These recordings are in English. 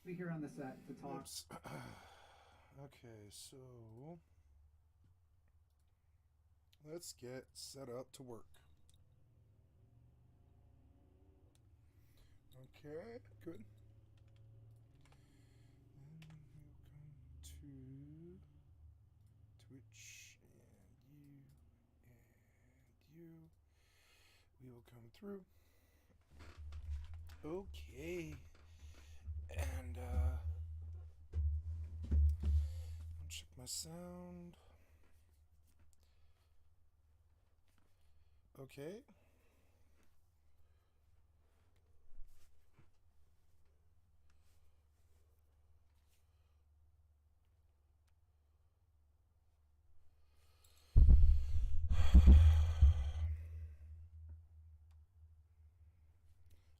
We here on the set to talk. Oops. Okay, so let's get set up to work. Okay, good. And we'll come to Twitch, and you. We will come through. Okay. And I'll check my sound. Okay.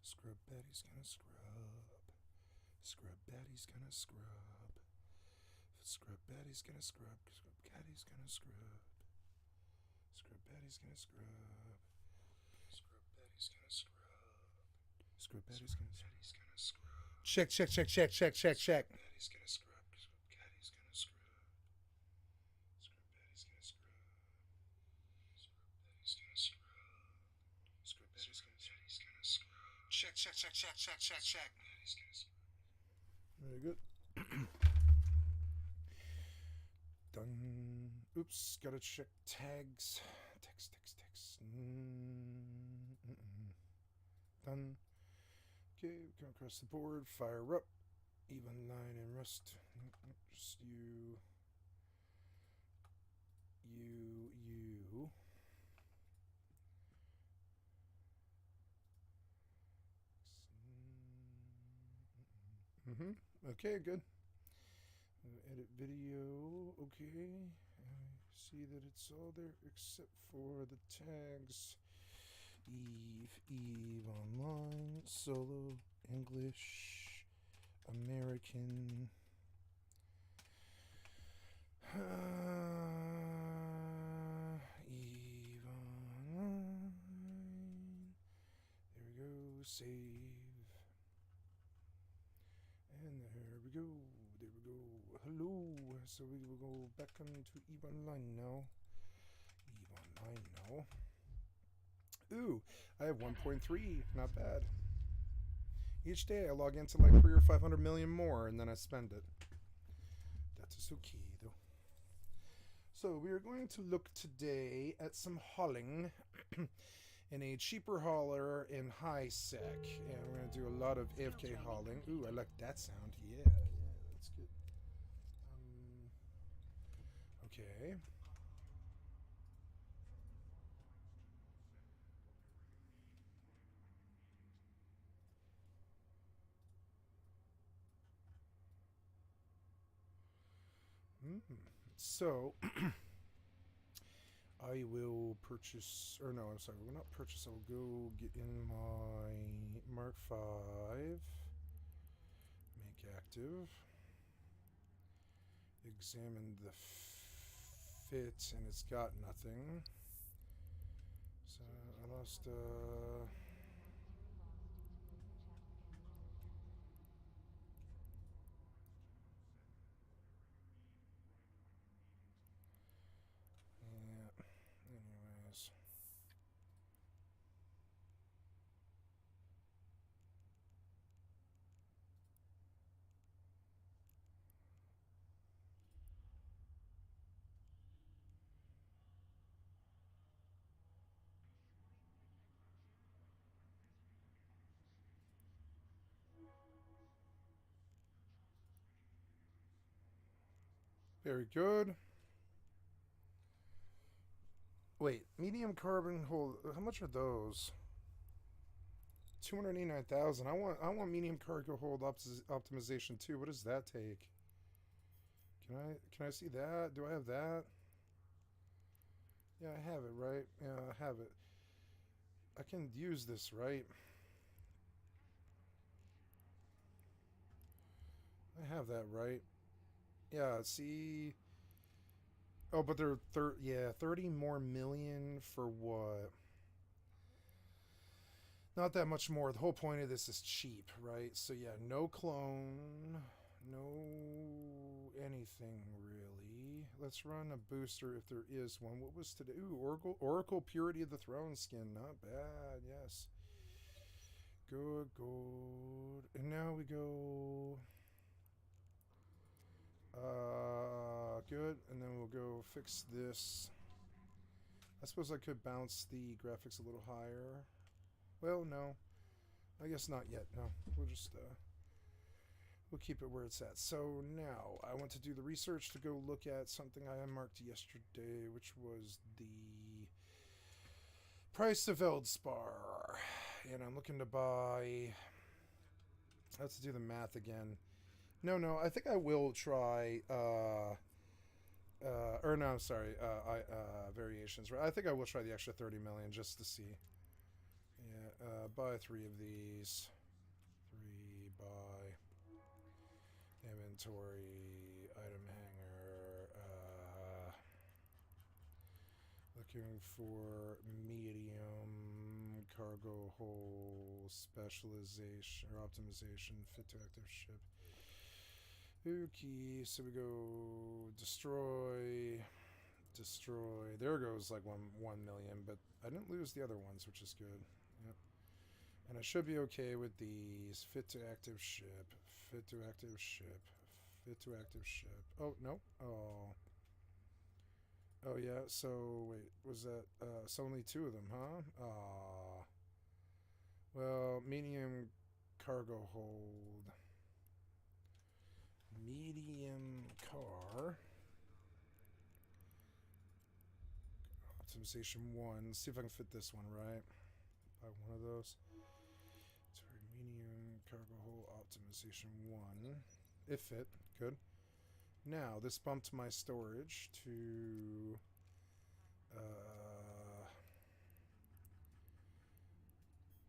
Scrub Betty's gonna scrub. Scrub Betty's gonna scrub. Scrub Betty's gonna scrub. Scrub Caddy's gonna scrub. Scrub Betty's gonna scrub. Scrub Betty's gonna scrub. Scrub Betty's gonna scrub. Check. Betty's gonna scrub. Scrub Caddy's gonna scrub. Scrub Betty's gonna scrub. Scrub Betty's gonna scrub. Scrub Betty's gonna scrub. Check. Betty's gonna scrub. Very good. Done. Oops, gotta check tags. Text. Done. Okay, we come across the board. Fire up. Even line and rust. Just you. Okay, good. Edit video. Okay. I see that it's all there except for the tags. EvE online, solo, English, American. EvE online. There we go. Save. And there we go. Hello. So we will go back into EvE Online now. Ooh, I have 1.3. Not bad. Each day I log into like 300 or 500 million more and then I spend it. That is okay though. So we are going to look today at some hauling in a cheaper hauler in high sec. And we're going to do a lot of AFK hauling. Ooh, I like that sound. Yeah, that's good. Okay. So I will purchase, or no, I'm sorry, we'll not purchase. I will go get in my Mark 5, make active, examine the fit, and it's got nothing. So I lost, yeah, anyways. Very good. Wait, medium carbon hold. How much are those? 289,000. I want medium cargo hold optimization too. What does that take? Can I see that? Do I have that? Yeah, I have it, right? Yeah, I have it. I can use this, right? I have that, right? Yeah, see. Oh, but they're 30 more million for what? Not that much more. The whole point of this is cheap, right? So yeah, no clone, no anything really. Let's run a booster if there is one. What was today? Ooh, Oracle Purity of the Throne skin. Not bad, yes. Good, good. And now we go... good. And then we'll go fix this. I suppose I could bounce the graphics a little higher. Well, no. I guess not yet. No. We'll just, we'll keep it where it's at. So now, I want to do the research to go look at something I unmarked yesterday, which was the price of Eldspar. And I'm looking to buy... I have to do the math again. No, I think I will try... or no, I'm sorry, variations. Right? I think I will try the extra 30 million just to see. Yeah, buy 3 of these. 3, buy. Inventory, item hanger. Looking for medium cargo hold specialization or optimization, fit to active ship. Okay, so we go destroy. There goes like 1 million, but I didn't lose the other ones, which is good. Yep. And I should be okay with these. Fit to active ship. Fit to active ship. Fit to active ship. Oh, no. Oh. Oh, yeah. So, wait. Was that... so only 2 of them, huh? Aw. Well, medium cargo hold. Medium car. Optimization 1. See if I can fit this one, right? Buy one of those. Sorry, medium cargo hold optimization 1. It fit. Good. Now, this bumped my storage to...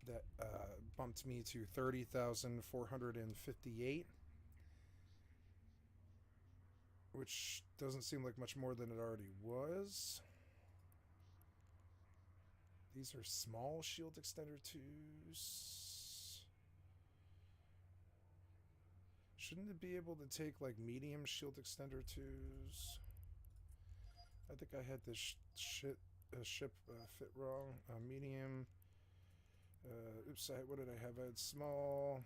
that bumped me to 30,458. Which doesn't seem like much more than it already was. These are small shield extender 2s. Shouldn't it be able to take like medium shield extender 2s? I think I had this ship fit wrong. Medium. Oops, what did I have? I had small.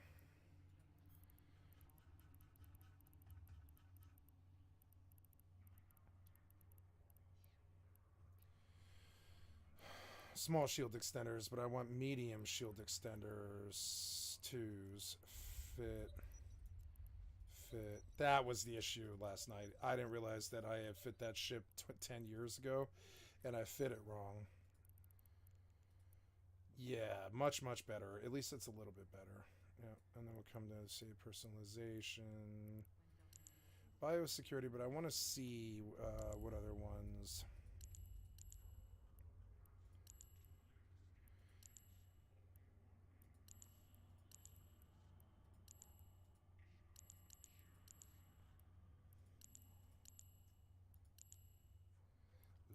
Small shield extenders, but I want medium shield extenders 2s. Fit. That was the issue last night. I didn't realize that I had fit that ship 10 years ago, and I fit it wrong. Yeah, much better. At least it's a little bit better. Yeah, and then we'll come to say personalization, biosecurity, but I want to see what other ones.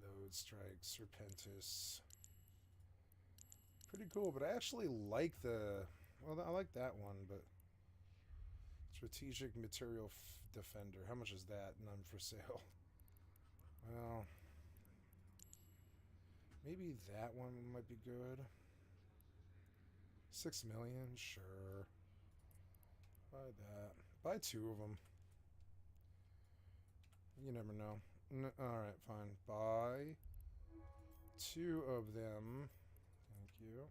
Load Strike, Serpentis. Pretty cool, but I actually like the... Well, I like that one, but... Strategic Material Defender. How much is that? None for sale. Well... Maybe that one might be good. 6 million? Sure. Buy that. Buy 2 of them. You never know. Alright, fine. Buy 2 of them. Thank you.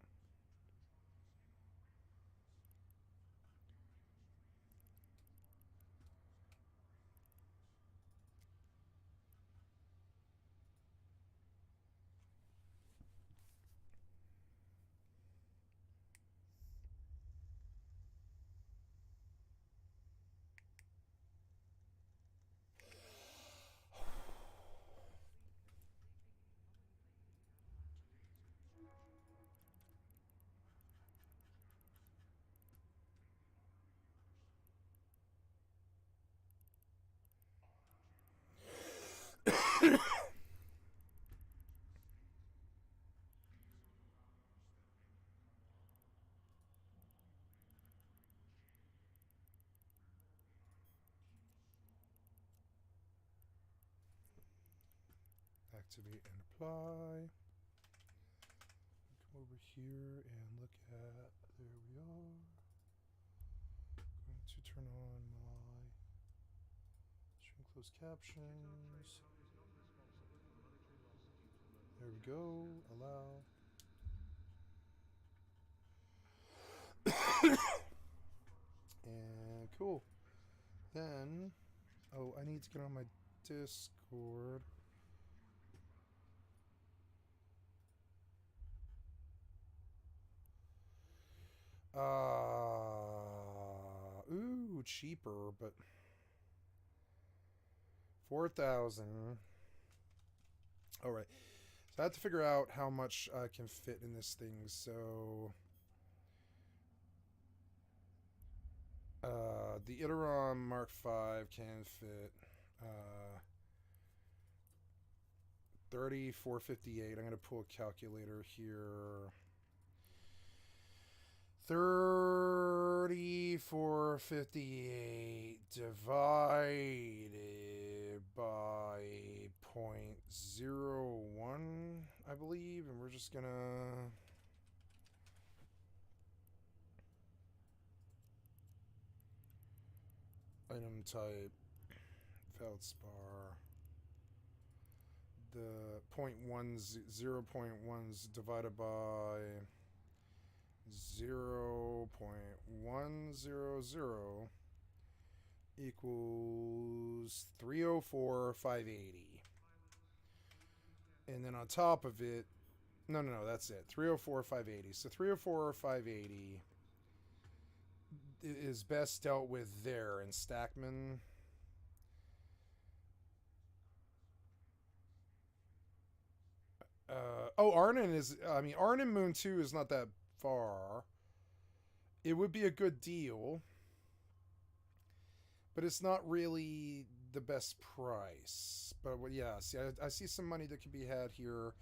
activate and apply. Come over here and look at, there we are. Going to turn on my stream closed captions. There we go, allow. And cool. Then, oh, I need to get on my Discord. Ooh, cheaper, but 4,000. All right. So I have to figure out how much I can fit in this thing. So, the Iteron Mark V can fit 3458. I'm going to pull a calculator here. 3458 divided by 0.01, I believe, and we're just gonna item type feldspar. The 0.1's divided by 0.100 equals 304,580. And then on top of it, no, that's it. 304,580. So 304,580 is best dealt with there in Stackman. Arnon is, Arnon Moon 2 is not that far. It would be a good deal, but it's not really the best price. But yeah, see, I see some money that could be had here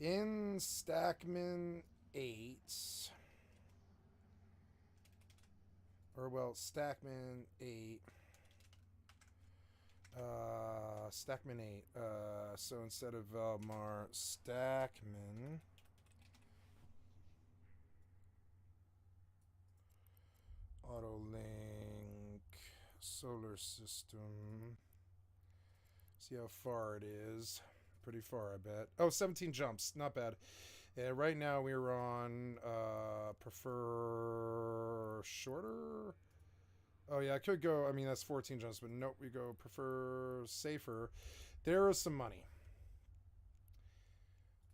in Stackman 8. Or, well, Stackman 8. Stackman 8. So instead of Valmar, Stackman. Autolink. Solar system. See how far it is. Pretty far, I bet. Oh, 17 jumps. Not bad. Right now we're on prefer shorter. Oh yeah, I could go. I mean, that's 14 jumps, but nope. We go prefer safer. There is some money.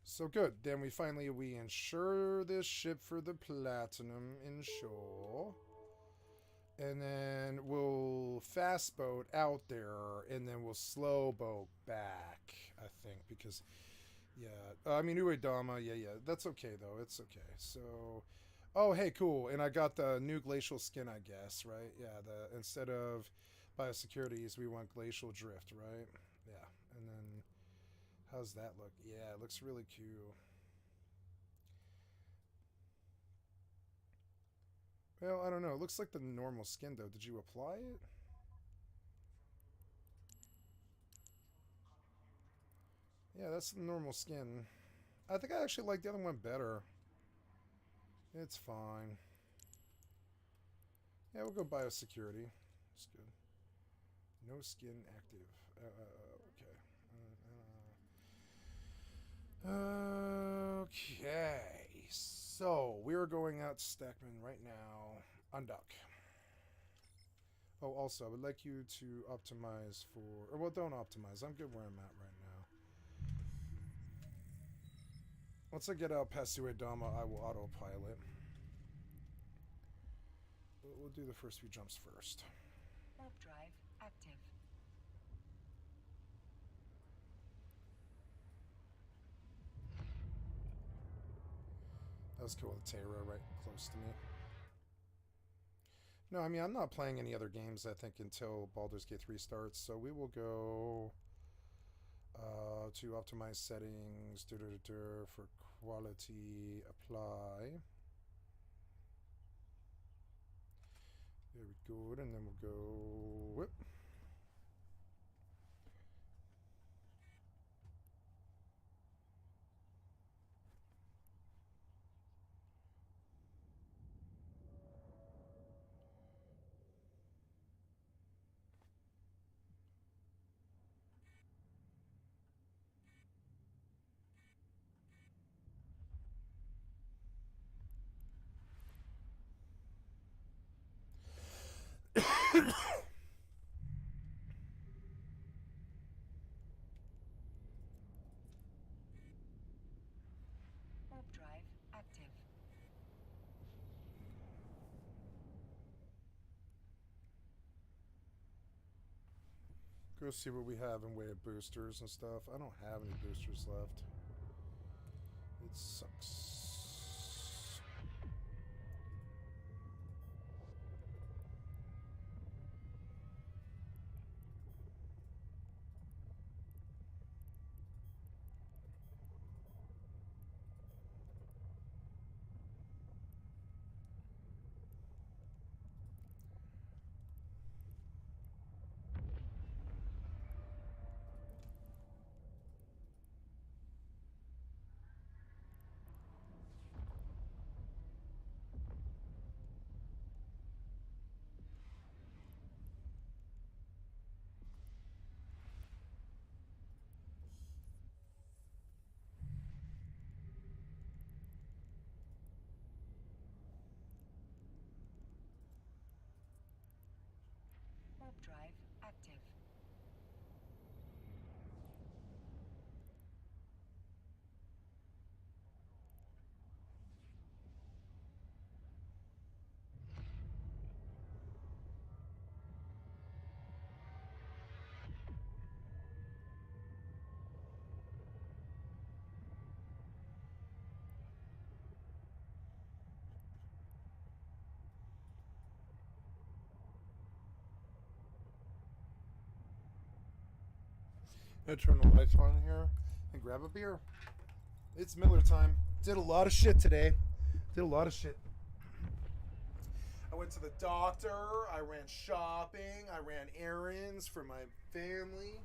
So good. Then we finally insure this ship for the platinum insure. And then we'll fast boat out there, and then we'll slow boat back, I think, because, yeah. I mean, Uedama, yeah, that's okay, though. It's okay. So, oh, hey, cool. And I got the new glacial skin, I guess, right? Yeah, instead of biosecurities, we want glacial drift, right? Yeah. And then, how's that look? Yeah, it looks really cute. Well, I don't know. It looks like the normal skin, though. Did you apply it? Yeah, that's the normal skin. I think I actually like the other one better. It's fine. Yeah, we'll go biosecurity. It's good. No skin active. Okay. Okay. So, we're going out to Stackman right now. Undock. Oh, also, I would like you to optimize for... Or, well, don't optimize. I'm good where I'm at right now. Once I get out past Uedama, I will autopilot. We'll do the first few jumps first. Warp drive active. That was cool with Terra right close to me. No, I mean, I'm not playing any other games, I think, until Baldur's Gate 3 starts. So we will go to optimize settings for quality, apply. Very good, and then we'll go... Whoop. Warp drive active. Go see what we have in way of boosters and stuff. I don't have any boosters left. It sucks. Warp drive active. I'm gonna turn the lights on here and grab a beer. It's Miller time. Did a lot of shit today. Did a lot of shit. I went to the doctor. I ran shopping. I ran errands for my family.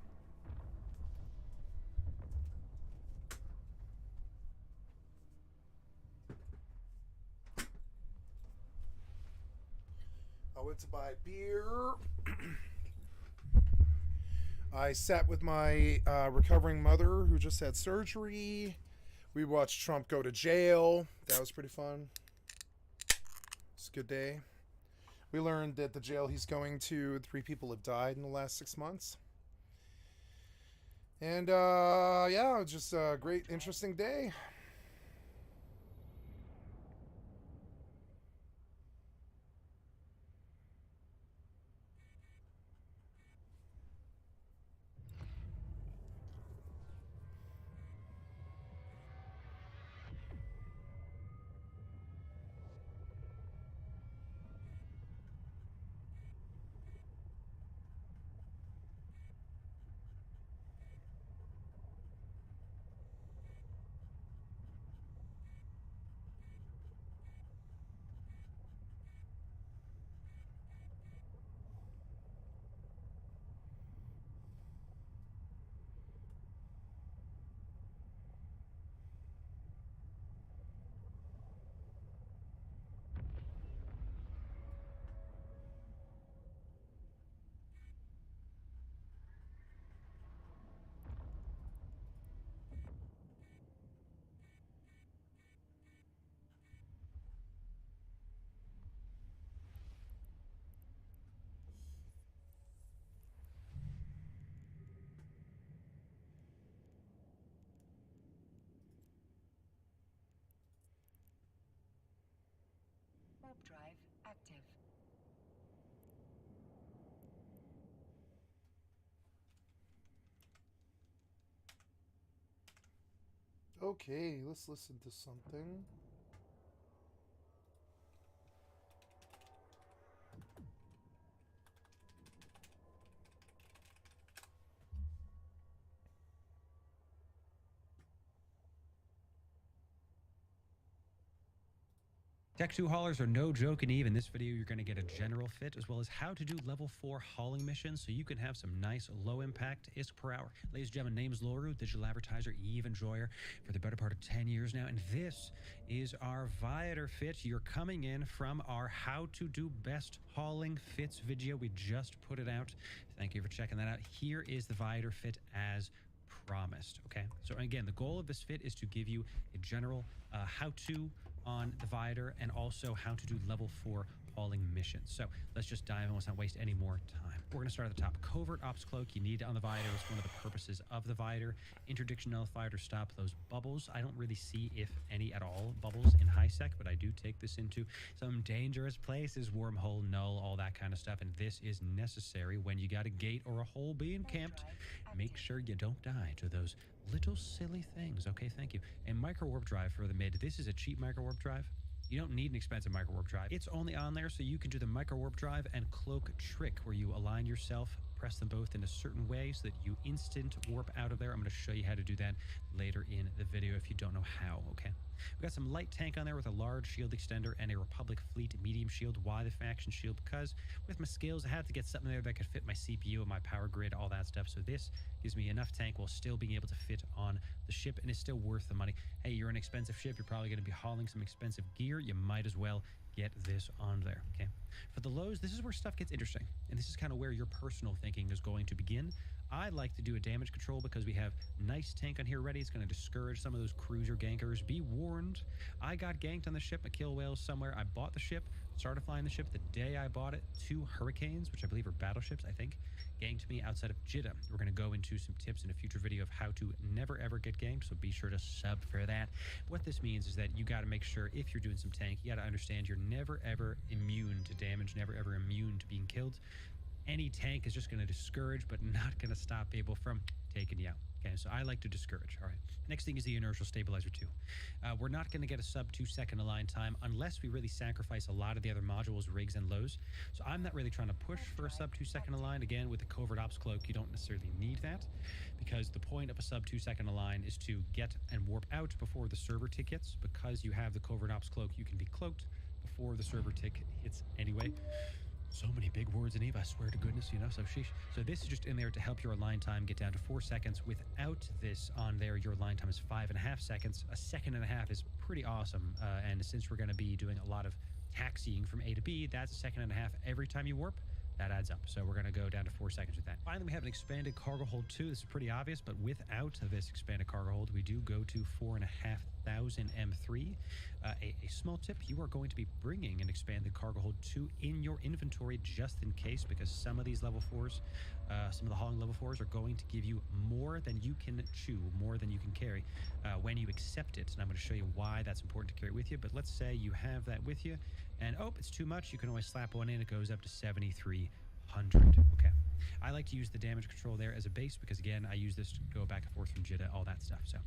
I went to buy beer. I sat with my recovering mother who just had surgery. We watched Trump go to jail. That was pretty fun. It's a good day. We learned that the jail he's going to, 3 people have died in the last 6 months. And yeah, just a great, interesting day. Warp drive active. Okay, let's listen to something. Tech 2 haulers are no joke in EVE. In this video, you're going to get a general fit as well as how to do level 4 hauling missions so you can have some nice low impact ISK per hour. Ladies and gentlemen, name's Loru, digital advertiser, EVE enjoyer for the better part of 10 years now. And this is our Viator fit. You're coming in from our how to do best hauling fits video. We just put it out. Thank you for checking that out. Here is the Viator fit as promised. Okay, so again, the goal of this fit is to give you a general how-to on the Viator and also how to do level 4 hauling missions. So let's just dive in. Let's not waste any more time. We're going to start at the top. Covert Ops Cloak you need on the Viator. It's one of the purposes of the Viator. Interdiction Nullifier to stop those bubbles. I don't really see, if any at all, bubbles in high sec, but I do take this into some dangerous places. Wormhole, null, all that kind of stuff. And this is necessary when you got a gate or a hole being camped. Make sure you don't die to those little silly things. Okay, thank you. And micro warp drive for the mid. This is a cheap micro warp drive. You don't need an expensive micro warp drive. It's only on there so you can do the micro warp drive and cloak trick, where you align yourself, press them both in a certain way so that you instant warp out of there. I'm going to show you how to do that later in the video if you don't know how, okay? We got some light tank on there with a large shield extender and a Republic Fleet medium shield. Why the faction shield? Because with my skills, I had to get something there that could fit my CPU and my power grid, all that stuff. So this gives me enough tank while still being able to fit on the ship, and it's still worth the money. Hey, you're an expensive ship. You're probably going to be hauling some expensive gear. You might as well get this on there, okay? For the lows, this is where stuff gets interesting, and this is kind of where your personal thinking is going to begin. I like to do a damage control because we have nice tank on here ready. It's going to discourage some of those cruiser gankers. Be warned, I got ganked on the ship, a kill whale somewhere. I bought the ship, started flying the ship. The day I bought it, 2 Hurricanes, which I believe are battleships, I think, ganked me outside of Jeddah. We're going to go into some tips in a future video of how to never ever get ganked, so be sure to sub for that. What this means is that you got to make sure, if you're doing some tank, you got to understand you're never ever immune to damage, never ever immune to being killed. Any tank is just going to discourage, but not going to stop people from taking you out. Okay, so I like to discourage. All right. Next thing is the inertial stabilizer 2. We're not going to get a sub 2 second align time unless we really sacrifice a lot of the other modules, rigs, and lows. So I'm not really trying to push for a sub 2 second align. Again, with the Covert Ops Cloak, you don't necessarily need that, because the point of a sub 2 second align is to get and warp out before the server tick hits. Because you have the Covert Ops Cloak, you can be cloaked before the server tick hits anyway. So many big words in EVE, I swear to goodness, you know, so sheesh. So this is just in there to help your align time get down to 4 seconds. Without this on there, your align time is 5.5 seconds. A second and a half is pretty awesome. And since we're going to be doing a lot of taxiing from A to B, that's a second and a half every time you warp. That adds up. So we're going to go down to 4 seconds with that. Finally, we have an expanded cargo hold 2. This is pretty obvious, but without this expanded cargo hold, we do go to 4,500 M3. A small tip, you are going to be bringing an expanded cargo hold 2 in your inventory just in case, because some of these level 4s, some of the hauling level 4s are going to give you more than you can chew, more than you can carry when you accept it. And I'm going to show you why that's important to carry with you. But let's say you have that with you and, oh, it's too much. You can always slap one in. It goes up to 7,300. Okay. I like to use the damage control there as a base because, again, I use this to go back and forth from Jeddah, all that stuff. So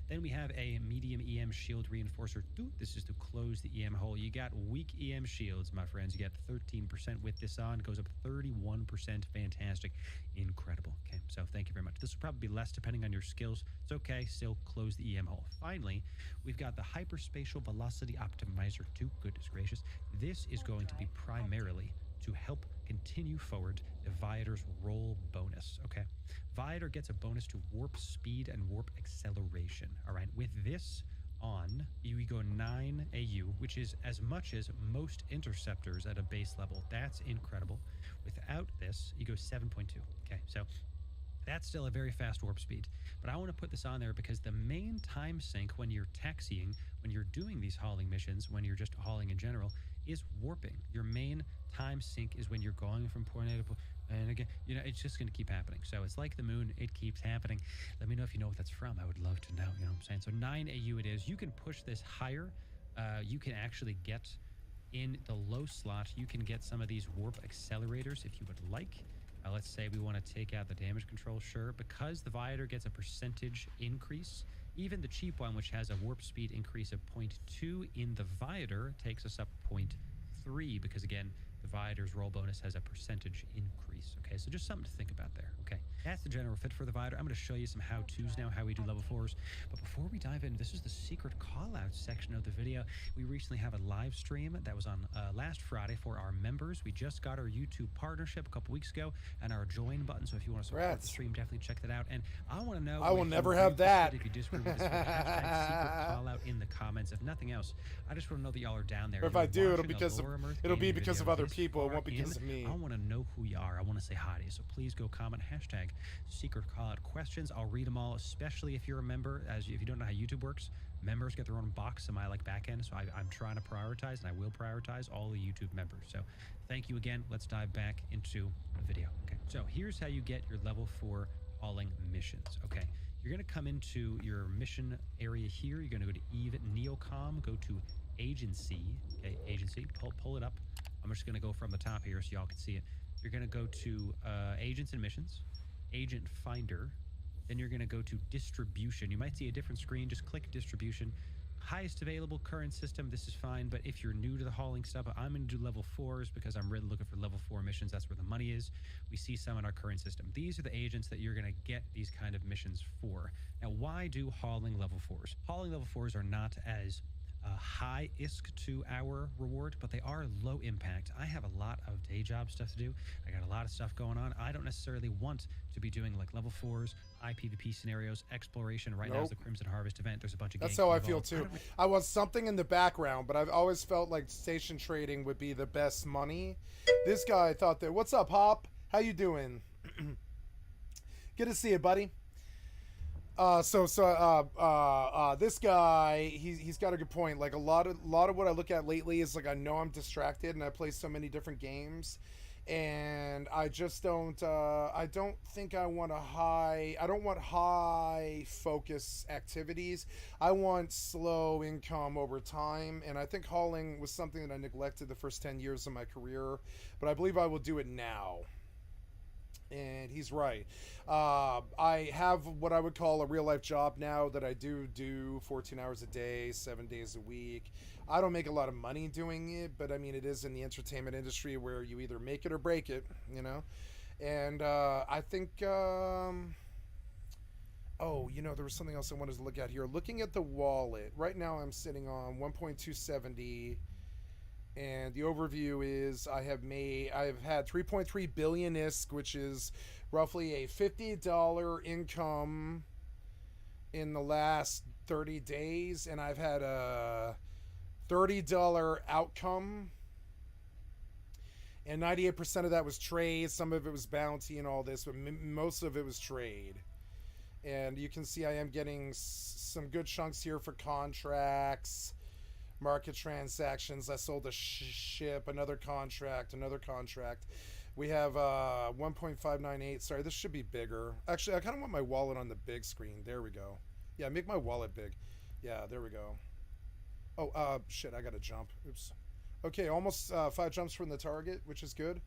then we have a medium EM shield reinforcer 2. This is to close the EM hole. You got weak EM shields, my friends. You got 13% with this on. It goes up 31%. Fantastic. Incredible. Okay, so thank you very much. This will probably be less depending on your skills. It's okay. Still close the EM hole. Finally, we've got the hyperspatial velocity optimizer 2. Goodness gracious. This is going to be primarily to help continue forward the Viator's roll bonus, okay? Viator gets a bonus to warp speed and warp acceleration, all right? With this on, you go 9 AU, which is as much as most interceptors at a base level. That's incredible. Without this, you go 7.2, okay? So that's still a very fast warp speed. But I want to put this on there because the main time sink when you're taxiing, when you're doing these hauling missions, when you're just hauling in general, is warping. Your main time sink is when you're going from point A to point, and again, you know, it's just going to keep happening. So it's like the moon, it keeps happening. Let me know if you know what that's from. I would love to know, you know what I'm saying? So 9 AU it is. You can push this higher. You can actually get in the low slot, you can get some of these warp accelerators if you would like. Let's say we want to take out the damage control, sure. Because the Viator gets a percentage increase, even the cheap one, which has a warp speed increase of 0.2 in the Viator, takes us up 0.3 because, again, the Viator's roll bonus has a percentage increase. Okay, so just something to think about there. Okay, that's the general fit for the Viator. I'm going to show you some how-tos now, how we do level 4s. But before we dive in, this is the secret call-out section of the video. We recently have a live stream that was on last Friday for our members. We just got our YouTube partnership a couple weeks ago and our join button. So if you want to support the stream, definitely check that out. And I want to know, I will never have that. If you disagree with this, hashtag secret call-out in the comments. If nothing else, I just want to know that y'all are down there. Or if I do, it'll be because of other people. It won't be because of me. I want to know who you are. I want to say hi to you. So please go comment hashtag secret call out questions. I'll read them all, especially if you're a member. If you don't know how YouTube works, Members get their own box in my like back end, so I'm trying to prioritize, and I will prioritize all the YouTube members. So thank you again. Let's dive back into the video. Okay, so here's how you get your level 4 hauling missions. Okay, you're going to come into your mission area here. You're going to go to EvE Neocom, go to Agency. Okay, Agency, pull it up. I'm just going to go from the top here so y'all can see it. You're going to go to Agents and Missions, Agent Finder. Then you're going to go to Distribution. You might see a different screen. Just click Distribution. Highest available current system. This is fine, but if you're new to the hauling stuff, I'm going to do level 4s because I'm really looking for level 4 missions. That's where the money is. We see some in our current system. These are the agents that you're going to get these kind of missions for. Now, why do hauling level 4s? Hauling level 4s are not as high ISK to our reward, but they are low impact. I have a lot of day job stuff to do. I got a lot of stuff going on. I don't necessarily want to be doing like level 4s, high PvP scenarios, exploration. Right now is the Crimson Harvest event. There's a bunch of That's ganks how I involved. feel too. I want something in the background, but I've always felt like station trading would be the best money. This guy thought that. What's up, Hop? How you doing? Good to see you, buddy. This guy, he's got a good point. Like a lot of what I look at lately is like I know I'm distracted and I play so many different games, and I just don't. I don't think I want I don't want high focus activities. I want slow income over time, and I think hauling was something that I neglected the first 10 years of my career, but I believe I will do it now. And he's right. I have what I would call a real-life job now that I do 14 hours a day, 7 days a week. I don't make a lot of money doing it, but I mean, it is in the entertainment industry where you either make it or break it, you know? And I think... oh, you know, there was something else I wanted to look at here. Looking at the wallet, right now I'm sitting on 1.270. And the overview is I've had 3.3 billion ISK, which is roughly a $50 income in the last 30 days. And I've had a $30 outcome. And 98% of that was trade. Some of it was bounty and all this, but most of it was trade. And you can see I am getting some good chunks here for contracts. Market transactions. I sold a ship, another contract. We have 1.598. Sorry, this should be bigger. Actually, I kind of want my wallet on the big screen. There we go. Yeah, make my wallet big. Yeah, there we go. Oh, shit, I got to jump. Oops. Okay, almost 5 jumps from the target, which is good.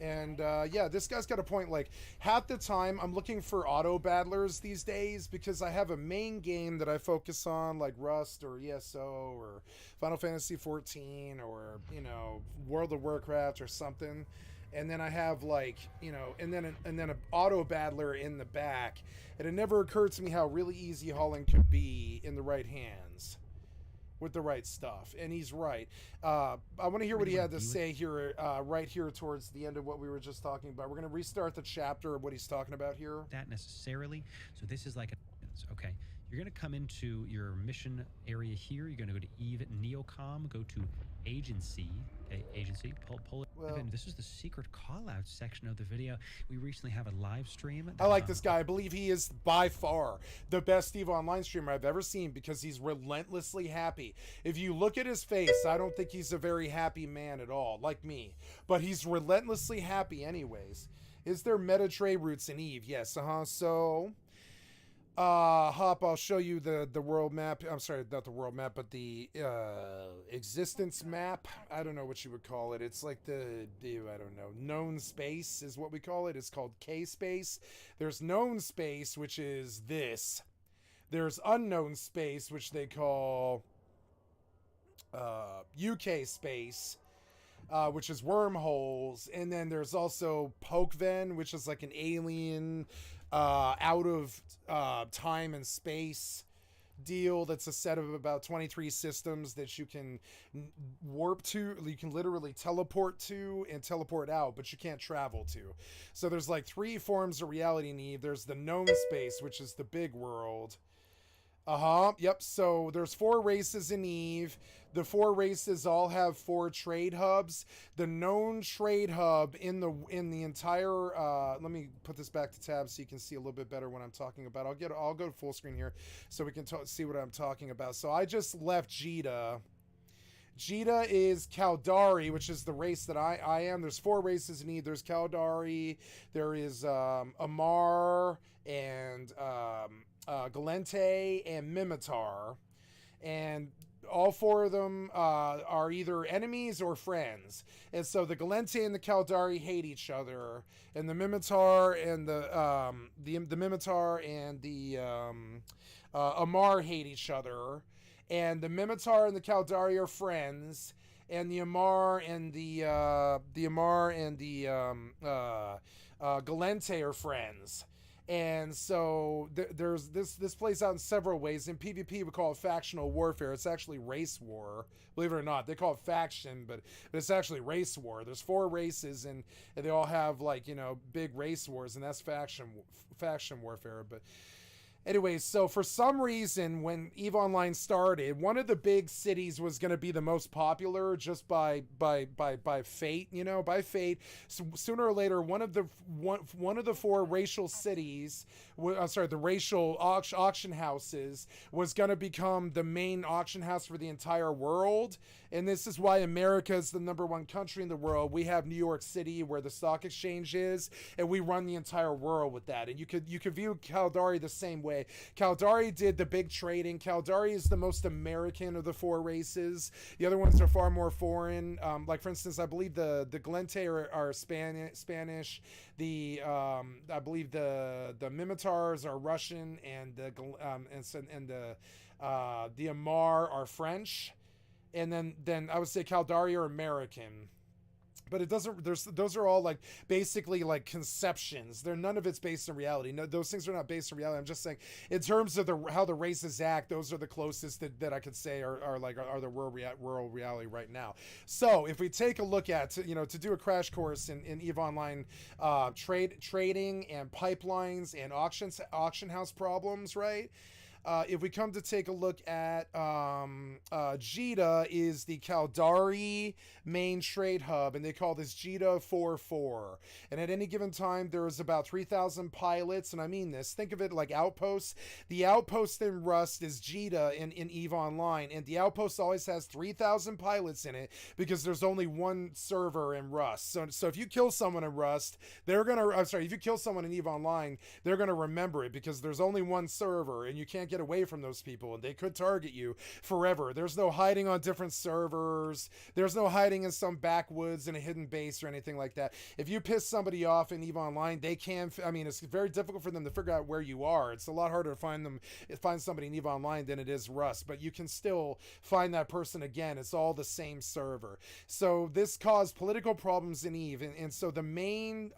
And yeah, this guy's got a point. Like, half the time I'm looking for auto battlers these days because I have a main game that I focus on, like Rust or ESO or Final Fantasy 14 or, you know, World of Warcraft or something. And then I have, like, you know, and then an auto battler in the back. And it never occurred to me how really easy hauling could be in the right hands with the right stuff. And he's right. I want to hear what he had to say here, right here towards the end of what we were just talking about. We're going to restart the chapter of what he's talking about here. That necessarily. So this is like okay. You're going to come into your mission area here. You're going to go to EvE Neocom, go to Agency. Okay, Agency, pull it. Well, this is the secret call-out section of the video. We recently have a live stream. I like this guy. I believe he is by far the best EVE Online streamer I've ever seen because he's relentlessly happy. If you look at his face, I don't think he's a very happy man at all, like me. But he's relentlessly happy anyways. Is there meta trade routes in EVE? Yes, so... Hop, I'll show you the world map. I'm sorry, not the world map, but the existence map. I don't know what you would call it. It's like I don't know, known space is what we call it. It's called K space. There's known space, which is this. There's unknown space, which they call UK space, which is wormholes. And then there's also Pokeven, which is like an alien out of time and space deal. That's a set of about 23 systems that you can warp to. You can literally teleport to and teleport out, but you can't travel to. So there's like 3 forms of reality in EVE. There's the known space, which is the big world. Yep. So there's 4 races in EvE. The 4 races all have 4 trade hubs. The known trade hub in the entire let me put this back to tab so you can see a little bit better what I'm talking about. I'll go to full screen here so we can see what I'm talking about. So I just left Jita. Jita is Caldari, which is the race that I am. There's 4 races in EvE. There's Caldari, there is Amar, and Galente, and Mimitar. And all 4 of them are either enemies or friends. And so the Galente and the Caldari hate each other. And the Mimitar and the Mimitar and the Amar hate each other. And the Mimitar and the Caldari are friends, and the Amar and the Galente are friends. And so there's this plays out in several ways. In PvP, we call it factional warfare. It's actually race war. Believe it or not, they call it faction, but it's actually race war. There's 4 races, and they all have, like, you know, big race wars, and that's faction warfare. But anyways, so for some reason, when EVE Online started, one of the big cities was going to be the most popular just by fate, you know, by fate. So sooner or later, one of the 4 racial cities, the racial auction houses was going to become the main auction house for the entire world. And this is why America is the #1 country in the world. We have New York City, where the stock exchange is, and we run the entire world with that. And you could view Caldari the same way. Caldari did the big trading. Caldari is the most American of the 4 races. The other ones are far more foreign. Like, for instance, I believe the Galente are Spanish. I believe the Mimitars are Russian, and the Amar are French. And then I would say Caldari are American. But it doesn't, those are all, like, basically, like, conceptions. None of it's based in reality. No, those things are not based in reality. I'm just saying, in terms of how the races act, those are the closest that I could say are the rural reality right now. So if we take a look at, you know, to do a crash course in EVE Online trading and pipelines and auction house problems, right? If we come to take a look at Jita is the Caldari main trade hub, and they call this Jita 4-4. And at any given time, there is about 3,000 pilots, and I mean this. Think of it like outposts. The outpost in Rust is Jita in EVE Online, and the outpost always has 3,000 pilots in it because there's only one server in Rust. So if you kill someone in Rust, if you kill someone in EVE Online, they're gonna remember it because there's only one server, and you can't get away from those people, and they could target you forever. There's no hiding on different servers. There's no hiding in some backwoods in a hidden base or anything like that. If you piss somebody off in EVE Online, it's very difficult for them to figure out where you are. It's a lot harder to find somebody in EVE Online than it is Rust, but you can still find that person again. It's all the same server. So this caused political problems in EVE, and so the main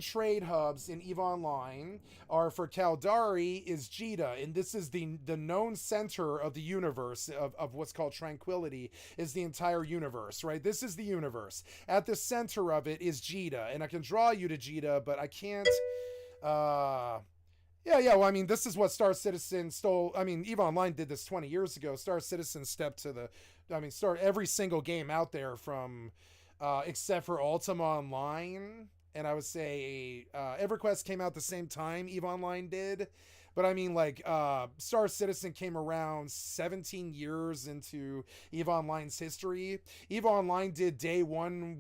trade hubs in EVE Online are, for Caldari is Jita, and this is the known center of the universe of what's called tranquility, is the entire universe, right? This is the universe. At the center of it is Jita, and I can draw you to Jita, but I can't. Well, I mean, this is what Star Citizen stole. I mean, EVE Online did this 20 years ago. Star Citizen stepped to every single game out there from, except for Ultima Online. And I would say EverQuest came out the same time EVE Online did. But I mean, like, Star Citizen came around 17 years into EVE Online's history. EVE Online did day one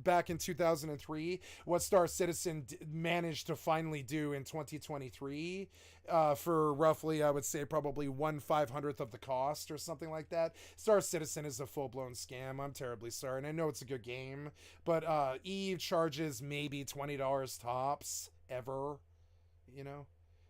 back in 2003, what Star Citizen managed to finally do in 2023 for roughly, I would say, probably 1/500th of the cost or something like that. Star Citizen is a full-blown scam. I'm terribly sorry, and I know it's a good game, but EVE charges maybe $20 tops ever, you know?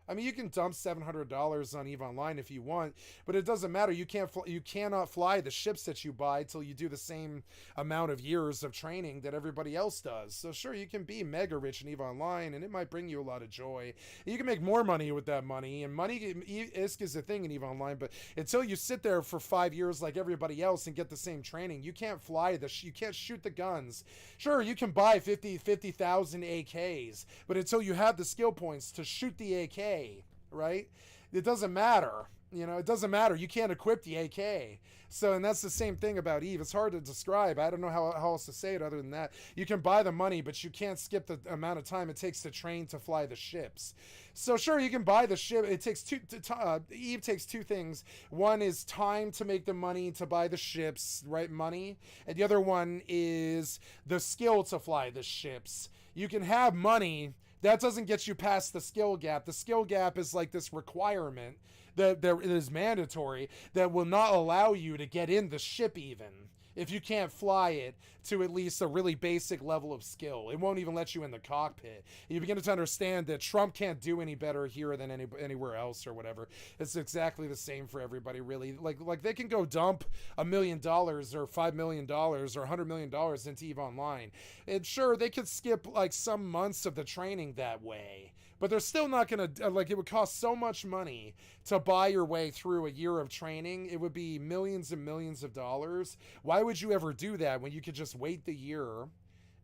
I mean, you can dump $700 on EVE Online if you want, but it doesn't matter. You cannot fly the ships that you buy till you do the same amount of years of training that everybody else does. So sure, you can be mega rich in EVE Online, and it might bring you a lot of joy. You can make more money with that money, and ISK is a thing in EVE Online, but until you sit there for 5 years like everybody else and get the same training, you can't you can't shoot the guns. Sure, you can buy 50,000 AKs, but until you have the skill points to shoot the AK, right? it doesn't matter. You know, it doesn't matter. You can't equip the AK. So, and that's the same thing about EVE. It's hard to describe. I don't know how else to say it other than that. You can buy the money, but you can't skip the amount of time it takes to train to fly the ships. So sure, you can buy the ship. It takes EVE takes two things. One is time to make the money to buy the ships, right? Money. And the other one is the skill to fly the ships. You can have money. That doesn't get you past the skill gap. The skill gap is like this requirement that there is mandatory that will not allow you to get in the ship even if you can't fly it to at least a really basic level of skill. It won't even let you in the cockpit. You begin to understand that Trump can't do any better here than anywhere else or whatever. It's exactly the same for everybody, really. Like they can go dump $1 million or $5 million or $100 million into EVE Online. And sure, they could skip like some months of the training that way. But they're still not going to, like, it would cost so much money to buy your way through a year of training. It would be millions and millions of dollars. Why would you ever do that when you could just wait the year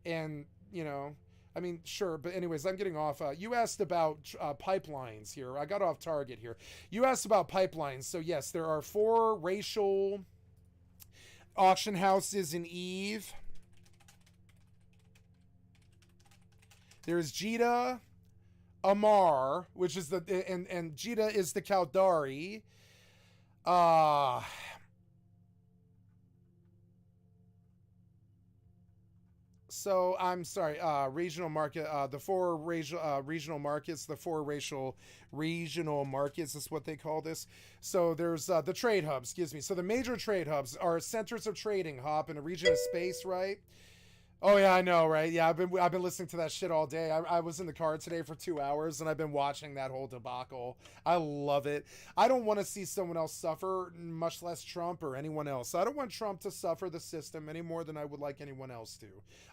and, you know, I mean, sure. But anyways, I'm getting off. You asked about pipelines here. I got off target here. You asked about pipelines. So yes, there are 4 racial auction houses in EVE. There's Jita, Amar, which is the and Jita is the Caldari. So I'm sorry, regional market, the 4 regional markets, the 4 racial regional markets is what they call this. So there's the trade hubs, excuse me. So the major trade hubs are centers of trading, Hop, in a region of space, right? Oh yeah, I know, right? Yeah, I've been listening to that shit all day. I was in the car today for 2 hours, and I've been watching that whole debacle. I love it. I don't want to see someone else suffer, much less Trump or anyone else. I don't want Trump to suffer the system any more than I would like anyone else to.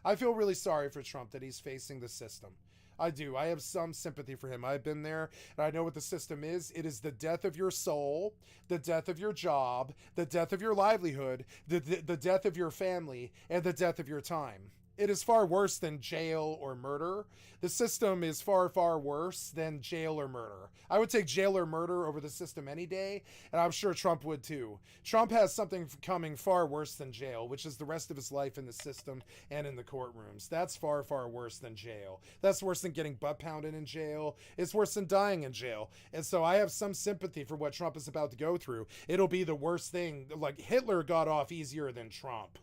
I feel really sorry for Trump that he's facing the system. I do. I have some sympathy for him. I've been there, and I know what the system is. It is the death of your soul, the death of your job, the death of your livelihood, the death of your family, and the death of your time. It is far worse than jail or murder. The system is far, far worse than jail or murder. I would take jail or murder over the system any day, and I'm sure Trump would too. Trump has something coming far worse than jail, which is the rest of his life in the system and in the courtrooms. That's far, far worse than jail. That's worse than getting butt pounded in jail. It's worse than dying in jail. And so I have some sympathy for what Trump is about to go through. It'll be the worst thing. Like, Hitler got off easier than Trump.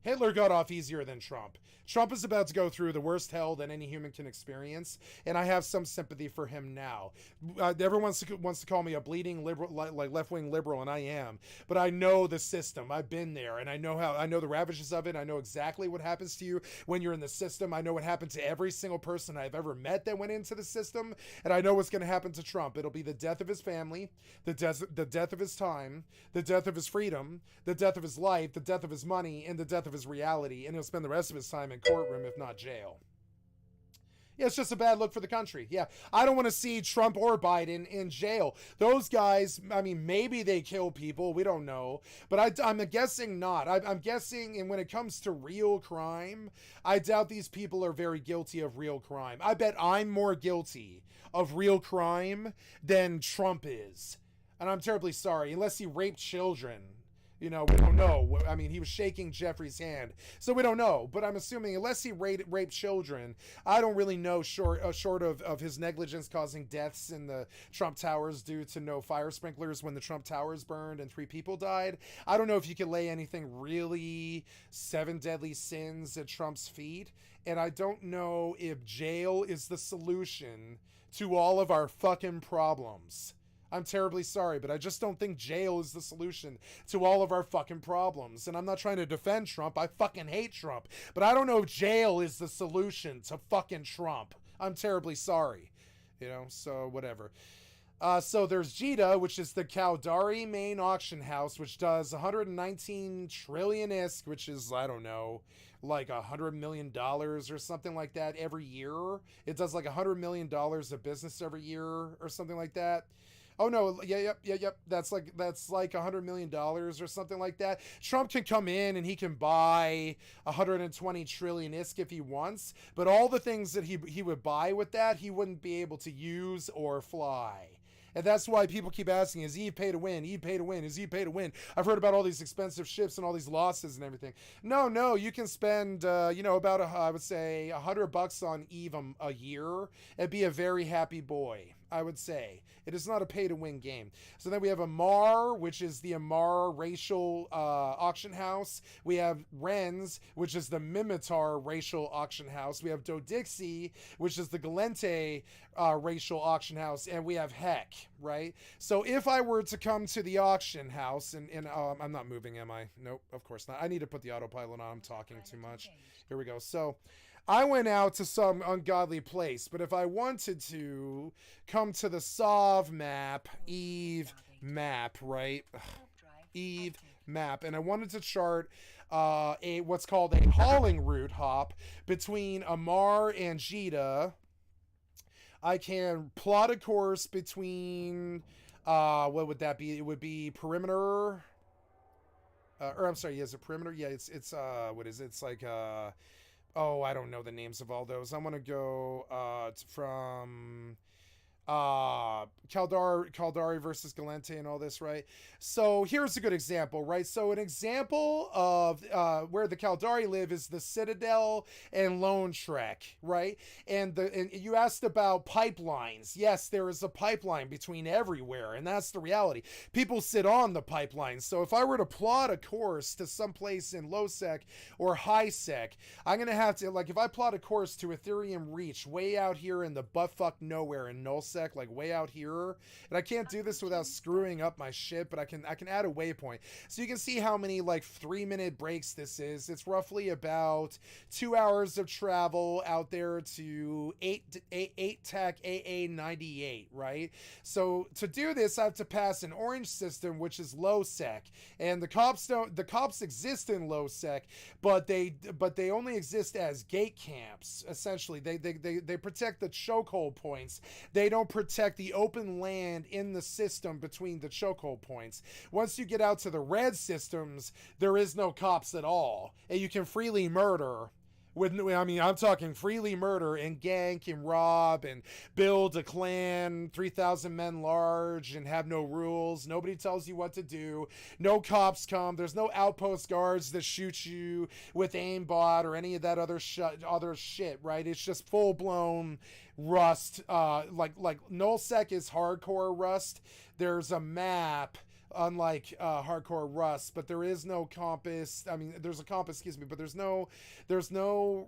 Hitler got off easier than Trump. Trump is about to go through the worst hell that any human can experience, and I have some sympathy for him now. Everyone wants to call me a bleeding liberal, like left-wing liberal, and I am. But I know the system. I've been there, and I know the ravages of it. I know exactly what happens to you when you're in the system. I know what happened to every single person I've ever met that went into the system, and I know what's going to happen to Trump. It'll be the death of his family, the death of his time, the death of his freedom, the death of his life, the death of his money, and the death of his reality, and he'll spend the rest of his time in courtroom, if not jail. Yeah, it's just a bad look for the country. Yeah, I don't want to see Trump or Biden in jail. Those guys, I mean, maybe they kill people. We don't know. But I'm guessing not. I'm guessing, and when it comes to real crime, I doubt these people are very guilty of real crime. I bet I'm more guilty of real crime than Trump is. And I'm terribly sorry, unless he raped children. You know, we don't know. I mean, he was shaking Jeffrey's hand, so we don't know. But I'm assuming, unless he raped children, I don't really know, short of his negligence causing deaths in the Trump Towers due to no fire sprinklers when the Trump Towers burned and 3 people died. I don't know if you can lay anything really 7 deadly sins at Trump's feet. And I don't know if jail is the solution to all of our fucking problems. I'm terribly sorry, but I just don't think jail is the solution to all of our fucking problems. And I'm not trying to defend Trump. I fucking hate Trump. But I don't know if jail is the solution to fucking Trump. I'm terribly sorry. You know, so whatever. So there's Jita, which is the Caldari main auction house, which does 119 trillion ISK, which is, I don't know, like $100 million or something like that every year. It does like $100 million of business every year or something like that. Oh no, yep. That's like $100 million or something like that. Trump can come in and he can buy 120 trillion ISK if he wants, but all the things that he would buy with that, he wouldn't be able to use or fly. And that's why people keep asking, is EVE pay to win? EVE pay to win? Is EVE pay to win? I've heard about all these expensive ships and all these losses and everything. No, you can spend, you know, about, I would say, $100 on EVE a year and be a very happy boy, I would say. It is not a pay-to-win game. So then we have Amar, which is the Amar racial auction house. We have Renz, which is the Mimitar racial auction house. We have Dodixie, which is the Galente racial auction house. And we have Heck, right? So if I were to come to the auction house, and I'm not moving, am I? Nope, of course not. I need to put the autopilot on. I'm talking too much. Here we go. So I went out to some ungodly place, but if I wanted to come to the SOV map, EVE map, right? EVE map, and I wanted to chart what's called a hauling route hop between Amar and Jita, I can plot a course between what would that be? It would be perimeter. Or I'm sorry, yeah, is it perimeter? Yeah, it's what is it? It's like oh, I don't know the names of all those. I'm gonna go from Caldari versus Galente and all this, right? So here's a good example, right? So an example of where the Caldari live is the Citadel and Lone Trek, right? And you asked about pipelines. Yes, there is a pipeline between everywhere, and that's the reality. People sit on the pipeline. So if I were to plot a course to someplace in low sec or high sec, I'm gonna have to, like, if I plot a course to Ethereum Reach way out here in the buttfuck nowhere in null sec, like way out here, and I can't do this without screwing up my shit, but I can add a waypoint. So you can see how many like 3-minute breaks this is. It's roughly about 2 hours of travel out there to 8 tech AA98, right? So to do this, I have to pass an orange system, which is low sec, and the cops exist in low sec, but they only exist as gate camps. Essentially, they protect the chokehold points. They don't protect the open land in the system between the chokehold points. Once you get out to the red systems, there is no cops at all, and you can freely murder. I'm talking freely murder and gank and rob and build a clan, 3,000 men large, and have no rules. Nobody tells you what to do. No cops come. There's no outpost guards that shoot you with aimbot or any of that other shit, right? It's just full-blown Rust. Like nullsec is hardcore Rust. There's a map, unlike hardcore Rust, but there is no compass. I mean, there's a compass, excuse me, but there's no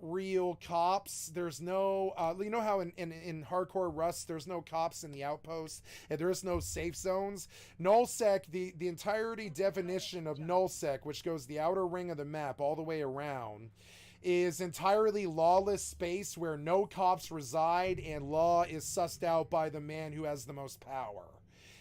real cops. There's no you know how in hardcore Rust there's no cops in the outpost and there's no safe zones. Nullsec, the entirety definition of nullsec, which goes the outer ring of the map all the way around, is entirely lawless space where no cops reside and law is sussed out by the man who has the most power.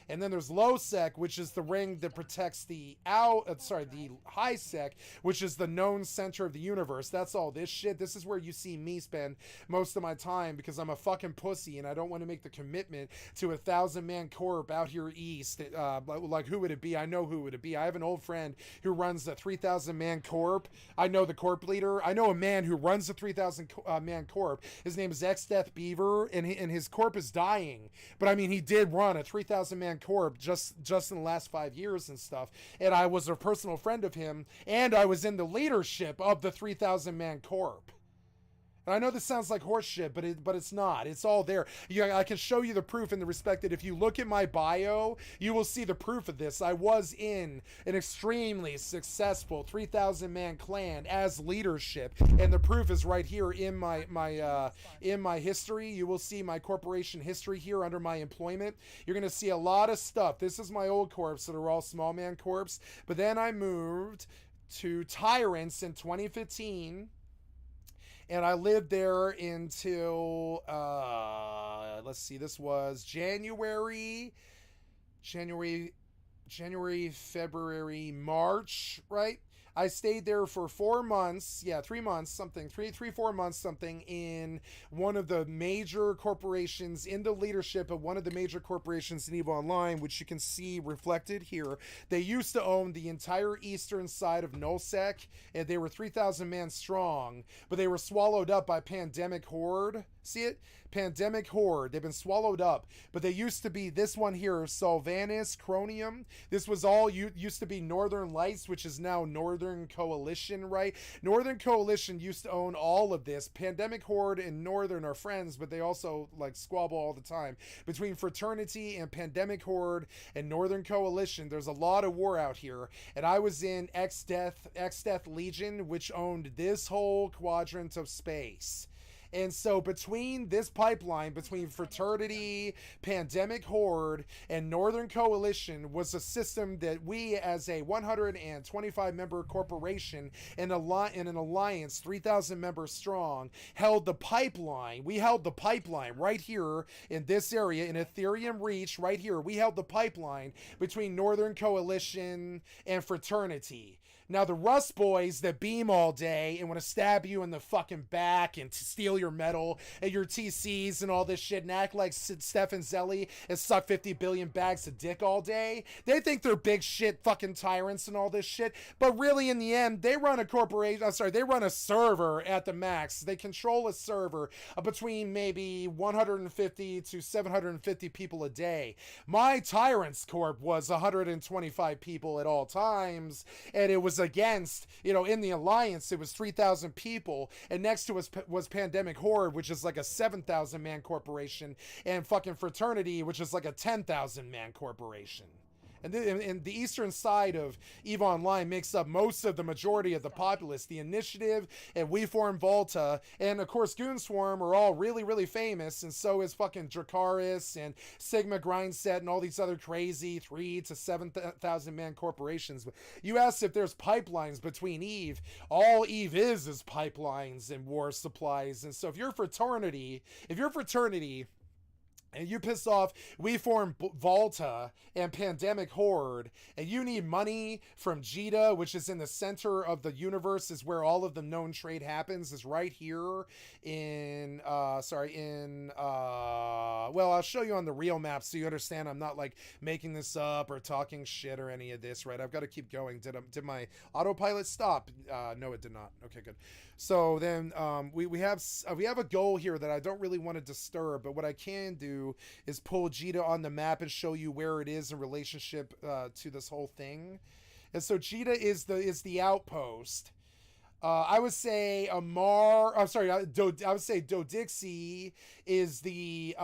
And then there's low sec, which is the ring that protects the high sec, which is the known center of the universe. That's all this shit. This is where you see me spend most of my time because I'm a fucking pussy and I don't want to make the commitment to 1,000-man corp out here east. Like who would it be? I know who would it be. I have an old friend who runs the 3,000-man corp. I know the corp leader. I know a man who runs the 3,000-man corp. His name is X-Death Beaver, and his corp is dying. But I mean, he did run a 3,000-man corp just in the last 5 years and stuff, and I was a personal friend of him, and I was in the leadership of the 3,000-man corp. And I know this sounds like horse shit, but it's not. It's all there. I can show you the proof in the respect that if you look at my bio, you will see the proof of this. I was in an extremely successful 3,000-man clan as leadership, and the proof is right here in my history. You will see my corporation history here under my employment. You're going to see a lot of stuff. This is my old corps that are all small man corps, but then I moved to Tyrants in 2015. And I lived there until, let's see, this was January, February, March, right? I stayed there for 4 months, 3 months, something, 4 months, something, in one of the major corporations, in the leadership of one of the major corporations in EVE Online, which you can see reflected here. They used to own the entire eastern side of nullsec, and they were 3,000 man strong, but they were swallowed up by Pandemic Horde. See it? Pandemic Horde. They've been swallowed up. But they used to be this one here, Sylvanas Chronium. This was all used to be Northern Lights, which is now Northern Coalition, right? Northern Coalition used to own all of this. Pandemic Horde and Northern are friends, but they also like squabble all the time. Between Fraternity and Pandemic Horde and Northern Coalition, there's a lot of war out here. And I was in X-Death Legion, which owned this whole quadrant of space. And so between this pipeline, between Fraternity, Pandemic Horde, and Northern Coalition was a system that we, as a 125-member corporation in an alliance, 3,000 members strong, held the pipeline. We held the pipeline right here in this area, in Ethereum Reach, right here. We held the pipeline between Northern Coalition and Fraternity. Now, the Rust boys that beam all day and want to stab you in the fucking back and steal your metal and your TCs and all this shit and act like Stefan Zelli and suck 50 billion bags of dick all day, they think they're big shit fucking tyrants and all this shit. But really, in the end, they run a corporation. They run a server at the max. They control a server between maybe 150 to 750 people a day. My Tyrants Corp was 125 people at all times, and it was against, in the alliance, it was 3,000 people, and next to us was Pandemic Horde, which is like a 7,000 man corporation, and fucking Fraternity, which is like a 10,000 man corporation. And the eastern side of EVE Online makes up most of the majority of the populace. The Initiative and We Form Volta and, of course, Goon Swarm are all really, really famous. And so is fucking Dracarys and Sigma Grindset and all these other crazy 3,000 to 7,000 man corporations. But you asked if there's pipelines between EVE. All EVE is pipelines and war supplies. And so if you're Fraternity, and you piss off We Form Volta and Pandemic Horde, and you need money from Jita, which is in the center of the universe, is where all of the known trade happens, is right here in, well, I'll show you on the real map so you understand I'm not like making this up or talking shit or any of this, right? I've got to keep going. Did my autopilot stop? No, it did not. Okay, good. So then we have a goal here that I don't really want to disturb, but what I can do is pull Jita on the map and show you where it is in relationship to this whole thing. And so Jita is the outpost. I would say I would say Dodixie is the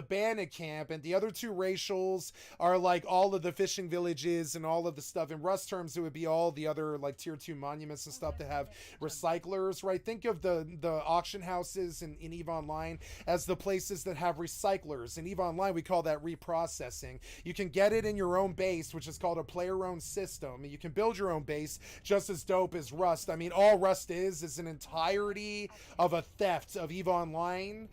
bandit camp, and the other two racials are like all of the fishing villages and all of the stuff. In Rust terms, it would be all the other like tier 2 monuments and stuff that have recyclers, right? Think of the auction houses in EVE Online as the places that have recyclers. In EVE Online, we call that reprocessing. You can get it in your own base, which is called a player-owned system. You can build your own base just as dope as Rust. I mean, all Rust is an entirety of a theft of EVE Online,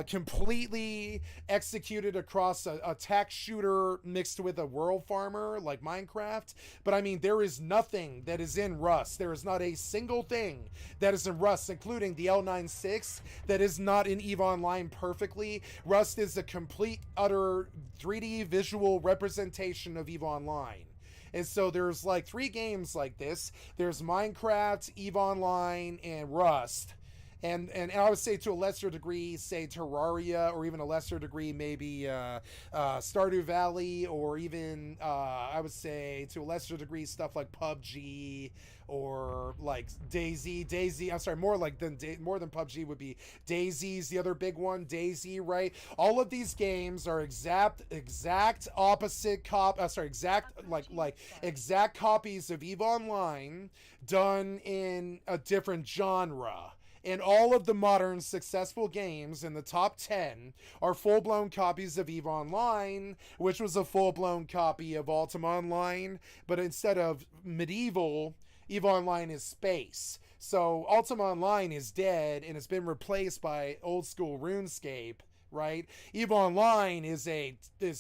completely executed across a tax shooter mixed with a world farmer like Minecraft. But I mean, there is nothing that is in Rust. There is not a single thing that is in Rust, including the L96, that is not in EVE Online perfectly. Rust is a complete, utter 3D visual representation of EVE Online. And so there's like 3 games like this. There's Minecraft, EVE Online, and Rust. And I would say to a lesser degree, say Terraria, or even a lesser degree, maybe Stardew Valley, or even I would say to a lesser degree stuff like PUBG or like DayZ. I'm sorry, more than PUBG would be DayZ's the other big one, DayZ, right? All of these games are exact opposite exact copies of EVE Online done in a different genre. And all of the modern successful games in the top 10 are full-blown copies of EVE Online, which was a full-blown copy of Ultima Online, but instead of medieval, EVE Online is space. So Ultima Online is dead and it's been replaced by old school RuneScape, right? EVE Online is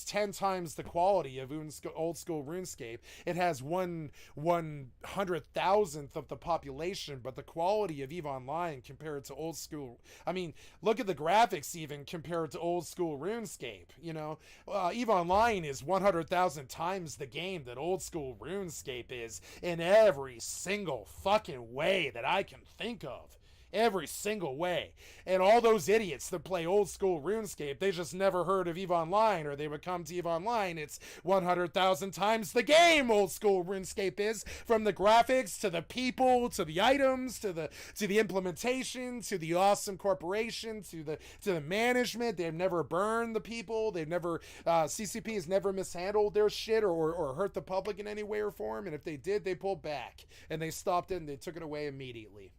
10 times the quality of old school RuneScape. It has 1/100,000th of the population, but the quality of EVE Online compared to old school, I mean, look at the graphics even compared to old school RuneScape, EVE Online is 100,000 times the game that old school RuneScape is in every single fucking way that I can think of. Every single way. And all those idiots that play old school RuneScape, they just never heard of EVE Online, or they would come to EVE Online. It's 100,000 times the game old school RuneScape is, from the graphics to the people to the items to the implementation to the awesome corporation to the management. They've never burned the people. They've never CCP has never mishandled their shit or hurt the public in any way or form. And if they did, they pulled back and they stopped it and they took it away immediately.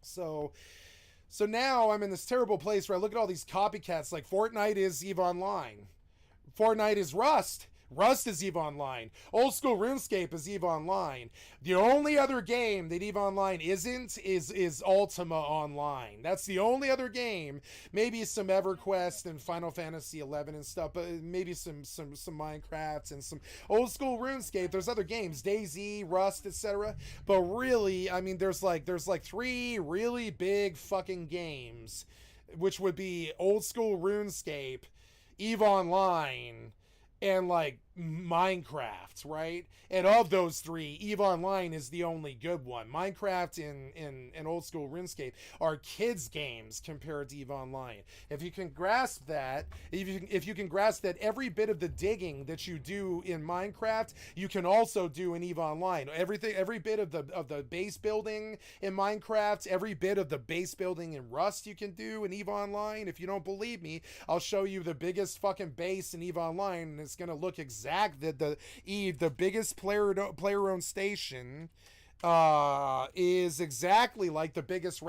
So now I'm in this terrible place where I look at all these copycats. Like Fortnite is EVE Online. Fortnite is Rust. Rust is EVE Online. Old school RuneScape is EVE Online. The only other game that EVE Online isn't is Ultima Online. That's the only other game. Maybe some EverQuest and Final Fantasy 11 and stuff, but maybe some Minecraft and some old school RuneScape. There's other games, DayZ, Rust, etc. But really, I mean, there's like 3 really big fucking games, which would be old school RuneScape, EVE Online, and like Minecraft, right? And of those 3, EVE Online is the only good one. Minecraft and old school RuneScape are kids games compared to EVE Online. If you can grasp that, if you can grasp that every bit of the digging that you do in Minecraft, you can also do in EVE Online. Every bit of the base building in Minecraft, every bit of the base building in Rust you can do in EVE Online. If you don't believe me, I'll show you the biggest fucking base in EVE Online, and it's gonna look exact. The biggest player-owned station is exactly like the biggest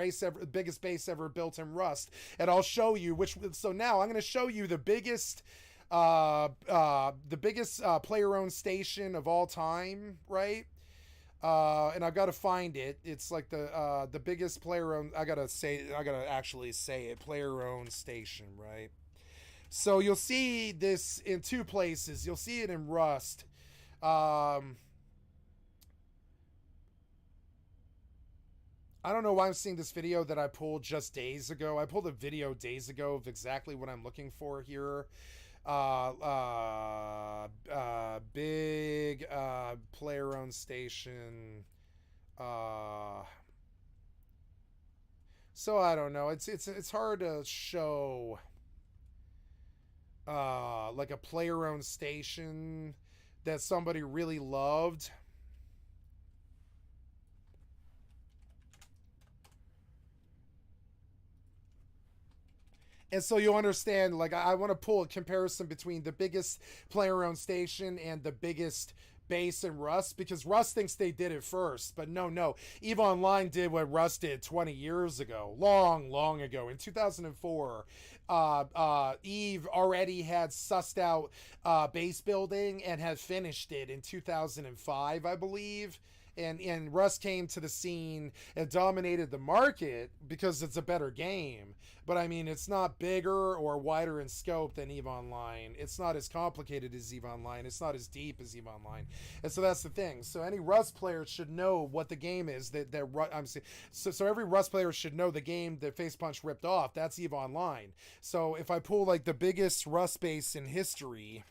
base ever built in Rust, and I'll show you which. So now I'm going to show you the biggest player-owned station of all time, right? And I've got to find it. It's like the biggest player-owned. I gotta actually say it. Player-owned station, right? So you'll see this in 2 places. You'll see it in Rust. I don't know why I'm seeing this video that I pulled just days ago. I pulled a video days ago of exactly what I'm looking for here. Big player-owned station. So I don't know. It's hard to show like a player-owned station that somebody really loved. And so you'll understand, like, I want to pull a comparison between the biggest player-owned station and the biggest base in Rust, because Rust thinks they did it first, but no. EVE Online did what Rust did 20 years ago, long ago. In 2004, EVE already had sussed out base building and had finished it in 2005, I believe. And Rust came to the scene and dominated the market because it's a better game. But I mean, it's not bigger or wider in scope than EVE Online. It's not as complicated as EVE Online. It's not as deep as EVE Online. And so that's the thing. So any Rust player should know what the game is so every Rust player should know the game that Face Punch ripped off. That's EVE Online. So if I pull like the biggest Rust base in history,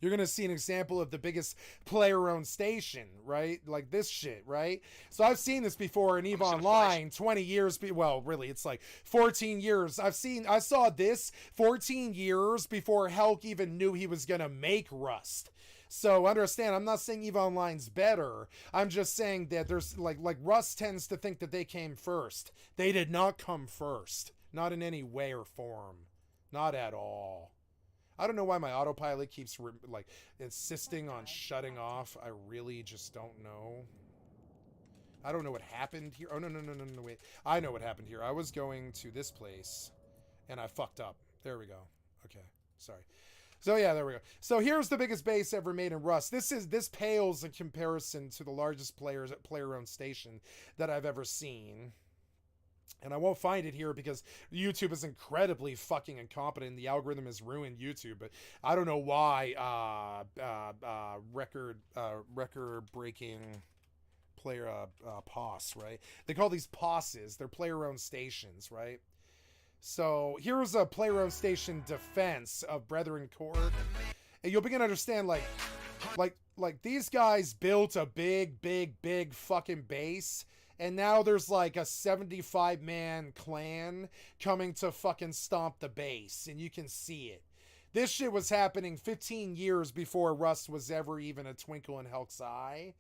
you're going to see an example of the biggest player-owned station, right? Like this shit, right? So I've seen this before in EVE Online 20 years. Well, really, it's like 14 years. I saw this 14 years before Helk even knew he was going to make Rust. So understand, I'm not saying EVE Online's better. I'm just saying that there's like Rust tends to think that they came first. They did not come first. Not in any way or form. Not at all. I don't know why my autopilot keeps insisting on shutting off. I really just don't know. I don't know what happened here. Oh, no, wait. I know what happened here. I was going to this place, and I fucked up. There we go. Okay, sorry. So yeah, there we go. So here's the biggest base ever made in Rust. This pales in comparison to the largest player-owned station that I've ever seen. And I won't find it here because YouTube is incredibly fucking incompetent. The algorithm has ruined YouTube, but I don't know why record-breaking player POS, right? They call these POSs. They're player-owned stations, right? So here's a player-owned station defense of Brethren Court. And you'll begin to understand, like these guys built a big fucking base. And now there's like a 75-man clan coming to fucking stomp the base, and you can see it. This shit was happening 15 years before Rust was ever even a twinkle in Helk's eye.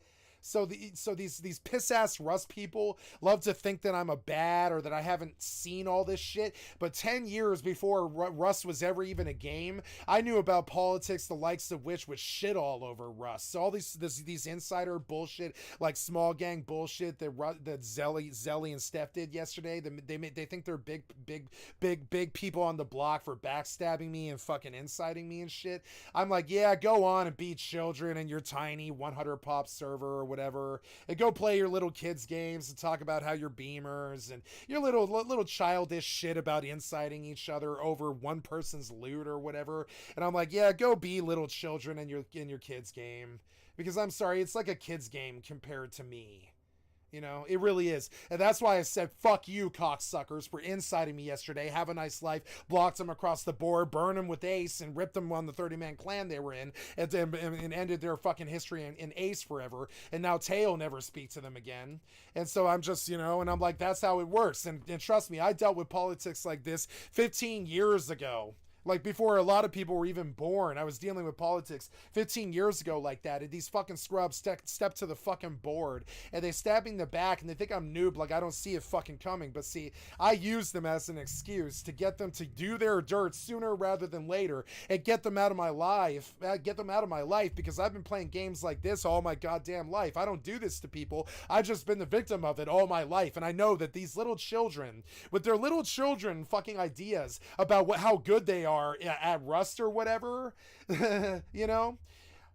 So these piss-ass Rust people love to think that I'm a bad or that I haven't seen all this shit. But 10 years before Rust was ever even a game, I knew about politics, the likes of which was shit all over Rust. So all these insider bullshit, like small gang bullshit that Zelly and Steph did yesterday. They think they're big people on the block for backstabbing me and fucking inciting me and shit. I'm like, yeah, go on and beat children in your tiny 100 pop server or whatever, and go play your little kids games and talk about how you're beamers and your little childish shit about inciting each other over one person's loot or whatever. And I'm like, yeah, go be little children in your kids game, because I'm sorry, it's like a kids game compared to me. You know, it really is. And that's why I said, fuck you, cocksuckers, for inciting me yesterday. Have a nice life. Blocked them across the board, burned them with Ace, and ripped them on the 30-man clan they were in, and ended their fucking history in Ace forever. And now Tail never speak to them again. And so I'm just, you know, and I'm like, that's how it works. And trust me, I dealt with politics like this 15 years ago. Like, before a lot of people were even born, I was dealing with politics 15 years ago like that. And these fucking scrubs step to the fucking board, and they stab me in the back, and they think I'm noob, like I don't see it fucking coming. But see, I use them as an excuse to get them to do their dirt sooner rather than later, and get them out of my life. Because I've been playing games like this all my goddamn life. I don't do this to people. I've just been the victim of it all my life. And I know that these little children, with their little children fucking ideas about how good they are at Rust or whatever, you know,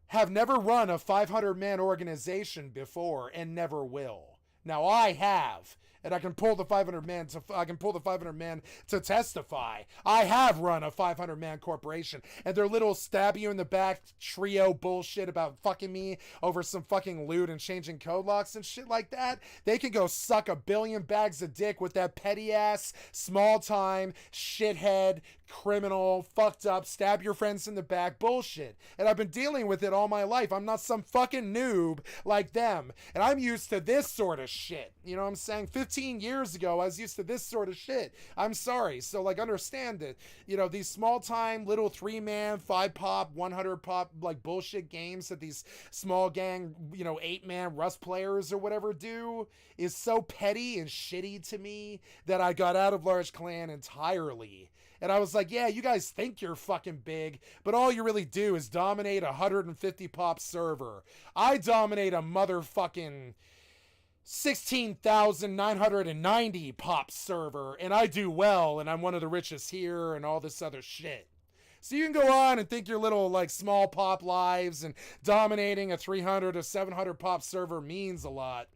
have never run a 500-man organization before and never will. Now I have, and I can pull the 500 man to testify. I have run a 500-man corporation, and their little stab you in the back trio bullshit about fucking me over some fucking loot and changing code locks and shit like that. They can go suck a billion bags of dick with that petty ass, small time, shithead, criminal, fucked up, stab your friends in the back bullshit. And I've been dealing with it all my life. I'm not some fucking noob like them. And I'm used to this sort of shit. You know what I'm saying? 15 years ago, I was used to this sort of shit. I'm sorry. So, like, understand it. You know, these small time, little 3-man, 5-pop, 100-pop, like, bullshit games that these small gang, you know, 8-man Rust players or whatever do is so petty and shitty to me that I got out of Large Clan entirely. And I was like, yeah, you guys think you're fucking big, but all you really do is dominate a 150 pop server. I dominate a motherfucking 16,990 pop server, and I do well, and I'm one of the richest here and all this other shit. So you can go on and think your little, like, small pop lives and dominating a 300 or 700 pop server means a lot.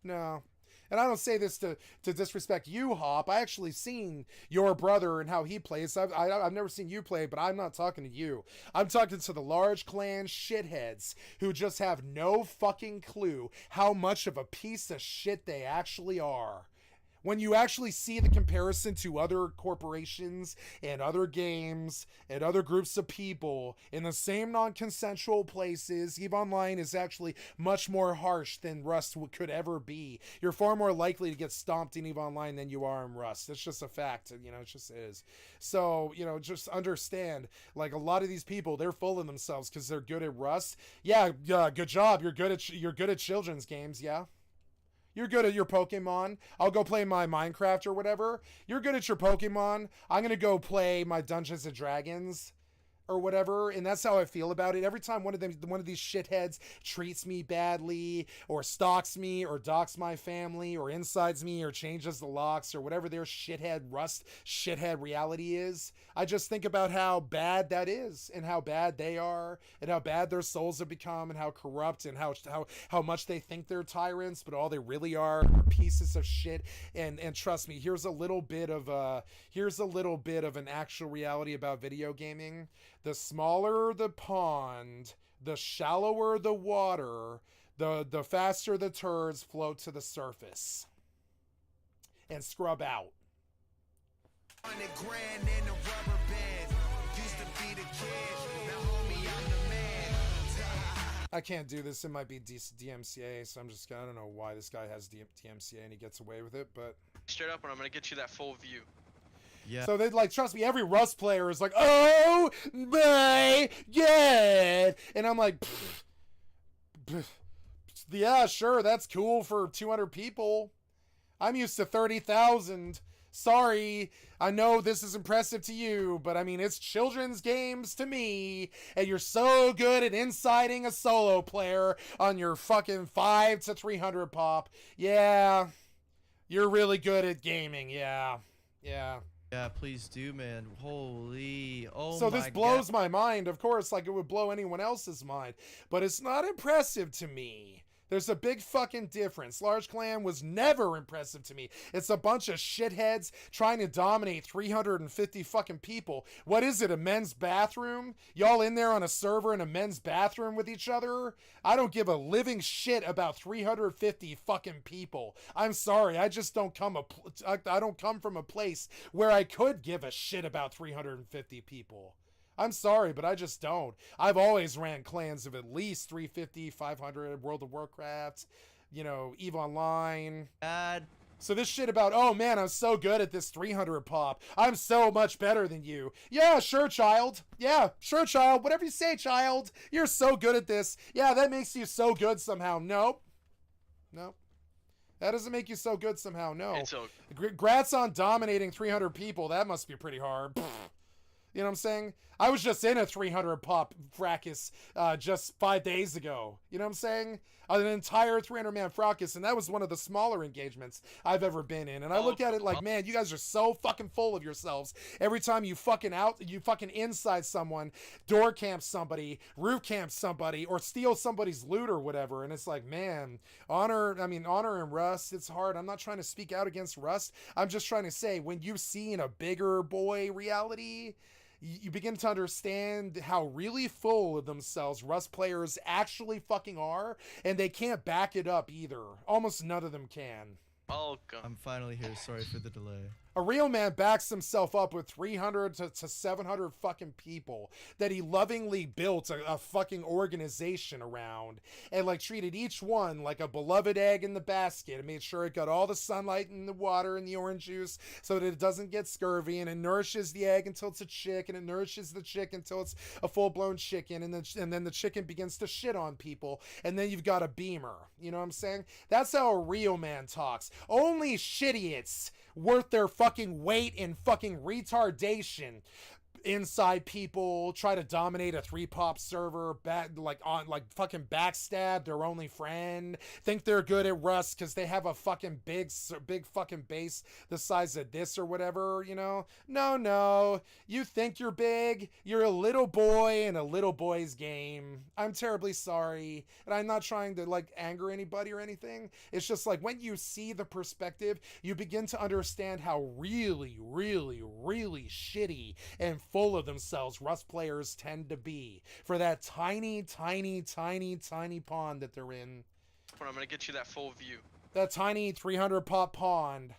No. And I don't say this to disrespect you, Hop. I actually seen your brother and how he plays. I've never seen you play, but I'm not talking to you. I'm talking to the Large Clan shitheads who just have no fucking clue how much of a piece of shit they actually are. When you actually see the comparison to other corporations and other games and other groups of people in the same non-consensual places, EVE Online is actually much more harsh than Rust could ever be. You're far more likely to get stomped in EVE Online than you are in Rust. It's just a fact, you know, it just is. So, you know, just understand, like, a lot of these people, they're full of themselves because they're good at Rust. Yeah, good job. You're good at children's games, yeah. You're good at your Pokemon. I'll go play my Minecraft or whatever. You're good at your Pokemon. I'm going to go play my Dungeons and Dragons or whatever, and that's how I feel about it. Every time one of these shitheads treats me badly, or stalks me, or docks my family, or insides me, or changes the locks, or whatever their Rust shithead reality is, I just think about how bad that is, and how bad they are, and how bad their souls have become, and how corrupt, and how much they think they're tyrants, but all they really are pieces of shit. And trust me, here's a little bit of an actual reality about video gaming. The smaller the pond, the shallower the water, the faster the turds float to the surface and scrub out. $100 grand in a rubber band. Used to be the kid, now homie, I'm the man. I can't do this. It might be DMCA, so I don't know why this guy has DMCA and he gets away with it, but... Straight up, and I'm gonna get you that full view. Yeah. So they like, trust me, every Rust player is like, oh my god, and I'm like, yeah, sure, that's cool for 200 people. I'm used to 30,000. Sorry, I know this is impressive to you, but I mean, it's children's games to me, and you're so good at inciting a solo player on your fucking 5 to 300 pop. Yeah, you're really good at gaming. Yeah. Yeah, please do, man. Holy, oh so my this blows my mind, of course, like it would blow anyone else's mind, but it's not impressive to me. There's a big fucking difference. Large Clan was never impressive to me. It's a bunch of shitheads trying to dominate 350 fucking people. What is it, a men's bathroom? Y'all in there on a server in a men's bathroom with each other? I don't give a living shit about 350 fucking people. I'm sorry, I just don't I don't come from a place where I could give a shit about 350 people. I'm sorry, but I just don't. I've always ran clans of at least 350, 500, World of Warcraft, you know, EVE Online. God. So this shit about, oh man, I'm so good at this 300 pop. I'm so much better than you. Yeah, sure, child. Yeah, sure, child. Whatever you say, child. You're so good at this. Yeah, that makes you so good somehow. Nope. That doesn't make you so good somehow. No. It's okay. Congrats on dominating 300 people. That must be pretty hard. You know what I'm saying? I was just in a 300 pop fracas just 5 days ago. You know what I'm saying? An entire 300 man fracas, and that was one of the smaller engagements I've ever been in. And I look at it like, man, you guys are so fucking full of yourselves. Every time you fucking inside someone, door camp somebody, roof camp somebody, or steal somebody's loot or whatever. And it's like, man, Honor and Rust, it's hard. I'm not trying to speak out against Rust. I'm just trying to say, when you've seen a bigger boy reality, you begin to understand how really full of themselves Rust players actually fucking are, and they can't back it up either. Almost none of them can. Welcome. I'm finally here. Sorry for the delay. A real man backs himself up with 300 to 700 fucking people that he lovingly built a fucking organization around, and like treated each one like a beloved egg in the basket and made sure it got all the sunlight and the water and the orange juice so that it doesn't get scurvy, and it nourishes the egg until it's a chick, and it nourishes the chick until it's a full-blown chicken, and then the chicken begins to shit on people, and then you've got a beamer. You know what I'm saying? That's how a real man talks. Only shitiots worth their fucking weight in fucking retardation inside people, try to dominate a 3-pop server, fucking backstab their only friend, think they're good at Rust because they have a fucking big fucking base the size of this or whatever, you know? No, you think you're big, you're a little boy in a little boy's game. I'm terribly sorry, and I'm not trying to like anger anybody or anything. It's just like, when you see the perspective, you begin to understand how really, really, really shitty and full of themselves Rust players tend to be for that tiny pond that they're in. I'm gonna get you that full view. That tiny 300 pop pond.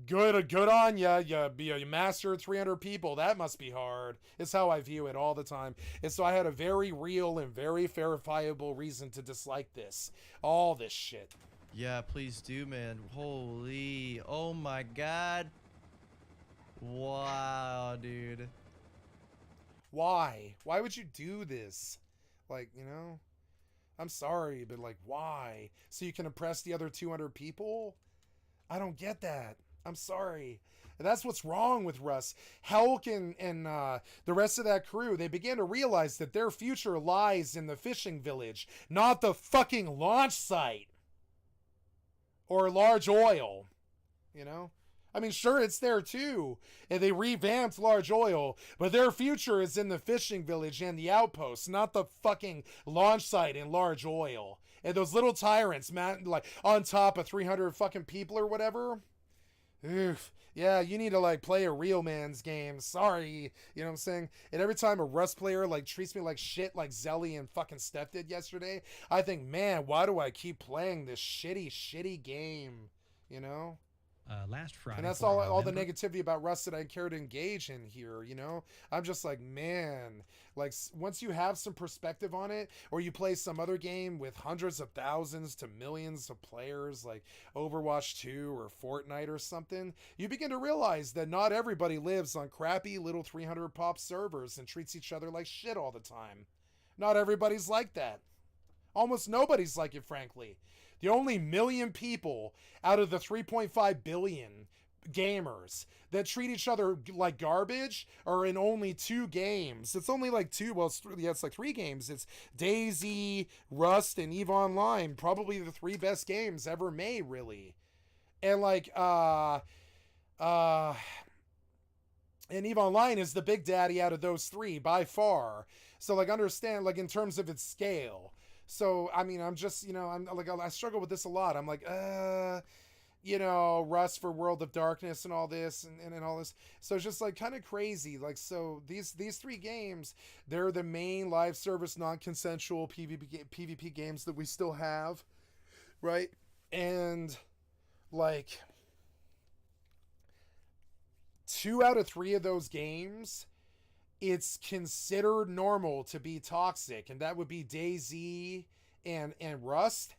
Good on ya. You mastered 300 people. That must be hard. It's how I view it all the time. And so I had a very real and very verifiable reason to dislike this. All this shit. Yeah, please do, man. Holy, oh my god. Wow, dude. Why? Why would you do this? Like, you know? I'm sorry, but like, why? So you can impress the other 200 people? I don't get that. I'm sorry. And that's what's wrong with Russ. Helk and the rest of that crew, they began to realize that their future lies in the fishing village, not the fucking launch site. Or large oil. You know? I mean, sure, it's there too. And they revamped large oil, but their future is in the fishing village and the outpost, not the fucking launch site in large oil. And those little tyrants, man, like on top of 300 fucking people or whatever. Oof. Yeah, you need to like play a real man's game. Sorry. You know what I'm saying? And every time a Rust player like treats me like shit like Zelly and fucking Steph did yesterday, I think, man, why do I keep playing this shitty game? You know? last Friday. And that's for our all the member- negativity about Rust that I care to engage in here, you know? I'm just like, man, like once you have some perspective on it, or you play some other game with hundreds of thousands to millions of players, like Overwatch 2 or Fortnite or something, you begin to realize that not everybody lives on crappy little 300 pop servers and treats each other like shit all the time. Not everybody's like that. Almost nobody's like it, frankly. The only million people out of the 3.5 billion gamers that treat each other like garbage are in only 2 games. It's only like 2, well, it's like 3 games. It's DayZ, Rust, and EVE Online. Probably the 3 best games ever made, really. And like, and EVE Online is the big daddy out of those 3 by far. So like, understand, like in terms of its scale. So, I mean, I'm just, you know, I'm like, I struggle with this a lot. I'm like, you know, Rust for World of Darkness and all this and all this. So it's just like kind of crazy. Like, so these 3 games, they're the main live service, non-consensual PvP games that we still have. Right. And like 2 out of 3 of those games, it's considered normal to be toxic, and that would be DayZ and Rust.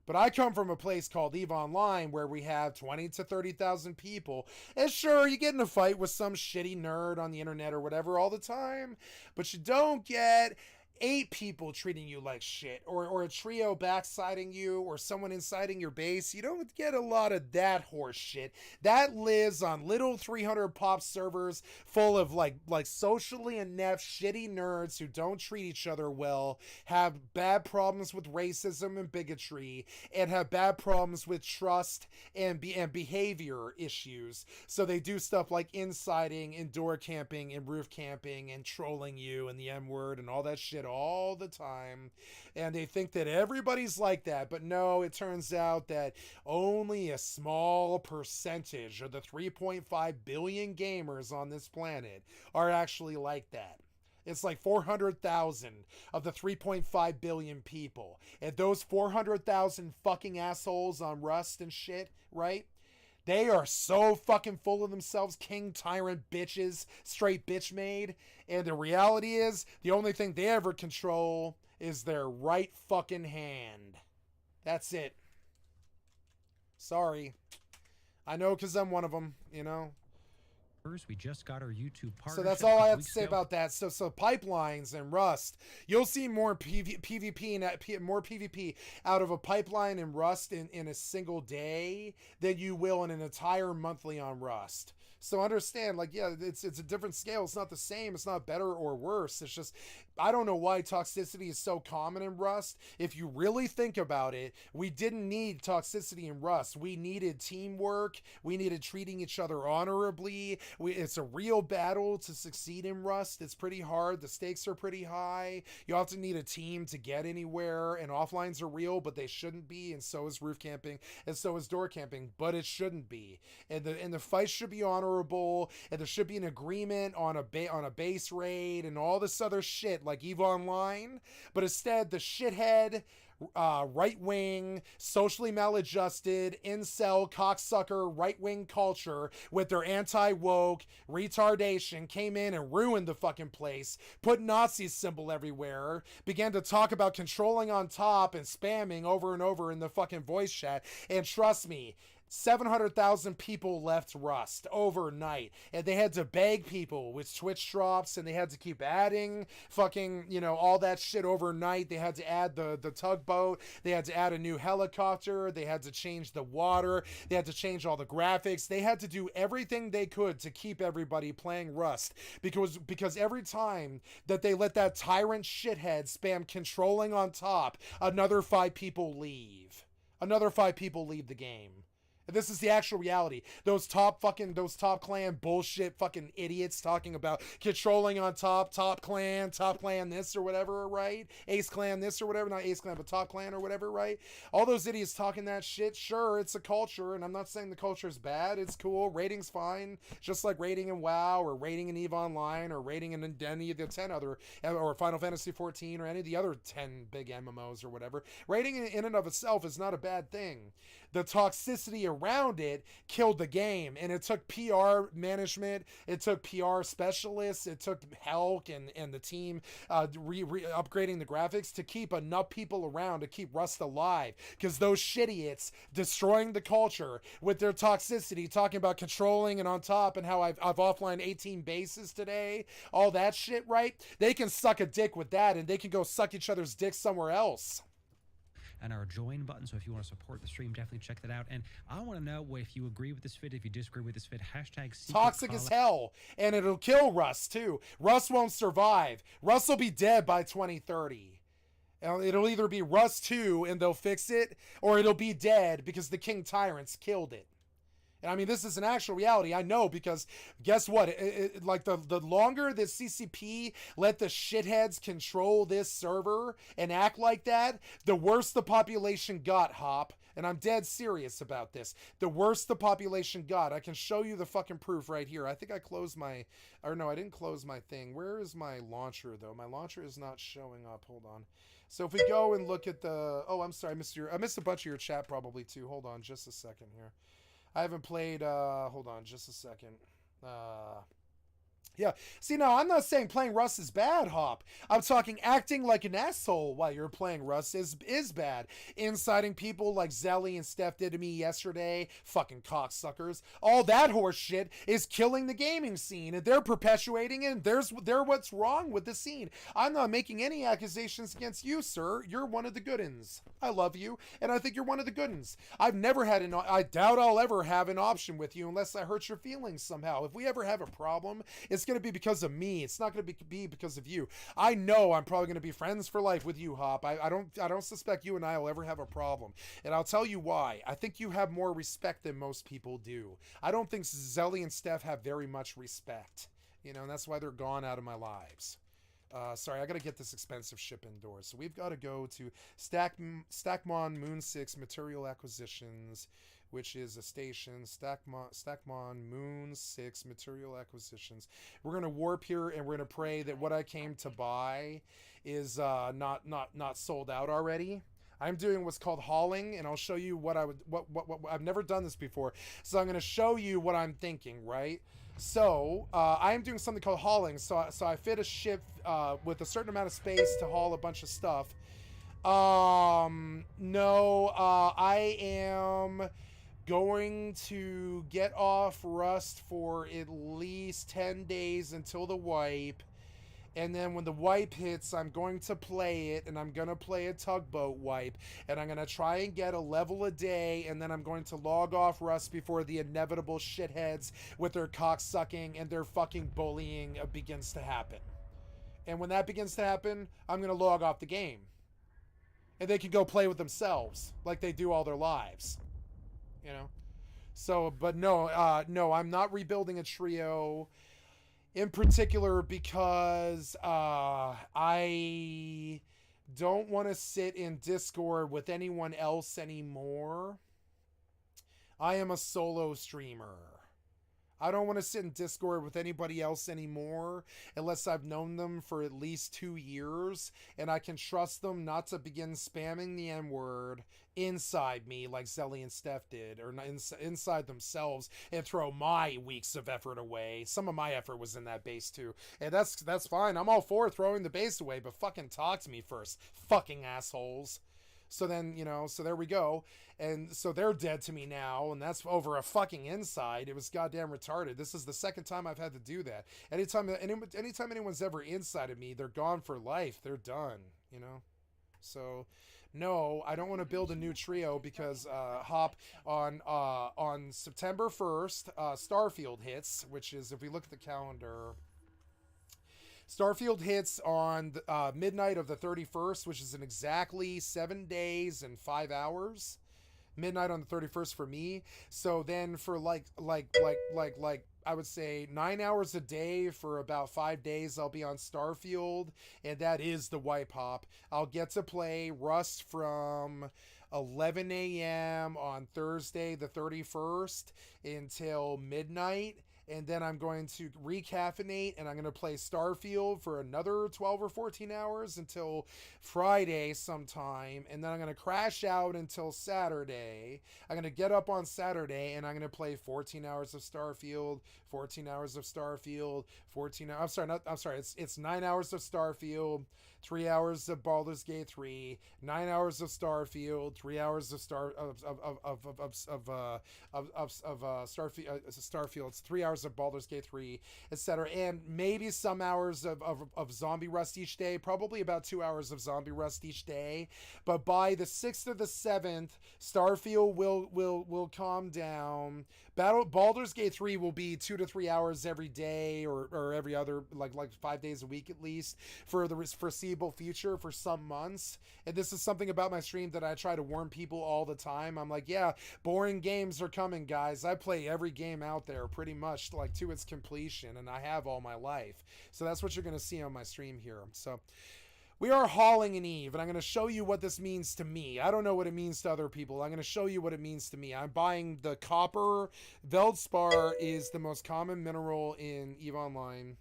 But I come from a place called EVE Online where we have 20 to 30,000 people. And sure, you get in a fight with some shitty nerd on the internet or whatever all the time, but you don't get 8 people treating you like shit, or a trio backsiding you, or someone inciting your base. You don't get a lot of that horse shit. That lives on little 300 pop servers full of like socially inept shitty nerds who don't treat each other well, have bad problems with racism and bigotry, and have bad problems with trust and behavior issues. So they do stuff like inciting, indoor camping, and roof camping, and trolling you and the M word and all that shit all the time, and they think that everybody's like that. But no, it turns out that only a small percentage of the 3.5 billion gamers on this planet are actually like that. It's like 400,000 of the 3.5 billion people, and those 400,000 fucking assholes on Rust and shit, right? They are so fucking full of themselves, king tyrant bitches, straight bitch made. And the reality is, the only thing they ever control is their right fucking hand. That's it. Sorry. I know, because I'm one of them, you know. We just got our YouTube partnership. So that's all I have to weeks say ago. about that. So pipelines and Rust, you'll see more PvP and more PvP out of a pipeline in Rust in a single day than you will in an entire monthly on Rust. So understand, like, yeah, it's a different scale. It's not the same. It's not better or worse. It's just, I don't know why toxicity is so common in Rust. If you really think about it, we didn't need toxicity in Rust. We needed teamwork. We needed treating each other honorably. It's a real battle to succeed in Rust. It's pretty hard. The stakes are pretty high. You often need a team to get anywhere, and offlines are real, but they shouldn't be, and so is roof camping, and so is door camping, but it shouldn't be. And the fight should be honorable, and there should be an agreement on a base raid and all this other shit like EVE Online. But instead, the shithead, right-wing, socially maladjusted, incel, cocksucker, right-wing culture with their anti-woke retardation came in and ruined the fucking place, put Nazi symbol everywhere, began to talk about controlling on top and spamming over and over in the fucking voice chat. And trust me, 700,000 people left Rust overnight, and they had to beg people with Twitch drops, and they had to keep adding fucking, you know, all that shit overnight. They had to add the tugboat, they had to add a new helicopter, they had to change the water, they had to change all the graphics, they had to do everything they could to keep everybody playing Rust, because every time that they let that tyrant shithead spam controlling on top, another 5 people leave. Another 5 people leave the game. This is the actual reality. Those top clan bullshit fucking idiots talking about controlling on top clan this or whatever, right? Ace clan this or whatever, not Ace clan, but top clan or whatever, right? All those idiots talking that shit. Sure, it's a culture, and I'm not saying the culture is bad. It's cool. Rating's fine. Just like rating in WoW or rating in EVE Online or rating in any of the 10 other, or Final Fantasy 14 or any of the other 10 big MMOs or whatever. Rating in and of itself is not a bad thing. the toxicity around it killed the game. And it took PR management, it took PR specialists, it took Helk and the team upgrading the graphics to keep enough people around to keep Rust alive. Because those shitiots destroying the culture with their toxicity, talking about controlling and on top and how I've offline 18 bases today, all that shit, right? They can suck a dick with that, and they can go suck each other's dicks somewhere else. And our join button. So if you want to support the stream, definitely check that out. And I want to know if you agree with this vid, if you disagree with this vid, hashtag toxic as hell, and it'll kill Rust too. Rust won't survive. Rust will be dead by 2030. It'll either be Rust 2 and they'll fix it, or it'll be dead because the King Tyrants killed it. And I mean, this is an actual reality. I know, because guess what? Like the longer the CCP let the shitheads control this server and act like that, the worse the population got, Hop. And I'm dead serious about this. The worse the population got. I can show you the fucking proof right here. I think I closed my... Or no, I didn't close my thing. Where is my launcher, though? My launcher is not showing up. Hold on. So if we go and look at the... Oh, I'm sorry. I missed a bunch of your chat probably, too. Hold on just a second here. I haven't played, hold on just a second. Yeah. See, now, I'm not saying playing Rust is bad, Hop. I'm talking acting like an asshole while you're playing Rust is bad. Inciting people like Zelly and Steph did to me yesterday. Fucking cocksuckers. All that horse shit is killing the gaming scene, and they're perpetuating it, and they're what's wrong with the scene. I'm not making any accusations against you, sir. You're one of the good uns. I love you, and I think you're one of the good uns. I've never had I doubt I'll ever have an option with you unless I hurt your feelings somehow. If we ever have a problem, it's going to be because of me. It's not going to be because of you. I know I'm probably going to be friends for life with you, Hop. I don't suspect you and I will ever have a problem. And I'll tell you why. I think you have more respect than most people do. I don't think Zelly and Steph have very much respect. You know, and that's why they're gone out of my lives. Sorry, I gotta get this expensive ship indoors. So we've got to go to Stackmon Moon 6 Material Acquisitions, which is a station. Stackmon Moon 6 Material Acquisitions. We're gonna warp here, and we're gonna pray that what I came to buy is not sold out already. I'm doing what's called hauling, and I'll show you what I've never done this before. So I'm gonna show you what I'm thinking, right? So, I'm doing something called hauling. So I fit a ship with a certain amount of space to haul a bunch of stuff. No, I am going to get off Rust for at least 10 days until the wipe. And then when the wipe hits, I'm going to play it, and I'm going to play a tugboat wipe, and I'm going to try and get a level a day, and then I'm going to log off Rust before the inevitable shitheads with their cocksucking and their fucking bullying begins to happen. And when that begins to happen, I'm going to log off the game. And they can go play with themselves like they do all their lives. You know? So, but no, no, I'm not rebuilding a trio. In particular, because I don't want to sit in Discord with anyone else anymore. I am a solo streamer. I don't want to sit in Discord with anybody else anymore unless I've known them for at least 2 years and I can trust them not to begin spamming the N-word inside me like Zelly and Steph did, or inside themselves, and throw my weeks of effort away. Some of my effort was in that base too, and that's fine. I'm all for throwing the base away, but fucking talk to me first, fucking assholes. So then, you know, so there we go. And so they're dead to me now, and that's over a fucking inside. It was goddamn retarded. This is the second time I've had to do that. Anytime anyone's ever insided me, they're gone for life. They're done, you know? So, no, I don't want to build a new trio because, Hop, on September 1st, Starfield hits, which is, if we look at the calendar... Starfield hits on midnight of the 31st, which is in exactly 7 days and 5 hours. Midnight on the 31st for me. So then for like I would say 9 hours a day for about 5 days, I'll be on Starfield, and that is the wipe, Hop. I'll get to play Rust from 11 a.m. on Thursday the 31st until midnight. and then I'm going to recaffeinate, and I'm going to play Starfield for another 12 or 14 hours until Friday sometime, and then I'm going to crash out until Saturday. I'm going to get up on Saturday, and I'm going to play 14 hours of Starfield, 14 hours of Starfield, 14 hours, it's 9 hours of Starfield, 3 hours of Baldur's Gate 3, 9 hours of Starfield, 3 hours of Starfield, it's 3 hours of Baldur's Gate 3, etc. And maybe some hours of Zombie Rust each day, probably about 2 hours of Zombie Rust each day. But by the 6th or the 7th, Starfield will calm down. Baldur's Gate 3 will be 2 to 3 hours every day, or every other, like 5 days a week at least, for the foreseeable future, for some months. And this is something about my stream that I try to warn people all the time. I'm like, yeah, boring games are coming, guys. I play every game out there pretty much, like, to its completion, and I have all my life. So that's what you're going to see on my stream here. So we are hauling an EVE, and I'm going to show you what this means to me. I don't know what it means to other people. I'm going to show you what it means to me. I'm buying the copper. Veldspar is the most common mineral in EVE Online.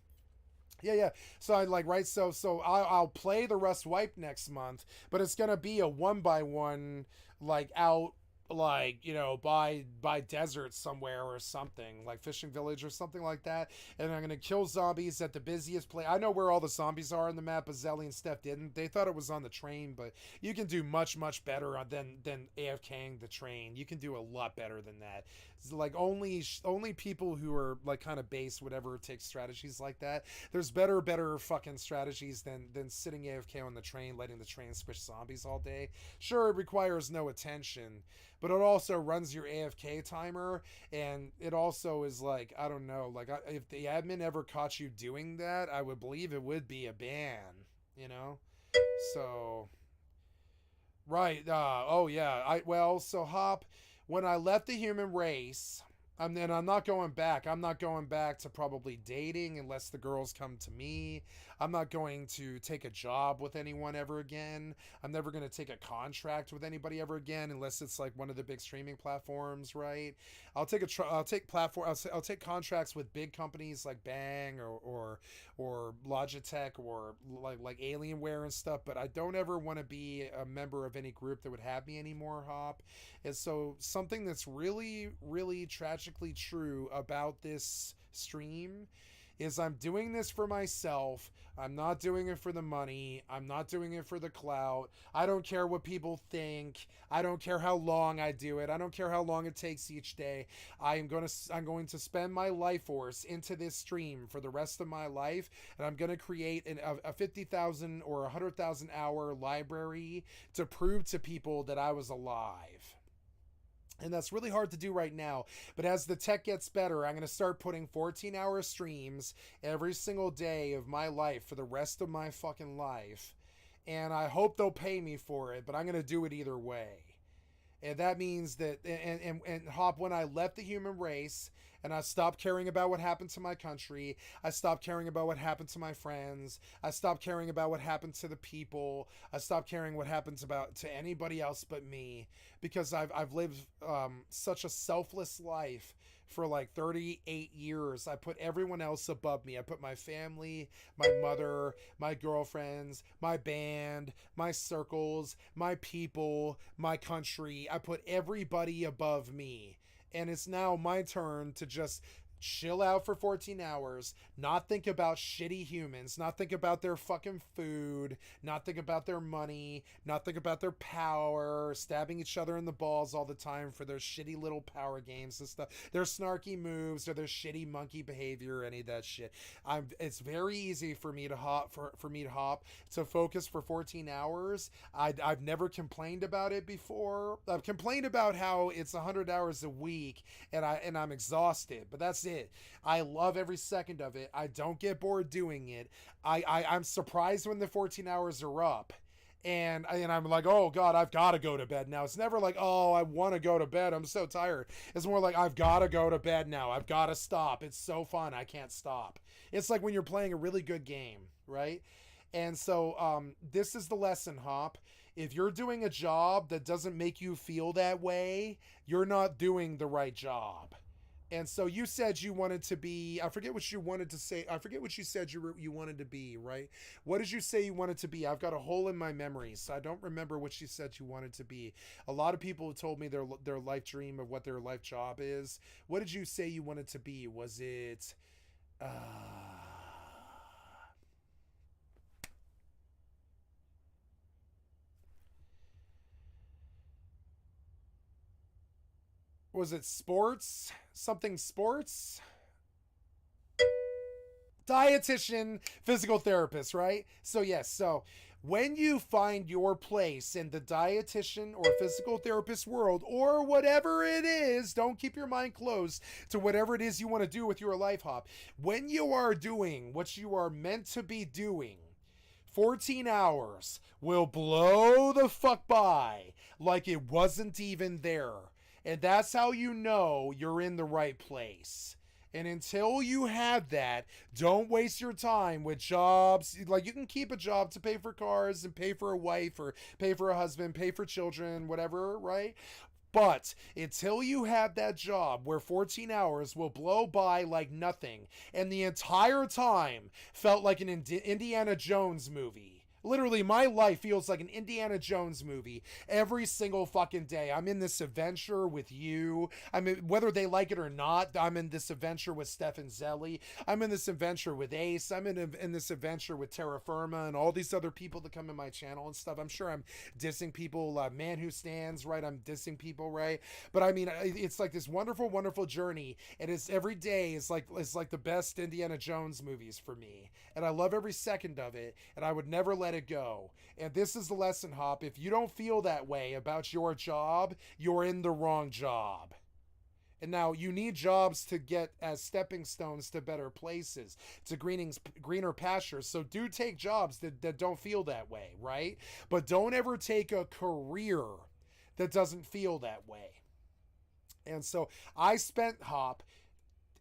Yeah. So I like, right. So I'll play the Rust Wipe next month, but it's going to be a 1x1, like, out, like, you know, by desert somewhere or something, like Fishing Village or something like that. And I'm gonna kill zombies at the busiest place. I know where all the zombies are in the map, but Zelly and Steph didn't. They thought it was on the train, but you can do much better than AFKing the train. You can do a lot better than that. It's like only people who are like kind of base whatever take strategies like that. There's better fucking strategies than sitting AFK on the train, letting the train squish zombies all day. Sure, it requires no attention, but it also runs your AFK timer, and it also is like, I don't know, like, if the admin ever caught you doing that, I would believe it would be a ban, you know? So, right, oh yeah, so Hop, when I left the human race, I'm not going back. I'm not going back to probably dating unless the girls come to me. I'm not going to take a job with anyone ever again. I'm never going to take a contract with anybody ever again unless it's like one of the big streaming platforms, right? I'll take contracts with big companies like Bang or Logitech or like Alienware and stuff, but I don't ever want to be a member of any group that would have me anymore, Hop. And so something that's really, really tragically true about this stream is I'm doing this for myself. I'm not doing it for the money. I'm not doing it for the clout. I don't care what people think. I don't care how long I do it. I don't care how long it takes each day. I'm going to spend my life force into this stream for the rest of my life, and I'm going to create a 50,000 or 100,000 hour library to prove to people that I was alive. And that's really hard to do right now. But as the tech gets better, I'm going to start putting 14-hour streams every single day of my life for the rest of my fucking life. And I hope they'll pay me for it, but I'm going to do it either way. And that means that, and Hop, when I left the human race and I stopped caring about what happened to my country, I stopped caring about what happened to my friends, I stopped caring about what happened to the people, I stopped caring what happens to anybody else but me, because I've lived such a selfless life for like 38 years. I put everyone else above me. I put my family, my mother, my girlfriends, my band, my circles, my people, my country. I put everybody above me. And it's now my turn to just chill out for 14 hours, not think about shitty humans, not think about their fucking food, not think about their money, not think about their power, stabbing each other in the balls all the time for their shitty little power games and stuff, their snarky moves or their shitty monkey behavior, any of that shit. It's very easy for me to hop to focus for 14 hours. I've never complained about it before. I've complained about how it's 100 hours a week and I'm exhausted, but that's it. I love every second of it. I don't get bored doing it. I'm surprised when the 14 hours are up. And I'm like, oh God, I've got to go to bed now. It's never like, oh, I want to go to bed, I'm so tired. It's more like, I've got to go to bed now. I've got to stop. It's so fun. I can't stop. It's like when you're playing a really good game, right? And so this is the lesson, Hop. If you're doing a job that doesn't make you feel that way, you're not doing the right job. And so you said you wanted to be, I forget what you wanted to say. I forget what you said you wanted to be, right? What did you say you wanted to be? I've got a hole in my memory, so I don't remember what you said you wanted to be. A lot of people have told me their life dream of what their life job is. What did you say you wanted to be? Was it, was it sports? Something sports? Dietitian, physical therapist, right? So yes, so when you find your place in the dietitian or physical therapist world, or whatever it is, don't keep your mind closed to whatever it is you want to do with your life, Hop. When you are doing what you are meant to be doing, 14 hours will blow the fuck by like it wasn't even there. And that's how you know you're in the right place. And until you have that, don't waste your time with jobs. Like, you can keep a job to pay for cars and pay for a wife or pay for a husband, pay for children, whatever, right? But until you have that job where 14 hours will blow by like nothing, and the entire time felt like an Indiana Jones movie. Literally, my life feels like an Indiana Jones movie every single fucking day. I'm in this adventure with you. I mean, whether they like it or not, I'm in this adventure with Stefan Zelli. I'm in this adventure with Ace. I'm in this adventure with Terra Firma and all these other people that come in my channel and stuff. I'm sure I'm dissing people. Man Who Stands, right? I'm dissing people, right? But I mean, it's like this wonderful, wonderful journey. And it's every day is like the best Indiana Jones movies for me. And I love every second of it. And I would never let it go. And this is the lesson, Hop. If you don't feel that way about your job, you're in the wrong job. And now you need jobs to get as stepping stones to better places, to greener pastures. So do take jobs that don't feel that way, right? But don't ever take a career that doesn't feel that way. And so I spent, Hop,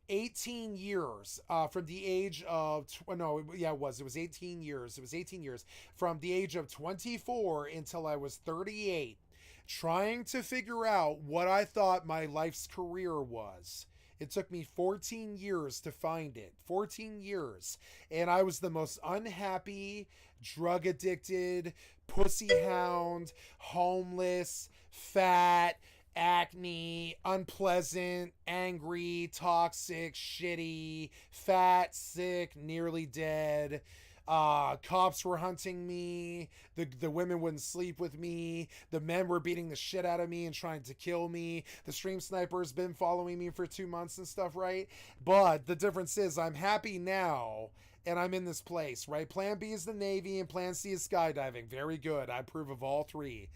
18 years from the age of it was 18 years. It was 18 years from the age of 24 until I was 38, trying to figure out what I thought my life's career was. It took me 14 years to find it. 14 years. And I was the most unhappy, drug addicted, pussy hound, homeless, fat, acne, unpleasant, angry, toxic, shitty, fat, sick, nearly dead. Cops were hunting me. The women wouldn't sleep with me. The men were beating the shit out of me and trying to kill me. The stream sniper's been following me for 2 months and stuff, right? But the difference is I'm happy now and I'm in this place, right? Plan B is the Navy and Plan C is skydiving. Very good. I approve of all three.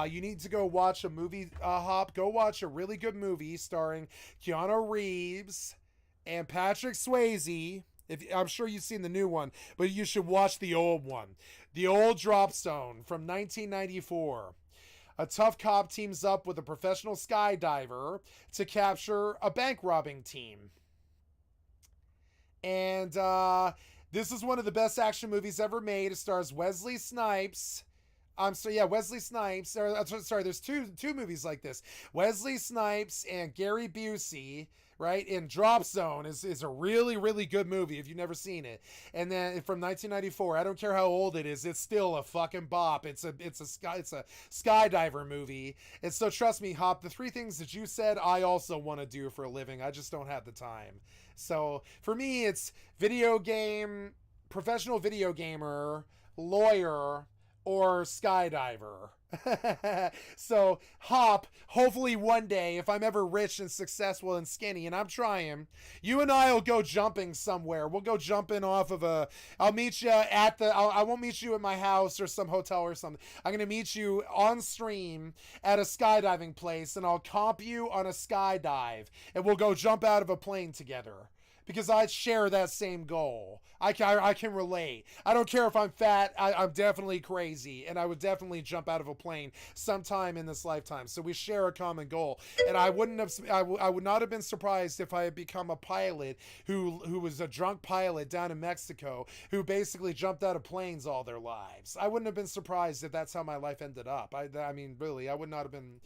You need to go watch a movie, Hop. Go watch a really good movie starring Keanu Reeves and Patrick Swayze. I'm sure you've seen the new one, but you should watch the old one. The old Drop Zone from 1994. A tough cop teams up with a professional skydiver to capture a bank robbing team. And this is one of the best action movies ever made. It stars Wesley Snipes. Wesley Snipes. There's two movies like this. Wesley Snipes and Gary Busey, right? In Drop Zone is a really, really good movie if you've never seen it. And then from 1994, I don't care how old it is, it's still a fucking bop. It's a skydiver movie. And so trust me, Hop, the three things that you said, I also want to do for a living. I just don't have the time. So for me, it's professional video gamer, lawyer, or skydiver. So, Hop, hopefully one day, if I'm ever rich and successful and skinny, and I'm trying, you and I will go jumping somewhere. We'll go jumping off of I'll meet you I won't meet you at my house or some hotel or something. I'm going to meet you on stream at a skydiving place, and I'll comp you on a skydive, and we'll go jump out of a plane together. because I share that same goal. I can relate. I don't care if I'm fat. I'm definitely crazy, and I would definitely jump out of a plane sometime in this lifetime. So we share a common goal, and I would not have been surprised if I had become a pilot who was a drunk pilot down in Mexico who basically jumped out of planes all their lives. I wouldn't have been surprised if that's how my life ended up. I mean, really, I would not have been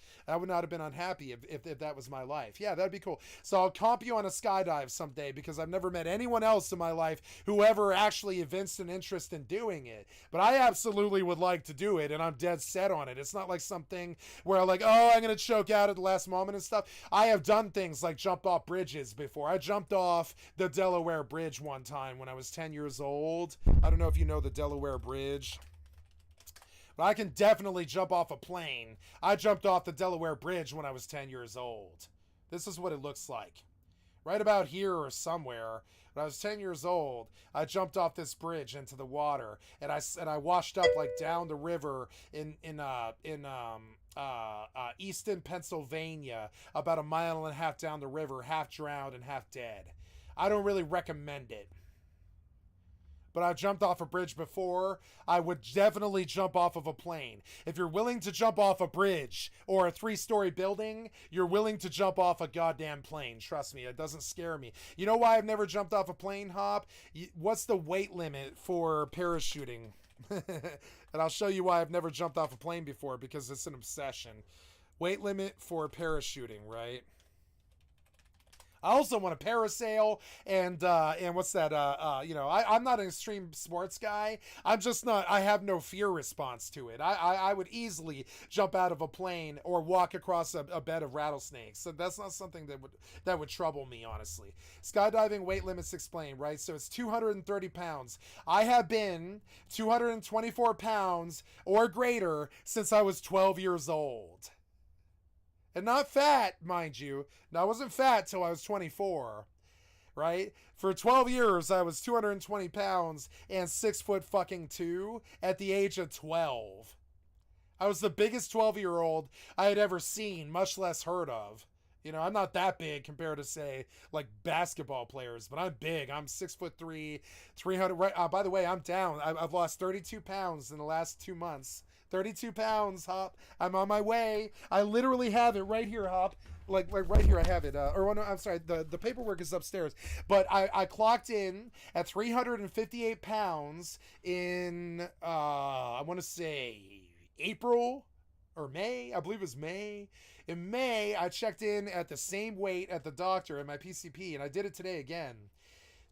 unhappy if that was my life. Yeah, that'd be cool. So I'll comp you on a skydive someday, because I've never met anyone else in my life who ever actually evinced an interest in doing it. But I absolutely would like to do it, and I'm dead set on it. It's not like something where I'm like, oh, I'm going to choke out at the last moment and stuff. I have done things like jump off bridges before. I jumped off the Delaware Bridge one time when I was 10 years old. I don't know if you know the Delaware Bridge, but I can definitely jump off a plane. I jumped off the Delaware Bridge when I was 10 years old. This is what it looks like. Right about here or somewhere. When I was 10 years old, I jumped off this bridge into the water, and I washed up like down the river in Easton, Pennsylvania, about a mile and a half down the river, half drowned and half dead. I don't really recommend it, but I've jumped off a bridge before. I would definitely jump off of a plane. If you're willing to jump off a bridge or a 3-story building, you're willing to jump off a goddamn plane. Trust me, it doesn't scare me. You know why I've never jumped off a plane, Hop? What's the weight limit for parachuting? And I'll show you why I've never jumped off a plane before, because it's an obsession. Weight limit for parachuting, right? I also want to parasail and what's that? I'm not an extreme sports guy. I'm just not. I have no fear response to it. I would easily jump out of a plane or walk across a bed of rattlesnakes. So that's not something that would trouble me, honestly. Skydiving weight limits explained, right? So it's 230 pounds. I have been 224 pounds or greater since I was 12 years old. And not fat, mind you. No, I wasn't fat till I was 24, right? For 12 years, I was 220 pounds and 6'2" at the age of 12. I was the biggest 12-year-old I had ever seen, much less heard of. You know, I'm not that big compared to, say, like basketball players, but I'm big. I'm 6'3", 300. Right, by the way, I'm down. I've lost 32 pounds in the last 2 months. 32 pounds, Hop. I'm on my way. I literally have it right here, Hop. Like right here, I have it. I'm sorry, the paperwork is upstairs. But I clocked in at 358 pounds in, I want to say, April or May. I believe it was May. In May, I checked in at the same weight at the doctor at my PCP, and I did it today again.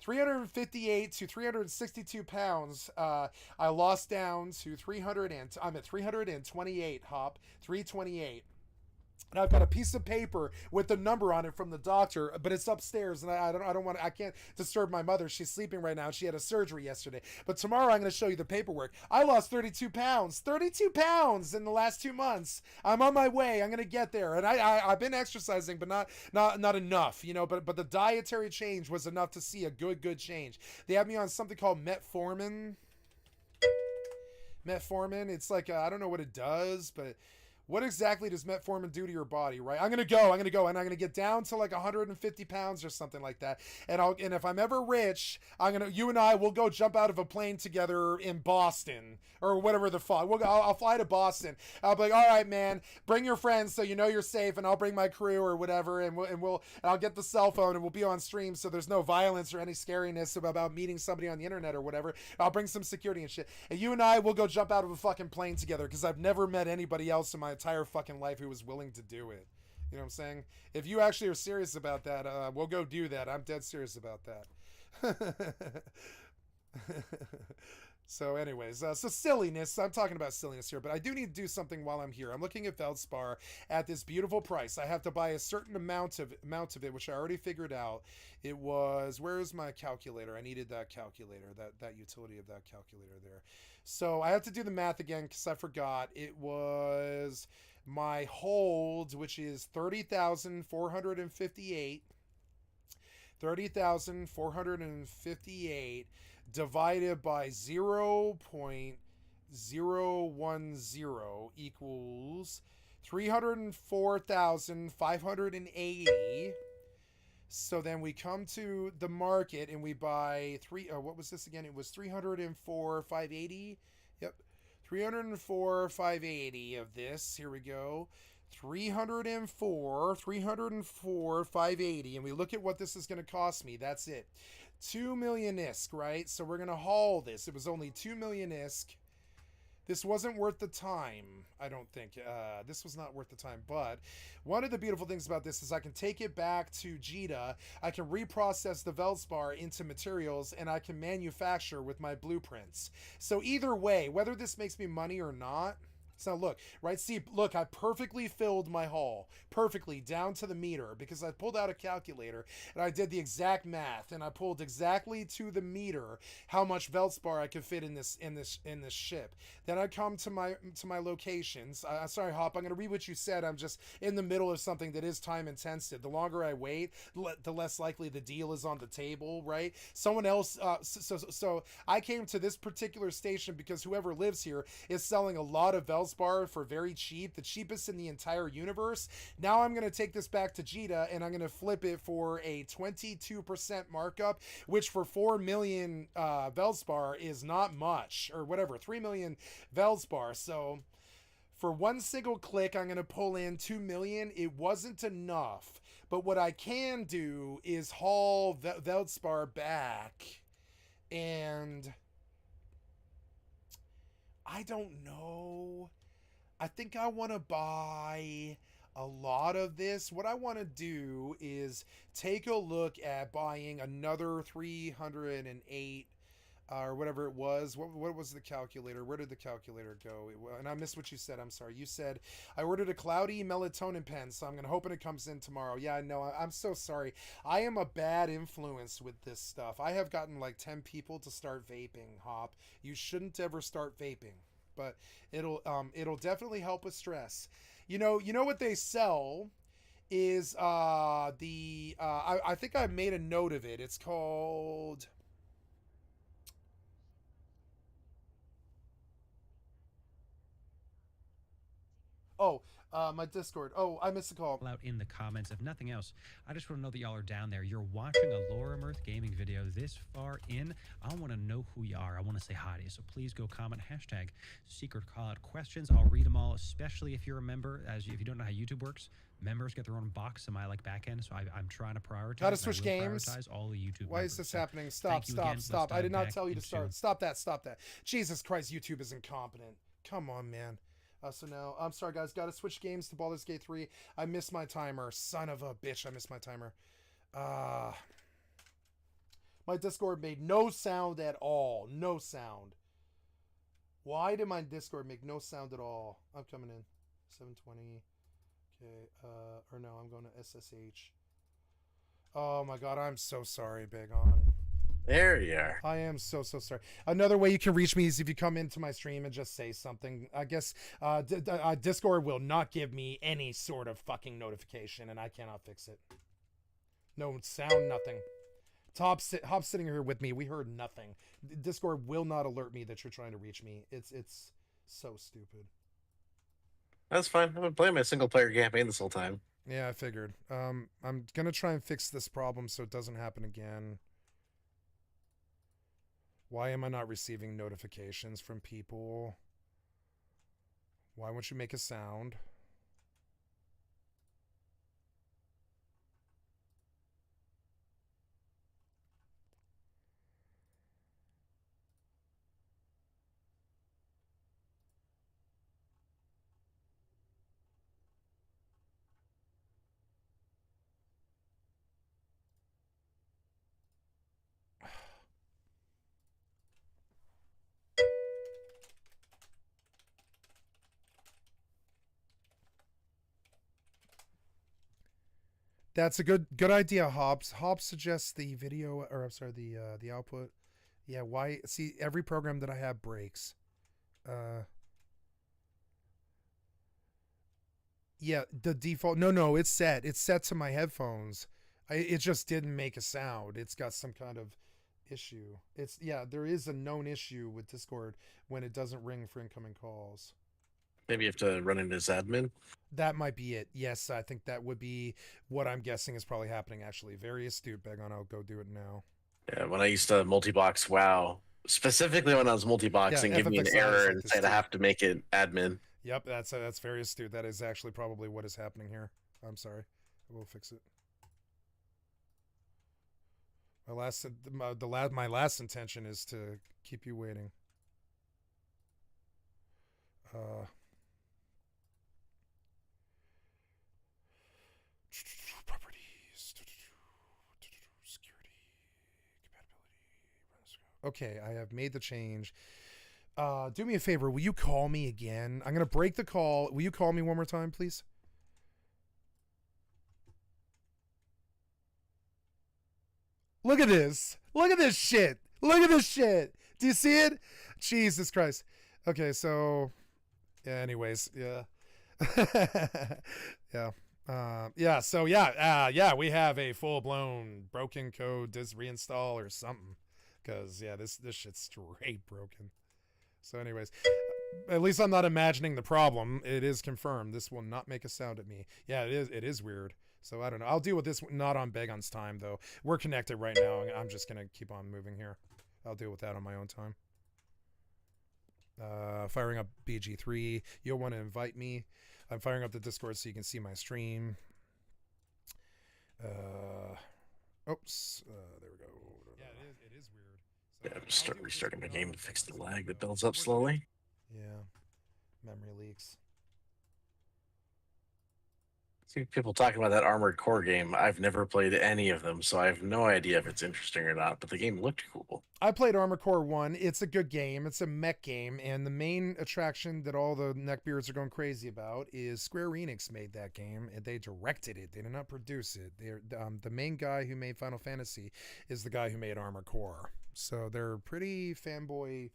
358 to 362 pounds. I lost down to I'm at 328, Hop. 328. And I've got a piece of paper with the number on it from the doctor, but it's upstairs, and I can't disturb my mother. She's sleeping right now. She had a surgery yesterday. But tomorrow I'm going to show you the paperwork. I lost 32 pounds. 32 pounds in the last 2 months. I'm on my way. I'm going to get there. And I've been exercising, but not enough, you know, but the dietary change was enough to see a good change. They have me on something called metformin. Metformin, it's like, I don't know what it does, but what exactly does metformin do to your body, right? I'm going to go, and I'm going to get down to like 150 pounds or something like that. And if I'm ever rich, you and I will go jump out of a plane together in Boston or whatever the fuck. I'll fly to Boston. I'll be like, all right, man, bring your friends so you know you're safe, and I'll bring my crew or whatever, and I'll get the cell phone, and we'll be on stream so there's no violence or any scariness about meeting somebody on the internet or whatever. I'll bring some security and shit. And you and I will go jump out of a fucking plane together, because I've never met anybody else in my entire fucking life who was willing to do it. You know what I'm saying? If you actually are serious about that, we'll go do that. I'm dead serious about that. So anyways, so silliness. I'm talking about silliness here, but I do need to do something while I'm here. I'm looking at Feldspar at this beautiful price. I have to buy a certain amount of it, which I already figured out. It was, where's my calculator? I needed that calculator, that utility of that calculator there. So I have to do the math again because I forgot. It was my hold, which is 30,458. 30,458 divided by 0.010 equals 304,580. So then we come to the market and we buy what was this again? It was 304 580. Yep. 304 580 of this. Here we go. 304 580, and we look at what this is going to cost me. That's it. 2 million ISK, right? So we're going to haul this. It was only 2 million ISK. This wasn't worth the time, I don't think. This was not worth the time, but one of the beautiful things about this is I can take it back to Jita, I can reprocess the Veldspar into materials, and I can manufacture with my blueprints. So either way, whether this makes me money or not, so look, right? See, look, I perfectly filled my haul, perfectly down to the meter, because I pulled out a calculator and I did the exact math, and I pulled exactly to the meter how much Veldspar I could fit in this ship. Then I come to my locations. Sorry, Hop, I'm gonna read what you said. I'm just in the middle of something that is time intensive. The longer I wait, the less likely the deal is on the table, right? Someone else. So I came to this particular station because whoever lives here is selling a lot of Veldspar for very cheap, the cheapest in the entire universe. Now I'm going to take this back to Jita and I'm going to flip it for a 22% markup, which for 4 million Veldspar is not much, or whatever, 3 million Veldspar. So for one single click, I'm going to pull in 2 million. It wasn't enough, but what I can do is haul Veldspar back, and I don't know. I think I want to buy a lot of this. What I want to do is take a look at buying another 308 or whatever it was. What was the calculator? Where did the calculator go? And I missed what you said. I'm sorry. You said I ordered a cloudy melatonin pen, so I'm hoping it comes in tomorrow. Yeah, I know. I'm so sorry. I am a bad influence with this stuff. I have gotten like 10 people to start vaping, Hop. You shouldn't ever start vaping, but it'll definitely help with stress. You know what they sell is I think I made a note of it. It's called, my Discord. Oh, I missed a call. Out in the comments. If nothing else, I just want to know that y'all are down there. You're watching a Laura Mirth gaming video this far in. I want to know who you are. I want to say hi to you. So please go comment hashtag secret call out questions. I'll read them all, especially if you're a member. If you don't know how YouTube works, members get their own box in my back end. So I'm trying to prioritize. How to switch games? Prioritize all the YouTube. Why is this happening? Stop! I did not tell you to start. Stop that! Jesus Christ! YouTube is incompetent. Come on, man. So now, I'm sorry, guys. Got to switch games to Baldur's Gate 3. I missed my timer. Son of a bitch, I missed my timer. My Discord made no sound at all. No sound. Why did my Discord make no sound at all? I'm coming in. 720. Okay, or no, I'm going to SSH. Oh my god, I'm so sorry, Big On. There you are. I am so sorry. Another way you can reach me is if you come into my stream and just say something. I guess Discord will not give me any sort of fucking notification, and I cannot fix it. No sound, nothing. Hop's sitting here with me. We heard nothing. Discord will not alert me that you're trying to reach me. It's so stupid. That's fine. I've been playing my single player campaign this whole time. Yeah, I figured. I'm gonna try and fix this problem so it doesn't happen again. Why am I not receiving notifications from people? Why won't you make a sound? That's a good idea, Hobbs. Hobbs suggests the video, or I'm sorry, the output. Yeah, why? See, every program that I have breaks. Yeah, the default. No, it's set. It's set to my headphones. It just didn't make a sound. It's got some kind of issue. There is a known issue with Discord when it doesn't ring for incoming calls. Maybe you have to run into his admin. That might be it. Yes, I think that would be what I'm guessing is probably happening, actually. Very astute, Begon. I'll go do it now. Yeah, when I used to multi-box WoW, specifically when I was multi-boxing, give me an FFXI is error like and this say I too. have to make it admin. Yep, that's very astute. That is actually probably what is happening here. I'm sorry. We'll fix it. My last intention is to keep you waiting. Properties, security, compatibility. Okay, I have made the change. Do me a favor. Will you call me again? I'm gonna break the call. Will you call me one more time, please? Look at this. Look at this shit. Look at this shit. Do you see it? Jesus Christ. Okay, so yeah, anyways, yeah. Yeah. Yeah, we have a full-blown broken code reinstall or something. Cause yeah, this shit's straight broken. So anyways, at least I'm not imagining the problem. It is confirmed. This will not make a sound at me. Yeah, it is weird. So I don't know. I'll deal with this not on Begon's time though. We're connected right now. I'm just gonna keep on moving here. I'll deal with that on my own time. Firing up BG3. You'll want to invite me. I'm firing up the Discord so you can see my stream. Oops. There we go. Yeah, it is weird. Yeah, I'm just restarting my game to fix the lag that builds up slowly. Yeah. Memory leaks. See people talking about that Armored Core game. I've never played any of them, so I have no idea if it's interesting or not, but the game looked cool. I played Armored Core 1. It's a good game. It's a mech game, and the main attraction that all the neckbeards are going crazy about is Square Enix made that game, and they directed it. They did not produce it. They're, the main guy who made Final Fantasy is the guy who made Armored Core. So they're pretty fanboy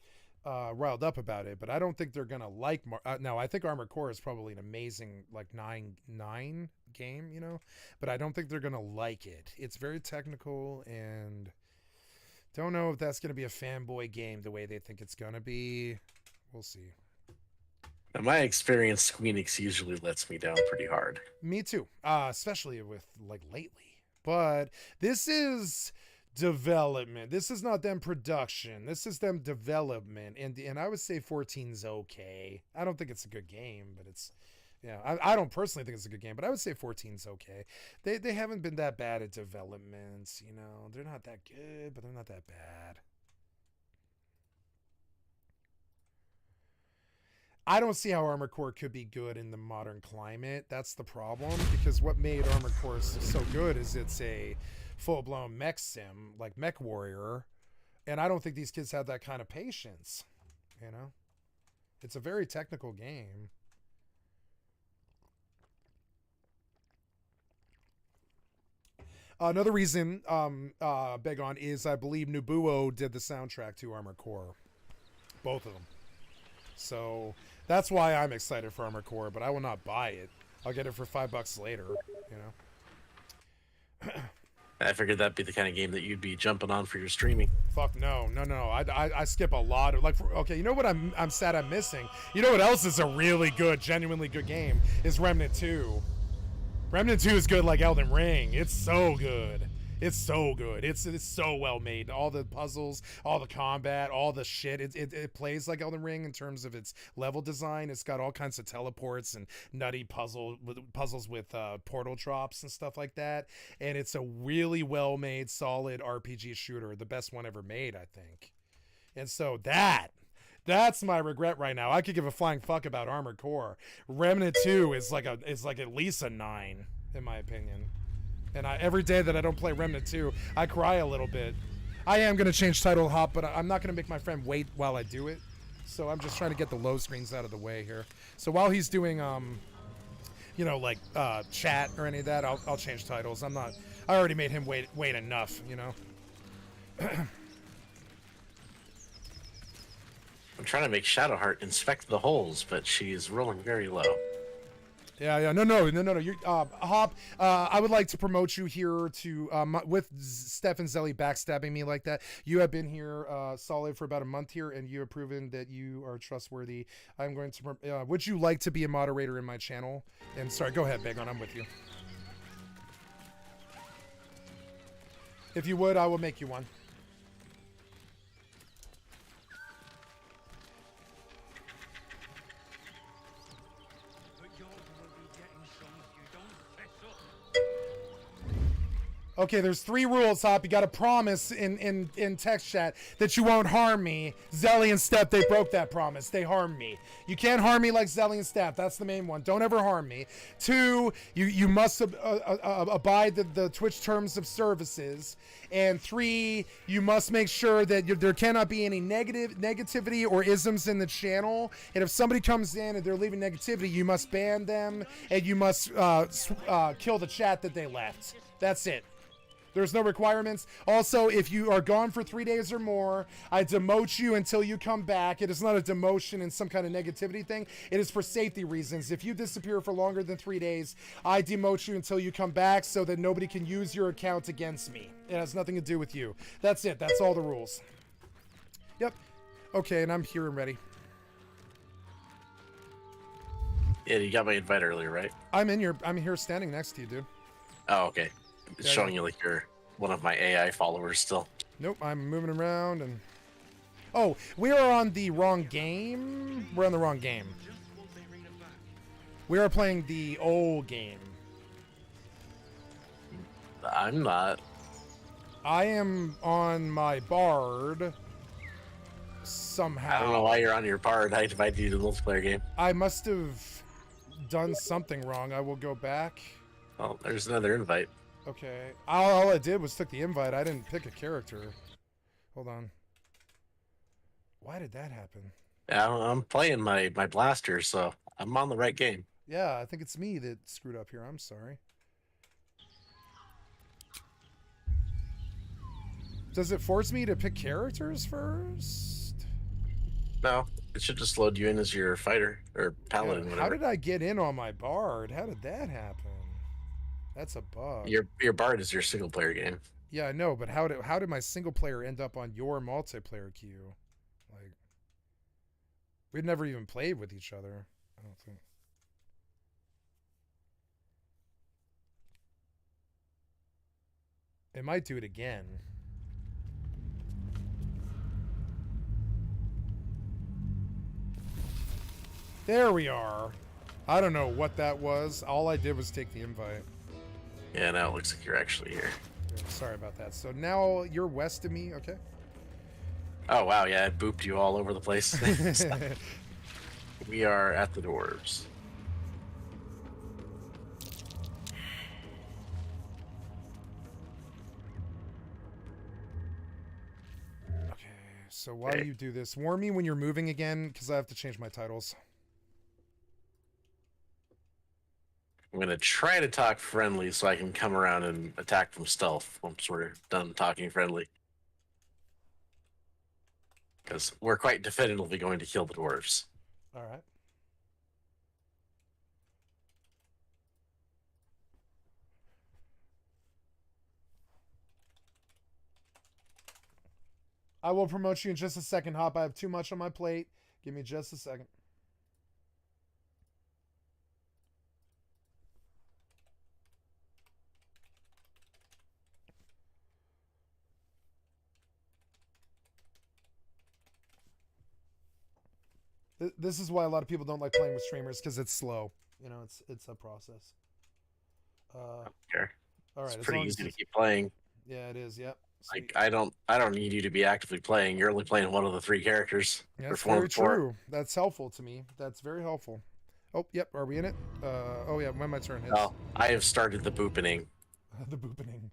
riled up about it, but I don't think they're gonna like no, I think Armored Core is probably an amazing like 9 game, you know, but I don't think they're gonna like it. It's very technical, and don't know if that's gonna be a fanboy game the way they think it's gonna be. We'll see. In my experience, Squeenix usually lets me down pretty hard. Me too, especially with like lately. But this is development. This is not them production. This is them development, and I would say 14's okay. I don't think it's a good game, but it's, yeah, I don't personally think it's a good game, but I would say 14's okay. They haven't been that bad at development, you know. They're not that good, but they're not that bad. I don't see how Armored Core could be good in the modern climate. That's the problem, because what made Armored Core so good is it's a full-blown mech sim, like Mech Warrior, and I don't think these kids have that kind of patience, you know. It's a very technical game. Another reason Begon is I believe Nobuo did the soundtrack to Armored Core, both of them. So that's why I'm excited for Armored Core, but I will not buy it. I'll get it for $5 later, you know. I figured that'd be the kind of game that you'd be jumping on for your streaming. Fuck no. I skip a lot of, like, okay, you know what I'm sad I'm missing? You know what else is a really good, genuinely good game? Is Remnant 2. Remnant 2 is good like Elden Ring. It's so good. It's so good. It's so well made. All the puzzles, all the combat, all the shit. It plays like Elden Ring in terms of its level design. It's got all kinds of teleports and nutty puzzles with portal drops and stuff like that. And it's a really well made, solid RPG shooter. The best one ever made, I think. And so that's my regret right now. I could give a flying fuck about Armored Core. Remnant 2 is like at least a 9 in my opinion. And every day that I don't play Remnant 2, I cry a little bit. I am going to change title hop, but I'm not going to make my friend wait while I do it. So I'm just trying to get the low screens out of the way here. So while he's doing, you know, like chat or any of that, I'll change titles. I already made him wait enough, you know. I'm trying to make Shadowheart inspect the holes, but she's rolling very low. Yeah. No. You're Hop. I would like to promote you here to with Stefan Zelly backstabbing me like that. You have been here solid for about a month here, and you have proven that you are trustworthy. I'm going to. Would you like to be a moderator in my channel? And sorry, go ahead, Big On. I'm with you. If you would, I will make you one. Okay, there's 3 rules, Hop. You got to promise in text chat that you won't harm me. Zelly and Steph, they broke that promise. They harmed me. You can't harm me like Zelly and Steph. That's the main one. Don't ever harm me. 2, you must abide the Twitch terms of services. And 3, you must make sure that there cannot be any negativity or isms in the channel. And if somebody comes in and they're leaving negativity, you must ban them and you must kill the chat that they left. That's it. There's no requirements. Also, if you are gone for 3 days or more, I demote you until you come back. It is not a demotion and some kind of negativity thing. It is for safety reasons. If you disappear for longer than 3 days, I demote you until you come back so that nobody can use your account against me. It has nothing to do with you. That's it. That's all the rules. Yep. Okay, and I'm here and ready. Yeah, you got my invite earlier, right? I'm here standing next to you, dude. Oh, okay. It's Yeah, showing you like you're one of my AI followers still. Nope, I'm moving around and... Oh, we are on the wrong game. We're on the wrong game. We are playing the old game. I'm not. I am on my Bard somehow. I don't know why you're on your Bard. I invited you to the multiplayer game. I must have done something wrong. I will go back. Oh, there's another invite. Okay. All I did was took the invite. I didn't pick a character. Hold on. Why did that happen? Yeah, I'm playing my blaster, so I'm on the right game. Yeah, I think it's me that screwed up here. I'm sorry. Does it force me to pick characters first? No, it should just load you in as your fighter or paladin. Yeah, Whatever. how did I get in on my Bard? How did that happen? That's a bug. Your Bard is your single player game. Yeah, I know, but how did my single player end up on your multiplayer queue? Like, we'd never even played with each other, I don't think. It might do it again. There we are. I don't know what that was. All I did was take the invite. Yeah, now it looks like you're actually here. Yeah, sorry about that. So now you're west of me, okay? Oh, wow, yeah, it booped you all over the place. We are at the dwarves. Okay, so while you do this, warn me when you're moving again, because I have to change my titles. I'm going to try to talk friendly so I can come around and attack from stealth once we're done talking friendly. Because we're quite definitively going to kill the dwarves. All right. I will promote you in just a second, Hop. I have too much on my plate. Give me just a second. This is why a lot of people don't like playing with streamers, because it's slow. You know, it's a process. Sure. All right. It's pretty easy to keep playing. Yeah, it is. Yep. Like I don't need you to be actively playing. You're only playing one of the 3 characters. That's very true. That's helpful to me. That's very helpful. Oh, yep. Are we in it? Oh yeah. When my turn hits. Oh, I have started the boopening. The boopening.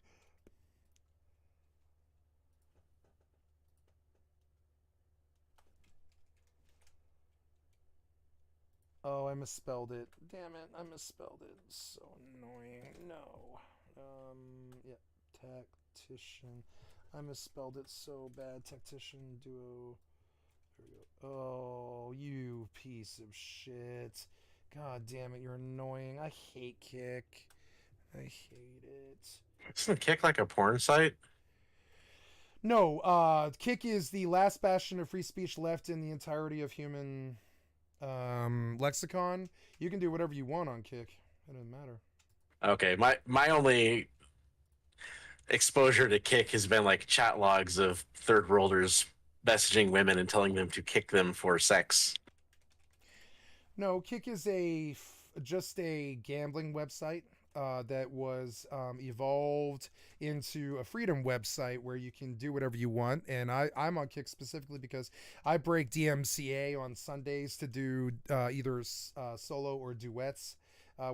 Oh, I misspelled it. Damn it, I misspelled it. So annoying. No. Yeah, tactician. I misspelled it so bad. Tactician duo. There we go. Oh, you piece of shit. God damn it, you're annoying. I hate Kick. I hate it. Isn't Kick like a porn site? No, Kick is the last bastion of free speech left in the entirety of human lexicon. You can do whatever you want on Kick. It doesn't matter. Okay, my only exposure to Kick has been like chat logs of third worlders messaging women and telling them to kick them for sex. No, Kick is just a gambling website that was evolved into a freedom website where you can do whatever you want. And I'm on Kick specifically because I break DMCA on Sundays to do either solo or duets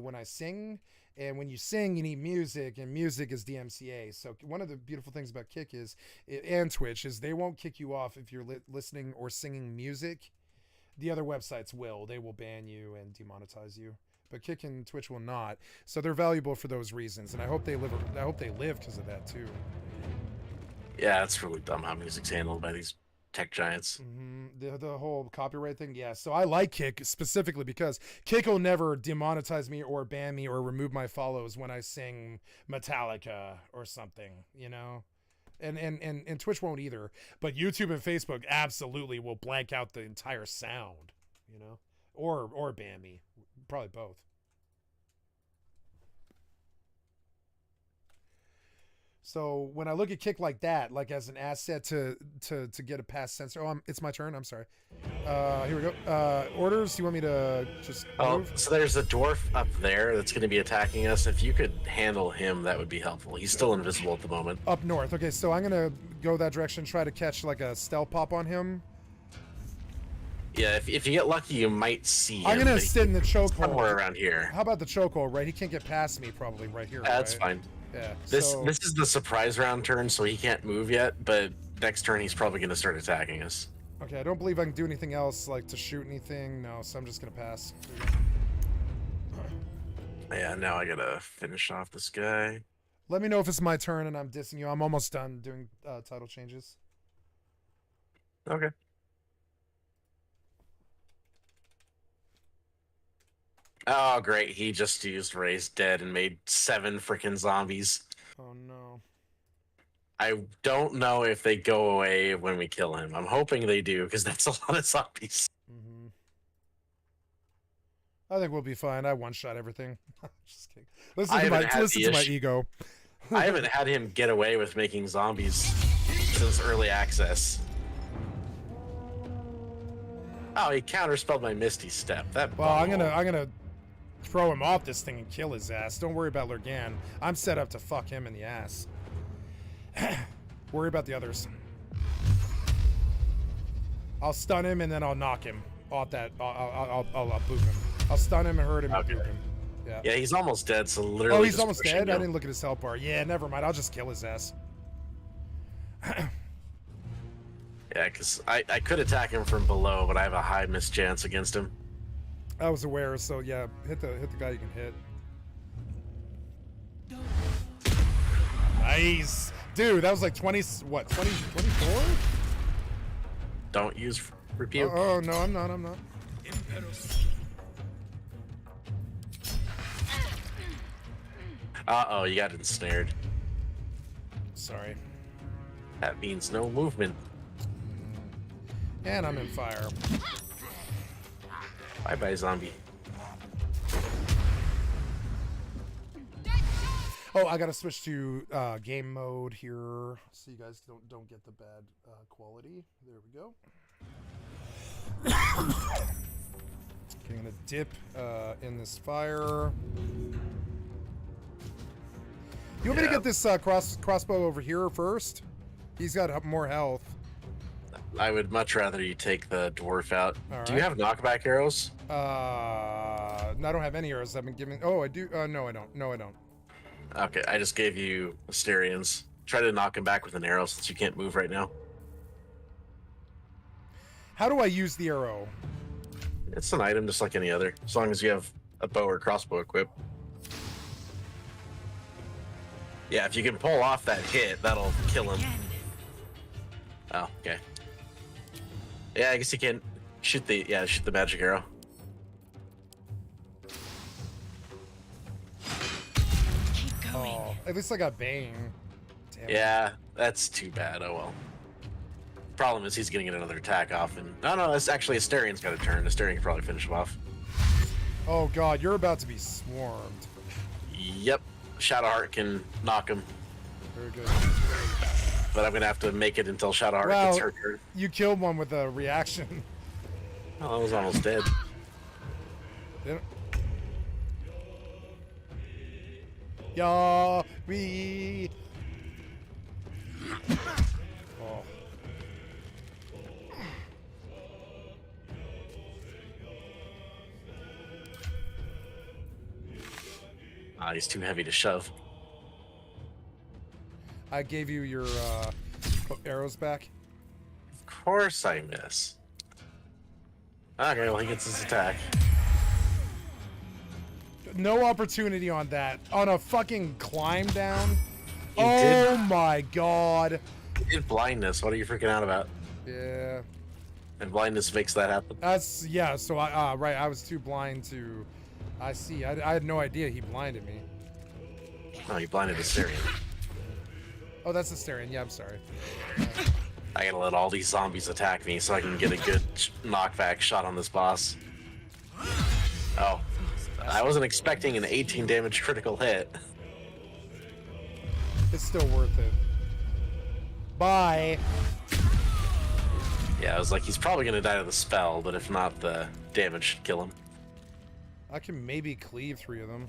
when I sing. And when you sing, you need music, and music is DMCA. So one of the beautiful things about Kick is, and Twitch, is they won't kick you off if you're listening or singing music. The other websites will. They will ban you and demonetize you. But Kick and Twitch will not. So they're valuable for those reasons, and I hope they live because of that too. Yeah, it's really dumb how music's handled by these tech giants. The whole copyright thing, yeah. So I like Kick specifically because Kick will never demonetize me or ban me or remove my follows when I sing Metallica or something, you know. And Twitch won't either, but YouTube and Facebook absolutely will blank out the entire sound, you know, or ban me, probably both. So when I look at Kick like that, like as an asset to get a pass censor. Oh, it's my turn. I'm sorry. Here we go. Orders. Do you want me to just move? So there's a dwarf up there that's going to be attacking us. If you could handle him, that would be helpful. He's still invisible at the moment. Up north. Okay, so I'm gonna go that direction. Try to catch like a stealth pop on him. Yeah, if you get lucky, you might see him. I'm gonna sit in the chokehold. Somewhere around here. How about the chokehold? Right, he can't get past me. Probably right here. That's right? fine. Yeah. This is the surprise round turn, so he can't move yet. But next turn, he's probably going to start attacking us. Okay, I don't believe I can do anything else, like to shoot anything. No, so I'm just gonna pass. Yeah, now I gotta finish off this guy. Let me know if it's my turn and I'm dissing you. I'm almost done doing title changes. Okay. Oh, great. He just used Raise Dead and made 7 freaking zombies. Oh, no. I don't know if they go away when we kill him. I'm hoping they do, because that's a lot of zombies. Mm-hmm. I think we'll be fine. I one-shot everything. Just kidding. Listen to my ego. I haven't had him get away with making zombies since early access. Oh, he counterspelled my Misty Step. Well, I'm gonna throw him off this thing and kill his ass. Don't worry about Lurgan. I'm set up to fuck him in the ass. Worry about the others. I'll stun him and then I'll knock him off that. I'll boop him. I'll stun him and hurt him and boop him. Yeah. Yeah, he's almost dead. So literally. Oh, he's almost dead. I didn't look at his health bar. Yeah, never mind. I'll just kill his ass. Yeah, because I could attack him from below, but I have a high mischance against him. I was aware, so yeah, hit the guy you can hit. Nice. Dude, that was like 20, what, 20, 24? Don't use rebuke. Oh, no, I'm not. Uh-oh, you got ensnared. Sorry. That means no movement. And I'm in fire. Bye-bye, zombie. Oh, I gotta switch to game mode here, so you guys don't get the bad quality. There we go. Okay, I'm gonna dip in this fire. You want me to get this crossbow over here first? He's got more health. I would much rather you take the dwarf out. All Do you have knockback arrows? No, I don't have any arrows. I've been giving. Oh, I do. No, I don't. No, I don't. Okay, I just gave you Asterians. Try to knock him back with an arrow since you can't move right now. How do I use the arrow? It's an item just like any other, as long as you have a bow or crossbow equipped. Yeah, if you can pull off that hit, that'll kill him. Oh, okay. Yeah, I guess you can shoot the magic arrow. At least I got Bane. Damn it. Yeah, that's too bad. Oh well. Problem is he's gonna get another attack off, and no, it's actually Asterian's got a turn. Asterian can probably finish him off. Oh god, you're about to be swarmed. Yep, Shadowheart can knock him, Very good. but I'm gonna have to make it until Shadowheart Wow. gets her turn. You killed one with a reaction. Oh, I was almost dead. Didn't- Yeah, we. Oh. Ah, he's too heavy to shove. I gave you your arrows back. Of course I miss. Okay, well he gets his attack. No opportunity on that. On a fucking climb down. He Oh did. my god. He did blindness. What are you freaking out about? Yeah. And blindness makes that happen. That's yeah. So I right. I was too blind to. I see. I had no idea he blinded me. Oh, he blinded Asterian. Oh, that's Asterian. Yeah, I'm sorry. I gotta let all these zombies attack me so I can get a good knockback shot on this boss. Oh, I wasn't expecting an 18 damage critical hit. It's still worth it. Bye. Yeah, I was like, he's probably gonna die to the spell, but if not, the damage should kill him. I can maybe cleave 3 of them.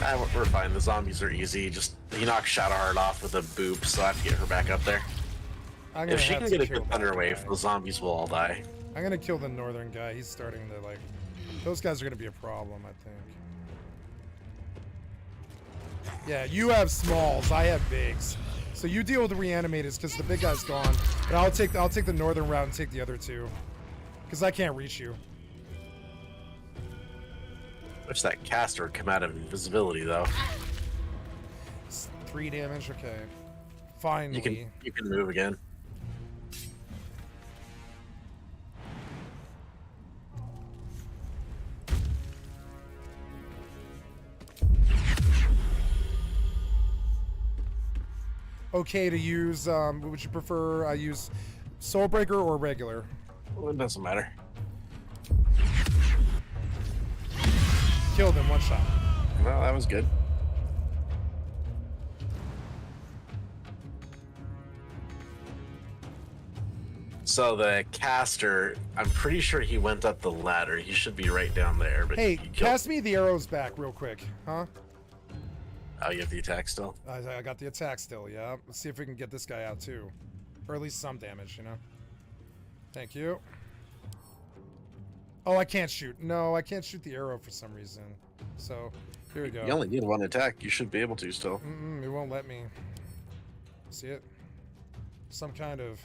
Ah, we're fine. The zombies are easy. Just he knocks Shadowheart off with a boop, so I have to get her back up there. I'm gonna If she have can to get a kill good that thunder wave, guy. the zombies will all die. I'm gonna kill the northern guy. He's starting to like. Those guys are gonna be a problem, I think. Yeah, you have smalls. I have bigs. So you deal with the reanimators because the big guy's gone. But I'll take the northern route and take the other 2, because I can't reach you. Wish that caster would come out of invisibility though. It's 3 damage. Okay. Finally. You can move again. Okay to use. What would you prefer? I use Soulbreaker or regular. Well, it doesn't matter. Killed him 1 shot. Well, that was good. So the caster, I'm pretty sure he went up the ladder. He should be right down there. But Hey, you killed- cast me the arrows back real quick, huh? Oh, you have the attack still? I got the attack still, yeah. Let's see if we can get this guy out too. Or at least some damage, you know? Thank you. Oh, I can't shoot. No, I can't shoot the arrow for some reason. So, here we go. You only need 1 attack. You should be able to still. It won't let me. See it? Some kind of...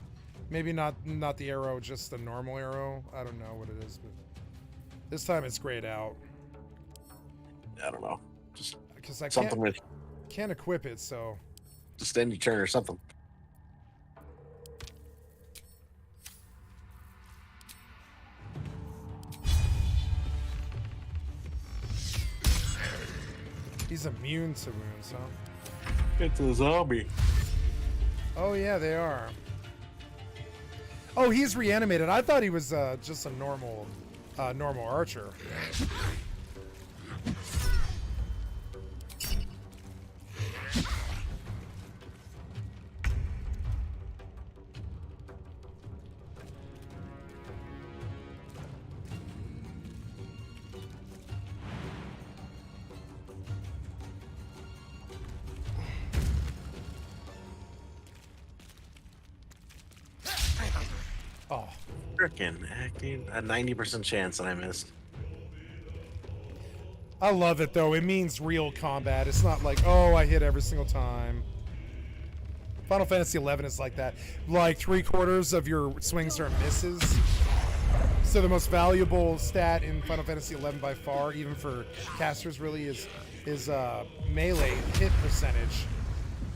Maybe not the arrow, just the normal arrow. I don't know what it is, but... This time it's grayed out. I don't know. Just Because I something with can't equip it, so... just end your turn or something. He's immune to wounds, huh? It's a zombie. Oh yeah, they are. Oh, he's reanimated. I thought he was just a normal archer. Oh. Frickin' acting a 90% chance and I missed. I love it though. It means real combat. It's not like, oh, I hit every single time. Final Fantasy XI is like that. Like 3/4 of your swings are misses. So the most valuable stat in Final Fantasy XI by far, even for casters, really is melee hit percentage,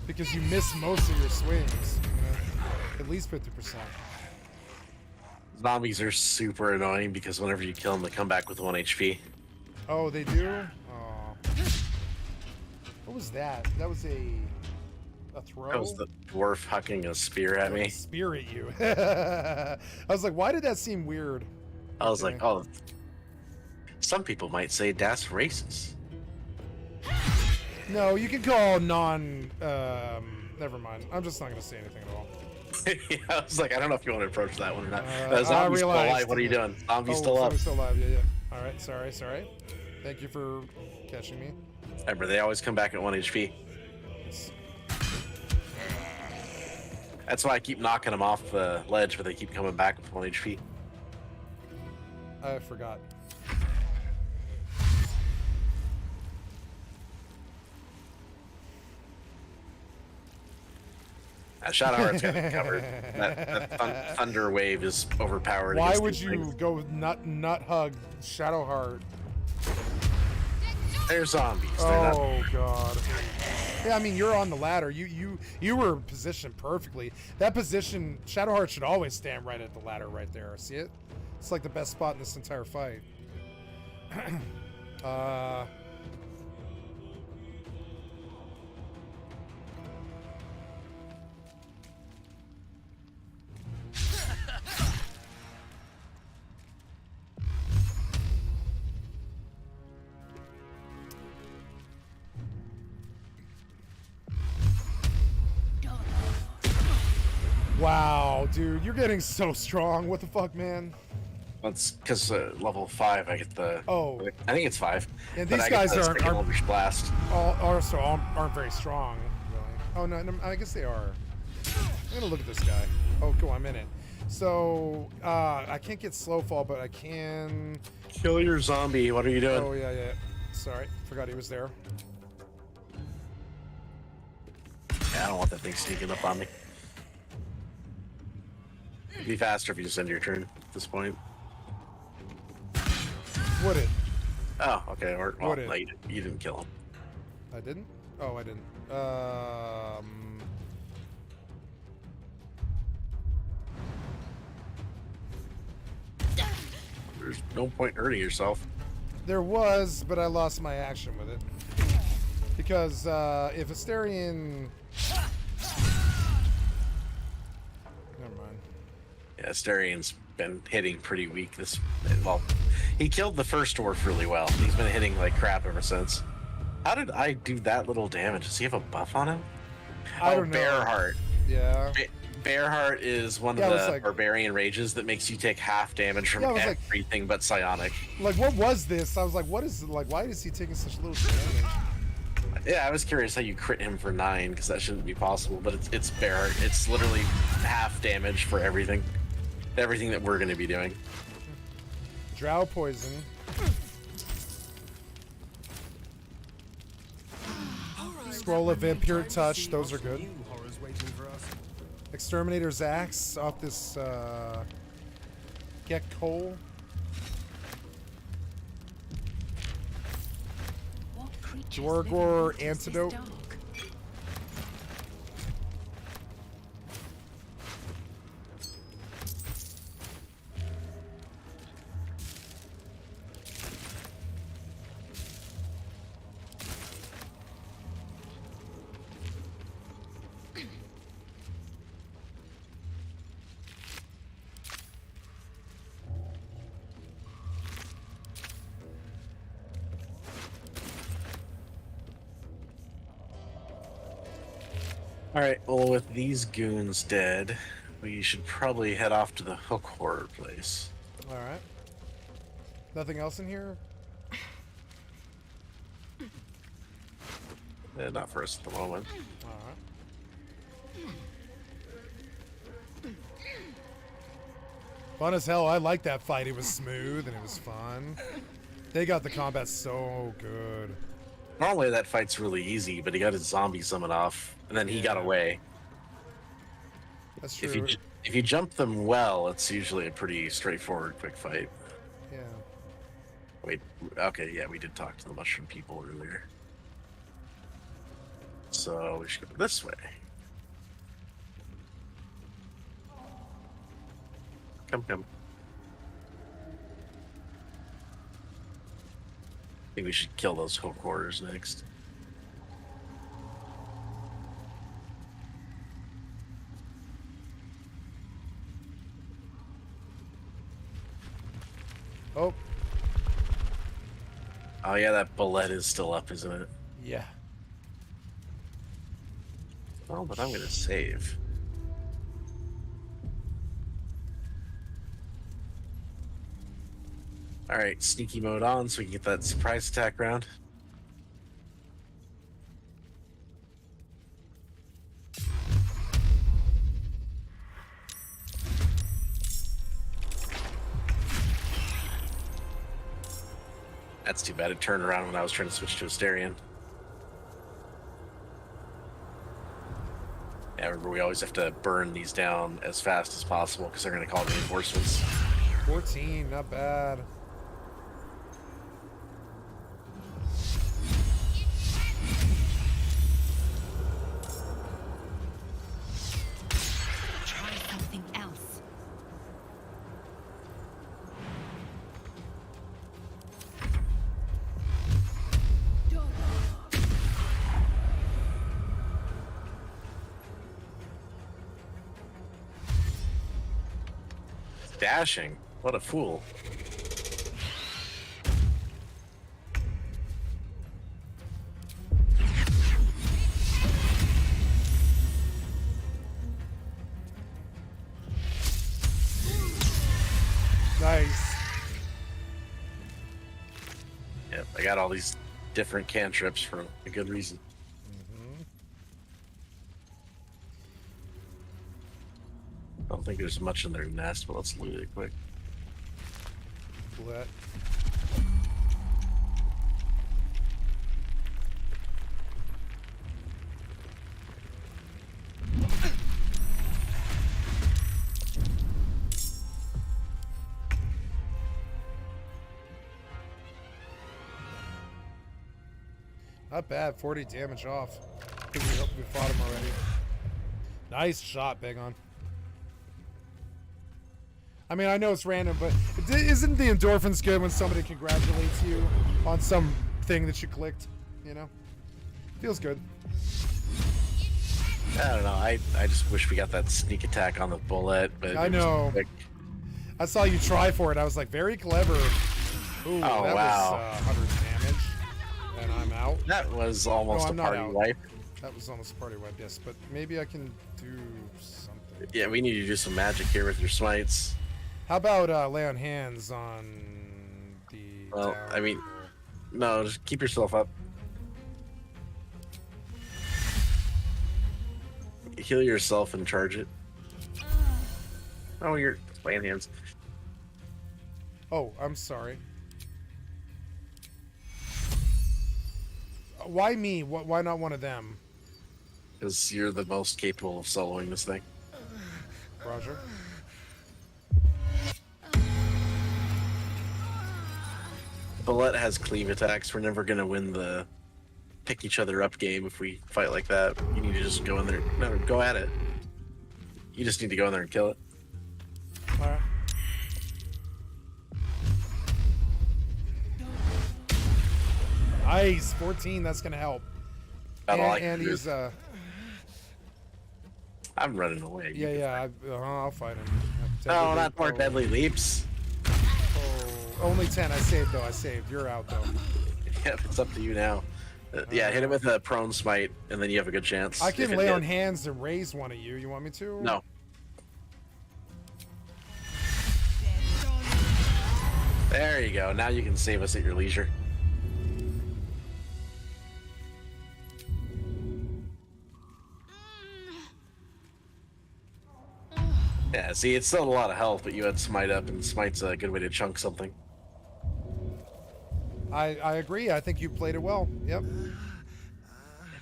because you miss most of your swings. You know? At least 50%. Zombies are super annoying because whenever you kill them, they come back with 1 HP. Oh, they do? Oh. What was that? That was a throw? That was the dwarf hucking a spear at me. Spear at you. I was like, why did that seem weird? I was Okay. like, oh. Some people might say that's racist. No, you can call non. Never mind. I'm just not gonna say anything at all. Yeah, I was like, I don't know if you want to approach that one or not. I Zombie's still realized- alive. What are you doing? Zombie's Oh, still up. zombie's still alive. Yeah, yeah. All right. Sorry. Thank you for catching me. Remember, they always come back at 1 HP. That's why I keep knocking them off the ledge, but they keep coming back with 1 HP. I forgot. Shadowheart's got it covered. That thunder wave is overpowered. Why against would these you things. go nut hug Shadowheart? They're zombies. They're not. Oh god. Yeah, I mean you're on the ladder. You were positioned perfectly. That position, Shadowheart should always stand right at the ladder right there. See it? It's like the best spot in this entire fight. Wow, dude, you're getting so strong. What the fuck, man? That's because level 5, I get the. Oh. I think it's 5. Yeah, but these I guys get the aren't- second Elvish blast. Also aren't very strong, really. Oh no, I guess they are. I'm gonna look at this guy. Oh, cool, I'm in it. So I can't get slow fall, but I can. Kill your zombie. What are you doing? Oh yeah. Sorry, forgot he was there. Yeah, I don't want that thing sneaking up on me. It'd be faster if you just end your turn at this point. Would it? Oh, okay. Or, well, Would it? no, you didn't kill him. I didn't. Oh, I didn't. There's no point in hurting yourself. There was, but I lost my action with it because if Asterion. Never mind. Yeah, Astarion's been hitting pretty weak this. Well, he killed the first dwarf really well. He's been hitting like crap ever since. How did I do that little damage? Does he have a buff on him? I don't know. Bearheart. Yeah. Bearheart is one Yeah, of it was the like- barbarian rages that makes you take half damage from Yeah, it was like- everything but psionic. Like, what was this? I was like, what is like? Why is he taking such little damage? Yeah, I was curious how you crit him for 9 because that shouldn't be possible. But it's Bearheart. It's literally half damage for everything that we're going to be doing. Drow poison. Scroll of Vampiric Touch. Those are good. Exterminator's Axe off this Get Coal. Dwargor Antidote. Alright, well, with these goons dead, we should probably head off to the hook horror place. Alright. Nothing else in here? Not for us at the moment. Alright. Fun as hell. I like that fight. It was smooth and it was fun. They got the combat so good. Normally that fight's really easy, but he got his zombie summon off, and then he got away. That's true. If you jump them well, it's usually a pretty straightforward, quick fight. Yeah. Wait, okay, yeah, we did talk to the mushroom people earlier. So we should go this way. Come. I think we should kill those hook horrors next. Oh, Oh yeah, that bullet is still up, isn't it? yeah. Well, but I'm gonna save. All right, sneaky mode on, so we can get that surprise attack round. That's too bad. It turned around when I was trying to switch to Asterion. Yeah, remember, we always have to burn these down as fast as possible because they're going to call reinforcements. 14, not bad. Try something else. Dashing. What a fool. Nice. Yep, I got all these different cantrips for a good reason. I don't think there's much in their nest, but let's loot it quick. Let. Not bad, 40 damage off. We fought him already. Nice shot, Big On. I mean, I know it's random, but isn't the endorphins good when somebody congratulates you on some thing that you clicked? You know? Feels good. I don't know. I just wish we got that sneak attack on the bullet, but I it was know. quick. I saw you try for it. I was like, very clever. Ooh, Oh, that wow. was 100 damage. And I'm out. That was almost No, a I'm not party out. wipe. That was almost a party wipe, yes. But maybe I can do something. Yeah, we need to do some magic here with your smites. How about lay on hands on the Well, down I mean- people? No, just keep yourself up. Heal yourself and charge it. Oh, you're playing hands. Oh, I'm sorry. Why me? Why not one of them? Because you're the most capable of soloing this thing. Roger. Bullet has cleave attacks. We're never gonna win the pick each other up game if we fight like that. You need to just go in there. No, go at it. You just need to go in there and kill it. All right. Nice, 14. That's gonna help. That's all I And can do. he's I'm running away. You yeah, can yeah. I'll fight him. No, Deadly not leap. more Oh, deadly leaps. Oh, only 10. I saved though. I saved. You're out though. Yep, it's up to you now. Yeah, hit it with a prone smite, and then you have a good chance. I If can it lay hit- on hands and raise one of you. You want me to? No. There you go. Now you can save us at your leisure. Yeah, see, it's still a lot of health, but you had smite up, and smite's a good way to chunk something. I agree. I think you played it well. Yep.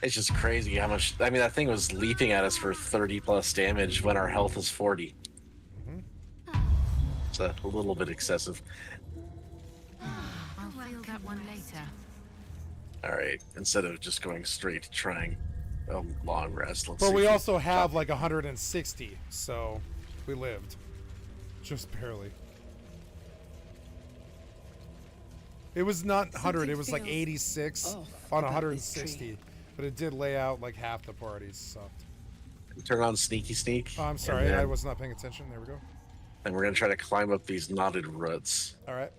It's just crazy how much. I mean, that thing was leaping at us for 30 plus damage when our health is 40. It's a little bit excessive. I'll feel that one later. Alright, instead of just going straight to trying a long rest, let's But see we if also have like 160, so we lived. Just barely. It was not 100, it was like 86 on 160. But it did lay out like half the parties sucked. turn on sneaky sneak. Oh, I'm and sorry, then- I was not paying attention. There we go. And we're gonna try to climb up these knotted roots. All right.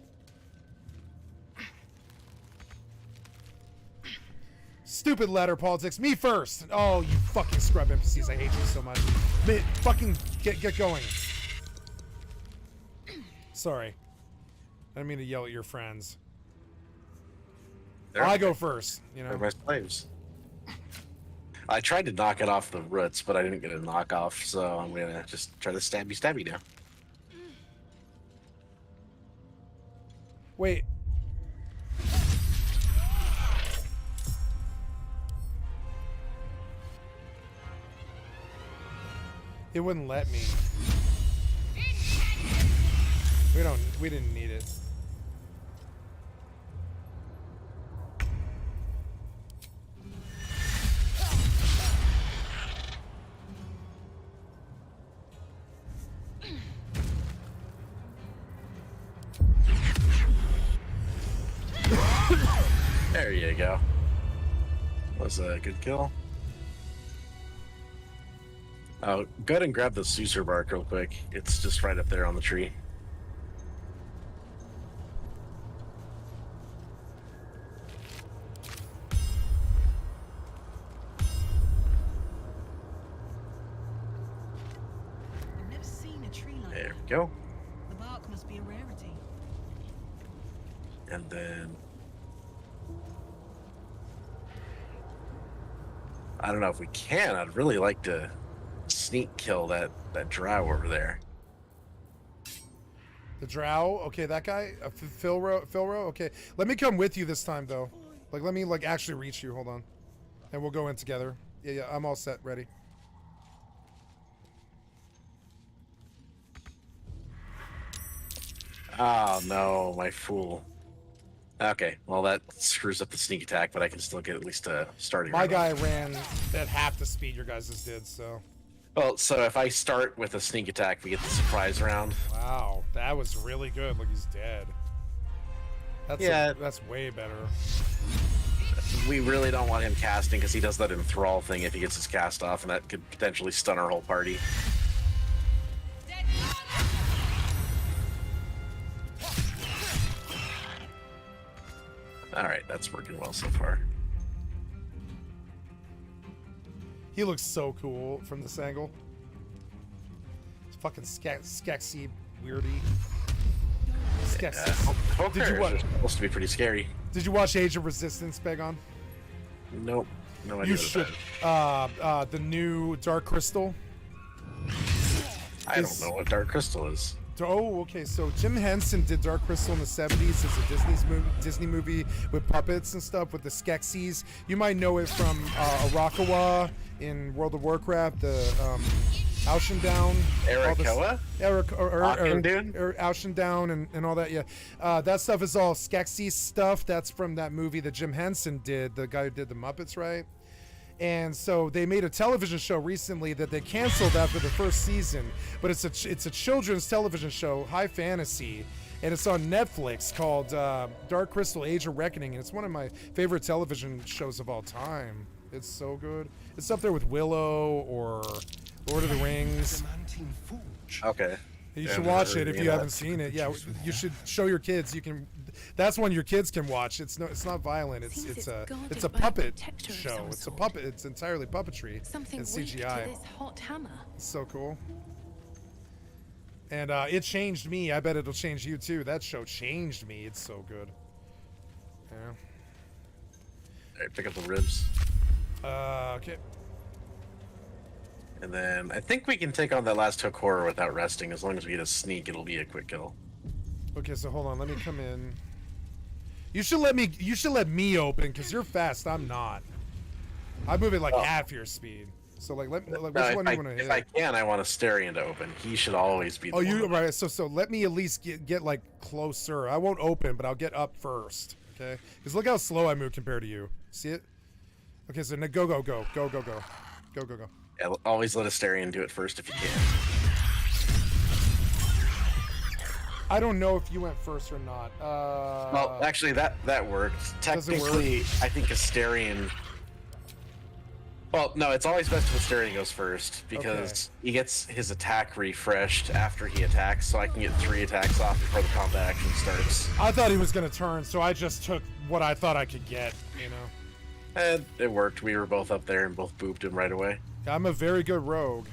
Stupid letter politics. Me first. Oh, you fucking scrub NPCs. I hate you so much. Fucking get going. Sorry. I didn't mean to yell at your friends. I go first, you know. They're my slaves. I tried to knock it off the roots, but I didn't get a knockoff, so I'm gonna just try to stabby now. Wait. It wouldn't let me. We didn't need it. There you go. Was a good kill. Oh, go ahead and grab the Suser bark real quick. It's just right up there on the tree. I've never seen a tree like There that. we go. The bark must be a rarity. And then I don't know if we can. I'd really like to sneak kill that drow over there. The drow? Okay, that guy? Philro? Okay. Let me come with you this time, though. Like, let me, like, actually reach you. Hold on. And we'll go in together. Yeah, I'm all set. Ready. Ah, Oh, no, my fool. Okay, well, that screws up the sneak attack, but I can still get at least a starting My round. guy ran at half the speed your guys' did, so... Well, so if I start with a sneak attack, we get the surprise round. Wow, that was really good. Like, he's dead. That's way better. We really don't want him casting because he does that enthrall thing if he gets his cast off, and that could potentially stun our whole party. Alright, that's working well so far. He looks so cool from this angle. It's fucking Skexy weirdy. Skexy. Did you watch? Supposed to be pretty scary. Did you watch Age of Resistance, Begon? Nope. No idea. You should. The new Dark Crystal. I don't know what Dark Crystal is. Oh, okay. So Jim Henson did Dark Crystal in the 70s. It's a Disney movie with puppets and stuff with the Skeksis. You might know it from Arakawa in World of Warcraft, the Ashendown. Arakoa? Ashendown and all that, yeah. That stuff is all Skeksis stuff. That's from that movie that Jim Henson did, the guy who did the Muppets, right? And so they made a television show recently that they canceled after the first season, but it's a children's television show, high fantasy, and it's on Netflix called Dark Crystal: Age of Reckoning, and it's one of my favorite television shows of all time. It's so good. It's up there with Willow or Lord of the Rings. Okay. You should watch it if you haven't seen it. Yeah, you should show your kids. You can. That's one your kids can watch. It's not violent. It's a puppet show. It's a puppet. It's entirely puppetry Something and weak to CGI. this hot hammer. It's so cool. And it changed me. I bet it'll change you too. That show changed me. It's so good. Yeah. Alright, pick up the ribs. Okay. And then I think we can take on that last hook horror without resting. As long as we get a sneak, it'll be a quick kill. Okay, so hold on. Let me come in. You should let me open because you're fast. I'm not. I move at like half your speed. So like, which one do you want to hit? If I can, I want Asterion to open. He should always be. The one. Right? So let me at least get like closer. I won't open, but I'll get up first. Okay? Because look how slow I move compared to you. See it? Okay, so now go. Yeah, always let Asterion do it first if you can. I don't know if you went first or not. Well, actually, that worked. Technically, I think Asterion. Well, no, it's always best if Asterion goes first because he gets his attack refreshed after he attacks, so I can get 3 attacks off before the combat action starts. I thought he was gonna turn, so I just took what I thought I could get. You know. And it worked. We were both up there and both booped him right away. I'm a very good rogue.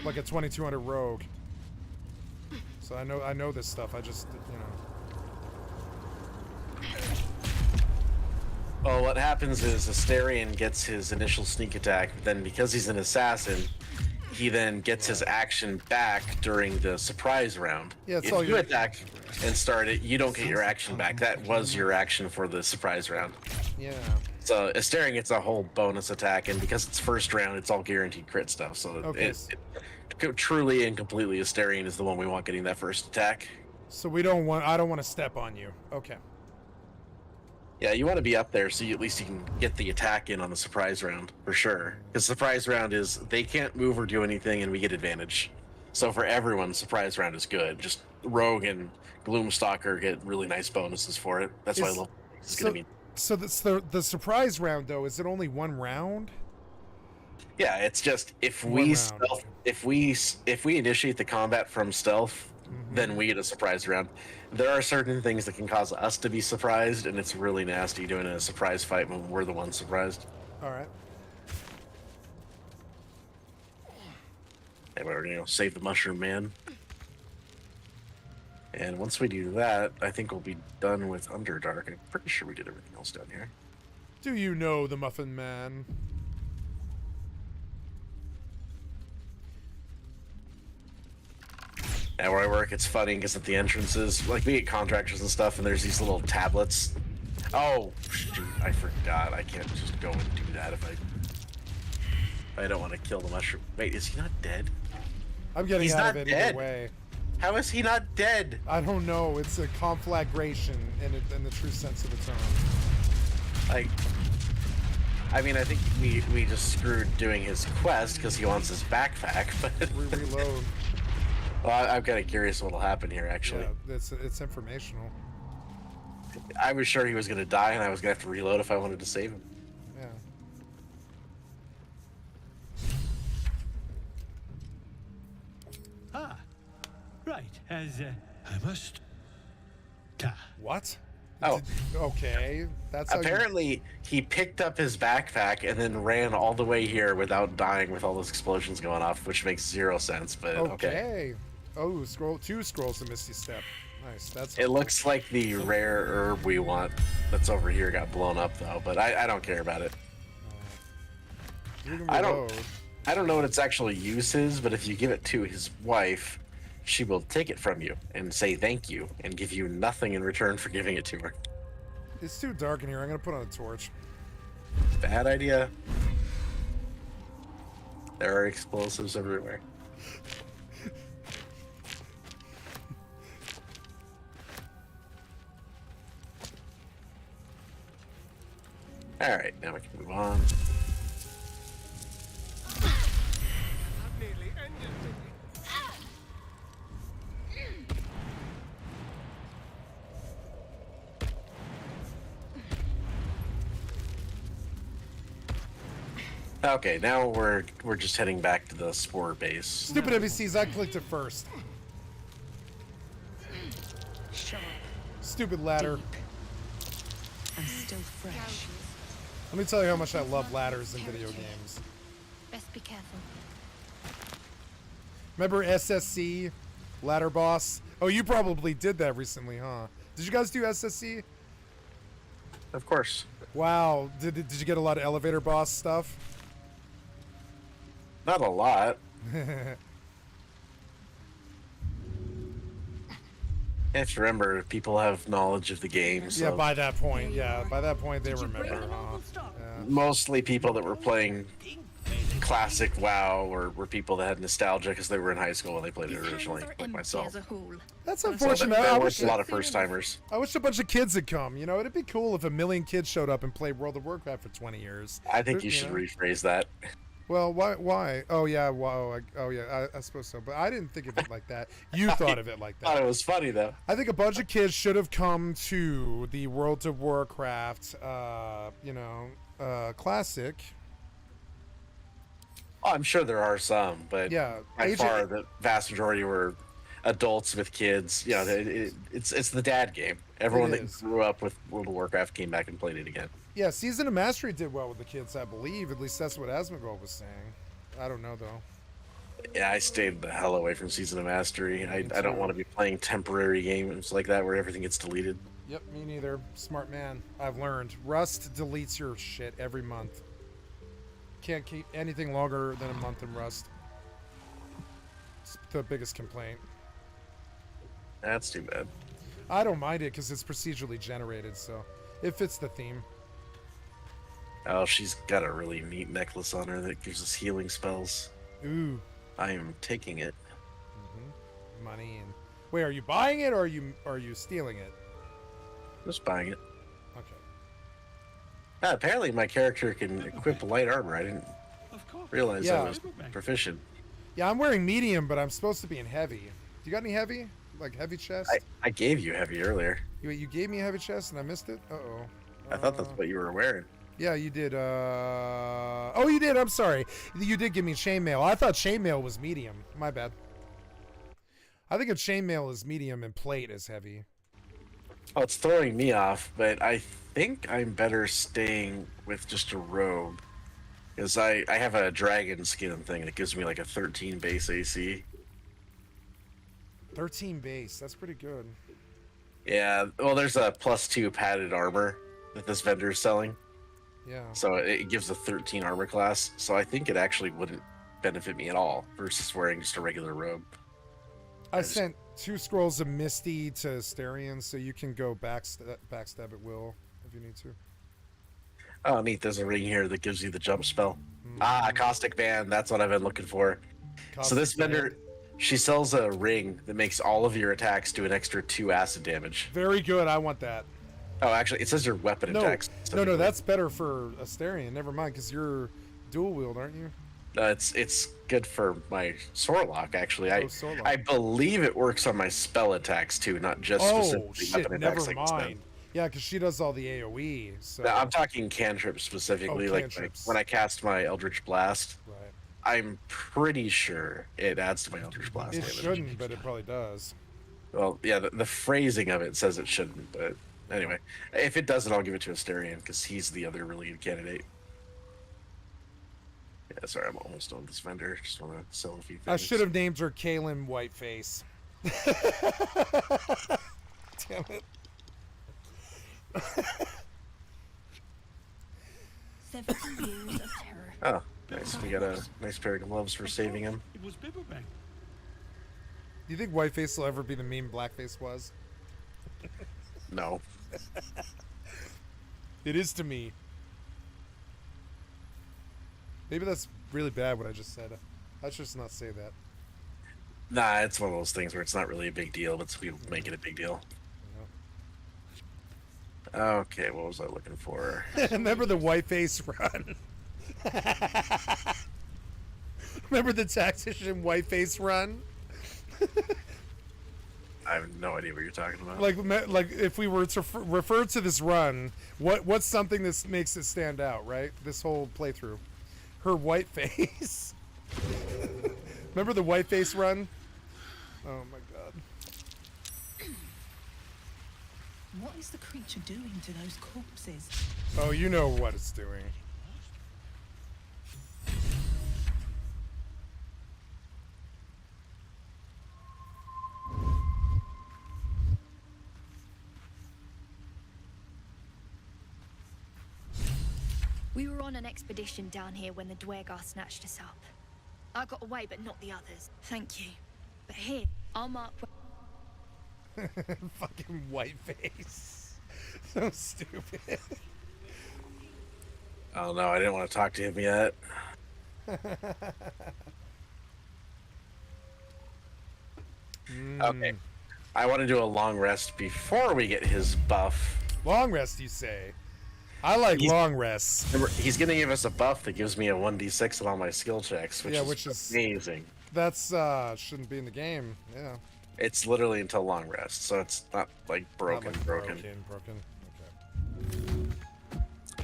Like a 2200 rogue. So I know this stuff. I just, you know. Well, what happens is Asterion gets his initial sneak attack, but then because he's an assassin, he then gets his action back during the surprise round. Yeah, it's if all you your- attack and start it, you don't get your action back. That was your action for the surprise round. Yeah. So Asterion gets a whole bonus attack, and because it's first round, it's all guaranteed crit stuff. So Okay. truly and completely, Asterion is the one we want getting that first attack. So I don't want to step on you. Okay. Yeah, you want to be up there so at least you can get the attack in on the surprise round, for sure. Because surprise round is, they can't move or do anything, and we get advantage. So for everyone, surprise round is good. Just Rogue and Gloomstalker get really nice bonuses for it. That's why I love it's going to be... So the surprise round, though, is it only one round? Yeah, it's just, if One we round, stealth, okay. if we initiate the combat from stealth, then we get a surprise round. There are certain things that can cause us to be surprised, and it's really nasty doing a surprise fight when we're the ones surprised. All right. And we're gonna save the mushroom man. And once we do that, I think we'll be done with Underdark. I'm pretty sure we did everything else down here. Do you know the Muffin Man? And where I work, it's funny because at the entrances, like we get contractors and stuff, and there's these little tablets. Oh, shoot, I forgot. I can't just go and do that if I don't want to kill the mushroom. Wait, is he not dead? I'm getting He's out of not it dead. either way. How is he not dead? I don't know. It's a conflagration in the true sense of the term. Like, I mean, I think we just screwed doing his quest because he wants his backpack, but... Reload. Well, I'm kind of curious what'll happen here, actually. Yeah, it's informational. I was sure he was going to die, and I was going to have to reload if I wanted to save him. Yeah. Ah, right. As I must. What? Oh. Okay. That's how Apparently, he picked up his backpack and then ran all the way here without dying with all those explosions going off, which makes 0 sense, but okay. Oh, two scrolls of Misty Step. Nice. That's. It looks like the rare herb we want that's over here got blown up, though, but I don't care about it. You can I reload. don't know what its actual use is, but if you give it to his wife, she will take it from you and say thank you and give you nothing in return for giving it to her. It's too dark in here. I'm gonna put on a torch. Bad idea. There are explosives everywhere. Alright, now we can move on. Okay, now we're just heading back to the spore base. Stupid NPCs. I clicked it first. Sharp, Stupid ladder. and still fresh. Let me tell you how much I love ladders in video games. Best be careful. Remember SSC, ladder boss? Oh, you probably did that recently, huh? Did you guys do SSC? Of course. Wow. Did you get a lot of elevator boss stuff? Not a lot. You have to remember, people have knowledge of the game, so... Yeah, by that point, they remember, huh? Yeah. Mostly people that were playing classic WoW were people that had nostalgia because they were in high school when they played it originally, like myself. That's So unfortunate. there I were wish, a lot of first-timers. I wish a bunch of kids had come. You know, it'd be cool if a million kids showed up and played World of Warcraft for 20 years. I think you should know. rephrase that. Well, why? Oh, yeah, wow. I suppose so. But I didn't think of it like that. You thought of it like I thought that. it was funny, though. I think a bunch of kids should have come to the World of Warcraft, classic. Oh, I'm sure there are some, but Yeah, by far the vast majority were adults with kids. You know, it's the dad game. Everyone It that is. grew up with World of Warcraft came back and played it again. Yeah, Season of Mastery did well with the kids, I believe. At least that's what Asmongold was saying. I don't know though. Yeah, I stayed the hell away from Season of Mastery. I Me don't too. want to be playing temporary games like that where everything gets deleted. Yep, me neither. Smart man. I've learned. Rust deletes your shit every month. Can't keep anything longer than a month in Rust. It's the biggest complaint. That's too bad. I don't mind it because it's procedurally generated, so it fits the theme. Oh, she's got a really neat necklace on her that gives us healing spells. Ooh. I am taking it. Money and wait, are you buying it or are you stealing it? Just buying it. Okay. Apparently my character can equip light armor. I didn't realize I was proficient. Yeah, I'm wearing medium, but I'm supposed to be in heavy. You got any heavy? Like heavy chest? I gave you heavy earlier. You gave me a heavy chest and I missed it? Uh-oh. I thought that's what you were wearing. Yeah, you did. Oh, you did. I'm sorry. You did give me chainmail. I thought chainmail was medium. My bad. I think a chainmail is medium and plate is heavy. Oh, it's throwing me off, but I think I'm better staying with just a robe. Because I have a dragon skin thing that gives me like a 13 base AC. 13 base. That's pretty good. Yeah, well, there's a +2 padded armor that this vendor is selling. Yeah. So it gives a 13 armor class. So I think it actually wouldn't benefit me at all versus wearing just a regular robe. I sent 2 scrolls of Misty to Asterion, so you can go backstab at will if you need to. Oh, neat. There's a ring here that gives you the jump spell. Ah, Caustic Band. That's what I've been looking for. So this vendor, she sells a ring that makes all of your attacks do an extra 2 acid damage. Very good. I want that. Oh, actually, it says your weapon attacks. No, that's better for Asterion. Never mind, because you're dual wield, aren't you? It's good for my Sorlock, actually. Sorlock. I believe it works on my spell attacks, too, not just specifically shit, weapon attacks. never mind. Yeah, because she does all the AoE. So. No, I'm talking cantrips specifically. Cantrips. Like when I cast my Eldritch Blast, Right. I'm pretty sure it adds to my Eldritch Blast It damage. shouldn't, but it probably does. Well, yeah, the phrasing of it says it shouldn't, but anyway. If it doesn't, I'll give it to Asterion, because he's the other really good candidate. Yeah, sorry, I'm almost done with this vendor. Just want to sell a few things. I should have named her Kaylin Whiteface. Damn it. 70 years of terror. Oh, nice. We got a nice pair of gloves for saving him. It was Bibberbank. Do you think Whiteface will ever be the meme Blackface was? No. It is to me. Maybe that's really bad what I just said. I should just not say that. Nah, it's one of those things where it's not really a big deal, but some people make it a big deal. Okay, what was I looking for? Remember the Whiteface run? Remember the Tactician Whiteface run? I have no idea what you're talking about. Like if we were to refer to this run, what's something that makes it stand out, right? This whole playthrough. Her white face. Remember the Whiteface run? Oh my god. What is the creature doing to those corpses? Oh, you know what it's doing. We were on an expedition down here when the Dwergar snatched us up. I got away, but not the others. Thank you. But here, I'll mark... Fucking Whiteface. So stupid. Oh no, I didn't want to talk to him yet. Okay. I want to do a long rest before we get his buff. Long rest, you say? I like long rests. Remember, he's going to give us a buff that gives me a 1d6 on all my skill checks, which is amazing. That's shouldn't be in the game. Yeah. It's literally until long rest, so it's not like broken. Okay.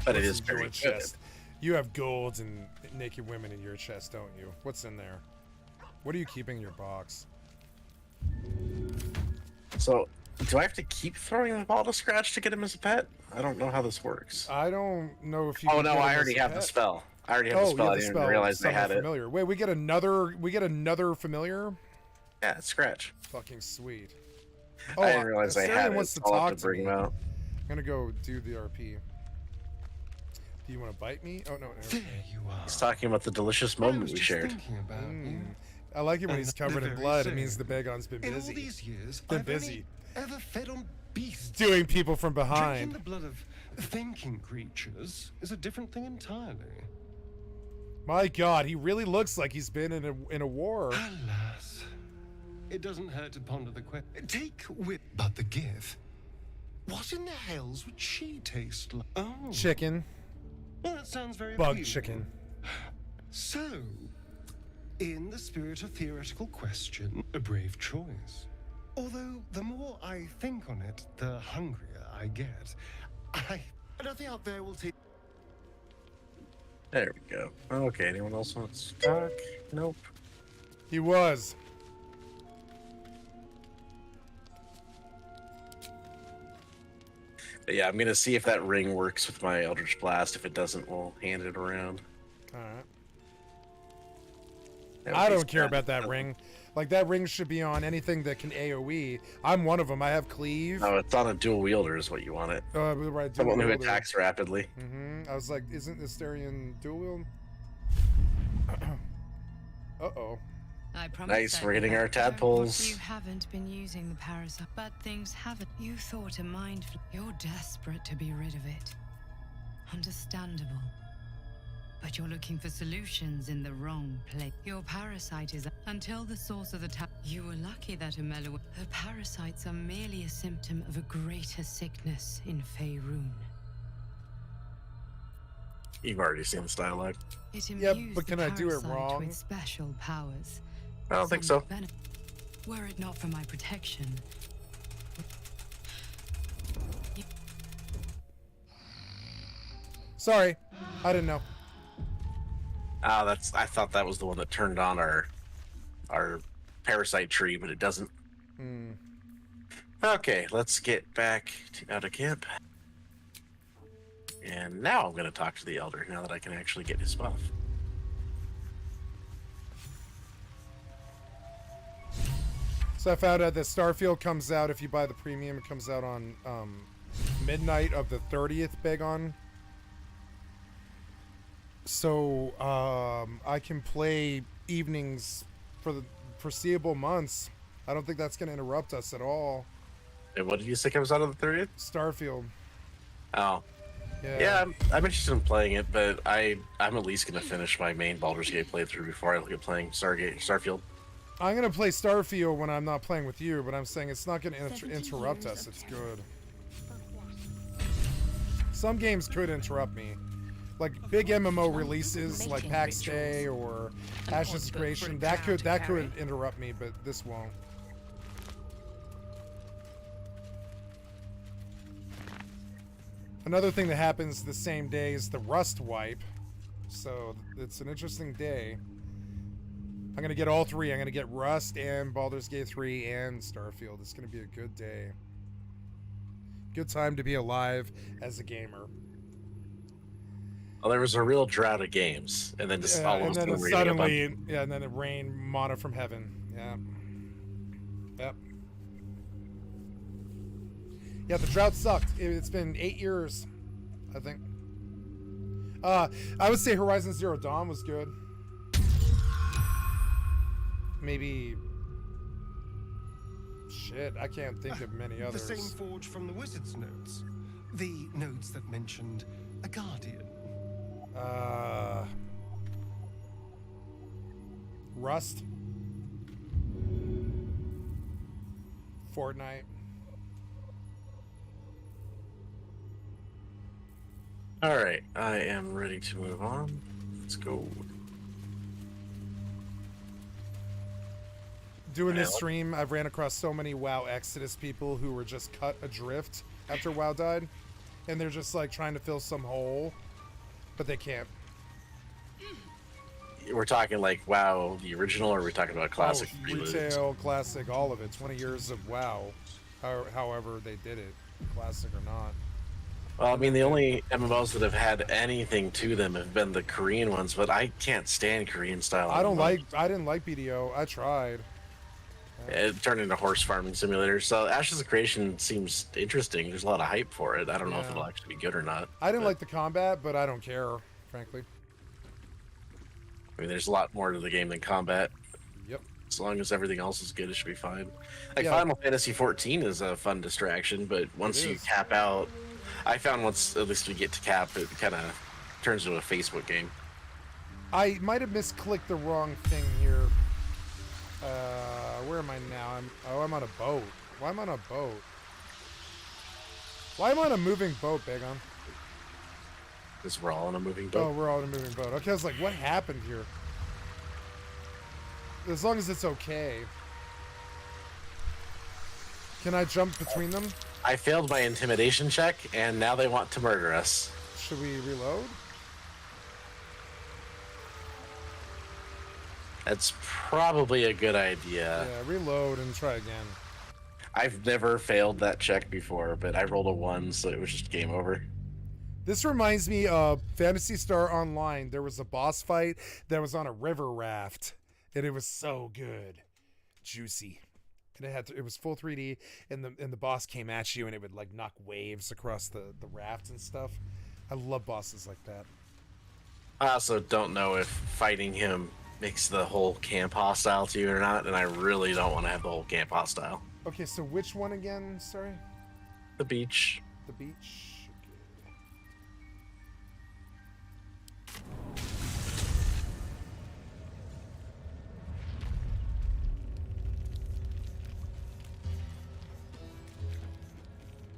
But it is very good. Chest. You have gold and naked women in your chest, don't you? What's in there? What are you keeping in your box? So Do I have to keep throwing the ball to Scratch to get him as a pet? I don't know how this works. I don't know if you. Oh can no, get him I as already a have pet. the spell. I already have Oh, the spell. you I have the didn't spell. realize they Summon had it. familiar. Wait, we get another. We get another familiar. Yeah, it's Scratch. Fucking sweet. I didn't realize they had Astarion it. wants to I'll have talk to bring me. him out. I'm gonna go do the RP. Do you want to bite me? Oh no. There you are. He's talking about the delicious I moment was we just shared. thinking about you. I like it when And he's the covered in very blood. It same. means the Bagon's been In all busy. these years, Been I've busy. only ever fed on beasts. Doing people from Drinking behind. the blood of thinking creatures is a different thing entirely. My God, he really looks like he's been in a war. Alas, it doesn't hurt to ponder the question. Take whip, but the give. What in the hells would she taste like? Oh, Chicken. well, that sounds very Bug appealing. chicken. So, in the spirit of theoretical question, a brave choice. Although the more I think on it, the hungrier I get. Nothing out there will take. There we go. Okay, anyone else wants to talk? Nope. He was. But yeah, I'm gonna see if that ring works with my Eldritch Blast. If it doesn't, we'll hand it around. All right. That would I be don't care sad. about that ring. Like, that ring should be on anything that can AoE. I'm one of them. I have cleave. No, it's on a dual wielder is what you want it. Right, Someone who dual wielder. attacks rapidly. I was like, isn't Astarion dual wield? Uh-oh. I promise Nice, that we're getting our tadpoles. You haven't been using the parasite, but things haven't. You thought a mind. You're desperate to be rid of it. Understandable. But you're looking for solutions in the wrong place. Your parasite is until the source of the You were lucky that Amela. Her parasites are merely a symptom of a greater sickness in Faerun. You've already seen this dialogue. It Yeah, imbues but the can I do it parasite wrong? with special powers. I don't think Some so. benefit. Were it not for my protection. Sorry. I didn't know. Ah, I thought that was the one that turned on our parasite tree, but it doesn't. Okay, let's get back out of camp. And now I'm going to talk to the Elder, now that I can actually get his buff. So I found out that Starfield comes out, if you buy the premium, it comes out on midnight of the 30th, Bagon. So I can play evenings for the foreseeable months. I don't think that's going to interrupt us at all. And what did you say comes out on the 30th? Starfield. Oh. Yeah, I'm interested in playing it, but I'm at least going to finish my main Baldur's Gate playthrough before I look at playing Starfield. I'm going to play Starfield when I'm not playing with you, but I'm saying it's not going to interrupt us. It's good. Some games could interrupt me. Like big MMO releases like PAX Day or Ashes Creation, that could interrupt me, but this won't. Another thing that happens the same day is the Rust wipe. So it's an interesting day. I'm going to get all three. I'm going to get Rust and Baldur's Gate 3 and Starfield. It's going to be a good day. Good time to be alive as a gamer. Well, there was a real drought of games, and then just all of a sudden we're getting a bunch. Yeah, and then it rained mana from heaven. Yeah. Yep. Yeah, the drought sucked. It's been 8 years, I think. I would say Horizon Zero Dawn was good. Maybe. Shit, I can't think of many others. The same forge from the wizard's notes. The notes that mentioned a guardian. Rust. Fortnite. All right, I am ready to move on. Let's go. Doing this stream, I've ran across so many WoW Exodus people who were just cut adrift after WoW died, and they're just like trying to fill some hole, but they can't. We're talking like WoW, the original, or we're talking about classic? Retail, classic, all of it. 20 years of WoW. However they did it, classic or not. Well, I mean, the only MMOs that have had anything to them have been the Korean ones, but I can't stand Korean style. I MMOs. didn't like BDO. I tried. It turned into horse farming simulator. So Ashes of Creation seems interesting. There's a lot of hype for it. I don't know if it'll actually be good or not. I didn't like the combat, but I don't care, frankly. I mean, there's a lot more to the game than combat. Yep. As long as everything else is good, it should be fine. Like Yeah. Final Fantasy 14 is a fun distraction, but once you cap out, I found once at least we get to cap, it kind of turns into a Facebook game. I might have misclicked the wrong thing here. Where am I now? I'm on a boat. Why am I on a boat? Why am I on a moving boat, Bagon? Because we're all on a moving boat. Oh, we're all on a moving boat. Okay, I was like, what happened here? As long as it's okay. Can I jump between them? I failed my intimidation check, and now they want to murder us. Should we reload? That's probably a good idea. Yeah, reload and try again. I've never failed that check before, but I rolled a 1, so it was just game over. This reminds me of Phantasy Star Online. There was a boss fight that was on a river raft, and it was so good, juicy, and it was full 3D, and the boss came at you, and it would like knock waves across the raft and stuff. I love bosses like that. I also don't know if fighting him makes the whole camp hostile to you or not, and I really don't want to have the whole camp hostile. Okay, so which one again? Sorry. The beach. The beach.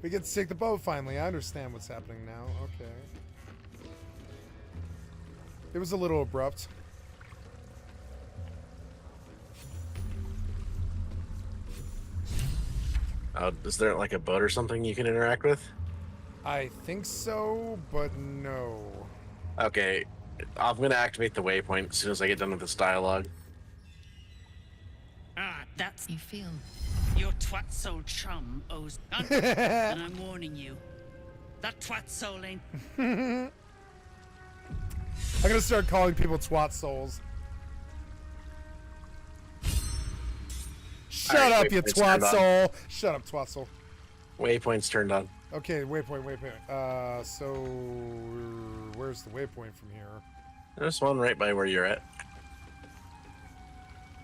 We get to take the boat finally. I understand what's happening now. Okay. It was a little abrupt. Is there like a boat or something you can interact with? I think so, but no. Okay, I'm gonna activate the waypoint as soon as I get done with this dialogue. Ah, that's... You feel... Your twat soul chum owes... and I'm warning you. That twat soul ain't... I'm gonna start calling people twat souls. Shut up, you twat soul! Shut up, twat soul. Waypoint's turned on. Okay, waypoint. So where's the waypoint from here? There's one right by where you're at.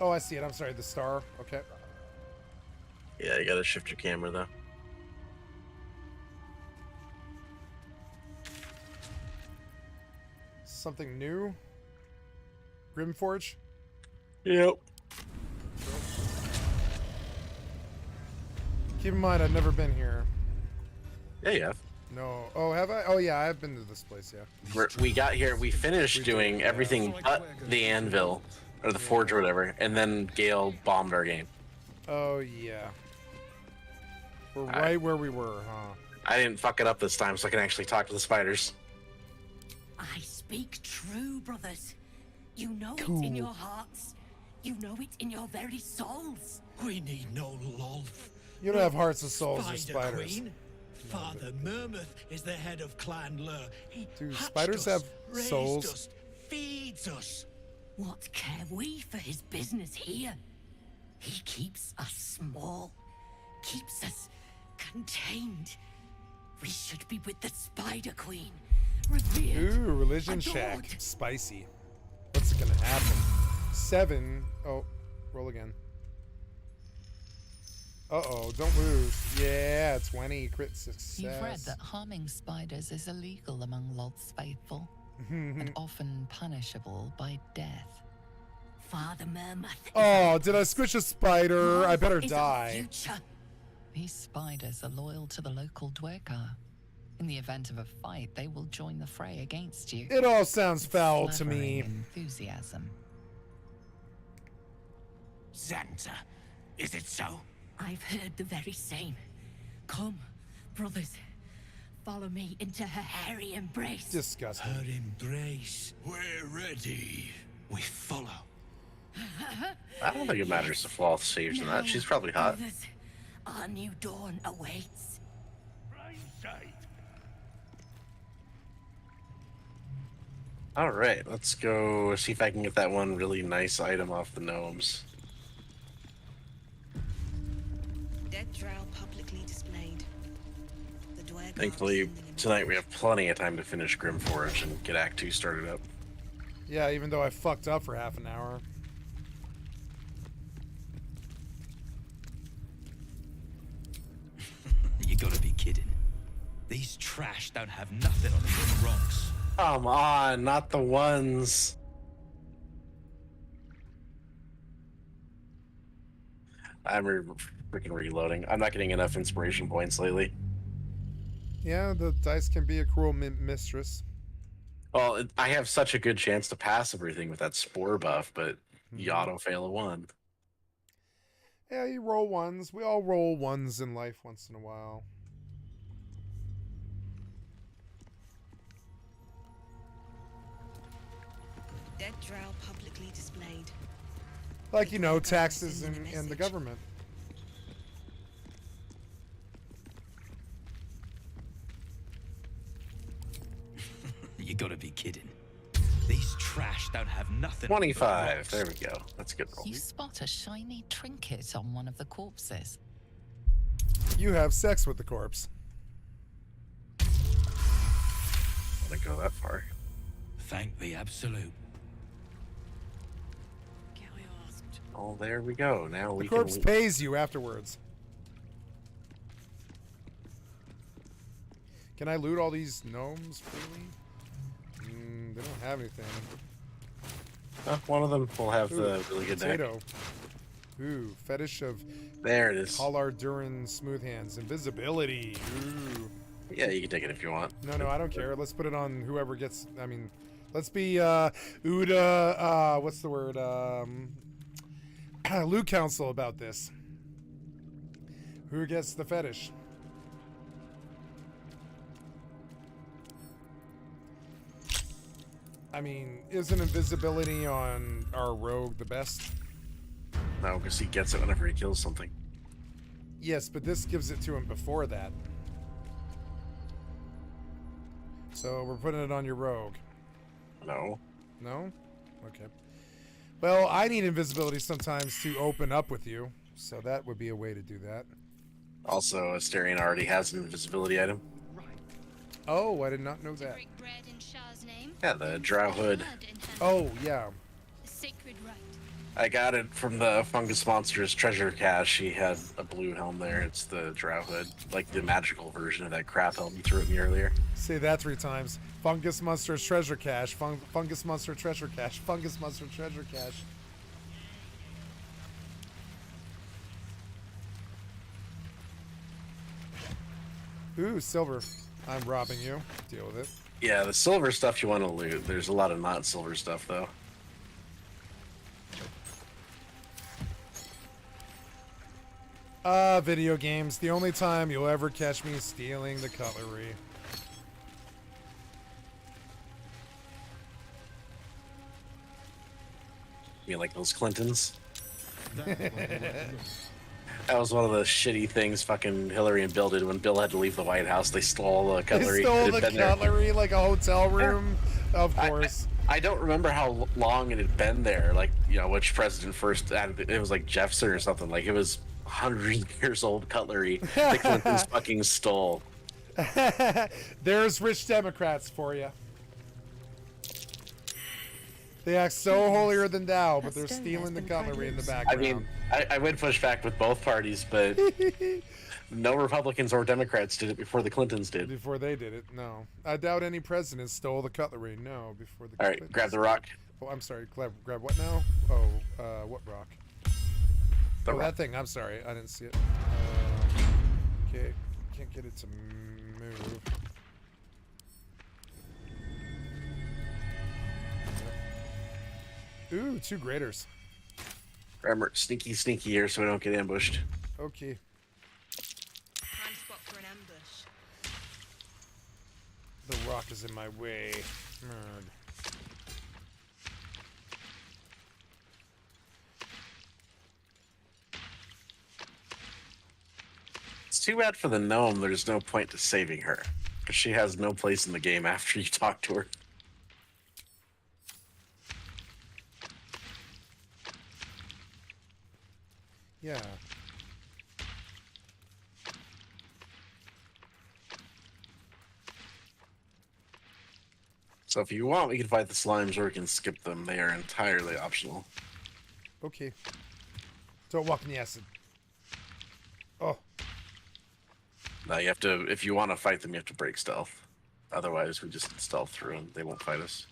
Oh, I see it. I'm sorry, the star. Okay. Yeah, you gotta shift your camera though. Something new? Grimforge? Yep. Keep in mind, I've never been here. Yeah, you have. No. Oh, have I? Oh, yeah, I've been to this place, yeah. We got here, we finished doing everything but the anvil, or the forge or whatever, and then Gale bombed our game. Oh, yeah. We're right where we were, huh? I didn't fuck it up this time, so I can actually talk to the spiders. I speak true, brothers. You know Cool. it in your hearts. You know it in your very souls. We need no love. You don't have hearts and souls or Spider spiders. Queen. Father Murmuth is the head of Clan Lur. He Dude, hatched spiders us, have raised souls. us, feeds us. What care we for his business here? He keeps us small, keeps us contained. We should be with the Spider Queen, revered, Ooh, religion adored. check. Spicy. What's gonna happen? 7. Oh, roll again. Uh-oh, don't lose. Yeah, 20. Crit success. You've read that harming spiders is illegal among Lod's faithful, and often punishable by death. Father Murmuth. Oh, did I squish a spider? I better is our die. future. These spiders are loyal to the local Dwergar. In the event of a fight, they will join the fray against you. It all sounds foul to Slavering me. Enthusiasm. Xanta, is it so? I've heard the very same. Come, brothers. Follow me into her hairy embrace. Disgusting. Her embrace. We're ready. We follow. I don't think it matters if Loth saves or not. She's probably hot. Brothers, Our new dawn awaits. All right, let's go see if I can get that one really nice item off the gnomes. Dead drow publicly displayed. The Dwergar Thankfully, tonight we have plenty of time to finish Grimforge and get Act 2 started up. Yeah, even though I fucked up for half an hour. You gotta be kidding. These trash don't have nothing on them but rocks. Come on, not the ones. I'm freaking reloading. I'm not getting enough inspiration points lately. Yeah, the dice can be a cruel mistress. Well, I have such a good chance to pass everything with that spore buff, but you auto fail a 1. Yeah, you roll ones. We all roll ones in life once in a while. Dead drow publicly displayed. Like, you know, taxes and the government. You gotta be kidding. These trash don't have nothing. 25. There we go. That's a good roll. You spot a shiny trinket on one of the corpses. You have sex with the corpse. I didn't go that far. Thank the absolute. Oh, there we go. Now we The can. corpse pays you afterwards. Can I loot all these gnomes freely? They don't have anything. One of them will have Ooh, the really good deck. potato. Ooh, fetish of. There it is. Collar Durin smooth hands. Invisibility. Ooh. Yeah, you can take it if you want. No, I don't care. Let's put it on whoever gets. I mean, let's be Uda. What's the word? Loot Council about this. Who gets the fetish? I mean, isn't invisibility on our rogue the best? No, because he gets it whenever he kills something. Yes, but this gives it to him before that. So we're putting it on your rogue. No. No? Okay. Well, I need invisibility sometimes to open up with you, so that would be a way to do that. Also, Asterion already has an invisibility item. Oh, I did not know that. Yeah, the Drow Hood. Oh, yeah. Sacred right. I got it from the Fungus Monster's treasure cache. He had a blue helm there. It's the Drow Hood, like the magical version of that crap helm you threw at me earlier. Say that 3 times. Fungus Monster's treasure cache. Fungus Monster treasure cache. Fungus Monster treasure cache. Ooh, silver. I'm robbing you. Deal with it. Yeah, the silver stuff you want to loot. There's a lot of not silver stuff, though. Video games. The only time you'll ever catch me stealing the cutlery. You mean like those Clintons? That was one of the shitty things fucking Hillary and Bill did when Bill had to leave the White House. They stole the cutlery. They stole the cutlery like a hotel room. Yeah. Of course. I don't remember how long it had been there. Like, you know, which president first added it. It was like Jefferson or something. Like, it was 100 years old cutlery the Clintons fucking stole. There's rich Democrats for you. They act so holier than thou, but they're stealing the cutlery in the background. I mean, I would push back with both parties, but no Republicans or Democrats did it before the Clintons did. Before they did it, no. I doubt any president stole the cutlery, no, before the All right, Clintons. grab the rock. Oh, I'm sorry, grab what now? Oh, what rock? The rock. That thing, I'm sorry, I didn't see it. Okay, can't get it to move. Ooh, 2 graders. Remember, sneaky here so we don't get ambushed. Okay. Prime spot for an ambush. The rock is in my way. Nerd. It's too bad for the gnome. There's no point to saving her, because she has no place in the game after you talk to her. Yeah. So if you want, we can fight the slimes or we can skip them. They are entirely optional. Okay. Don't walk in the acid. Oh. No, you have to, if you want to fight them, you have to break stealth. Otherwise, we just stealth through and they won't fight us.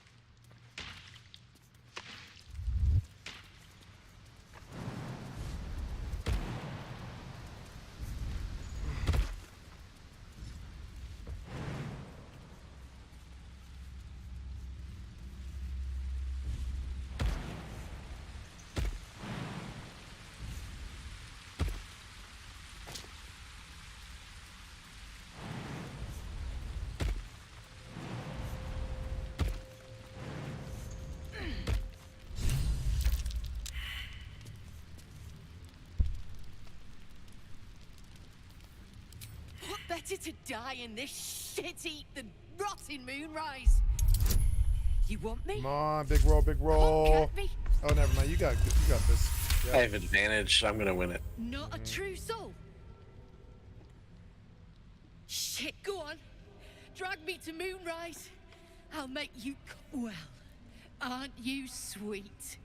What better to die in this shit-eaten, rotting moonrise? You want me? Come on, big roll, big roll. me? Oh, never mind. You got this. I have advantage. I'm gonna win it. Not a true soul. Shit, go on. Drag me to moonrise. I'll make you... Well, aren't you sweet?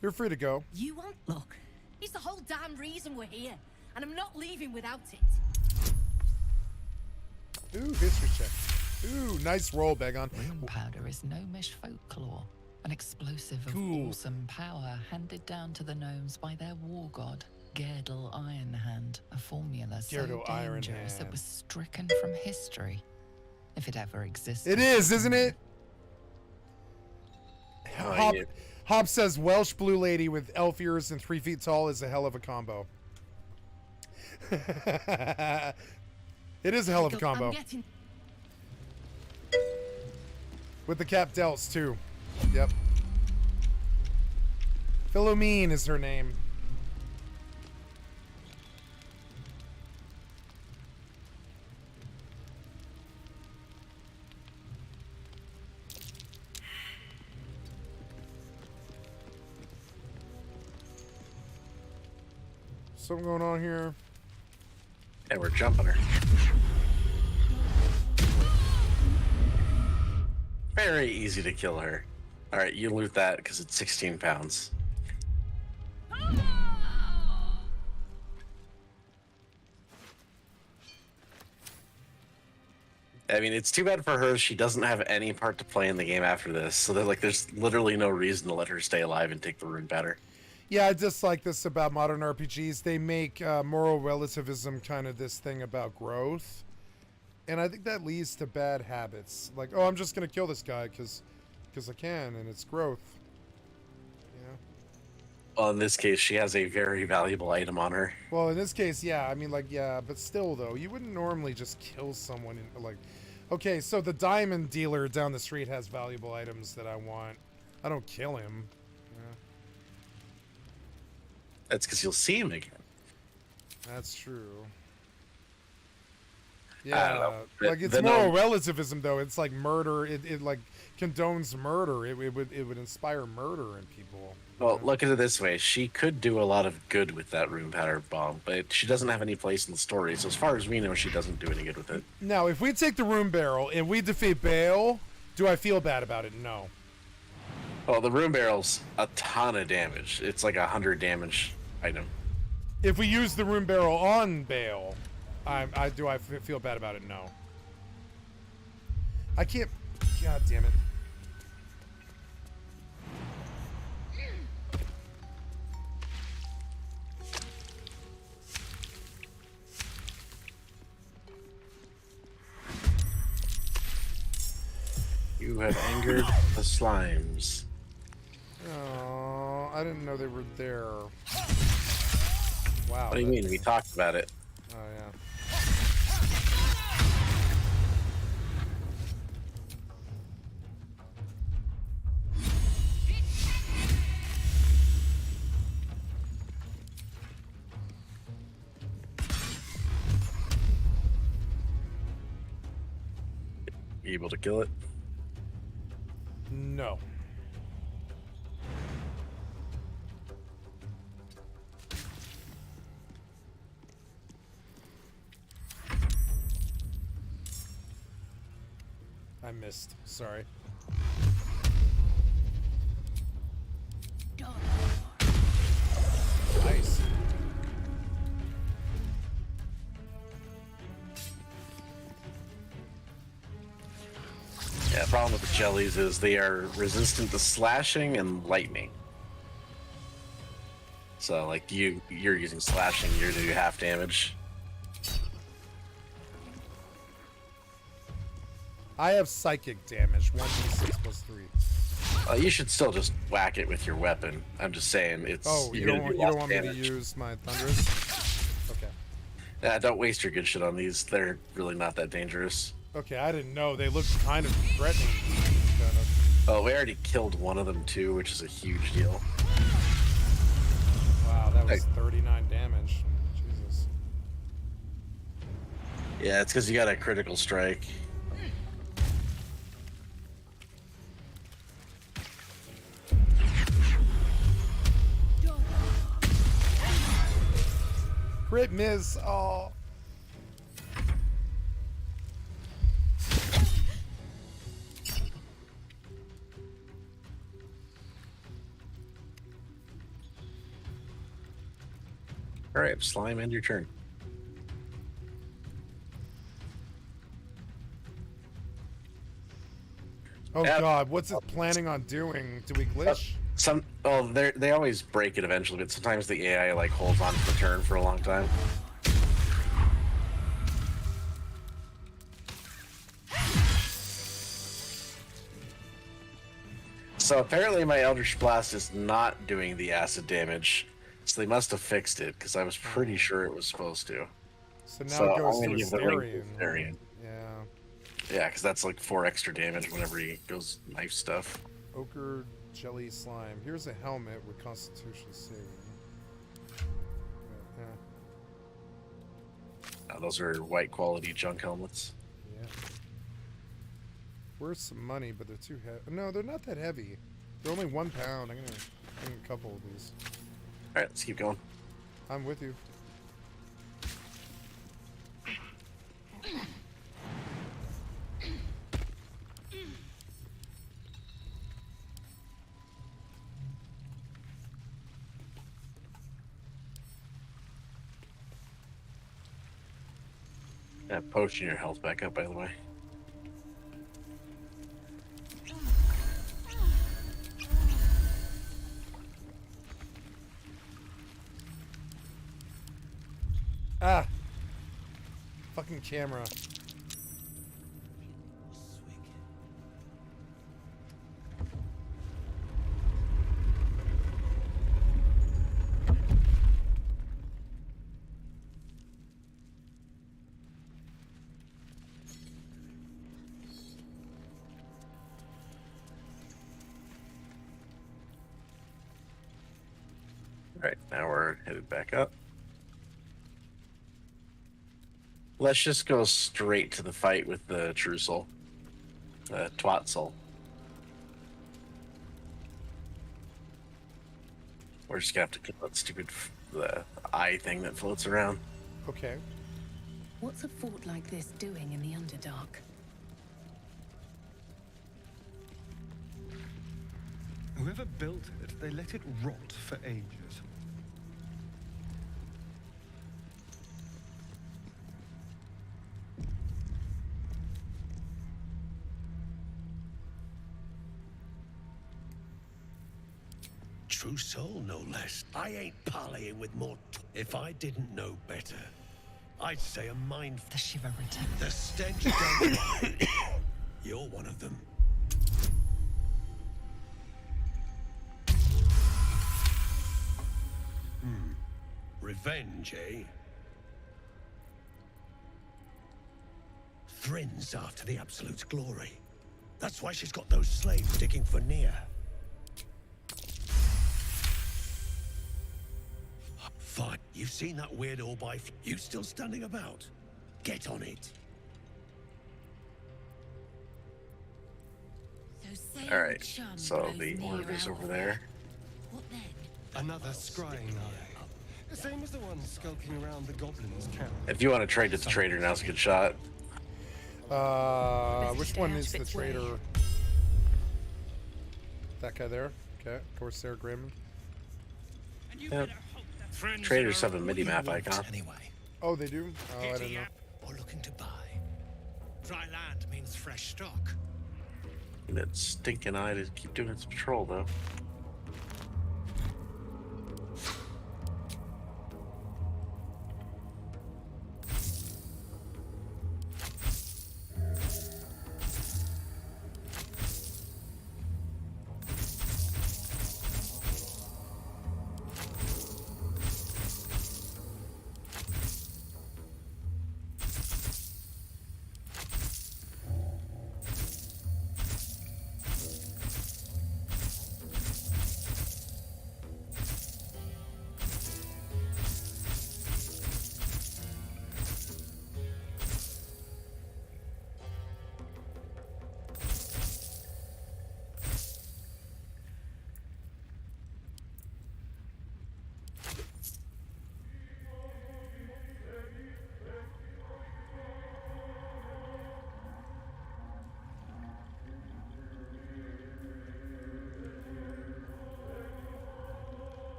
You're free to go. You won't look. It's the whole damn reason we're here. And I'm not leaving without it. Ooh, history check. Ooh, nice roll, Begon. Gunpowder is gnomish folklore, an explosive of awesome power handed down to the gnomes by their war god, Gerdel Ironhand, a formula so Gerdel dangerous Ironhand. it was stricken from history, if it ever existed. It is, isn't it? Oh, Hop says Welsh blue lady with elf ears and 3 feet tall is a hell of a combo. It is a hell of a combo. With the cap delts too. Yep. Philomene is her name. Something going on here. Yeah, we're jumping her. Very easy to kill her. Alright, you loot that because it's 16 pounds. I mean, it's too bad for her. She doesn't have any part to play in the game after this. So there's literally no reason to let her stay alive and take the rune powder. Yeah, I dislike this about modern RPGs. They make moral relativism kind of this thing about growth. And I think that leads to bad habits. Like, oh, I'm just going to kill this guy because I can, and it's growth. Yeah. Well, in this case, she has a very valuable item on her. Well, in this case, yeah. I mean, like, yeah, but still, though, you wouldn't normally just kill someone. Like, okay, so the diamond dealer down the street has valuable items that I want. I don't kill him. That's because you'll see him again. That's true. I don't Yeah, know. like it's moral relativism though. It's like murder. It like condones murder. It would inspire murder in people. Well, look at it this way. She could do a lot of good with that rune powder bomb, but she doesn't have any place in the story. So as far as we know, she doesn't do any good with it. Now, if we take the rune barrel and we defeat Bale, do I feel bad about it? No. Well, the rune barrel's a ton of damage. It's like 100 damage item. If we use the rune barrel on Bale, I feel bad about it? No. I can't. God damn it. You have angered the slimes. Oh, I didn't know they were there. Wow. What do you mean? We talked about it. Oh, yeah. You able to kill it? No. I missed. Sorry. Nice. Yeah, the problem with the jellies is they are resistant to slashing and lightning. So, like, you're using slashing, you're gonna do half damage. I have psychic damage, 1d6 plus 3. You should still just whack it with your weapon. I'm just saying it's. Oh, you don't want me to use my thunderous? Okay. Yeah, don't waste your good shit on these. They're really not that dangerous. Okay, I didn't know. They looked kind of threatening. Kind of. Oh, we already killed one of them too, which is a huge deal. Wow, that was 39 damage. Jesus. Yeah, it's because you got a critical strike. Crit miss. Oh. All right, slime, end your turn. Oh God, what's it planning on doing? Do we glitch? They always break it eventually, but sometimes the AI like holds on to the turn for a long time. So apparently my Eldritch Blast is not doing the acid damage, so they must have fixed it because I was pretty sure it was supposed to. So now it goes I'm to gonna give the ring to Asterion. Asterion. Yeah. Yeah, because that's like 4 extra damage whenever he goes knife stuff. Ochre jelly slime. Here's a helmet with Constitution saving. Those are white quality junk helmets. Yeah. Where's some money, but they're too heavy. No, they're not that heavy. They're only 1 pound. I'm gonna bring a couple of these. All right, let's keep going. I'm with you. Potion your health back up, by the way. Ah! Fucking camera. Alright, now we're headed back up. Let's just go straight to the fight with the True Soul. Twat Soul. We're just gonna have to kill that stupid eye thing that floats around. Okay. What's a fort like this doing in the Underdark? Whoever built it, they let it rot for ages. True soul, no less. I ain't parleying with more. If I didn't know better, I'd say a mind. The shiver returned. The stench don't lie. You're one of them. Revenge, eh? Thrin's after the Absolute's glory. That's why she's got those slaves digging for Nia. Fine. You've seen that weird orb by you still standing about? Get on it. Alright, so the orb is over there. Another scrying eye. Same as the one skulking around the goblins' camp. If you want to trade to the trader, now's a good shot. Which one is the trader? That guy there? Okay, Corsair Grim. Yep. Traders have a midi-map icon. Oh, they do? Oh, I don't know. Or looking to buy. Dry land means fresh stock. That stinking eye to keep doing its patrol, though.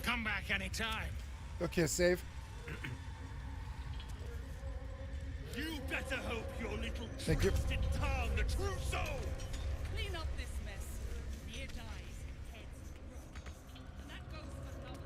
Come back anytime. Okay, save. You better hope your little Thank you. twisted tongue, the true soul. Clean up this mess. Near dies, heads roll. And that goes for lovers.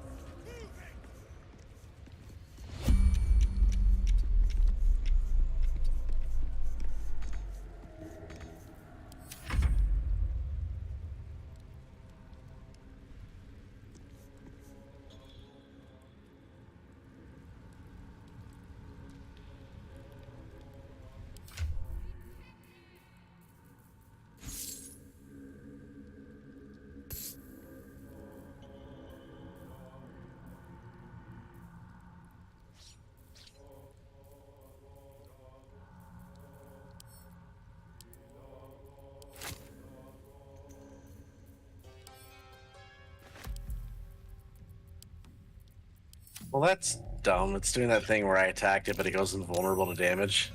Well, that's dumb. It's doing that thing where I attacked it, but it goes invulnerable to damage.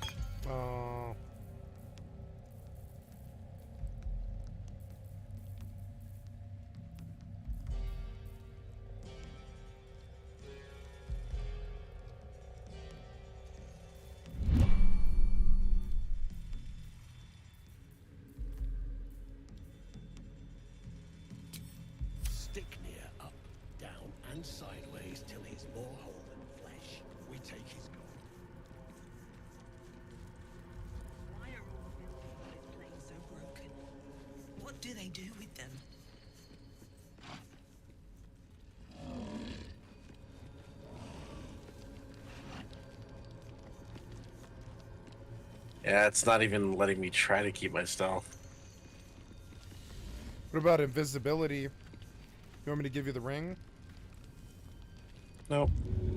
Oh. Stick near up, down, and sideways till he's more whole than flesh. We take his gold. Why are all the planes so broken? What do they do with them? Yeah, it's not even letting me try to keep my stealth. What about invisibility? You want me to give you the ring? Nope.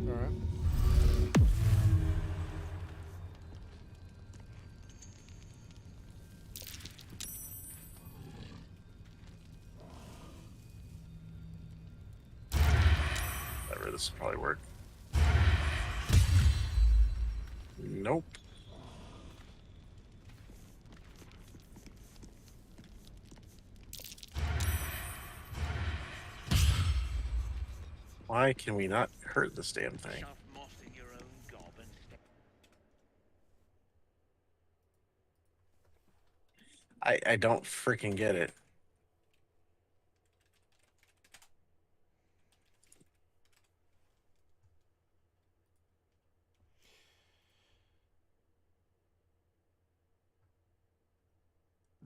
Alright. Whatever, this will probably work. Nope. Why can we not hurt this damn thing? I don't freaking get it.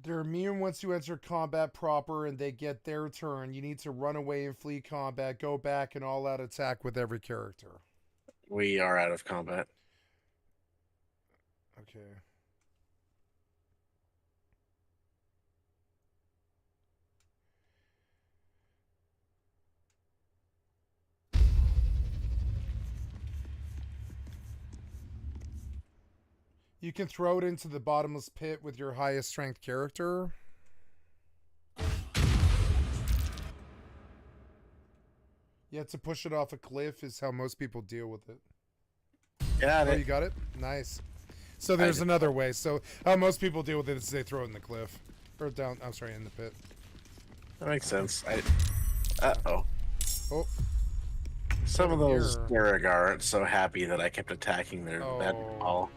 They're immune once you enter combat proper and they get their turn. You need to run away and flee combat, go back and all out attack with every character. We are out of combat. Okay. You can throw it into the bottomless pit with your highest strength character. Yeah, to push it off a cliff is how most people deal with it. Got Oh, it. you got it? Nice. So there's another way. So how most people deal with it is they throw it in the cliff. Or down, I'm sorry, in the pit. That makes sense. Uh-oh. Oh. Some of those Here. Duragar aren't so happy that I kept attacking their that ball.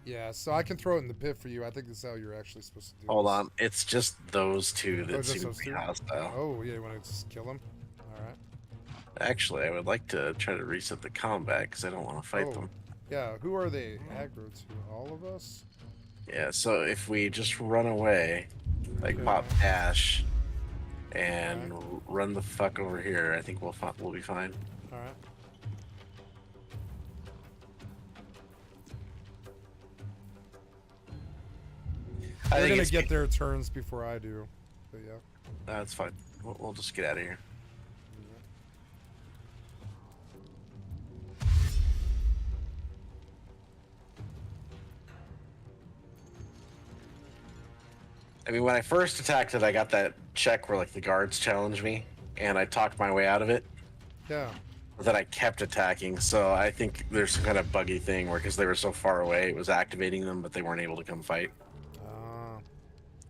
Yeah, so I can throw it in the pit for you. I think this is how you're actually supposed to do Hold this. on. It's just those two that Oh, just seem to those be two? hostile. Oh, yeah, you want to just kill them? Alright. Actually, I would like to try to reset the combat because I don't want to fight them. Yeah, who are they aggro to? All of us? Yeah, so if we just run away, like pop dash, and run the fuck over here, I think we'll be fine. Alright. They're gonna get their turns before I do. But yeah. That's fine. We'll just get out of here. I mean, when I first attacked it, I got that check where like the guards challenged me, and I talked my way out of it. Yeah. But then I kept attacking, so I think there's some kind of buggy thing where because they were so far away, it was activating them, but they weren't able to come fight.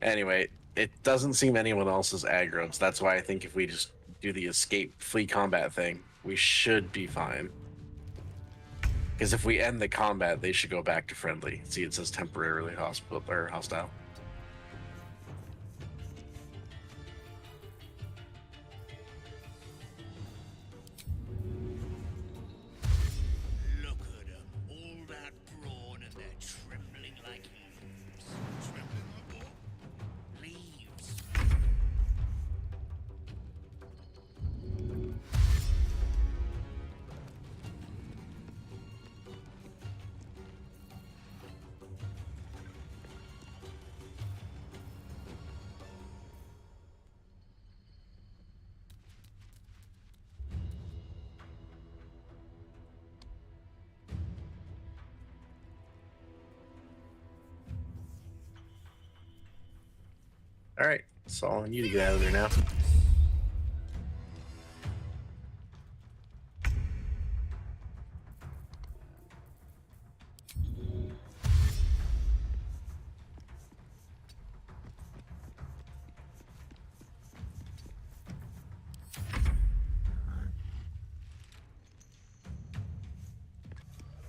Anyway, it doesn't seem anyone else is aggro, so that's why I think if we just do the escape flee combat thing, we should be fine. Because if we end the combat, they should go back to friendly. See, it says temporarily hostile. Look at them, all that brawn and they're trembling like leaves. Trembling like what? Leaves. All right, it's all on you to get out of there now.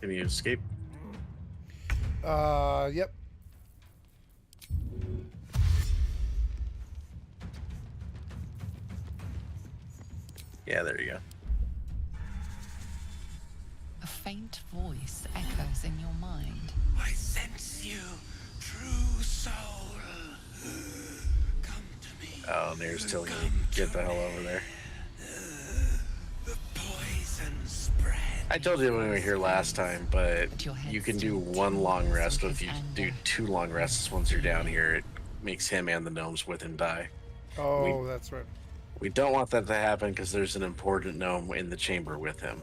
Can you escape? Yep. Yeah, there you go. A faint voice echoes in your mind. I sense you, true soul. Come to me. Oh, and there's telling me, get the hell over there. The poison spread. I told you when we were here last time, but you can do one long rest, but if you do 2 long rests once you're down here, it makes him and the gnomes with him die. Oh, that's right. We don't want that to happen because there's an important gnome in the chamber with him.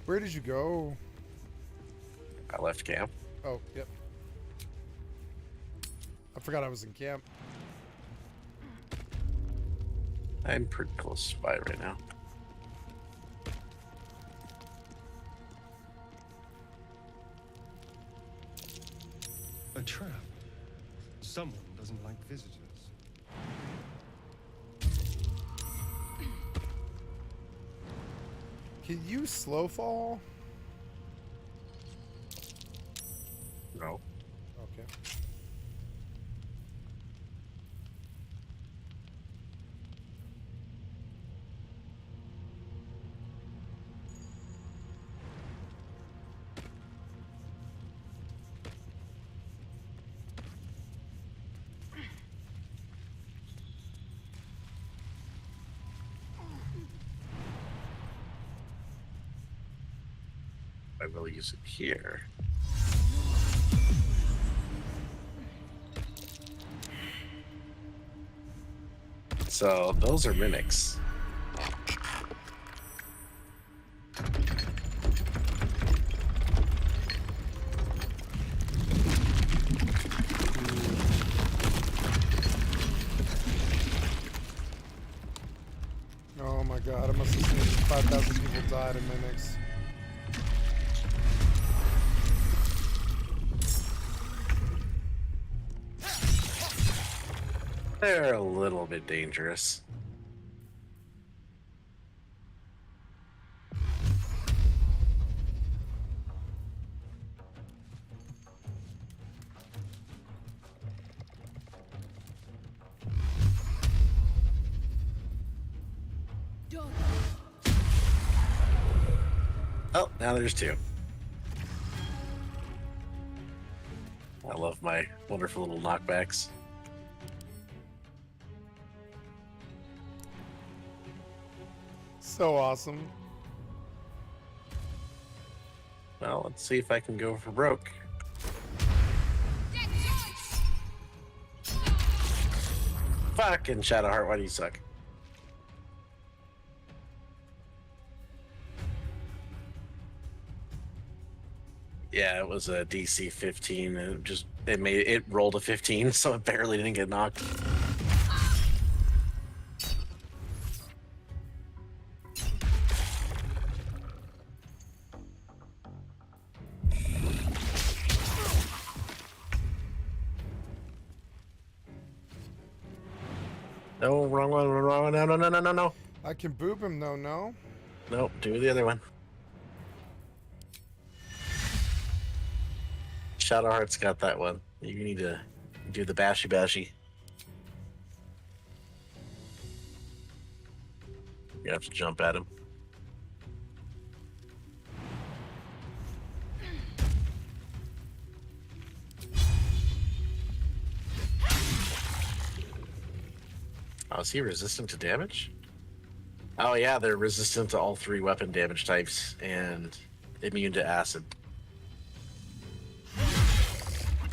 Where did you go? I left camp. Oh, yep. I forgot I was in camp. I'm pretty close by right now. A trap. Someone doesn't like visitors. Can you slow fall? No. Okay. I will use it here. So those are mimics. Oh my god, I must have seen 5,000 people died in mimics. They're a little bit dangerous. Oh, now there's two. I love my wonderful little knockbacks. So awesome. Well, let's see if I can go for broke. Fucking Shadowheart, why do you suck? Yeah, it was a DC 15. And it rolled a 15, so it barely didn't get knocked. No, wrong one, wrong one. No. I can boop him though, no? Nope, do the other one. Shadowheart's got that one. You need to do the bashy. You have to jump at him. Oh, is he resistant to damage? Oh yeah, they're resistant to all 3 weapon damage types and immune to acid.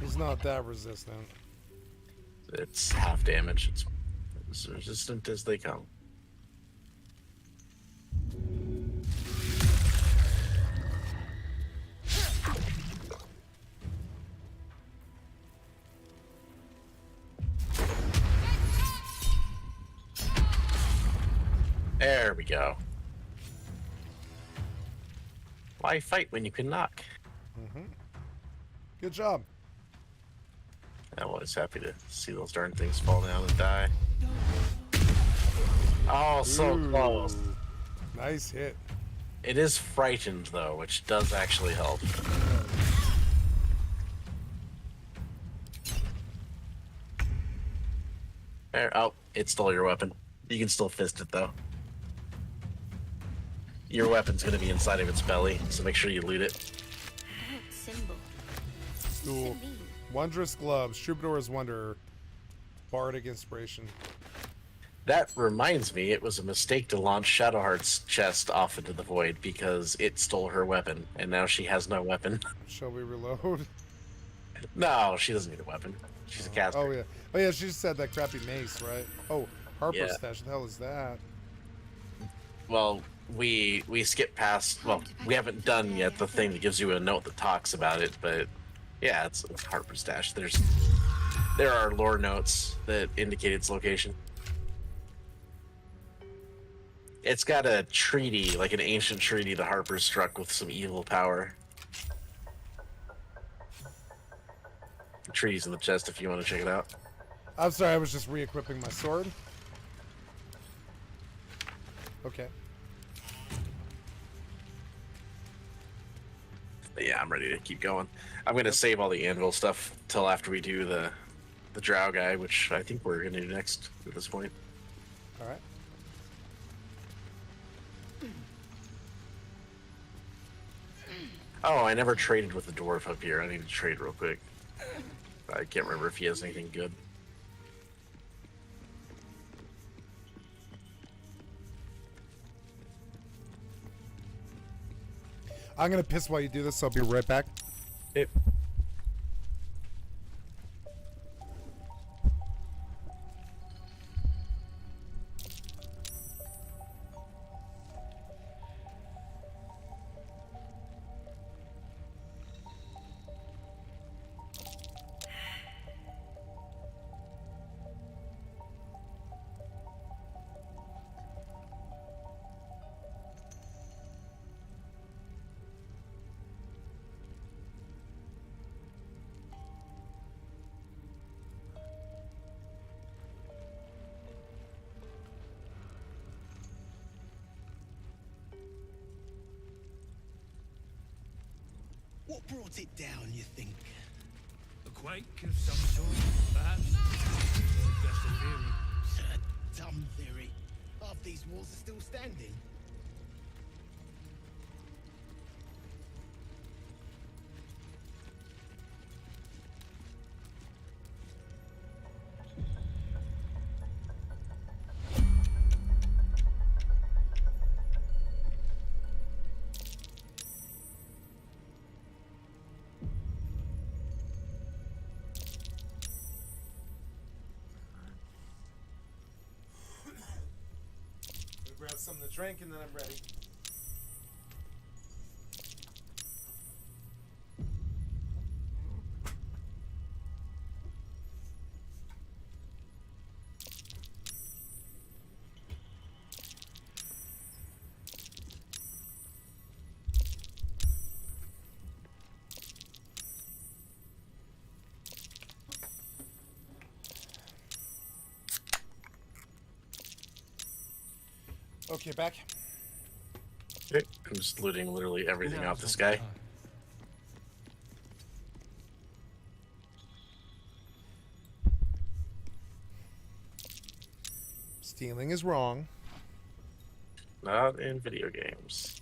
He's not that resistant. It's half damage. It's as resistant as they come. There we go. Why fight when you can knock? Good job. I'm always happy to see those darn things fall down and die. Oh, so close. Nice hit. It is frightened, though, which does actually help. There, oh, it stole your weapon. You can still fist it, though. Your weapon's going to be inside of its belly, so make sure you loot it. Symbol. Cool. Wondrous gloves. Troubadour's wonder. Bardic inspiration. That reminds me, it was a mistake to launch Shadowheart's chest off into the void because it stole her weapon, and now she has no weapon. Shall we reload? No, she doesn't need a weapon. She's a caster. Oh yeah. Oh yeah, she just said that crappy mace, right? Oh, Harper Yeah. stash. What the hell is that? Well, we skipped past. Well, we haven't done yet the thing that gives you a note that talks about it, but yeah, it's Harper stash. There are lore notes that indicate its location. It's got a treaty, like an ancient treaty that Harper struck with some evil power. The treaty's in the chest if you want to check it out. I'm sorry, I was just re-equipping my sword. Okay. But yeah, I'm ready to keep going. I'm gonna save all the anvil stuff till after we do the drow guy, which I think we're gonna do next at this point. All right. Oh, I never traded with the dwarf up here. I need to trade real quick. I can't remember if he has anything good. I'm gonna piss while you do this. So I'll be right back. Yep. brought it down, you think? A quake of some sort, perhaps? Just a theory. Dumb theory. Half these walls are still standing. Grab something to drink and then I'm ready. Okay, back. Okay, I'm just looting literally everything off this guy. Stealing is wrong. Not in video games.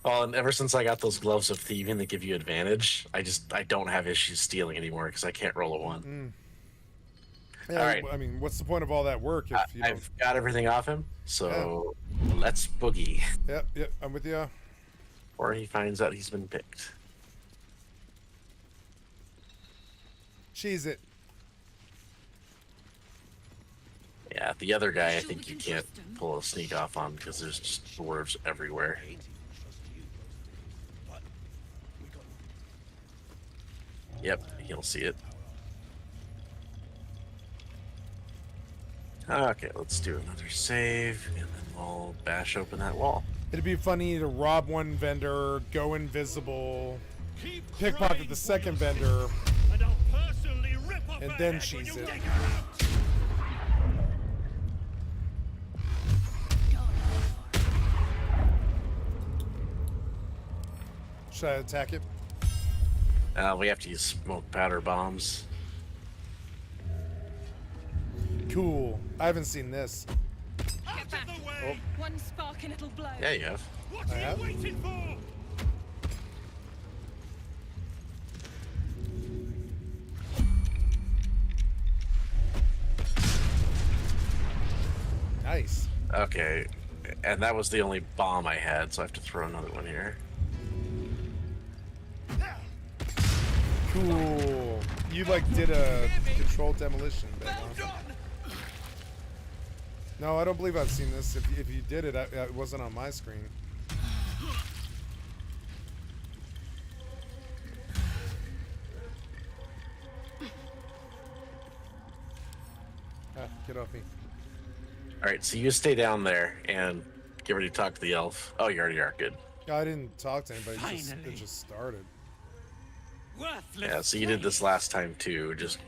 Well, and ever since I got those gloves of thieving that give you advantage, I don't have issues stealing anymore because I can't roll a 1. Yeah, All right. I mean, what's the point of all that work if you don't... I've got everything off him, so let's boogie. Yep, I'm with you. Or he finds out he's been picked. Cheese it. Yeah, the other guy I think you can't pull a sneak off on because there's just dwarves everywhere. Yep, he'll see it. Okay, let's do another save, and then we'll bash open that wall. It'd be funny to rob one vendor, go invisible, pickpocket the second vendor, and then cheese it. Should I attack it? We have to use smoke powder bombs. Cool. I haven't seen this. Get back. Oh. One spark and it'll blow. Yeah, you have. What are you waiting for? Nice. Okay, and that was the only bomb I had, so I have to throw another one here. Cool. You like did a controlled demolition thing, huh? No, I don't believe I've seen this. If you did it, it wasn't on my screen. Get off me. Alright, so you stay down there and get ready to talk to the elf. Oh, you already are. Good. I didn't talk to anybody. It just started. Yeah, so you did this last time too. Just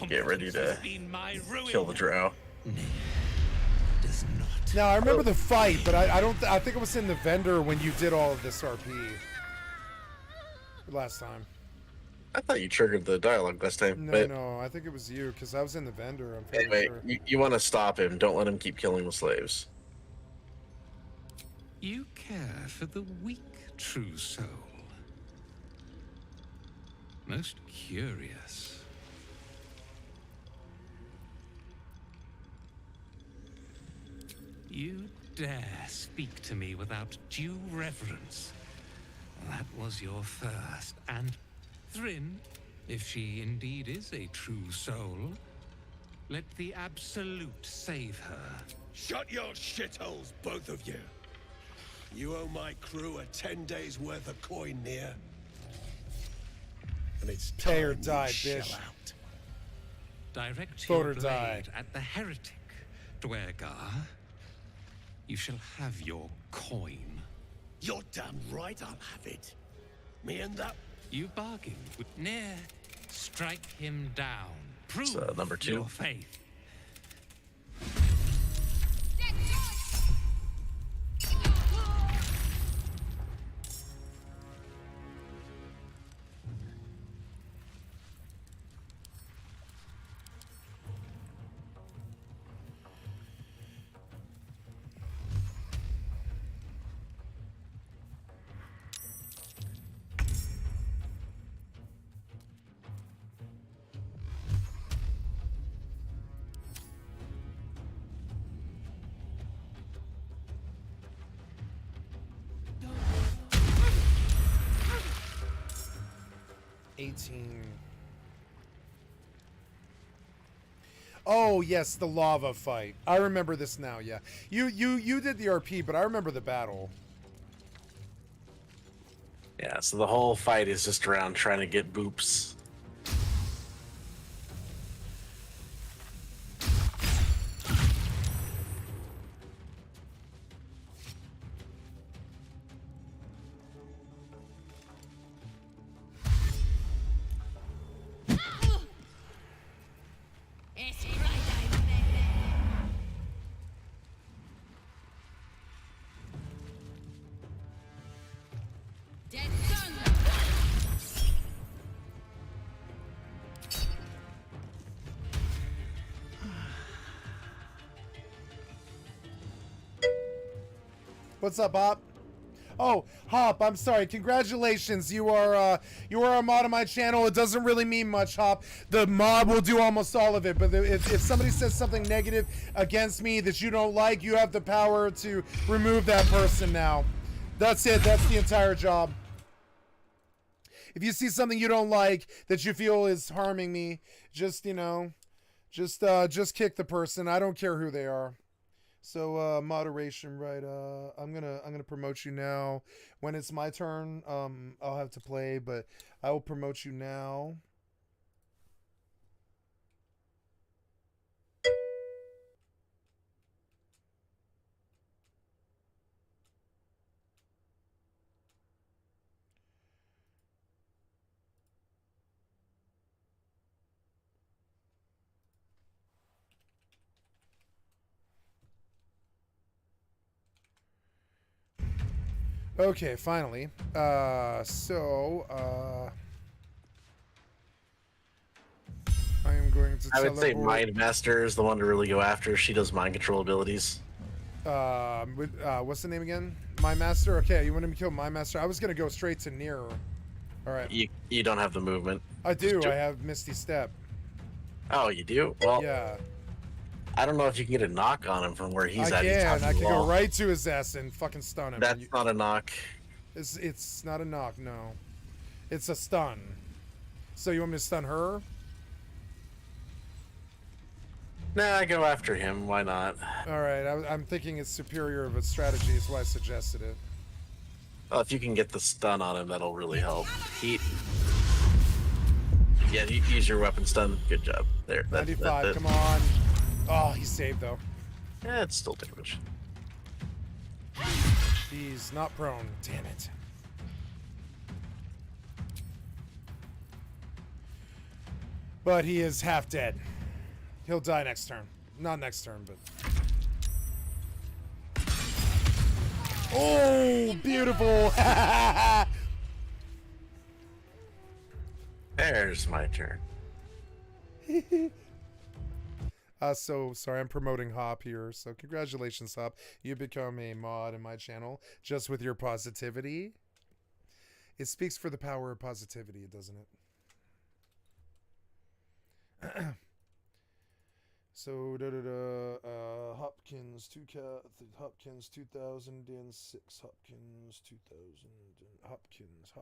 get ready to kill the drow. Now I remember the fight, but I don't. I think it was in the vendor when you did all of this RP last time. I thought you triggered the dialogue last time. No, but no, I think it was you because I was in the vendor. I'm pretty anyway, sure. you want to stop him. Don't let him keep killing the slaves. You care for the weak, true soul. Most curious. You dare speak to me without due reverence. That was your first. And Thrin, if she indeed is a true soul, let the Absolute save her. Shut your shitholes, both of you. You owe my crew a 10 days worth of coin near. And it's Pay or time die, you shell bitch. out. Direct Vote your or blade die. at the heretic, Dwergar. You shall have your coin. You're damn right I'll have it. Me and that... You bargained with Nair. Strike him down. Prove number 2. your faith. 18. Oh yes, the lava fight. I remember this now. Yeah, you did the RP, but I remember the battle. Yeah, so the whole fight is just around trying to get boops. What's up, Hop? Oh, Hop, I'm sorry. Congratulations. You are a mod on my channel. It doesn't really mean much, Hop. The mod will do almost all of it, but if somebody says something negative against me that you don't like, you have the power to remove that person now. That's it. That's the entire job. If you see something you don't like that you feel is harming me, just, you know, just kick the person. I don't care who they are. So moderation, right? I'm gonna promote you now. When it's my turn, I'll have to play, but I will promote you now. Okay, finally. I am going to I would say teleport. Mind Master is the one to really go after. She does mind control abilities. What's the name again? My Master? Okay, you want to kill My Master? I was going to go straight to Nearer. Alright. You don't have the movement. I do. I have Misty Step. Oh, you do? Well, yeah. I don't know if you can get a knock on him from where he's at. I can go right to his ass and fucking stun him. That's not a knock. It's not a knock, no. It's a stun. So you want me to stun her? Nah, go after him. Why not? Alright, I'm thinking it's superior of a strategy, is why I suggested it. Well, if you can get the stun on him, that'll really help. Yeah, you use your weapon stun. Good job. There. 95, come on. Oh, he saved, though. Yeah, it's still damage. He's not prone. Damn it. But he is half dead. He'll die next turn. Not next turn, but... Oh, beautiful! There's my turn. So sorry, I'm promoting Hop here. So congratulations, Hop. You become a mod in my channel just with your positivity. It speaks for the power of positivity, doesn't it? So Hopkins Hopkins 2006 Hopkins 2000 Hopkins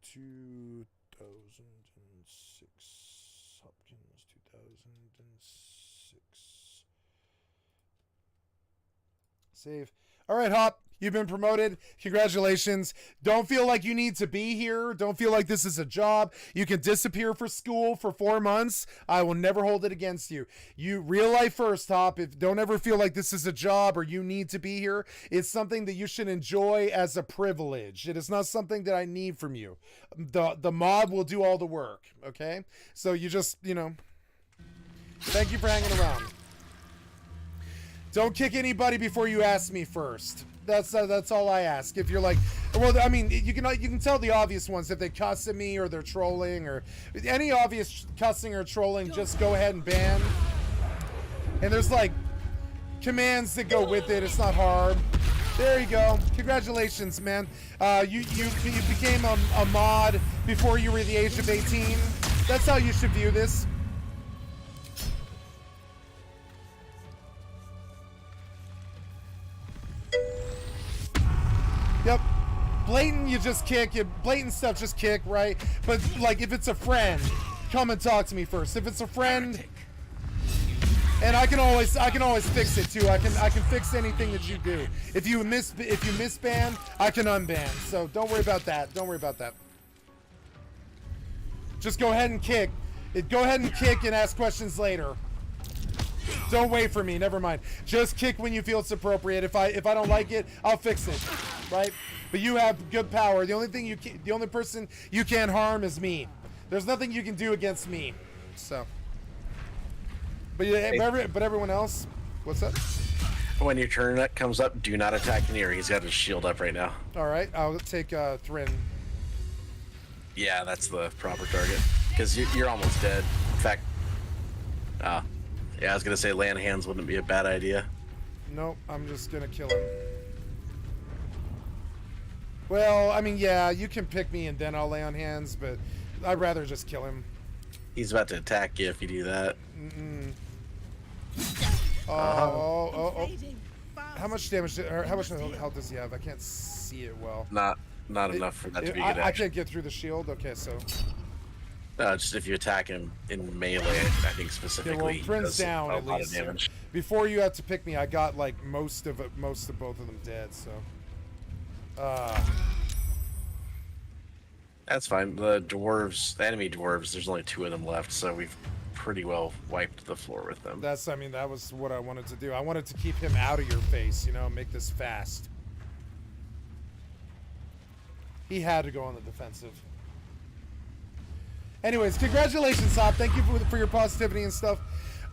2006 Hopkins 2006 save. All right, Hop, you've been promoted. Congratulations. Don't feel like you need to be here. Don't feel like this is a job. You can disappear for school for 4 months. I will never hold it against you. You real life first, Hop. Don't ever feel like this is a job or you need to be here. It's something that you should enjoy as a privilege. It is not something that I need from you. The mod will do all the work, okay? So you just, you know, thank you for hanging around. Don't kick anybody before you ask me first. That's all I ask. If you're like, well, I mean, you can tell the obvious ones if they cuss at me or they're trolling or any obvious cussing or trolling. Just go ahead and ban. And there's like commands that go with it. It's not hard. There you go. Congratulations, man. You became a mod before you were the age of 18. That's how you should view this. Yep. Blatant, you just kick. Blatant stuff, just kick, right? But like, if it's a friend, come and talk to me first. If it's a friend, and I can always fix it too. I can fix anything that you do. If you misban, I can unban. So don't worry about that. Don't worry about that. Just go ahead and kick. Go ahead and kick and ask questions later. Don't wait for me. Never mind. Just kick when you feel it's appropriate. If I don't like it, I'll fix it. Right? But you have good power. The only person you can't harm is me. There's nothing you can do against me. So. But yeah, but everyone else, what's up? When your turn comes up, do not attack near. He's got his shield up right now. All right, I'll take Thrin. Yeah, that's the proper target. Because you're almost dead. In fact, yeah, I was gonna say land hands wouldn't be a bad idea. Nope, I'm just gonna kill him. Well, I mean, yeah, you can pick me and then I'll lay on hands, but I'd rather just kill him. He's about to attack you if you do that. Oh. How much damage, or how much health does he have? I can't see it well. Not enough for that to be good action. I can't get through the shield? Okay, so. Just if you attack him in melee, I think specifically. Yeah, well, Thrin's down at least. Before you had to pick me, I got like most of both of them dead, so. That's fine. The enemy dwarves, there's only 2 of them left, so we've pretty well wiped the floor with them. I mean, that was what I wanted to do. I wanted to keep him out of your face, you know, make this fast. He had to go on the defensive. Anyways, congratulations, Hop. Thank you for your positivity and stuff.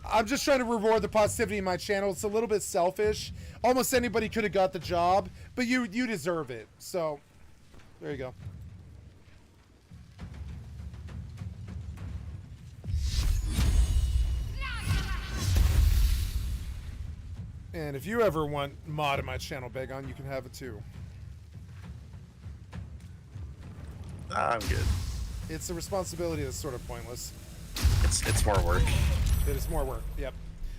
I'm just trying to reward the positivity in my channel. It's a little bit selfish. Almost anybody could have got the job, but you deserve it. So, there you go. And if you ever want mod in my channel, Begon, you can have it too. I'm good. It's a responsibility that's sort of pointless. It's more work. It is more work. Yep.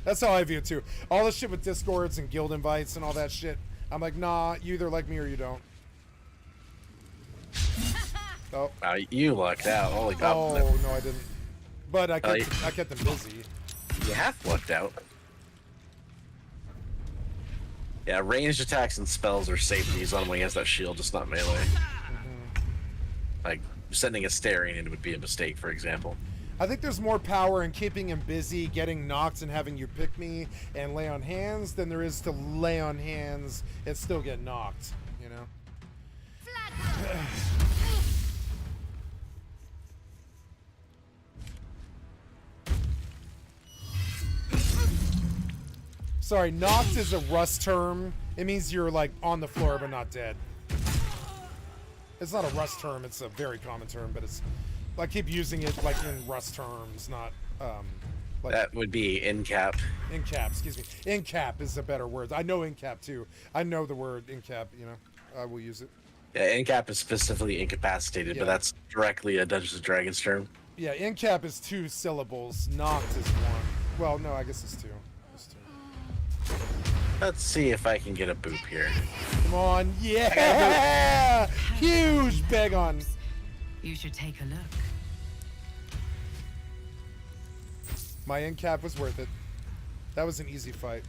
That's how I view it too. All this shit with Discords and guild invites and all that shit. I'm like, nah, you either like me or you don't. Oh. You lucked out. Holy cow. Oh, no, I didn't. But I kept them busy. You have lucked out. Yeah, ranged attacks and spells are safe to use on when he has that shield, just not melee. Like, sending a staring in would be a mistake, for example. I think there's more power in keeping him busy, getting knocked and having you pick me and lay on hands than there is to lay on hands and still get knocked, you know? Sorry, knocked is a Rust term. It means you're like on the floor but not dead. It's not a Rust term, it's a very common term, but it's I keep using it like in Rust terms, not like that would be incap. Incap, excuse me. Incap is a better word. I know incap too. I know the word incap, you know. I will use it. Yeah, incap is specifically incapacitated, but that's directly a Dungeons and Dragons term. Yeah, incap is 2 syllables. Knocked is 1. Well, no, I guess it's 2. Let's see if I can get a boop here. Come on, yeah! Huge Begon. You should take a look. My incap was worth it. That was an easy fight.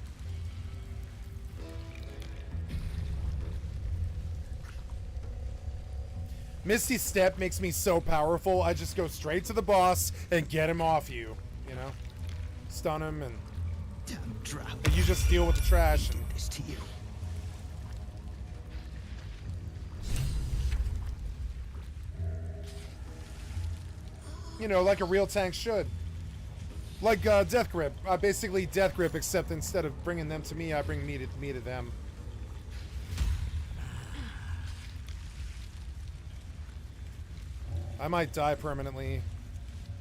Misty Step makes me so powerful, I just go straight to the boss and get him off you, you know? Stun him and you just deal with the trash and this to you. You know, like a real tank should. Like Death Grip. Basically Death Grip, except instead of bringing them to me, I bring me to them. I might die permanently.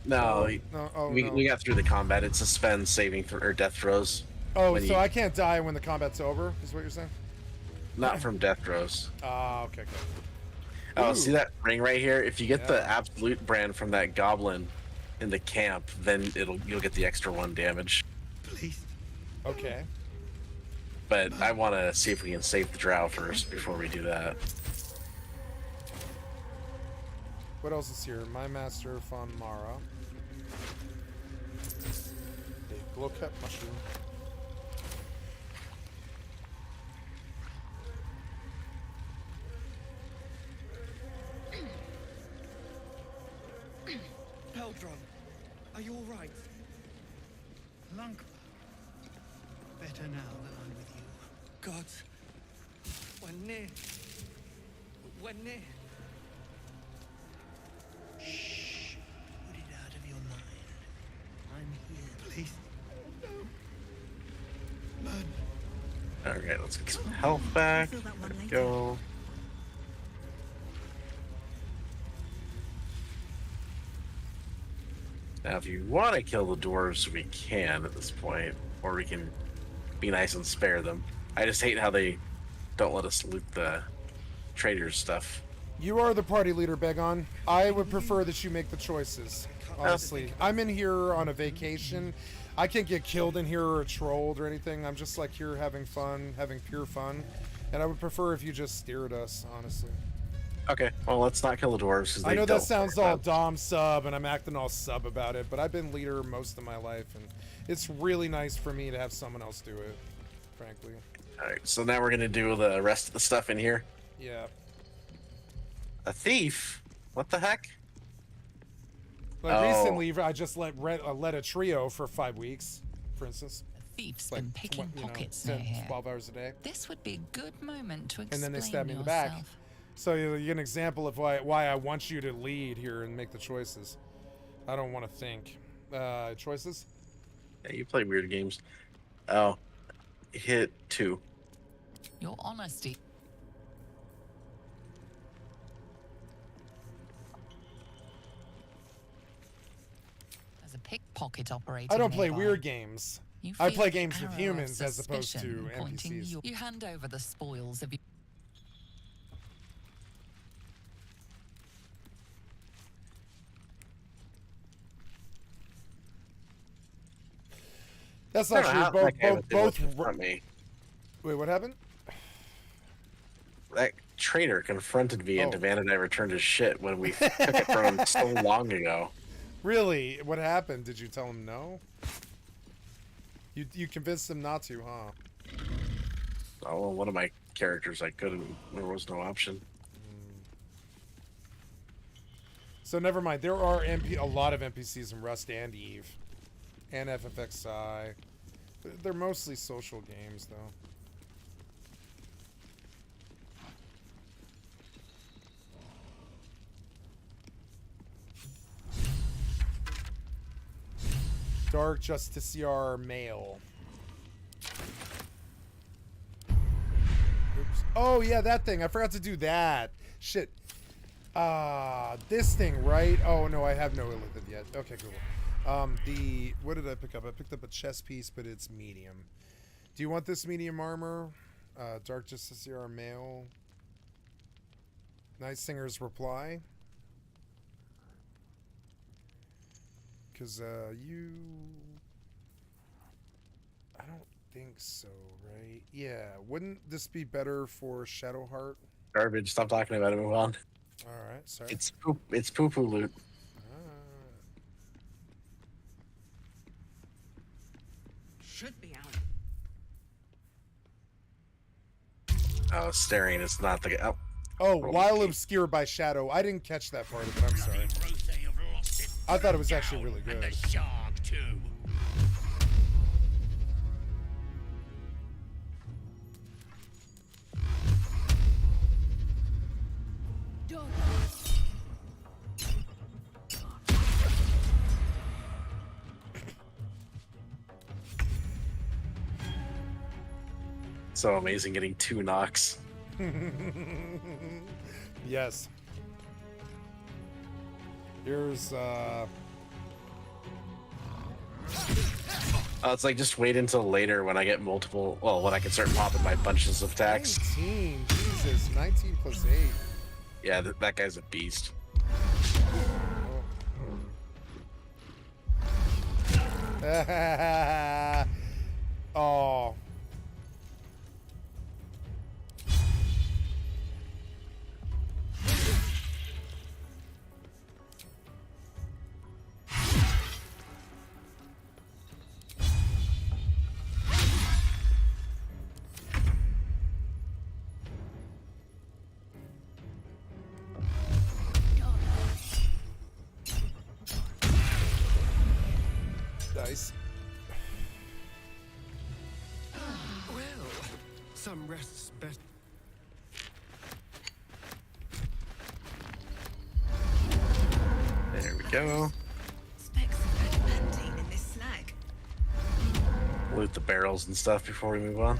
No, no. We got through the combat. It suspends saving or death throws. Oh, so I can't die when the combat's over, is what you're saying? Not from death throws. Okay. Oh, see that ring right here? If you get the absolute brand from that goblin in the camp, then you'll get the extra 1 damage. Please. Okay. But I want to see if we can save the drow first before we do that. What else is here? My Master Von Mara. A glowcat mushroom. Peldron, are you all right? Lunk. Better now that I'm with you. God, we're near. We're near. Shh. Put it out of your mind. I'm here. Please. Oh, no. Man. Alright, let's get some health back. There we go. Now, if you want to kill the dwarves, we can at this point, or we can be nice and spare them. I just hate how they don't let us loot the traders' stuff. You are the party leader, Begon. I would prefer that you make the choices, honestly. I'm in here on a vacation. I can't get killed in here or trolled or anything. I'm just like here having fun, having pure fun. And I would prefer if you just steered us, honestly. Okay, well, let's not kill the dwarves. I know that sounds all Dom sub, and I'm acting all sub about it, but I've been leader most of my life, and it's really nice for me to have someone else do it, frankly. Alright, so now we're going to do the rest of the stuff in here. Yeah. A thief? What the heck? Like recently, I just led a trio for 5 weeks, for instance. Thief's like, been picking pockets 10, near here. 12 hours a day. This would be a good moment to explain And then they stab me in the yourself. back. So you get an example of why I want you to lead here and make the choices. I don't want to think. Choices? Yeah, you play weird games. Oh, hit 2. Your honesty. As a pickpocket operator. I don't play nearby, weird games. you I feel play the games with arrow humans of as opposed to suspicion pointing NPCs. You hand over the spoils of your... That's not true. Both. Me. Wait, what happened? That traitor confronted me and demanded I return his shit when we took it from him so long ago. Really? What happened? Did you tell him no? You convinced him not to, huh? Oh, well, one of my characters I couldn't. There was no option. So never mind. There are a lot of NPCs in Rust and EvE. And FFXI. They're mostly social games, though. Dark Justiciar male. Oops. Oh, yeah, that thing. I forgot to do that. Shit. This thing, right? Oh, no, I have no illithid yet. Okay, cool. What did I pick up? I picked up a chest piece, but it's medium. Do you want this medium armor? Dark Justiciar male. Night Singer's reply. Because, I don't think so, right? Yeah, wouldn't this be better for Shadowheart? Garbage. Stop talking about it. Move on. Alright, sorry. It's poo-poo loot. Should be out. Oh, staring is not the... Oh, while obscured by shadow. I didn't catch that part of it. I'm sorry. I thought it was actually really good. And the shark too. So amazing getting 2 knocks. Yes. Here's It's like just wait until later when I get multiple. Well, when I can start popping my bunches of attacks. 19, Jesus, 19 plus 8. Yeah, that guy's a beast. Oh. spicy. Well, some rests better. There we go. Specks of adamantine in this slag. Loot the barrels and stuff before we move on.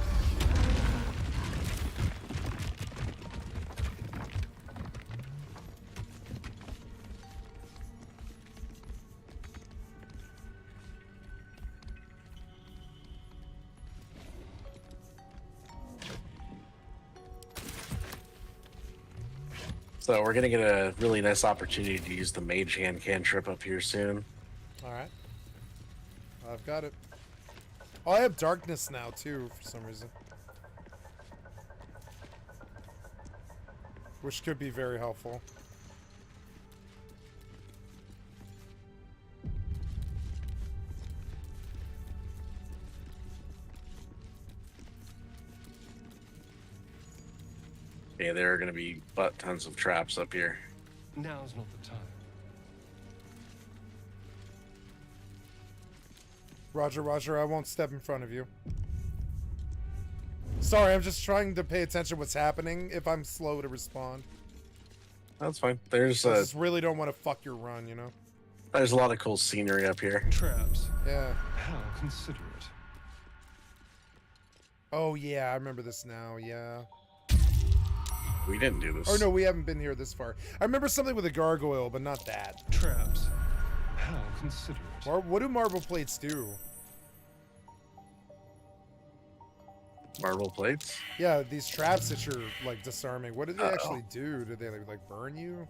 So we're gonna get a really nice opportunity to use the mage hand cantrip up here soon. Alright. I've got it. Oh, I have darkness now, too, for some reason. Which could be very helpful. Okay, there are gonna be butt tons of traps up here. Now's not the time. Roger, Roger, I won't step in front of you. Sorry, I'm just trying to pay attention to what's happening if I'm slow to respond. That's fine. There's I just really don't want to fuck your run, you know? There's a lot of cool scenery up here. Traps. Yeah. How considerate. Oh, yeah, I remember this now, yeah. We didn't do this. Oh, no, we haven't been here this far. I remember something with a gargoyle, but not that. Traps. How considerate. What do marble plates do? Marble plates? Yeah, these traps that you're, like, disarming. What do they actually do? Do they, like, burn you?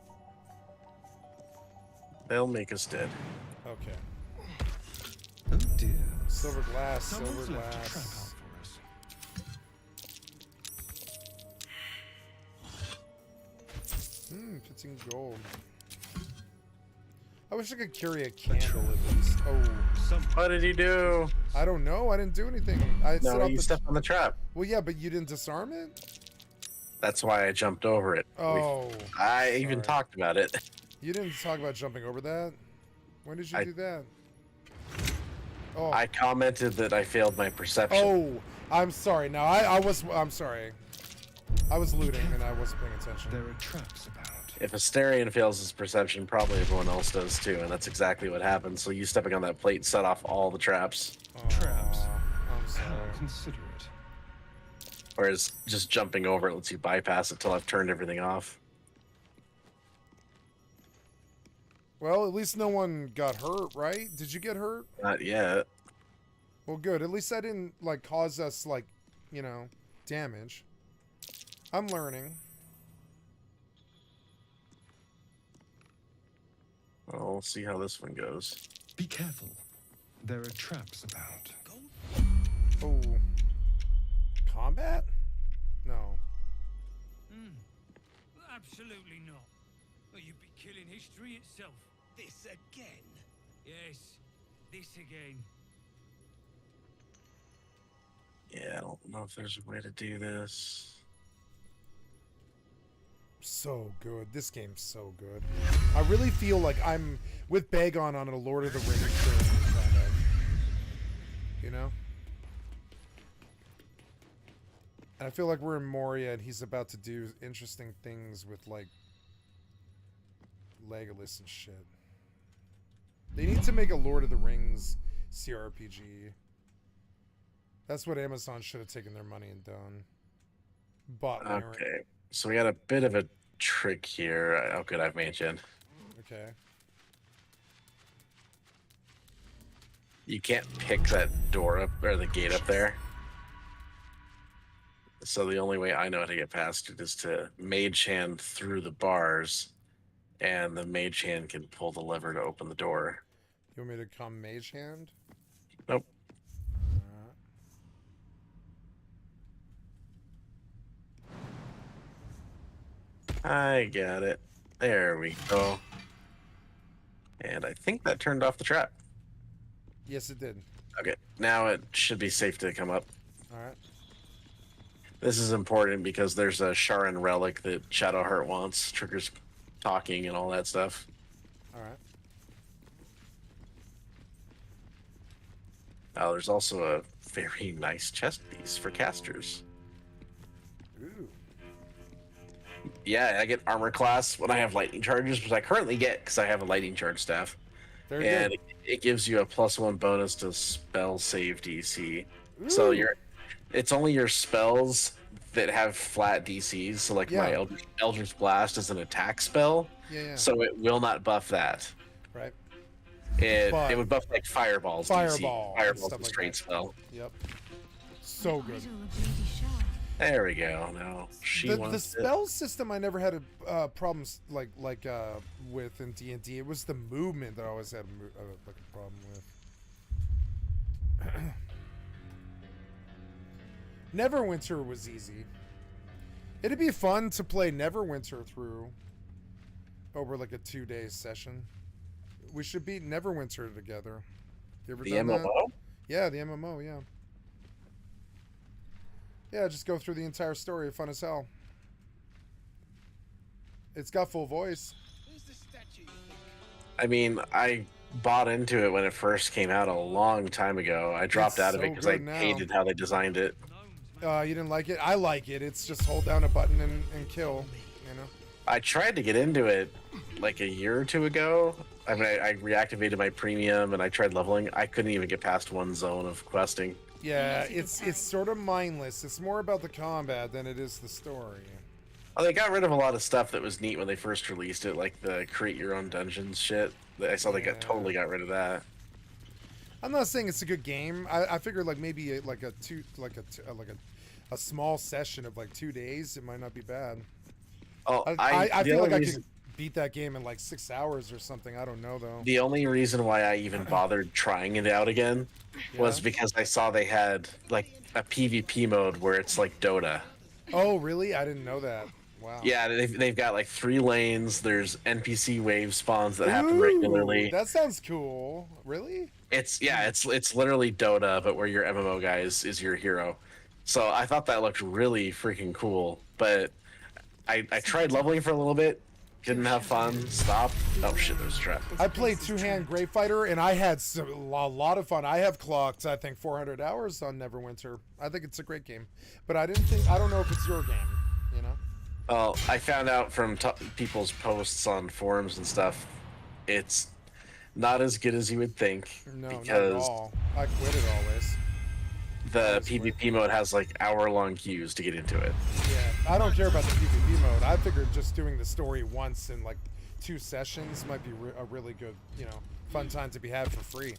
They'll make us dead. Okay. Oh, dear. Silver glass, Someone's silver left a trap glass. out for us. 15 gold. I wish I could carry a candle at least. Oh. What did you do? I don't know. I didn't do anything. I set No, up you the stepped on the trap. Well, yeah, but you didn't disarm it? That's why I jumped over it. Oh. I even sorry. talked about it. You didn't talk about jumping over that? When did you do that? Oh. I commented that I failed my perception. Oh, I'm sorry. No, I'm sorry. I was looting and I wasn't paying attention. There are traps about. If Asterion fails his perception, probably everyone else does too, and that's exactly what happened. So you stepping on that plate set off all the traps. Traps. I'm sorry. How considerate. Whereas just jumping over it lets you bypass it till I've turned everything off. Well, at least no one got hurt, right? Did you get hurt? Not yet. Well, good. At least I didn't, like, cause us, like, you know, damage. I'm learning. Well, we'll see how this one goes. Be careful. There are traps about. Oh. Combat? No. Absolutely not. Or you'd be killing history itself. This again? Yes, this again. Yeah, I don't know if there's a way to do this. So good. This game's so good. I really feel like I'm with Bagon on a Lord of the Rings journey, kind of. You know? And I feel like we're in Moria and he's about to do interesting things with, like, Legolas and shit. They need to make a Lord of the Rings CRPG. That's what Amazon should have taken their money and done. But Okay, so we got a bit of a trick here. Oh, good, I've made you. Okay. You can't pick that door up, or the gate up there. So the only way I know how to get past it is to mage hand through the bars, and the mage hand can pull the lever to open the door. You want me to come mage hand? Nope. I got it. There we go. And I think that turned off the trap. Yes, it did. Okay, now it should be safe to come up. Alright. This is important because there's a Sharon relic that Shadowheart wants. Triggers talking and all that stuff. Alright. Oh, there's also a very nice chest piece for casters. Ooh. Yeah, I get armor class when I have lightning charges, which I currently get because I have a lightning charge staff. Very and good. it gives you a +1 bonus to spell save DC. So Ooh. it's only your spells that have flat DCs. So like my Eldritch Blast is an attack spell, Yeah. so it will not buff that. Right. It would buff like Fireball's Fireball. DC. Fireball's Stuff a like straight that. spell. Yep. So good. There we go. No, The spell system I never had a problems like with in D&D. It was the movement that I always had like a problem with. Neverwinter was easy. It'd be fun to play Neverwinter through over like a 2-day session. We should beat Neverwinter together. You ever The done MMO? that? Yeah, the MMO. Yeah. Yeah, just go through the entire story. Fun as hell. It's got full voice. I mean, I bought into it when it first came out a long time ago. I dropped out of it because I hated how they designed it. You didn't like it? I like it. It's just hold down a button and kill, you know? I tried to get into it like a year or two ago. I mean, I reactivated my premium and I tried leveling. I couldn't even get past one zone of questing. Yeah, it's sort of mindless. It's more about the combat than it is the story. Oh, they got rid of a lot of stuff that was neat when they first released it, like the create your own dungeons shit. I saw they totally got rid of that. I'm not saying it's a good game. I figured like maybe a small session of like 2 days. It might not be bad. Oh, I feel like I could beat that game in like 6 hours or something. I don't know though. The only reason why I even bothered trying it out again was because I saw they had like a PvP mode where it's like Dota. Oh, really? I didn't know that. Wow. Yeah, they've got like 3 lanes. There's NPC wave spawns that happen regularly. That sounds cool. Really? It's literally Dota, but where your MMO guy is your hero. So I thought that looked really freaking cool. But I tried leveling for a little bit. Didn't have fun. Stopped. Oh shit, there's a trap. I played two-hand Great Fighter and I had a lot of fun. I have clocked, I think, 400 hours on Neverwinter. I think it's a great game, but I don't know if it's your game. You know. Well, I found out from people's posts on forums and stuff, it's not as good as you would think. No, because not at all. I quit it always. The PvP mode has like hour-long queues to get into it. Yeah, I don't care about the PvP mode. I figured just doing the story once in like 2 sessions might be a really good, you know, fun time to be had for free.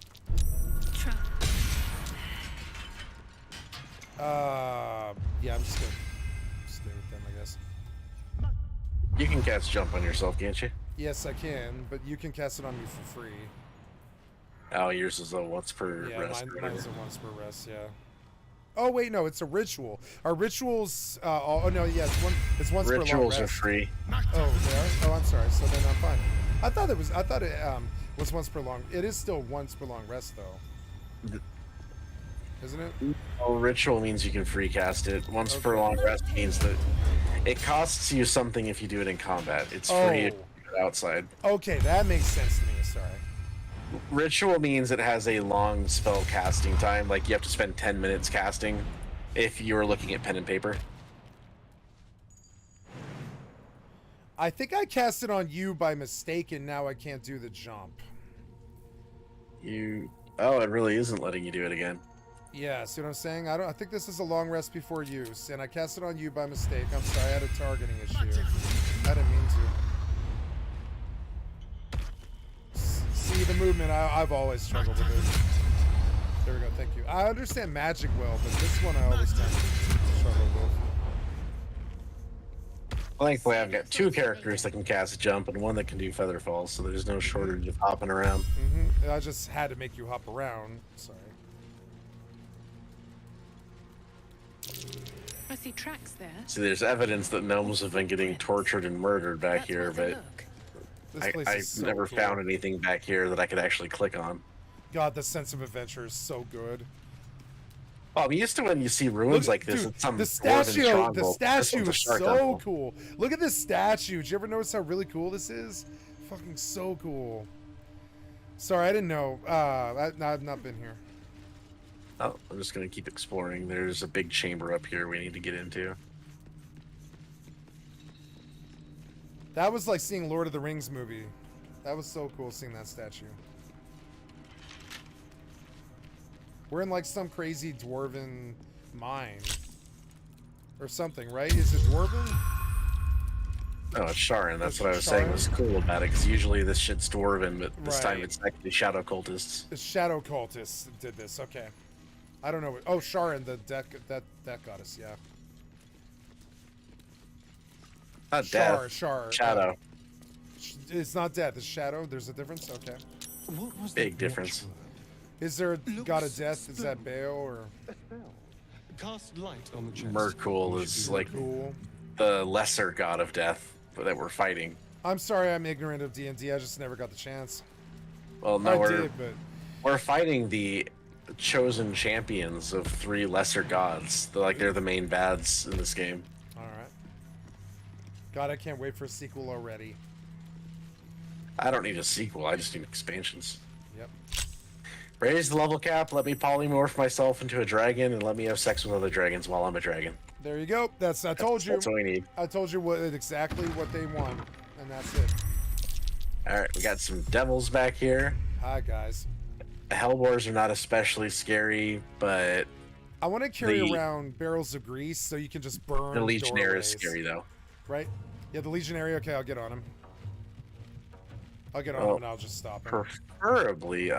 Yeah, I'm just gonna stay with them, I guess. You can cast jump on yourself, can't you? Yes, I can, but you can cast it on me for free. Oh, yours is a once per rest. Mine is a once per rest, yeah. Oh wait, no, it's a ritual. Our rituals. Oh no, yeah, it's once per long rest. Rituals are free. Oh, they are? Oh, I'm sorry. So then I'm fine. I thought it was once per long. It is still once per long rest though, isn't it? Oh, ritual means you can free cast it. Once per long rest means that it costs you something if you do it in combat. It's free if you do it outside. Okay, that makes sense to me. Sorry. Ritual means it has a long spell casting time. Like you have to spend 10 minutes casting if you were looking at pen and paper. I think I cast it on you by mistake and now I can't do the jump. Oh, it really isn't letting you do it again. Yeah, see what I'm saying? I think this is a long rest before use, and I cast it on you by mistake. I'm sorry, I had a targeting issue. I didn't mean to. See the movement, I've always struggled with it. There we go, thank you. I understand magic well, but this one I always tend to struggle with. Thankfully, I've got 2 characters that can cast jump and one that can do feather fall, so there's no shortage of hopping around. I just had to make you hop around. Sorry. I see tracks there. See, there's evidence that gnomes have been getting tortured and murdered back here, but I've never found anything back here that I could actually click on. God, the sense of adventure is so good. Oh, I'm used to when you see ruins like this. Dude, it's some the statue is so temple. cool. Look at this statue. Did you ever notice how really cool this is? Fucking so cool. Sorry, I didn't know. I've not been here. Oh, I'm just gonna keep exploring. There's a big chamber up here we need to get into. That was like seeing Lord of the Rings movie. That was so cool seeing that statue. We're in like some crazy dwarven mine. Or something, right? Is it dwarven? Oh, it's Sharon. That's what I was Sharon? saying was cool about it, because usually this shit's dwarven, but this time Right. it's actually shadow cultists. The shadow cultists did this. Okay. I don't know. Oh, Sharon, the deck goddess. Yeah. Not death. Shar. Shadow. It's not death. It's shadow. There's a difference. Okay. What was Big difference. Is there a god of death? Is that Baal or? Cast light on the chest. Merkul is like the lesser god of death that we're fighting. I'm sorry, I'm ignorant of D&D. I just never got the chance. Well, no, I we're did, but we're fighting the chosen champions of 3 lesser gods. They're the main bads in this game. all right. God, I can't wait for a sequel already. I don't need a sequel. I just need expansions. Yep. Raise the level cap. Let me polymorph myself into a dragon, and let me have sex with other dragons while I'm a dragon. There you go. I told you. That's what we need. I told you exactly what they want, and that's it. All right, we got some devils back here. Hi guys. The Hellboars are not especially scary, but I want to carry around barrels of grease so you can just burn. the Legionnaire is doorways. scary though. Right? Yeah, the Legionnaire. Okay, I'll get on him. I'll get on him and I'll just stop him. Preferably,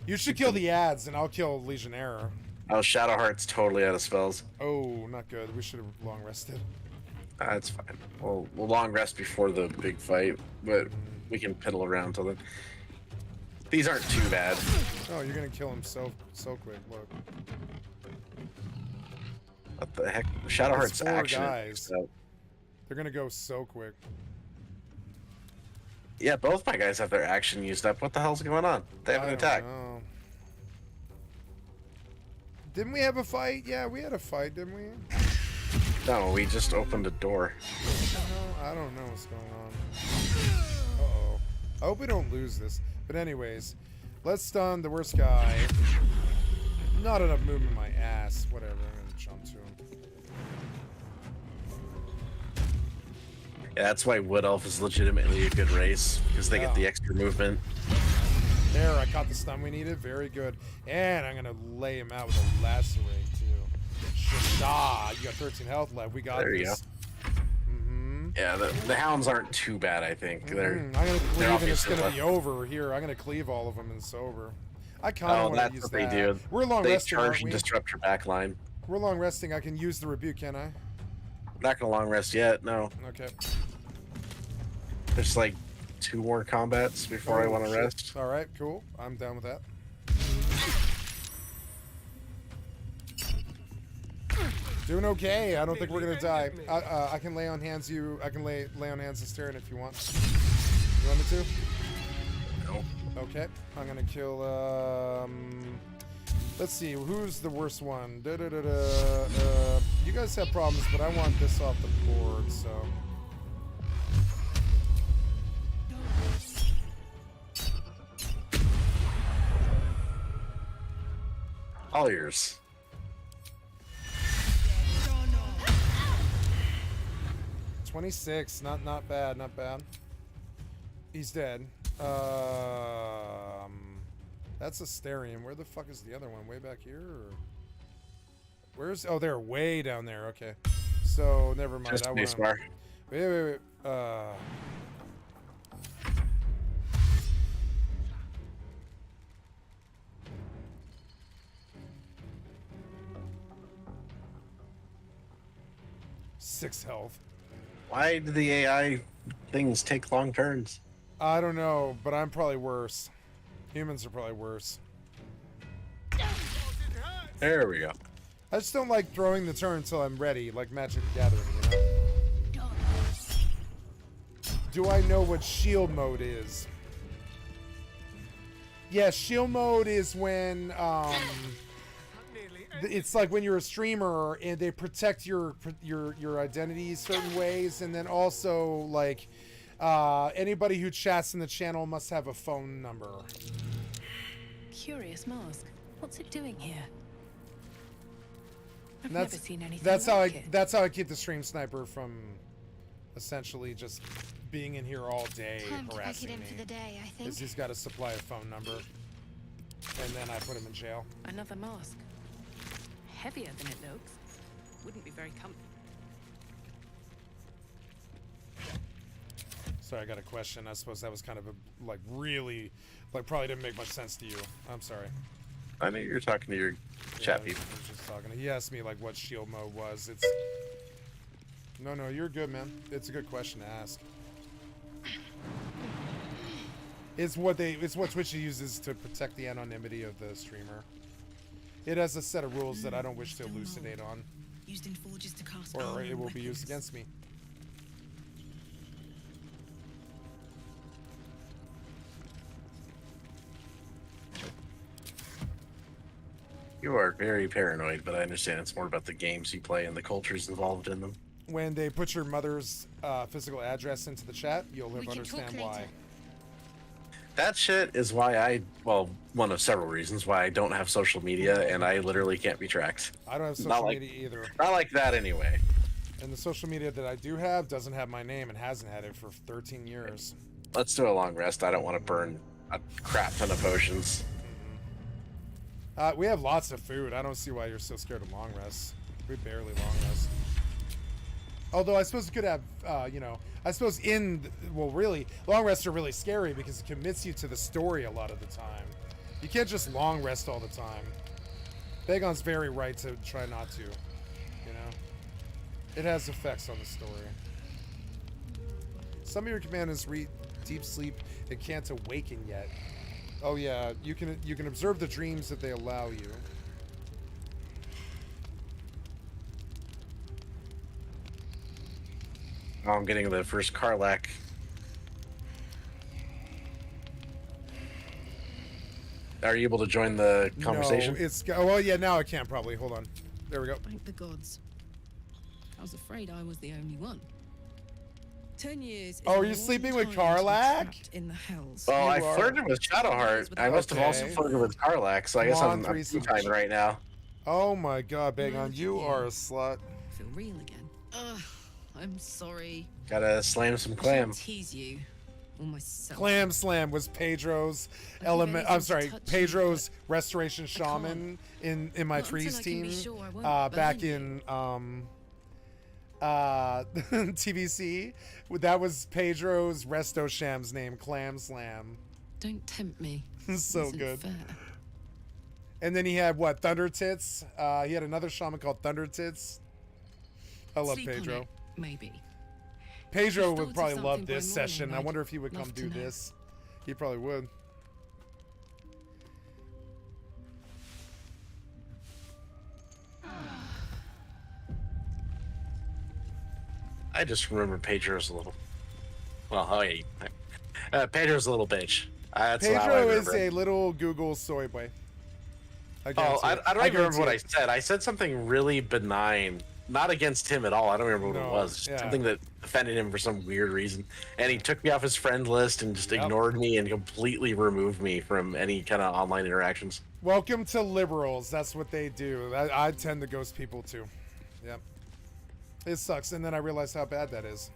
You should kill the ads, and I'll kill Legionnaire. Oh, Shadowheart's totally out of spells. Oh, not good. We should have long rested. That's fine. We'll long rest before the big fight, but we can piddle around till then. These aren't too bad. Oh, you're gonna kill him so quick. Look. What the heck? Shadowheart's It's 4 action. guys. So, They're gonna go so quick. yeah, both my guys have their action used up. What the hell's going on? They have an attack. Know. Didn't we have a fight? Yeah, we had a fight, didn't we? No, we just opened a door. No, I don't know what's going on. Uh-oh. I hope we don't lose this. But anyways, let's stun the worst guy. Not enough movement in my ass. Whatever, I'm gonna jump to him. Yeah, that's why Wood Elf is legitimately a good race, because they get the extra movement. There, I caught the stun we needed. Very good. And I'm gonna lay him out with a lacerate too. Shada, you got 13 health left. We got There you this. go. Yeah, the hounds aren't too bad, I think. They're I'm gonna cleave and it's obviously gonna left. be over here. I'm gonna cleave all of them and it's over. I kind of Oh, want to that's use what that. they do. We're long They resting, charge aren't and we? disrupt your back line. We're long resting. I can use the rebuke, can I? I'm not gonna long rest yet. No. Okay. There's like 2 more combats before I want to shit. rest. All right, cool. I'm down with that. Doing okay. I don't think we're gonna die. I can lay on hands. I can lay on hands and Styrian if you want. You want me to? No. Okay. I'm gonna kill. Let's see. Who's the worst one? You guys have problems, but I want this off the board. So. All yours. $26. Not bad. Not bad. He's dead. That's a Starion. Where the fuck is the other one? Way back here? Or... Where's... Oh, they're way down there. Okay. So, never mind. Just I space want... bar. Wait. Six health. Why do the AI things take long turns? I don't know, but I'm probably worse. Humans are probably worse. There we go. I just don't like throwing the turn until I'm ready, like Magic the Gathering, you know? Do I know what shield mode is? Yeah, shield mode is when, it's like when you're a streamer and they protect your identity certain ways, and then also, like, anybody who chats in the channel must have a phone number. Curious mask. What's it doing here? And never seen anything that's like how it. that's how I keep the stream sniper from essentially just being in here all day Time to pack it harassing in me. for the day, I think. Is he's got to supply a phone number, and then I put him in jail. Another mask. Heavier than it looks. Wouldn't be very comfortable. Sorry, I got a question. I suppose that was kind of a really probably didn't make much sense to you. I'm sorry. I know you're talking to your chat people. I was just talking. He asked me like what shield mode was. It's no, you're good, man. It's a good question to ask. It's what Twitch uses to protect the anonymity of the streamer. It has a set of rules that I don't wish to elucidate on, Used in forges to cast or armor it and will be used weapons. against me. You are very paranoid, but I understand it's more about the games you play and the cultures involved in them. When they put your mother's physical address into the chat, you'll We can understand talk why. later. That shit is why one of several reasons why I don't have social media, and I literally can't be tracked. I don't have social Not like- media either. Not like that anyway. And the social media that I do have doesn't have my name and hasn't had it for 13 years. Let's do a long rest. I don't want to burn a crap ton of potions. We have lots of food. I don't see why you're so scared of long rests. We barely long rest. Although I suppose you could have, I suppose really, long rests are really scary because it commits you to the story a lot of the time. You can't just long rest all the time. Bagon's very right to try not to, It has effects on the story. Some of your commanders read deep sleep and can't awaken yet. Oh yeah, you can observe the dreams that they allow you. Oh, I'm getting the first Karlak. Are you able to join the conversation? No, well, yeah, now I can probably. Hold on. There we go. Thank the gods. I was afraid I was the only one. 10 years. Oh, are you sleeping with Karlak? In the hells. Well, I flirted with Shadowheart. I must have also Okay. flirted with Karlak, so I guess I'm threesome. two-time right now. Oh my god, Bagon, you are a slut. I feel real again. Ugh, I'm sorry. Gotta slam some I clam. shouldn't tease you or myself. Clam Slam was Pedro's element. I'm sorry, Pedro's restoration shaman in my Not trees until I can be team sure I won't back burn in TVC. That was Pedro's resto sham's name, Clam Slam. Don't tempt me. So Isn't good. fair. And then he had what? Thunder Tits. He had another shaman called Thunder Tits. I love Sleep on Pedro. it, maybe. Pedro If would thoughts probably of love something by this morning, session. I I'd wonder if he would love come to do know. this. He probably would. I just remember Pedro's a little. Well, oh yeah, Pedro's a little bitch. That's how I Pedro remember is it. a little Google soy boy. Oh, I don't even remember what I said. said. I said something really benign, not against him at all. I don't remember what No, it was. Just yeah. something that offended him for some weird reason, and he took me off his friend list and just ignored me and completely removed me from any kind of online interactions. Welcome to liberals. That's what they do. I tend to ghost people too. Yep. It sucks. And then I realized how bad that is.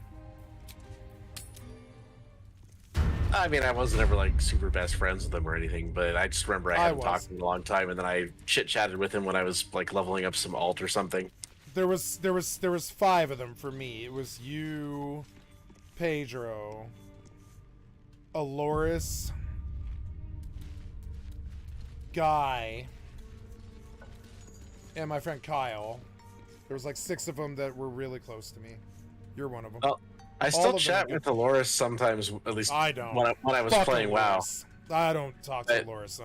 I mean, I wasn't ever like super best friends with him or anything, but I just remember I hadn't was. talked to him in a long time, and then I chit chatted with him when I was like leveling up some alt or something. There was 5 of them for me. It was you, Pedro, Aloris, Guy, and my friend Kyle. There was like 6 of them that were really close to me. You're one of them. Well, I All still of them chat are with good. Dolores sometimes, at least I don't. when I was Fuck playing WoW. Aloris. I don't talk to But Aloris.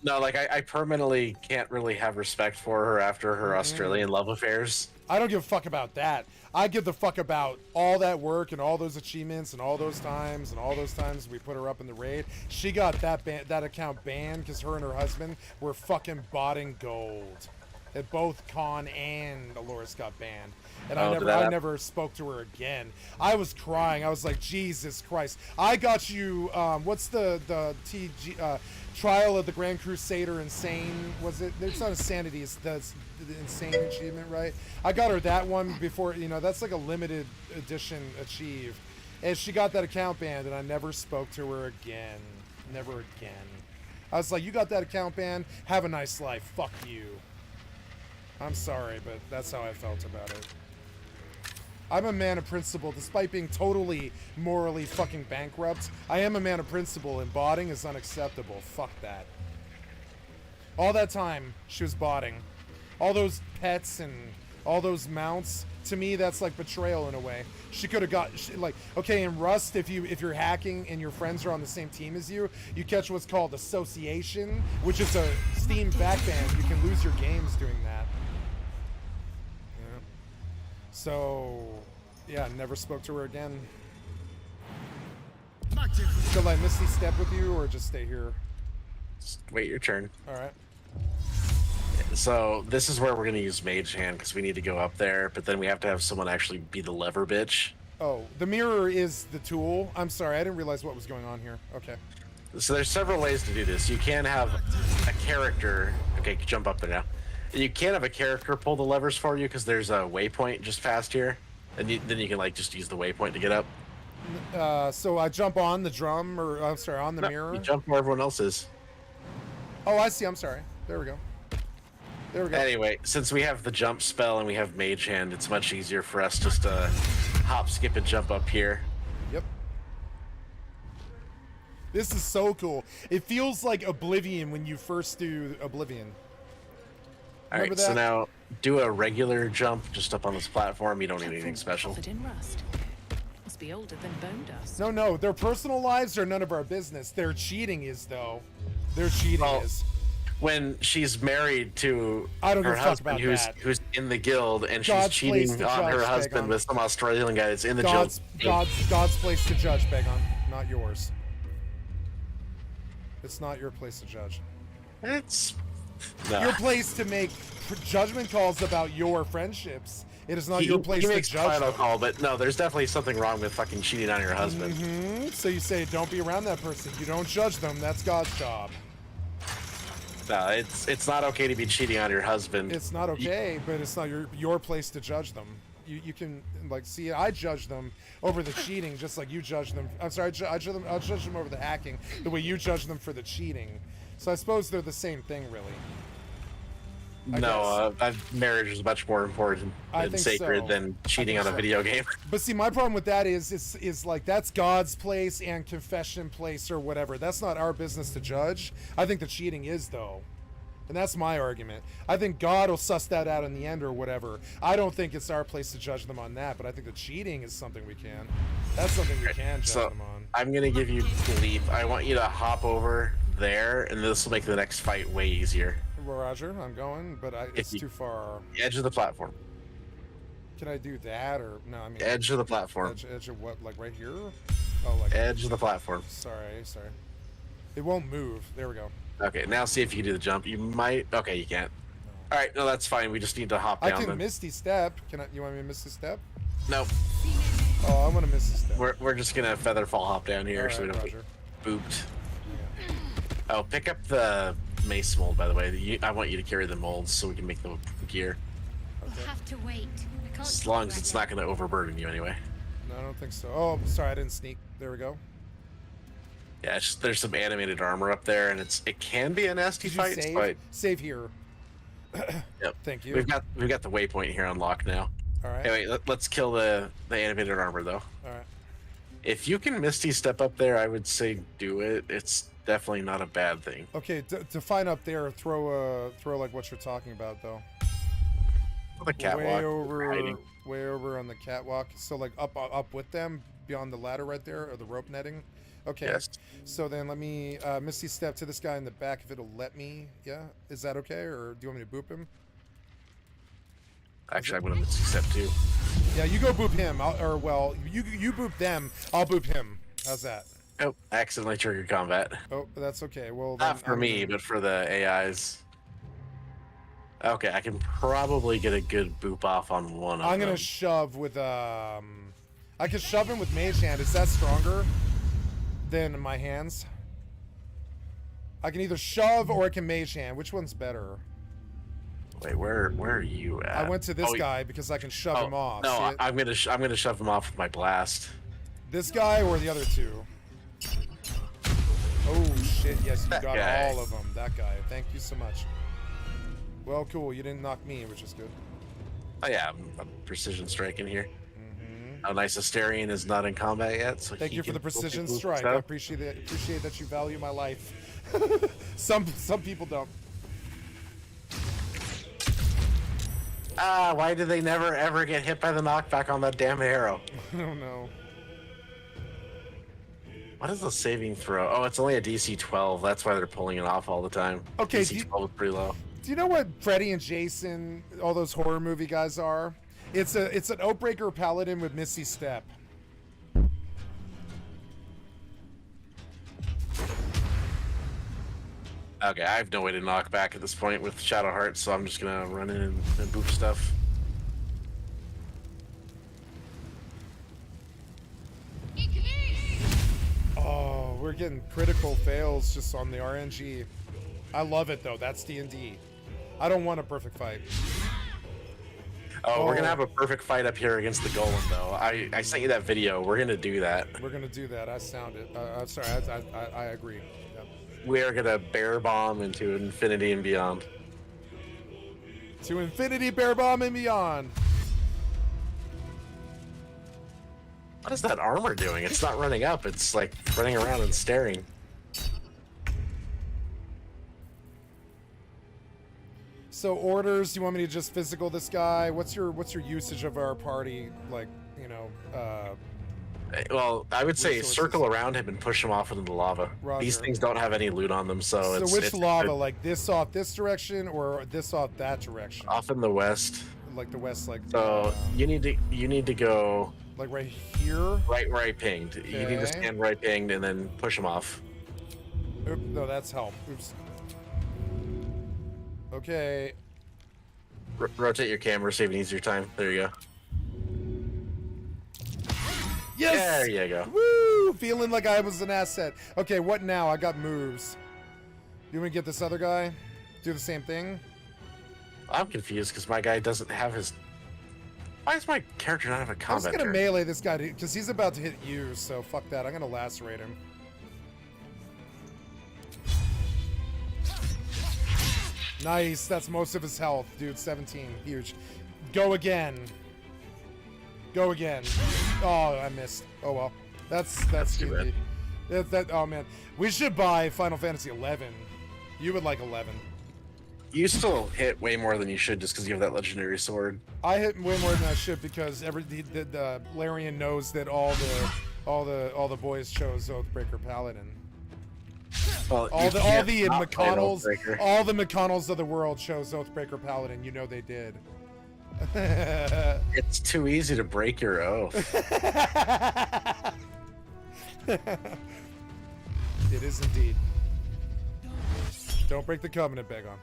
I permanently can't really have respect for her after her Australian love affairs. I don't give a fuck about that. I give the fuck about all that work and all those achievements and all those times we put her up in the raid. She got that account banned because her and her husband were fucking botting gold. that both Khan and Aloris got banned. And Oh, did that I happen? never spoke to her again. I was crying. I was like, Jesus Christ. I got you, what's the TG, Trial of the Grand Crusader Insane, was it? It's not Insanity, it's the Insane achievement, right? I got her that one before, you know, that's like a limited edition achieve. And she got that account banned, and I never spoke to her again. Never again. I was like, you got that account banned? Have a nice life. Fuck you. I'm sorry, but that's how I felt about it. I'm a man of principle, despite being totally morally fucking bankrupt. I am a man of principle, and botting is unacceptable. Fuck that. All that time, she was botting. All those pets and all those mounts, to me, that's like betrayal in a way. She could have got, like, okay, in Rust, if you're hacking and your friends are on the same team as you, you catch what's called association, which is a Steam backband. You can lose your games doing that. Yeah. So, yeah, never spoke to her again. Shall I Misty Step with you, or just stay here? Just wait your turn. All right. So this is where we're gonna use Mage Hand because we need to go up there, but then we have to have someone actually be the lever bitch. Oh, the mirror is the tool. I'm sorry, I didn't realize what was going on here. Okay. So there's several ways to do this. You can have a character. Okay, jump up there now. You can have a character pull the levers for you because there's a waypoint just past here, and then you can like just use the waypoint to get up. So I jump on the drum, or I'm sorry, on the mirror. You jump where everyone else is. Oh, I see. I'm sorry. There we go. There we go. Anyway, since we have the jump spell and we have Mage Hand, it's much easier for us just to hop, skip, and jump up here. Yep. This is so cool. It feels like Oblivion when you first do Oblivion. Alright, so now do a regular jump just up on this platform. You don't need anything special. Covered in rust. Must be older than bone dust. No, their personal lives are none of our business. Their cheating is, though. Their cheating is. When she's married to I don't her give a fuck husband about who's in the guild and God's she's place cheating to on her judge, husband Begon. with some Australian guy that's in the God's guild. place to judge, Begon, not yours. It's not your place to judge. It's your place to make judgment calls about your friendships. It is not your place he to makes judge final them. call, but no, there's definitely something wrong with fucking cheating on your husband. So you say, don't be around that person. You don't judge them. That's God's job. No, it's not okay to be cheating on your husband. It's not okay, but it's not your place to judge them. You can, like, see, I judge them over the cheating just like you judge them. I'm sorry, I'll judge them over the hacking the way you judge them for the cheating. So I suppose they're the same thing, really. Marriage is much more important and sacred than cheating on a video game. But see, my problem with that is like, that's God's place and confession place or whatever. That's not our business to judge. I think the cheating is, though. And that's my argument. I think God will suss that out in the end or whatever. I don't think it's our place to judge them on that, but I think the cheating is something we can. That's something we can judge them on. I'm going to give you leap. I want you to hop over there, and this will make the next fight way easier. Roger, I'm going, but it's too far. The edge of the platform. Can I do that, or no? I mean, edge of the platform. Edge of what? Like right here? Oh, like edge of the platform. Sorry. It won't move. There we go. Okay, now see if you can do the jump. You might. Okay, you can't. All right, no, that's fine. We just need to hop down. I can then. Misty Step. You want me to Misty Step? Nope. Oh, I want to Misty Step. We're just gonna feather fall hop down here so we don't get booped. Yeah. Oh, pick up the mace mold, by the way. I want you to carry the molds so we can make the gear. We'll have to wait. I can't As long as it's not going to overburden you anyway. No, I don't think so. Oh, sorry, I didn't sneak. There we go. Yeah, there's some animated armor up there, and it can be a nasty fight. Save? But save here. Yep. Thank you. We've got the waypoint here unlocked now. All right. Anyway, let's kill the animated armor though. All right. If you can Misty Step up there, I would say do it. It's definitely not a bad thing. Okay, to find up there, throw like what you're talking about though. The catwalk. Way over on the catwalk. So like up with them beyond the ladder right there, or the rope netting. Okay. Yes. So then let me Misty Step to this guy in the back if it'll let me. Yeah. Is that okay, or do you want me to boop him? Actually, I'm gonna Misty Step too. Yeah, you go boop him. You boop them. I'll boop him. How's that? Oh, accidentally triggered combat. Oh, that's okay. Well, not for me, but for the AIs. Okay, I can probably get a good boop off on one of I'm them. gonna shove with I can shove him with Mage Hand. Is that stronger than my hands? I can either shove or I can Mage Hand. Which one's better? Wait, where are you at? I went to this guy because I can shove him off. No, See it? I'm gonna shove him off with my blast. This guy or the other two? Oh shit! Yes, you That got guy. all of them. That guy. Thank you so much. Well, cool. You didn't knock me, which is good. Oh yeah, I'm precision striking here. How nice Asterion is not in combat yet, so Thank he you for can the precision boop strike. stuff. I appreciate that you value my life. some people don't. Ah, why did they never ever get hit by the knockback on that damn arrow? I don't know. What is the saving throw? Oh, it's only a DC 12. That's why they're pulling it off all the time. Okay, DC 12 is pretty low. Do you know what Freddy and Jason, all those horror movie guys are? It's an Oathbreaker Paladin with Misty Step. Okay, I have no way to knock back at this point with Shadowheart, so I'm just gonna run in and boop stuff. Oh, we're getting critical fails just on the RNG. I love it though. That's D&D. I don't want a perfect fight. Oh, we're gonna have a perfect fight up here against the Golem, though. I sent you that video. We're gonna do that. We're gonna do that. I sound it. I'm sorry. I agree. Yep. We are gonna bear bomb into infinity and beyond. To infinity, bear bomb, and beyond. What is that armor doing? It's not running up. It's like running around and staring. So orders, you want me to just physical this guy? What's your usage of our party? Like, you know, Well, I would say resources? circle around him and push him off into the lava. Roger. These things don't have any loot on them, so So it's which it's lava? good. Like this off this direction or this off that direction? Off in the west. Like the west, like So you need to go like right here. right where I pinged. You need to Okay. stand right pinged and then push him off. Oop, no, that's help. Oops. Okay. Rotate your camera, save an easier time. There you go. Yes. There you go. Woo! Feeling like I was an asset. Okay, what now? I got moves. You want me to get this other guy? Do the same thing? I'm confused because my guy doesn't have his. Why does my character not have a I'm just combat gonna turn? melee this guy because he's about to hit you. So fuck that. I'm gonna lacerate him. Nice. That's most of his health, dude. 17. Huge. Go again. Go again. Oh, I missed. Oh well. That's too bad. Oh man. We should buy Final Fantasy 11. You would like 11. You still hit way more than you should just because you have that legendary sword. I hit way more than I should because the Larian knows that all the boys chose Oathbreaker Paladin. Well, All you the can't not play McConnells, Oathbreaker. all the McConnells of the world chose Oathbreaker Paladin. You know they did. It's too easy to break your oath. It is indeed. Don't break the covenant, Begon.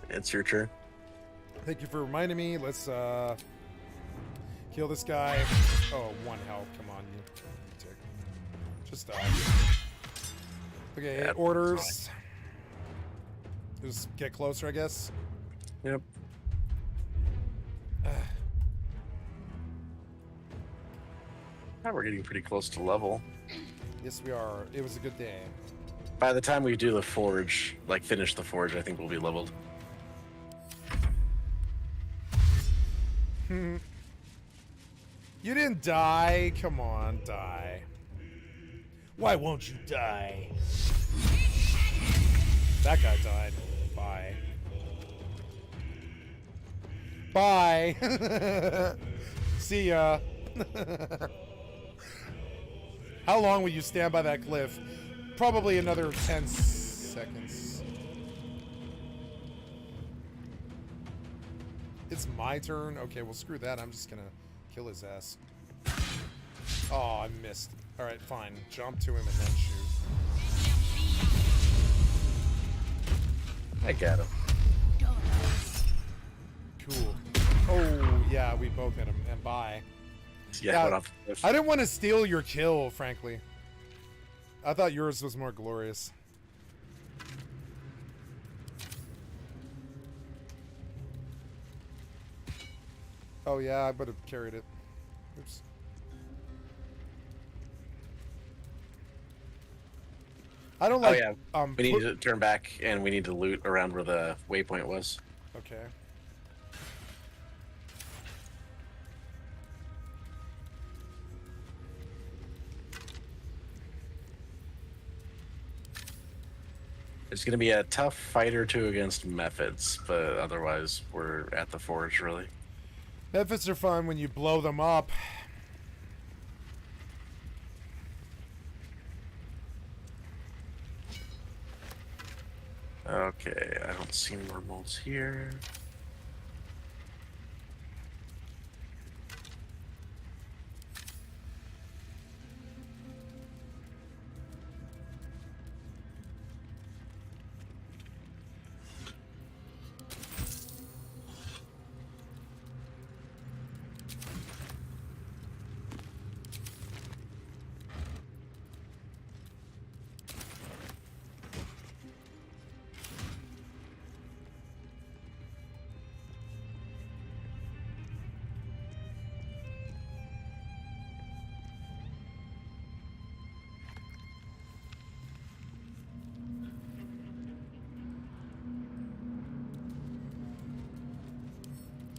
It's your turn. Thank you for reminding me. Let's kill this guy. Oh, 1 health. Come on, you tick. Just die. Okay, Yeah, orders. Just get closer, I guess. Yep. Now we're getting pretty close to level. Yes, we are. It was a good day. By the time we do the forge, like finish the forge, I think we'll be leveled. You didn't die. Come on, die. Why won't you die? That guy died. Bye. Bye. See ya. How long will you stand by that cliff? Probably another 10 seconds. It's my turn? Okay, well, screw that. I'm just gonna kill his ass. Oh, I missed. Alright, fine. Jump to him and then shoot. I got him. Cool. Oh, yeah, we both hit him. And bye. Yeah, went off the cliff. I didn't want to steal your kill, frankly. I thought yours was more glorious. Oh, yeah, I would have carried it. Oops. I don't like... Oh, yeah. We need to turn back, and we need to loot around where the waypoint was. Okay. It's going to be a tough fight or two against methods, but otherwise we're at the forge, really. Methods are fun when you blow them up. Okay, I don't see any more molds here.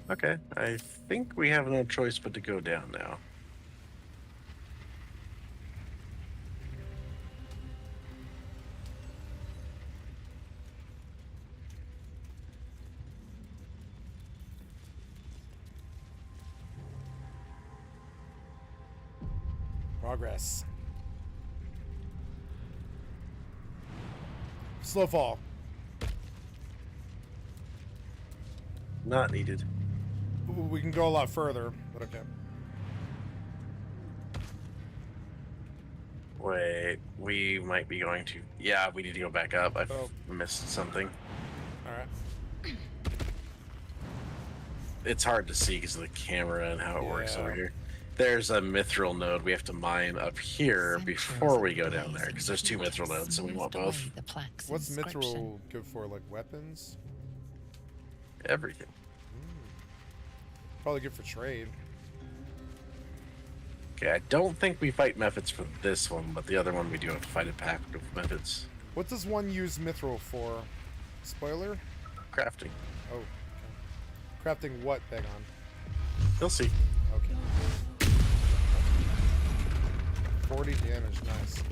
Okay, I think we have no choice but to go down now. Progress. Slow fall. Not needed. Ooh, we can go a lot further, but okay. Wait, we might be going to... Yeah, we need to go back up. I've missed something. Alright. It's hard to see because of the camera and how it works over here. There's a mithril node we have to mine up here before we go down there, because there's two mithril nodes, so we want both. What's mithril good for? Like weapons? Everything. Probably good for trade. Okay, I don't think we fight methods for this one, but the other one we do have to fight it packed with methods. What does one use mithril for? Spoiler? Crafting. Oh. Okay. Crafting what, Begon? You'll see. Okay. 40 damage, nice.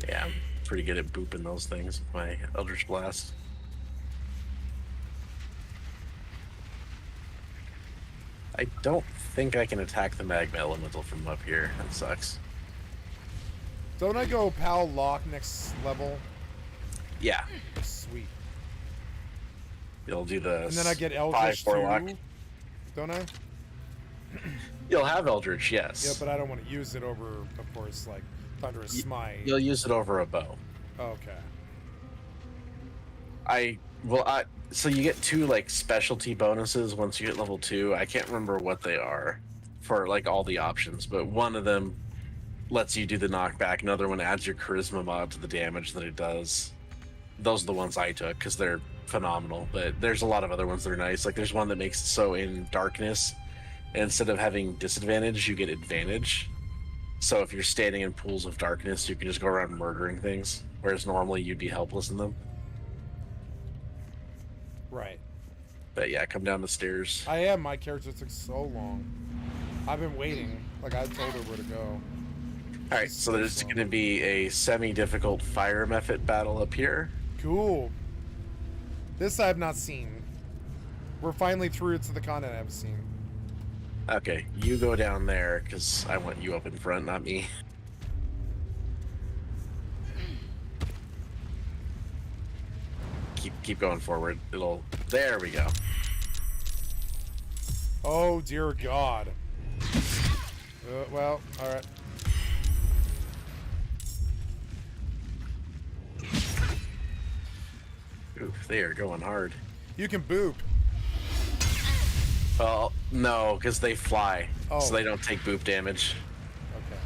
Yeah, I'm pretty good at booping those things with my Eldritch Blast. I don't think I can attack the magma elemental from up here. That sucks. Don't I go PAL lock next level? Yeah. Sweet. You'll do the And then I get Eldritch 5/4 lock. too, don't I? You'll have Eldritch, yes. Yeah, but I don't want to use it over, of course, like Thunderous Smite. You'll use it over a bow. Okay. So you get two like specialty bonuses once you get level 2. I can't remember what they are for like all the options, but one of them lets you do the knockback. Another one adds your charisma mod to the damage that it does. Those are the ones I took because they're phenomenal. But there's a lot of other ones that are nice. Like there's one that makes it so in darkness, instead of having disadvantage, you get advantage. So if you're standing in pools of darkness, you can just go around murdering things, whereas normally you'd be helpless in them. Right. But yeah, come down the stairs. I am. My character took so long. I've been waiting. Like, I told her where to go. Alright, so there's going to be a semi-difficult fire method battle up here. Cool. This I have not seen. We're finally through to the content I haven't seen. Okay, you go down there, because I want you up in front, not me. Keep going forward. There we go. Oh, dear God. Well, alright. they are going hard. You can boop. Well, no, because they fly, Oh. so they don't take boop damage. Okay.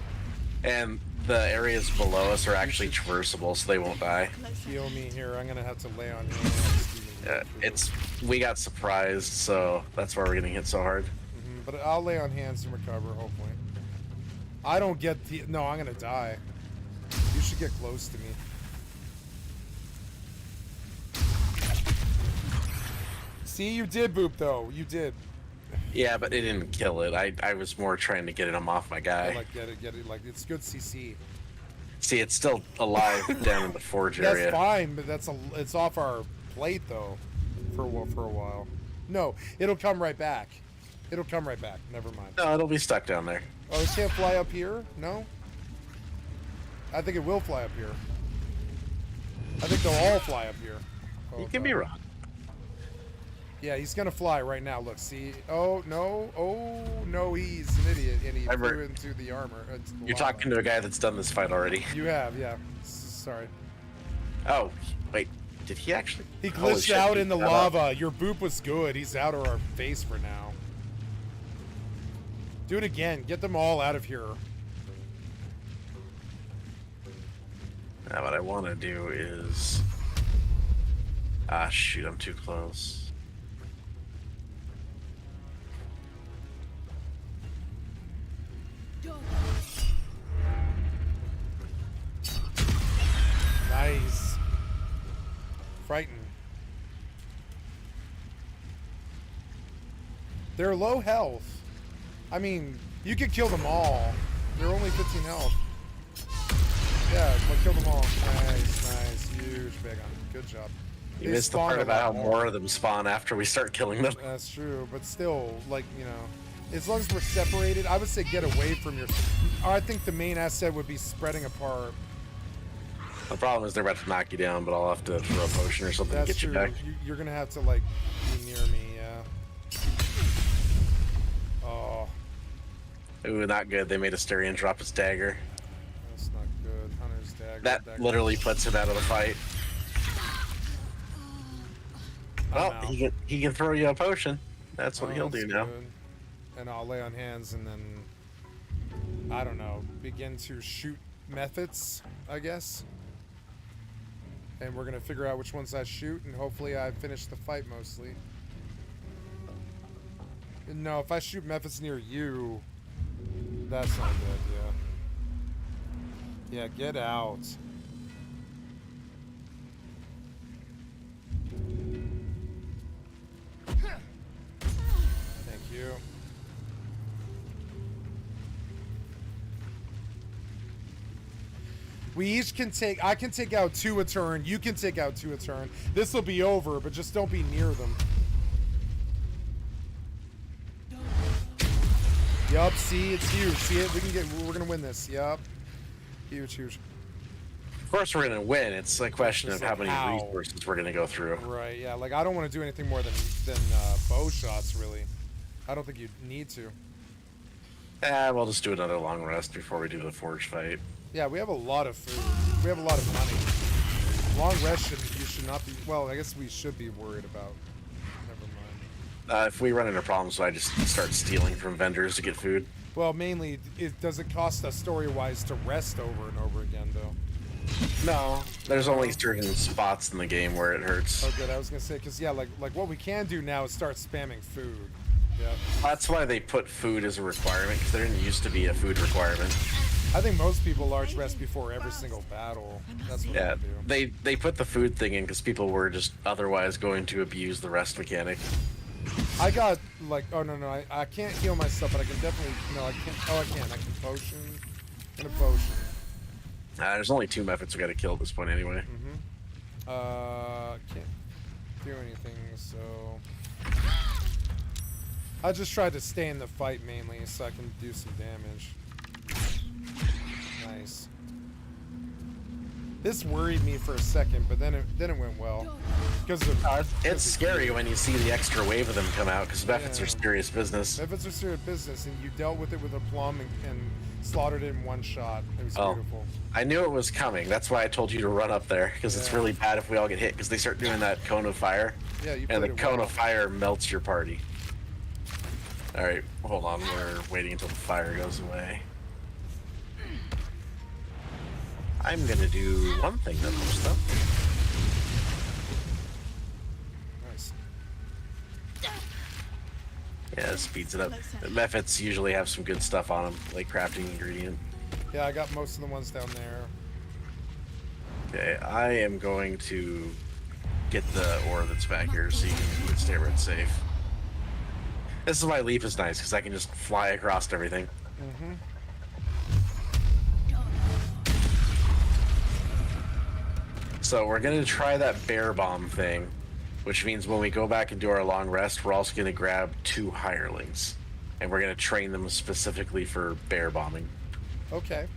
And the areas below us are actually traversable, so they won't die. Heal me here. I'm gonna have to lay on hands. We got surprised, so that's why we're getting hit so hard. But I'll lay on hands and recover, hopefully. I don't get the... No, I'm gonna die. You should get close to me. See, you did boop, though. You did. Yeah, but it didn't kill it. I was more trying to get him off my guy. Like, get it. Like, it's good CC. See, it's still alive down in the forge area. That's fine, but it's off our plate, though, for a while. No, it'll come right back. It'll come right back. Never mind. No, it'll be stuck down there. Oh, it can't fly up here? No? I think it will fly up here. I think they'll all fly up here. Oh, you can be wrong. Yeah, he's gonna fly right now. Look, see? Oh, no. Oh, no, he's an idiot, and he flew into the armor. You're talking to a guy that's done this fight already. You have, yeah. Sorry. Oh, wait. Did he actually? He glitched out in the lava. Your boop was good. He's out of our face for now. Do it again. Get them all out of here. Now what I want to do is... Ah, shoot, I'm too close. Nice. Frightened. They're low health. I mean, you could kill them all. They're only 15 health. Yeah, but kill them all. Nice. Huge big on. Good job. You missed the part about how more of them spawn after we start killing them. That's true, but still, like, you know, as long as we're separated, I would say get away from your... I think the main asset would be spreading apart. The problem is they're about to knock you down, but I'll have to throw a potion or something to get you back. You're gonna have to, like, be near me, yeah. Oh. Ooh, not good. They made Asterion drop his dagger. That's not good. Hunter's dagger. That literally puts him out of the fight. Well, he can throw you a potion. That's what he'll do now. Good. And I'll lay on hands and then, I don't know, begin to shoot methods, I guess. And we're gonna figure out which ones I shoot, and hopefully I finish the fight mostly. No, if I shoot methods near you, that's not good, yeah. Yeah, get out. Thank you. We each can take, I can take out 2 a turn, you can take out 2 a turn. This will be over, but just don't be near them. Yup, see, it's huge. See it? We're gonna win this. Yup. Huge. Of course we're gonna win. It's a question of how many resources we're gonna go through. Right, yeah, like I don't want to do anything more than bow shots, really. I don't think you need to. We'll just do another long rest before we do the forge fight. Yeah, we have a lot of food. We have a lot of money. Long rest you should not be, well, I guess we should be worried about. Never mind. If we run into problems, I just start stealing from vendors to get food. Well, mainly, does it cost us story-wise to rest over and over again, though? No, there's only certain spots in the game where it hurts. Oh, good. I was gonna say, cause yeah, like what we can do now is start spamming food. Yeah. That's why they put food as a requirement, because there didn't used to be a food requirement. I think most people large rest before every single battle. That's what they do. They put the food thing in because people were just otherwise going to abuse the rest mechanic. I got like, oh no, I can't heal myself, but I can definitely, no, I can't. Oh, I can potion and a potion. There's only 2 methods we got to kill at this point anyway. Can't do anything, so I just tried to stay in the fight mainly so I can do some damage. Nice. This worried me for a second, but then it went well. Because it's scary when you see the extra wave of them come out, because methods are serious business. Methods are serious business, and you dealt with it with aplomb and Slaughtered it in one shot. It was Oh. beautiful. I knew it was coming. That's why I told you to run up there, because it's Yeah. really bad if we all get hit, because they start doing that cone of fire. Yeah, you and the played it cone well. of fire melts your party. All right, hold on. We're waiting until the fire goes away. I'm gonna do one thing that most though. Nice. Yeah, it speeds it up. The methods usually have some good stuff on them, like crafting ingredient. Yeah, I got most of the ones down there. Okay, I am going to get the ore that's back here so you can stay where it's safe. This is why Leaf is nice, because I can just fly across everything. Mm-hmm. So we're going to try that bear bomb thing, which means when we go back and do our long rest, we're also going to grab 2 hirelings. And we're going to train them specifically for bear bombing. Okay.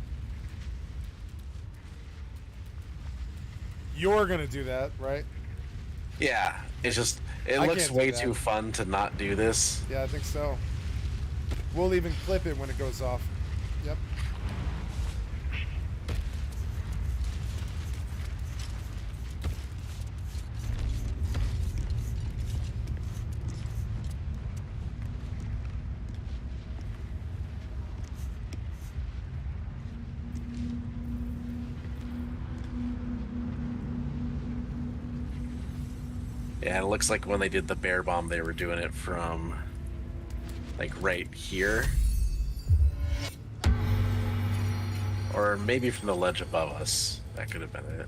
You're gonna do that, right? Yeah, it's just, it I looks can't do way that. too fun to not do this. Yeah, I think so. We'll even clip it when it goes off. Yep. Yeah, it looks like when they did the bear bomb, they were doing it from, like, right here. Or maybe from the ledge above us. That could have been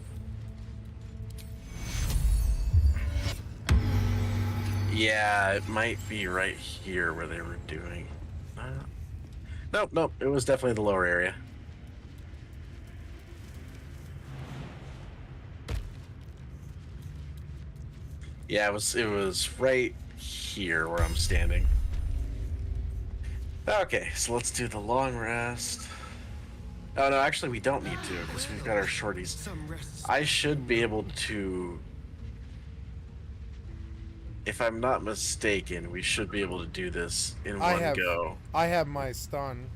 it. Yeah, it might be right here where they were doing. Nope, it was definitely the lower area. Yeah, it was right here where I'm standing. Okay, so let's do the long rest. Oh no, actually we don't need to, because we've got our shorties. I should be able to, if I'm not mistaken, we should be able to do this in one go. I have my stun.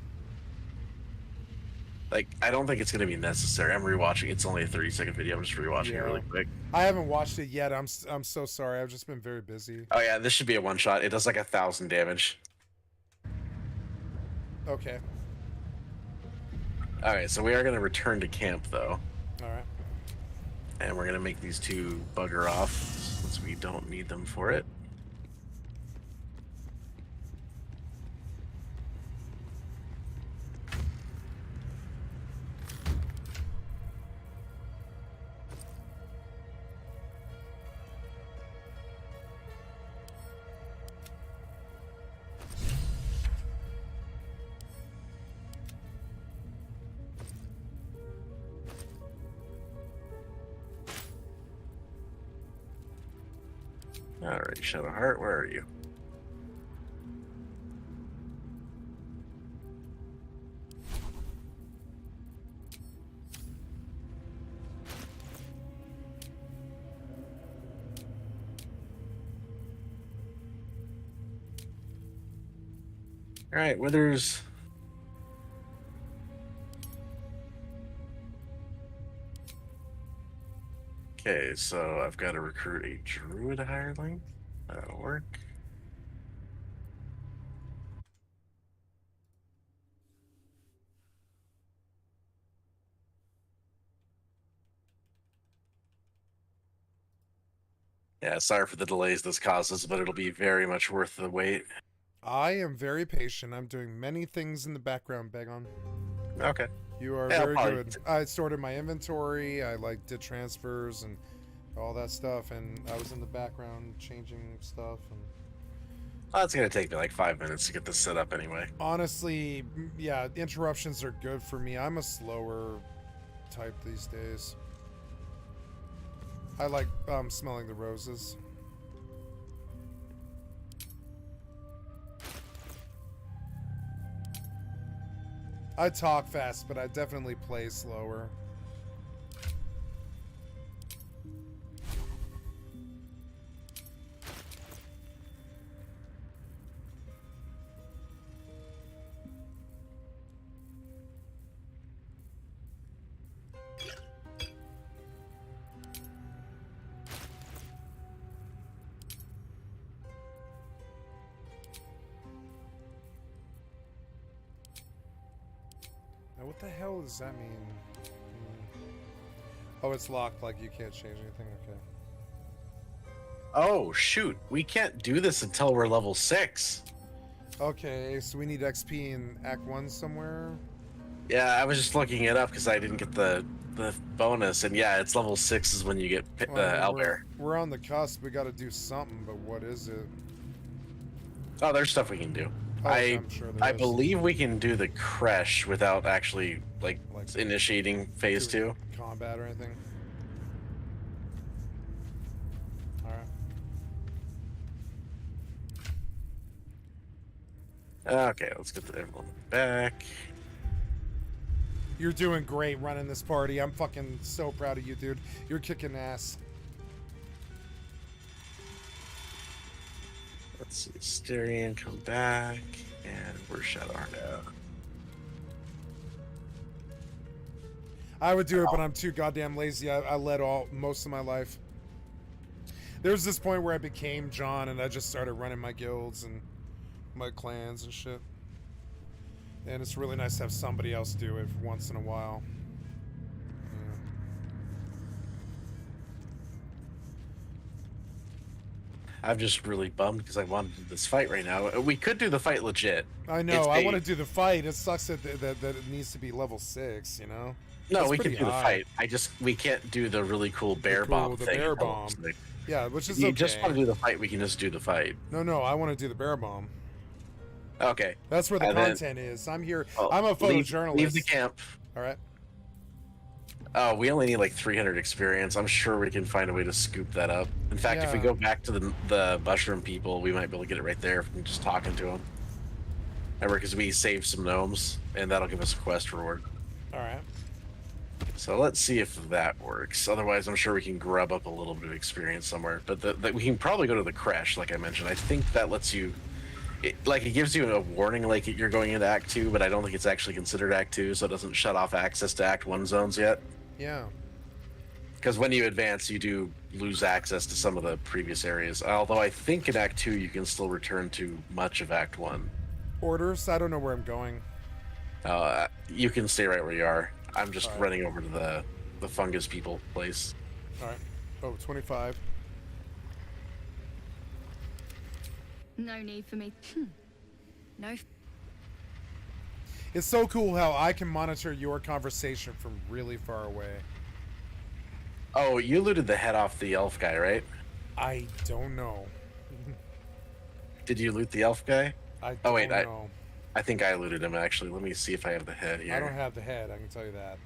Like, I don't think it's going to be necessary. I'm rewatching. It's only a 30-second video. I'm just rewatching it really quick. I haven't watched it yet. I'm so sorry. I've just been very busy. Oh yeah, this should be a one-shot. It does like 1,000 damage. Okay. Alright, so we are going to return to camp, though. Alright. And we're going to make these 2 bugger off, since we don't need them for it. Alright, Shadowheart, where are you? Alright, Withers. Okay, so I've got to recruit a druid hireling. That'll work. Yeah, sorry for the delays this causes, but it'll be very much worth the wait. I am very patient. I'm doing many things in the background, Begon. Okay. You are Yeah, very probably- good. I sorted my inventory. I did transfers and all that stuff, and I was in the background changing stuff. And Oh, it's gonna take me like 5 minutes to get this set up anyway. honestly, yeah, interruptions are good for me. I'm a slower type these days. I like smelling the roses. I talk fast, but I definitely play slower. What the hell does that mean? Oh, it's locked, like you can't change anything? Okay. Oh, shoot. We can't do this until we're level 6. Okay, so we need XP in Act 1 somewhere? Yeah, I was just looking it up because I didn't get the bonus, and yeah, it's level 6 is when you get owlbear. We're on the cusp. We got to do something, but what is it? Oh, there's stuff we can do. Oh, I'm sure there I is. believe we can do the creche without actually like initiating phase 2. Combat or anything? Alright. Okay, let's get everyone back. You're doing great running this party. I'm fucking so proud of you, dude. You're kicking ass. Let's see, Styrian, come back, and we're Shadowheart out. I would do it, but I'm too goddamn lazy. I led most of my life. There was this point where I became John, and I just started running my guilds and my clans and shit. And it's really nice to have somebody else do it once in a while. I'm just really bummed because I wanted to do this fight right now. We could do the fight legit. I know. I want to do the fight. It sucks that it needs to be level 6. You know. No, That's we can pretty do the high. fight. We can't do the really cool bear bomb the thing. bear bomb. Yeah, which is If you okay. just want to do the fight, we can just do the fight. No, I want to do the bear bomb. Okay. That's where the And then- content is. I'm here. Oh, I'm a photojournalist. Leave the camp. All right. Oh, we only need like 300 experience. I'm sure we can find a way to scoop that up. In fact, if we Yeah. go back to the mushroom people, we might be able to get it right there from just talking to them. Remember, because we saved some gnomes, and that'll give us a quest reward. All right. So let's see if that works. Otherwise, I'm sure we can grub up a little bit of experience somewhere. But we can probably go to the creche, like I mentioned. I think that lets you... It gives you a warning like you're going into Act 2, but I don't think it's actually considered Act 2, so it doesn't shut off access to Act 1 zones yet. Yeah. Because when you advance, you do lose access to some of the previous areas. Although I think in Act 2, you can still return to much of Act 1. Orders? I don't know where I'm going. You can stay right where you are. I'm just All right. running over to the fungus people place. All right. Oh, 25. No need for me. No. It's so cool how I can monitor your conversation from really far away. Oh, you looted the head off the elf guy, right? I don't know. Did you loot the elf guy? I Oh wait, don't know. I think I looted him actually. Let me see if I have the head here. I don't have the head. I can tell you that.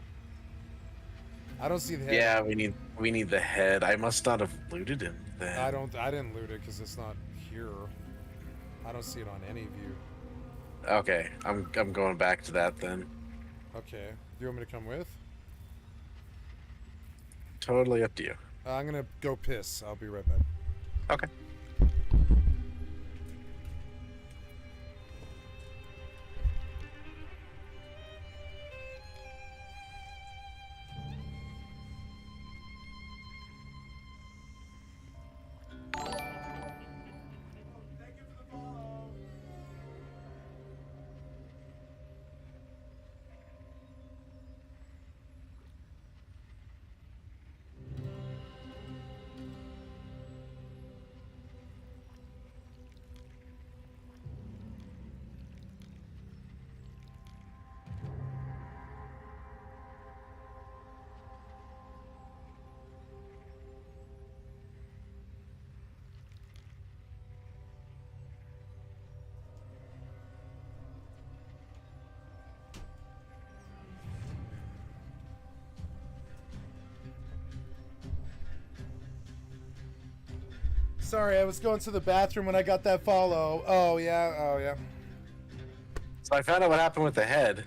I don't see the head. Yeah, we need the head. I must not have looted him then. I didn't loot it because it's not here. I don't see it on any view. Okay, I'm going back to that then. Okay. Do you want me to come with? Totally up to you. I'm gonna go piss. I'll be right back. Okay. Sorry, I was going to the bathroom when I got that follow. Oh yeah. So I found out what happened with the head.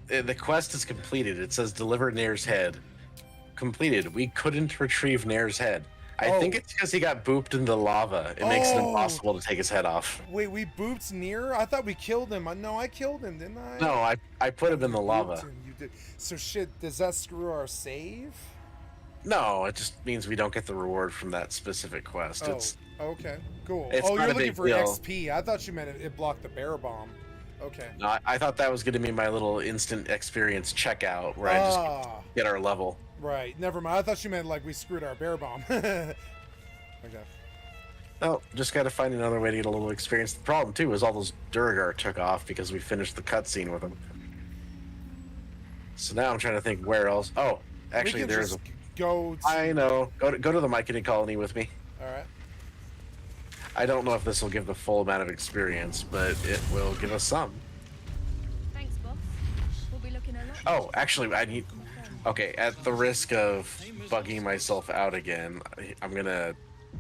The quest is completed. It says deliver Nair's head. Completed. We couldn't retrieve Nair's head. I think it's because he got booped in the lava. It makes it impossible to take his head off. Wait, we booped Nier? I thought we killed him. No, I killed him, didn't I? No, I put him in the You lava. booped him, you did. So shit, does that screw our save? No, it just means we don't get the reward from that specific quest. Oh, It's okay, cool. it's Oh, not you're a looking big for deal. XP. I thought you meant it blocked the bear bomb. Okay. No, I thought that was going to be my little instant experience checkout where I just get our level. Right. Never mind. I thought you meant like we screwed our bear bomb. Okay. Oh, just got to find another way to get a little experience. The problem too is all those Duragar took off because we finished the cutscene with them. So now I'm trying to think where else. Oh, actually, there's a. Go. I know. Go to the Myconid colony with me. All right. I don't know if this will give the full amount of experience, but it will give us some. Thanks, boss. We'll be looking a lot. Oh, actually, I need. Okay, at the risk of bugging myself out again, I'm gonna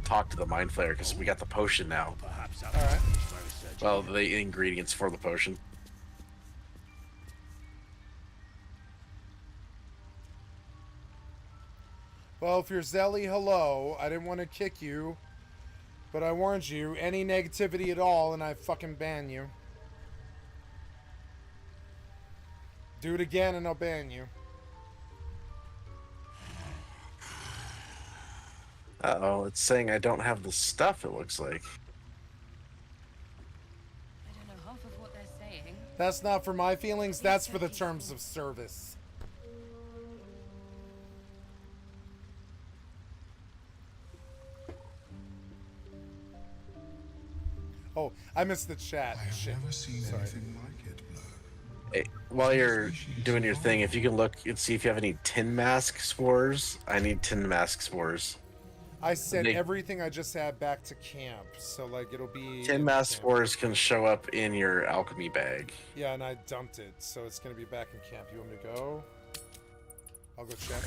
talk to the Mind Flayer because we got the potion now. All right. Well, the ingredients for the potion. Well, if you're Zelly, hello. I didn't want to kick you, but I warned you. Any negativity at all, and I fucking ban you. Do it again, and I'll ban you. Uh-oh, it's saying I don't have the stuff, it looks like. I don't know half of what they're saying. That's not for my feelings, that's for the terms of service. Oh, I missed the chat. Shit. Never seen Sorry. anything like it, Blur. Hey, while you're doing your thing, if you can look and see if you have any tin mask spores, I need tin mask spores. I sent everything I just had back to camp, so like it'll be... Tin mask spores can show up in your alchemy bag. Yeah, and I dumped it, so it's gonna be back in camp. You want me to go? I'll go check.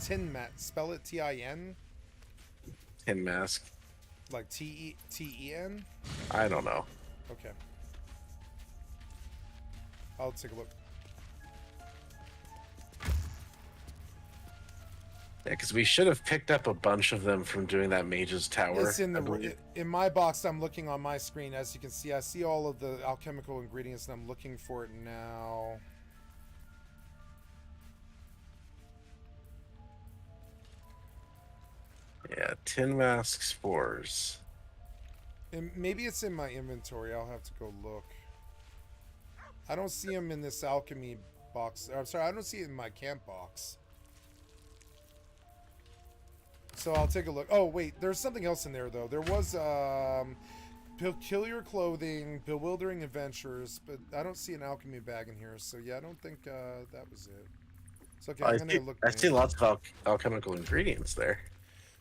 Tin mat, spell it T-I-N? Tin mask. Like T-E-N? I don't know. Okay. I'll take a look. Yeah, because we should have picked up a bunch of them from doing that Mage's Tower. It's in my box. I'm looking on my screen. As you can see, I see all of the alchemical ingredients, and I'm looking for it now. Yeah, tin mask spores. And maybe it's in my inventory. I'll have to go look. I don't see them in this alchemy box. I'm sorry, I don't see it in my camp box. So I'll take a look. Oh, wait, there's something else in there, though. There was peculiar clothing, bewildering adventures, but I don't see an alchemy bag in here. So, yeah, I don't think that was it. It's okay, I'm going to look. I see lots of alchemical ingredients there.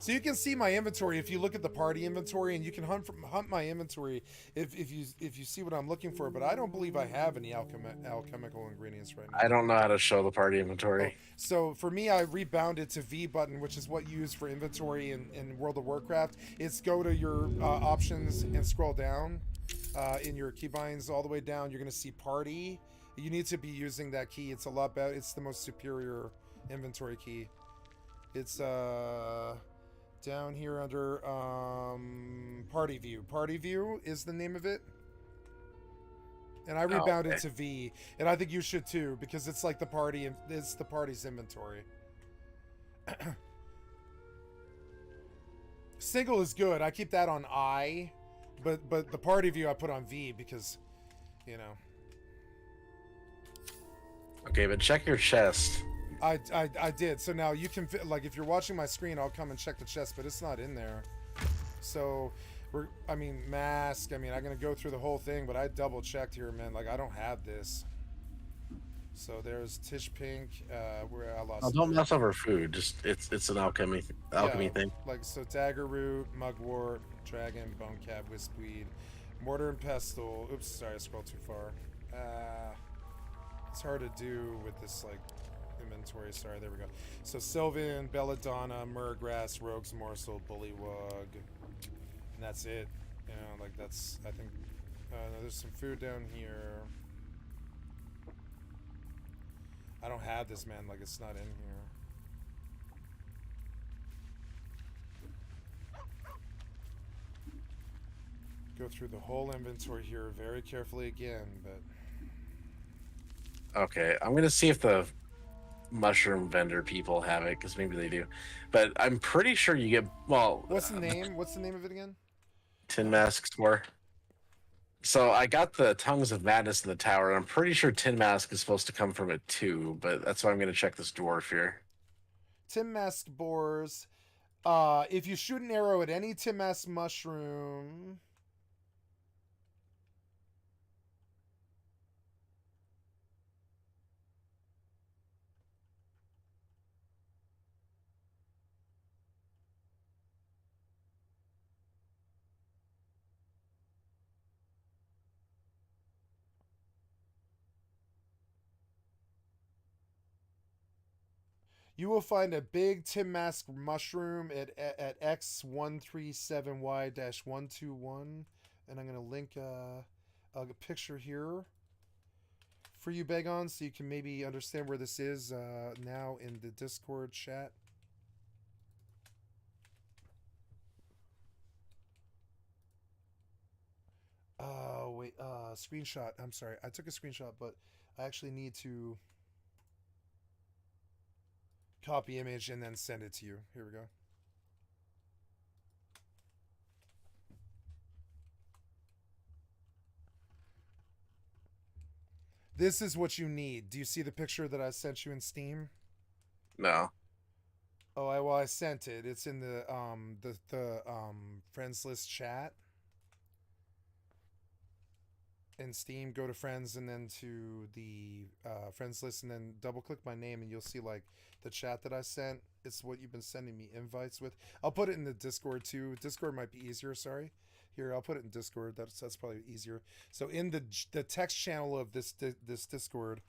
So you can see my inventory if you look at the party inventory, and you can hunt my inventory if you see what I'm looking for. But I don't believe I have any alchemical ingredients right now. I don't know how to show the party inventory. Oh, so for me, I rebounded to V button, which is what you use for inventory in World of Warcraft. It's go to your options and scroll down in your keybinds all the way down. You're going to see party. You need to be using that key. It's a lot better. It's the most superior inventory key. It's down here under party view. Party view is the name of it. And I rebounded to V, and I think you should too, because it's like the party, and it's the party's inventory. Single is good. I keep that on I, but the party view I put on V because, you know. Okay, but check your chest. I did. So now you can, like, if you're watching my screen, I'll come and check the chest, but it's not in there. So mask. I'm gonna go through the whole thing, but I double checked here, man. Like, I don't have this. So there's Tish Pink. Where I lost. Oh, don't mess over food. Just it's an alchemy thing. Like, so dagger root, mugwort, dragon, bone cab, wispweed, mortar and pestle. Oops, sorry, I scrolled too far. It's hard to do with this like inventory. Sorry, there we go. So Sylvan, Belladonna, Murgrass, Rogue's Morsel, Bullywug, and that's it. You know, like that's. I think no, there's some food down here. I don't have this, man. Like, it's not in here. Go through the whole inventory here very carefully again, but... Okay, I'm gonna see if the mushroom vendor people have it, because maybe they do. But I'm pretty sure you get, well... What's the name? What's the name of it again? Tin Mask Spore. So I got the Tongues of Madness in the tower, and I'm pretty sure Tin Mask is supposed to come from it too, but that's why I'm going to check this dwarf here. Tin Mask boars. If you shoot an arrow at any Tin Mask mushroom... You will find a big Tin Mask mushroom at X137Y-121. And I'm going to link a picture here for you, Begon, so you can maybe understand where this is now in the Discord chat. Wait, screenshot. I'm sorry. I took a screenshot, but I actually need to copy image and then send it to you. Here we go. This is what you need. Do you see the picture that I sent you in Steam? No. Oh, I sent it. It's in the friends list chat. In Steam, go to friends and then to the friends list and then double click my name and you'll see like the chat that I sent. It's what you've been sending me invites with. I'll put it in the Discord too. Discord might be easier, sorry. Here, I'll put it in Discord. That's probably easier. So in the text channel of this Discord,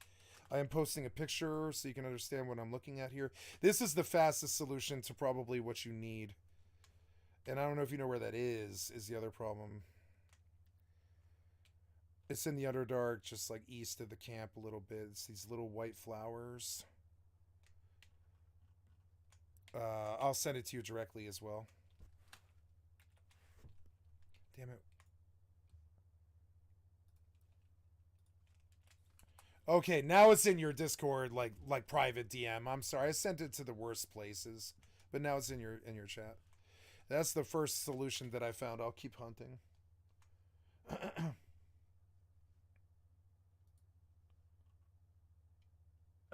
I am posting a picture so you can understand what I'm looking at here. This is the fastest solution to probably what you need. And I don't know if you know where that is the other problem. It's in the Underdark, just like east of the camp a little bit. It's these little white flowers. I'll send it to you directly as well. Damn it. Okay, now it's in your Discord, like private DM. I'm sorry, I sent it to the worst places, but now it's in your chat. That's the first solution that I found. I'll keep hunting.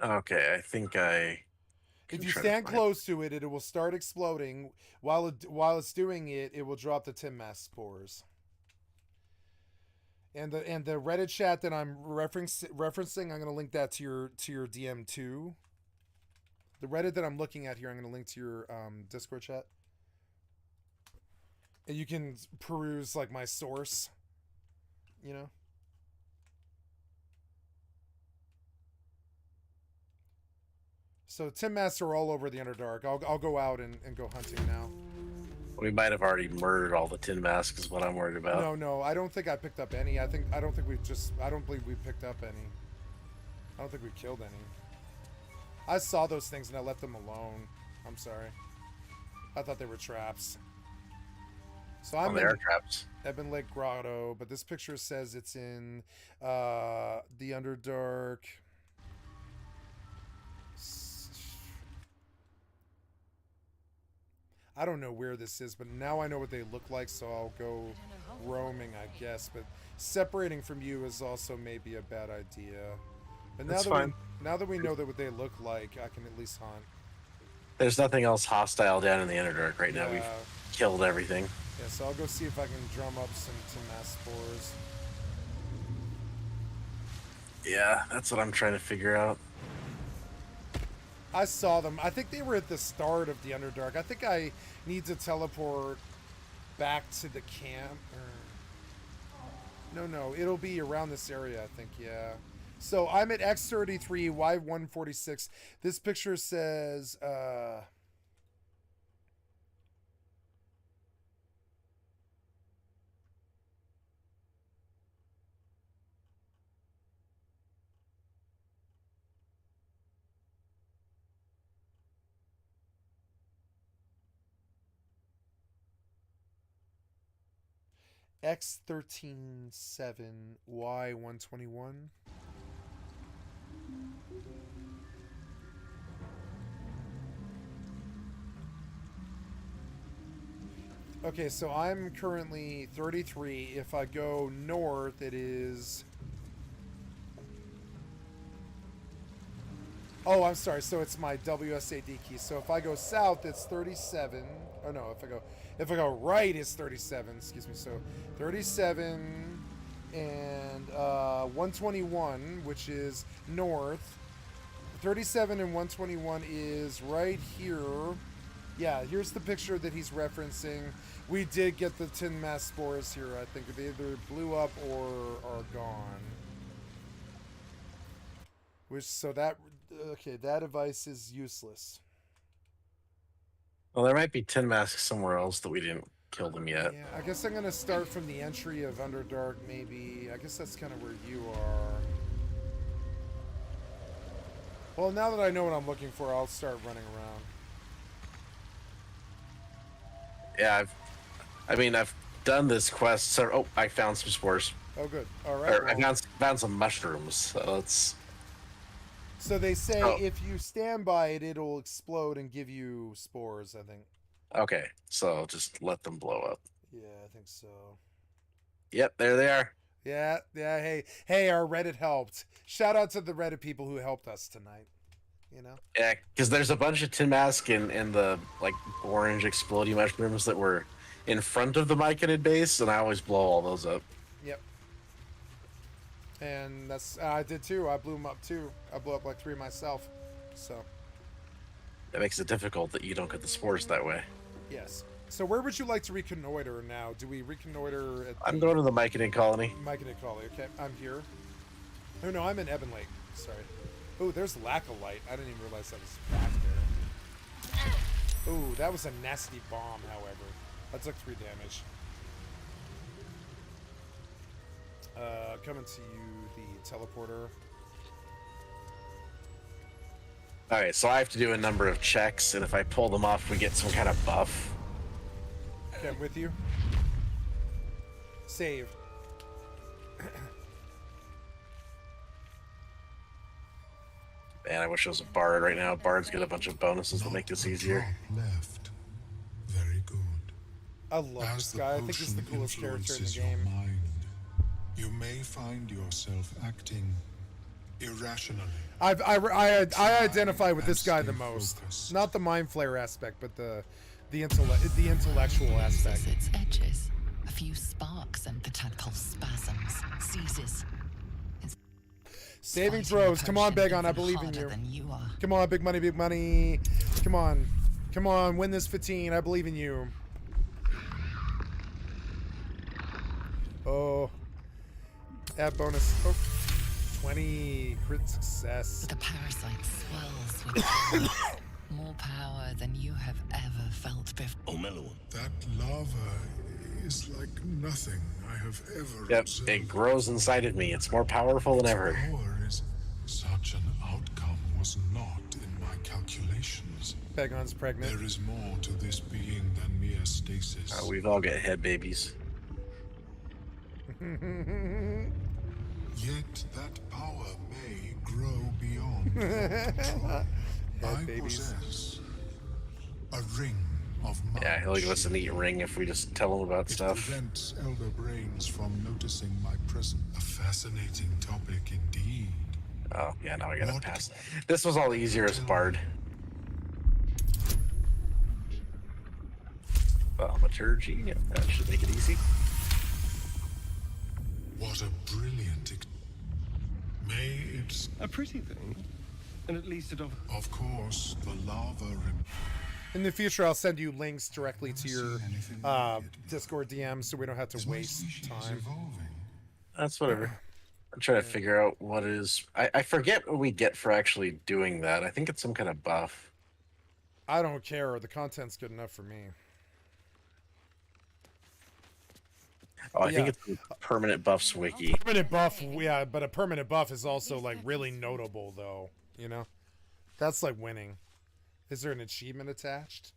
Okay, I think I. If you stand close to it, it will start exploding. While it's doing it, it will drop the Tin Mask spores. And the Reddit chat that I'm referencing, I'm gonna link that to your DM too. The Reddit that I'm looking at here, I'm gonna link to your Discord chat. And you can peruse like my source. You know. So Tin Masks are all over the Underdark. I'll go out and go hunting now. We might have already murdered all the Tin Masks is what I'm worried about. No, I don't think I picked up any. I don't believe we picked up any. I don't think we killed any. I saw those things and I left them alone. I'm sorry. I thought they were traps. So I'm they are traps. Ebon Lake Grotto, but this picture says it's in the Underdark. I don't know where this is, but now I know what they look like, so I'll go roaming, I guess. But separating from you is also maybe a bad idea. But now that we know what they look like, I can at least hunt. There's nothing else hostile down in the Underdark right now. We've killed everything. Yeah, so I'll go see if I can drum up some Tin Mask spores. Yeah, that's what I'm trying to figure out. I saw them. I think they were at the start of the Underdark. I think I need to teleport back to the camp. No, it'll be around this area, I think, yeah. So I'm at X33, Y146. This picture says, X137, Y121. Okay, so I'm currently 33. If I go north, it is... Oh, I'm sorry. So it's my WSAD key. So if I go south, it's 37. Oh no, if I go right, it's 37. Excuse me. So 37 and 121, which is north. 37 and 121 is right here. Yeah, here's the picture that he's referencing. We did get the tin mass spores here. I think they either blew up or are gone. Which, so that, okay, that device is useless. Well, there might be tin masks somewhere else that we didn't kill them yet. Yeah, I guess I'm going to start from the entry of Underdark, maybe. I guess that's kind of where you are. Well, now that I know what I'm looking for, I'll start running around. Yeah, I've done this quest. So, oh, I found some spores. Oh, good. All right. Or, I found some mushrooms. So it's. So they say if you stand by it, it'll explode and give you spores, I think. Okay, so just let them blow up. Yeah, I think so. Yep, there they are. Yeah, hey, our Reddit helped. Shout out to the Reddit people who helped us tonight. You know? Yeah, because there's a bunch of tin mask and the like orange exploding mushrooms that were in front of the myconid base, and I always blow all those up. Yep. And that's I did too. I blew them up too. I blew up like 3 myself. So that makes it difficult that you don't get the spores that way. Yes. So where would you like to reconnoiter now? Do we reconnoiter at I'm going to the myconid colony. Myconid colony, okay. I'm here. Oh no, I'm in Ebon Lake. Sorry. Oh, there's Lacolite. I didn't even realize that was back there. Oh, that was a nasty bomb, however. That took 3 damage. Coming to you, the teleporter. Alright, so I have to do a number of checks, and if I pull them off, we get some kind of buff. Okay, I'm with you. Save. Man, I wish I was a bard right now. Bards get a bunch of bonuses that make this easier. Left. Very good. I love this guy. I think he's the coolest character in the Your game. mind, you may find yourself acting irrationally. I identify with this guy the most. Not the mind flare aspect, but the intellectual aspect. Its edges. A few sparks and the tadpole spasms, seizes. Saving throws. Come on, Begon. I believe in you. Come on, big money, big money. Come on. Come on, win this 15. I believe in you. Oh. Add bonus. Oh. 20. Crit success. The parasite swells with more power than you have ever felt before. That lava is like nothing I have ever Yep, observed. it grows inside of me. It's more powerful than ever. Such an outcome was not in my calculations. Begon's pregnant. There is more to this being than mere stasis. We've all got head babies. Yet that power may grow beyond your control. I possess a ring of mind. Yeah, he'll give us a neat ring if we just tell him about It stuff. prevents elder brains from noticing my presence. A fascinating topic indeed. Oh, yeah, now I gotta pass. This was all easier as Bard. Thaumaturgy, yeah, that should make it easy. What a brilliant... May it's... A pretty thing. And at least it Of course, the lava... In the future, I'll send you links directly to your Discord DM so we don't have to waste time. That's whatever. I'm trying to figure out what is... I forget what we get for actually doing that. I think it's some kind of buff. I don't care. The content's good enough for me. Oh, I think it's the permanent buffs wiki. Permanent buff, yeah, but a permanent buff is also like really notable, though. You know, that's like winning. Is there an achievement attached?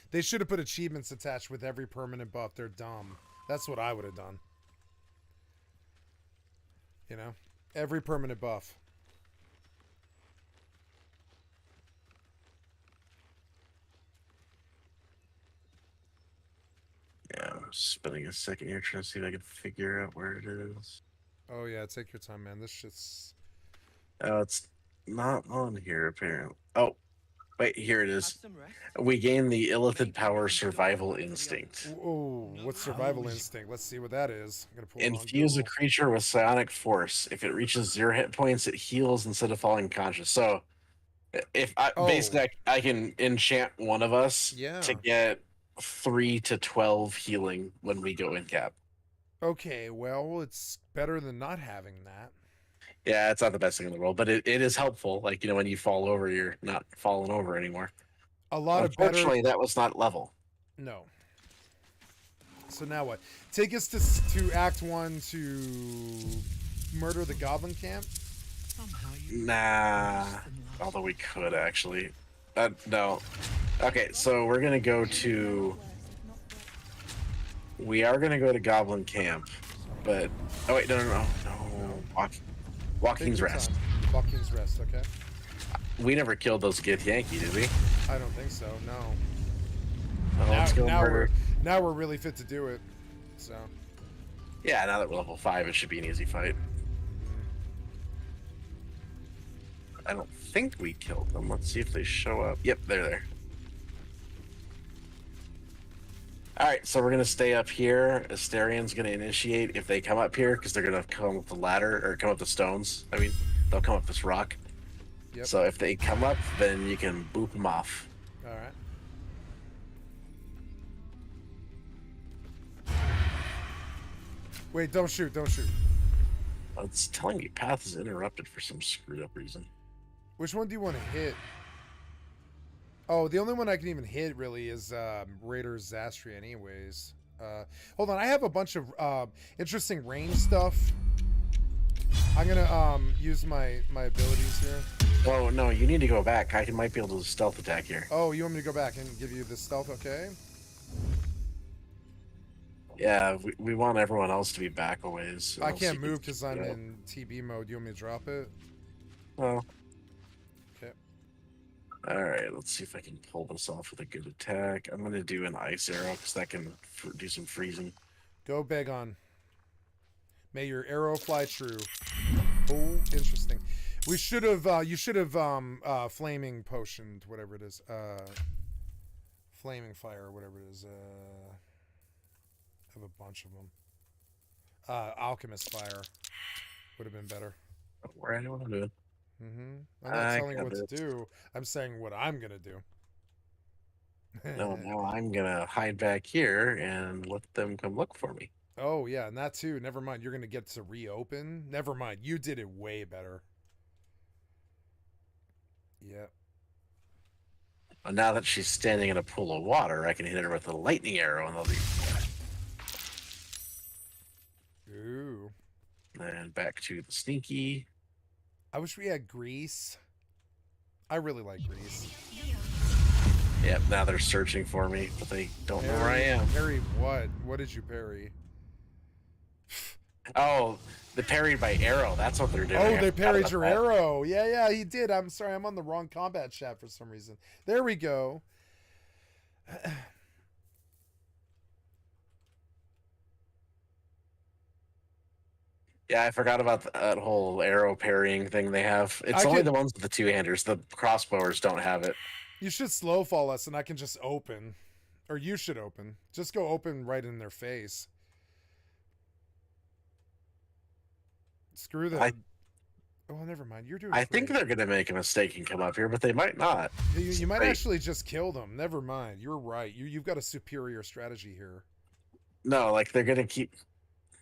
They should have put achievements attached with every permanent buff. They're dumb. That's what I would have done. You know, every permanent buff. spending a second here trying to see if I can figure out where it is. Oh yeah, take your time, man. This shit's. It's not on here apparently. Oh, wait, here it is. We gain the illithid power survival instinct. Oh, what's survival instinct? Let's see what that is. I'm gonna pull it on Infuse a Google. creature with psionic force. If it reaches 0 hit points, it heals instead of falling conscious. So, if I basically I can enchant one of us to get 3 to 12 healing when we go in cap. Okay, well, it's better than not having that. Yeah, it's not the best thing in the world, but it is helpful. Like, you know, when you fall over, you're not falling over anymore. A lot of better. Unfortunately, that was not level. No. So now what? Take us to Act 1 to murder the Goblin Camp? Nah. Although we could, actually. No. Okay, so we're going to go to... We are going to go to Goblin Camp, but... Oh, wait, no. Walking's Rest. Walking's Rest, okay. We never killed those Gith Yankee, did we? I don't think so, no. Well, let's go murder. Now we're really fit to do it, so... Yeah, now that we're level 5, it should be an easy fight. I don't think we killed them. Let's see if they show up. Yep, they're there. Alright, so we're going to stay up here. Asterian's going to initiate if they come up here, because they're going to come up the ladder, or come up the stones. I mean, they'll come up this rock. Yep. So if they come up, then you can boop them off. Alright. Wait, don't shoot. It's telling me path is interrupted for some screwed up reason. Which one do you want to hit? Oh, the only one I can even hit really is Raider Zastri anyways. Hold on, I have a bunch of interesting range stuff. I'm gonna use my abilities here. Oh no, you need to go back. I might be able to stealth attack here. Oh, you want me to go back and give you the stealth? Okay. Yeah, we want everyone else to be back a ways. So I can't move because I'm in TB mode. You want me to drop it? Oh. Okay. Alright, let's see if I can pull this off with a good attack. I'm going to do an ice arrow because that can do some freezing. Go beg on. May your arrow fly true. Oh, interesting. We should have, you should have, flaming potioned, whatever it is. Flaming fire, whatever it is. I have a bunch of them. Alchemist fire would have been better. Where anyone to do it? I'm not telling you what to do. I'm saying what I'm gonna do. No, now I'm gonna hide back here and let them come look for me. Oh yeah, and that too. Never mind. You're gonna get to reopen. Never mind. You did it way better. Yep. Well, now that she's standing in a pool of water, I can hit her with a lightning arrow and they'll be. Ooh. And back to the sneaky. I wish we had grease. I really like grease. Yep, now they're searching for me, but they don't know where I am. Parry what? What did you parry? Oh, they parried by arrow. That's what they're doing. Oh, they parried your arrow. Yeah, he did. I'm sorry. I'm on the wrong combat chat for some reason. There we go. Yeah, I forgot about that whole arrow parrying thing they have. It's only the ones with the two-handers. The crossbowers don't have it. You should slow fall us, and I can just open. Or you should open. Just go open right in their face. Screw that. Oh, never mind. You're doing I think they're going to make a mistake and come up here, but they might not. You might actually just kill them. Never mind. You're right. You've got a superior strategy here. No, like they're going to keep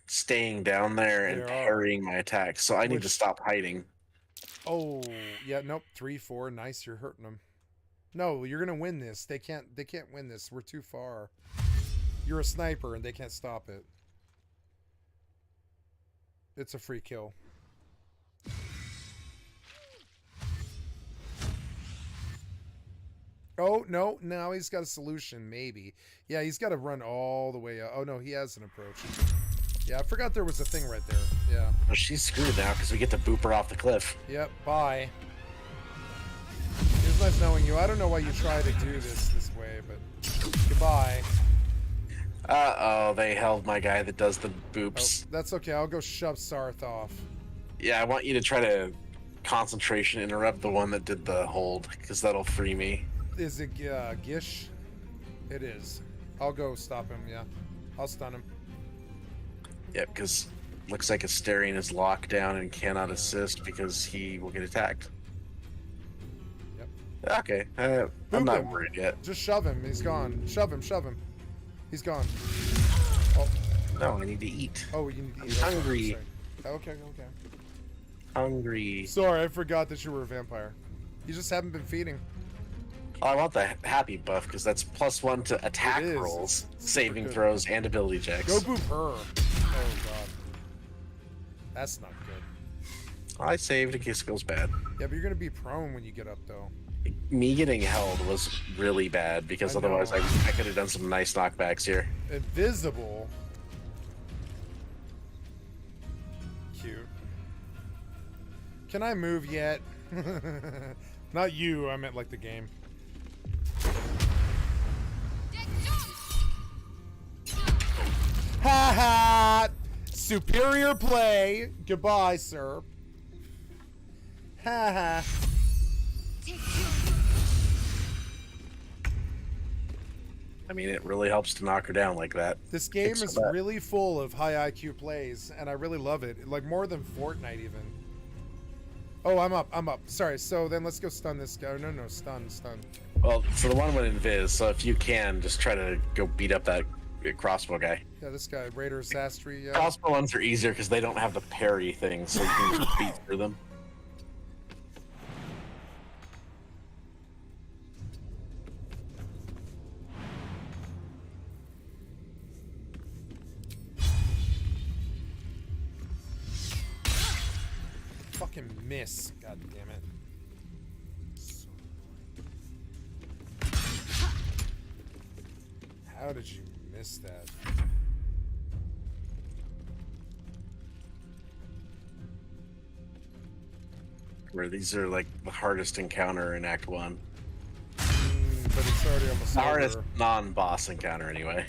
staying down there and parrying my attacks, so I need to stop hiding. Oh, yeah, nope. 3-4. Nice, you're hurting them. No, you're going to win this. They can't win this. We're too far. You're a sniper and they can't stop it. It's a free kill. Oh, no. Now he's got a solution, maybe. Yeah, he's got to run all the way up. Oh, no, he has an approach. Yeah, I forgot there was a thing right there. Yeah. Well, she's screwed now because we get to boop her off the cliff. Yep, bye. It was nice knowing you. I don't know why you try to do this way, but goodbye. Uh-oh, they held my guy that does the boops. Oh, that's okay. I'll go shove Sarth off. Yeah, I want you to try to concentration interrupt the one that did the hold, because that'll free me. Is it Gish? It is. I'll go stop him, yeah. I'll stun him. Yeah, because looks like Asterion is locked down and cannot assist because he will get attacked. Yep. Okay, I'm not worried yet. Just shove him. He's gone. Shove him. Shove him. He's gone. Oh. No, I need to eat. Oh, you need to I'm eat. hungry. Okay. Hungry. Sorry, I forgot that you were a vampire. You just haven't been feeding. Oh, I want the happy buff because that's +1 to attack rolls, saving good. throws, and ability checks. Go boop her. Oh god. That's not good. I saved in case it goes bad. Yeah, but you're gonna be prone when you get up though. Me getting held was really bad because otherwise I could have done some nice knockbacks here. Invisible. Cute. Can I move yet? Not you, I meant like the game. Ha ha! Superior play. Goodbye, sir. Ha ha. I mean, it really helps to knock her down like that. This game is really full of high IQ plays, and I really love it. Like, more than Fortnite, even. Oh, I'm up. Sorry, so then let's go stun this guy. No, stun. Well, so the one went invis, so if you can, just try to go beat up that crossbow guy. Yeah, this guy, Raider Sastry, yeah. Crossbow ones are easier because they don't have the parry thing, so you can just beat through them. Fucking miss. God damn it. How did you miss that? Where these are like the hardest encounter in Act 1. But it's already almost The over. hardest non-boss encounter, anyway.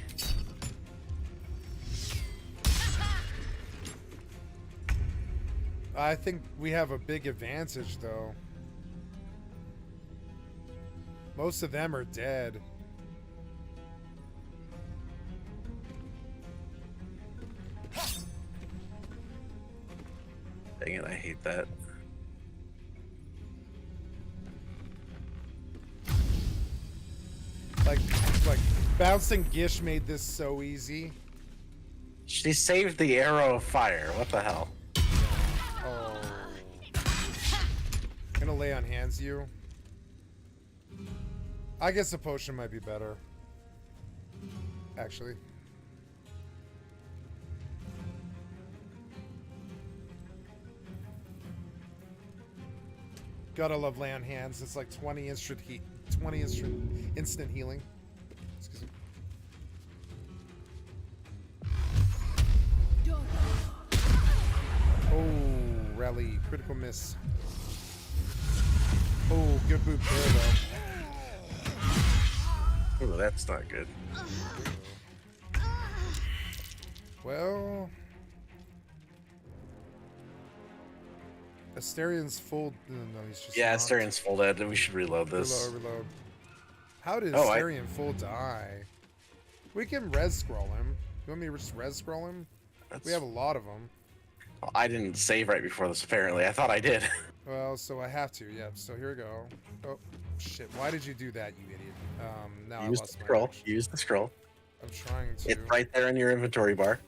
I think we have a big advantage, though. Most of them are dead. Dang it, I hate that. Like bouncing Gish made this so easy. She saved the arrow of fire. What the hell? Oh. Gonna lay on hands you. I guess a potion might be better. Actually. Gotta love lay on hands. It's like 20 instant instant healing. Excuse me. Oh, rally. Critical miss. Oh, good boot there, though. Oh, that's not good. Well... Asterian's full... No, he's just Yeah, not. Asterian's full dead. We should reload this. Reload. How did Oh, Asterian full die? We can res scroll him. You want me to just res scroll him? We have a lot of them. I didn't save right before this, apparently. I thought I did. Well, so I have to, yep. So here we go. Oh, shit. Why did you do that, you idiot? Now I Use lost the my scroll. action. Use the scroll. I'm trying to. It's right there in your inventory bar.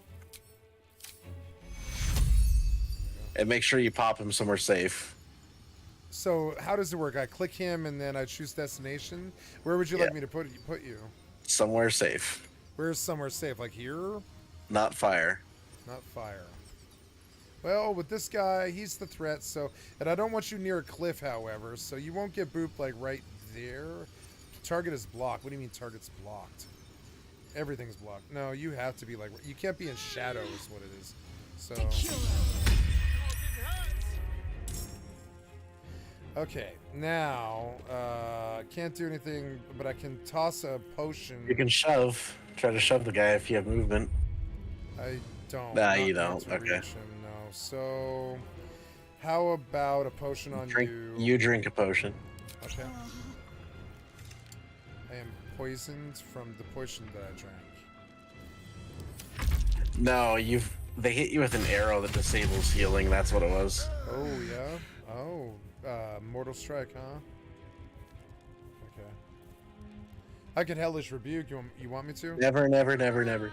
And make sure you pop him somewhere safe. So how does it work? I click him and then I choose destination. Where would you like me to put you? Somewhere safe. Where's somewhere safe? Like here? Not fire. Not fire. Well, with this guy, he's the threat. So, and I don't want you near a cliff, however. So you won't get booped like right there. Target is blocked. What do you mean target's blocked? Everything's blocked. No, you have to be like, you can't be in shadow is what it is. So. Okay, now, can't do anything, but I can toss a potion. You can shove. Try to shove the guy if you have movement. I don't. Nah, not you enough don't. to Okay. reach him, no. So, how about a potion on Drink. you? You drink a potion. Okay. I am poisoned from the potion that I drank. No, they hit you with an arrow that disables healing. That's what it was. Oh yeah. Oh, mortal strike, huh? Okay. I could hellish rebuke. You want me to? Never, never, never, never.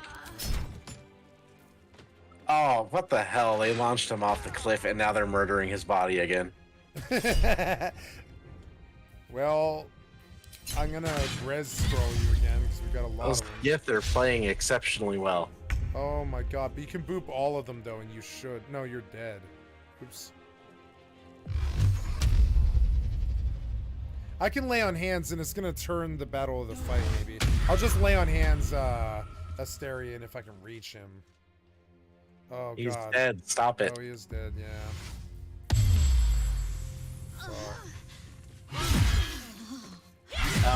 Oh, what the hell? They launched him off the cliff, and now they're murdering his body again. Well, I'm gonna res scroll you again because we got a lot Those of them. Gith are playing exceptionally well. Oh my god, but you can boop all of them though, and you should. No, you're dead. Oops. I can lay on hands, and it's gonna turn the battle of the fight, maybe. I'll just lay on hands, Asterion, if I can reach him. Oh He's god. dead. Stop it. Oh, he is dead, yeah.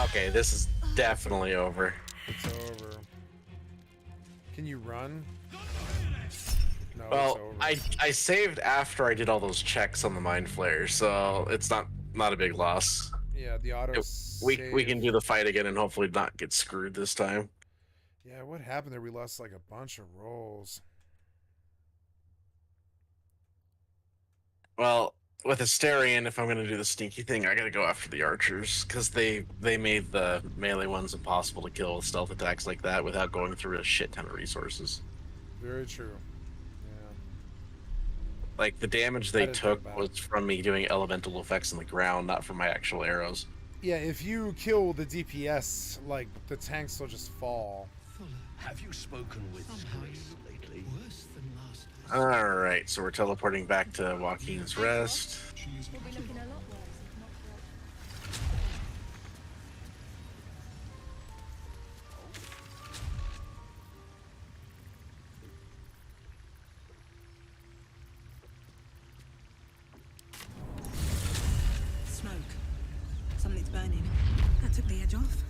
Okay, this is definitely over. It's over. Can you run? No, Well, it's over. I saved after I did all those checks on the mind flare, so it's not a big loss. Yeah, the auto We save. can do the fight again and hopefully not get screwed this time. Yeah, what happened there? We lost like a bunch of rolls. Well, with Asterion, if I'm gonna do the sneaky thing, I gotta go after the archers because they made the melee ones impossible to kill with stealth attacks like that without going through a shit ton of resources. Very true. Yeah. Like the damage they took was from me doing elemental effects on the ground, not from my actual arrows. Yeah, if you kill the DPS, like the tanks will just fall. Have you spoken with Grace lately? Worse than last. All right, so we're teleporting back to Joaquin's Rest. We'll be looking a lot worse if not Smoke. Something's burning. That took the edge off.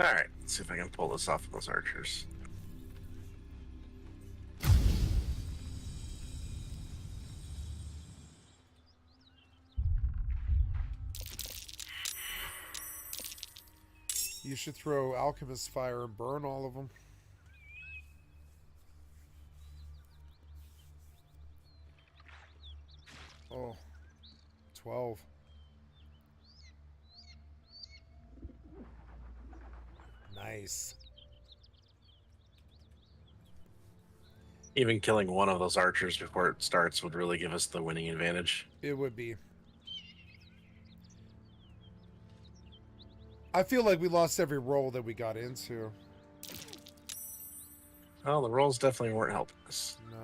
All right, let's see if I can pull this off of those archers. You should throw Alchemist Fire and burn all of them. Oh, 12. Nice. Even killing one of those archers before it starts would really give us the winning advantage. It would be. I feel like we lost every roll that we got into. Well, the rolls definitely weren't helping us. No.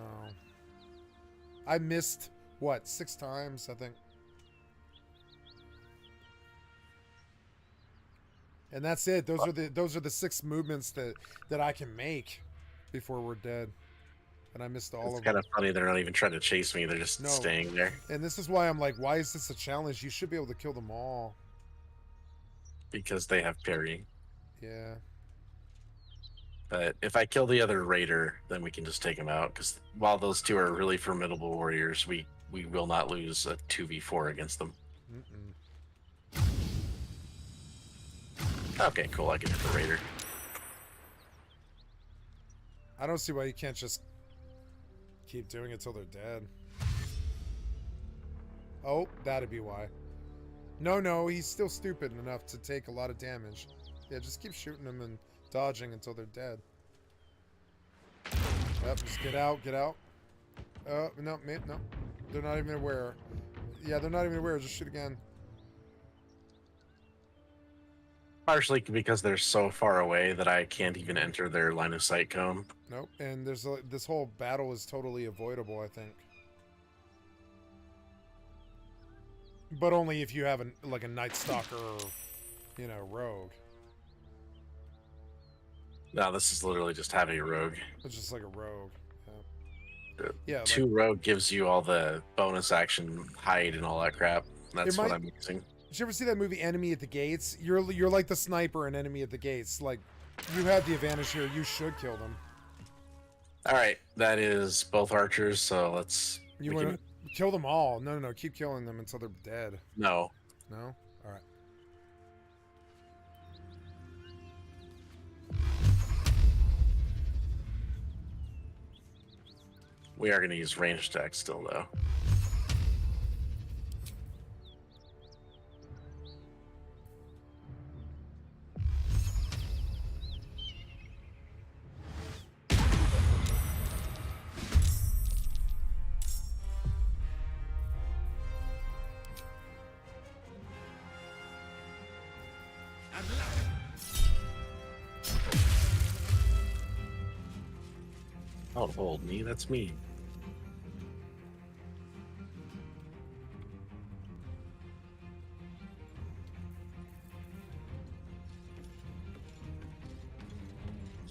I missed, what, 6 times, I think. And that's it. Those are the 6 movements that I can make before we're dead. And I missed all of them. It's kind of funny they're not even trying to chase me. They're just staying there. And this is why I'm like, why is this a challenge? You should be able to kill them all. Because they have parrying. Yeah. But if I kill the other raider, then we can just take him out. Because while those two are really formidable warriors, we will not lose a 2v4 against them. Mm-mm. Okay, cool. I can hit the raider. I don't see why you can't just keep doing it till they're dead. Oh, that'd be why. No, he's still stupid enough to take a lot of damage. Yeah, just keep shooting them and dodging until they're dead. Yep, just get out. No. They're not even aware. Yeah, they're not even aware. Just shoot again. Partially because they're so far away that I can't even enter their line of sight cone. Nope, and this whole battle is totally avoidable, I think. But only if you have like a Night Stalker or, you know, rogue. No, this is literally just having a rogue. It's just like a rogue. The Yeah, like- 2 rogue gives you all the bonus action hide and all that crap. That's what I'm using. Did you ever see that movie Enemy at the Gates? You're like the sniper in Enemy at the Gates. Like, you have the advantage here. You should kill them. All right, that is both archers. So let's. You want to kill them all? No. Keep killing them until they're dead. No. No. All right. We are going to use range attack still, though. Don't hold me, that's me.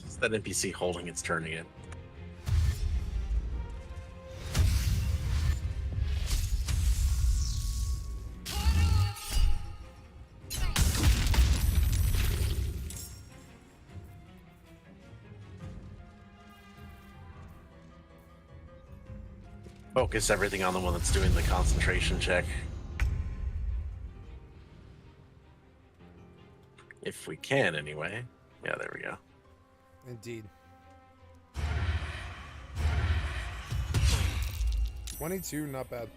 It's that NPC holding its turn again. Focus everything on the one that's doing the concentration check. If we can, anyway. Yeah, there we go. Indeed. 22, not bad.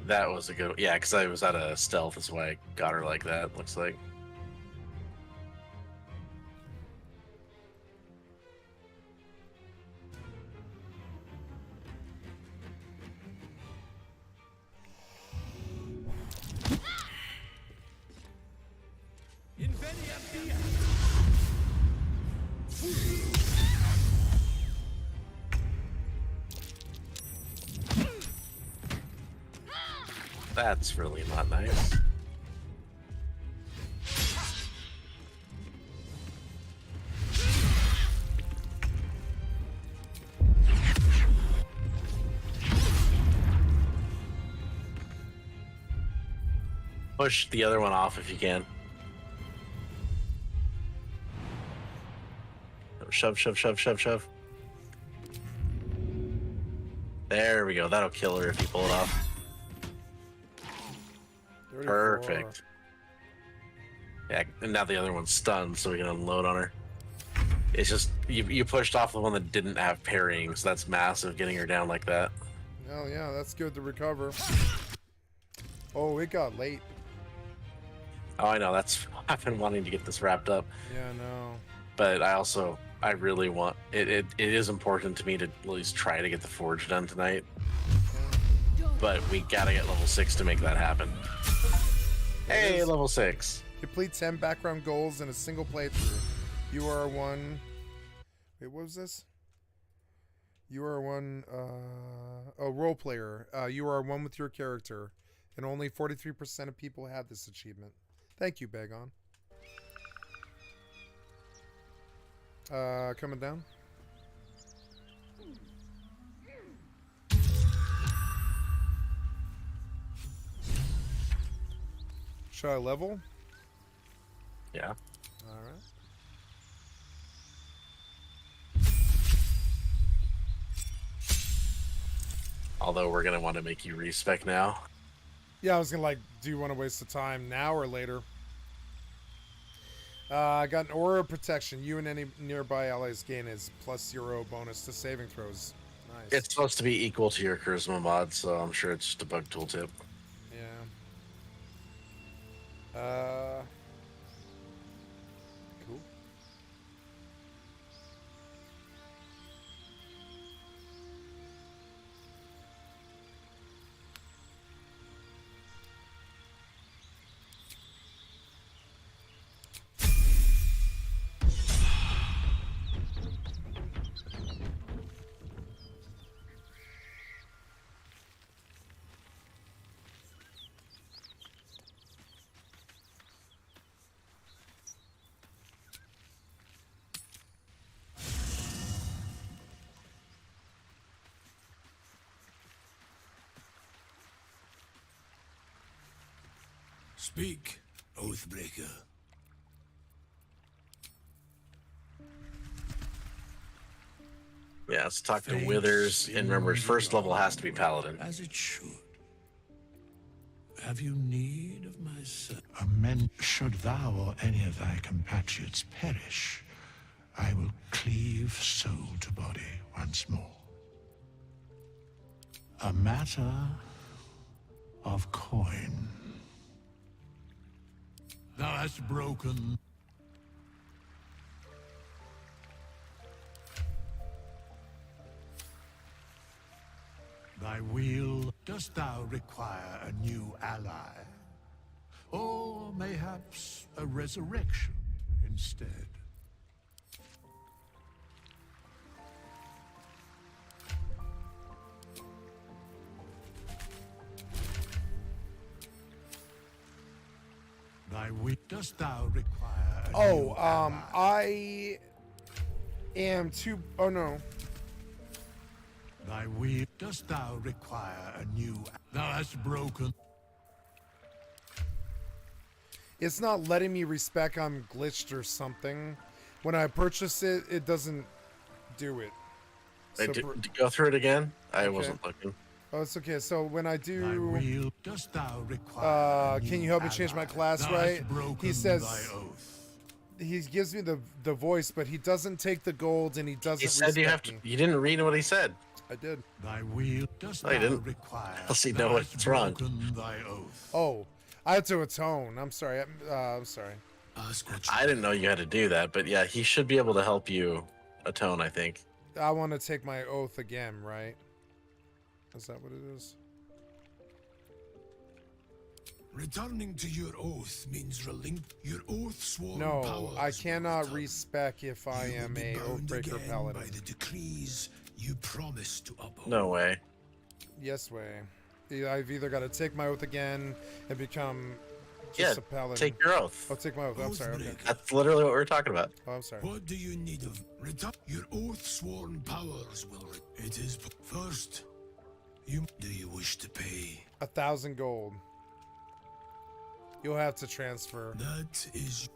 That was a good... Yeah, because I was out of stealth. That's why I got her like that, looks like. That's really not nice. Push the other one off if you can. Shove, shove, shove, shove, shove. There we go. That'll kill her if you pull it off. 34. Perfect. Yeah, and now the other one's stunned, so we can unload on her. It's just, you pushed off the one that didn't have parrying, so that's massive getting her down like that. Oh, yeah, that's good to recover. Oh, it got late. Oh, I know. That's I've been wanting to get this wrapped up. Yeah, no. But I really want it. It is important to me to at least try to get the forge done tonight. But we gotta get level 6 to make that happen. Hey, level 6. Complete 10 background goals in a single playthrough. You are one. Wait, what was this? You are one. Role player. You are one with your character, and only 43% of people have this achievement. Thank you, Bagon. Coming down. Should I level? Yeah. All right. Although we're gonna want to make you respec now. Yeah, I was gonna do you want to waste the time now or later? I got an aura of protection. You and any nearby allies gain is +0 bonus to saving throws. Nice. It's supposed to be equal to your charisma mod, so I'm sure it's just a bug tooltip. Yeah. Cool. Speak, Oathbreaker. Yeah, let's talk to Withers. And remember, his first level has to be Paladin. As it should. Have you need of my service? Should thou or any of thy compatriots perish, I will cleave soul to body once more. A matter of coin. Thou hast broken. Thy wheel, dost thou require a new ally? Or mayhaps a resurrection instead? Thy wheel, dost thou require a new ally? I am too. Oh no. Thy wheel, dost thou require a new? Thou hast broken. It's not letting me respec. I'm glitched or something. When I purchase it, it doesn't do it. Go through it again. I Okay. wasn't looking. Oh, it's okay. So when I do, Thy wheel, dost thou require a can new you help me change my ally? class? Thou Right? hast broken He says thy oath. he gives me the voice, but he doesn't take the gold and he doesn't. He said you have to. respect me. You didn't read what he said. I did. Thy wheel, dost No, you thou didn't. require? Unless you Thou know hast what's wrong. broken thy oath. Oh, I had to atone. I'm sorry. I'm sorry. I didn't know you had to do that, but yeah, he should be able to help you atone, I think. I want to take my oath again, right? Is that what it is? Returning to your oath means your oath sworn No, powers I cannot respec if I am a Oathbreaker Paladin. by the decrees you promised to uphold. No way. Yes way. I've either got to take my oath again and become Yeah, just a Paladin. take your oath. Oh, take my oath. I'm sorry. Okay. That's literally what we were talking about. Oh, I'm sorry. What do you need of return? Your oath sworn powers will. It is first. Do you wish to pay? 1,000 gold. You'll have to transfer. That is.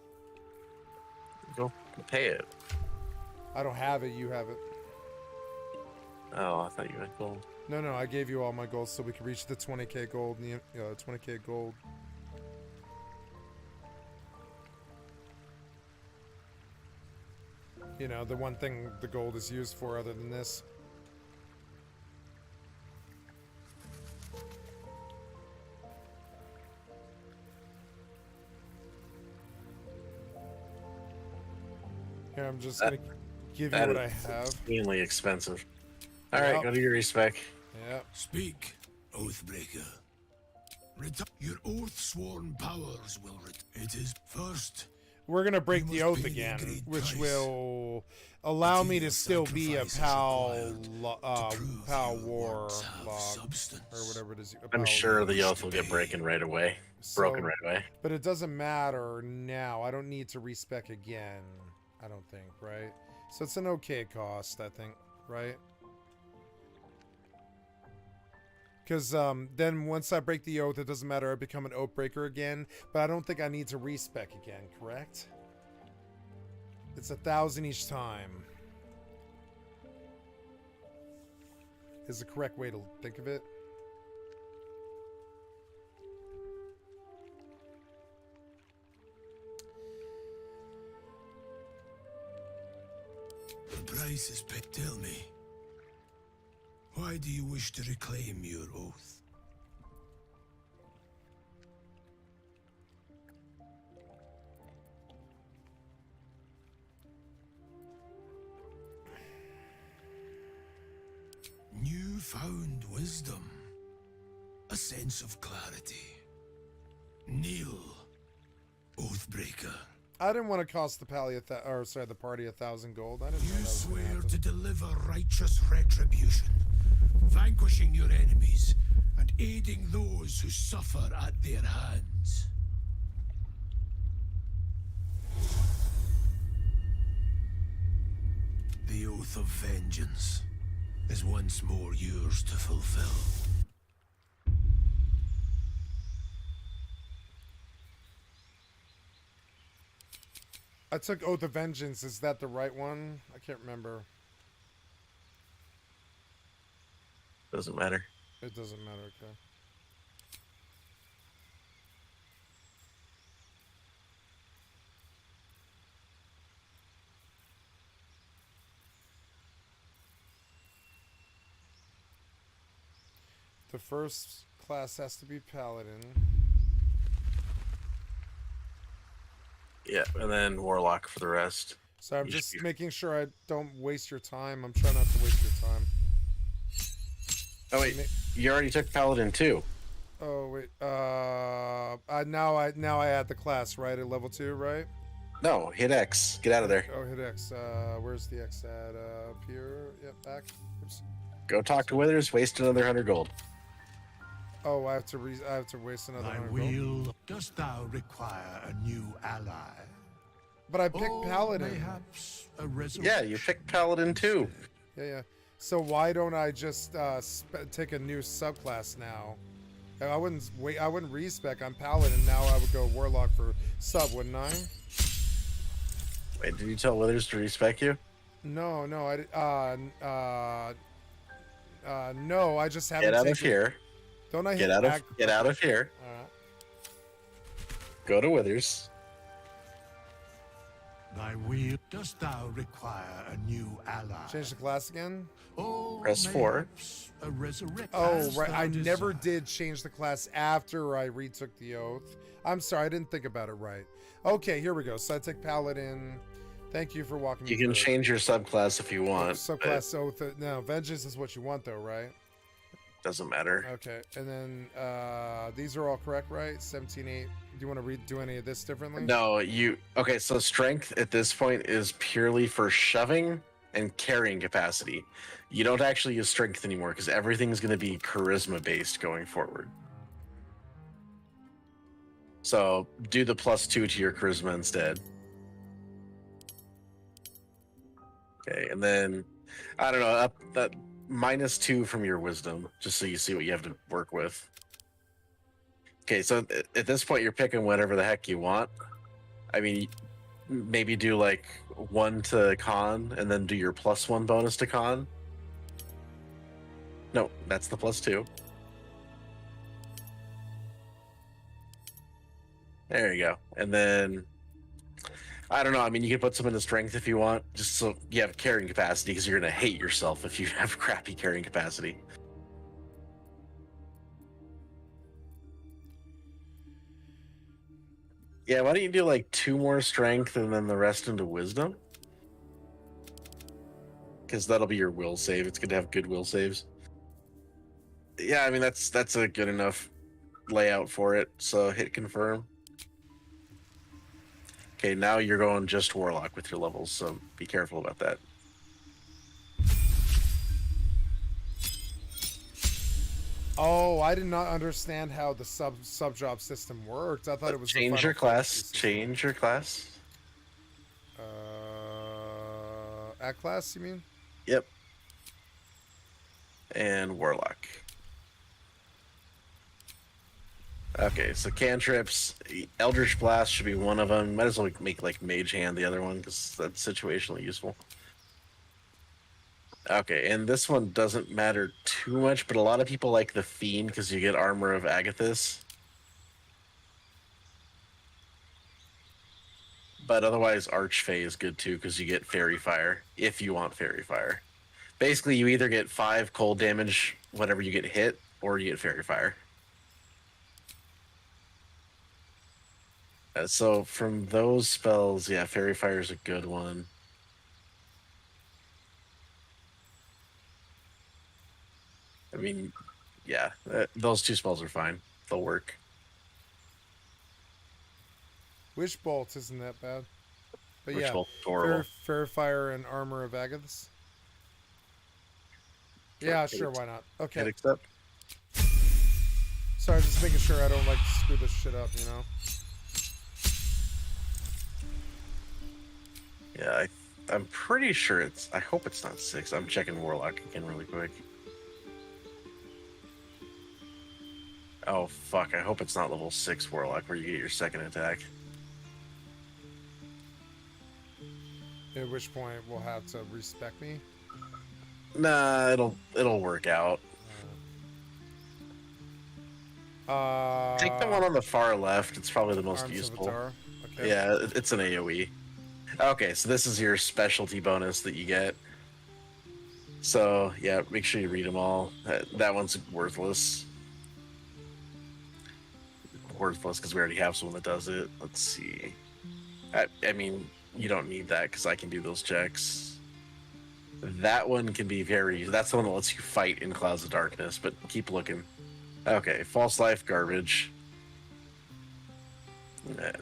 Go pay it. I don't have it. You have it. Oh, I thought you had gold. No, I gave you all my gold so we could reach the 20k gold. 20k gold. You know, the one thing the gold is used for other than this. Here, I'm just gonna give you what I have. Extremely expensive. All right, go to your respec. Yeah. Speak, Oathbreaker. Your oath sworn powers will. It is first. We're gonna break the oath again, which will allow me to still be a pal warlock or whatever it is. I'm sure the oath will get broken right away. Broken right away. But it doesn't matter now. I don't need to respec again. I don't think, right? So it's an okay cost, I think, right? Because then once I break the oath, it doesn't matter. I become an oath breaker again. But I don't think I need to respec again, correct? It's 1,000 each time. Is the correct way to think of it? The price is paid. Tell me. Why do you wish to reclaim your oath? Newfound wisdom. A sense of clarity. Kneel, Oathbreaker. I didn't want to cost the the party 1,000 gold. I didn't know that You was gonna swear happen. to deliver righteous retribution, vanquishing your enemies and aiding those who suffer at their hands. The oath of vengeance is once more yours to fulfill. I took Oath of Vengeance. Is that the right one? I can't remember. Doesn't matter. It doesn't matter. Okay. The first class has to be Paladin. Yeah, and then Warlock for the rest. So I'm just making sure I don't waste your time. I'm trying not to waste your time. Oh wait, you already took Paladin too. Oh wait, now I add the class, right, at level 2, right? No, hit X. Get out of there. Oh, hit X. Where's the X at? Up here. Yep, back. Oops. Go talk to Withers. Waste another 100 gold. Oh, I have to waste another Thy 100 gold. will, dost thou require a new ally? But I picked Paladin. Mayhaps a resurrection. Yeah, you picked Paladin too. Yeah. So why don't I just take a new subclass now? I wouldn't wait. I wouldn't respec on Paladin. Now I would go Warlock for sub, wouldn't I? Wait, did you tell Withers to respec you? No, no. I just haven't. Get out of here. Don't I get hit out back? of get out of here. All right. Go to Withers. Thy will, dost thou require a new ally? Change the class again. Oh, Press 4. A resurrection. Oh, right. I never did change the class after I retook the oath. I'm sorry, I didn't think about it right. Okay, here we go. So I take Paladin. Thank you for walking me You through can it. change your subclass if you want. Subclass oath. No, vengeance is what you want, though, right? Doesn't matter. Okay, and then these are all correct, right? 17-8. Do you want to do any of this differently? No, okay, so strength at this point is purely for shoving and carrying capacity. You don't actually use strength anymore because everything's going to be charisma based going forward. So do the +2 to your charisma instead. Okay, and then I don't know, up that -2 from your wisdom, just so you see what you have to work with. Okay, so at this point, you're picking whatever the heck you want. I mean, maybe do like 1 to con, and then do your +1 bonus to con. No, that's the +2. There you go. And then, I don't know, I mean, you can put some into strength if you want, just so you have carrying capacity, because you're going to hate yourself if you have crappy carrying capacity. Yeah, why don't you do like 2 more strength and then the rest into wisdom? Because that'll be your will save. It's going to have good will saves. Yeah, I mean, that's a good enough layout for it. So hit confirm. Okay, now you're going just Warlock with your levels, so be careful about that. Oh, I did not understand how the sub job system worked. I thought it was Change your class. Change your class. At class, you mean? Yep. And Warlock. Okay, so cantrips, Eldritch Blast should be one of them. Might as well make like Mage Hand the other one, because that's situationally useful. Okay, and this one doesn't matter too much, but a lot of people like the Fiend because you get Armor of Agathis. But otherwise, Archfey is good too because you get Fairy Fire, if you want Fairy Fire. Basically, you either get 5 cold damage whenever you get hit, or you get Fairy Fire. So from those spells, yeah, Fairy Fire is a good one. I mean, yeah, those 2 spells are fine. They'll work. Wish Bolt isn't that bad. But Wish yeah, Bolt, horrible. Fair Fire and Armor of Agathis. Yeah, sure, why not? Okay. Hit accept. Sorry, just making sure I don't like screw this shit up, you know? Yeah, I'm pretty sure it's... I hope it's not 6. I'm checking Warlock again really quick. Oh, fuck. I hope it's not level 6 Warlock where you get your second attack. At which point we'll have to respec me. Nah, it'll work out. Take the one on the far left. It's probably the most Arms of useful. Atar. Okay. Yeah, it's an AoE. Okay, so this is your specialty bonus that you get. So yeah, make sure you read them all. That one's worthless. Worthless because we already have someone that does it. Let's see. I mean, you don't need that because I can do those checks. That one can be very. That's the one that lets you fight in Clouds of Darkness. But keep looking. Okay, false life garbage.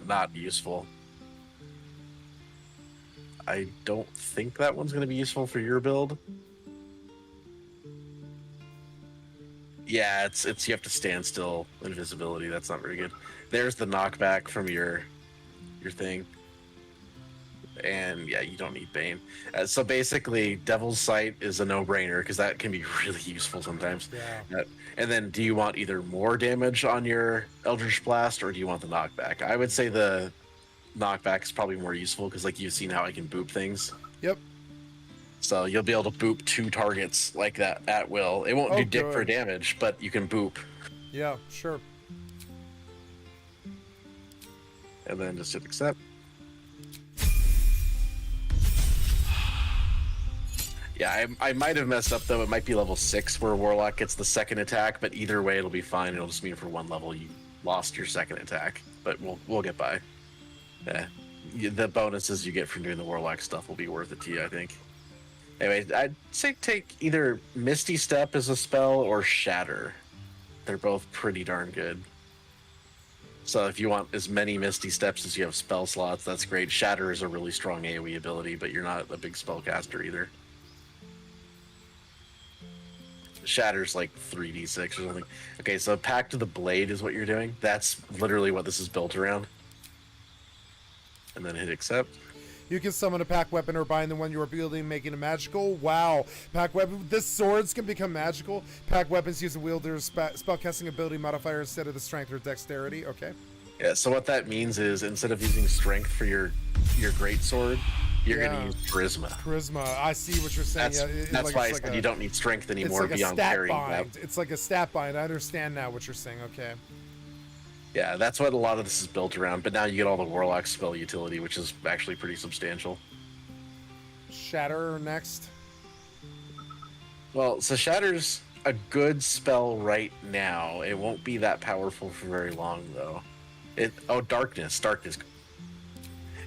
Not useful. I don't think that one's going to be useful for your build. Yeah, it's you have to stand still. Invisibility. That's not very good. There's the knockback from your thing. And yeah, you don't need Bane. So basically, Devil's Sight is a no-brainer because that can be really useful sometimes. Yeah. And then, do you want either more damage on your Eldritch Blast or do you want the knockback? I would say the knockback is probably more useful because, like, you've seen how I can boop things. Yep. So you'll be able to boop 2 targets like that at will. It won't do dick for damage, but you can boop. Yeah, sure. And then just hit accept. Yeah, I might have messed up though. It might be level 6 where Warlock gets the second attack, but either way it'll be fine. It'll just mean for 1 level you lost your second attack, but we'll get by. Yeah, the bonuses you get from doing the Warlock stuff will be worth it to you, I think. Anyway, I'd say take either Misty Step as a spell or Shatter. They're both pretty darn good. So if you want as many Misty Steps as you have spell slots, that's great. Shatter is a really strong AoE ability, but you're not a big spellcaster either. Shatter's like 3d6 or something. Okay, so Pact of the Blade is what you're doing. That's literally what this is built around. And then hit accept. You can summon a pack weapon or bind the one you are wielding, making it magical. Wow. Pack weapon. This swords can become magical. Pack weapons use a wielder's spellcasting ability modifier instead of the strength or dexterity. Okay. Yeah, so what that means is instead of using strength for your great sword, you're gonna use charisma. Charisma. I see what you're saying. That's like, why I said you don't need strength anymore it's like beyond a stat carrying bind. that. It's like a stat bind. I understand now what you're saying. Okay. Yeah, that's what a lot of this is built around. But now you get all the Warlock spell utility, which is actually pretty substantial. Shatter next. Well, so Shatter's a good spell right now. It won't be that powerful for very long, though. Darkness.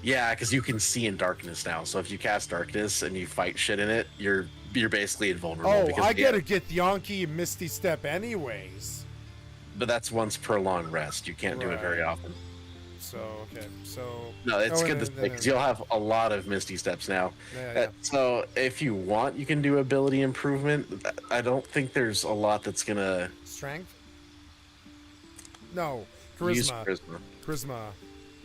Yeah, because you can see in darkness now. So if you cast darkness and you fight shit in it, you're basically invulnerable. Oh, because I gotta get Yonki and Misty Step anyways. But that's once per long rest. You can't do it very often. So okay, so no, it's good because you'll have a lot of Misty Steps now. Yeah. So if you want, you can do ability improvement. I don't think there's a lot that's gonna strength. No, charisma. Use charisma. Charisma.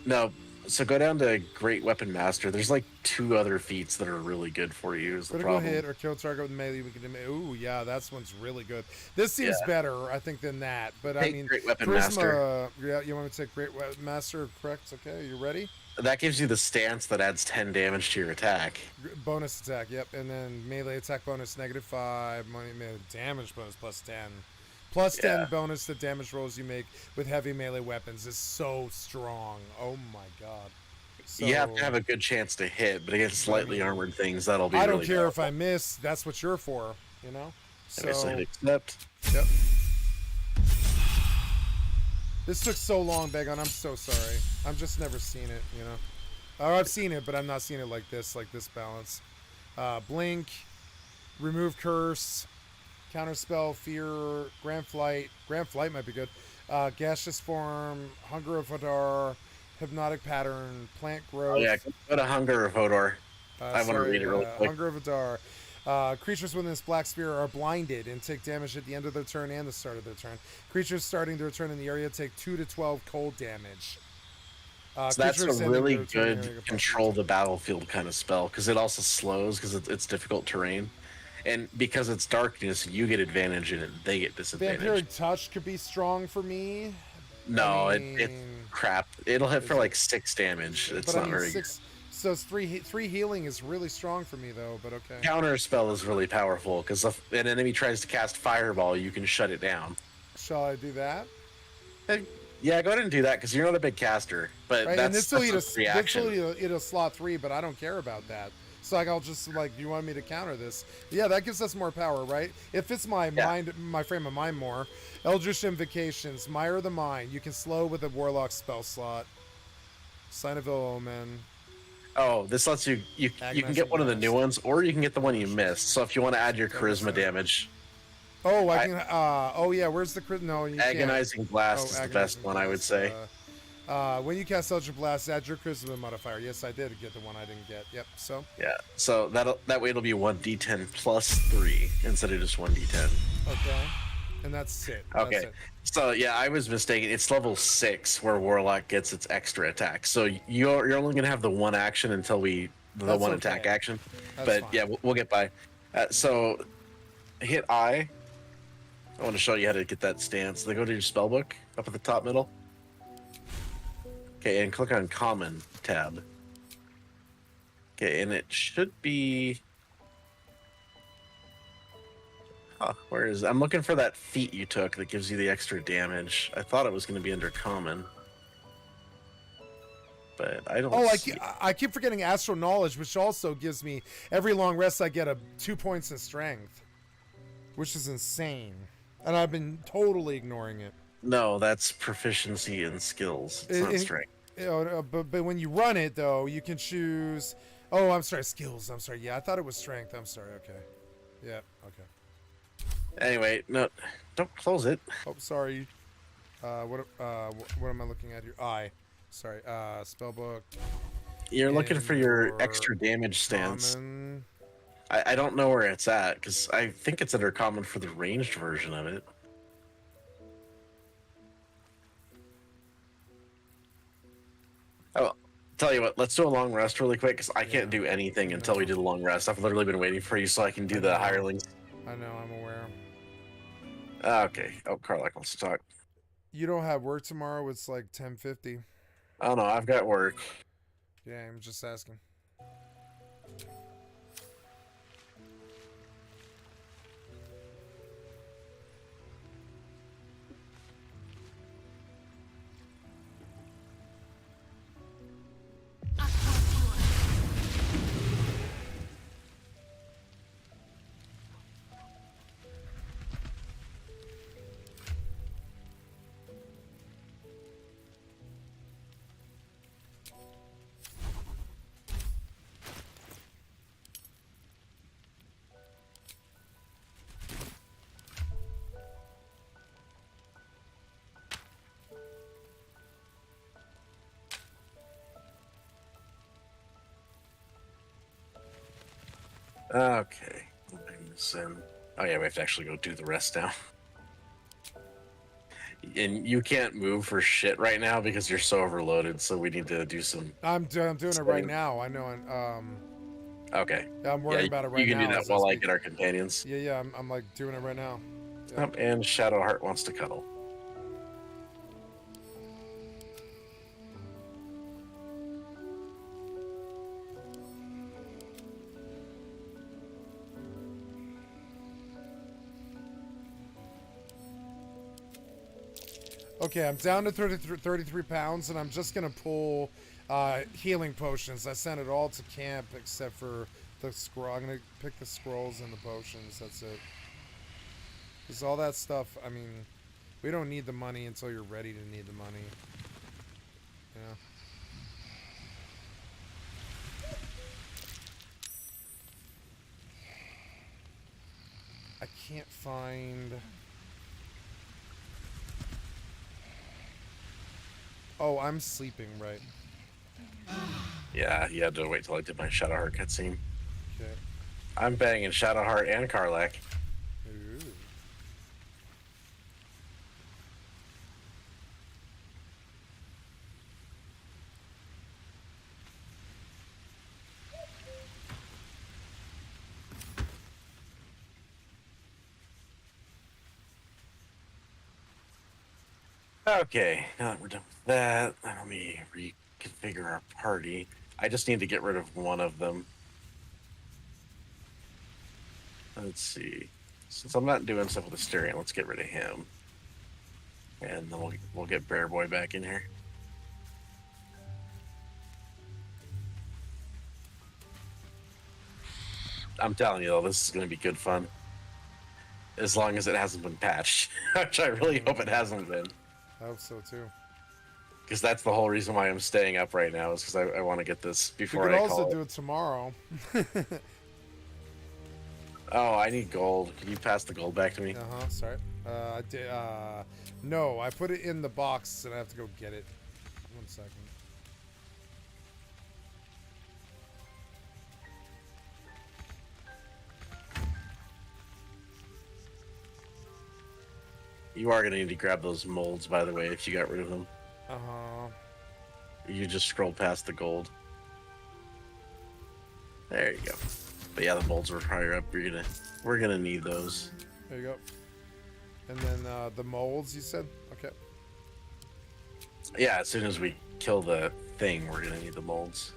No, so go down to Great Weapon Master. There's like 2 other feats that are really good for you. Is the Critical problem. hit or kill target with melee. We can. Ooh, yeah, that's one's really good. This seems better, I think, than that. But Take I mean, Great Weapon charisma. Master. Yeah, you want me to take Great Weapon Master? Correct. Okay, you ready? That gives you the stance that adds 10 damage to your attack. Bonus attack. Yep, and then melee attack bonus -5. Melee damage bonus +10. +10 bonus to damage rolls you make with heavy melee weapons is so strong. Oh my god. So, you have to have a good chance to hit, but against slightly armored things, that'll be. I don't really care powerful. if I miss. That's what you're for, you know. Okay, so hit accept. Yep. This took so long, Begon. I'm so sorry. I've just never seen it, you know. Oh, I've seen it, but I'm not seeing it like this balance. Blink, remove curse, counterspell, fear, grand flight. Grand flight might be good. Gaseous form, hunger of Hadar. Hypnotic pattern, plant growth. Oh yeah, go to Hunger of Hodor. I want to read it real quick. Hunger of Hadar. Creatures within this black sphere are blinded and take damage at the end of their turn and the start of their turn. Creatures starting their turn in the area take 2 to 12 cold damage. So that's a really good control the battlefield kind of spell because it also slows because it's difficult terrain. And because it's darkness, you get advantage in it, they get disadvantage. Vampiric Touch could be strong for me. No, it's crap. It'll hit for like 6 damage. It's not very good. so it's three healing is really strong for me though. But okay. Counter spell is really powerful because if an enemy tries to cast Fireball, you can shut it down. Shall I do that? Yeah, go ahead and do that because you're not a big caster. But Right, and that's this will a reaction. it'll slot 3, but I don't care about that. So like I'll just like, you want me to counter this? Yeah, that gives us more power, right? It fits my mind, my frame of mind more. Eldritch Invocations, Mire the Mind. You can slow with a Warlock spell slot. Sign of Ill Omen. Oh, this lets you can get one of the new ones, or you can get the one you missed. So if you want to add your charisma damage. Oh, I can. Oh yeah, where's the crit? No, you Agonizing can't. Blast is the best one, I would say. When you cast Eldritch Blast, add your charisma modifier. Yes, I did get the one I didn't get. Yep. So. Yeah. So that way it'll be 1d10 plus 3 instead of just 1d10. Okay. And that's it. Okay. That's it. So yeah, I was mistaken. It's level 6 where Warlock gets its extra attack. So you're only gonna have the one action until the one attack action. That's but fine. yeah, we'll get by. So hit I. I want to show you how to get that stance. Then go to your spellbook up at the top middle. Okay, and click on Common tab. Okay, and it should be. Huh, where is it? I'm looking for that feat you took that gives you the extra damage. I thought it was going to be under Common. But I don't see I keep forgetting Astral Knowledge, which also gives me every long rest I get 2 points in strength, which is insane. And I've been totally ignoring it. No, that's proficiency in skills. It's not strength. But when you run it, though, you can choose... Oh, I'm sorry, skills. I'm sorry. Yeah, I thought it was strength. I'm sorry. Okay. Yeah, okay. Anyway, no, don't close it. Oh, sorry. What am I looking at here? Sorry. Spellbook. You're looking for your extra damage stance. Common. I don't know where it's at, because I think it's under Common for the ranged version of it. Oh, tell you what, let's do a long rest really quick, because I can't do anything until we do the long rest. I've literally been waiting for you so I can do the hirelings. I know, I'm aware. Okay. Oh, Karlak wants to talk. You don't have work tomorrow? It's like 10:50. Oh no, I've got work. Yeah, I'm just asking. Okay. Oh yeah, we have to actually go do the rest now. And you can't move for shit right now because you're so overloaded, so we need to do some... I'm doing it right now. I know. Okay. I'm worrying about it right now. You can do that while I get our companions. Yeah, I'm like doing it right now. Yeah. And Shadowheart wants to cuddle. Okay, I'm down to 33 pounds, and I'm just going to pull healing potions. I sent it all to camp except for the scroll. I'm going to pick the scrolls and the potions. That's it. Because all that stuff, I mean, we don't need the money until you're ready to need the money. Yeah. I can't find... Oh, I'm sleeping, right? Yeah, you had to wait till I did my Shadowheart cutscene. Okay. I'm banging Shadowheart and Karlak. Ooh. Okay, now that we're done with that, let me reconfigure our party. I just need to get rid of one of them. Let's see. Since I'm not doing stuff with Asterion, let's get rid of him. And then we'll get Bear Boy back in here. I'm telling you though, this is going to be good fun. As long as it hasn't been patched, which I really hope it hasn't been. I hope so too. Because that's the whole reason why I'm staying up right now, is because I want to get this before We could I call also it. do it tomorrow. Oh, I need gold. Can you pass the gold back to me? Sorry. I did. No, I put it in the box and I have to go get it. 1 second. You are going to need to grab those molds, by the way, if you got rid of them. You just scroll past the gold. There you go. But yeah, the molds were higher up. We're gonna need those. There you go. And then the molds, you said? Okay. Yeah, as soon as we kill the thing, we're gonna need the molds.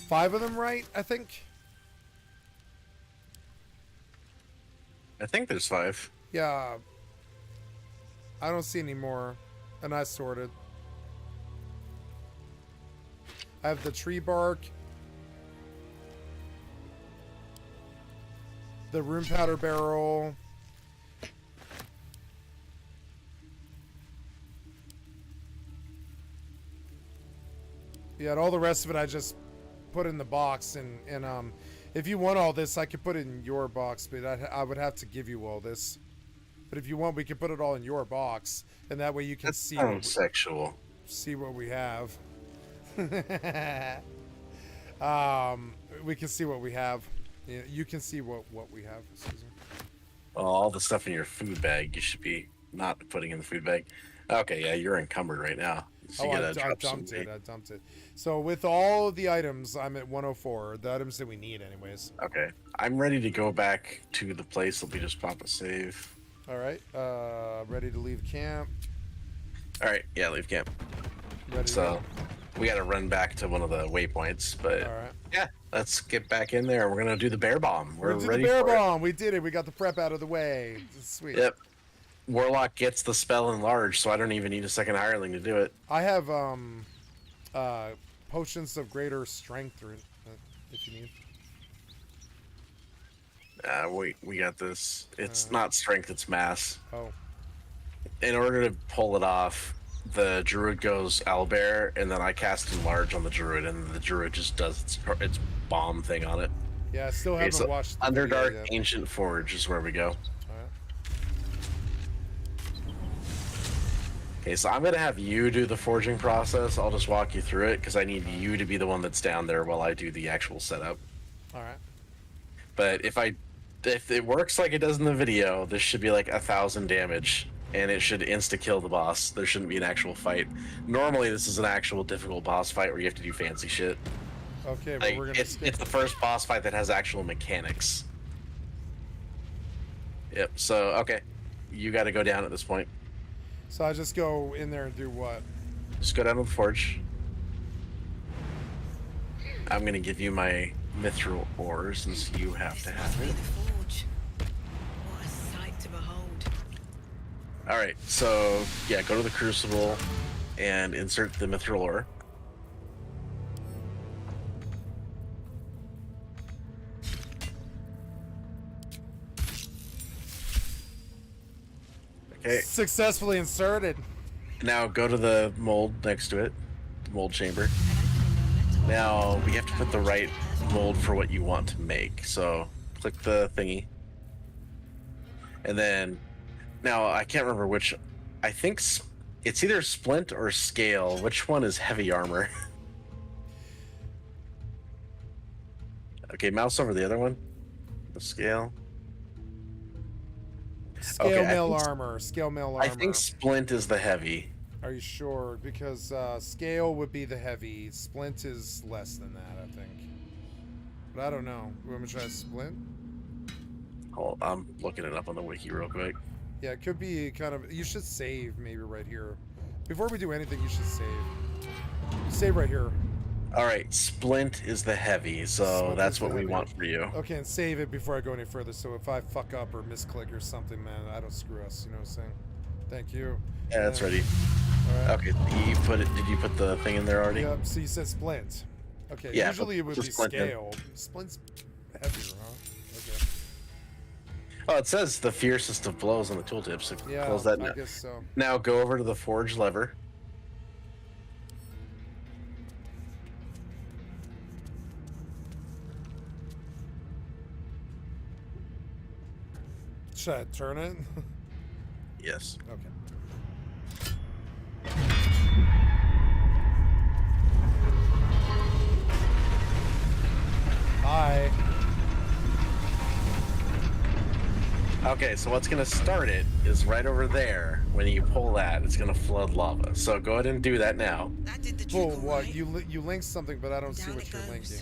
Five of them, right? I think. I think there's 5. Yeah. I don't see any more. And I sorted. I have the tree bark. The room powder barrel. Yeah, and all the rest of it I just put in the box, and if you want all this, I could put it in your box, but I would have to give you all this. But if you want, we can put it all in your box, and that way you can see. Sexual. See what we have. We can see what we have. Yeah, you can see what we have. Excuse me. Well, all the stuff in your food bag, you should be not putting in the food bag. Okay, yeah, you're encumbered right now. So you I gotta drop dumped it. So with all of the items, I'm at 104. The items that we need, anyways. Okay, I'm ready to go back to the place. Let me just pop a save. All right, ready to leave camp. All right, yeah, leave camp. Ready So we got to run back to one of the waypoints, but yeah, let's get back in there. We're gonna do the bear bomb. We're we did ready the bear for bomb. We did it. We got the prep out of the way. Sweet. Yep. Warlock gets the spell enlarged, so I don't even need a second hireling to do it. I have potions of greater strength, or if you need. We got this. It's not strength, it's mass. Oh. In order to pull it off, the druid goes owlbear, and then I cast enlarge on the druid, and the druid just does its bomb thing on it. Yeah, I still haven't watched the video Underdark yet. Ancient Forge is where we go. Okay, so I'm gonna have you do the forging process. I'll just walk you through it because I need you to be the one that's down there while I do the actual setup. All right. But if it works like it does in the video, this should be like 1,000 damage, and it should insta-kill the boss. There shouldn't be an actual fight. Normally, this is an actual difficult boss fight where you have to do fancy shit. Okay, but Like, we're gonna it's the first boss fight that has actual mechanics. Yep. So okay, you got to go down at this point. So I just go in there and do what? Just go down to the forge. I'm gonna give you my mithril ore since you have to have it. Forge. What a sight to behold. All right, so yeah, go to the crucible and insert the mithril ore. Okay. Successfully inserted. Now go to the mold next to it, the mold chamber. Now we have to put the right mold for what you want to make. So click the thingy. And then, now I can't remember which, I think It's either splint or scale. Which one is heavy armor? Okay, mouse over the other one. The scale. Scale mail I think, armor. Scale mail armor. I think splint is the heavy. Are you sure? Because scale would be the heavy. Splint is less than that, I think. But I don't know. You want me to try splint? Hold, I'm looking it up on the wiki real quick. Yeah, it could be kind of... You should save maybe right here. Before we do anything, you should save. Save right here. All right, splint is the heavy, so Splint that's is what the we heavy. want for you. Okay, and save it before I go any further. So if I fuck up or misclick or something, man, I don't screw us. You know what I'm saying? Thank you. Yeah, that's ready. All right. Okay, you put it. Did you put the thing in there already? Yep. So you said splint. Okay. Yeah, Usually it would put be splint in. scale. Splint's heavier, huh? Okay. Oh, it says the fiercest of blows on the tooltip. So Yeah, close that. I Now. guess so. Now go over to the forge lever. Should I turn it? Yes. Okay. Hi. Okay, so what's gonna start it is right over there. When you pull that, it's gonna flood lava. So go ahead and do that now. Pull what? You linked something, but I don't see what you're linking.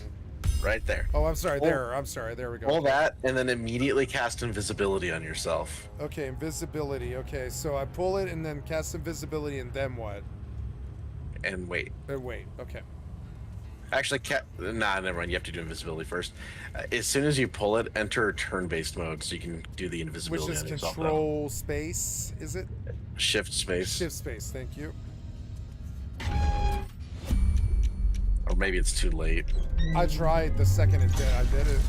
Right there. Oh, I'm sorry. Pull- There. I'm sorry. There we go. Pull that, and then immediately cast invisibility on yourself. Okay, invisibility. Okay, so I pull it and then cast invisibility, and then what? And wait. Wait. Okay. Actually, nah, never mind. You have to do invisibility first. As soon as you pull it, enter turn-based mode, so you can do the invisibility Which is on yourself. control space, is it? Shift space. Shift space. Thank you. Or maybe it's too late. I tried the second it did. I did it.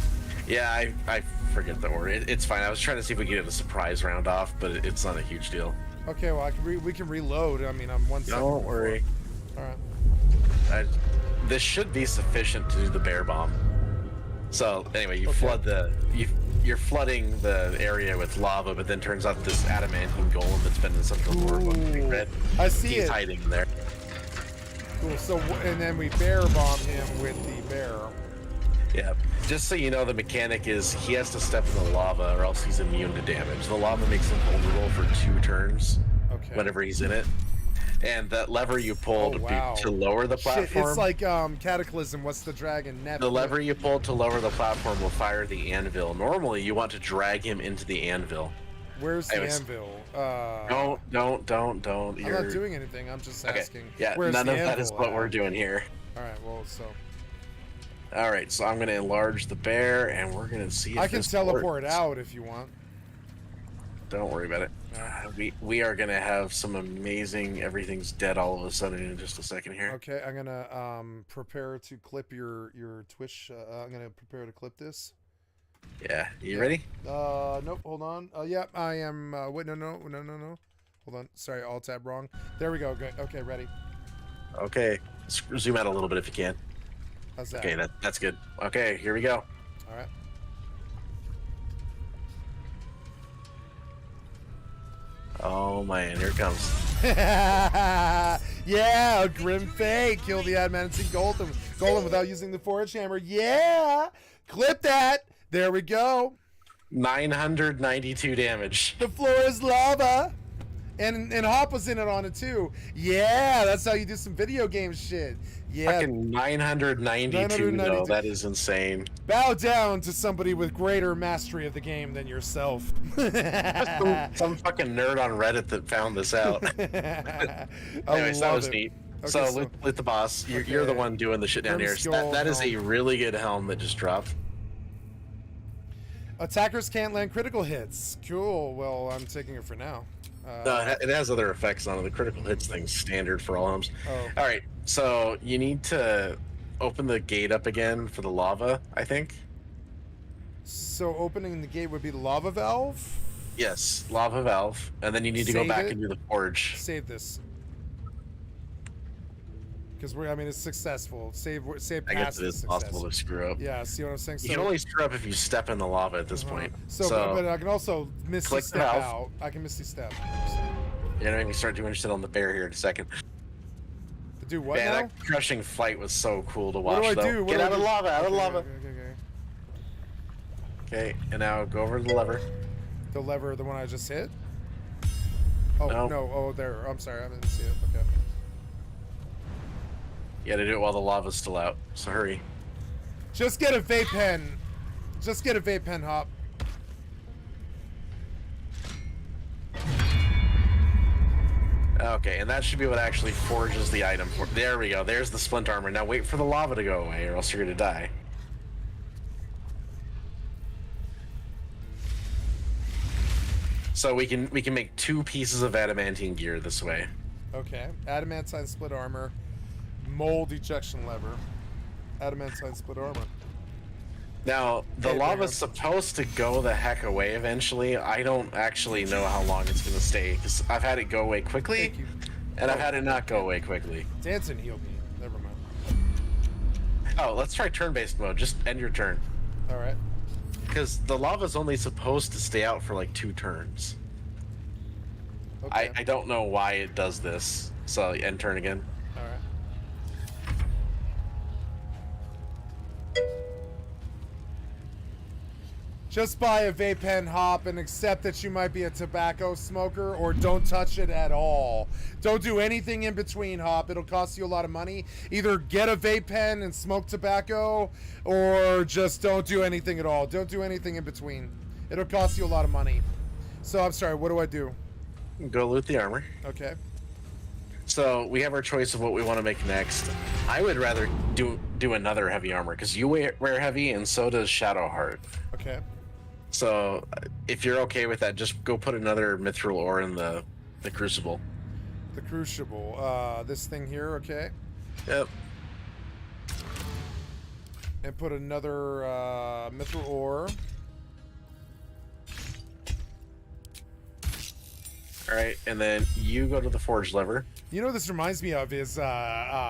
Yeah, I forget the order. It's fine. I was trying to see if we could get a surprise round off, but it's not a huge deal. Okay, well, we can reload. I mean, I'm 1 second. Don't worry. All right. This should be sufficient to do the bear bomb. So anyway, you flood you're flooding the area with lava, but then turns out this adamantine golem that's been in some red. I see He's it. hiding in there. Cool. So, and then we bear bomb him with the bear. Yeah. Just so you know, the mechanic is he has to step in the lava or else he's immune to damage. The lava makes him vulnerable for 2 turns whenever he's in it. And that lever you pull to lower the platform. Shit, it's like Cataclysm. What's the dragon? The lever you pull to lower the platform will fire the anvil. Normally, you want to drag him into the anvil. Where's the anvil? Don't. I'm not doing anything. I'm just asking. Yeah, Where's none the of that anvil is what we're doing here. All right. Well, so. All right, so I'm going to enlarge the bear, and we're going to see if I can this teleport works. out if you want. Don't worry about it. We are going to have some amazing. Everything's dead all of a sudden in just a second here. Okay, I'm gonna prepare to clip your Twitch. I'm gonna prepare to clip this. Yeah, you ready? Nope. Hold on. Yeah, I am. Wait, no. Hold on. Sorry, Alt tab wrong. There we go. Good. Okay, ready. Okay, zoom out a little bit if you can. How's that? Okay, that's good. Okay, here we go. All right. Oh man, here it comes. Yeah, a grim fate. Kill the adamantine golem without using the forge hammer. Yeah, clip that. There we go. 992 damage. The floor is lava. And Hop was in it on it too. Yeah, that's how you do some video game shit. Yeah. Fucking 992 though. That is insane. Bow down to somebody with greater mastery of the game than yourself. some fucking nerd on Reddit that found this out. Anyways, that was neat. Okay, so with the boss, you're the one doing the shit down here. So that is a really good helm that just dropped. Attackers can't land critical hits. Cool. Well, I'm taking it for now. It has other effects on it. The critical hits thing's standard for all helms. Oh. All right, so you need to open the gate up again for the lava, I think. So opening the gate would be the lava valve? Yes, lava valve, and then you need to go back and do the forge. Save this. Because it's successful. Save I guess past it is possible to screw up. Yeah, see what I'm saying? You can only screw up if you step in the lava at this point. But I can also misty click step the valve. out. I can misty step. You're gonna make me start doing shit on the bear here in a second. Do what Man, now? that crushing flight was so cool to watch. What do I though. do? What Get do I out of do? lava! Out of Okay, lava! okay. Okay, and now go over to the lever. The lever, the one I just hit? Oh, No. no. Oh, there. I'm sorry. I didn't see it. Okay. You gotta do it while the lava's still out, so hurry. Just get a vape pen. Just get a vape pen, Hop. Okay, and that should be what actually forges the item. There we go. There's the splint armor. Now wait for the lava to go away, or else you're gonna die. So we can make 2 pieces of adamantine gear this way. Okay. Adamantine split armor. Mold ejection lever. Adamantine split armor. Now, the lava's supposed to go the heck away eventually. I don't actually know how long it's going to stay, because I've had it go away quickly, and I've had it not go away quickly. Dancing healed me. Never mind. Oh, let's try turn-based mode. Just end your turn. Alright. Because the lava's only supposed to stay out for like 2 turns. Okay. I don't know why it does this. So, end turn again. Alright. Just buy a vape pen, Hop, and accept that you might be a tobacco smoker, or don't touch it at all. Don't do anything in between, Hop. It'll cost you a lot of money. Either get a vape pen and smoke tobacco, or just don't do anything at all. Don't do anything in between. It'll cost you a lot of money. So, I'm sorry, what do I do? Go loot the armor. Okay. So, we have our choice of what we want to make next. I would rather do another heavy armor, because you wear heavy, and so does Shadowheart. Okay. So, if you're okay with that, just go put another mithril ore in the crucible. The crucible. This thing here, okay? Yep. And put another mithril ore. All right, and then you go to the forge lever. You know what this reminds me of is BFD,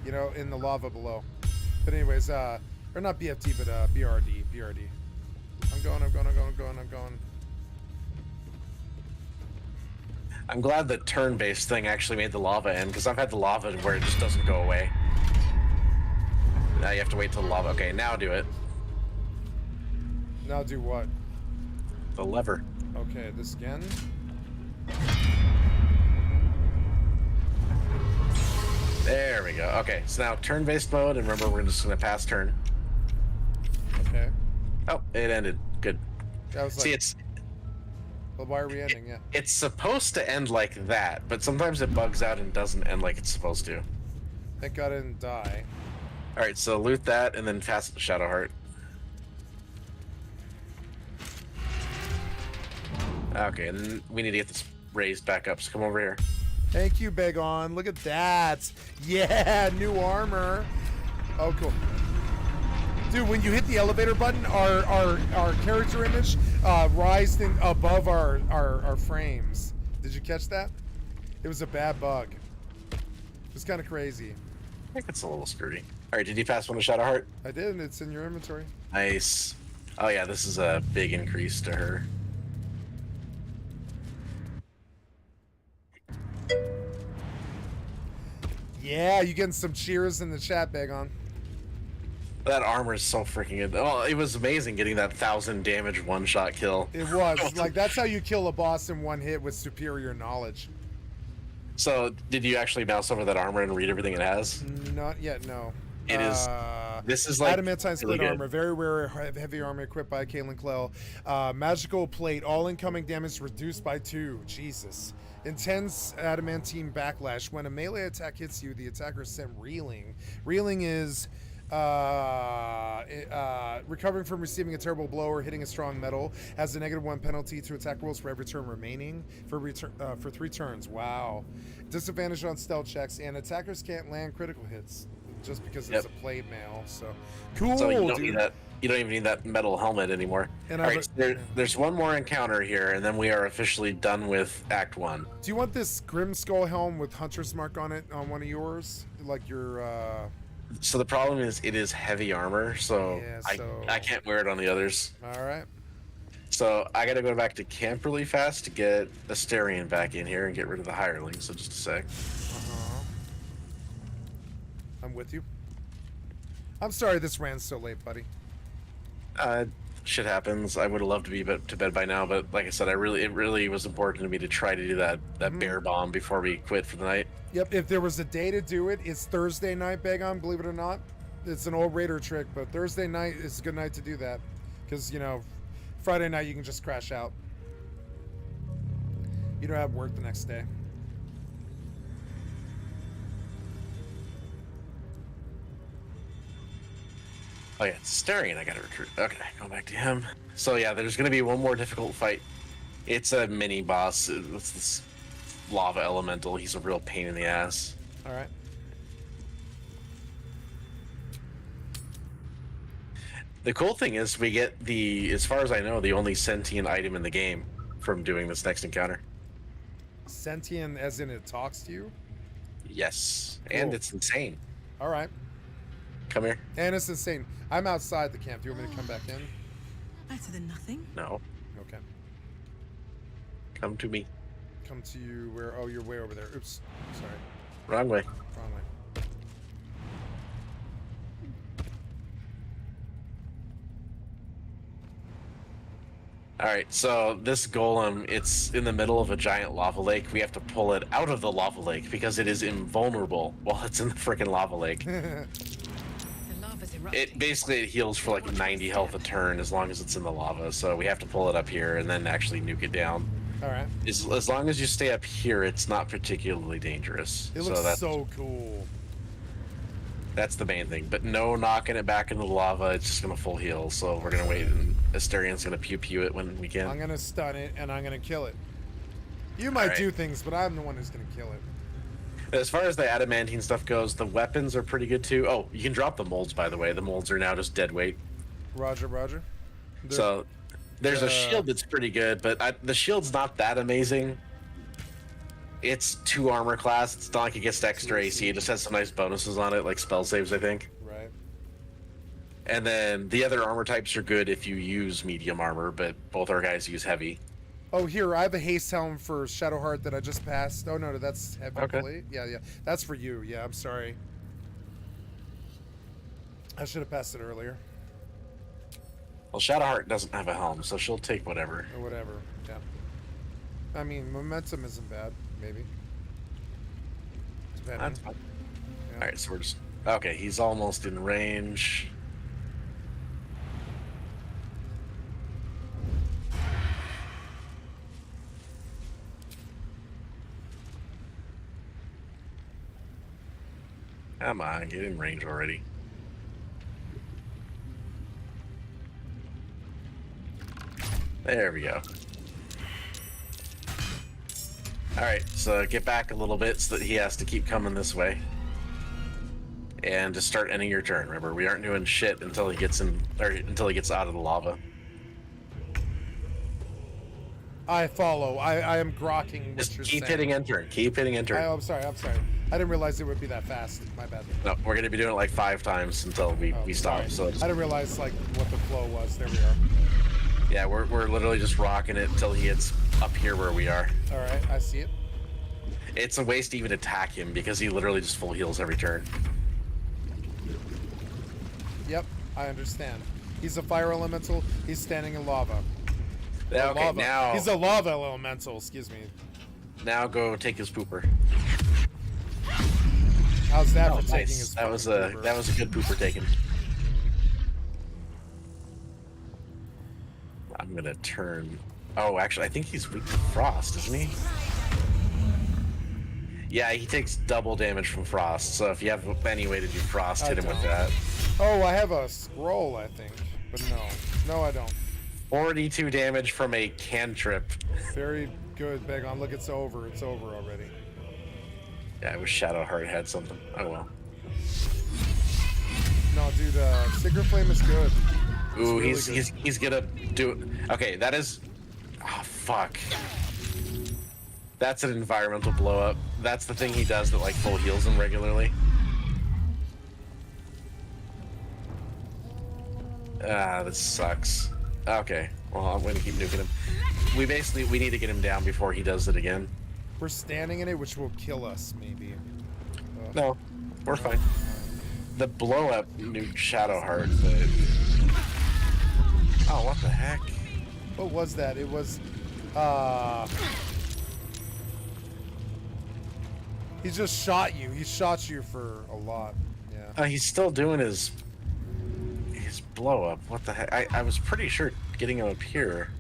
you know, in the lava below. But anyways, or not BFD, but BRD. I'm going. I'm glad the turn-based thing actually made the lava end, because I've had the lava where it just doesn't go away. Now you have to wait till the lava. Okay, now do it. Now do what? The lever. Okay, this again. There we go. Okay, so now turn-based mode, and remember we're just gonna pass turn. Okay. Oh, it ended. Good. That was like, See, it's well, why are we ending? Yeah. it's supposed to end like that, but sometimes it bugs out and doesn't end like it's supposed to. Thank God I didn't die. All right, so loot that, and then fast Shadowheart. Okay, and then we need to get this raised back up, so come over here. Thank you, Begon. Look at that. Yeah, new armor. Oh, cool. Dude, when you hit the elevator button, our character image rised above our frames. Did you catch that? It was a bad bug. It was kind of crazy. I think it's a little screwy. All right, did you pass one to Shadowheart? I did, and it's in your inventory. Nice. Oh yeah, this is a big increase to her. Yeah, you getting some cheers in the chat, Begon. That armor is so freaking good. Oh, it was amazing getting that 1,000 damage one-shot kill. It was. Like, that's how you kill a boss in one hit with superior knowledge. So, did you actually mouse over that armor and read everything it has? Not yet, no. It is. This is like adamantine split really armor, very rare heavy armor equipped by Caitlin Clell. Magical plate, all incoming damage reduced by 2. Jesus. Intense adamantine backlash. When a melee attack hits you, the attacker is sent reeling. Reeling is recovering from receiving a terrible blow or hitting a strong metal. Has a -1 penalty to attack rolls for every turn remaining for 3 turns. Wow. Disadvantage on stealth checks, and attackers can't land critical hits just because it's a plate mail. So cool. So you don't dude. need that. You don't even need that metal helmet anymore. And all right, there's one more encounter here, and then we are officially done with Act 1. Do you want this Grim Skull helm with Hunter's Mark on it on one of yours? Like your So the problem is it is heavy armor, so, Yeah, I can't wear it on the others. All right. So I gotta go back to camp really fast to get Asterion back in here and get rid of the hireling. So just a sec. I'm with you. I'm sorry this ran so late, buddy. Shit happens. I would have loved to be to bed by now, but like I said, it really was important to me to try to do that bear bomb before we quit for the night. Yep, if there was a day to do it, it's Thursday night, Bagon, believe it or not. It's an old Raider trick, but Thursday night is a good night to do that. Because, you know, Friday night you can just crash out. You don't have work the next day. Oh yeah, it's Asterion I gotta recruit. Okay, go back to him. So yeah, there's gonna be one more difficult fight. It's a mini boss. It's this lava elemental. He's a real pain in the ass. Alright. The cool thing is we get as far as I know, the only sentient item in the game from doing this next encounter. Sentient as in it talks to you? Yes. Cool. And it's insane. Alright. Come here. And it's insane. I'm outside the camp. Do you want me to come back in? Better than nothing. No. Okay. Come to me. Come to you where? Oh, you're way over there. Oops. Sorry. Wrong way. Wrong way. Alright, so this golem, it's in the middle of a giant lava lake. We have to pull it out of the lava lake because it is invulnerable while it's in the freaking lava lake. It basically heals for like 90 health a turn as long as it's in the lava, so we have to pull it up here and then actually nuke it down. Alright. As long as you stay up here, it's not particularly dangerous. It looks so cool. That's the main thing, but no knocking it back into the lava. It's just gonna full heal, so we're gonna wait, and Asterion's gonna pew it when we can. I'm gonna stun it, and I'm gonna kill it. You might do things, but I'm the one who's gonna kill it. As far as the adamantine stuff goes, the weapons are pretty good too. Oh, you can drop the molds, by the way. The molds are now just dead weight. Roger. So there's a shield that's pretty good, but the shield's not that amazing. It's 2 armor class. It's not like it gets extra AC. It just has some nice bonuses on it, like spell saves, I think. Right. And then the other armor types are good if you use medium armor, but both our guys use heavy. Oh, here, I have a haste helm for Shadowheart that I just passed. Oh, no, that's heavy blade. Yeah. That's for you. Yeah, I'm sorry. I should have passed it earlier. Well, Shadowheart doesn't have a helm, so she'll take whatever. Or whatever, yeah. I mean, momentum isn't bad, maybe. Depending. That's fine. Yeah. Alright, so we're just... Okay, he's almost in range. Come on, get in range already. There we go. Alright, so get back a little bit so that he has to keep coming this way. And just start ending your turn. Remember, we aren't doing shit until he gets in, or until he gets out of the lava. I follow. I am grokking what Just you're keep saying. hitting enter. Keep hitting enter. I'm sorry. I didn't realize it would be that fast. My bad. No, we're gonna be doing it like 5 times until we stop. Sorry. So I didn't realize like what the flow was. There we are. yeah, we're literally just rocking it until he gets up here where we are. All right, I see it. It's a waste to even attack him because he literally just full heals every turn. Yep, I understand. He's a fire elemental. He's standing in lava. Yeah, okay, lava. now He's a lava elemental. Excuse me. now go take his pooper. How's that Oh, for taking nice. his That was a pooper? that was a good pooper taken. I'm gonna turn. Oh, actually, I think he's weak to frost, isn't he? Yeah, he takes double damage from frost. So if you have any way to do frost, hit him with that. Oh, I have a scroll, I think, but no, I don't. 42 damage from a cantrip. Very good, Begon. Look, it's over. It's over already. Yeah, I wish Shadowheart had something. Oh well. No, dude, Secret Flame is good. Ooh, really he's gonna do. Okay, that is. Oh fuck. That's an environmental blow up. That's the thing he does that like full heals him regularly. Ah, this sucks. Okay, Well, I'm going to keep nuking him. We need to get him down before he does it again. We're standing in it, which will kill us, maybe. No, we're fine. The blow up nuked Shadowheart, but... Oh, what the heck? What was that? It was, he just shot you. He shot you for a lot. Yeah. He's still doing his blow up. What the heck? I was pretty sure getting him up here.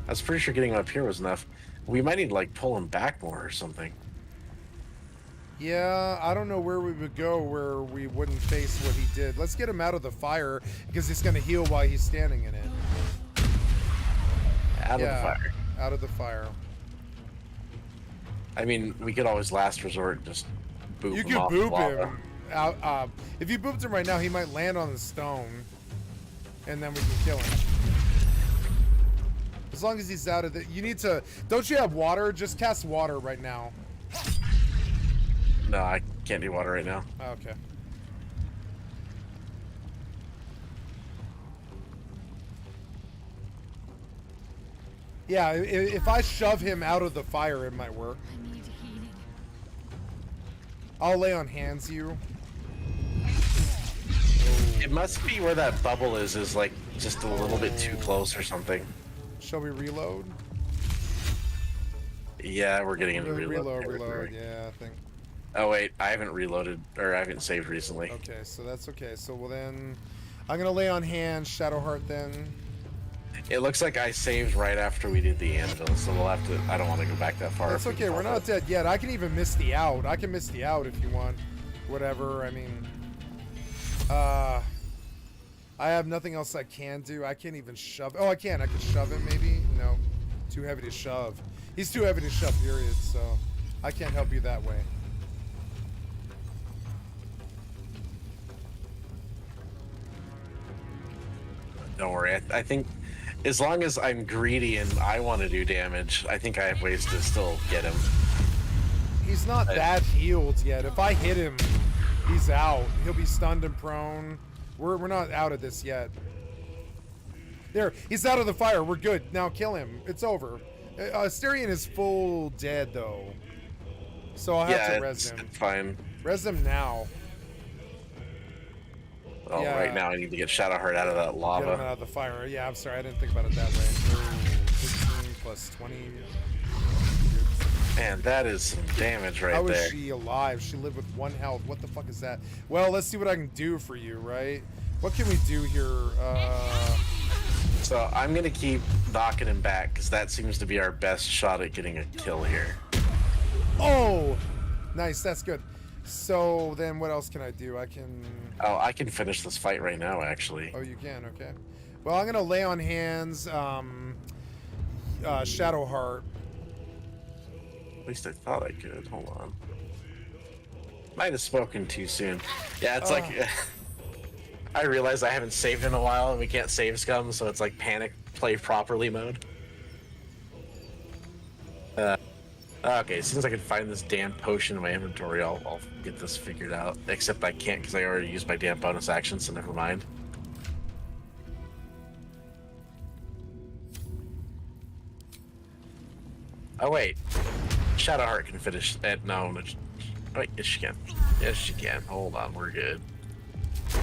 I was pretty sure getting him up here was enough. We might need to like pull him back more or something. Yeah, I don't know where we would go where we wouldn't face what he did. Let's get him out of the fire because he's going to heal while he's standing in it. Out of the fire. Out of the fire. I mean, we could always last resort and just boop You him could off boop the lava. him. Out, if you booped him right now, he might land on the stone, and then we can kill him. As long as he's out of the... You need to... Don't you have water? Just cast water right now. No, I can't do water right now. Okay. Yeah, if I shove him out of the fire, it might work. I'll lay on hands you. It must be where that bubble is like just a little bit too close or something. Shall we reload? Yeah, we're getting into Reload, territory. yeah, I think. Oh wait, I haven't reloaded, or I haven't saved recently. Okay, so that's okay. So well then, I'm gonna lay on hands, Shadowheart then. It looks like I saved right after we did the anvil, so we'll have to, I don't want to go back that far. That's okay, we're not dead yet. I can even miss the out. I can miss the out if you want. Whatever, I mean. I have nothing else I can do. I can't even shove. Oh, I can. I can shove him maybe? No. Too heavy to shove. He's too heavy to shove, period, so I can't help you that way. Don't worry, I think as long as I'm greedy and I want to do damage, I think I have ways to still get him. He's not that healed yet. If I hit him, he's out. He'll be stunned and prone. We're not out of this yet. There, he's out of the fire. We're good. Now kill him. It's over. Asterion is full dead though, so I'll have to res him. It's fine. Res him now. Oh, Yeah. right now I need to get Shadowheart out of that Get him lava. out of the fire. Yeah, I'm sorry. I didn't think about it that way. 15 plus 20. Man, that is some damage right How is there. she alive? She lived with 1 health. What the fuck is that? Well, let's see what I can do for you, right? What can we do here? So I'm gonna keep knocking him back because that seems to be our best shot at getting a kill here. Oh, nice. That's good. So then, what else can I do? I can. Oh, I can finish this fight right now, actually. Oh, you can. Okay. Well, I'm gonna lay on hands. Shadowheart. At least I thought I could. Hold on. Might have spoken too soon. Yeah, it's like I realize I haven't saved in a while and we can't save scum, so it's like panic play properly mode. Okay, as soon as I can find this damn potion in my inventory, I'll get this figured out. Except I can't because I already used my damn bonus action, so never mind. Oh wait, Shadowheart can finish it. No, wait, yes she can. Yes she can. Hold on, we're good.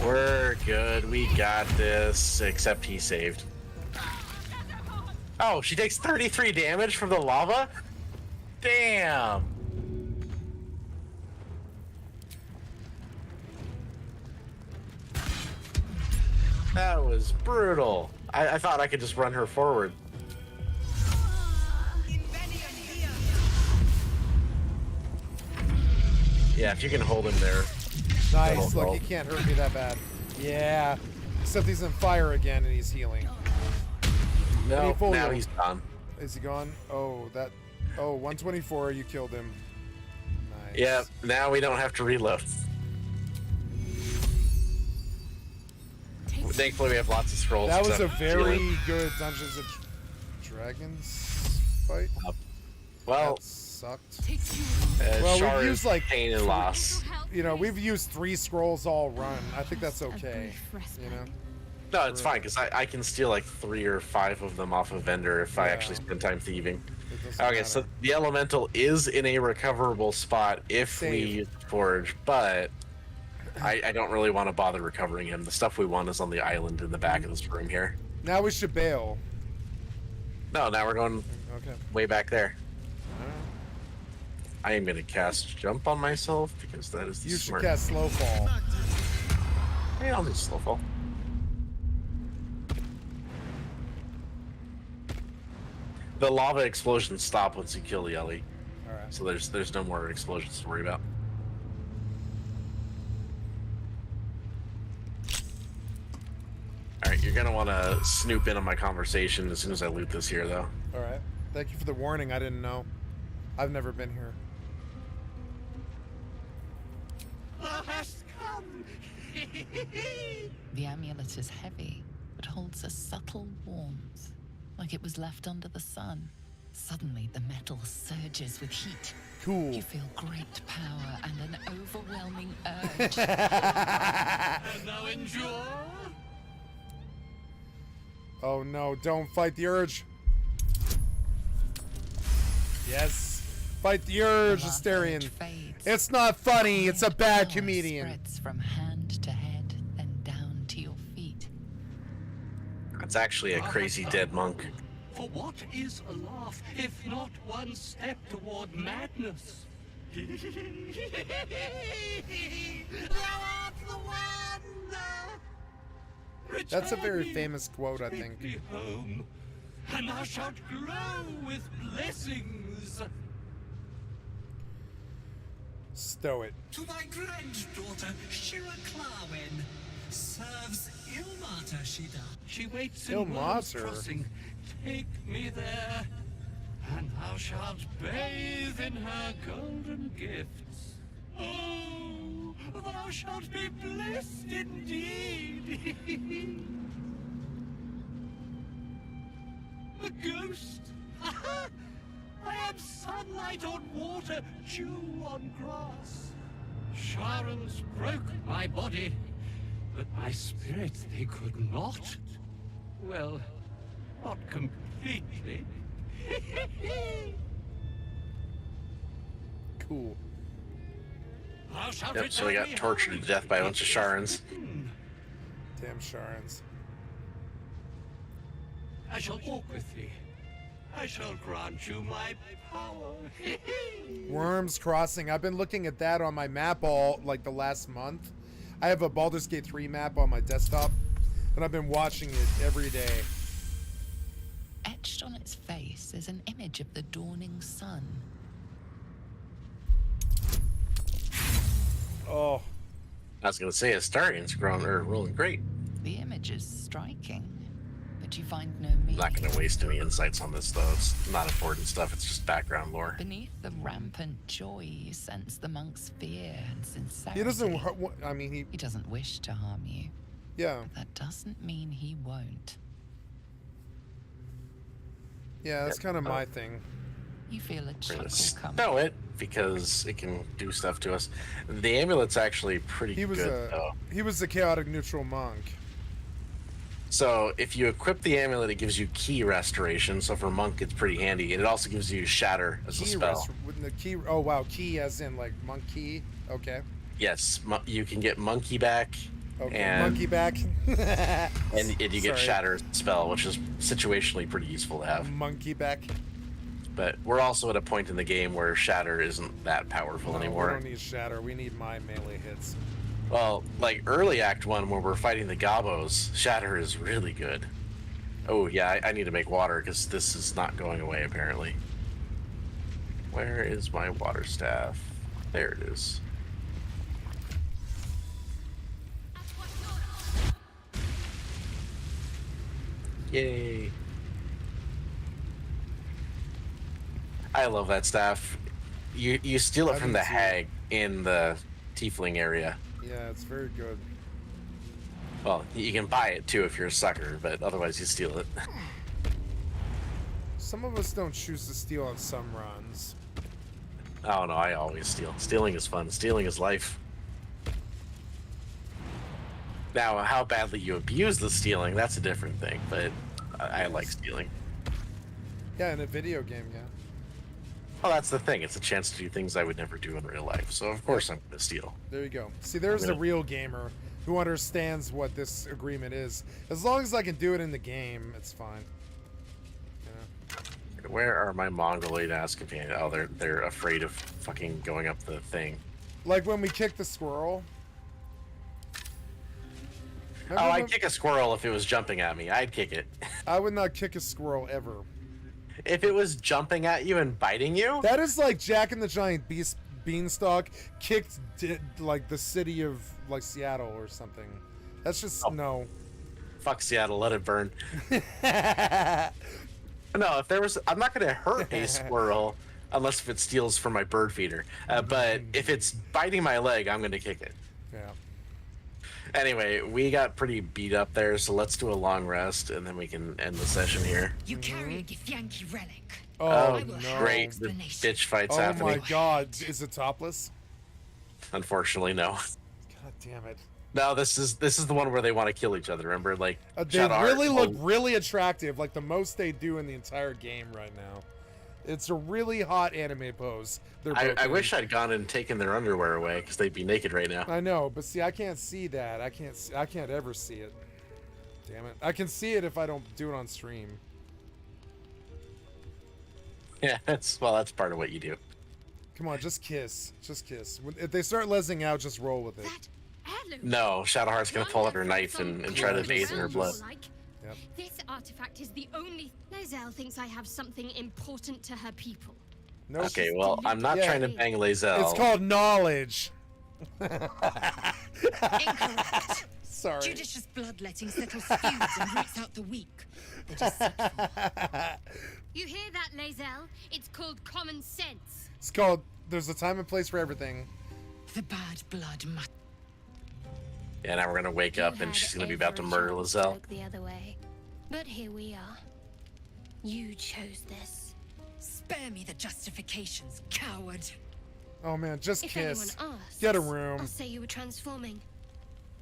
We're good. We got this. Except he saved. Oh, she takes 33 damage from the lava? Damn. That was brutal. I thought I could just run her forward. Yeah, if you can hold him there. Nice. Look, he can't hurt me that bad. Yeah. Except he's in fire again and he's healing. No, now he's gone. Is he gone? Oh, that. Oh, 124. You killed him. Nice. Yeah, now we don't have to reload. Thankfully, we have lots of scrolls. That was so a very good Dungeons and Dragons fight. Well, that sucked. well, we've used like pain and loss. You know, we've used 3 scrolls all run. I think that's okay. You know. No, it's fine because I can steal like 3 or 5 of them off a vendor if I actually spend time thieving. Okay, so the elemental is in a recoverable spot if we use the forge, but I don't really want to bother recovering him. The stuff we want is on the island in the back of this room here. Now we should bail. No, now we're going way back there. Alright. I am going to cast Jump on myself because that is the smart. You should cast Slow Fall. Hey, I'll do Slow Fall. The lava explosions stop once you kill the Ellie. Alright. So there's no more explosions to worry about. Alright, you're gonna want to snoop in on my conversation as soon as I loot this here, though. Alright. Thank you for the warning. I didn't know. I've never been here. Thou hast come! The amulet is heavy, but holds a subtle warmth, like it was left under the sun. Suddenly, the metal surges with heat. Cool. You feel great power and an overwhelming urge. And thou endure? Oh no, don't fight the urge. Yes. Fight the urge, Asterian. It's not funny, it's a bad comedian. Spreads from hand to head, then down to your feet. That's actually a crazy dead monk. For what is a laugh if not one step toward madness? Thou art the one! That's a very famous quote, I think. Take me home, and thou shalt glow with blessings. Stow it. To thy granddaughter, Shira Clarwen, serves Ilmater she doth. She waits Ilmater? in Worm's Crossing. Take me there, and thou shalt bathe in her golden gifts. Oh, thou shalt be blessed indeed. A ghost? I am sunlight on water, dew on grass. Sharons broke my body, but my spirit they could not. Well, not completely. Cool. Yep, so we got tortured to death by a bunch of Sharons. Damn Sharons. I shall walk with thee. I shall grant you my power. Worms Crossing. I've been looking at that on my map all like the last month. I have a Baldur's Gate 3 map on my desktop, and I've been watching it every day. Etched on its face is an image of the dawning sun. Oh. I was gonna say Astarian's rolling great. The image is striking, but you find no meaning. I'm not gonna waste any insights on this though. It's not important stuff. It's just background lore. Beneath the rampant joy, you sense the monk's fear and sincerity. He doesn't. I mean, he doesn't wish to harm you. Yeah. But that doesn't mean he won't. Yeah, that's kind of my thing. You feel a We're chuckle gonna come. stow it because it can do stuff to us. The amulet's actually pretty He was good though. He was the chaotic neutral monk. So if you equip the amulet, it gives you key restoration. So for monk, it's pretty handy, and it also gives you shatter as a spell. With the key. Oh wow, key as in like monk key. Okay. Yes, you can get monkey back. Okay. And, Monkey back. and you get Sorry. shatter as a spell, which is situationally pretty useful to have. Monkey back. But we're also at a point in the game where shatter isn't that powerful No, anymore. we don't need shatter. We need my melee hits. Well, like early Act 1 when we're fighting the Gobos, shatter is really good. Oh yeah, I need to make water because this is not going away apparently. Where is my water staff? There it is. Yay. I love that staff. You steal it from the hag in the tiefling area. Yeah, it's very good. Well, you can buy it too if you're a sucker, but otherwise you steal it. Some of us don't choose to steal on some runs. Oh no, I always steal. Stealing is fun. Stealing is life. Now, how badly you abuse the stealing, that's a different thing, but I like stealing. Yeah, in a video game, yeah. Well, that's the thing. It's a chance to do things I would never do in real life, so of course I'm going to steal. There you go. See, there's the real gamer who understands what this agreement is. As long as I can do it in the game, it's fine. Yeah. Where are my mongoloid-ass companions? Oh, they're afraid of fucking going up the thing. Like when we kicked the squirrel. Oh, I'd kick a squirrel if it was jumping at me. I'd kick it. I would not kick a squirrel ever. If it was jumping at you and biting you? That is like Jack and the Giant Beanstalk kicked like the city of like Seattle or something. That's just no. Fuck Seattle, let it burn. No, if there was, I'm not gonna hurt a squirrel unless if it steals from my bird feeder. But if it's biting my leg, I'm gonna kick it. Yeah. Anyway, we got pretty beat up there, so let's do a long rest and then we can end the session here. You carry a Githyanki relic. Oh, no. Great, the bitch fight's oh happening. Oh my god, is it topless? Unfortunately, no. God damn it. No, this is the one where they want to kill each other. Remember, like they really look really attractive, like the most they do in the entire game right now. It's a really hot anime pose. I wish I'd gone and taken their underwear away because they'd be naked right now. I know, but see, I can't see that. I can't ever see it. Damn it! I can see it if I don't do it on stream. Yeah, that's part of what you do. Come on, just kiss, just kiss. If they start lezzing out, just roll with it. No, Shadowheart's gonna pull out her knife and try to bathe in her blood. Yep. This artifact is the only. Lae'zel thinks I have something important to her people. Nope. Okay, well, I'm not trying to bang Lae'zel. It's called knowledge. Incorrect. Sorry. Judicious bloodletting settles feuds and roots out the weak. You hear that, Lae'zel? It's called common sense. It's called. There's a time and place for everything. The bad blood must. Yeah, now we're gonna wake up and she's gonna be about to murder Lae'zel. Look the other way, but here we are. You chose this. Spare me the justifications, coward. Oh man, just if kiss. Anyone asks, get a room. I'll say you were transforming.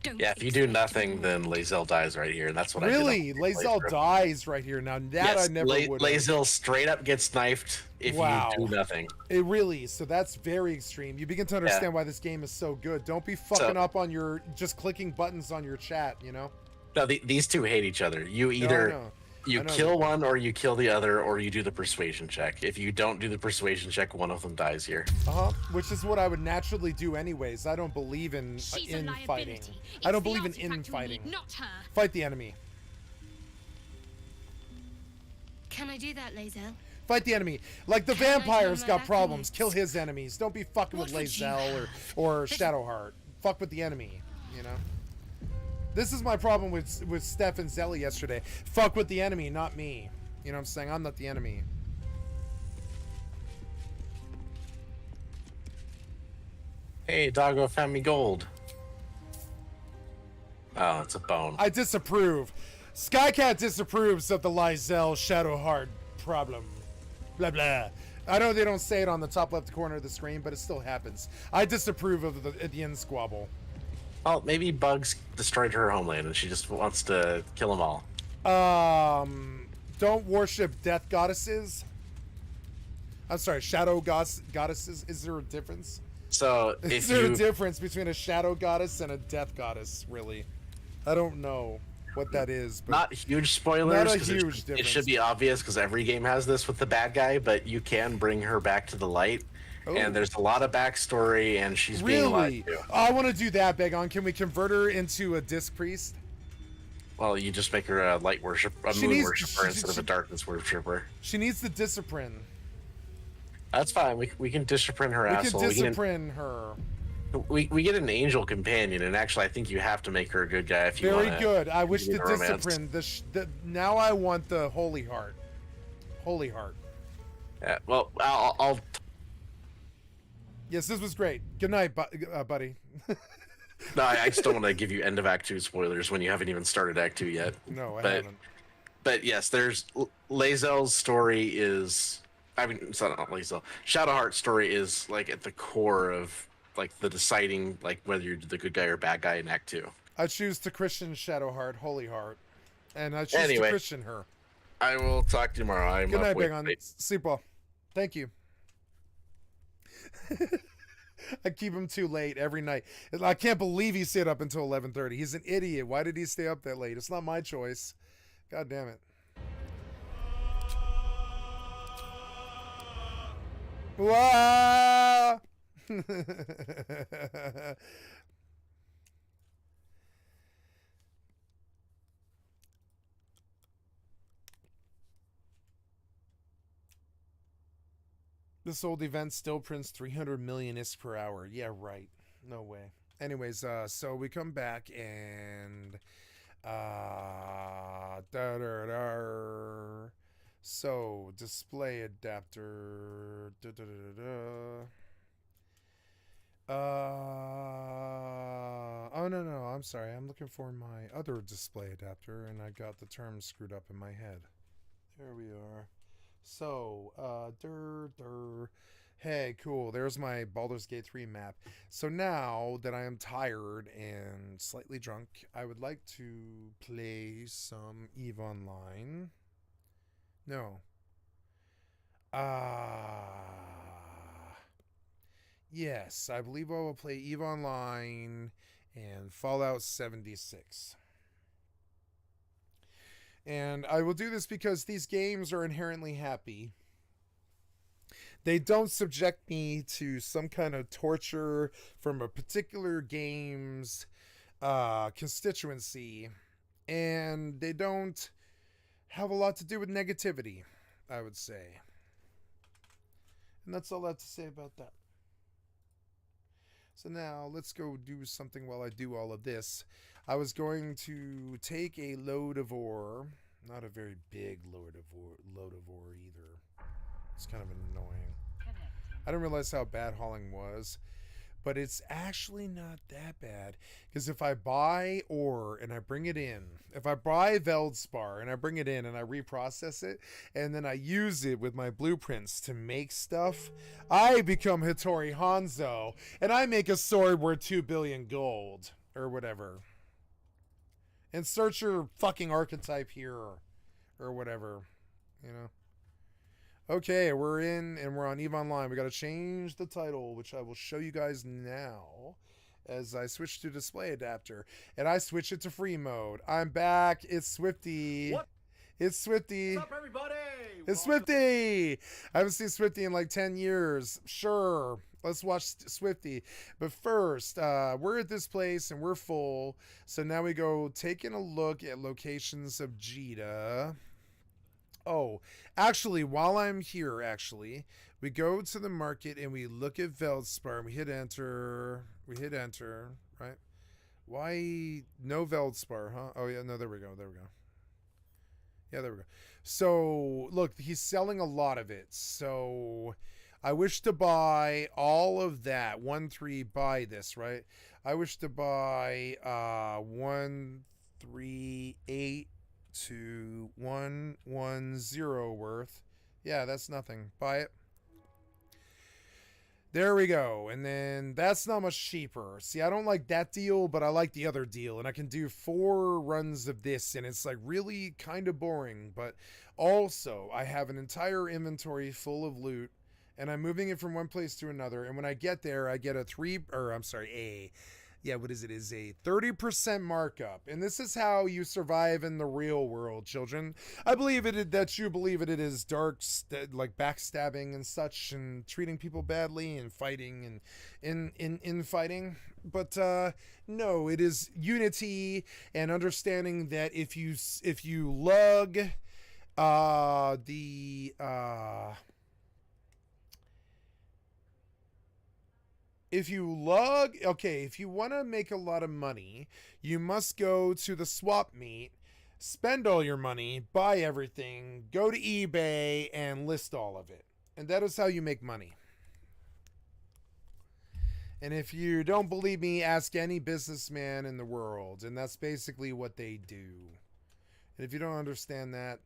Don't yeah, if you do nothing, then Lae'zel dies right here, and that's what I did. Really, Lae'zel dies right here. Now that yes, I never would. Lae'zel straight up gets knifed if you do nothing. It really, so that's very extreme. You begin to understand why this game is so good. Don't be fucking up on your just clicking buttons on your chat. You know. No, these two hate each other. You either you kill one or you kill the other, or you do the persuasion check. If you don't do the persuasion check, one of them dies here. Which is what I would naturally do anyways. I don't believe in fighting. I don't believe in infighting. Not her. Fight the enemy. Can I do that, Lae'zel? Fight the enemy. Like the vampire's got problems. Kill his enemies. Don't be fucking with Lae'zel or Shadowheart. Fuck with the enemy. You know. This is my problem with Steph and Zelly yesterday. Fuck with the enemy, not me. You know what I'm saying? I'm not the enemy. Hey, doggo found me gold. Oh, it's a bone. I disapprove. Skycat disapproves of the Lae'zel Shadowheart problem. Blah, blah. I know they don't say it on the top left corner of the screen, but it still happens. I disapprove of the end squabble. Well, maybe Bugs destroyed her homeland and she just wants to kill them all. Don't worship death goddesses. I'm sorry, shadow goddesses. Is there a difference? So, is there a difference between a shadow goddess and a death goddess, really? I don't know what that is. But not huge spoilers. Not a huge difference. It should be obvious because every game has this with the bad guy, but you can bring her back to the light. Ooh. And there's a lot of backstory, and she's being lied to. I want to do that, Begon. Can we convert her into a disc priest? Well, you just make her a light worship, moon worshiper instead of a darkness worshiper. She needs the discipline. That's fine. We can discipline her asshole. We can discipline her. We get an angel companion, and actually, I think you have to make her a good guy if you want. Very good. I wish to discipline the. Now I want the holy heart. Holy heart. Yeah. Well, I'll Yes, this was great. Good night, buddy. No, I just don't want to give you end of Act 2 spoilers when you haven't even started Act 2 yet. No, I haven't. But yes, there's Lae'zel's story is. I mean, it's not Lae'zel. Shadowheart's story is like at the core of like the deciding like whether you're the good guy or bad guy in Act 2. I choose to Christian Shadowheart, Holy Heart. And I choose Anyway. to Christian her. I will talk to you tomorrow. I'm Good up night, way Big On. late. Sleep well. Thank you. I keep him too late every night. I can't believe he stayed up until 11:30. He's an idiot. Why did he stay up that late? It's not my choice. God damn it. Wah! This old event still prints 300 million ISK per hour. Yeah, right. No way. Anyways, so we come back and so display adapter. Oh no, I'm sorry. I'm looking for my other display adapter and I got the terms screwed up in my head. There we are. So, hey, cool. There's my Baldur's Gate 3 map. So now that I am tired and slightly drunk, I would like to play some EVE Online. No. Yes, I believe I will play EVE Online and Fallout 76. And I will do this because these games are inherently happy. They don't subject me to some kind of torture from a particular game's constituency. And they don't have a lot to do with negativity, I would say. And that's all I have to say about that. So now let's go do something while I do all of this. I was going to take a load of ore, not a very big load of ore either. It's kind of annoying. I didn't realize how bad hauling was, but it's actually not that bad because if I buy ore and I bring it in, if I buy Veldspar and I bring it in and I reprocess it and then I use it with my blueprints to make stuff, I become Hattori Hanzo and I make a sword worth 2 billion gold or whatever. Insert your fucking archetype here or whatever, you know. Okay, we're in and we're on EVE Online. We got to change the title, which I will show you guys now as I switch to display adapter. And I switch it to free mode. I'm back. It's Swifty. What? It's Swifty. What's up, everybody? It's Swifty. I haven't seen Swifty in like 10 years. Sure. Let's watch Swifty. But first, we're at this place and we're full. So now we go taking a look at locations of Jita. Oh, actually, while I'm here, we go to the market and we look at Veldspar and we hit enter. Right? Why no Veldspar, huh? Oh, yeah, no, there we go. Yeah, there we go. So, look, he's selling a lot of it. So, I wish to buy all of that. 1-3, buy this, right? I wish to buy 1, 3, 8 to 1, 1, 0 worth. Yeah, that's nothing. Buy it. There we go. And then that's not much cheaper. See, I don't like that deal, but I like the other deal. And I can do 4 runs of this, and it's like really kind of boring. But also, I have an entire inventory full of loot, and I'm moving it from one place to another. And when I get there, I get a 30% markup. And this is how you survive in the real world, children. I believe that you believe it is dark, like backstabbing and such, and treating people badly and fighting and infighting. But no, it is unity and understanding that if you lug if you want to make a lot of money, you must go to the swap meet, spend all your money, buy everything, go to eBay, and list all of it. And that is how you make money. And if you don't believe me, ask any businessman in the world. And that's basically what they do. And if you don't understand that,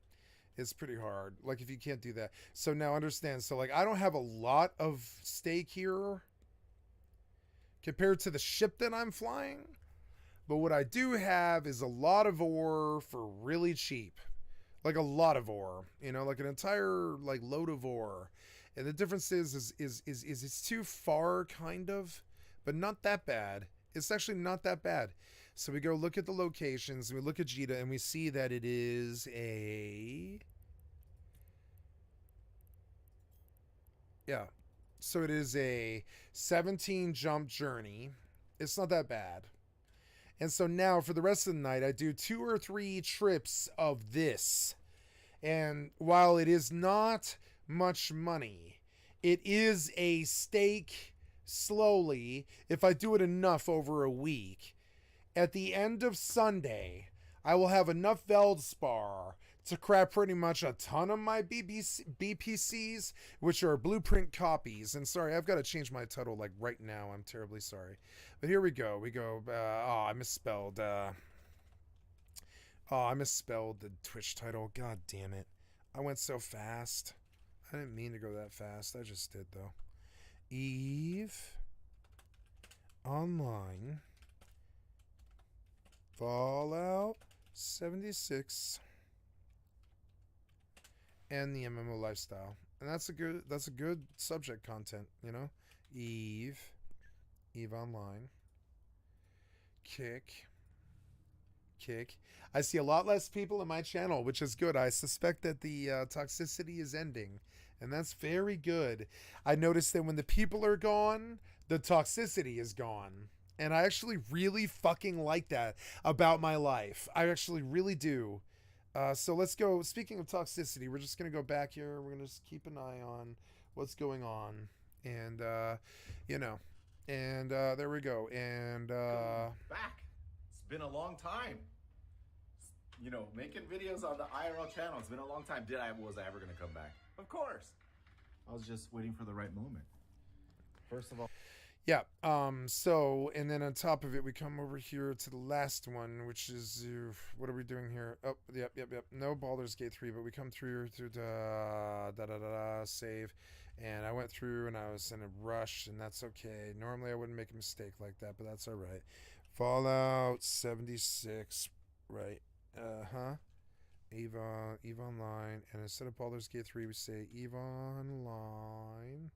it's pretty hard. Like, if you can't do that. So now understand. So, like, I don't have a lot of stake here compared to the ship that I'm flying. But what I do have is a lot of ore for really cheap. Like a lot of ore, you know, like an entire like load of ore. And the difference is it's too far kind of, but not that bad. It's actually not that bad. So we go look at the locations and we look at Jita and we see that it is yeah. So it is a 17 jump journey. It's not that bad. And so now for the rest of the night, I do 2 or 3 trips of this. And while it is not much money, it is a stake slowly. If I do it enough over a week, at the end of Sunday, I will have enough Veldspar to craft pretty much a ton of my BPCs, which are blueprint copies. And sorry, I've got to change my title like right now. I'm terribly sorry. But here we go. We go, I misspelled. I misspelled the Twitch title. God damn it. I went so fast. I didn't mean to go that fast. I just did, though. EvE Online Fallout 76 and the MMO lifestyle. And that's a good subject content, you know? EvE Online Kick. I see a lot less people in my channel, which is good. I suspect that the toxicity is ending, and that's very good. I noticed that when the people are gone, the toxicity is gone. And I actually really fucking like that about my life. I actually really do. So let's go. Speaking of toxicity, we're just going to go back here. We're going to just keep an eye on what's going on. And, you know, and there we go. And back. It's been a long time. You know, making videos on the IRL channel. It's been a long time. Was I ever going to come back? Of course. I was just waiting for the right moment. First of all. Yeah. So, and then on top of it, we come over here to the last one, which is, what are we doing here? Oh, yep. No Baldur's Gate 3, but we come through the save. And I went through and I was in a rush, and that's okay. Normally I wouldn't make a mistake like that, but that's all right. Fallout 76, right? EvE Online, and instead of Baldur's Gate 3, we say EvE Online.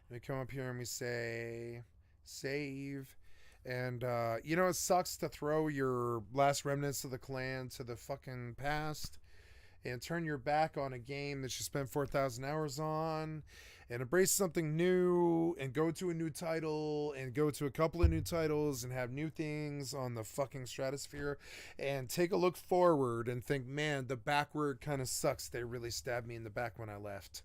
And we come up here and we say save. And you know, it sucks to throw your last remnants of the clan to the fucking past and turn your back on a game that you spent 4,000 hours on, and embrace something new, and go to a new title, and go to a couple of new titles, and have new things on the fucking stratosphere, and take a look forward and think, man, the backward kind of sucks. They really stabbed me in the back when I left.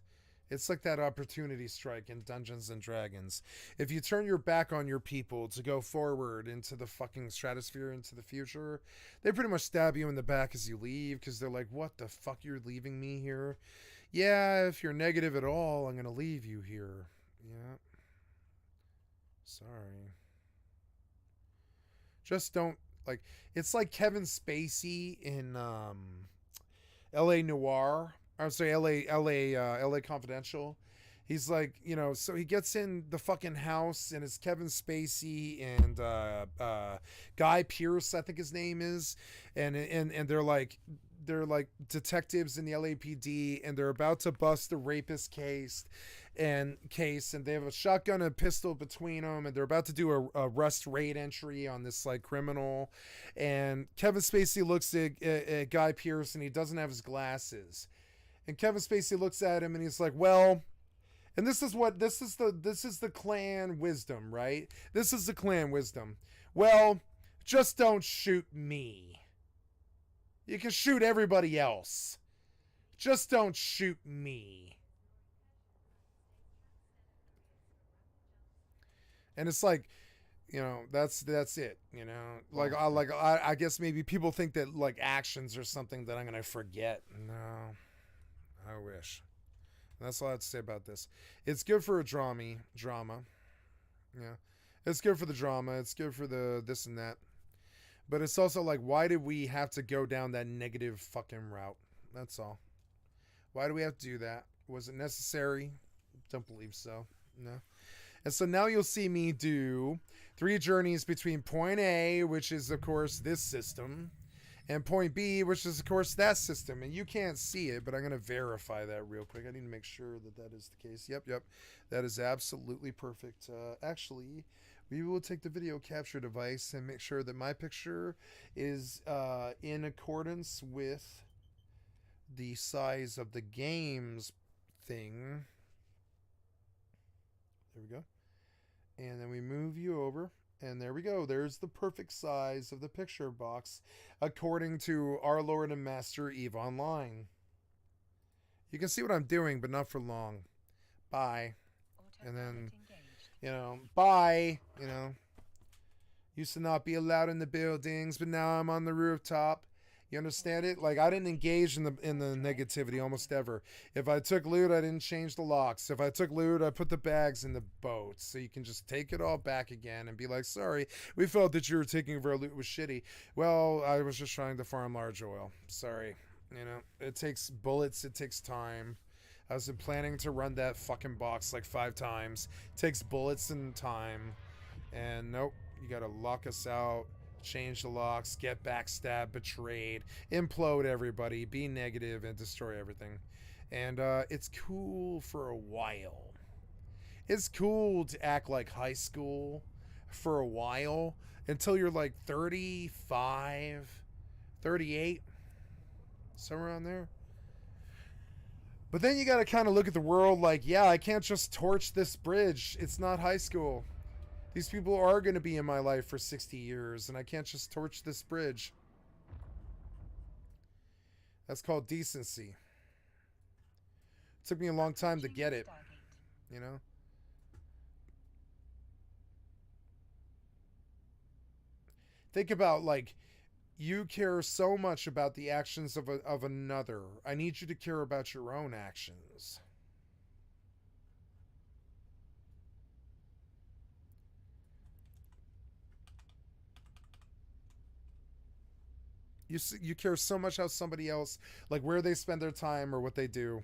It's like that opportunity strike in Dungeons and Dragons. If you turn your back on your people to go forward into the fucking stratosphere, into the future, they pretty much stab you in the back as you leave, because they're like, what the fuck, you're leaving me here? Yeah, if you're negative at all, I'm going to leave you here. Yeah. Sorry. Just don't, like, it's like Kevin Spacey in L.A. Noire. I'm sorry, LA Confidential. He's like, you know, so he gets in the fucking house, and it's Kevin Spacey and Guy Pearce, I think his name is, and they're like detectives in the LAPD, and they're about to bust the rapist case, and they have a shotgun and a pistol between them, and they're about to do a Rust raid entry on this like criminal, and Kevin Spacey looks at Guy Pearce, and he doesn't have his glasses. And Kevin Spacey looks at him and he's like, well, and this is the clan wisdom, right? This is the clan wisdom. Well, just don't shoot me. You can shoot everybody else. Just don't shoot me. And it's like, you know, that's it, you know. Like I guess maybe people think that like actions are something that I'm going to forget. No. I wish. And that's all I have to say about this. It's good for a drama. Yeah. It's good for the drama. It's good for the this and that. But it's also like, why did we have to go down that negative fucking route? That's all. Why do we have to do that? Was it necessary? Don't believe so. No. And so now you'll see me do 3 journeys between point A, which is of course this system, and point B, which is of course that system. And you can't see it, but I'm going to verify that real quick. I need to make sure that that is the case. Yep. That is absolutely perfect. Actually, we will take the video capture device and make sure that my picture is in accordance with the size of the game's thing. There we go. And then we move you over. And there we go. There's the perfect size of the picture box according to our Lord and Master EVE Online. You can see what I'm doing, but not for long. Bye. And then, you know, bye. You know, used to not be allowed in the buildings, but now I'm on the rooftop. You understand it? Like, I didn't engage in the negativity almost ever. If I took loot, I didn't change the locks. If I took loot, I put the bags in the boats. So you can just take it all back again and be like, sorry, we felt that you were taking of our loot was shitty. Well, I was just trying to farm large oil. Sorry. You know, it takes bullets. It takes time. I was planning to run that fucking box like 5 times. It takes bullets and time. And nope, you gotta lock us out. Change the locks, get backstabbed, betrayed, implode everybody, be negative, and destroy everything. And it's cool for a while. It's cool to act like high school for a while until you're like 35, 38, somewhere around there. But then you got to kind of look at the world like, yeah, I can't just torch this bridge. It's not high school. These people are going to be in my life for 60 years, and I can't just torch this bridge. That's called decency. It took me a long time to get it, you know? Think about, like, you care so much about the actions of another. I need you to care about your own actions. You care so much how somebody else, like where they spend their time or what they do.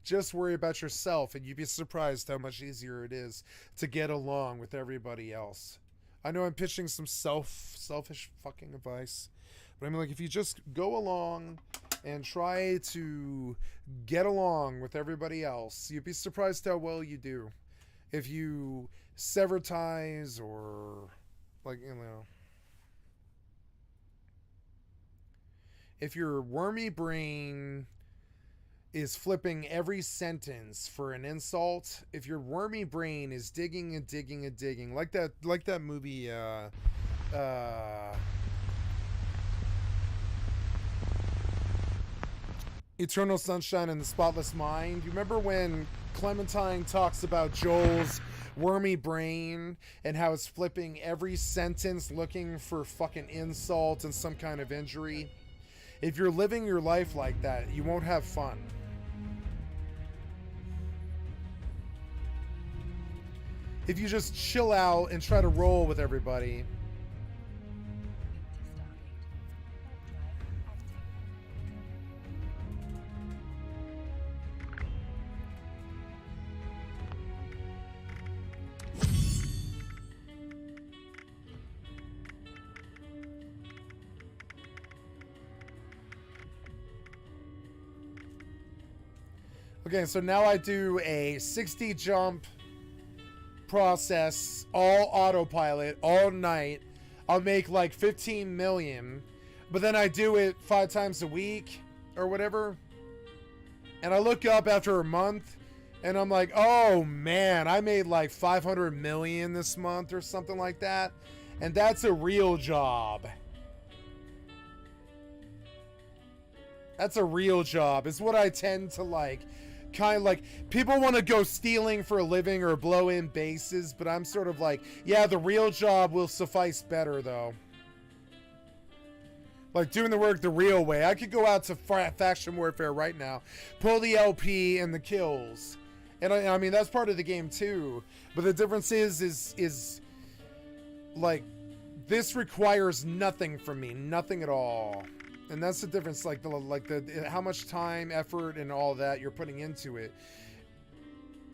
Just worry about yourself, and you'd be surprised how much easier it is to get along with everybody else. I know I'm pitching some selfish fucking advice, but I mean, like, if you just go along and try to get along with everybody else, you'd be surprised how well you do. If you sever ties or, like, you know, if your wormy brain is flipping every sentence for an insult, if your wormy brain is digging and digging and digging, like that movie, Eternal Sunshine and the Spotless Mind. You remember when Clementine talks about Joel's wormy brain and how it's flipping every sentence looking for fucking insult and some kind of injury? If you're living your life like that, you won't have fun. If you just chill out and try to roll with everybody. Okay, so now I do a 60 jump process, all autopilot, all night. I'll make like 15 million, but then I do it 5 times a week or whatever. And I look up after a month and I'm like, oh man, I made like 500 million this month or something like that. And that's a real job. That's a real job. It's what I tend to like. Kind of like, people want to go stealing for a living or blow in bases, but I'm sort of like, yeah, the real job will suffice better though. Like doing the work the real way. I could go out to faction warfare right now, pull the LP and the kills, and I mean that's part of the game too. But the difference is like this requires nothing from me, nothing at all. And that's the difference, like the how much time, effort, and all that you're putting into it.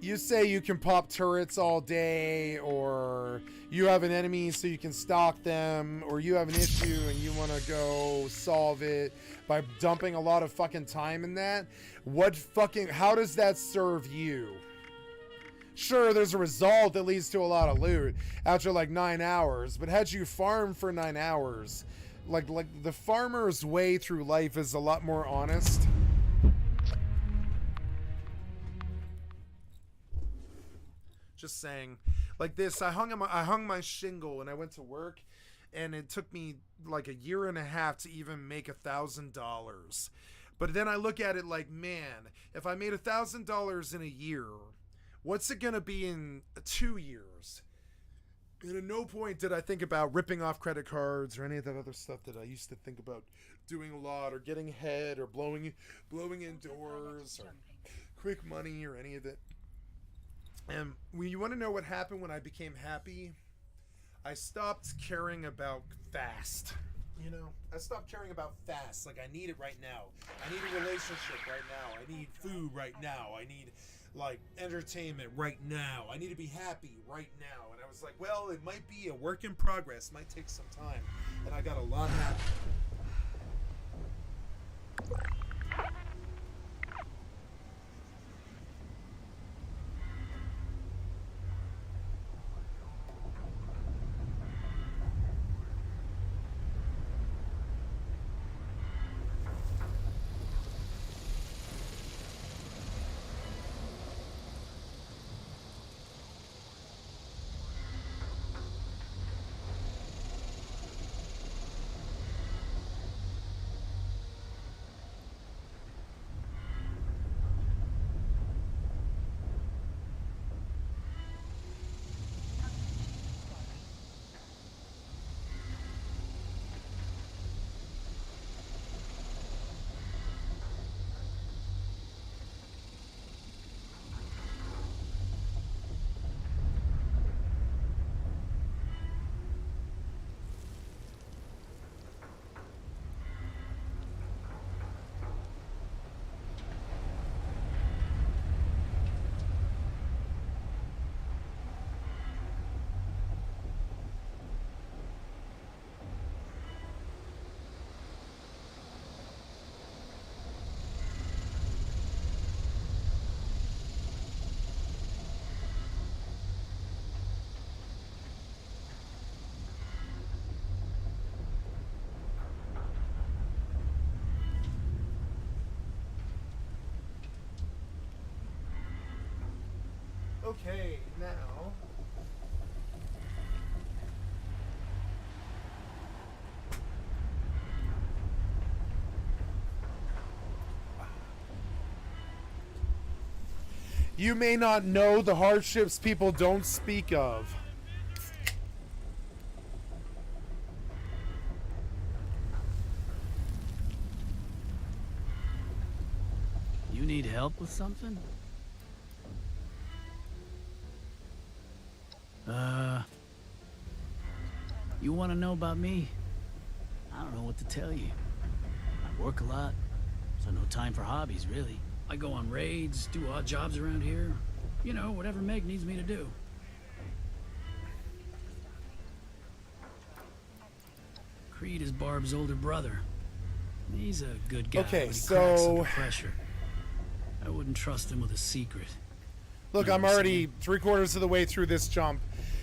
you say you can pop turrets all day, or you have an enemy so you can stalk them, or you have an issue and you want to go solve it by dumping a lot of fucking time in that, how does that serve you? Sure, there's a result that leads to a lot of loot after like 9 hours, but had you farmed for 9 hours, like the farmer's way through life is a lot more honest. Just saying, like this, I hung my shingle and I went to work, and it took me like 1.5 years to even make $1,000. But then I look at it like, man, if I made $1,000 in a year, what's it gonna be in 2 years? And at no point did I think about ripping off credit cards or any of that other stuff that I used to think about doing a lot, or getting ahead, or blowing in doors, or quick money, or any of it. And when you want to know what happened when I became happy, I stopped caring about fast. You know, I stopped caring about fast. Like, I need it right now. I need a relationship right now. I need food right now. I need, like, entertainment right now. I need to be happy right now. And I was like, well, it might be a work in progress. It might take some time. And I got a lot happening. Okay, now... You may not know the hardships people don't speak of. You need help with something? You want to know about me? I don't know what to tell you. I work a lot, so no time for hobbies, really. I go on raids, do odd jobs around here. You know, whatever Meg needs me to do. Creed is Barb's older brother. He's a good guy, okay, but he so... cracks under pressure. I wouldn't trust him with a secret. Look, I'm already 3/4 of the way through this jump.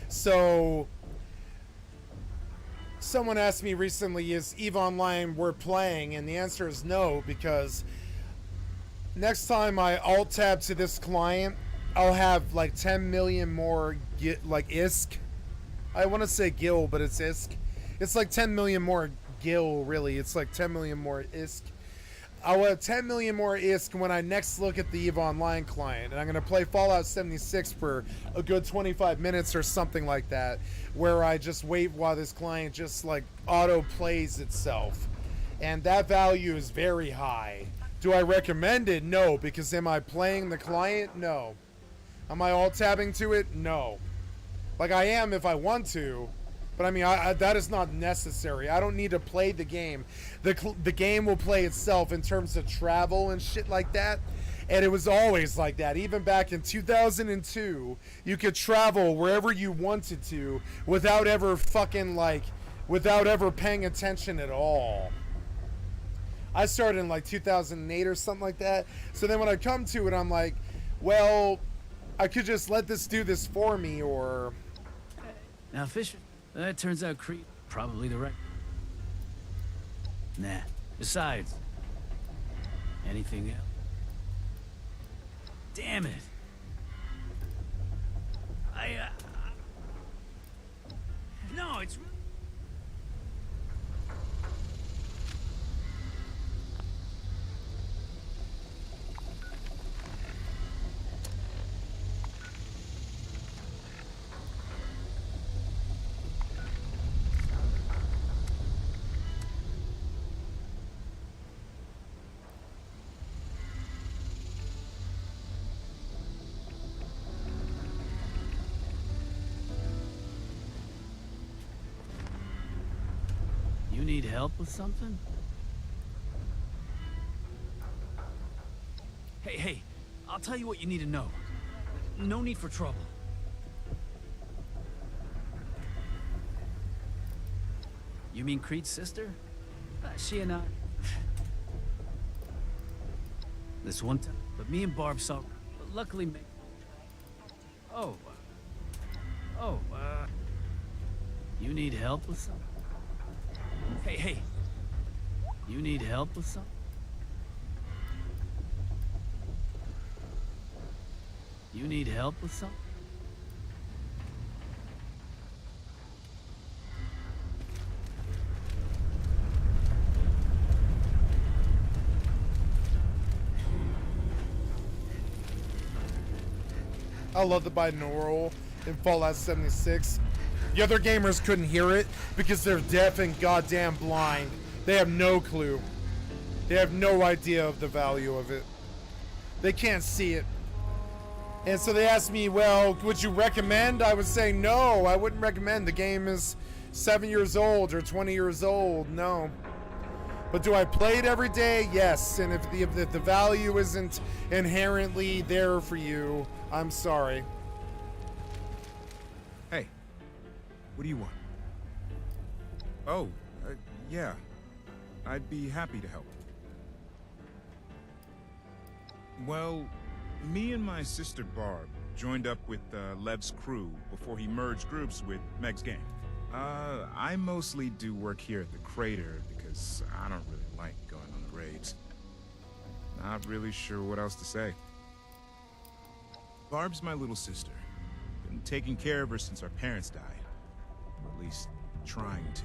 So, someone asked me recently, is EVE Online worth playing? And the answer is no, because next time I alt-tab to this client, I'll have like 10 million more, like ISK. I want to say gil, but it's ISK. It's like 10 million more gil, really. It's like 10 million more ISK. I'll have 10 million more ISK when I next look at the EVE Online client. And I'm going to play Fallout 76 for a good 25 minutes or something like that, where I just wait while this client just like auto-plays itself. And that value is very high. Do I recommend it? No. Because am I playing the client? No. Am I alt-tabbing to it? No. Like, I am if I want to. But I mean, that is not necessary. I don't need to play the game. The game will play itself in terms of travel and shit like that. And it was always like that. Even back in 2002, you could travel wherever you wanted to without ever without ever paying attention at all. I started in like 2008 or something like that. So then when I come to it, I'm like, well, I could just let this do this for me, or... Now, Fisher, that turns out Creed probably the right... Nah. Besides, anything else? Damn it. No, it's... You need help with something? Hey, I'll tell you what you need to know. No need for trouble. You mean Creed's sister? She and I... This one time, but me and Barb saw... But luckily... You need help with something? Hey. You need help with something? You need help with something? I love the binaural in Fallout 76. The other gamers couldn't hear it because they're deaf and goddamn blind. They have no clue. They have no idea of the value of it. They can't see it. And so they asked me, well, would you recommend? I would say no, I wouldn't recommend. The game is 7 years old or 20 years old. No. But do I play it every day? Yes. And if the value isn't inherently there for you, I'm sorry. Hey, what do you want? Oh, yeah. I'd be happy to help. Well, me and my sister Barb joined up with Lev's crew before he merged groups with Meg's gang. I mostly do work here at the crater because I don't really like going on the raids. Not really sure what else to say. Barb's my little sister. Been taking care of her since our parents died. Or at least trying to.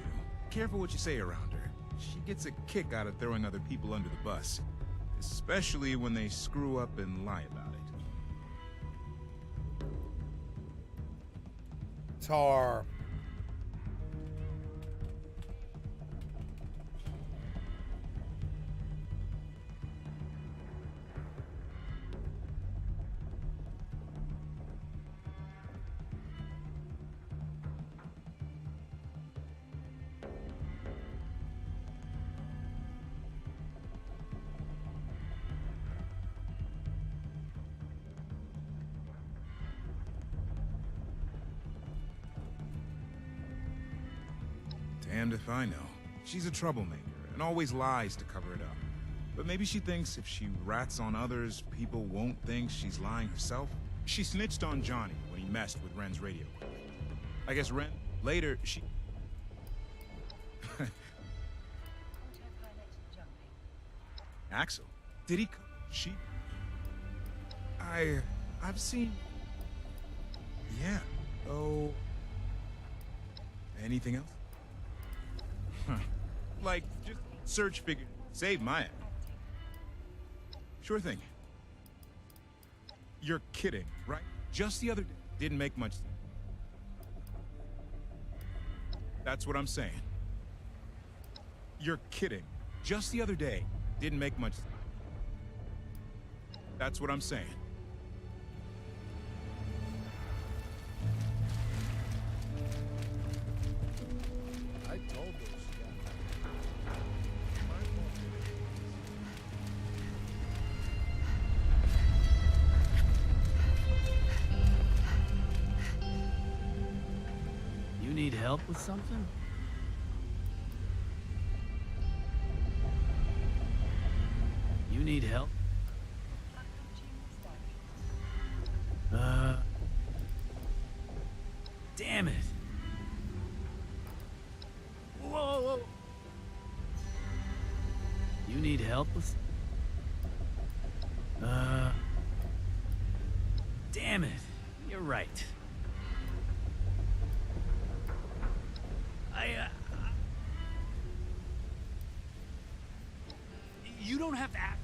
Careful what you say around her. She gets a kick out of throwing other people under the bus. Especially when they screw up and lie about it. Tar. Damned if I know. She's a troublemaker and always lies to cover it up. But maybe she thinks if she rats on others, people won't think she's lying herself. She snitched on Johnny when he messed with Ren's radio equipment. I guess Ren, later, she... Axel? Did he... She... I've seen... Yeah. Oh... Anything else? Huh. Like, just search figure. Save my ass. Sure thing. You're kidding, right? Just the other day. Didn't make much sense. That's what I'm saying. You're kidding. Just the other day. Didn't make much sense. That's what I'm saying. I told those guys. need help with something? You need help? Damn it. Whoa, whoa. You need help with... Damn it. You're right. You don't have to act...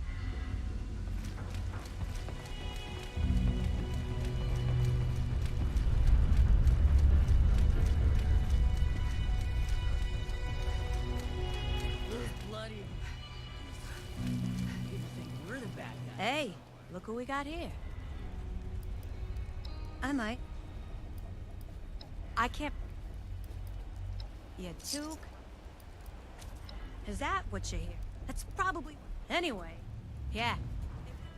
Bloody. People think we're the bad guys. Hey, look who we got here. I might. I can't... You took? Is that what you hear? That's probably... Anyway, yeah.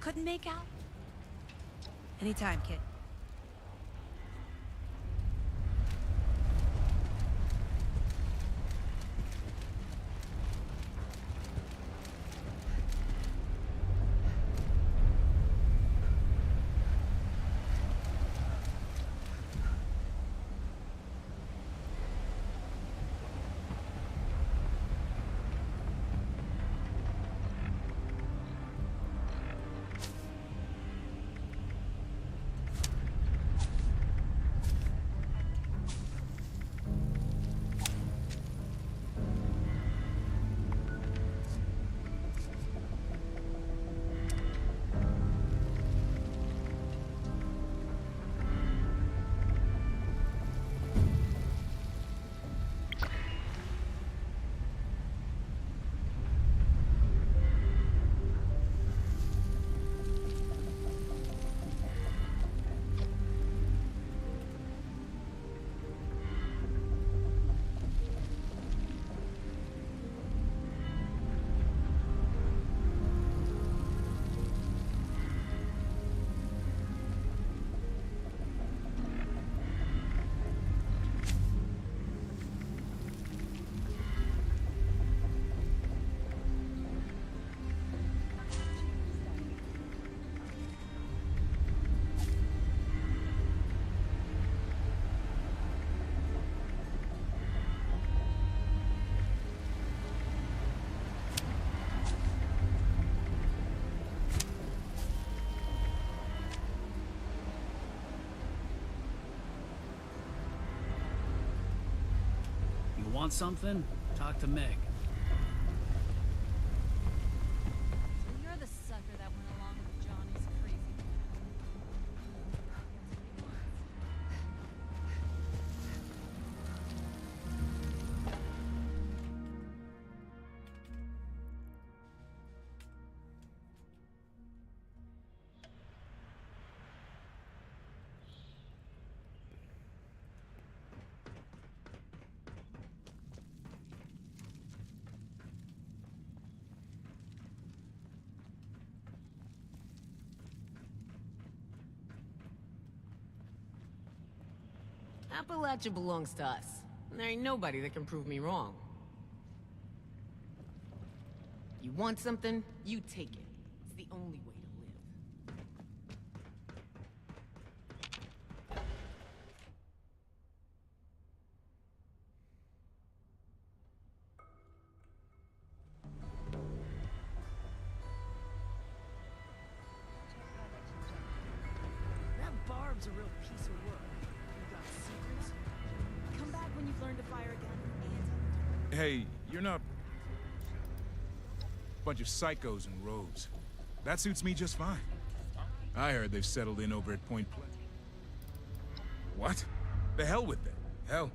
Couldn't make out? Anytime, kid. Want something? Talk to Meg. So you're the sucker that went along with Johnny's crazy Appalachia belongs to us. And there ain't nobody that can prove me wrong. You want something, you take it. It's the only way to live. That barb's a real piece of work. You got secrets? Come back when you've learned to fire a gun and Hey, you're not... Bunch of psychos and rogues. That suits me just fine. I heard they've settled in over at Point Pleasant. What? The hell with them. Hell,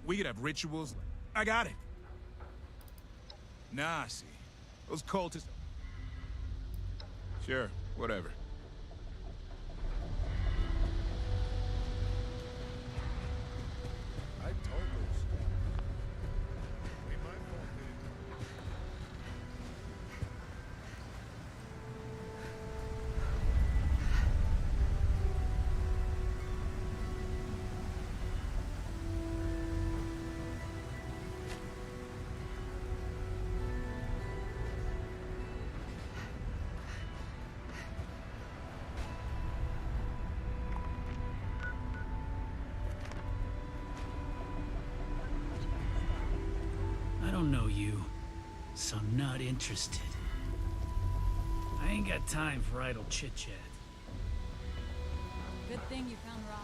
we could have rituals. I got it. Nah, see. Those cultists... Sure, whatever. I told those... Ain't my fault they didn't... don't know you, so I'm not interested. I ain't got time for idle chit-chat. Good thing you found Rara.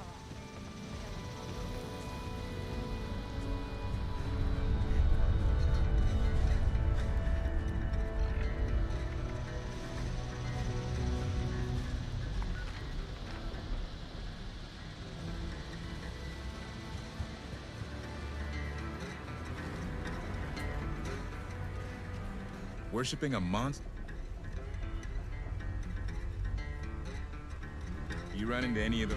Worshipping a monster? You run into any of the...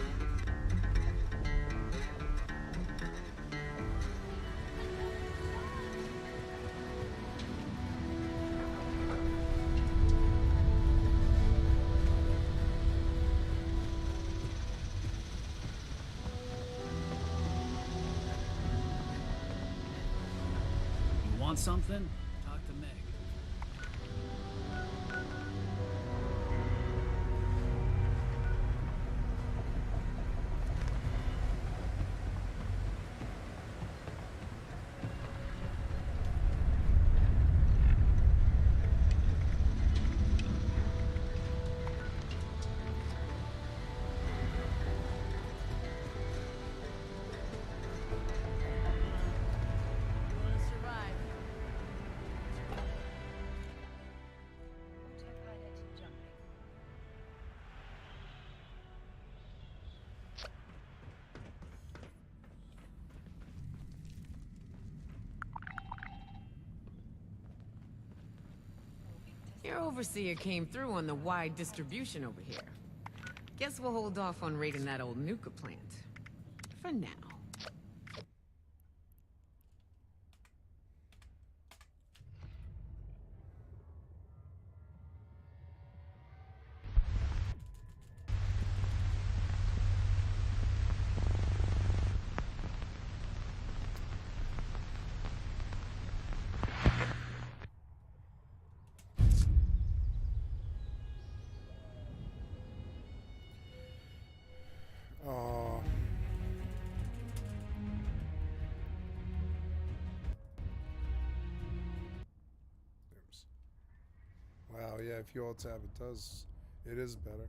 You want something? Talk to Meg. Your overseer came through on the wide distribution over here. Guess we'll hold off on raiding that old nuka plant. For now. Oh. Oops. Wow, yeah, if you alt tab, it is better.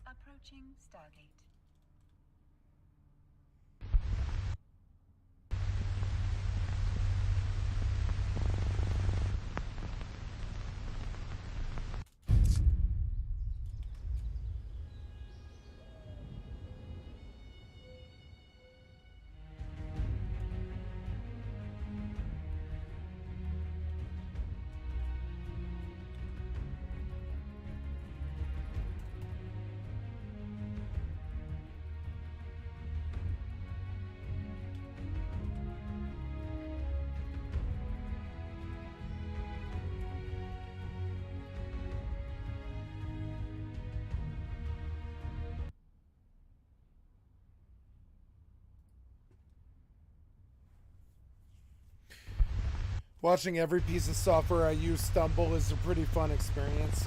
Approaching Stargate. Watching every piece of software I use stumble is a pretty fun experience.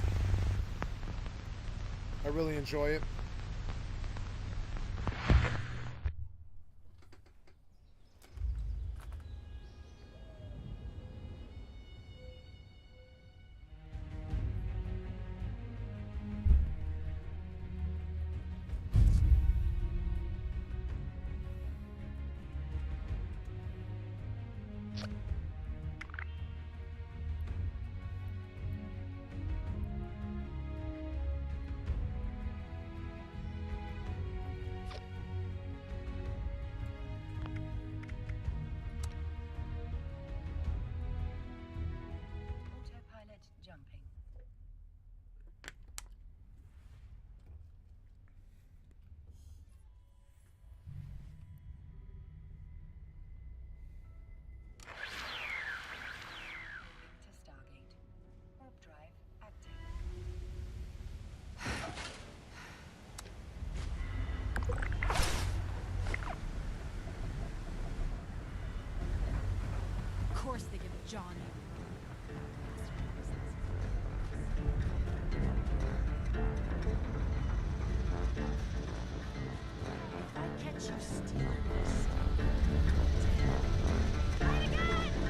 I really enjoy it. Autopilot jumping. Moving to Stargate. Warp drive active. Of course they get John. If I catch you stealing this, try it again!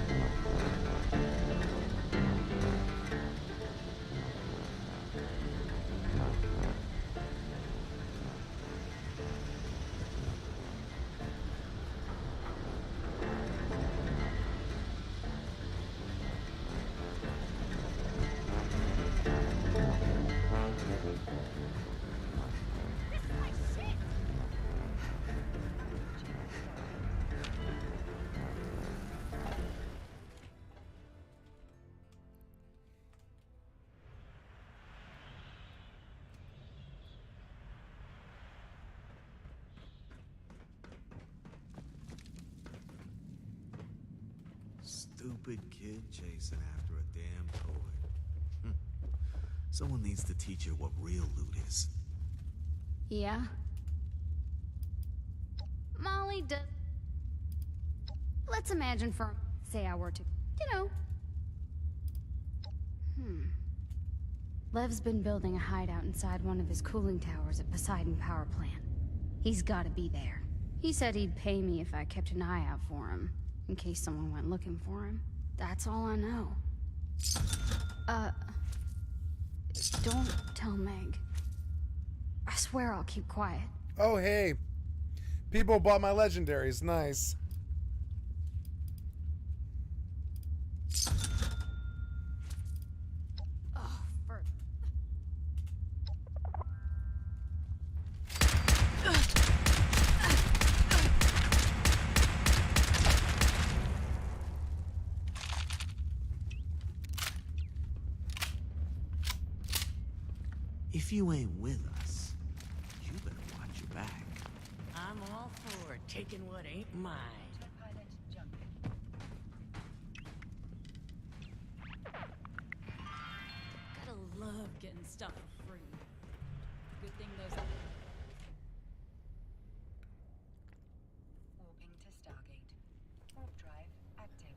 stupid kid chasing after a damn toy. Someone needs to teach her what real loot is. Yeah? Molly does... Let's imagine for... Say I were to... Lev's been building a hideout inside one of his cooling towers at Poseidon Power Plant. He's gotta be there. He said he'd pay me if I kept an eye out for him, in case someone went looking for him. That's all I know. Don't tell Meg. I swear I'll keep quiet. Oh, hey. People bought my legendaries. Nice. Oh, for... If you ain't with us, you better watch your back. I'm all for taking what ain't mine. Gotta love getting stuff for free. Good thing those... Warping to Stargate. Warp drive active.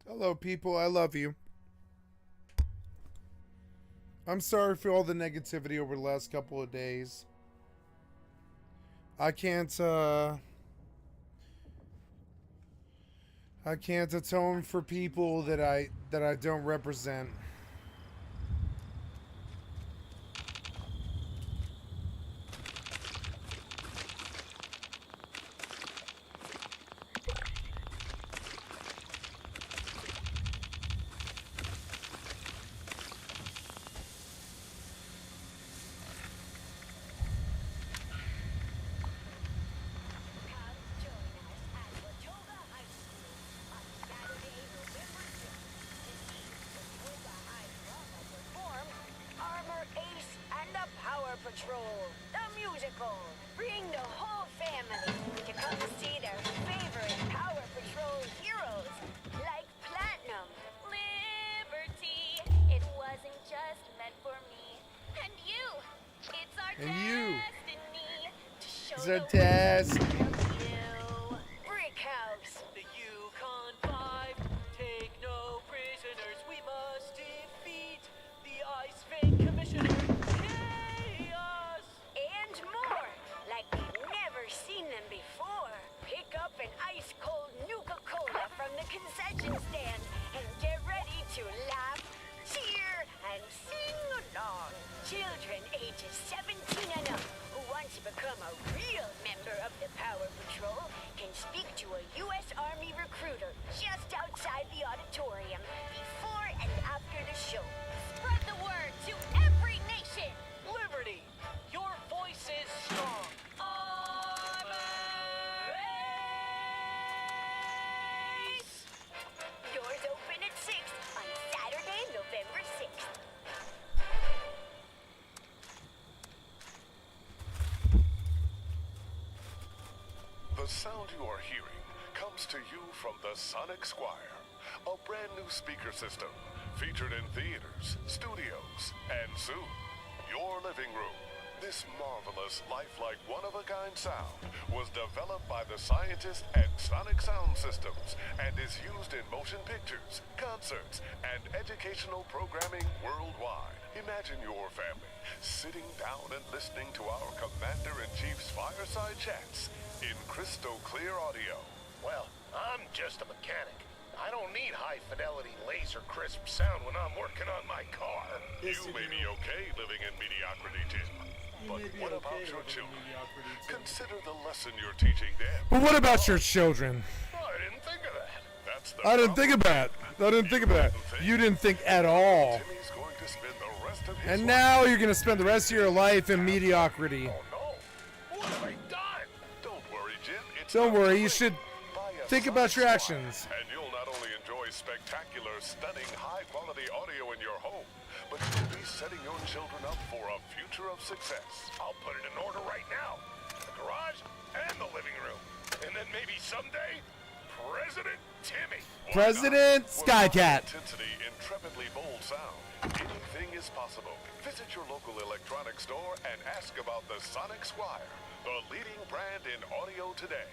Hello, people. I love you. I'm sorry for all the negativity over the last couple of days. I can't atone for people that I don't represent. Armor Ace and the Power Patrol, the musical. Bring the whole family to come see their favorite Power Patrol heroes, like Platinum. Liberty, it wasn't just meant for me. And you, it's our destiny to show It's our the task. Brick House. The Yukon 5, take no prisoners. We must defeat the Ice Vein Commissioner. Chaos! And more, like we've never seen them before. Pick up an ice-cold Nuka-Cola from the concession stand and get ready to laugh, cheer, and sing along. Children ages 17 and up who want to become a real member of the Power Patrol can speak to a U.S. Army recruiter just outside the auditorium before and after the show. Spread the word to every nation. Liberty, your voice is strong. Doors open at 6 on Saturday, November 6th. The sound you are hearing comes to you from the Sonic Squire, a brand new speaker system featured in theaters, studios, and soon, your living room. This marvelous, lifelike, one-of-a-kind sound was developed by the scientists at Sonic Sound Systems and is used in motion pictures, concerts, and educational programming worldwide. Imagine your family sitting down and listening to our Commander-in-Chief's fireside chats in crystal clear audio. Well, I'm just a mechanic. I don't need high-fidelity, laser-crisp sound when I'm working on my car. You may be okay living in mediocrity, Tim, But what about your children? Consider the lesson you're teaching them. But what about your children? I didn't think of that. That's the I didn't think of that. I didn't think of that. You didn't think at all. Timmy's going to spend the rest of his And life. now you're going to spend the rest of your life in mediocrity. What have I done? Don't worry, Jim. It's Don't not worry, too you late. should Buy a think about your Sonic actions. Squire, and you'll not only enjoy spectacular, stunning, high-quality audio in your home, but you'll be setting your children up for a future of success. I'll put it in order right now. The garage and the living room. And then maybe someday, President Timmy. President Skycat. Intensity, intrepidly bold sound. Anything is possible. Visit your local electronics store and ask about the Sonic Squire, the leading brand in audio today.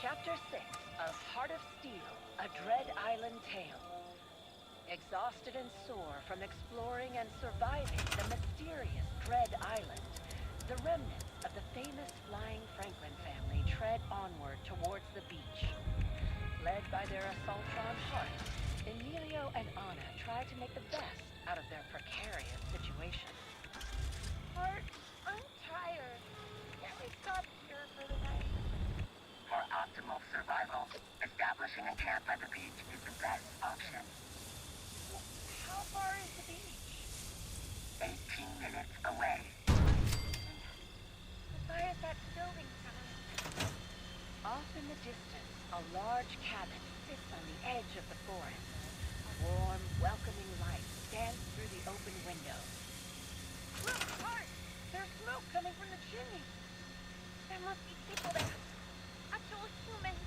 Chapter 6 of Heart of Steel, A Dread Island Tale. Exhausted and sore from exploring and surviving the mysterious Dread Island, the remnants of the famous Flying Franklin family tread onward towards the beach. Led by their Assaultron Heart, Emilio and Anna try to make the best out of their precarious situation. Heart, I'm tired. Can't we stop here for the night? For optimal survival, establishing a camp at the beach is the best option. How far is the beach? 18 minutes away. Why is that building sign? Off in the distance, a large cabin sits on the edge of the forest. Warm, welcoming light stands through the open window. Look, Hart! There's smoke coming from the chimney. There must be people there. Actual humans.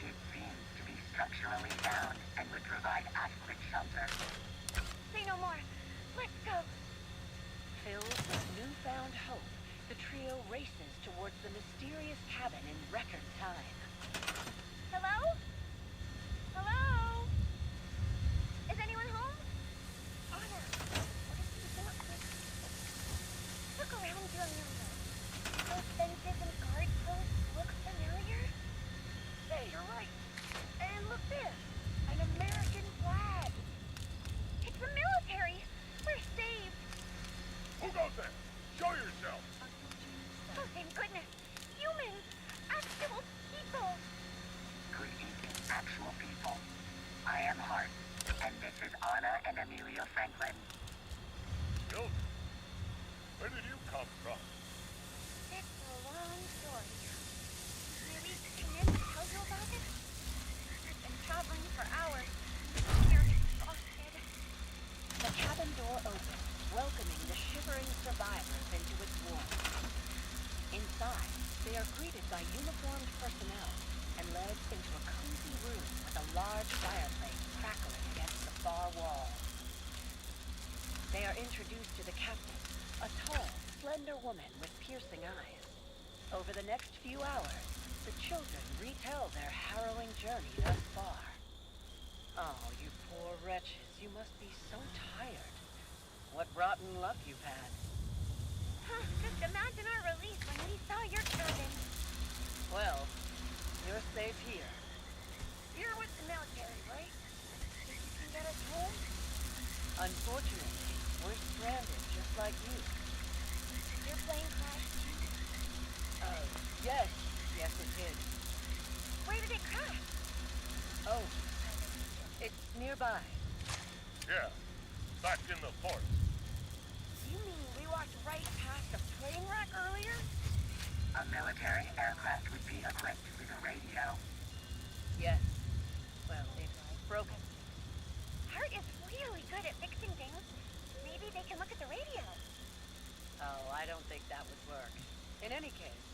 It seems to be structurally sound and would provide adequate shelter. Say no more. Let's go. Filled with newfound hope, the trio races towards the mysterious cabin in record time. Hello? I am Hart, and this is Anna and Amelia Franklin. Children, where did you come from? It's a long story. May we come in and tell you about it? We've been traveling for hours. We're exhausted. The cabin door opens, welcoming the shivering survivors into its warmth. Inside, they are greeted by uniformed personnel and led into a cozy room with a large fireplace crackling against the far wall. They are introduced to the captain, a tall, slender woman with piercing eyes. Over the next few hours, the children retell their harrowing journey thus far. Oh, you poor wretches, you must be so tired. What rotten luck you've had. Just imagine our relief when we saw your cabin. Well, you're safe here. You're with the military, right? Think you can get us home? Unfortunately, we're stranded just like you. Did your plane crash too? Yes. Yes, it did. Where did it crash? Oh, it's nearby. Yeah, back in the fort. You mean we walked right past a plane wreck earlier? A military aircraft would be equipped with a radio. Yes. Well, it's broken. Hart is really good at fixing things. Maybe they can look at the radio. Oh, I don't think that would work. In any case,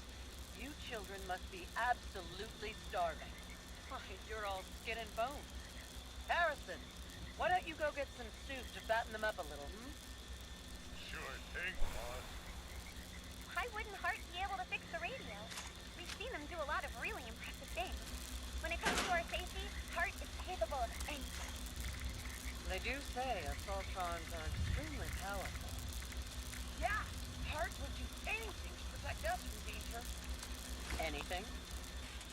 you children must be absolutely starving. Why, you're all skin and bones. Harrison, why don't you go get some soup to fatten them up a little, Sure thing, boss. Why wouldn't Hart be able to fix the radio? We've seen him do a lot of really impressive things. When it comes to our safety, Hart is capable of anything. They do say assaultrons are extremely powerful. Yeah, Hart would do anything to protect us from danger. Anything?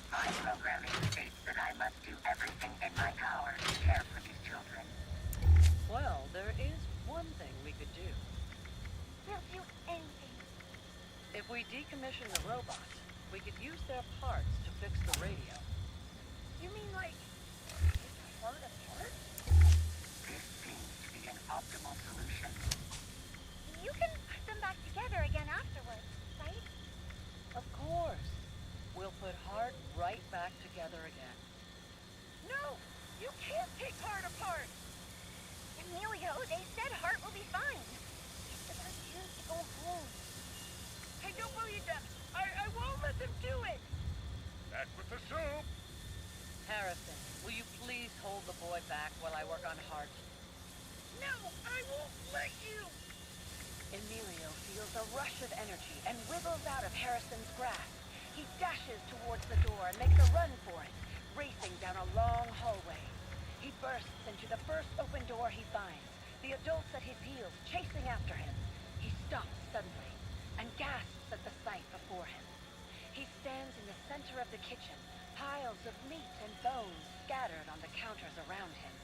My programming states that I must do everything in my power to care for these children. Well, there is one thing we could do. We'll do anything. If we decommission the robot, we could use their parts to fix the radio. You mean like take Hart apart? This seems to be an optimal solution. You can put them back together again afterwards, right? Of course. We'll put Hart right back together again. No! You can't take Hart apart! Emilio, they said Hart will be fine. It's our chance to go home. I don't believe them. I won't let them do it. Back with the soup. Harrison, will you please hold the boy back while I work on Hart? No, I won't let you. Emilio feels a rush of energy and wriggles out of Harrison's grasp. He dashes towards the door and makes a run for it, racing down a long hallway. He bursts into the first open door he finds, the adults at his heels chasing after him. He stops suddenly and gasps at the sight before him. He stands in the center of the kitchen, piles of meat and bones scattered on the counters around him.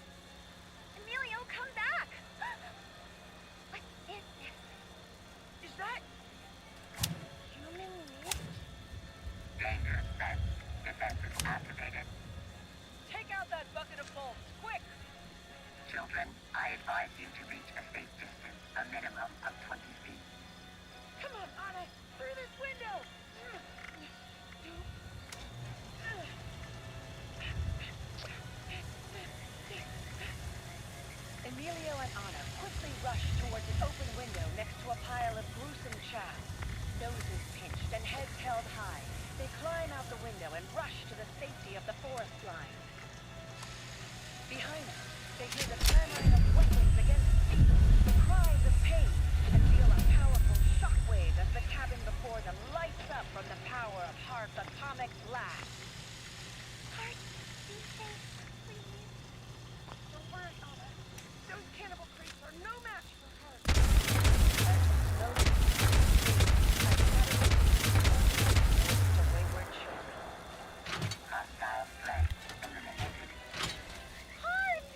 Emilio, come back! What is this? Is that human meat? Danger sense. Defenses activated. Take out that bucket of bolts, quick! Children, I advise you to reach a safe distance, a minimum of 20 feet. Come on, Anna! Through this window! Emilio and Anna quickly rush towards an open window next to a pile of gruesome chow. Noses pinched and heads held high, they climb out the window and rush to the safety of the forest line. Behind them, they hear the clamoring of weapons against steel, the cries of pain, and feel a powerful shockwave as the cabin before them lights up from the power of Hart's atomic blast. Hart, be safe, please. Don't worry, Anna. Those cannibal creeps are no match for Hart. The wayward children. Hostile threat eliminated. Hart!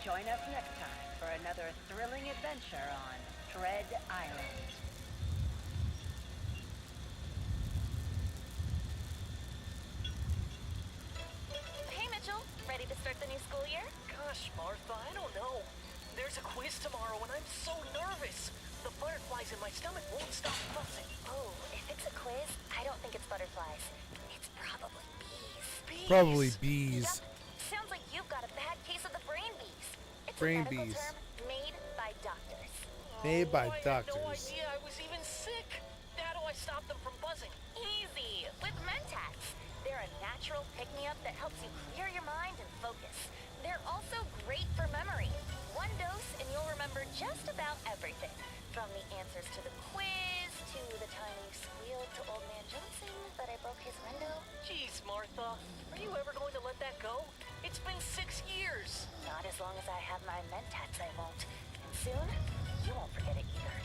Join us next time for another thrilling adventure on Dread Island. Hey, Mitchell. Ready to start the new school year? Gosh, Martha, I don't know. There's a quiz tomorrow and I'm so nervous. The butterflies in my stomach won't stop buzzing. Oh, if it's a quiz, I don't think it's butterflies. It's probably bees. Probably bees. Yep. Sounds like you've got a bad case of the brain bees. It's Brain a medical bees. term made by doctors. Made by I had doctors. no idea I was even sick. How do I stop them from buzzing? Easy, with Mentats. They're a natural pick-me-up that helps you clear your mind and focus. They're also great for memory. One dose and you'll remember just about everything. From the answers to the quiz, to the time you squealed to Old Man Johnson that I broke his window. Jeez, Martha, are you ever going to let that go? It's been 6 years. Not as long as I have my Mentats, I won't. And soon, you won't forget it either.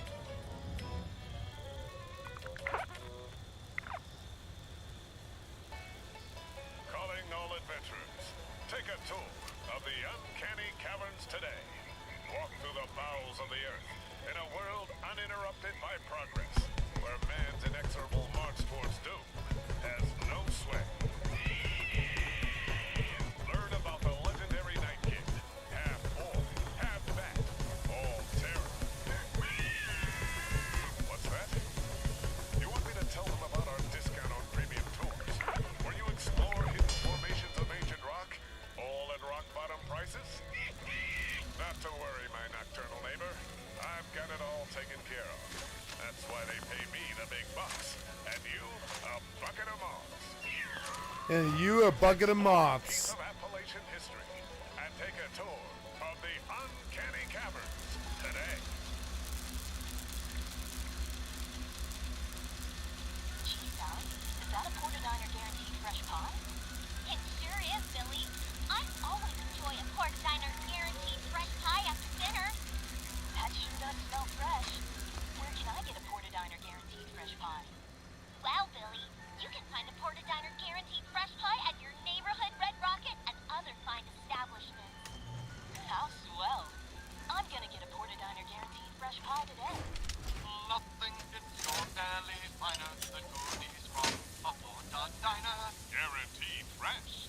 Calling all adventurers. Take a tour of the uncanny caverns today. Walk through the bowels of the earth in a world uninterrupted by progress, where man's inexorable march towards doom has no sway. Learn about the legendary Night King, half boy, half bat, all terror. What's that? You want me to tell them about our discount on premium tours, where you explore hidden formations of ancient rock, all at rock bottom prices? Not to worry, my nocturnal neighbor. I've got it all taken care of. That's why they pay me the big bucks, and you a bucket of moths. And you a bucket of moths. Of Appalachian history, and take a tour of the uncanny caverns today. Gee, Sally, is that a Porta Diner guaranteed fresh pie? It sure is, Billy. I always enjoy a Pork Diner guaranteed fresh pie after dinner. That sure does smell fresh. Where can I get a Porta Diner guaranteed fresh pie? Well, Billy, you can find a Porta Diner guaranteed fresh pie at your neighborhood Red Rocket and other fine establishments. How swell. I'm gonna get a Porta Diner guaranteed fresh pie today. Nothing gets your daily finer than goodies from a Porta Diner. Guaranteed fresh.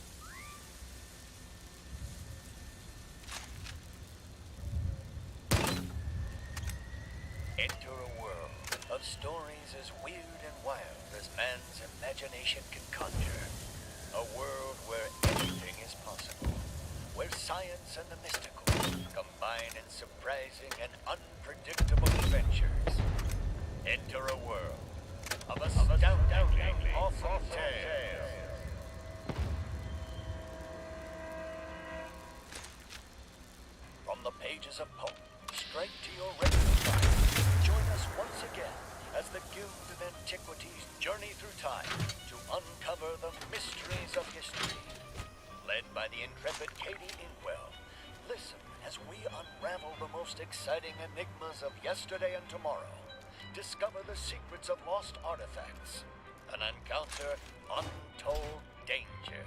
Enter a world of stories as weird and wild as man's imagination can conjure. A world where anything is possible. Where science and the mystical combine in surprising and unpredictable adventures. Enter a world of astounding, awesome tales. From the pages of Poe, straight to your regular life. Join us once again as the Guild of Antiquities journey through time to uncover the mysteries of history. Led by the intrepid Katie Inkwell, listen as we unravel the most exciting enigmas of yesterday and tomorrow. Discover the secrets of lost artifacts and encounter untold danger.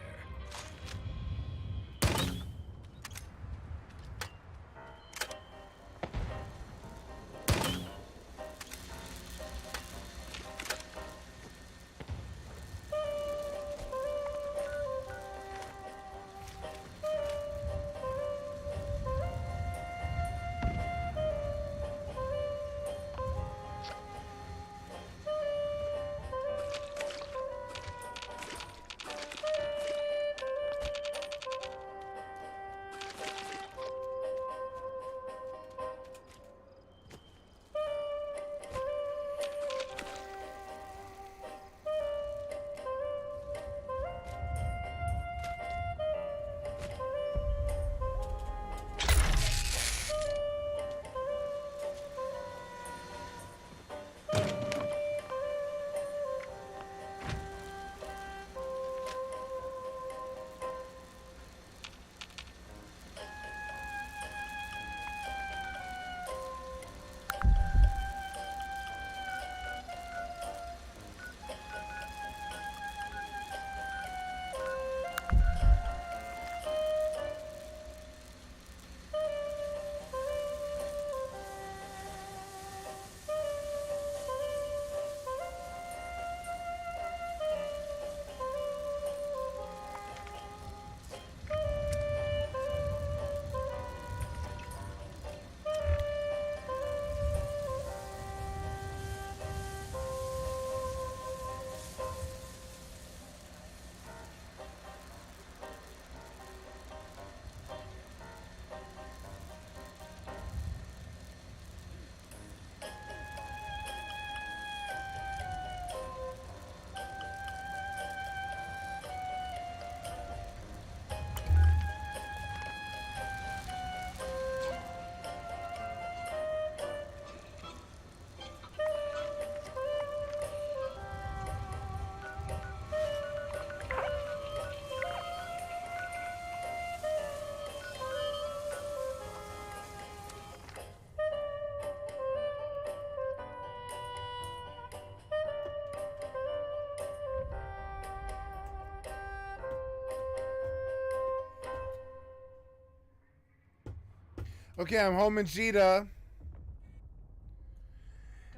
Okay, I'm home in Jita.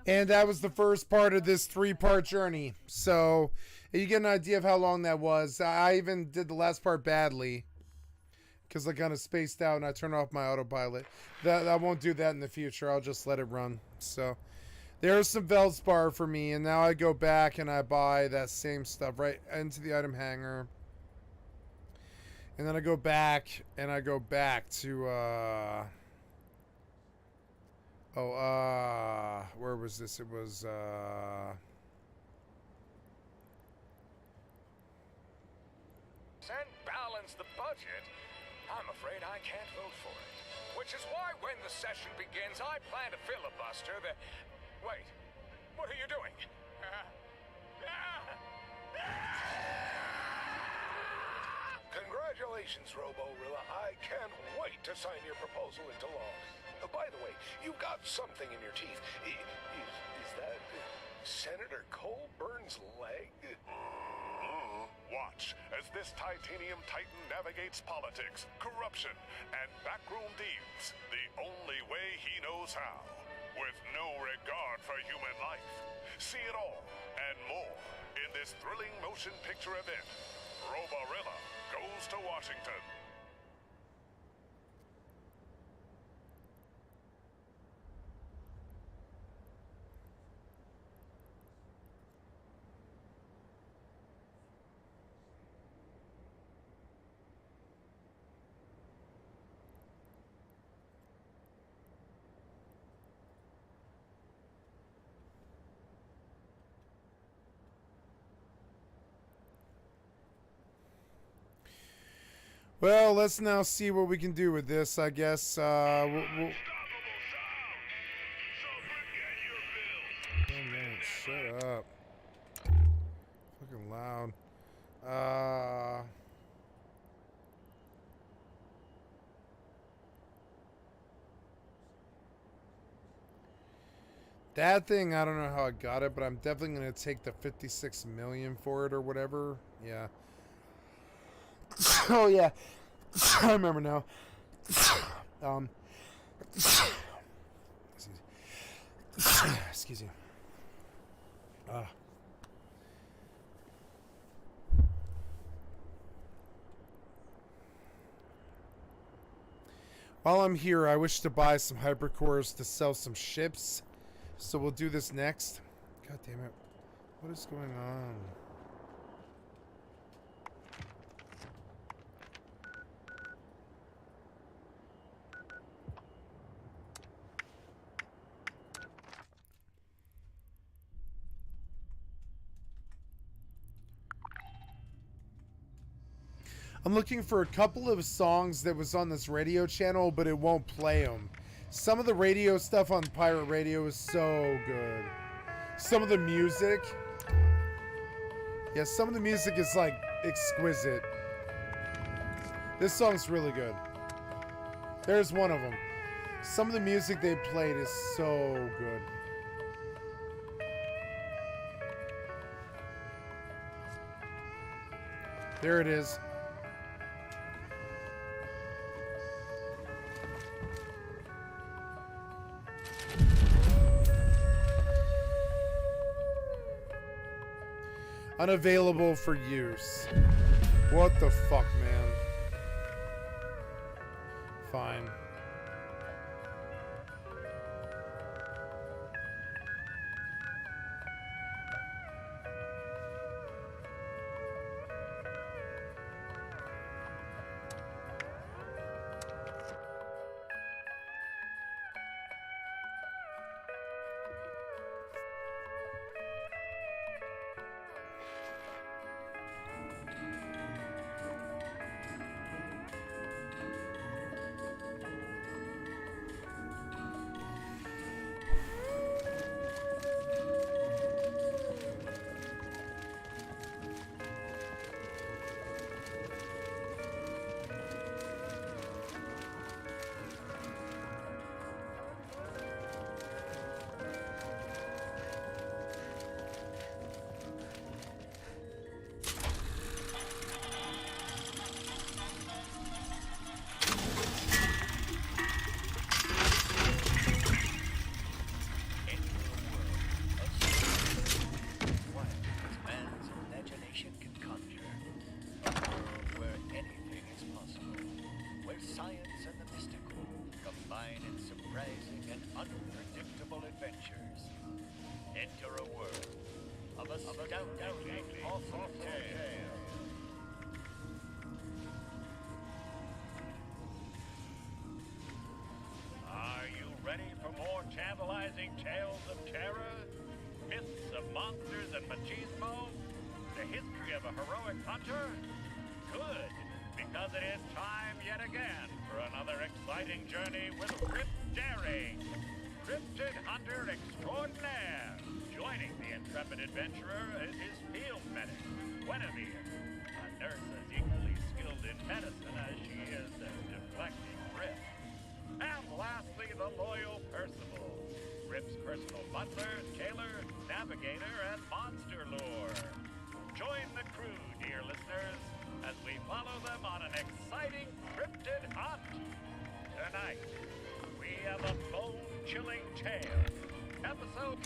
And that was the first part of this 3-part journey. So you get an idea of how long that was. I even did the last part badly because I kind of spaced out and I turned off my autopilot. I won't do that in the future. I'll just let it run. So there's some Veldspar for me. And now I go back and I buy that same stuff right into the item hanger. And then I go back and I go back to... where was this? It was, And balance the budget? I'm afraid I can't vote for it. Which is why when the session begins, I plan to filibuster the... Wait, what are you doing? Congratulations, Robo-Rilla. I can't wait to sign your proposal into law. By the way, you've got something in your teeth. Is that Senator Colburn's leg? Watch as this titanium titan navigates politics, corruption, and backroom deals the only way he knows how, with no regard for human life. See it all and more in this thrilling motion picture event. Robo-Rilla goes to Washington. well, let's now see what we can do with this, I guess. Oh, man, shut up. Fucking loud. That thing, I don't know how I got it, but I'm definitely going to take the 56 million for it or whatever. Yeah. Oh, yeah. I remember now. Excuse me. While I'm here, I wish to buy some hypercores to sell some ships. So we'll do this next. God damn it. What is going on? I'm looking for a couple of songs that was on this radio channel, but it won't play them. Some of the radio stuff on pirate radio is so good. Some of the music. Yeah, some of the music is like exquisite. This song's really good. There's one of them. Some of the music they played is so good. There it is. Unavailable for use. What the fuck, man? Fine. science and the mystical combine in surprising and unpredictable adventures. Enter a world of astoundingly awesome tales. Are you ready for more tantalizing tales of terror? Myths of monsters and machismo? The history of a heroic hunter? Good, because it is time yet again for another exciting journey with Rip Daring, Cryptid Hunter Extraordinaire. Joining the intrepid adventurer is his field medic, Guinevere, a nurse as equally skilled in medicine as she is at deflecting Rip. And lastly, the loyal Percival, Rip's personal butler, tailor, navigator, and monster lore. Join the crew, dear listeners, as we follow them on an exciting cryptid hunt. Tonight, we have a bone-chilling tale. Episode...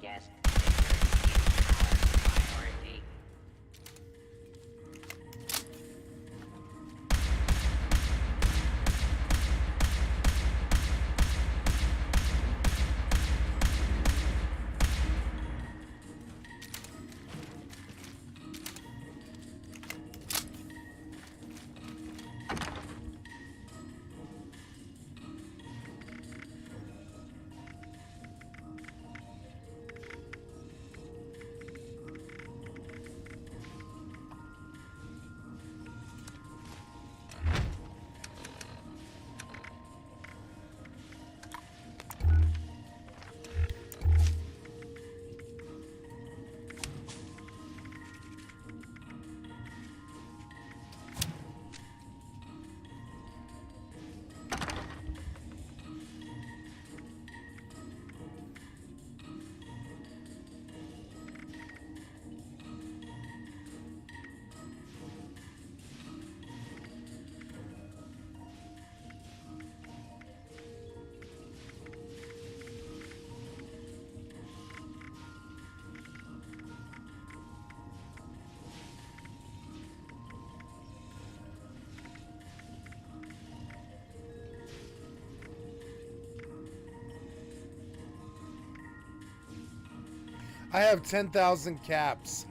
Yes. I have 10,000 caps.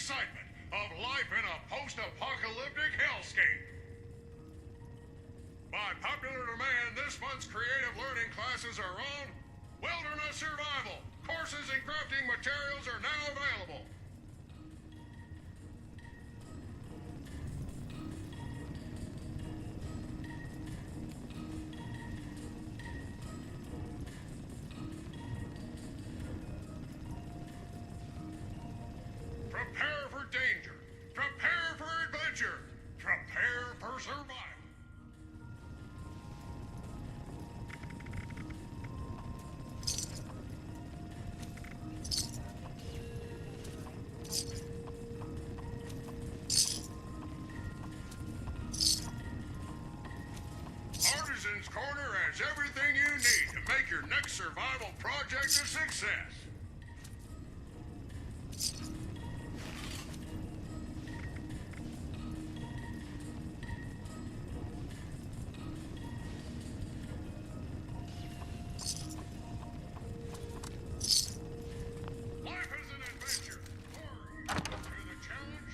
excitement of life in a post-apocalyptic hellscape. By popular demand, this month's creative learning classes are on Wilderness Survival. Courses and crafting materials are now available. Prepare for danger. Prepare for adventure. Prepare for survival. Artisan's Corner has everything you need to make your next survival project a success. Life is an adventure. Hurry to the challenge.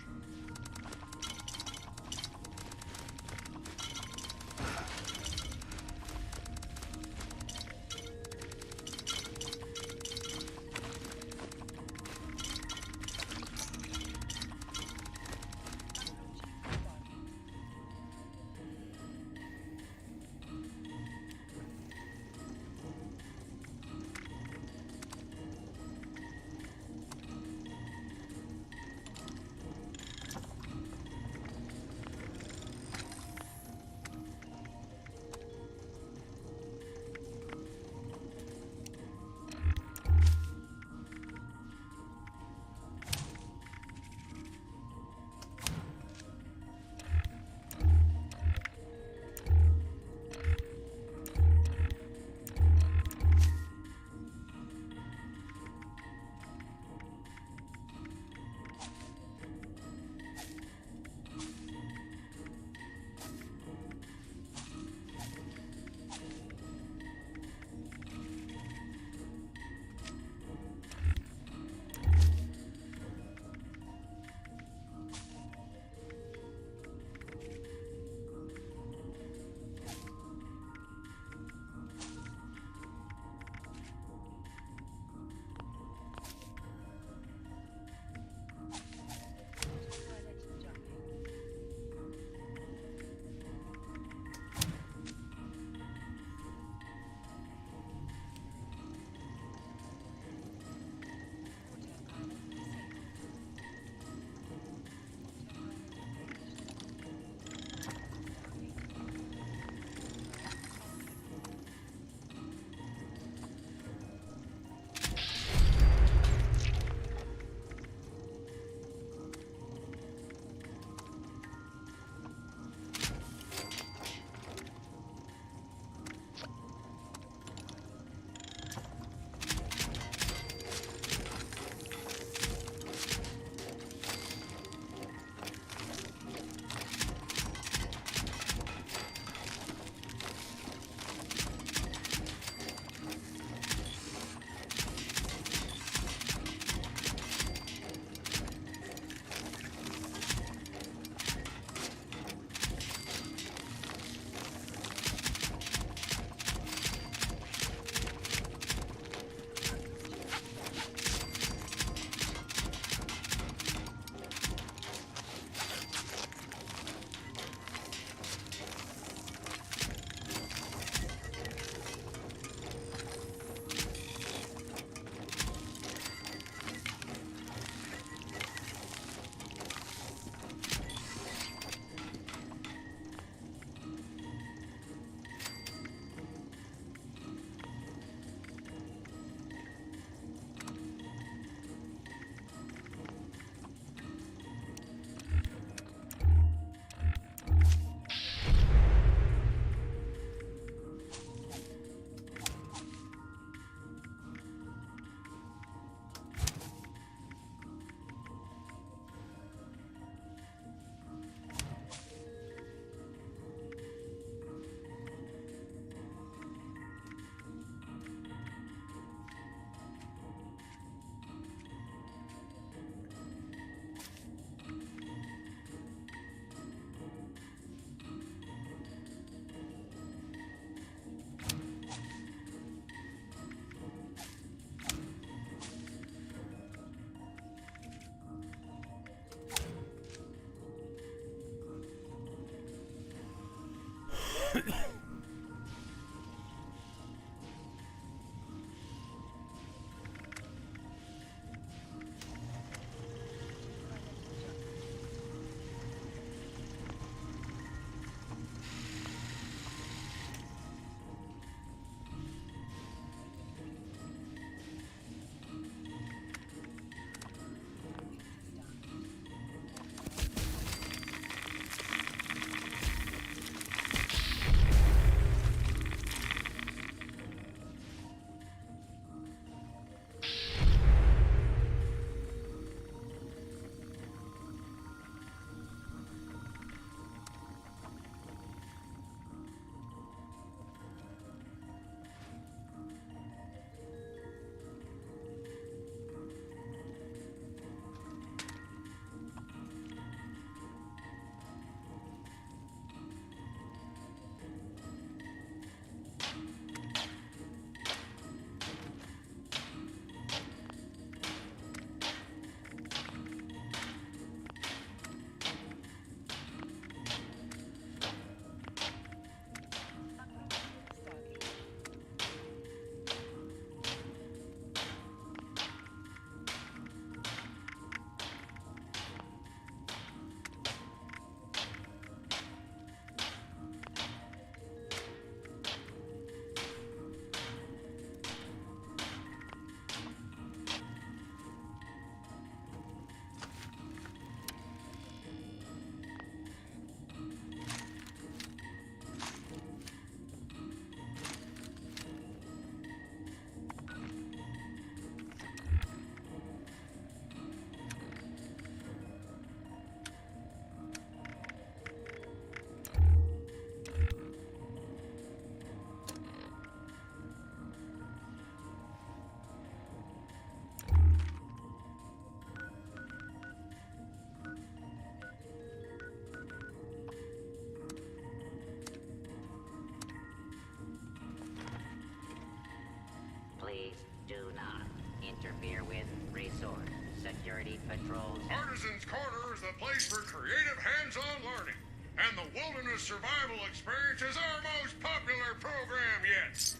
Please do not interfere with resource security patrols. Artisan's Corner is the place for creative hands-on learning. And the Wilderness Survival Experience is our most popular program yet.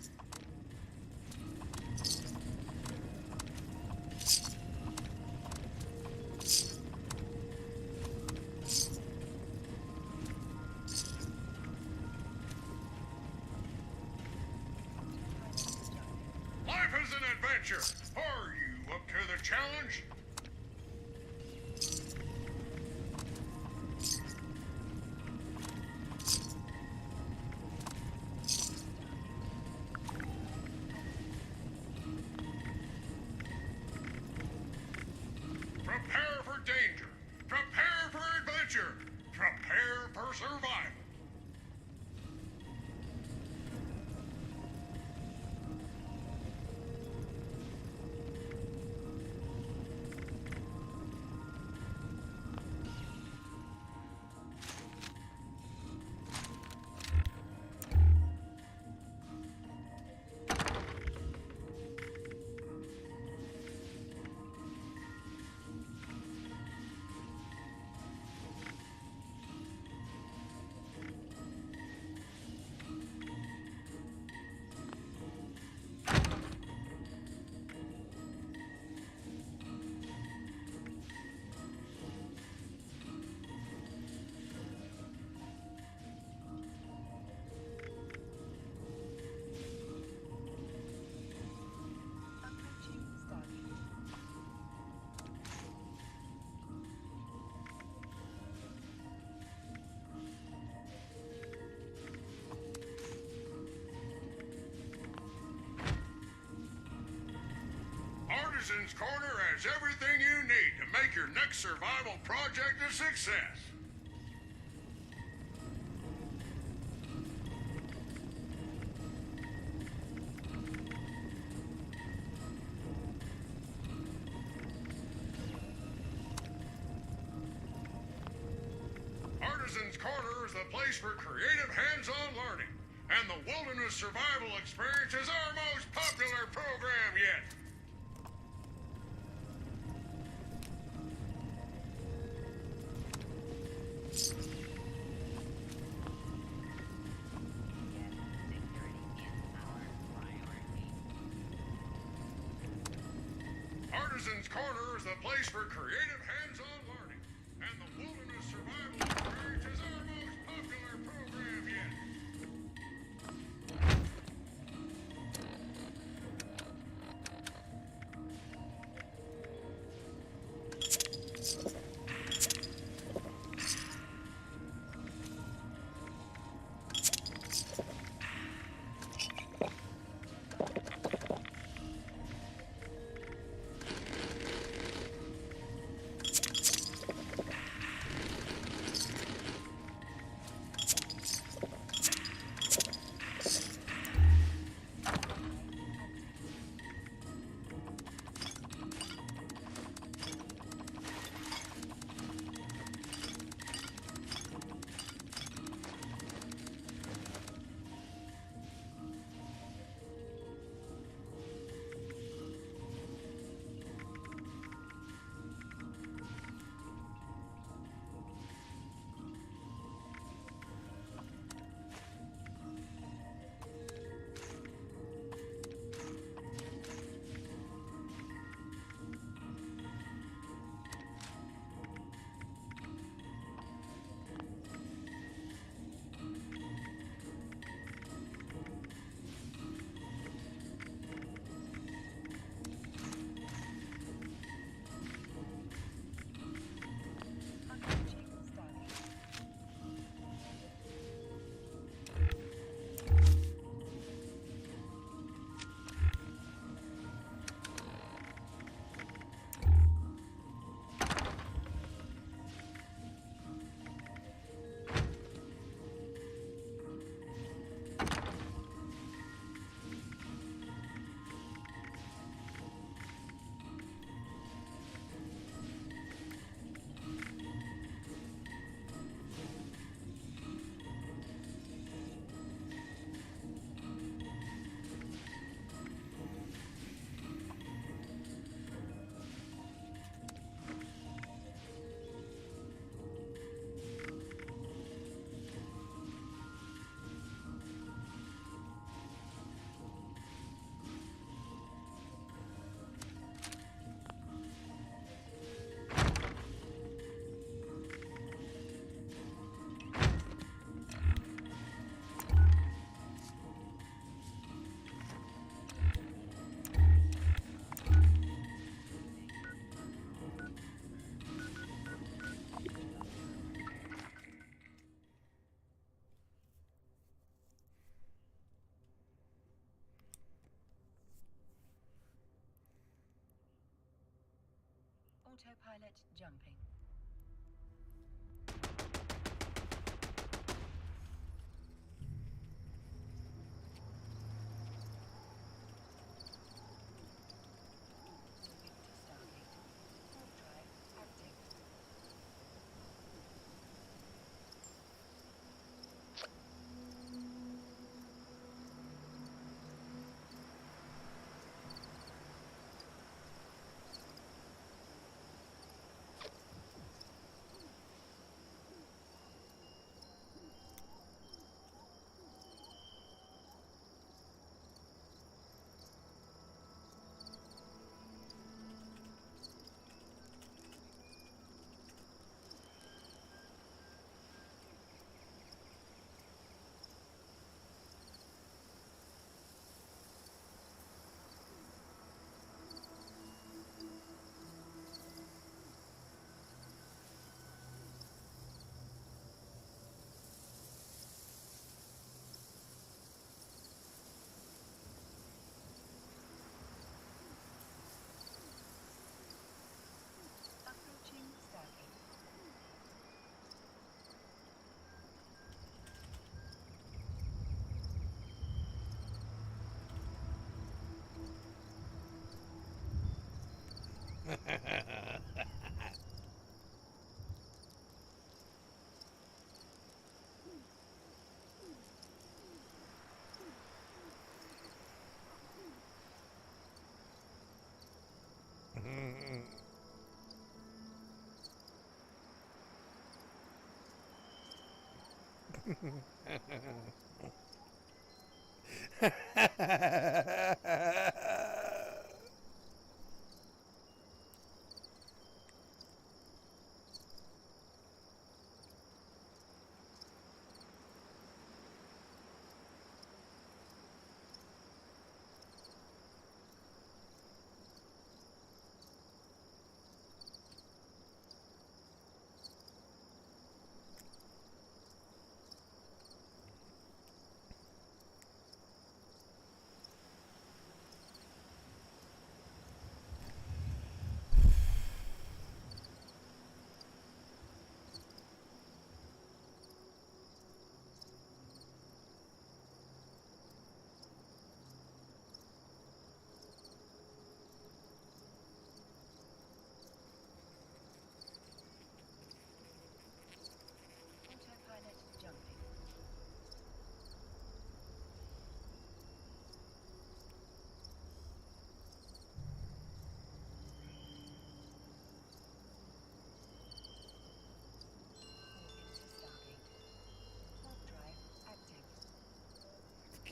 Life is an adventure. Are you up to the challenge? Prepare for danger. Prepare for adventure. Prepare for survival. Artisan's Corner has everything you need to make your next survival project a success. Artisan's Corner is the place for creative hands-on learning. And the Wilderness Survival Experience is our most popular program yet. the place for creative hands-on learning, and the Wilderness Survival Experience is our most popular program yet. Autopilot jumping.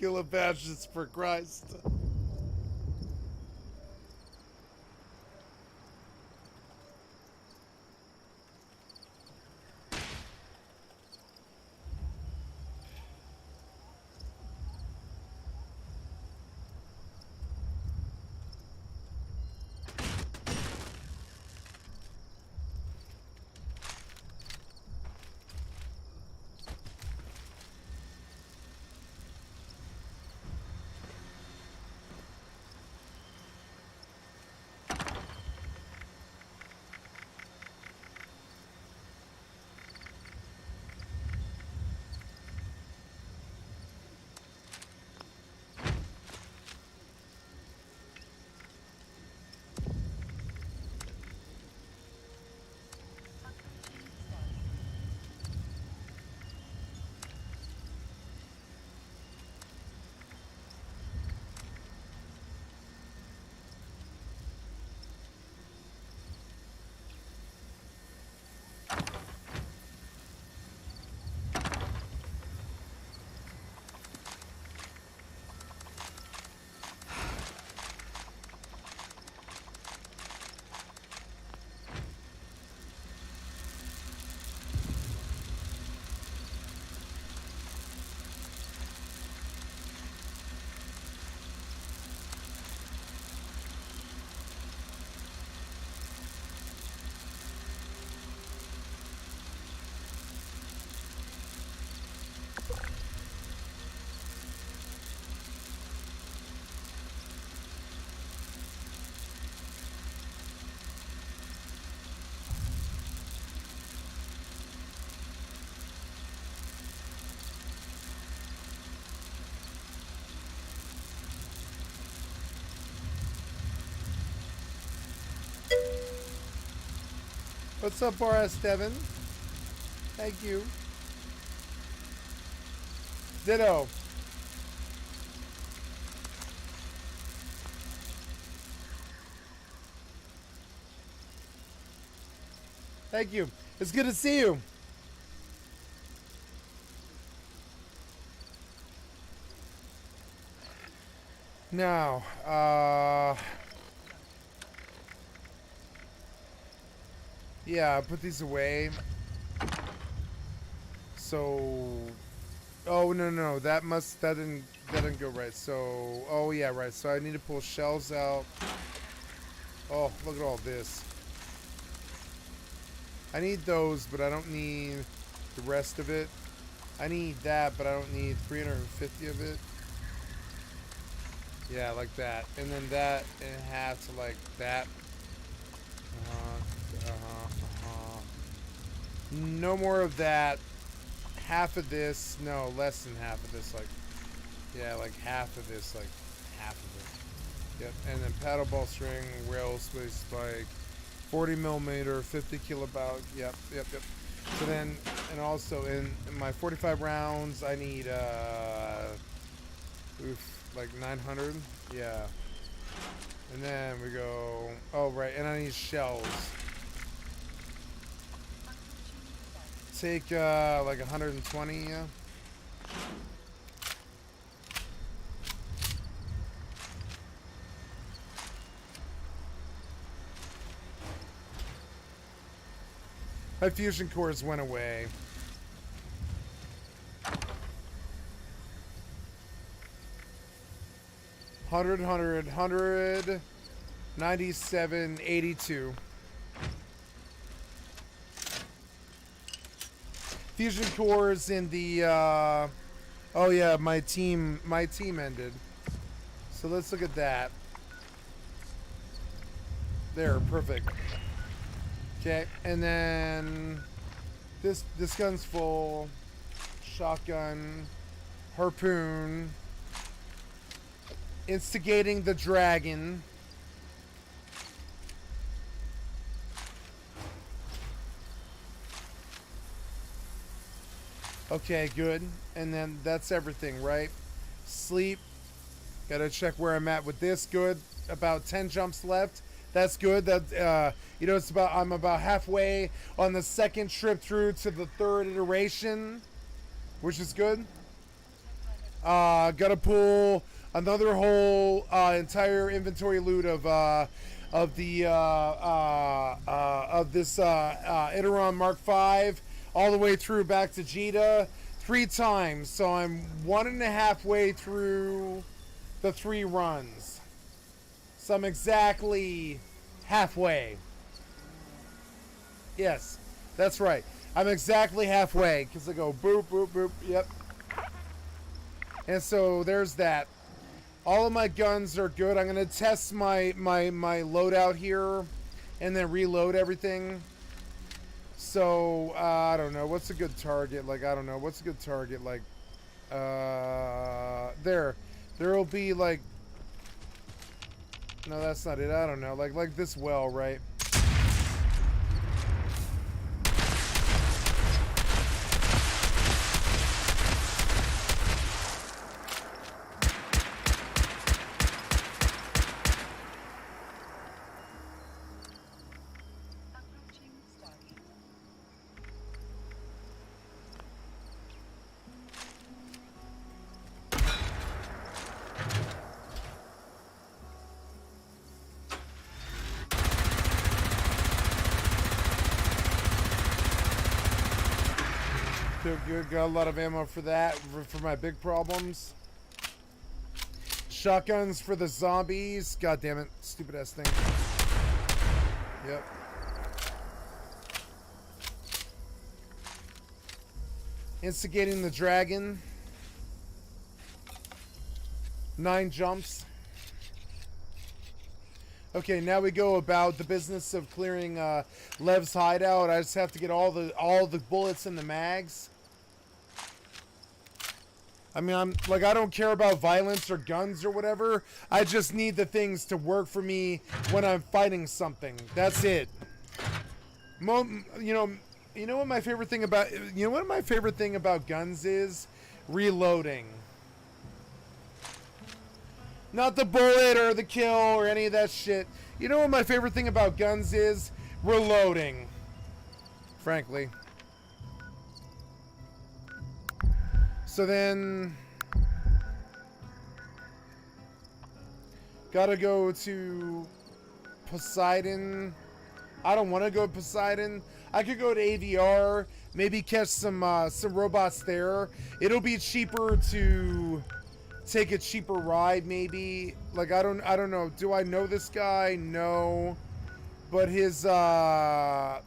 Kilobashes for Christ. What's up, RS Devin? Thank you. Ditto. Thank you. It's good to see you. Now, yeah, I put these away. So, oh no, that didn't go right. So, oh yeah, right. So I need to pull shells out. Oh, look at all this. I need those, but I don't need the rest of it. I need that, but I don't need 350 of it. Yeah, like that. And then that in half to like that. No more of that. Half of this. No, less than half of this. Like, yeah, like half of this. Like, half of it. Yep. And then paddle ball string, rail space spike, 40 millimeter, 50 kilobout. Yep. So then, and also in my 45 rounds, I need, like 900. Yeah. And then we go, oh, right. And I need shells. Take, like 120, yeah. My fusion cores went away. $100, 97, 82. Fusion cores in the, oh yeah, my team ended. So let's look at that. There, perfect. Okay, and then this gun's full. Shotgun, harpoon, instigating the dragon. Okay, good. And then that's everything, right? Sleep. Gotta check where I'm at with this. Good. About 10 jumps left. That's good. That you know, I'm about halfway on the second trip through to the third iteration, which is good. Gotta pull another whole entire inventory loot of this Iteron Mark V all the way through back to Jita 3 times. So I'm 1.5 way through the 3 runs. So I'm exactly halfway. Yes, that's right. I'm exactly halfway because I go boop, boop, boop. Yep. And so there's that. All of my guns are good. I'm gonna test my loadout here, and then reload everything. So I don't know what's a good target. Like I don't know what's a good target. Like there'll be like. No, that's not it. I don't know. Like this well, right? Good, got a lot of ammo for that, for my big problems. Shotguns for the zombies. God damn it, stupid ass thing. Yep. Instigating the dragon. 9 jumps. Okay, now we go about the business of clearing Lev's hideout. I just have to get all the bullets in the mags. I mean, I don't care about violence or guns or whatever. I just need the things to work for me when I'm fighting something. That's it. You know what my favorite thing about guns is? Reloading. Not the bullet or the kill or any of that shit. You know what my favorite thing about guns is? Reloading. Frankly. So then, gotta go to Poseidon. I don't want to go to Poseidon. I could go to AVR, maybe catch some robots there. It'll be cheaper to take a cheaper ride, maybe. Like I don't know. Do I know this guy? No, but his no.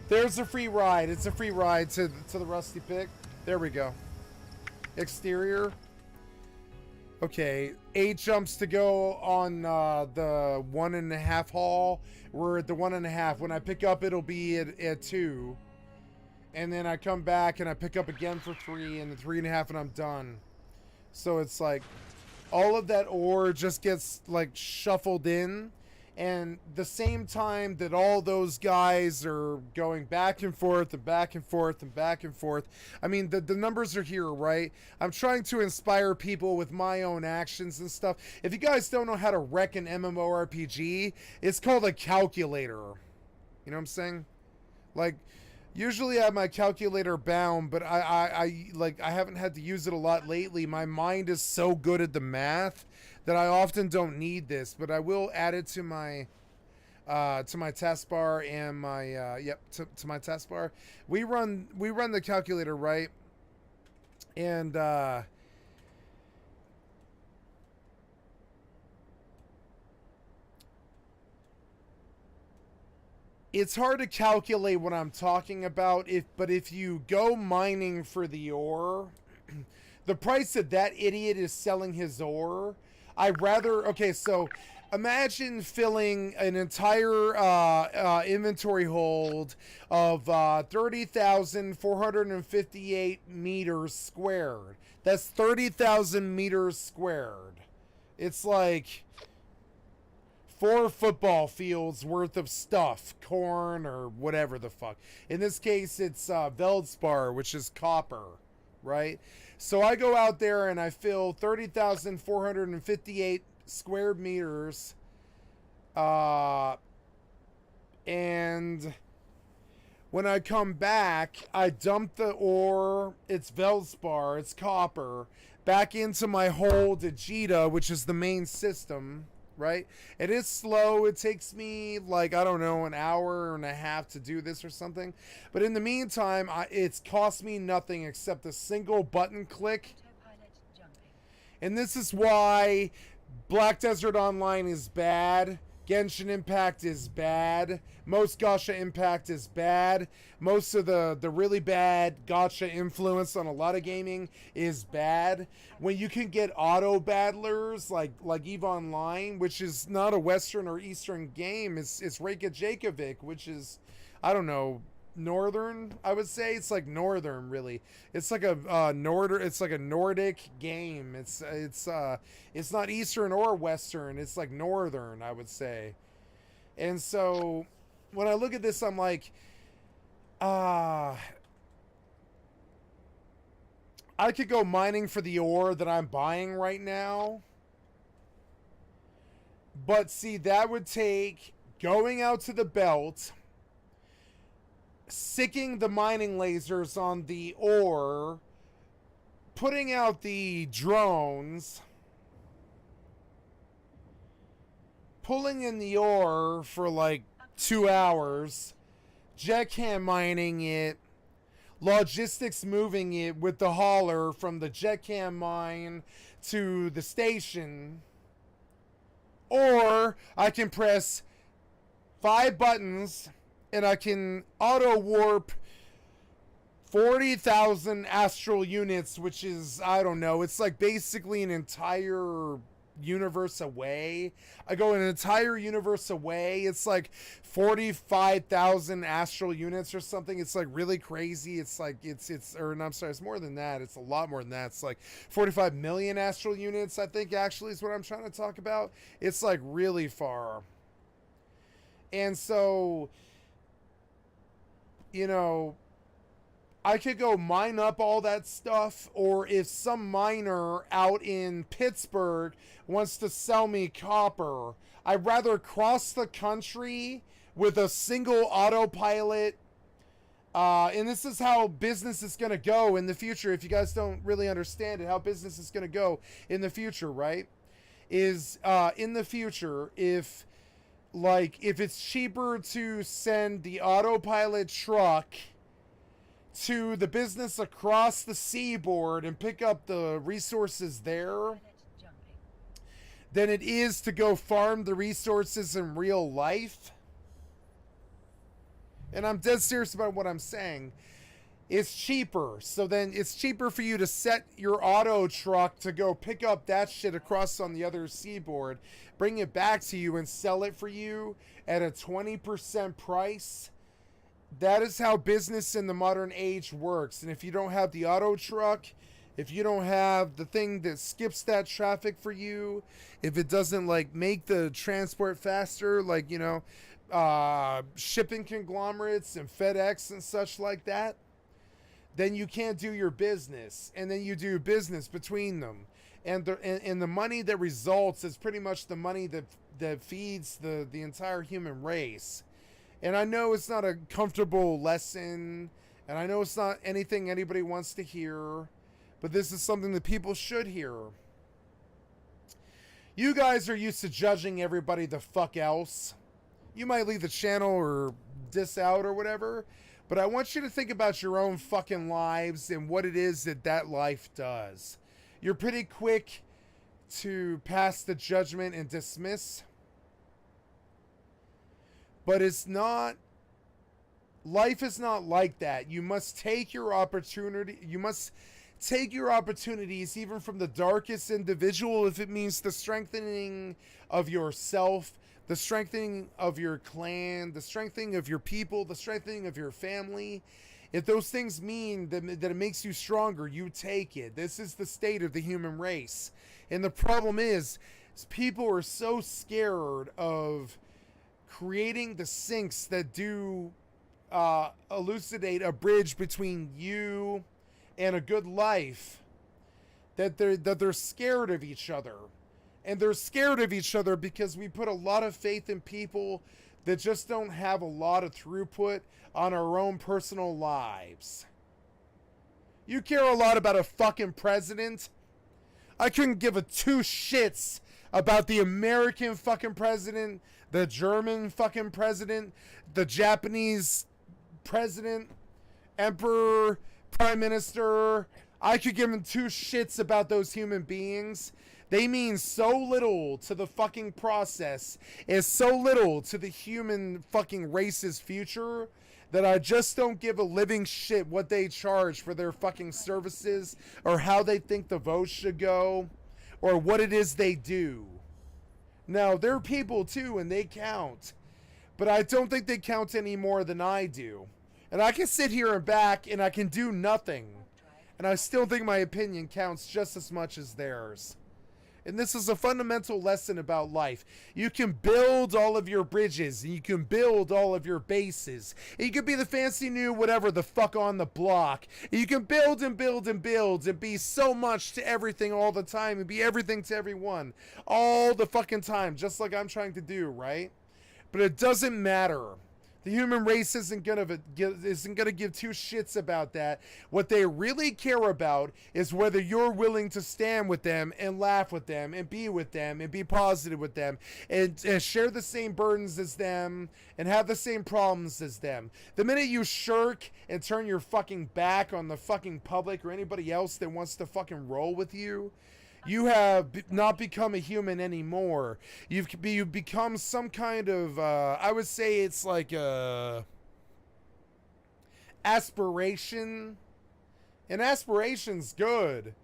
There's a free ride. It's a free ride to the Rusty Pick. There we go. Exterior. Okay, 8 jumps to go on the 1.5 haul. We're at the 1.5. When I pick up, it'll be at 2. And then I come back and I pick up again for 3 and the 3.5 and I'm done. So it's like all of that ore just gets like shuffled in. And the same time that all those guys are going back and forth and back and forth and back and forth. I mean, the numbers are here, right? I'm trying to inspire people with my own actions and stuff. If you guys don't know how to wreck an MMORPG, it's called a calculator. You know what I'm saying? Like, usually I have my calculator bound, but I haven't had to use it a lot lately. My mind is so good at the math that I often don't need this, but I will add it to my taskbar and my to my taskbar. We run the calculator, right? And it's hard to calculate what I'm talking about, but if you go mining for the ore, the price that idiot is selling his ore, okay, so imagine filling an entire inventory hold of 30,458 meters squared. That's 30,000 meters squared. It's like 4 football fields worth of stuff, corn or whatever the fuck. In this case, it's Veldspar, which is copper, right? So I go out there and I fill 30,458 square meters, and when I come back, I dump the ore, it's Velspar, it's copper, back into my hole Digita, which is the main system, right? It is slow. It takes me, like, I don't know, an hour and a half to do this or something. But in the meantime, it's cost me nothing except a single button click. And this is why Black Desert Online is bad. Genshin Impact is bad. Most gacha Impact is bad. Most of the really bad gacha influence on a lot of gaming is bad. When you can get auto battlers like EVE Online, which is not a Western or Eastern game, it's Reykjavik, which is, I don't know, Northern, I would say. It's like Northern, really. It's like a it's like a Nordic game. It's not Eastern or Western. It's like Northern, I would say. And so when I look at this, I'm like, I could go mining for the ore that I'm buying right now. But see, that would take going out to the belt, sicking the mining lasers on the ore, putting out the drones, pulling in the ore for like 2 hours, jetcam mining it, logistics moving it with the hauler from the jetcam mine to the station. Or I can press 5 buttons and I can auto warp 40,000 astral units, which is, I don't know, it's like basically an entire universe away. I go an entire universe away. It's like 45,000 astral units or something. It's like really crazy. It's like, or no, I'm sorry, it's more than that. It's a lot more than that. It's like 45 million astral units, I think, actually, is what I'm trying to talk about. It's like really far. And so, you know, I could go mine up all that stuff, or if some miner out in Pittsburgh wants to sell me copper, I'd rather cross the country with a single autopilot. And this is how business is going to go in the future. If you guys don't really understand it, how business is going to go in the future, right? Is in the future, if it's cheaper to send the autopilot truck to the business across the seaboard and pick up the resources there than it is to go farm the resources in real life. And I'm dead serious about what I'm saying. It's cheaper. So then it's cheaper for you to set your auto truck to go pick up that shit across on the other seaboard, bring it back to you and sell it for you at a 20% price. That is how business in the modern age works. And if you don't have the auto truck, if you don't have the thing that skips that traffic for you, if it doesn't like make the transport faster, like, you know, shipping conglomerates and FedEx and such like that, then you can't do your business. And then you do business between them. And the money that results is pretty much the money that feeds the entire human race. And I know it's not a comfortable lesson, and I know it's not anything anybody wants to hear, but this is something that people should hear. You guys are used to judging everybody the fuck else. You might leave the channel or diss out or whatever, but I want you to think about your own fucking lives and what it is that life does. You're pretty quick to pass the judgment and dismiss. But it's not, life is not like that. You must take your opportunity. You must take your opportunities even from the darkest individual, if it means the strengthening of yourself, the strengthening of your clan, the strengthening of your people, the strengthening of your family. If those things mean that it makes you stronger, you take it. This is the state of the human race. And the problem is people are so scared of creating the sinks that do elucidate a bridge between you and a good life, that they're scared of each other. And they're scared of each other because we put a lot of faith in people that just don't have a lot of throughput on our own personal lives. You care a lot about a fucking president. I couldn't give a two shits about the American fucking president, the German fucking president, the Japanese president, emperor, prime minister. I could give them two shits about those human beings. They mean so little to the fucking process, is so little to the human fucking race's future, that I just don't give a living shit what they charge for their fucking services, or how they think the votes should go, or what it is they do. Now, they're people too, and they count. But I don't think they count any more than I do. And I can sit here and back, and I can do nothing. And I still think my opinion counts just as much as theirs. And this is a fundamental lesson about life. You can build all of your bridges, and you can build all of your bases. And you can be the fancy new whatever the fuck on the block. And you can build and build and build and be so much to everything all the time and be everything to everyone all the fucking time, just like I'm trying to do, right? But it doesn't matter. The human race isn't gonna give two shits about that. What they really care about is whether you're willing to stand with them and laugh with them and be positive with them and share the same burdens as them and have the same problems as them. The minute you shirk and turn your fucking back on the fucking public or anybody else that wants to fucking roll with you, you have not become a human anymore. You've become some kind of, I would say it's like a aspiration. And aspiration's good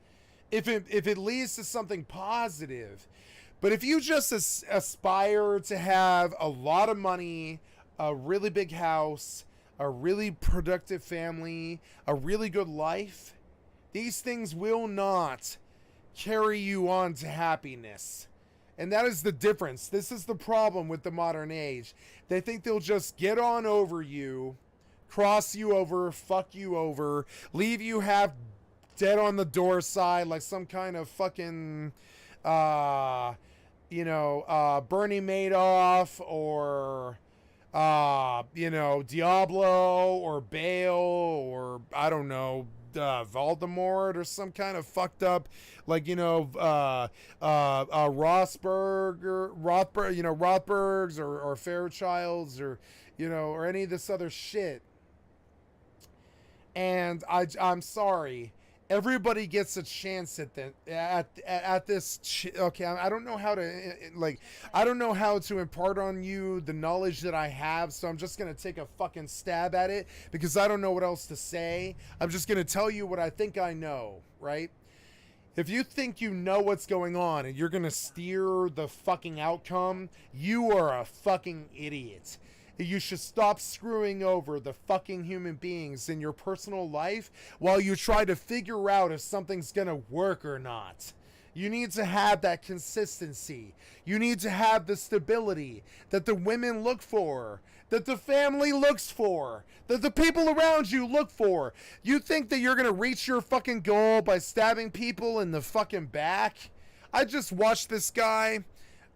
if it leads to something positive. But if you just aspire to have a lot of money, a really big house, a really productive family, a really good life, these things will not carry you on to happiness. And that is the difference. This is the problem with the modern age. They think they'll just get on over you, cross you over, fuck you over, leave you half dead on the door side like some kind of fucking Bernie Madoff or Diablo or Bale or I don't know, Voldemort or some kind of fucked up, like, Rothbergs or Fairchilds or, or any of this other shit. And I'm sorry. Everybody gets a chance at this. Okay, I don't know how to I don't know how to impart on you the knowledge that I have, so I'm just gonna take a fucking stab at it because I don't know what else to say. I'm just gonna tell you what I think I know, right? If you think you know what's going on and you're gonna steer the fucking outcome, you are a fucking idiot. You should stop screwing over the fucking human beings in your personal life while you try to figure out if something's gonna work or not. You need to have that consistency. You need to have the stability that the women look for, that the family looks for, that the people around you look for. You think that you're gonna reach your fucking goal by stabbing people in the fucking back? I just watched this guy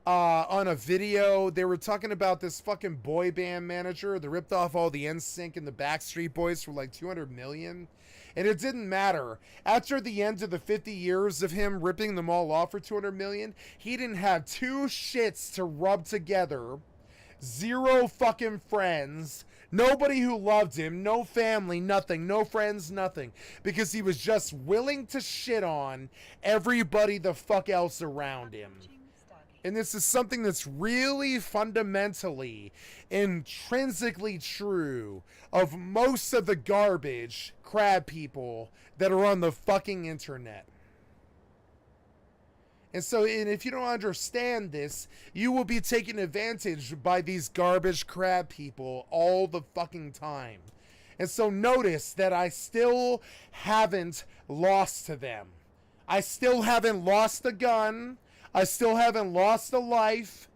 on a video. They were talking about this fucking boy band manager that ripped off all the NSYNC and the Backstreet Boys for like $200 million. And it didn't matter. After the end of the 50 years of him ripping them all off for $200 million, he didn't have two shits to rub together. Zero fucking friends. Nobody who loved him. No family, nothing. No friends, nothing. Because he was just willing to shit on everybody the fuck else around him. And this is something that's really fundamentally, intrinsically true of most of the garbage crab people that are on the fucking internet. And so, if you don't understand this, you will be taken advantage by these garbage crab people all the fucking time. And so notice that I still haven't lost to them. I still haven't lost a gun. I still haven't lost a life.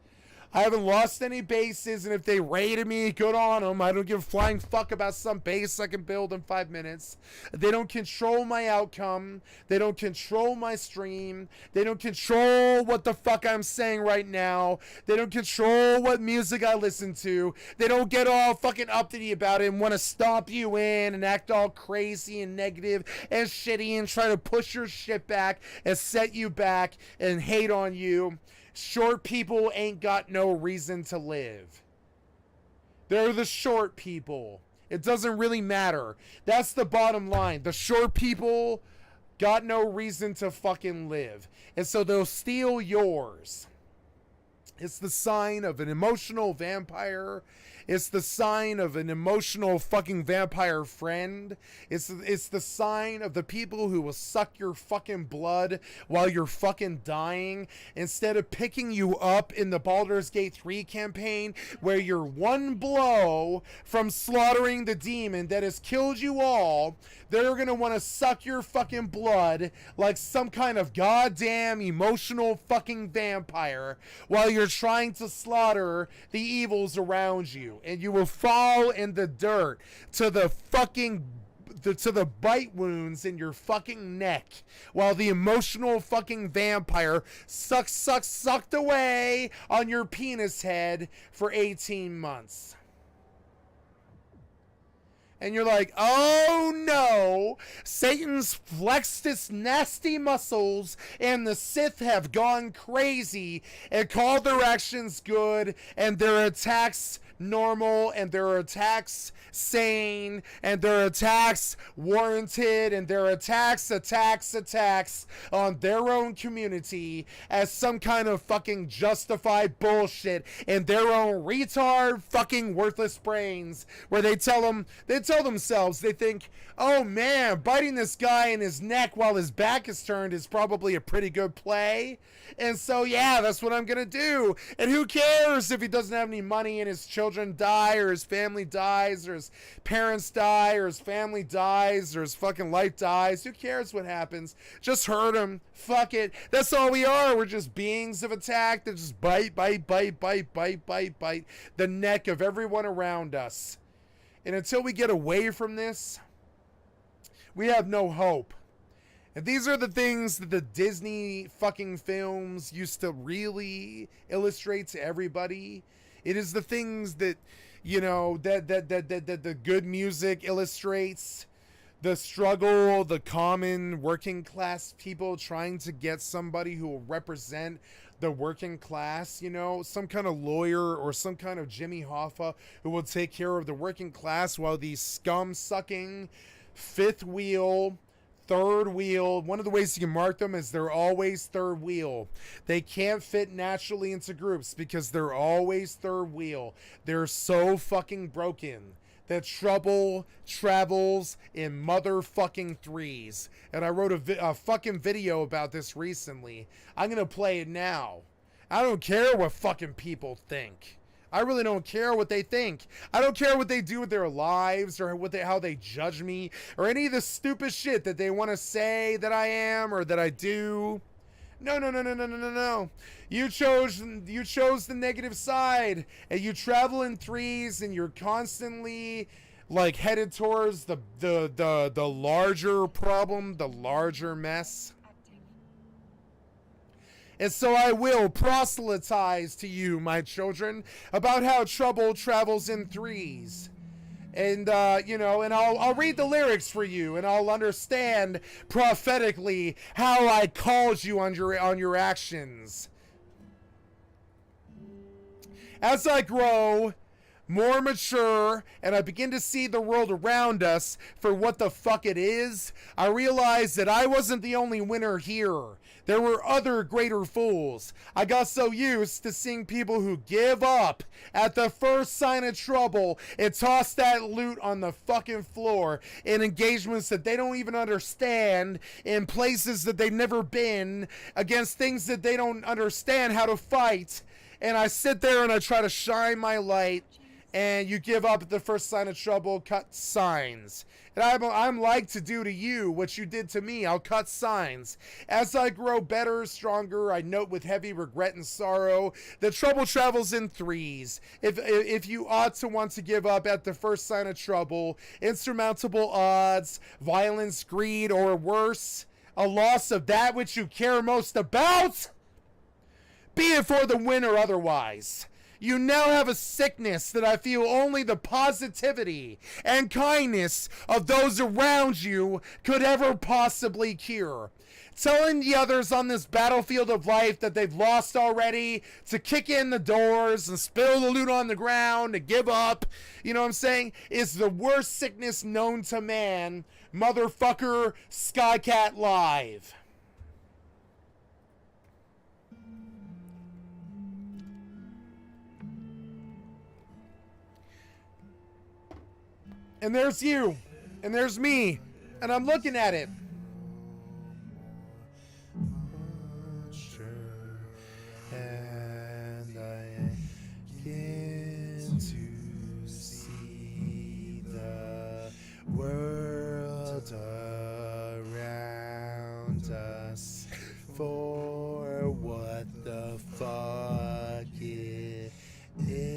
I haven't lost any bases, and if they raided me, good on them. I don't give a flying fuck about some base I can build in 5 minutes. They don't control my outcome. They don't control my stream. They don't control what the fuck I'm saying right now. They don't control what music I listen to. They don't get all fucking uppity about it and want to stomp you in and act all crazy and negative and shitty and try to push your shit back and set you back and hate on you. Short people ain't got no reason to live. They're the short people. It doesn't really matter. That's the bottom line. The short people got no reason to fucking live. And so they'll steal yours. It's the sign of an emotional vampire. It's the sign of an emotional fucking vampire friend. It's the sign of the people who will suck your fucking blood while you're fucking dying. Instead of picking you up in the Baldur's Gate 3 campaign, where you're one blow from slaughtering the demon that has killed you all, they're gonna want to suck your fucking blood like some kind of goddamn emotional fucking vampire while you're trying to slaughter the evils around you. And you will fall in the dirt to the fucking to the bite wounds in your fucking neck while the emotional fucking vampire sucked away on your penis head for 18 months. And you're like, oh no, Satan's flexed his nasty muscles and the Sith have gone crazy and called their actions good and their attacks normal and their attacks sane and their attacks warranted and their attacks on their own community as some kind of fucking justified bullshit in their own retard fucking worthless brains, where they tell themselves, they think, oh man, biting this guy in his neck while his back is turned is probably a pretty good play. And so, yeah, that's what I'm going to do. And who cares if he doesn't have any money and his children die or his family dies or his parents die or his family dies or his fucking life dies. Who cares what happens? Just hurt him. Fuck it. That's all we are. We're just beings of attack that just bite the neck of everyone around us. And until we get away from this, we have no hope. And these are the things that the Disney fucking films used to really illustrate to everybody. It is the things that, you know, that the good music illustrates. The struggle, the common working class people trying to get somebody who will represent the working class, you know, some kind of lawyer or some kind of Jimmy Hoffa who will take care of the working class, while these scum-sucking fifth wheel, third wheel, one of the ways you can mark them is they're always third wheel. They can't fit naturally into groups because they're always third wheel. They're so fucking broken that trouble travels in motherfucking threes. And I wrote a fucking video about this recently. I'm gonna play it now. I don't care what fucking people think. I really don't care what they think. I don't care what they do with their lives or how they judge me or any of the stupid shit that they want to say that I am or that I do. No. You chose the negative side, and you travel in threes, and you're constantly like headed towards the larger problem, the larger mess. And so I will proselytize to you, my children, about how trouble travels in threes. And, you know, and I'll read the lyrics for you, and I'll understand prophetically how I called you on your actions. As I grow more mature and I begin to see the world around us for what the fuck it is, I realize that I wasn't the only winner here. There were other greater fools. I got so used to seeing people who give up at the first sign of trouble and toss that loot on the fucking floor in engagements that they don't even understand, in places that they've never been, against things that they don't understand how to fight. And I sit there and I try to shine my light and you give up at the first sign of trouble, cut signs. And I'm like to do to you what you did to me. I'll cut signs. As I grow better, stronger, I note with heavy regret and sorrow that trouble travels in threes. If you ought to want to give up at the first sign of trouble, insurmountable odds, violence, greed, or worse, a loss of that which you care most about, be it for the win or otherwise. You now have a sickness that I feel only the positivity and kindness of those around you could ever possibly cure. Telling the others on this battlefield of life that they've lost already, to kick in the doors and spill the loot on the ground, to give up, you know what I'm saying, is the worst sickness known to man. Motherfucker, skycat.live. And there's you, and there's me, and I'm looking at it. And I begin to see the world around us for what the fuck it is.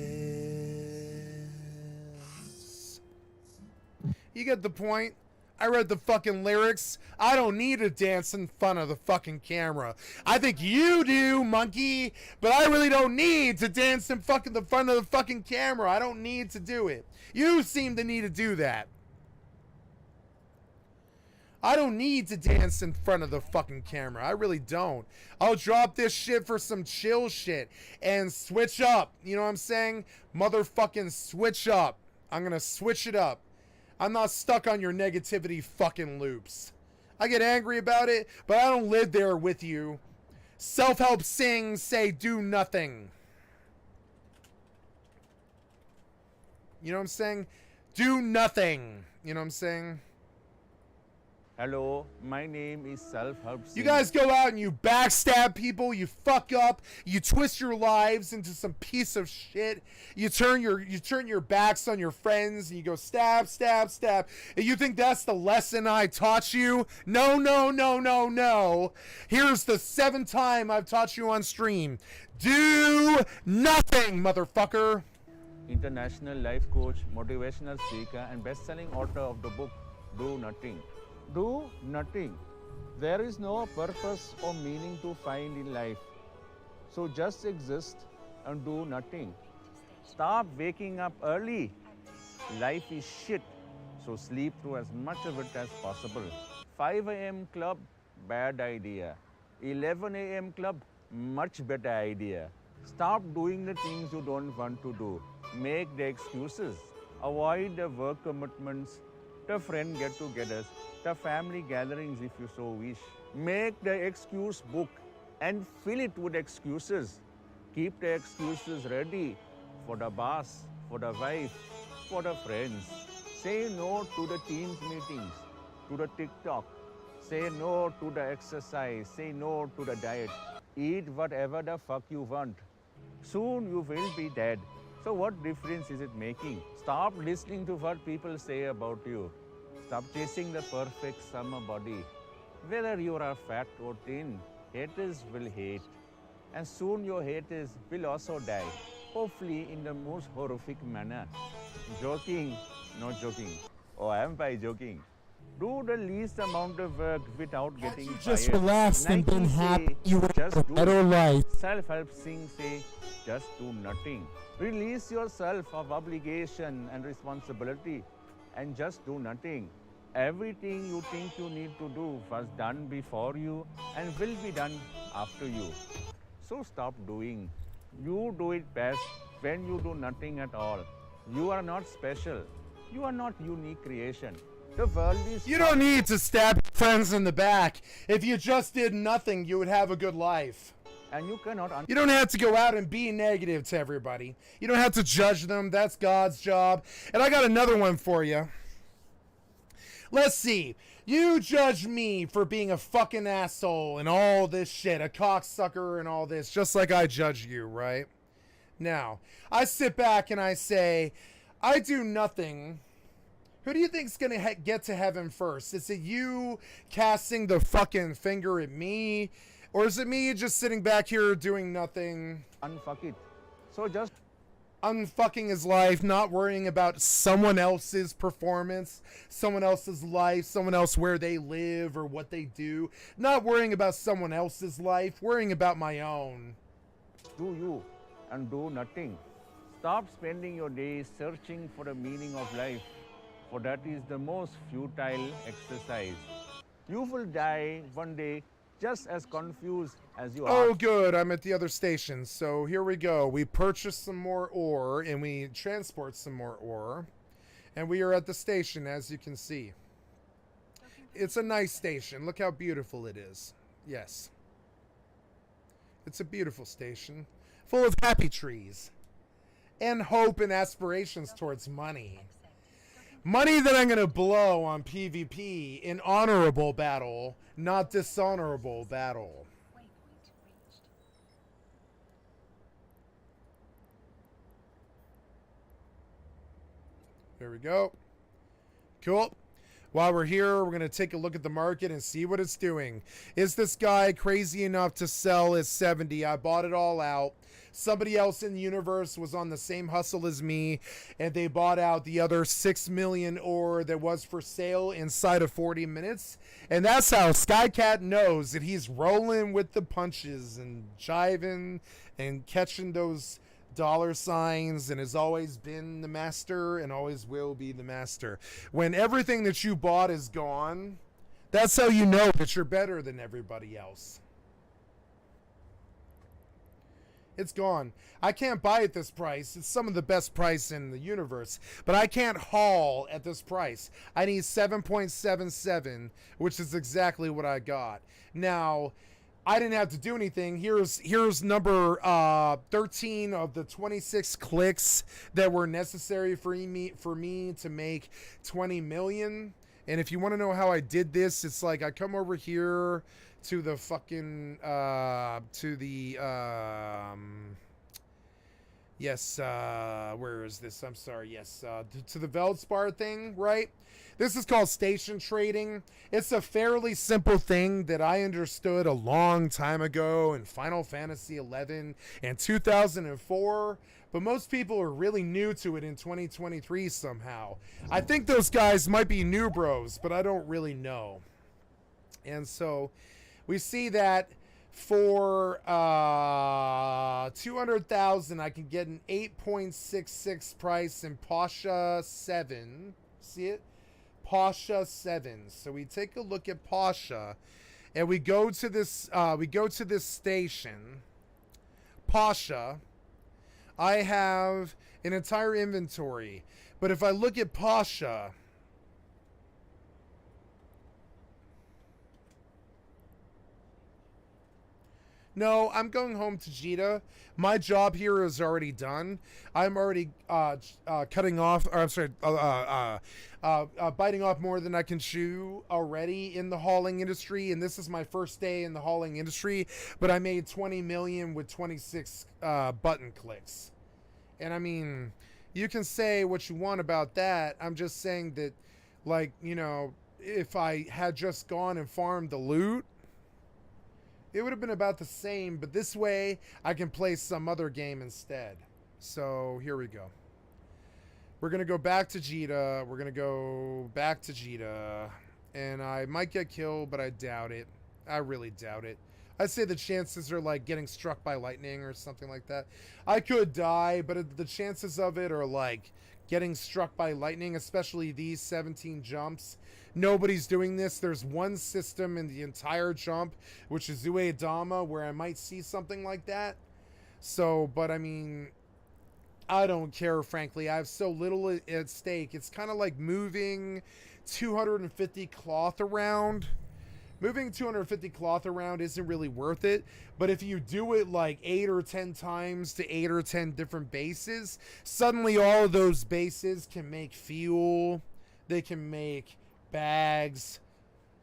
You get the point? I read the fucking lyrics. I don't need to dance in front of the fucking camera. I think you do, monkey, but I really don't need to dance in fucking the front of the fucking camera. I don't need to do it. You seem to need to do that. I don't need to dance in front of the fucking camera. I really don't. I'll drop this shit for some chill shit and switch up. You know what I'm saying? Motherfucking switch up. I'm gonna switch it up. I'm not stuck on your negativity fucking loops. I get angry about it, but I don't live there with you. Self-help sing, say do nothing. You know what I'm saying? Do nothing. You know what I'm saying? Hello, my name is Self-Help. You guys go out and you backstab people, you fuck up, you twist your lives into some piece of shit. You turn your backs on your friends and you go stab, stab, stab. And you think that's the lesson I taught you? No, no, no, no, no. Here's the 7th time I've taught you on stream. Do nothing, motherfucker. International life coach, motivational speaker, and best-selling author of the book Do Nothing. Do nothing. There is no purpose or meaning to find in life. So just exist and do nothing. Stop waking up early. Life is shit. So sleep through as much of it as possible. 5 a.m. club, bad idea. 11 a.m. club, much better idea. Stop doing the things you don't want to do. Make the excuses. Avoid the work commitments, the friend get-togethers, the family gatherings if you so wish. Make the excuse book and fill it with excuses. Keep the excuses ready for the boss, for the wife, for the friends. Say no to the teams meetings, to the TikTok. Say no to the exercise. Say no to the diet. Eat whatever the fuck you want. Soon you will be dead. So what difference is it making? Stop listening to what people say about you. Stop chasing the perfect summer body. Whether you are fat or thin, haters will hate. And soon your haters will also die. Hopefully in the most horrific manner. Joking, not joking. Oh, am I joking? Do the least amount of work without getting fired. Just relaxed and been happy. You just have a do better life. Self-help sing say, just do nothing. Release yourself of obligation and responsibility and just do nothing. Everything you think you need to do was done before you and will be done after you. So stop doing. You do it best when you do nothing at all. You are not special. You are not unique creation. The world is... You don't need to stab your friends in the back. If you just did nothing, you would have a good life. And you cannot... You don't have to go out and be negative to everybody. You don't have to judge them. That's God's job. And I got another one for you. Let's see. You judge me for being a fucking asshole and all this shit, a cocksucker and all this, just like I judge you, right? Now, I sit back and I say, I do nothing. Who do you think's gonna get to heaven first? Is it you casting the fucking finger at me? Or is it me just sitting back here doing nothing? Unfuck it. So just unfucking his life, not worrying about someone else's performance, someone else's life, someone else where they live or what they do. Not worrying about someone else's life, worrying about my own. do you and do nothing. Stop spending your days searching for the meaning of life, for that is the most futile exercise. You will die one day just as confused as you are. Oh, good. I'm at the other station. So here we go. We purchase some more ore and we transport some more ore. And we are at the station, as you can see. It's a nice station. Look how beautiful it is. Yes. It's a beautiful station. Full of happy trees. And hope and aspirations towards money. Money that I'm going to blow on PvP in honorable battle, not dishonorable battle. There we go. Cool. While we're here, we're going to take a look at the market and see what it's doing. Is this guy crazy enough to sell his 70? I bought it all out. Somebody else in the universe was on the same hustle as me, and they bought out the other 6 million ore that was for sale inside of 40 minutes. And that's how Skycat knows that he's rolling with the punches and jiving and catching those dollar signs, and has always been the master and always will be the master. When everything that you bought is gone, that's how you know that you're better than everybody else. It's gone. I can't buy at this price. It's some of the best price in the universe, but I can't haul at this price. I need 7.77, which is exactly what I got. Now, I didn't have to do anything. Here's number 13 of the 26 clicks that were necessary for me to make 20 million. And if you want to know how I did this, it's like I come over here to the fucking where is this? I'm sorry. Yes, to the Veldspar thing, right? This is called station trading. It's a fairly simple thing that I understood a long time ago in Final Fantasy XI and 2004, but most people are really new to it in 2023 somehow. I think those guys might be new bros, but I don't really know. And so we see that for 200,000, I can get an 8.66 price in Pasha 7. See it? Pasha 7. So we take a look at Pasha, and we go to this station. Pasha. I have an entire inventory, but if I look at Pasha, no, I'm going home to Jita. My job here is already done. I'm already cutting off, or I'm sorry, biting off more than I can chew already in the hauling industry, and this is my first day in the hauling industry, but I made 20 million with 26 button clicks. And I mean, you can say what you want about that. I'm just saying that, like, you know, if I had just gone and farmed the loot, it would have been about the same, but this way I can play some other game instead. So here we go. We're going to go back to Jita. We're going to go back to Jita. And I might get killed, but I doubt it. I really doubt it. I'd say the chances are like getting struck by lightning or something like that. I could die, but the chances of it are like getting struck by lightning, especially these 17 jumps. Nobody's doing this. There's one system in the entire jump, which is Uedama, where I might see something like that. So, but I mean, I don't care, frankly. I have so little at stake. It's kind of like moving 250 cloth around. Moving 250 cloth around isn't really worth it, but if you do it like 8 or 10 times to 8 or 10 different bases, suddenly all of those bases can make fuel, they can make bags,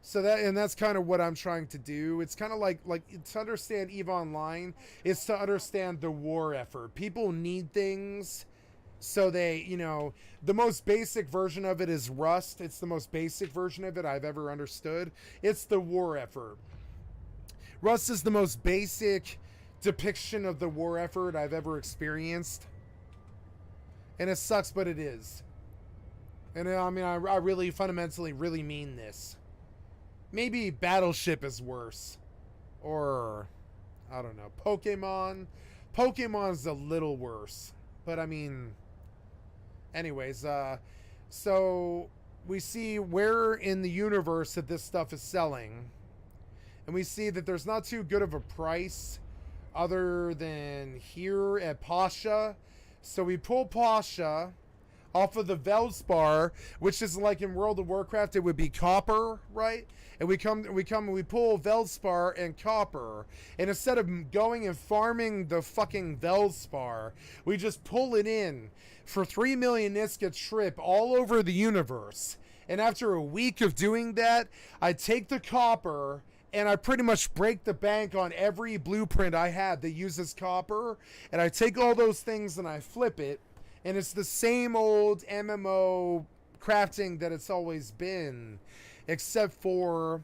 So that's kind of what I'm trying to do. It's kind of like to understand EVE Online, it's to understand the war effort. People need things, so they, you know, the most basic version of it is Rust. It's the most basic version of it I've ever understood. It's the war effort. Rust is the most basic depiction of the war effort I've ever experienced. And it sucks, but it is. And I mean, I really fundamentally really mean this. Maybe Battleship is worse. Or, I don't know, Pokemon. Pokemon's a little worse. But I mean, anyways, so we see where in the universe that this stuff is selling. And we see that there's not too good of a price other than here at Pasha. So we pull Pasha off of the Veldspar, which is like in World of Warcraft, it would be copper, right? And we pull Veldspar and copper. And instead of going and farming the fucking Veldspar, we just pull it in for 3 million Niska trip all over the universe. And after a week of doing that, I take the copper and I pretty much break the bank on every blueprint I had that uses copper. And I take all those things and I flip it. And it's the same old MMO crafting that it's always been. Except for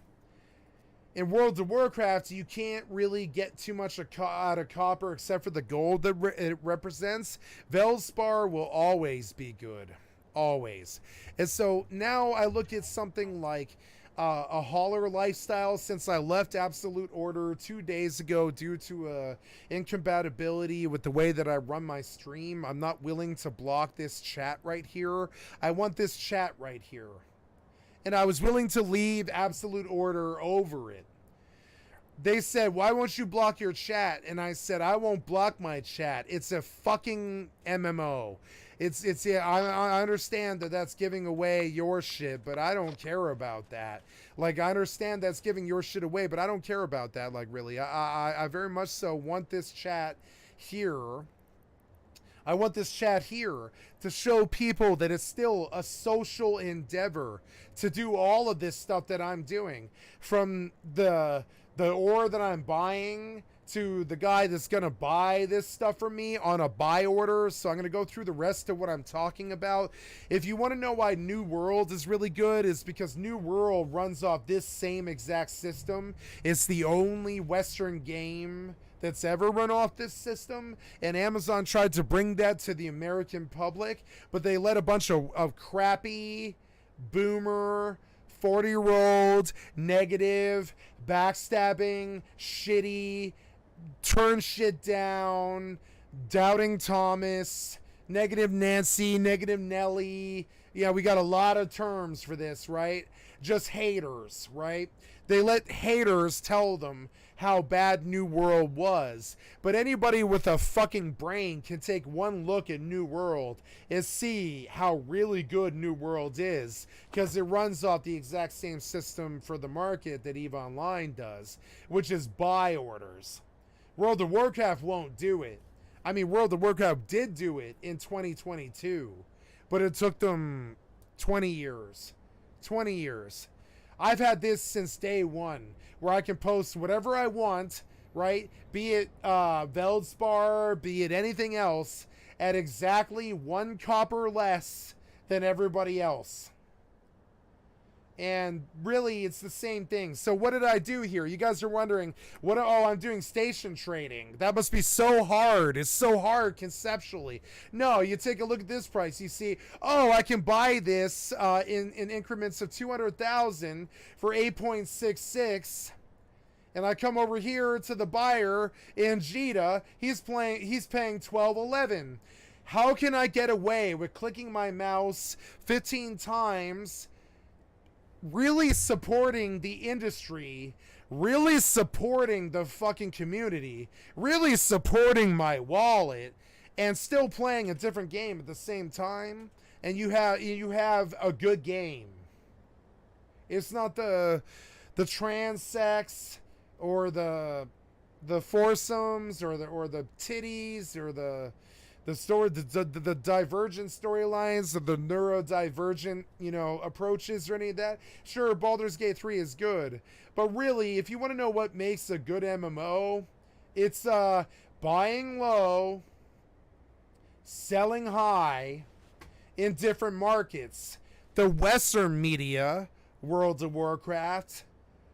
in World of Warcraft, you can't really get too much out of copper except for the gold that it represents. Veldspar will always be good. Always. And so now I look at something like a hauler lifestyle, since I left Absolute Order 2 days ago due to incompatibility with the way that I run my stream. I'm not willing to block this chat right here. I want this chat right here. And I was willing to leave Absolute Order over it. They said, why won't you block your chat? And I said, I won't block my chat. It's a fucking MMO. Yeah, I understand that that's giving away your shit, but I don't care about that. Like, I understand that's giving your shit away, but I don't care about that, like, really. I very much so want this chat here. I want this chat here to show people that it's still a social endeavor to do all of this stuff that I'm doing. From the ore that I'm buying to the guy that's going to buy this stuff from me on a buy order. So I'm going to go through the rest of what I'm talking about. If you want to know why New World is really good, is because New World runs off this same exact system. It's the only Western game that's ever run off this system, and Amazon tried to bring that to the American public, but they let a bunch of crappy boomer 40-year-old negative backstabbing shitty turn shit down doubting Thomas, negative Nancy, negative Nelly. Yeah, we got a lot of terms for this, right? Just haters, right? They let haters tell them how bad New World was. But anybody with a fucking brain can take one look at New World and see how really good New World is, because it runs off the exact same system for the market that EVE Online does, which is buy orders. World of Warcraft won't do it. I mean, World of Warcraft did do it in 2022, but it took them 20 years. 20 years. I've had this since day one, where I can post whatever I want, right? Be it Veldspar, be it anything else, at exactly 1 copper less than everybody else. And really, it's the same thing. So what did I do here? You guys are wondering, oh, I'm doing station trading. That must be so hard. It's so hard conceptually. No, you take a look at this price. You see, oh, I can buy this in increments of 200,000 for 8.66. And I come over here to the buyer in Jita. He's paying 12.11. How can I get away with clicking my mouse 15 times, really supporting the industry, really supporting the fucking community, really supporting my wallet, and still playing a different game at the same time? And you have a good game. It's not the trans sex or the foursomes or the titties or the the divergent storylines, or the neurodivergent, approaches, or any of that. Sure, Baldur's Gate 3 is good, but really, if you want to know what makes a good MMO, it's buying low, selling high in different markets. The Western media, World of Warcraft,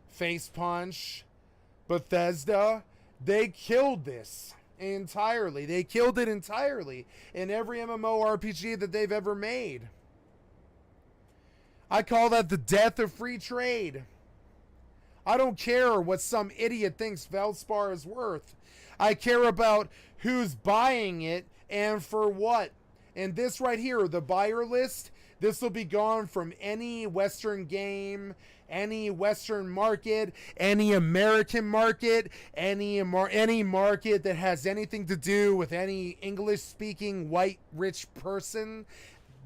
Face Punch, Bethesda, they killed this entirely. They killed it entirely in every MMORPG that they've ever made. I call that the death of free trade. I don't care what some idiot thinks Veldspar is worth. I care about who's buying it and for what. And this right here, the buyer list, this will be gone from any Western game, any Western market, any American market, any market that has anything to do with any English-speaking white rich person.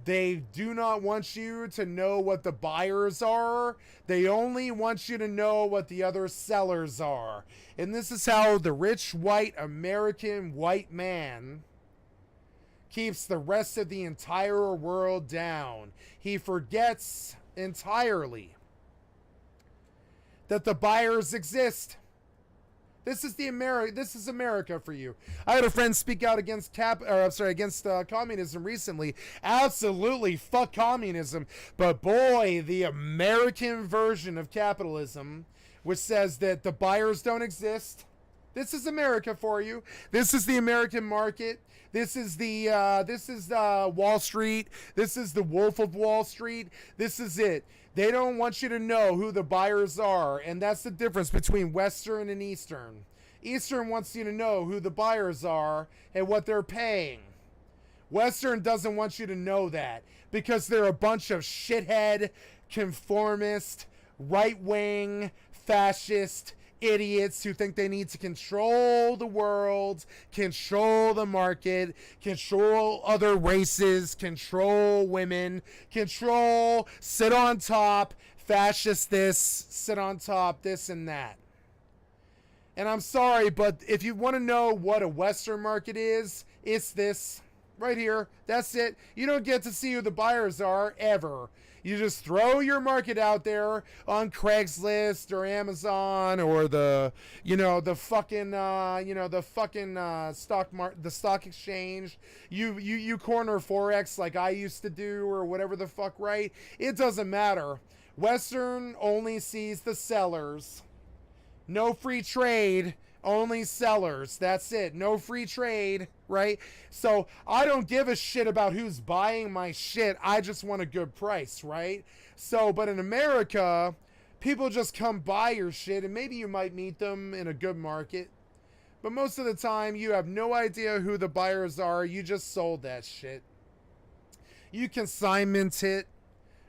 They do not want you to know what the buyers are. They only want you to know what the other sellers are. And this is how the rich white American white man keeps the rest of the entire world down. He forgets entirely that the buyers exist. This is America for you. I had a friend speak out against communism recently. Absolutely, fuck communism. But boy, the American version of capitalism, which says that the buyers don't exist. This is America for you. This is the American market. This is Wall Street. This is the Wolf of Wall Street. This is it. They don't want you to know who the buyers are, and that's the difference between Western and Eastern. Eastern wants you to know who the buyers are and what they're paying. Western doesn't want you to know that because they're a bunch of shithead, conformist, right-wing, fascist idiots who think they need to control the world, control the market, control other races, control women, sit on top, fascist this, sit on top, this and that. And I'm sorry, but if you want to know what a Western market is, it's this right here. That's it. You don't get to see who the buyers are ever. You just throw your market out there on Craigslist or Amazon or the stock exchange. You corner Forex like I used to do or whatever the fuck, right? It doesn't matter. Western only sees the sellers. No free trade, only sellers. That's it. No free trade, right? So I don't give a shit about who's buying my shit. I just want a good price, right? So, but in America, people just come buy your shit, and maybe you might meet them in a good market. But most of the time, you have no idea who the buyers are. You just sold that shit. You consignment it,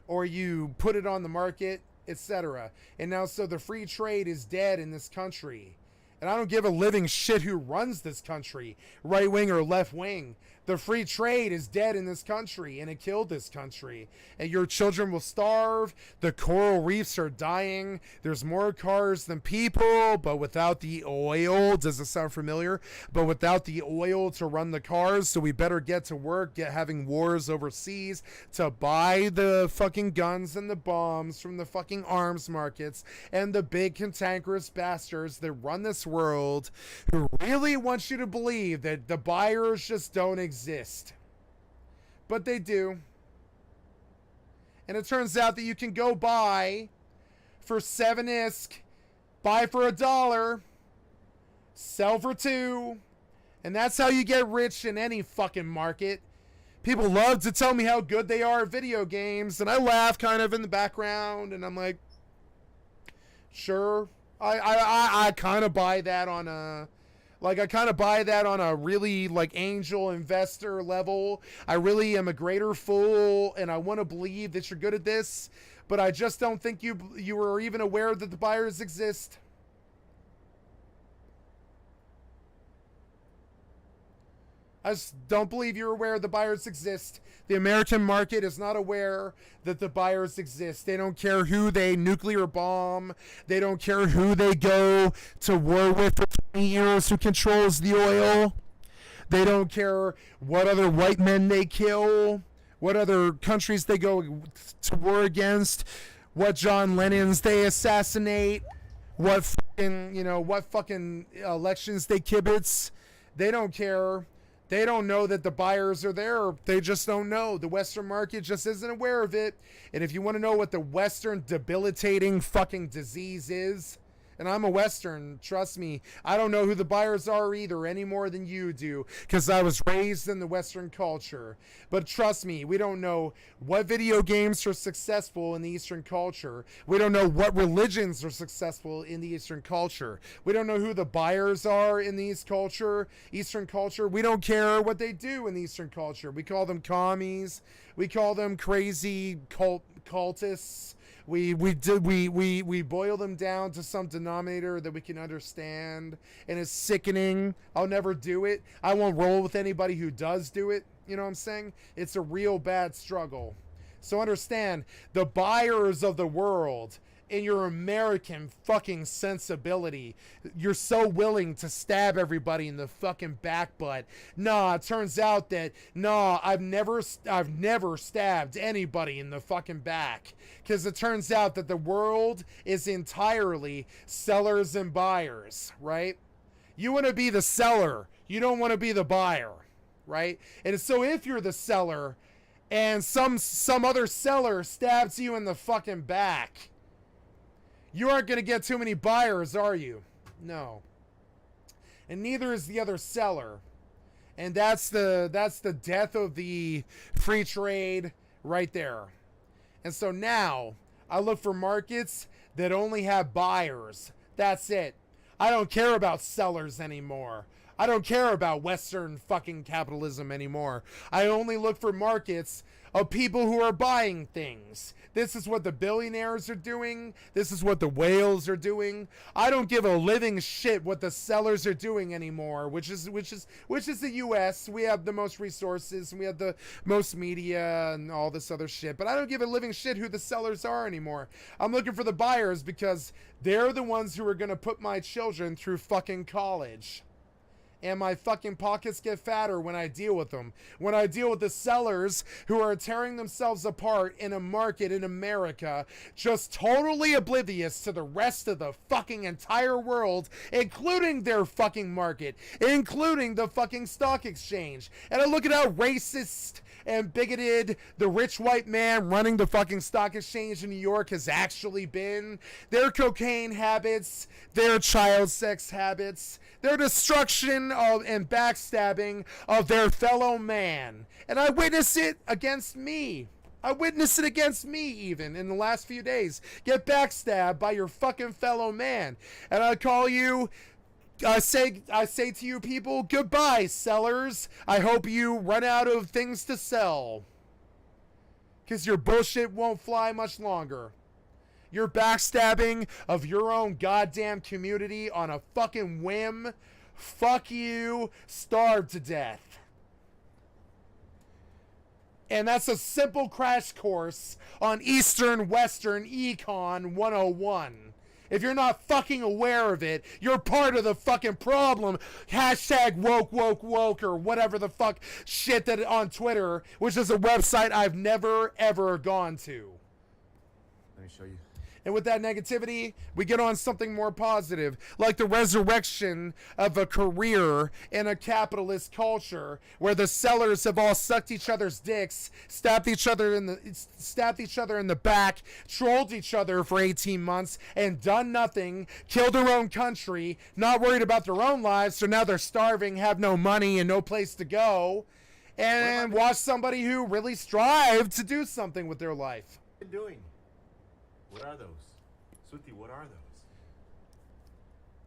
or you put it on the market, etc. And now, so the free trade is dead in this country. And I don't give a living shit who runs this country, right wing or left wing. The free trade is dead in this country, and it killed this country. And your children will starve. The coral reefs are dying. There's more cars than people, but without the oil. Does it sound familiar? But without the oil to run the cars, so we better get to work, having wars overseas to buy the fucking guns and the bombs from the fucking arms markets and the big cantankerous bastards that run this world, who really want you to believe that the buyers just don't exist. But they do. And it turns out that you can go buy for 7 ISK, buy for $1, sell for 2, and that's how you get rich in any fucking market. People love to tell me how good they are at video games, and I laugh kind of in the background, and I'm like, sure. I kind of buy that on a... I kind of buy that on a really, angel investor level. I really am a greater fool, and I want to believe that you're good at this, but I just don't think you were even aware that the buyers exist. I just don't believe you're aware the buyers exist. The American market is not aware that the buyers exist. They don't care who they nuclear bomb. They don't care who they go to war with for 20 years, who controls the oil. They don't care what other white men they kill, what other countries they go to war against, what John Lennons they assassinate, what fucking, what fucking elections they kibitz. They don't care. They don't know that the buyers are there. They just don't know. The Western market just isn't aware of it. And if you want to know what the Western debilitating fucking disease is, and I'm a Western, trust me, I don't know who the buyers are either any more than you do, because I was raised in the Western culture. But trust me, we don't know what video games are successful in the Eastern culture. We don't know what religions are successful in the Eastern culture. We don't know who the buyers are in the Eastern culture. We don't care what they do in the Eastern culture. We call them commies. We call them crazy cultists. We boil them down to some denominator that we can understand, and it's sickening. I'll never do it. I won't roll with anybody who does do it. You know what I'm saying? It's a real bad struggle. So understand, the buyers of the world, in your American fucking sensibility, you're so willing to stab everybody in the fucking back butt. Nah, it turns out that, I've never stabbed anybody in the fucking back. Because it turns out that the world is entirely sellers and buyers, right? You want to be the seller. You don't want to be the buyer, right? And so if you're the seller and some other seller stabs you in the fucking back, you aren't going to get too many buyers, are you? No. And neither is the other seller. And that's the death of the free trade right there. And so now I look for markets that only have buyers. That's it. I don't care about sellers anymore. I don't care about Western fucking capitalism anymore. I only look for markets of people who are buying things. This is what the billionaires are doing. This is what the whales are doing. I don't give a living shit what the sellers are doing anymore, which is the US. We have the most resources and we have the most media and all this other shit. But I don't give a living shit who the sellers are anymore. I'm looking for the buyers because they're the ones who are going to put my children through fucking college. And my fucking pockets get fatter when I deal with them. When I deal with the sellers who are tearing themselves apart in a market in America, just totally oblivious to the rest of the fucking entire world, including their fucking market, including the fucking stock exchange. And I look at how racist and bigoted the rich white man running the fucking stock exchange in New York has actually been. Their cocaine habits, their child sex habits, their destruction of and backstabbing of their fellow man. And I witness it against me. I witnessed it against me even in the last few days. Get backstabbed by your fucking fellow man. And I call you... I say to you people, goodbye, sellers. I hope you run out of things to sell. Because your bullshit won't fly much longer. Your backstabbing of your own goddamn community on a fucking whim. Fuck you. Starve to death. And that's a simple crash course on Eastern Western Econ 101. If you're not fucking aware of it, you're part of the fucking problem. Hashtag woke or whatever the fuck shit that on Twitter, which is a website I've never ever gone to. Let me show you. And with that negativity, we get on something more positive, like the resurrection of a career in a capitalist culture where the sellers have all sucked each other's dicks, stabbed each other in the back, trolled each other for 18 months, and done nothing, killed their own country, not worried about their own lives, so now they're starving, have no money, and no place to go, and watch somebody who really strived to do something with their life. What are you doing? What are those? Suti, what are those?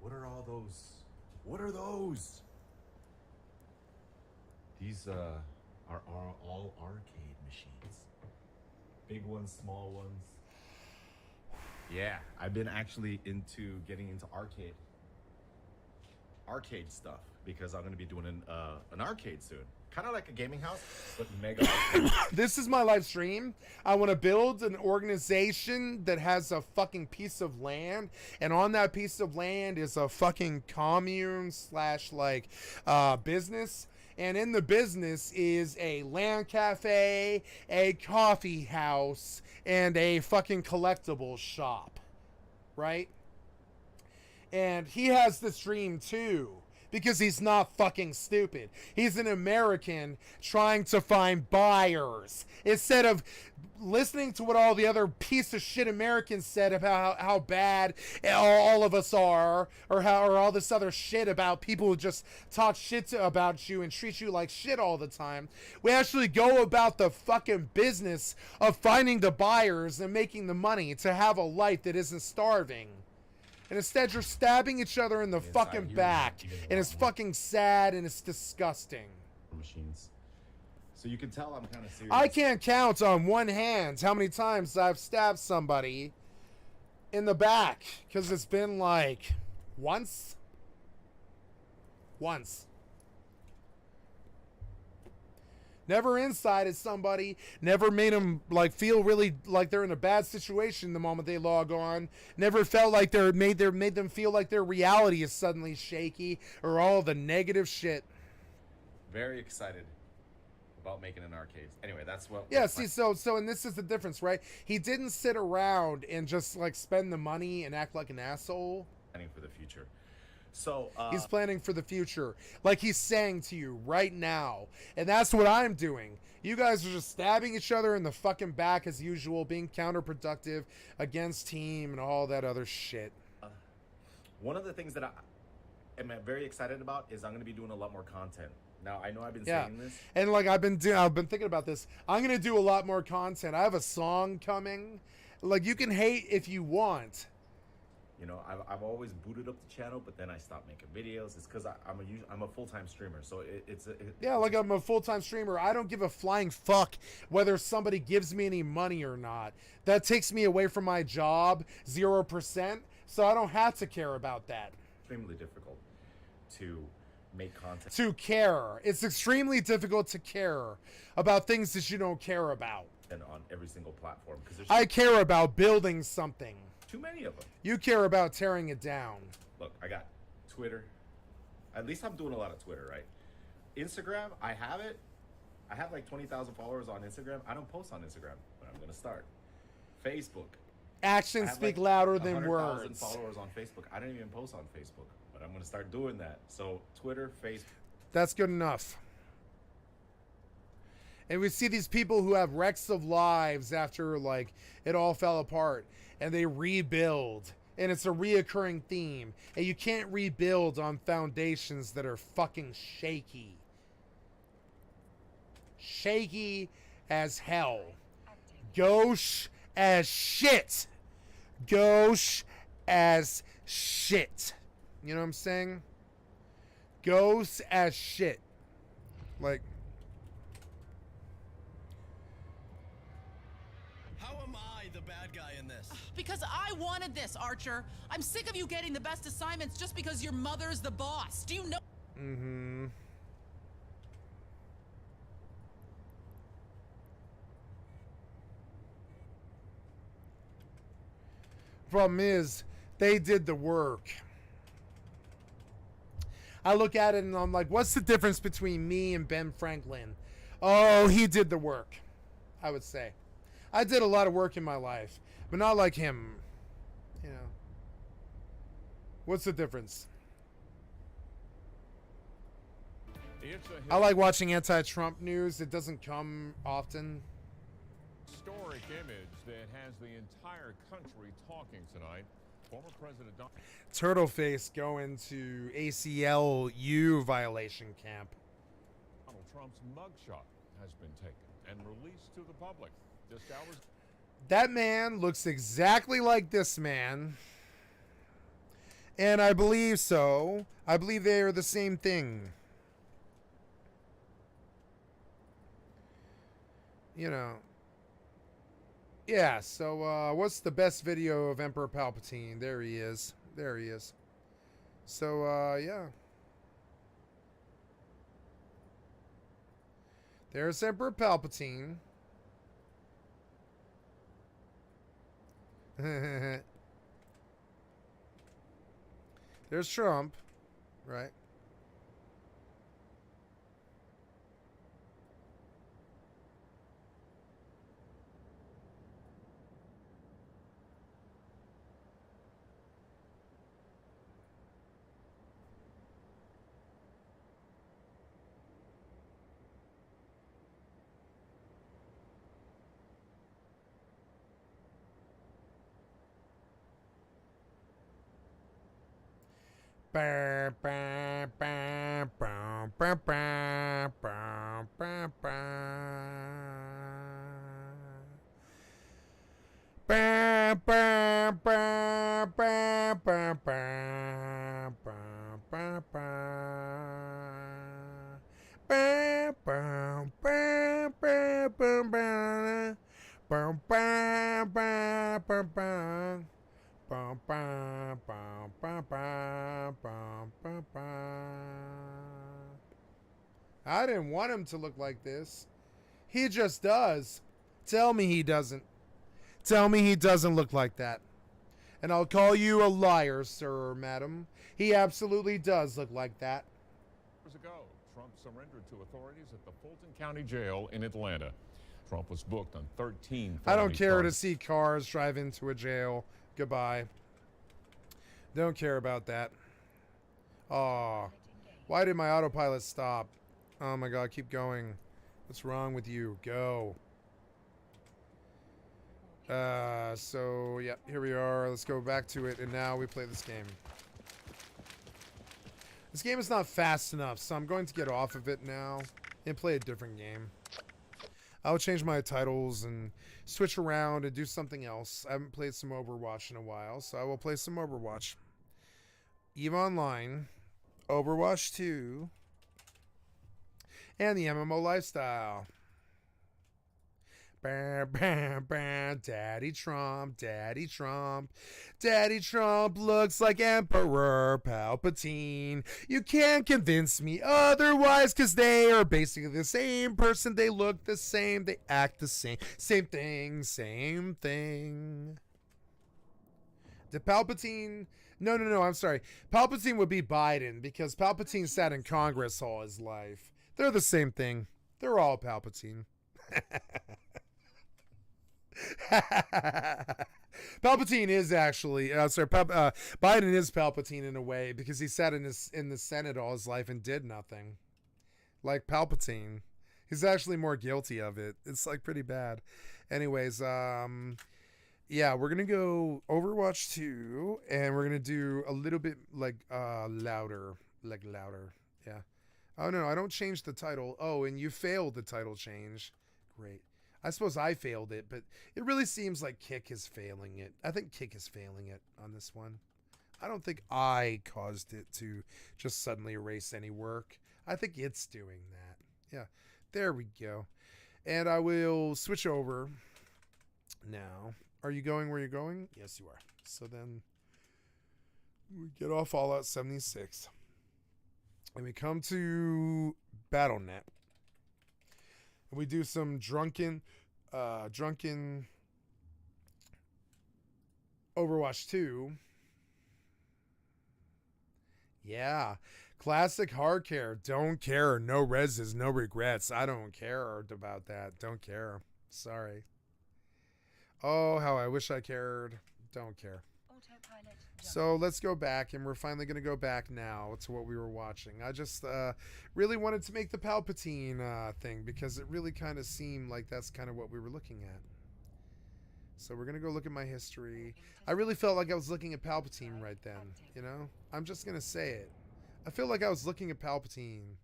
What are all those? What are those? These are all arcade machines. Big ones, small ones. Yeah, I've been actually getting into arcade stuff because I'm going to be doing an arcade soon. Kind of like a gaming house, but mega. This is my live stream. I want to build an organization that has a fucking piece of land, and on that piece of land is a fucking commune / business. And in the business is a land cafe, a coffee house, and a fucking collectibles shop. Right? And he has this dream too, because he's not fucking stupid. He's an American trying to find buyers. Instead of listening to what all the other piece of shit Americans said about how bad all of us are, or all this other shit about people who just talk shit about you and treat you like shit all the time. We actually go about the fucking business of finding the buyers and making the money to have a life that isn't starving. And instead, you're stabbing each other in the fucking back. And it's fucking sad and it's disgusting. Machines. So you can tell I'm kind of serious. I can't count on one hand how many times I've stabbed somebody in the back. Because it's been like once. Never inside somebody. Never made them like feel really like they're in a bad situation the moment they log on. Never felt like made them feel like their reality is suddenly shaky or all the negative shit. Very excited about making an arcade. Anyway, that's what. Yeah, see, so and this is the difference, right? He didn't sit around and just like spend the money and act like an asshole. Planning for the future. So he's planning for the future, like he's saying to you right now, and that's what I'm doing. You guys are just stabbing each other in the fucking back as usual, being counterproductive against team and all that other shit. One of the things that I am very excited about is I'm going to be doing a lot more content. Now I know I've been saying this, and like I've been thinking about this. I'm going to do a lot more content. I have a song coming. Like, you can hate if you want. You know, I've always booted up the channel, but then I stopped making videos. It's because I'm a full-time streamer, so like I'm a full-time streamer. I don't give a flying fuck whether somebody gives me any money or not. That takes me away from my job 0%, so I don't have to care about that. Extremely difficult to make content. To care. It's extremely difficult to care about things that you don't care about. And on every single platform, because I care about building something. Too many of them. You care about tearing it down. Look, I got Twitter. At least I'm doing a lot of Twitter, right? Instagram, I have it. I have like 20,000 followers on Instagram. I don't post on Instagram, but I'm going to start. Facebook. Actions speak louder than words. 100,000 followers on Facebook. I don't even post on Facebook, but I'm going to start doing that. So Twitter, Facebook. That's good enough. And we see these people who have wrecks of lives after like it all fell apart, and they rebuild, and it's a reoccurring theme, and you can't rebuild on foundations that are fucking shaky. Shaky as hell. Gauche as shit. Gauche as shit. You know what I'm saying? Gauche as shit. Like, Because I wanted this, Archer. I'm sick of you getting the best assignments just because your mother's the boss. Do you know? Mm-hmm. Problem is, they did the work. I look at it and I'm like, what's the difference between me and Ben Franklin? Oh, he did the work, I would say. I did a lot of work in my life, but not like him. You know. What's the difference? I like watching anti-Trump news. It doesn't come often. Historic image that has the entire country talking tonight. Former President Turtleface going to ACLU violation camp. Donald Trump's mugshot has been taken and released to the public just hours. That man looks exactly like this man. And I believe so. I believe they are the same thing. You know. Yeah, so what's the best video of Emperor Palpatine? There he is. There he is. So, yeah. There's Emperor Palpatine. There's Trump, right? I didn't want him to look like this. He just does. Tell me he doesn't. Tell me he doesn't look like that. And I'll call you a liar, sir or madam. He absolutely does look like that. Years ago, Trump surrendered to authorities at the Fulton County Jail in Atlanta. Trump was booked on 13 I don't felony care to charges. see cars drive into a jail. Goodbye. Don't care about that. Aw. Why did my autopilot stop? Oh my god, keep going. What's wrong with you? Go. So, yeah, here we are. Let's go back to it, and now we play this game. This game is not fast enough, so I'm going to get off of it now and play a different game. I'll change my titles and switch around and do something else. I haven't played some Overwatch in a while, so I will play some Overwatch. EVE Online, Overwatch 2, and the MMO lifestyle. Daddy Trump, Daddy Trump, Daddy Trump looks like Emperor Palpatine. You can't convince me otherwise, because they are basically the same person. They look the same, they act the same. Same thing, same thing. The Palpatine... No, I'm sorry. Palpatine would be Biden, because Palpatine sat in Congress all his life. They're the same thing. They're all Palpatine. Palpatine is actually Biden is Palpatine in a way, because he sat in the Senate all his life and did nothing. Like Palpatine. He's actually more guilty of it. It's like pretty bad. Anyways, yeah, we're gonna go Overwatch 2, and we're gonna do a little bit like louder. Yeah. Oh no, I don't change the title. Oh, and you failed the title change. Great. I suppose I failed it, but it really seems like Kick is failing it. I think Kick is failing it on this one. I don't think I caused it to just suddenly erase any work. I think it's doing that. Yeah, there we go. And I will switch over now. Are you going where you're going? Yes, you are. So then we get off Fallout 76. And we come to BattleNet. And we do some drunken Overwatch 2. Yeah. Classic hardcore. Don't care. No reses, no regrets. I don't care about that. Don't care. Sorry. Oh, how I wish I cared. Don't care. So let's go back, and we're finally going to go back now to what we were watching. I just really wanted to make the Palpatine thing, because it really kind of seemed like that's kind of what we were looking at. So we're going to go look at my history. I really felt like I was looking at Palpatine right then, you know? I'm just going to say it. I feel like I was looking at Palpatine.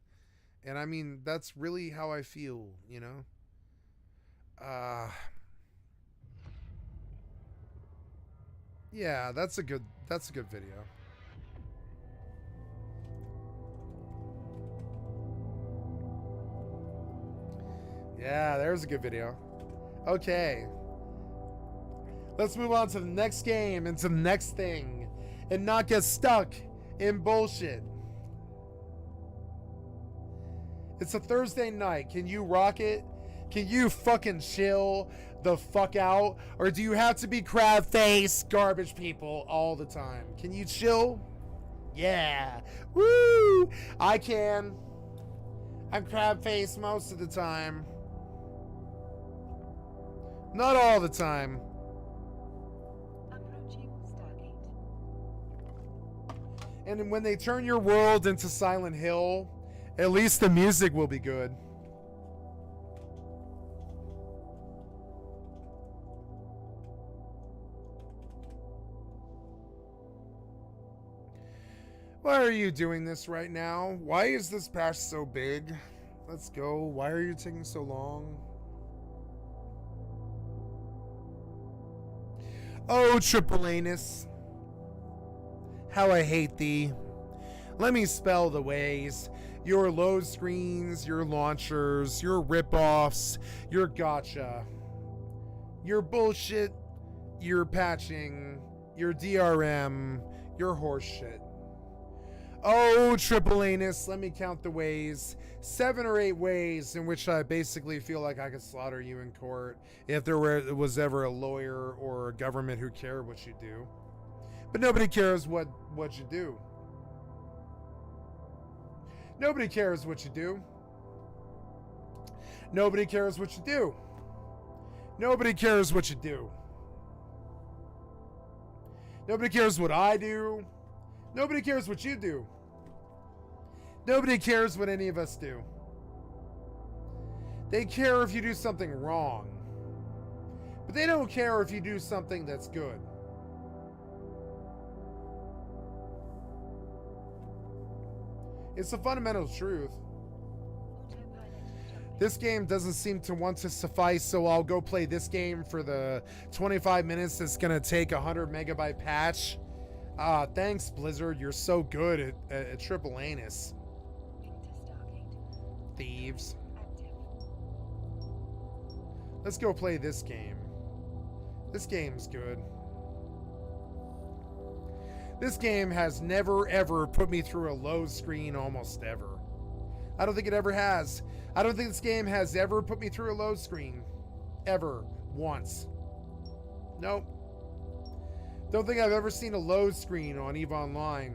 And I mean, that's really how I feel, you know? Yeah, that's a good video. Yeah, there's a good video. Okay. Let's move on to the next game and to the next thing, and not get stuck in bullshit. It's a Thursday night. Can you rock it? Can you fucking chill the fuck out? Or do you have to be crab face garbage people all the time? Can you chill? Yeah. Woo! I can. I'm crab face most of the time. Not all the time. And when they turn your world into Silent Hill, at least the music will be good. Why are you doing this right now? Why is this patch so big? Let's go. Why are you taking so long? Oh, Triple Anus. How I hate thee. Let me spell the ways. Your load screens, your launchers, your rip-offs, your gotcha, your bullshit, your patching, your DRM, your horseshit. Oh, Triple Anus, let me count the ways. 7 or 8 ways in which I basically feel like I could slaughter you in court if there was ever a lawyer or a government who cared what you do. But nobody cares what you do. Nobody cares what you do. Nobody cares what you do. Nobody cares what you do. Nobody cares what I do. Nobody cares what you do. Nobody cares what any of us do. They care if you do something wrong. But they don't care if you do something that's good. It's a fundamental truth. This game doesn't seem to want to suffice, so I'll go play this game for the 25 minutes it's going to take a 100 megabyte patch. Thanks, Blizzard. You're so good at Triple Anus. Thieves. Let's go play this game. This game's good. This game has never, ever put me through a load screen almost ever. I don't think it ever has. I don't think this game has ever put me through a load screen. Ever. Once. Nope. Don't think I've ever seen a load screen on EVE Online.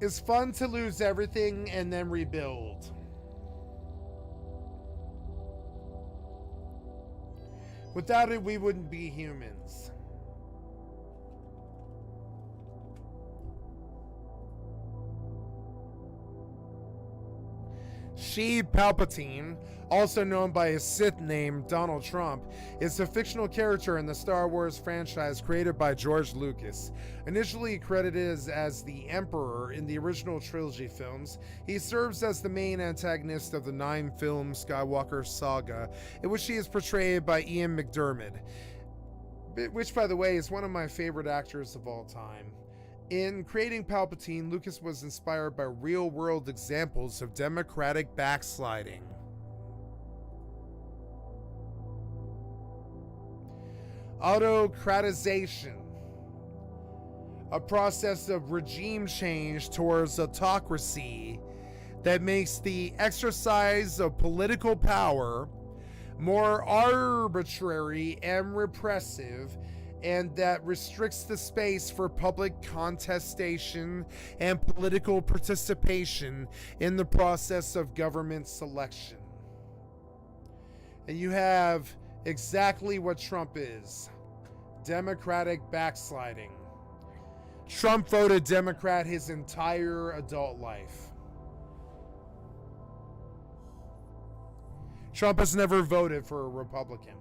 It's fun to lose everything and then rebuild. Without it, we wouldn't be humans. She Palpatine, also known by his Sith name Donald Trump, is a fictional character in the Star Wars franchise created by George Lucas. Initially credited as the Emperor in the original trilogy films, he serves as the main antagonist of the 9-film Skywalker saga, in which he is portrayed by Ian McDiarmid, which, by the way, is one of my favorite actors of all time. In creating Palpatine, Lucas was inspired by real-world examples of democratic backsliding. Autocratization, a process of regime change towards autocracy that makes the exercise of political power more arbitrary and repressive, and that restricts the space for public contestation and political participation in the process of government selection. And you have exactly what Trump is: democratic backsliding. Trump voted Democrat his entire adult life. Trump has never voted for a Republican.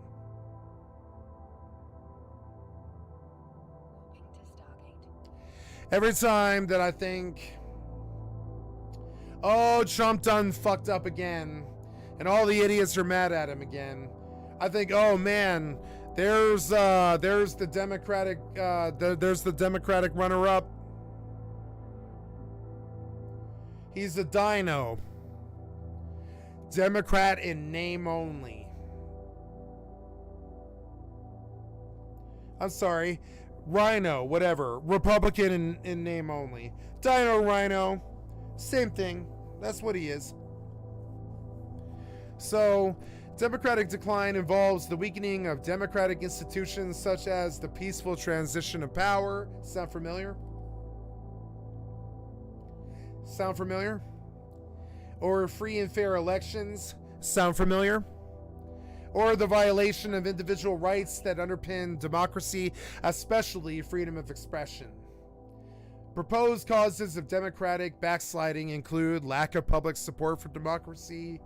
Every time that I think, oh, Trump done fucked up again, and all the idiots are mad at him again, I think, oh man, there's the Democratic runner-up. He's a dino. Democrat in name only. I'm sorry. Rhino, whatever. Republican in name only. Dino Rhino. Same thing. That's what he is. So, democratic decline involves the weakening of democratic institutions such as the peaceful transition of power. Sound familiar? Sound familiar? or free and fair elections. Sound familiar? Or the violation of individual rights that underpin democracy, especially freedom of expression. Proposed causes of democratic backsliding include lack of public support for democracy,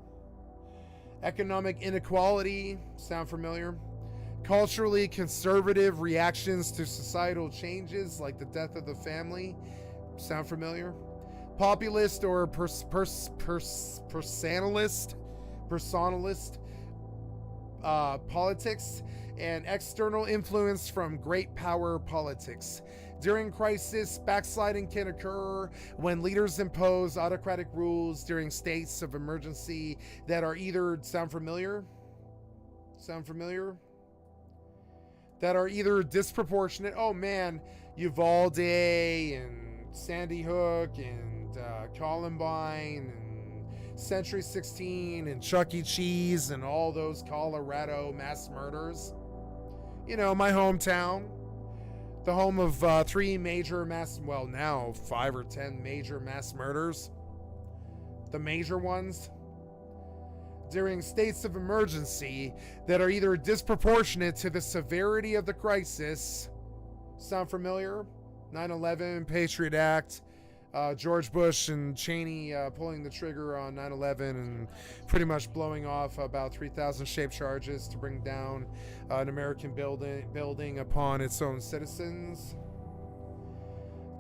economic inequality, sound familiar? Culturally conservative reactions to societal changes like the death of the family, sound familiar? Populist or personalist politics, and external influence from great power politics. During crisis, backsliding can occur when leaders impose autocratic rules during states of emergency that are either, sound familiar? That are either disproportionate. Oh man, Uvalde and Sandy Hook and Columbine and Century 16 and Chuck E. Cheese and all those Colorado mass murders. You know, my hometown, the home of 3 major mass, well now 5 or 10 major mass murders. The major ones. During states of emergency that are either disproportionate to the severity of the crisis. Sound familiar? 9/11, Patriot Act, George Bush and Cheney pulling the trigger on 9/11 and pretty much blowing off about 3,000 shaped charges to bring down an American building upon its own citizens.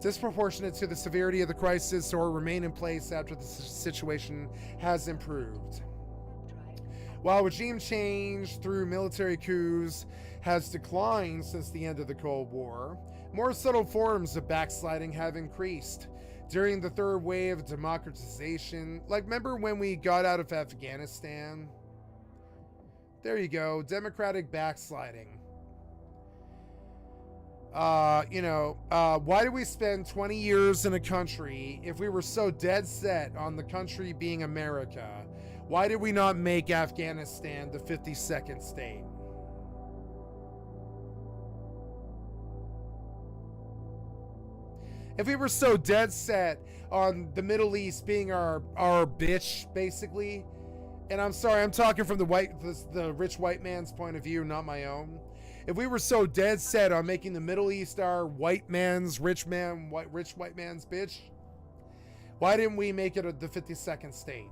Disproportionate to the severity of the crisis or remain in place after the situation has improved. While regime change through military coups has declined since the end of the Cold War, more subtle forms of backsliding have increased. During the third wave of democratization, like remember when we got out of Afghanistan? There you go, democratic backsliding. Why did we spend 20 years in a country if we were so dead set on the country being America? Why did we not make Afghanistan the 52nd state? If we were so dead set on the Middle East being our bitch, basically, and I'm sorry, I'm talking from the rich white man's point of view, not my own. If we were so dead set on making the Middle East our rich white man's bitch, why didn't we make it the 52nd state?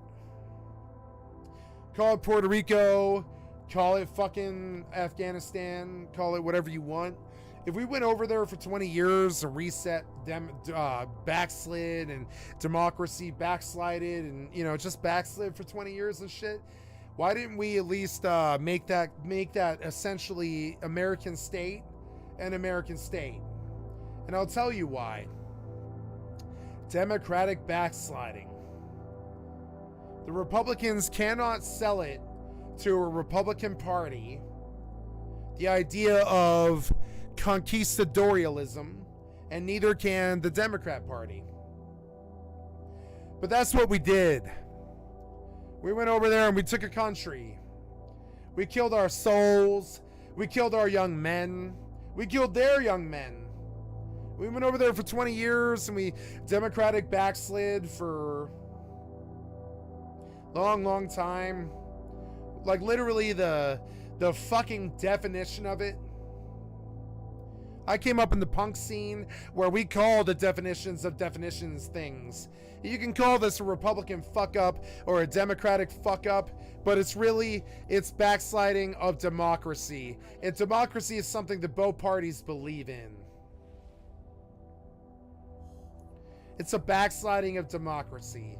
Call it Puerto Rico, call it fucking Afghanistan, call it whatever you want. If we went over there for 20 years and reset, backslid and democracy backslided and, just backslid for 20 years and shit, why didn't we at least make that essentially American state an American state? And I'll tell you why. Democratic backsliding. The Republicans cannot sell it to a Republican Party the idea of conquistadorialism, and neither can the Democrat Party. But that's what we did. We went over there and we took a country. We killed our souls. We killed our young men. We killed their young men. We went over there for 20 years and we democratic backslid for long time. Like literally the fucking definition of it. I came up in the punk scene where we call the definitions of definitions things. You can call this a Republican fuck up or a Democratic fuck up, but it's backsliding of democracy. And democracy is something that both parties believe in. It's a backsliding of democracy.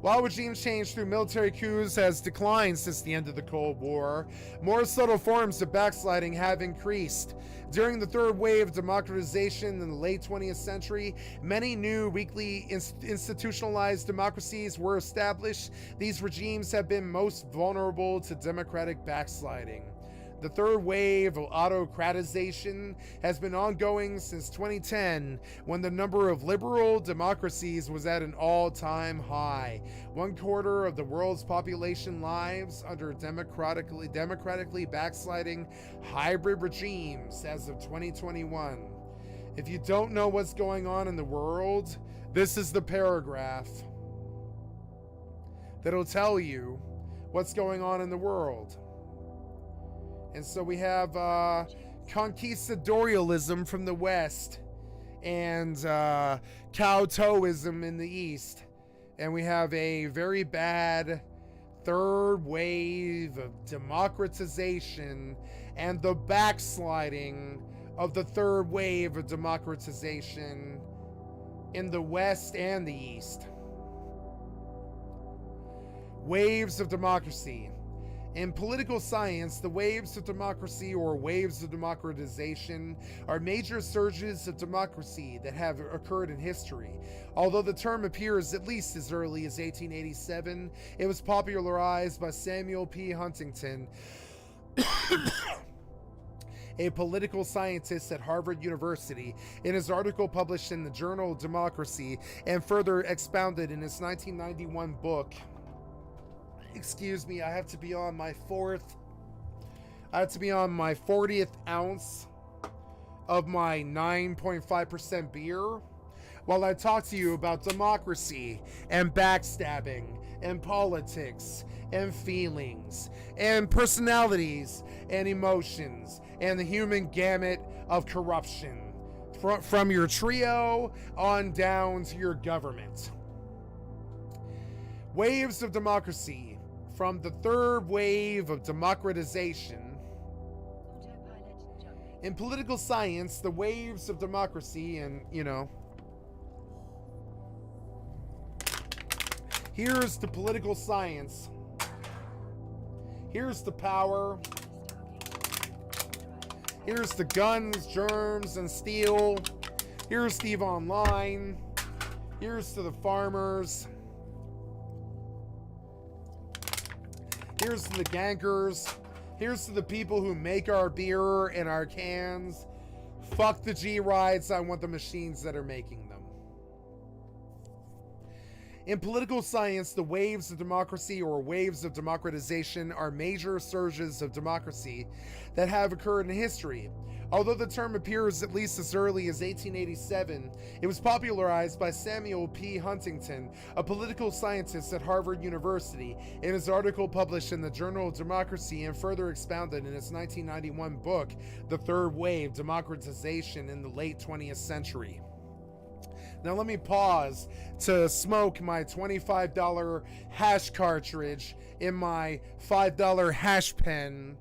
While regime change through military coups has declined since the end of the Cold War, more subtle forms of backsliding have increased. During the third wave of democratization in the late 20th century, many new weakly institutionalized democracies were established. These regimes have been most vulnerable to democratic backsliding. The third wave of autocratization has been ongoing since 2010, when the number of liberal democracies was at an all-time high. 1/4 of the world's population lives under democratically backsliding hybrid regimes as of 2021. If you don't know what's going on in the world, this is the paragraph that'll tell you what's going on in the world. And so we have conquistadorialism from the West and Cowtoism in the East. And we have a very bad third wave of democratization and the backsliding of the third wave of democratization in the West and the East. Waves of democracy. In political science, the waves of democracy or waves of democratization are major surges of democracy that have occurred in history. Although the term appears at least as early as 1887, it was popularized by Samuel P. Huntington, a political scientist at Harvard University, in his article published in the Journal of Democracy and further expounded in his 1991 book. Excuse me, I have to be on my 40th ounce of my 9.5% beer while I talk to you about democracy and backstabbing and politics and feelings and personalities and emotions and the human gamut of corruption from your trio on down to your government. Waves of democracy. From the third wave of democratization. In political science, the waves of democracy, and here's the political science. Here's the power. Here's the guns, germs, and steel. Here's Steve Online. Here's to the farmers. Here's to the gankers. Here's to the people who make our beer and our cans. Fuck the G-Rides. I want the machines that are making them. In political science, the waves of democracy or waves of democratization are major surges of democracy that have occurred in history. Although the term appears at least as early as 1887, it was popularized by Samuel P. Huntington, a political scientist at Harvard University, in his article published in the Journal of Democracy and further expounded in his 1991 book, The Third Wave: Democratization in the Late 20th Century. Now let me pause to smoke my $25 hash cartridge in my $5 hash pen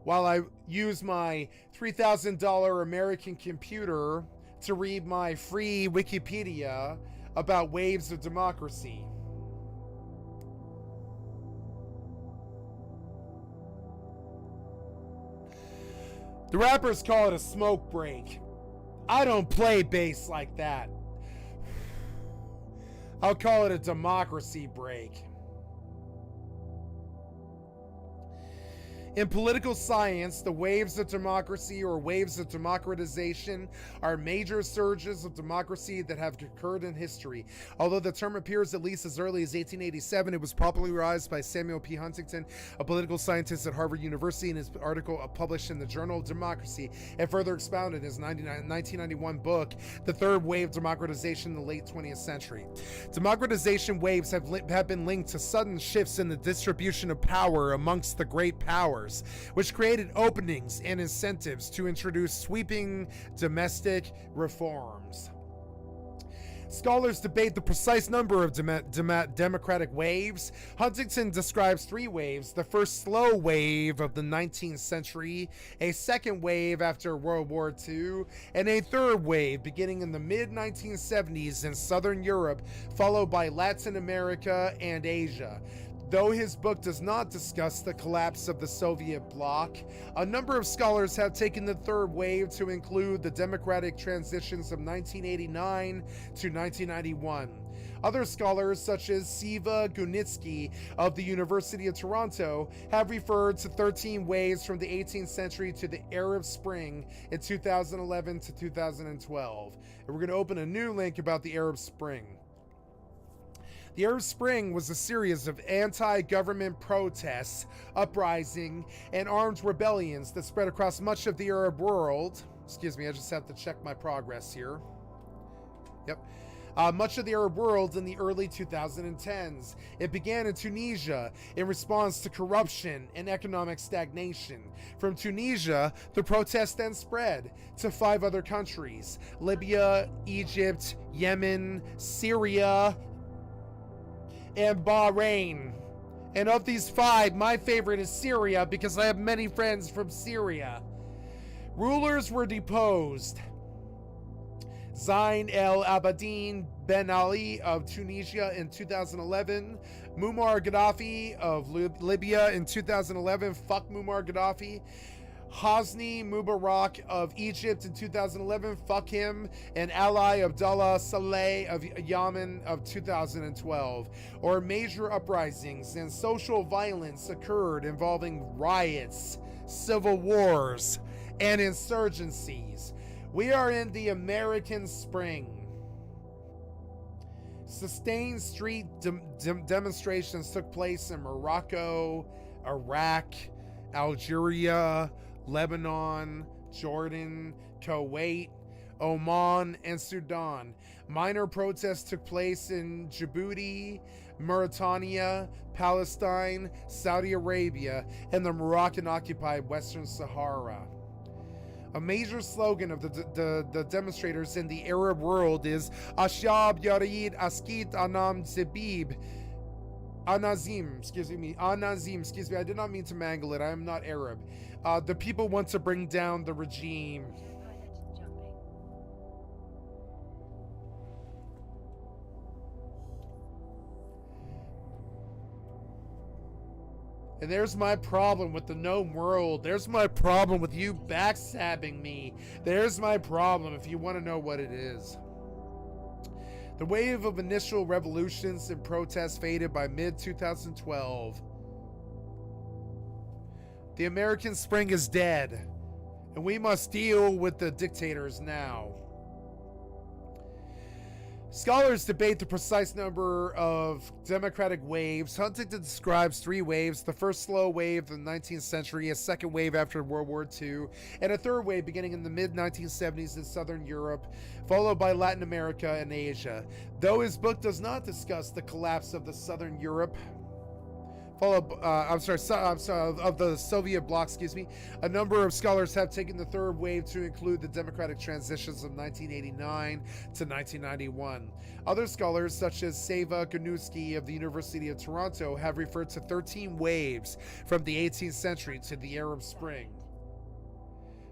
while I use my $3,000 American computer to read my free Wikipedia about waves of democracy. The rappers call it a smoke break. I don't play bass like that. I'll call it a democracy break. In political science, the waves of democracy or waves of democratization are major surges of democracy that have occurred in history. Although the term appears at least as early as 1887, it was popularized by Samuel P. Huntington, a political scientist at Harvard University, in his article published in the Journal of Democracy and further expounded in his 1991 book, The Third Wave: Democratization in the Late 20th Century. Democratization waves have been linked to sudden shifts in the distribution of power amongst the great powers, which created openings and incentives to introduce sweeping domestic reforms. Scholars debate the precise number of democratic waves. Huntington describes three waves: the first slow wave of the 19th century, a second wave after World War II, and a third wave beginning in the mid-1970s in Southern Europe, followed by Latin America and Asia. Though his book does not discuss the collapse of the Soviet bloc, a number of scholars have taken the third wave to include the democratic transitions of 1989 to 1991. Other scholars, such as Siva Gunitsky of the University of Toronto, have referred to 13 waves from the 18th century to the Arab Spring in 2011 to 2012. And we're going to open a new link about the Arab Spring. The Arab Spring was a series of anti-government protests, uprising, and armed rebellions that spread across much of the Arab world. Excuse me, I just have to check my progress here. Yep. Much of the Arab world in the early 2010s. It began in Tunisia in response to corruption and economic stagnation. From Tunisia, the protests then spread to 5 other countries: Libya, Egypt, Yemen, Syria, and Bahrain. And of these 5, my favorite is Syria because I have many friends from Syria. Rulers were deposed. Zain El Abidine Ben Ali of Tunisia in 2011, Muammar Gaddafi of Libya in 2011, fuck Muammar Gaddafi, Hosni Mubarak of Egypt in 2011, fuck him, and ally Abdullah Saleh of Yemen of 2012. Or major uprisings and social violence occurred involving riots, civil wars, and insurgencies. We are in the American Spring. Sustained street demonstrations took place in Morocco, Iraq, Algeria, Lebanon, Jordan, Kuwait, Oman, and Sudan. Minor protests took place in Djibouti, Mauritania, Palestine, Saudi Arabia, and the Moroccan-occupied Western Sahara. A major slogan of the demonstrators in the Arab world is Ashab Yarid Askit Anam Zibib Anazim, excuse me, I did not mean to mangle it, I am not Arab. The people want to bring down the regime. And there's my problem with the gnome world. There's my problem with you backstabbing me. There's my problem if you want to know what it is. The wave of initial revolutions and protests faded by mid-2012. The American Spring is dead, and we must deal with the dictators now. Scholars debate the precise number of democratic waves. Huntington describes 3 waves: the first slow wave of the 19th century, a second wave after World War II, and a third wave beginning in the mid-1970s in Southern Europe, followed by Latin America and Asia. Though his book does not discuss the collapse of the Southern Europe, of the Soviet bloc, a number of scholars have taken the third wave to include the democratic transitions of 1989 to 1991. Other scholars, such as Seva Ganuski of the University of Toronto, have referred to 13 waves from the 18th century to the Arab Spring.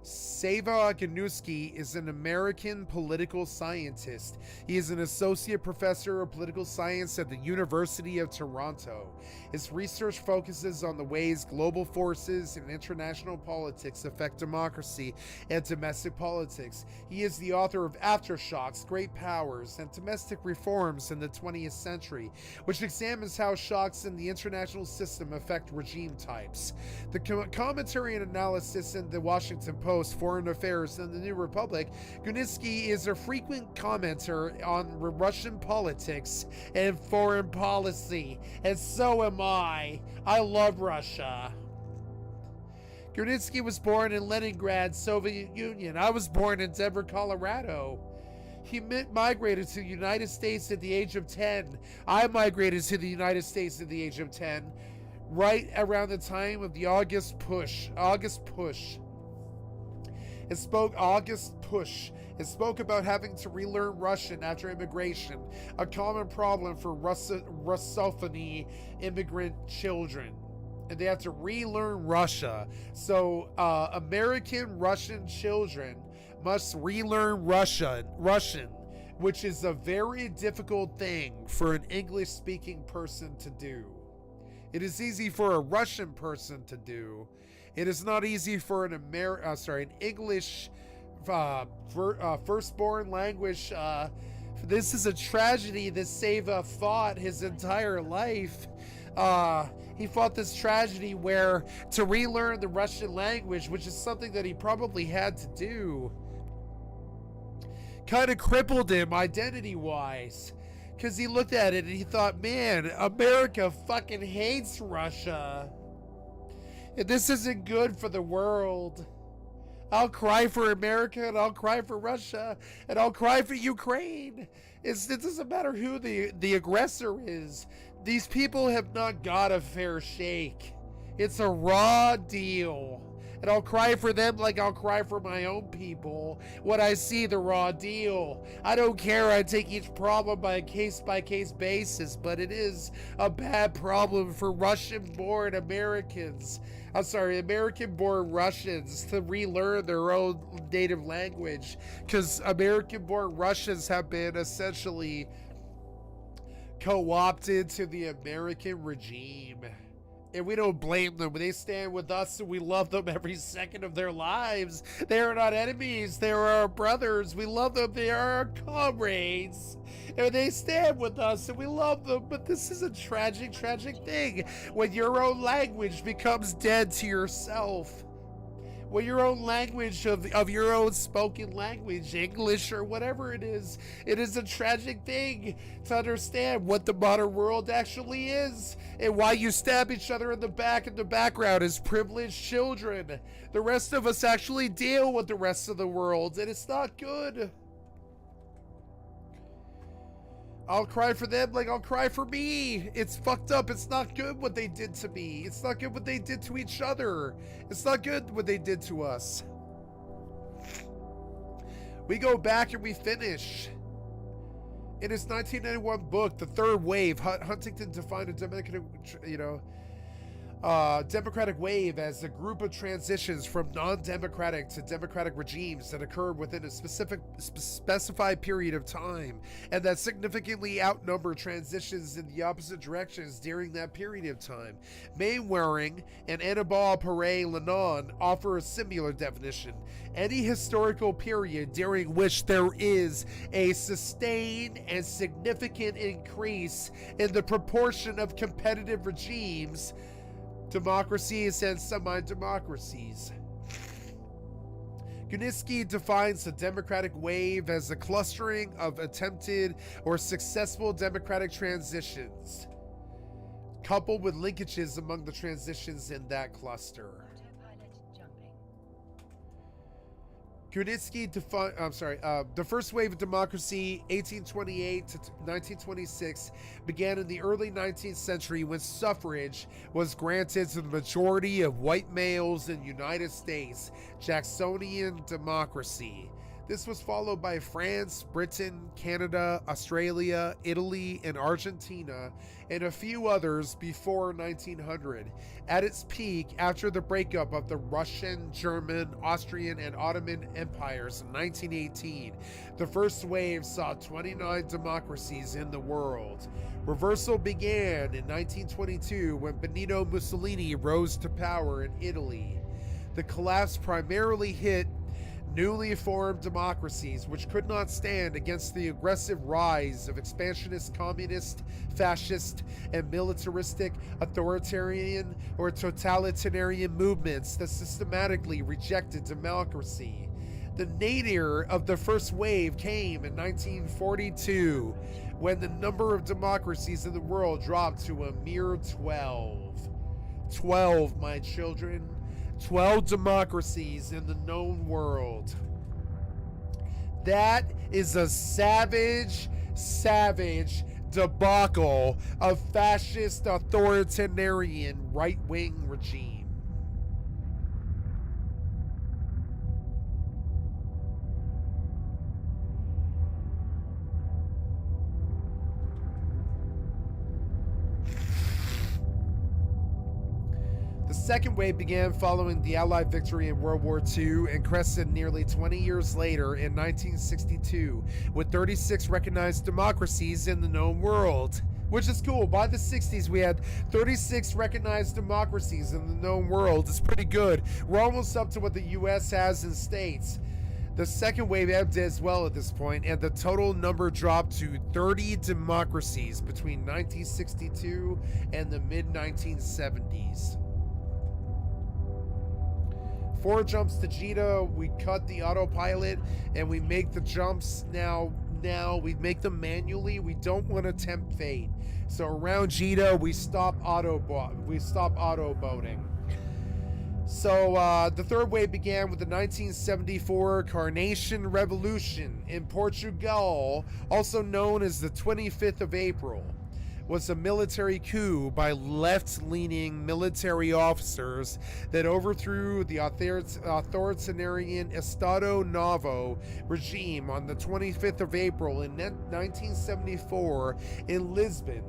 Seva Ganuski is an American political scientist. He is an associate professor of political science at the University of Toronto. His research focuses on the ways global forces and international politics affect democracy and domestic politics. He is the author of Aftershocks, Great Powers, and Domestic Reforms in the 20th Century, which examines how shocks in the international system affect regime types. The commentary and analysis in the Washington Post, Foreign Affairs, and the New Republic, Gunitsky is a frequent commenter on Russian politics and foreign policy, and so am I. I love Russia. Gunitsky was born in Leningrad, Soviet Union. I was born in Denver, Colorado. He migrated to the United States at the age of 10. I migrated to the United States at the age of 10, right around the time of the August Push. It spoke about having to relearn Russian after immigration, a common problem for Russophony immigrant children. And they have to relearn Russia. So American Russian children must relearn Russian, which is a very difficult thing for an English-speaking person to do. It is easy for a Russian person to do. It is not easy for an English firstborn language. This is a tragedy that Seva fought his entire life. He fought this tragedy where to relearn the Russian language, which is something that he probably had to do, kind of crippled him identity-wise. Because he looked at it and he thought, man, America fucking hates Russia. And this isn't good for the world. I'll cry for America, and I'll cry for Russia, and I'll cry for Ukraine. It doesn't matter who the aggressor is. These people have not got a fair shake. It's a raw deal. And I'll cry for them like I'll cry for my own people when I see the raw deal. I don't care. I take each problem by a case-by-case basis, but it is a bad problem for Russian-born Americans. I'm sorry, American-born Russians to relearn their own native language, because American-born Russians have been essentially co-opted to the American regime. And we don't blame them. They stand with us and we love them every second of their lives. They are not enemies. They are our brothers. We love them. They are our comrades. And they stand with us and we love them. But this is a tragic, tragic thing. When your own language becomes dead to yourself. When your own language of your own spoken language, English or whatever it is a tragic thing to understand what the modern world actually is and why you stab each other in the back in the background as privileged children. The rest of us actually deal with the rest of the world, and it's not good. I'll cry for them like I'll cry for me. It's fucked up. It's not good what they did to me. It's not good what they did to each other. It's not good what they did to us. We go back and we finish. In his 1991 book, The Third Wave, Huntington defined a democratic wave as a group of transitions from non-democratic to democratic regimes that occur within a specified period of time, and that significantly outnumber transitions in the opposite directions during that period of time. Mainwaring and Annibal Perret-Lenon offer a similar definition. Any historical period during which there is a sustained and significant increase in the proportion of competitive regimes, democracies, and semi-democracies. Guniski defines a democratic wave as a clustering of attempted or successful democratic transitions, coupled with linkages among the transitions in that cluster. Guniski defined, the first wave of democracy, 1828 to 1926, began in the early 19th century when suffrage was granted to the majority of white males in the United States, Jacksonian democracy. This was followed by France, Britain, Canada, Australia, Italy, and Argentina, and a few others before 1900. At its peak, after the breakup of the Russian, German, Austrian, and Ottoman empires in 1918, the first wave saw 29 democracies in the world. Reversal began in 1922 when Benito Mussolini rose to power in Italy. The collapse primarily hit newly formed democracies which could not stand against the aggressive rise of expansionist communist, fascist, and militaristic, authoritarian, or totalitarian movements that systematically rejected democracy. The nadir of the first wave came in 1942, when the number of democracies in the world dropped to a mere 12. 12, my children. 12 democracies in the known world. That is a savage, savage debacle of fascist, authoritarian, right-wing regime. The second wave began following the Allied victory in World War II and crested nearly 20 years later in 1962, with 36 recognized democracies in the known world. Which is cool. By the 60s, we had 36 recognized democracies in the known world. It's pretty good. We're almost up to what the US has in states. The second wave ebbed as well at this point, and the total number dropped to 30 democracies between 1962 and the mid-1970s. 4 jumps to Jita, we cut the autopilot, and we make the jumps now now. We make them manually. We don't want to tempt fate. So around Jita, we stop auto boating. So the third wave began with the 1974 Carnation Revolution in Portugal, also known as the 25th of April. Was a military coup by left-leaning military officers that overthrew the authoritarian Estado Novo regime on the 25th of April in 1974 in Lisbon,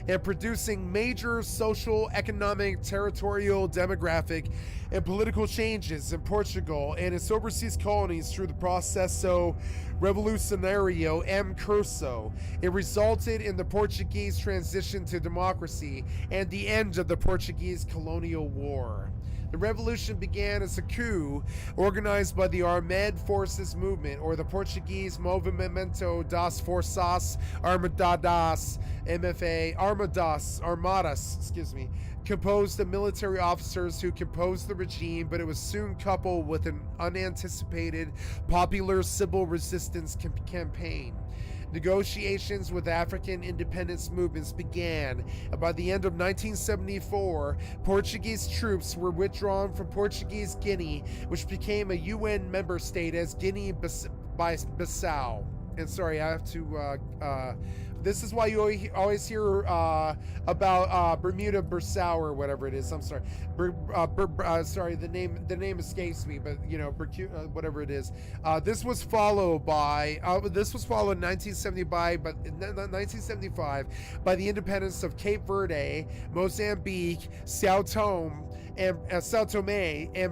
and producing major social, economic, territorial, demographic, and political changes in Portugal and its overseas colonies through the Processo Revolucionario em Curso. It resulted in the Portuguese transition to democracy and the end of the Portuguese colonial war. The revolution began as a coup organized by the Armed Forces Movement, or the Portuguese Movimento das Forças Armadas, MFA, Armadas, composed of military officers who composed the regime, but it was soon coupled with an unanticipated popular civil resistance campaign. Negotiations with African independence movements began, and by the end of 1974, Portuguese troops were withdrawn from Portuguese Guinea, which became a UN member state as Guinea-Bissau. And sorry, I have to this is why you always hear about Bermuda Bissau or whatever it is. I'm sorry, sorry, the name escapes me, but you know, whatever it is. This was followed in 1975 by the independence of Cape Verde, Mozambique, Sao Tome and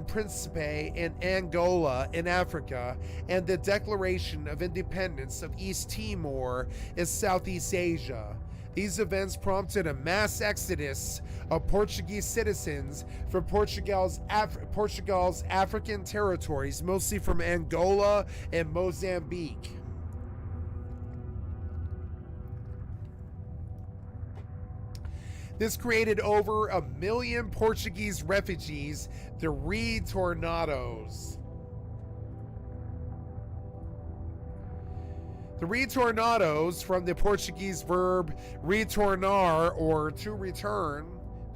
Principe in Angola in Africa, and the Declaration of Independence of East Timor in Southeast Asia. These events prompted a mass exodus of Portuguese citizens from Portugal's African territories, mostly from Angola and Mozambique. This created over 1 million Portuguese refugees, the retornados. The retornados, from the Portuguese verb retornar, or to return,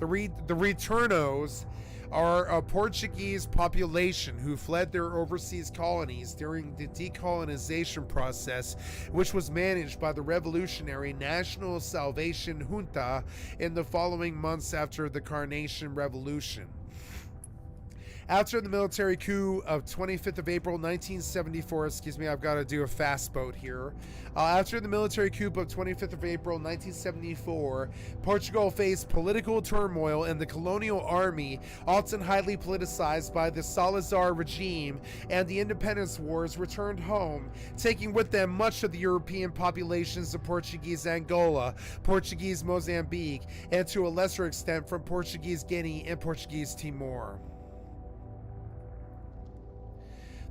the retornos are a Portuguese population who fled their overseas colonies during the decolonization process, which was managed by the Revolutionary National Salvation Junta in the following months after the Carnation Revolution. After the military coup of 25th of April 1974, I've got to do a fast boat here. After the military coup of 25th of April 1974, Portugal faced political turmoil, and the colonial army, often highly politicized by the Salazar regime and the independence wars, returned home, taking with them much of the European populations of Portuguese Angola, Portuguese Mozambique, and to a lesser extent from Portuguese Guinea and Portuguese Timor.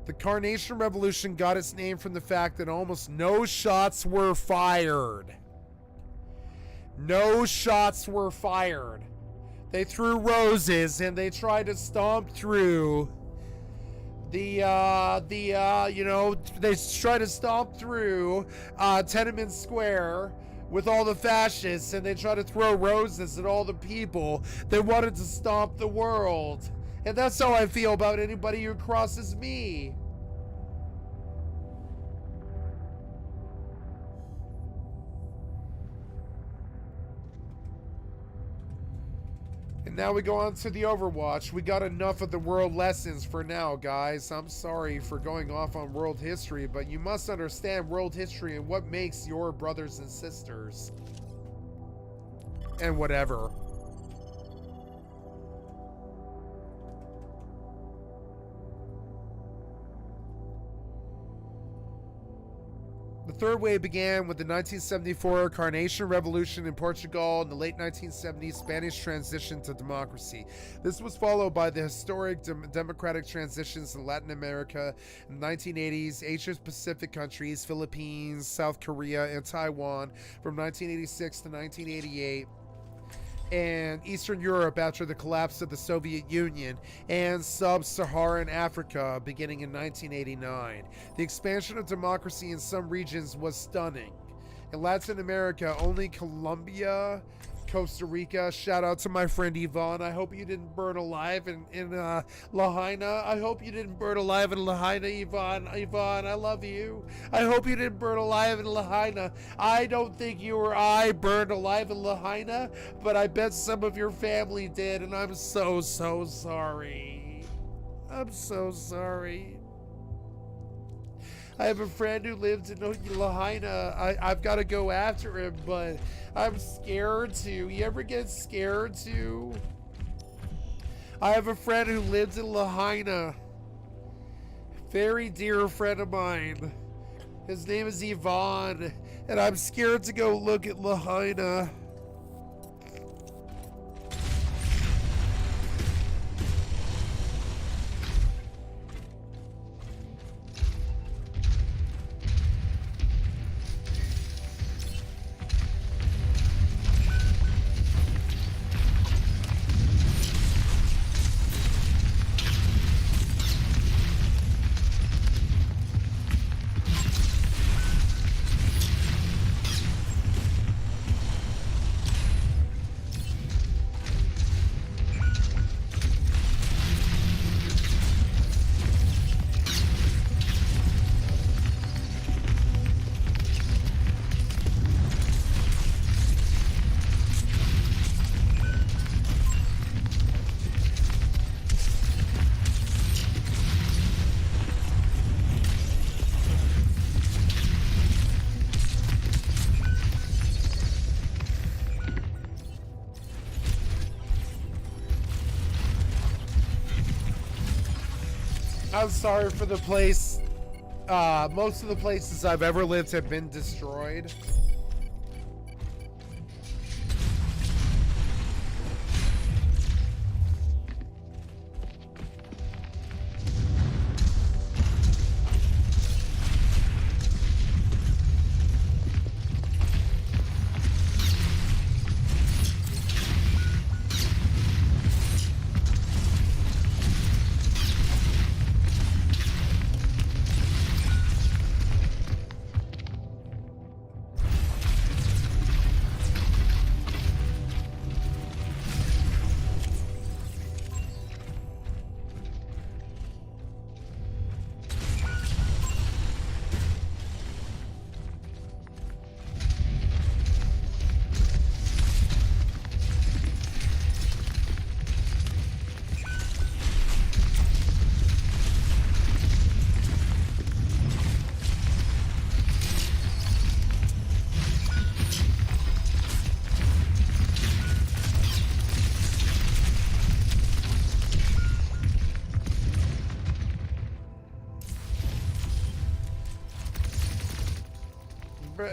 The Carnation Revolution got its name from the fact that almost no shots were fired. No shots were fired. They threw roses and they tried to stomp through they tried to stomp through Tenement Square with all the fascists, and they tried to throw roses at all the people that wanted to stomp the world. And that's how I feel about anybody who crosses me. And now we go on to the Overwatch. We got enough of the world lessons for now, guys. I'm sorry for going off on world history, but you must understand world history and what makes your brothers and sisters. And whatever. The third wave began with the 1974 Carnation Revolution in Portugal and the late 1970s Spanish transition to democracy. This was followed by the historic democratic transitions in Latin America in the 1980s, Asia Pacific countries, Philippines, South Korea, and Taiwan from 1986 to 1988. and Eastern Europe after the collapse of the Soviet Union, and Sub-Saharan Africa beginning in 1989. The expansion of democracy in some regions was stunning. In Latin America, only Colombia, Costa Rica. Shout out to my friend Yvonne. I hope you didn't burn alive in Lahaina. I hope you didn't burn alive in Lahaina, Yvonne. Yvonne, I love you. I hope you didn't burn alive in Lahaina. I don't think you or I burned alive in Lahaina, but I bet some of your family did, and I'm so sorry. I'm so sorry. I have a friend who lives in Lahaina. I've got to go after him, but I'm scared to. You ever get scared to? I have a friend who lives in Lahaina. Very dear friend of mine. His name is Yvonne, and I'm scared to go look at Lahaina. I'm sorry for the place. Most of the places I've ever lived have been destroyed.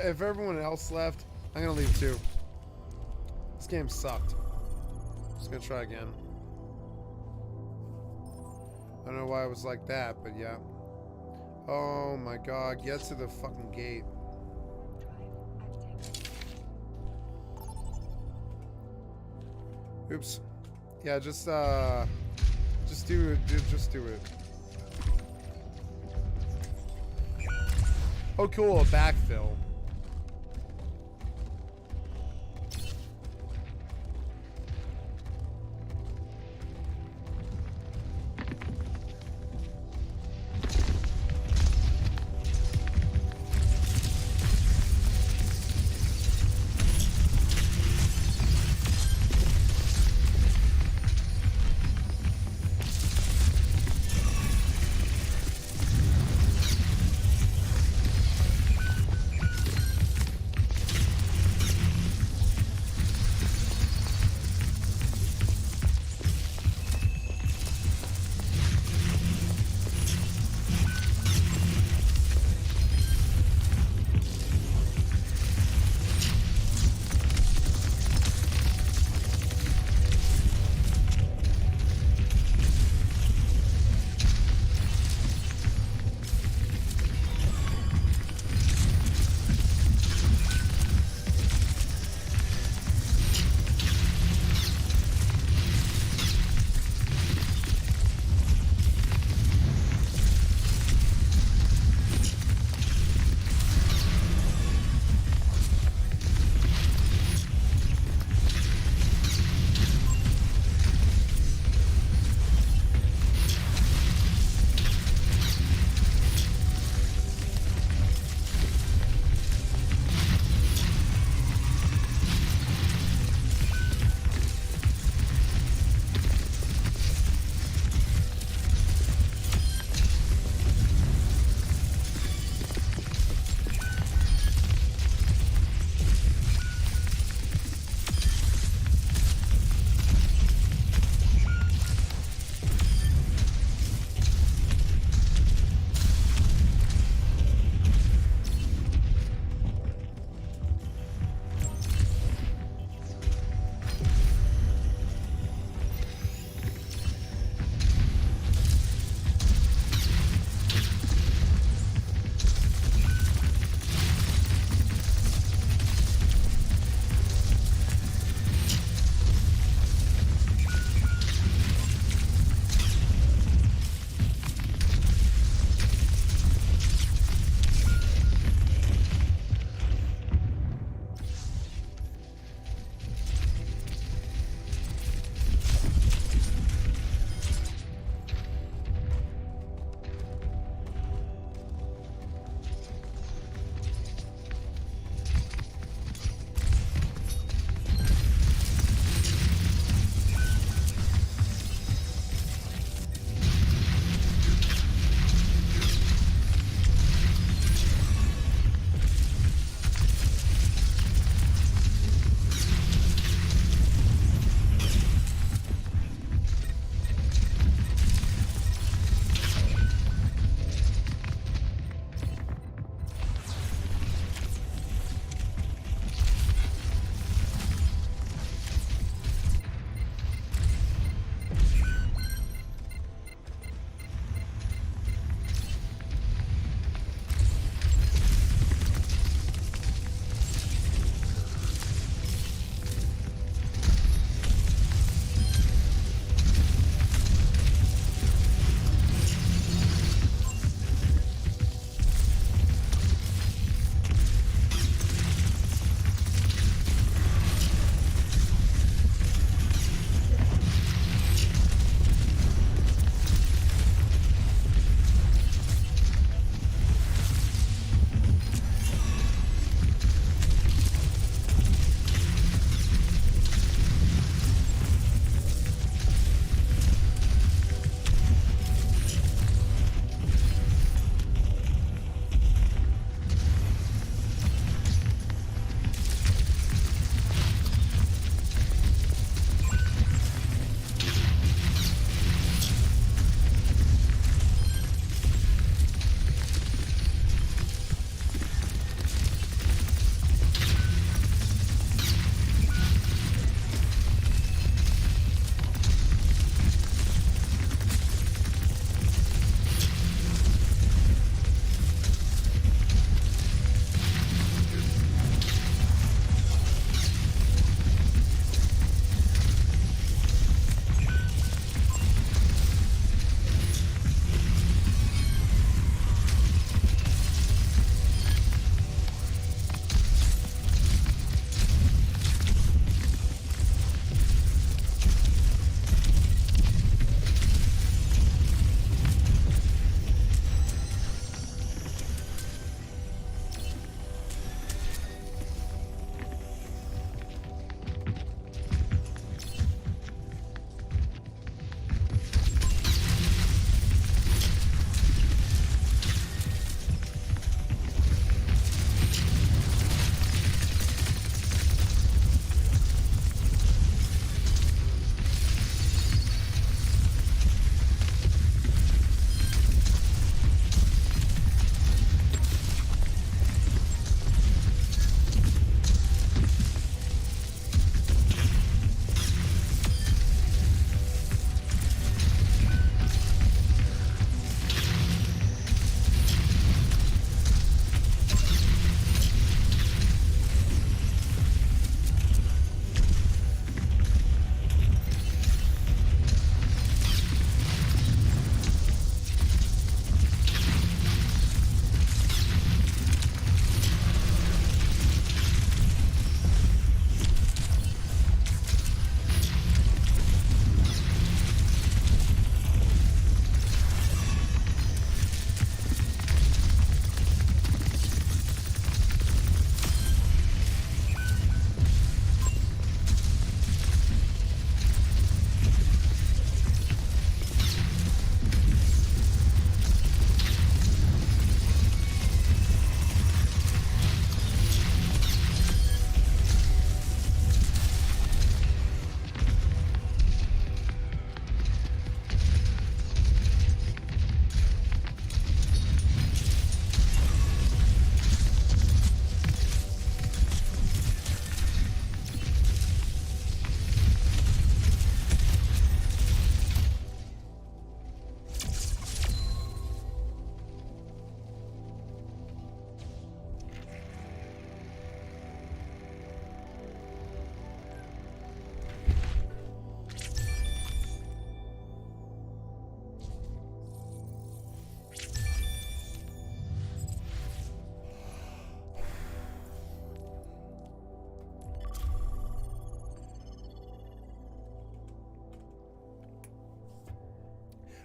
If everyone else left, I'm gonna leave too. This game sucked. Just gonna try again. I don't know why it was like that, but yeah. Oh my god, get to the fucking gate. Oops. Yeah, just do it, dude, just do it. Oh cool, a backfill.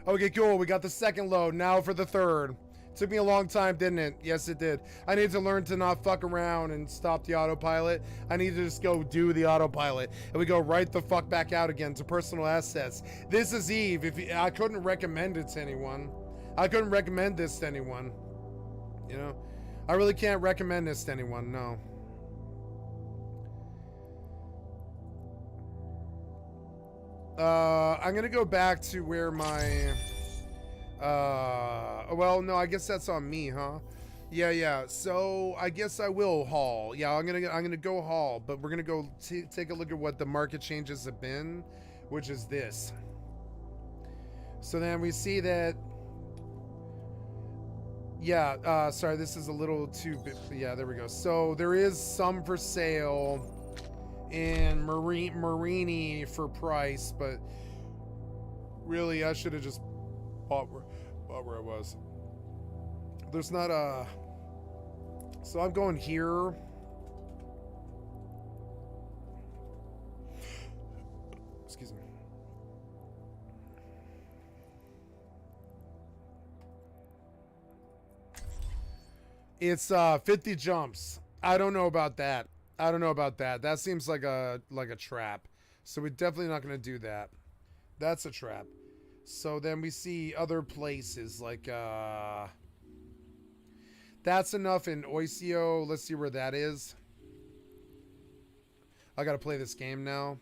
Okay, cool. We got the second load. Now for the third. Took me a long time, didn't it? Yes, it did. I need to learn to not fuck around and stop the autopilot. I need to just go do the autopilot. And we go right the fuck back out again to personal assets. This is EVE. I couldn't recommend it to anyone. I couldn't recommend this to anyone. You know? I really can't recommend this to anyone, no. I'm gonna go back to where my... well, no, I guess that's on me, huh? Yeah. So I guess I will haul. Yeah, I'm gonna go haul, but we're gonna go take a look at what the market changes have been, which is this. So then we see that. Yeah. Sorry, this is a little too big. Yeah, there we go. So there is some for sale in Marini for price, but really I should have just bought where I was. There's not a... So I'm going here. Excuse me. It's 50 jumps. I don't know about that. That seems like a trap. So we're definitely not going to do that. That's a trap. So then we see other places like that's enough in Oisio. Let's see where that is. I gotta play this game now.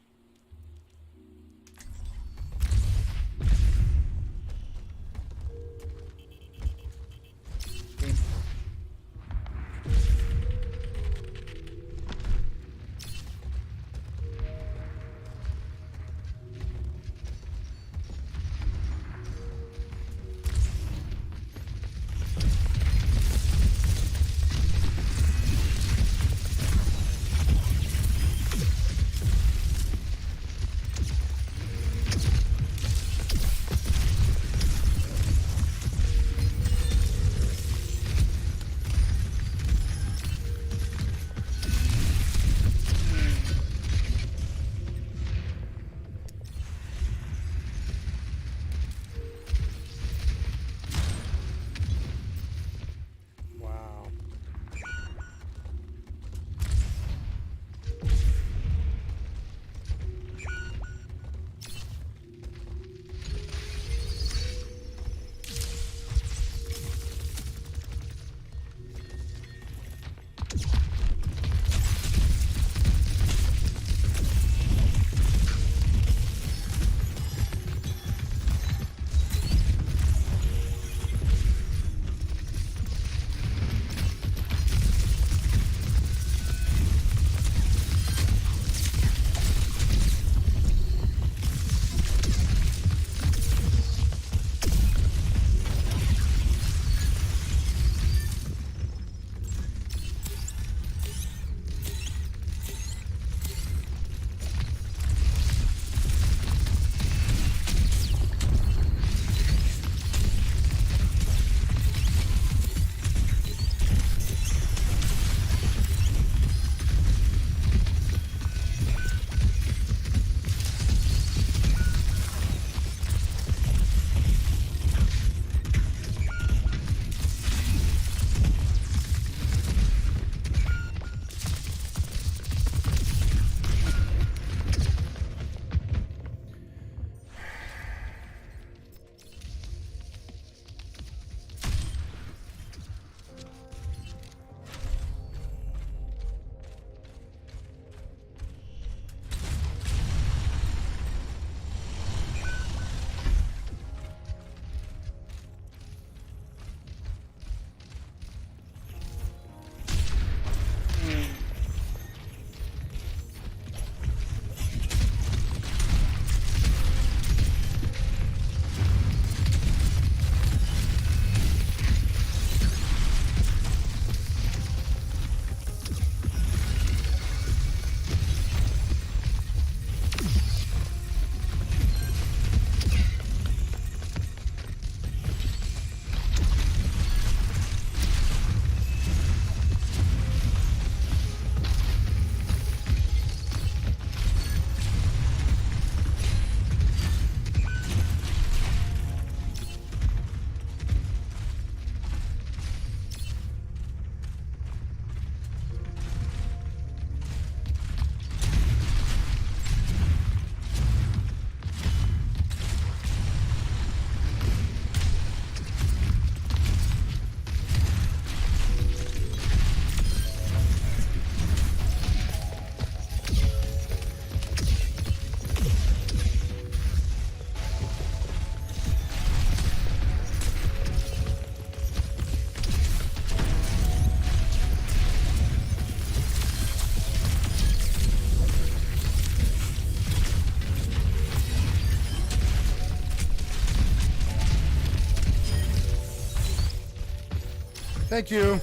Thank you.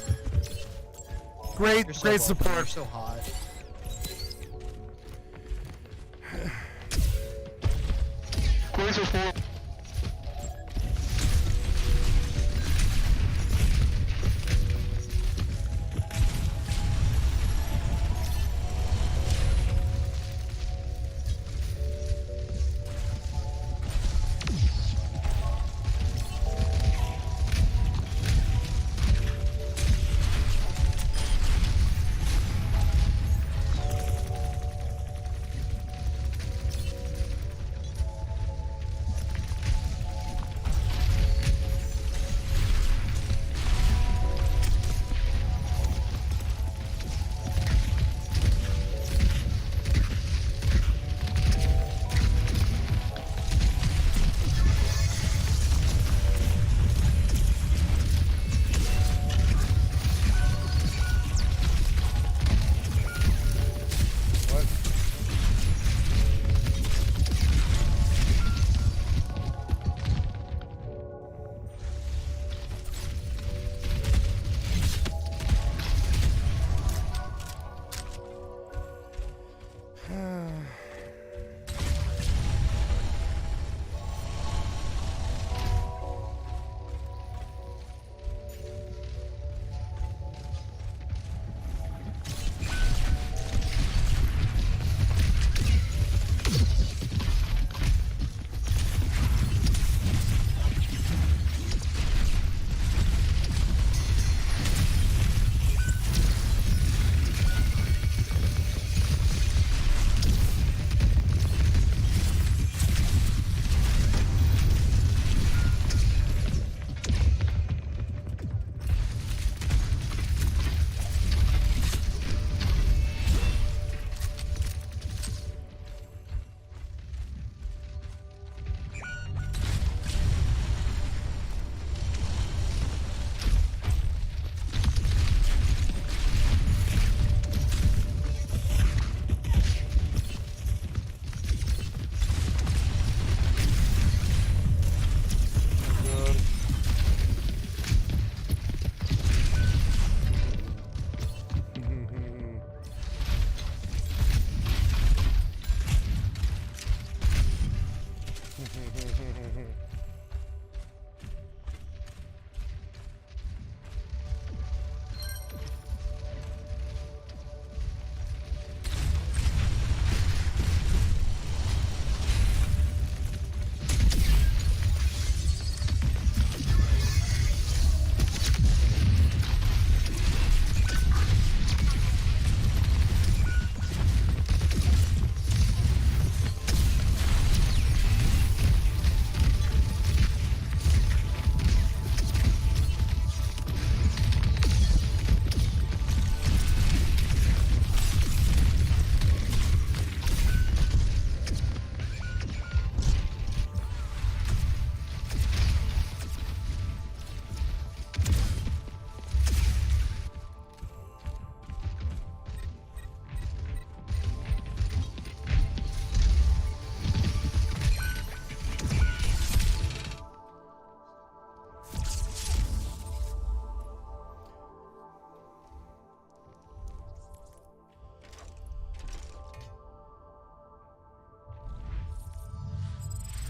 Great, You're so great welcome. support. You're so hot.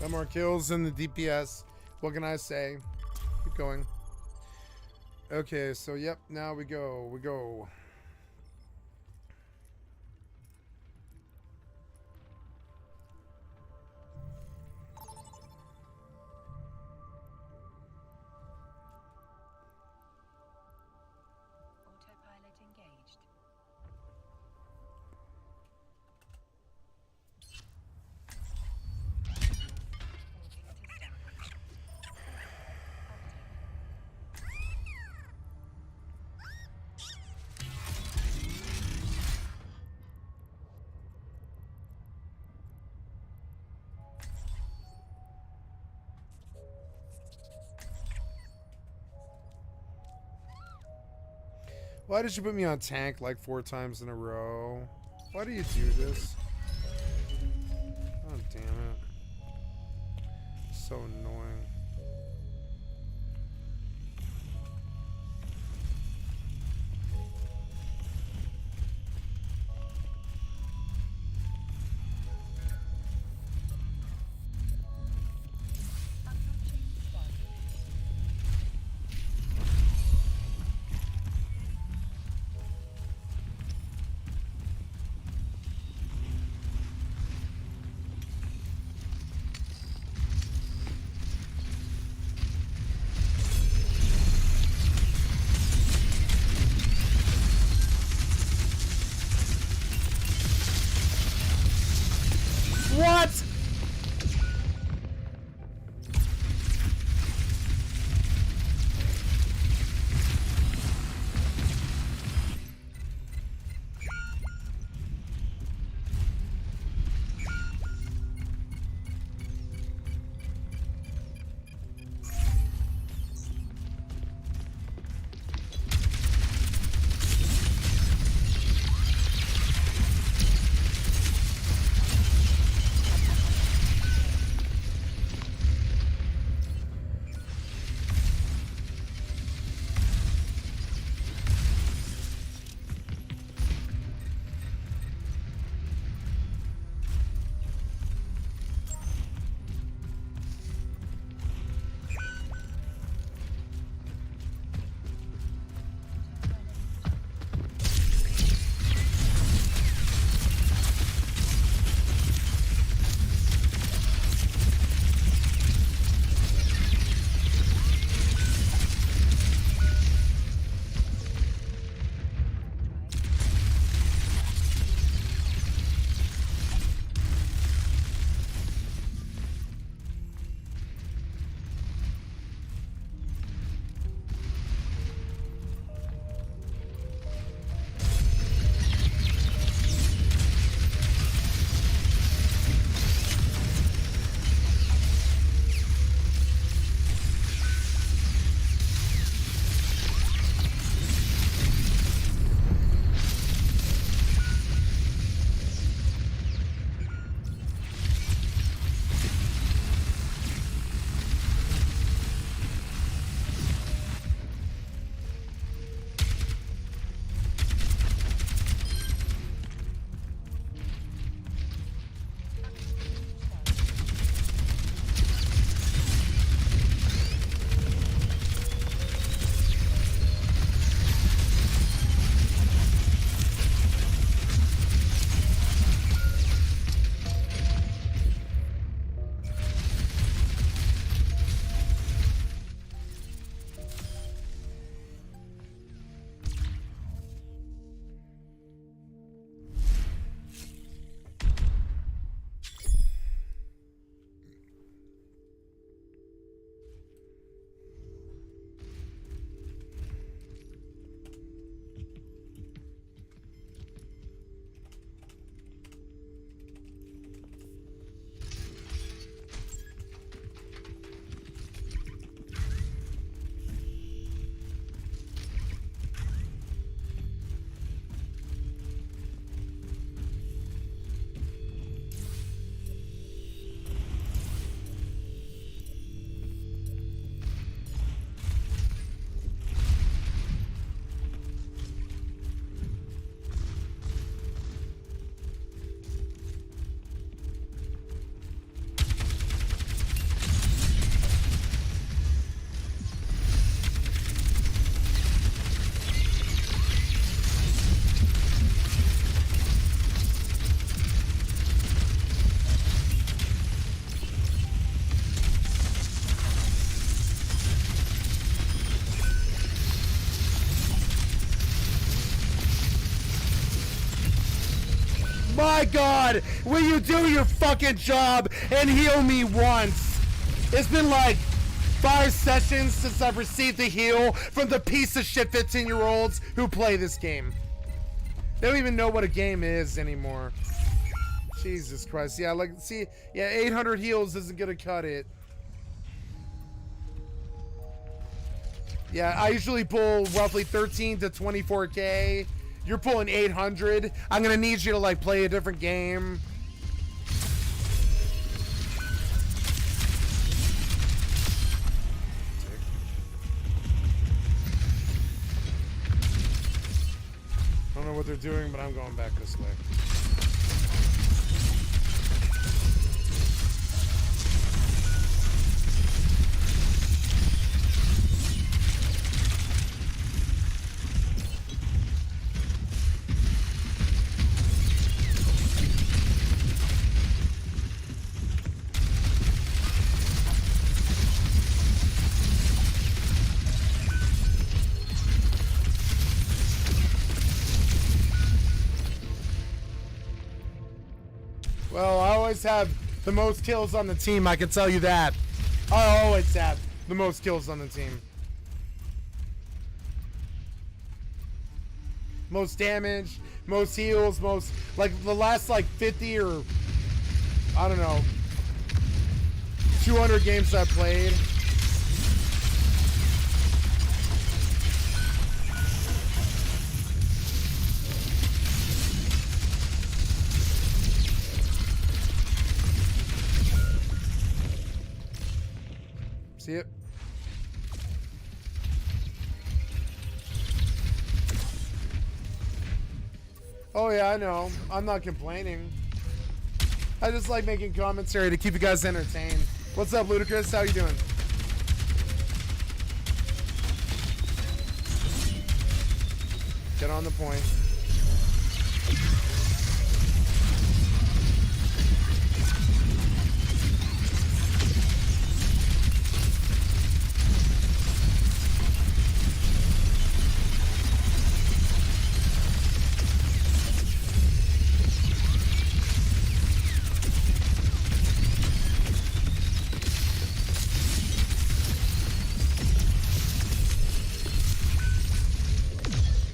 No more kills in the DPS. What can I say? Keep going. Okay, so yep, now we go. We go. Autopilot engaged. Why did you put me on tank like 4 times in a row? Why do you do this? Oh, damn it. So annoying. My God, will you do your fucking job and heal me once? It's been like 5 sessions since I've received the heal from the piece of shit 15-year-olds who play this game. They don't even know what a game is anymore. Jesus Christ. Yeah, like, see, yeah, 800 heals isn't gonna cut it. Yeah, I usually pull roughly 13 to 24k. You're pulling 800. I'm gonna need you to like play a different game. I don't know what they're doing, but I'm going back this way. Well, I always have the most kills on the team, I can tell you that. I always have the most kills on the team. Most damage, most heals, most, like, the last, like, 50 or, I don't know, 200 games I played. See it? Oh yeah, I know. I'm not complaining. I just like making commentary to keep you guys entertained. What's up, Ludacris? How you doing? Get on the point.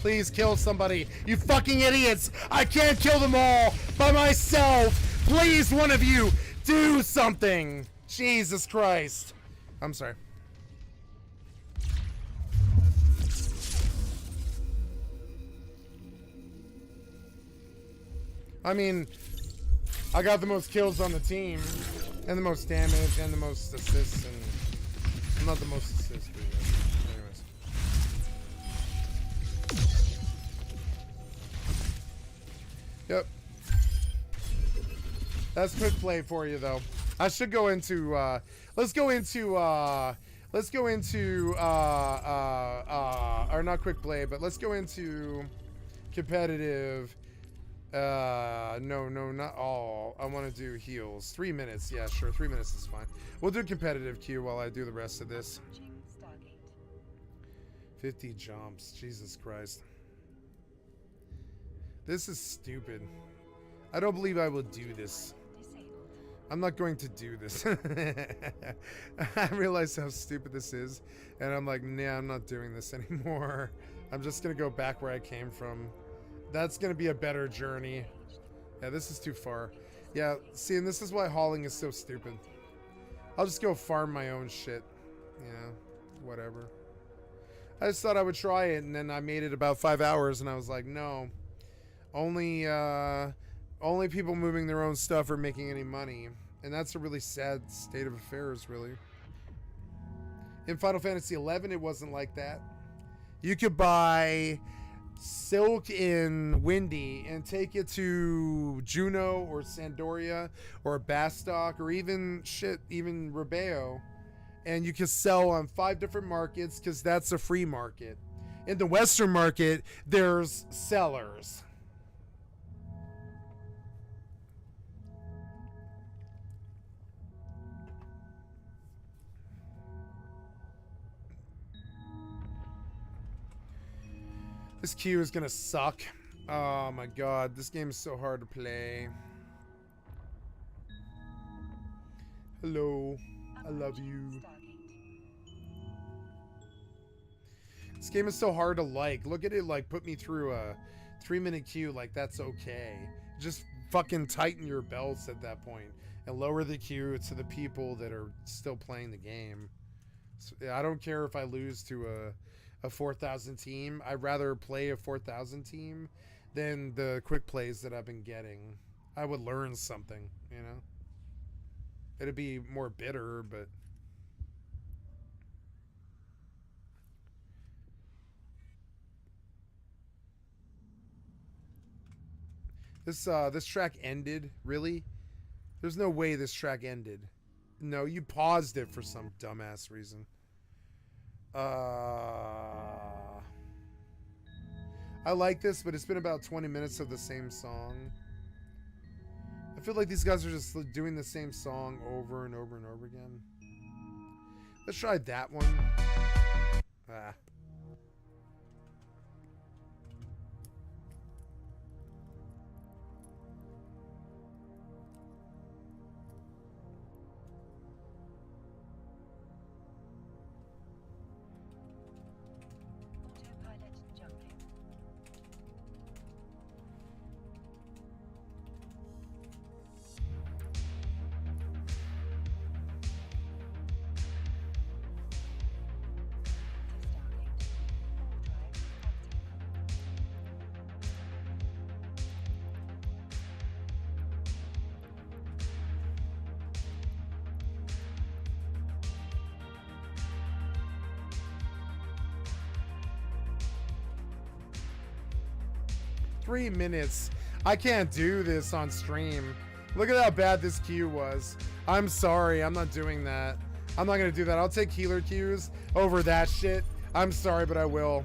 Please kill somebody. You fucking idiots. I can't kill them all by myself. Please, one of you, do something. Jesus Christ. I'm sorry. I mean, I got the most kills on the team, and the most damage, and the most assists, and I'm not the most assists, but anyways. Yep. That's quick play for you, though. I should go into, let's go into, or not quick play, but let's go into competitive. No, not all. I want to do heals. 3 minutes. Yeah, sure. 3 minutes is fine. We'll do competitive queue while I do the rest of this. 50 jumps. Jesus Christ. This is stupid. I don't believe I will do this. I'm not going to do this. I realize how stupid this is, and I'm like, nah, I'm not doing this anymore. I'm just gonna go back where I came from. That's gonna be a better journey. Yeah, this is too far. Yeah, see, and this is why hauling is so stupid. I'll just go farm my own shit. Yeah, whatever. I just thought I would try it, and then I made it about 5 hours, and I was like, no. Only people moving their own stuff are making any money. And that's a really sad state of affairs, really. In Final Fantasy XI, it wasn't like that. You could buy silk in Windy and take it to Juno or Sandoria or Bastock or even Rebeo, and you can sell on 5 different markets because that's a free market. In the Western market, there's sellers. This queue is gonna suck. Oh my god, this game is so hard to play. Hello, I love you. This game is so hard to like. Look at it, like, put me through a 3-minute queue, like, that's okay. Just fucking tighten your belts at that point and lower the queue to the people that are still playing the game. So, I don't care if I lose to a 4,000 team. I'd rather play a 4,000 team than the quick plays that I've been getting. I would learn something, you know? It'd be more bitter, but... This track ended? Really? There's no way this track ended. No, you paused it for some dumbass reason. I like this, but it's been about 20 minutes of the same song. I feel like these guys are just doing the same song over and over and over again. Let's try that one. Ah. Autopilot jumping. Three minutes. I can't do this on stream. Look at how bad this queue was. I'm sorry. I'm not doing that. I'm not going to do that. I'll take healer queues over that shit. I'm sorry, but I will.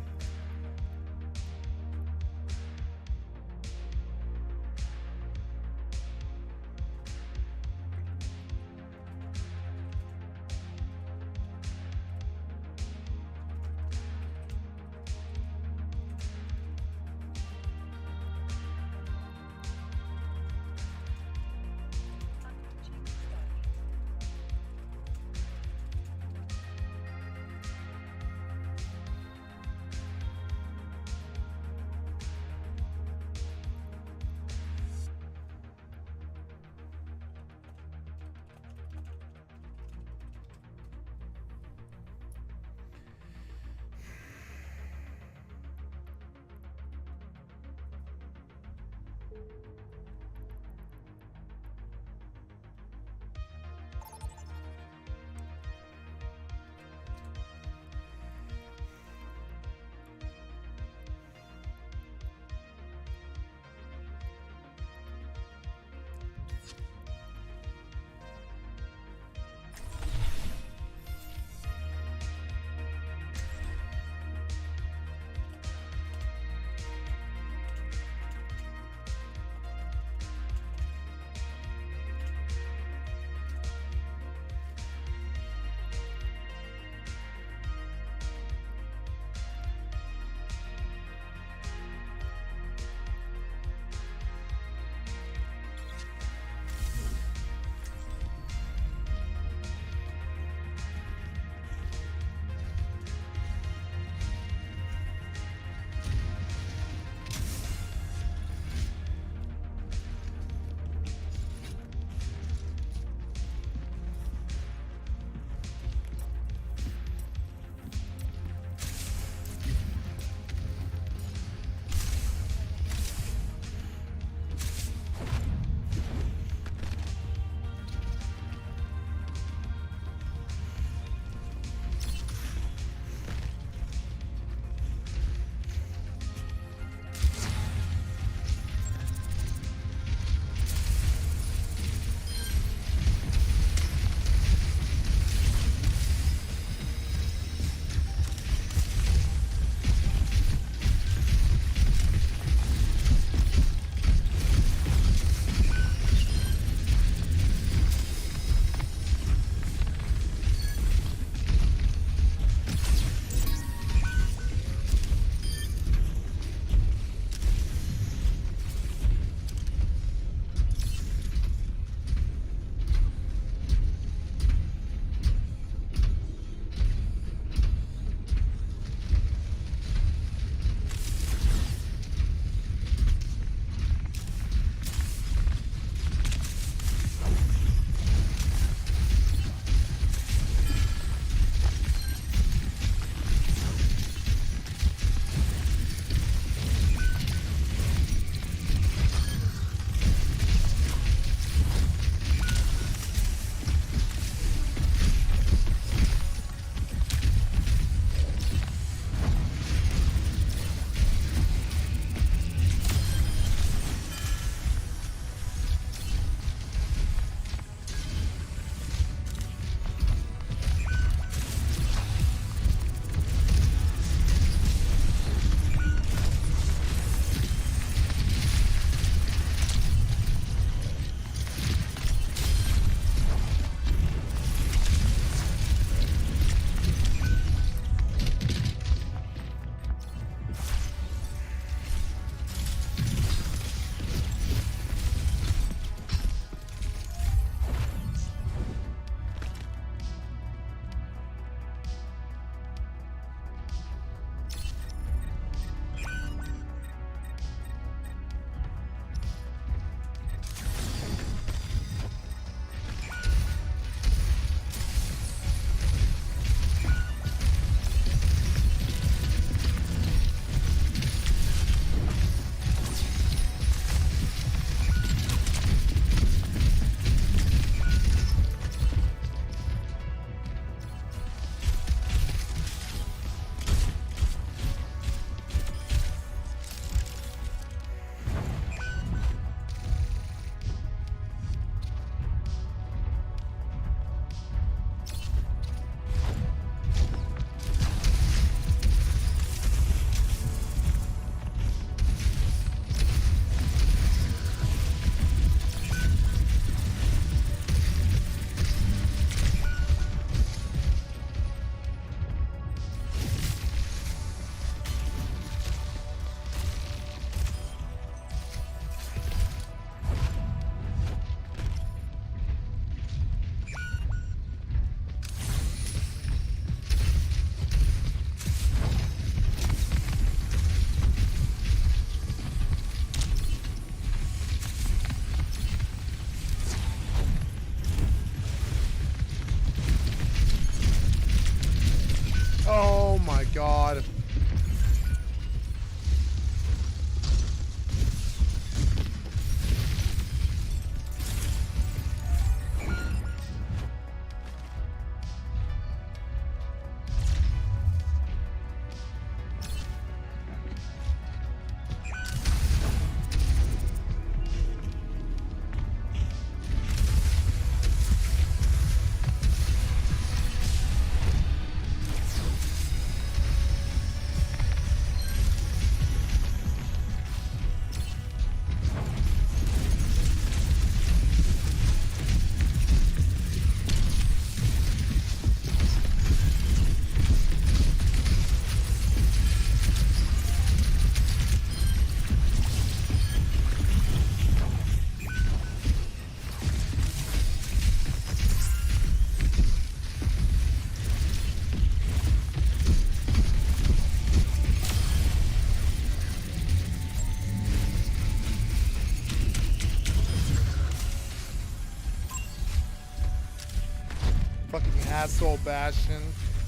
asshole Bastion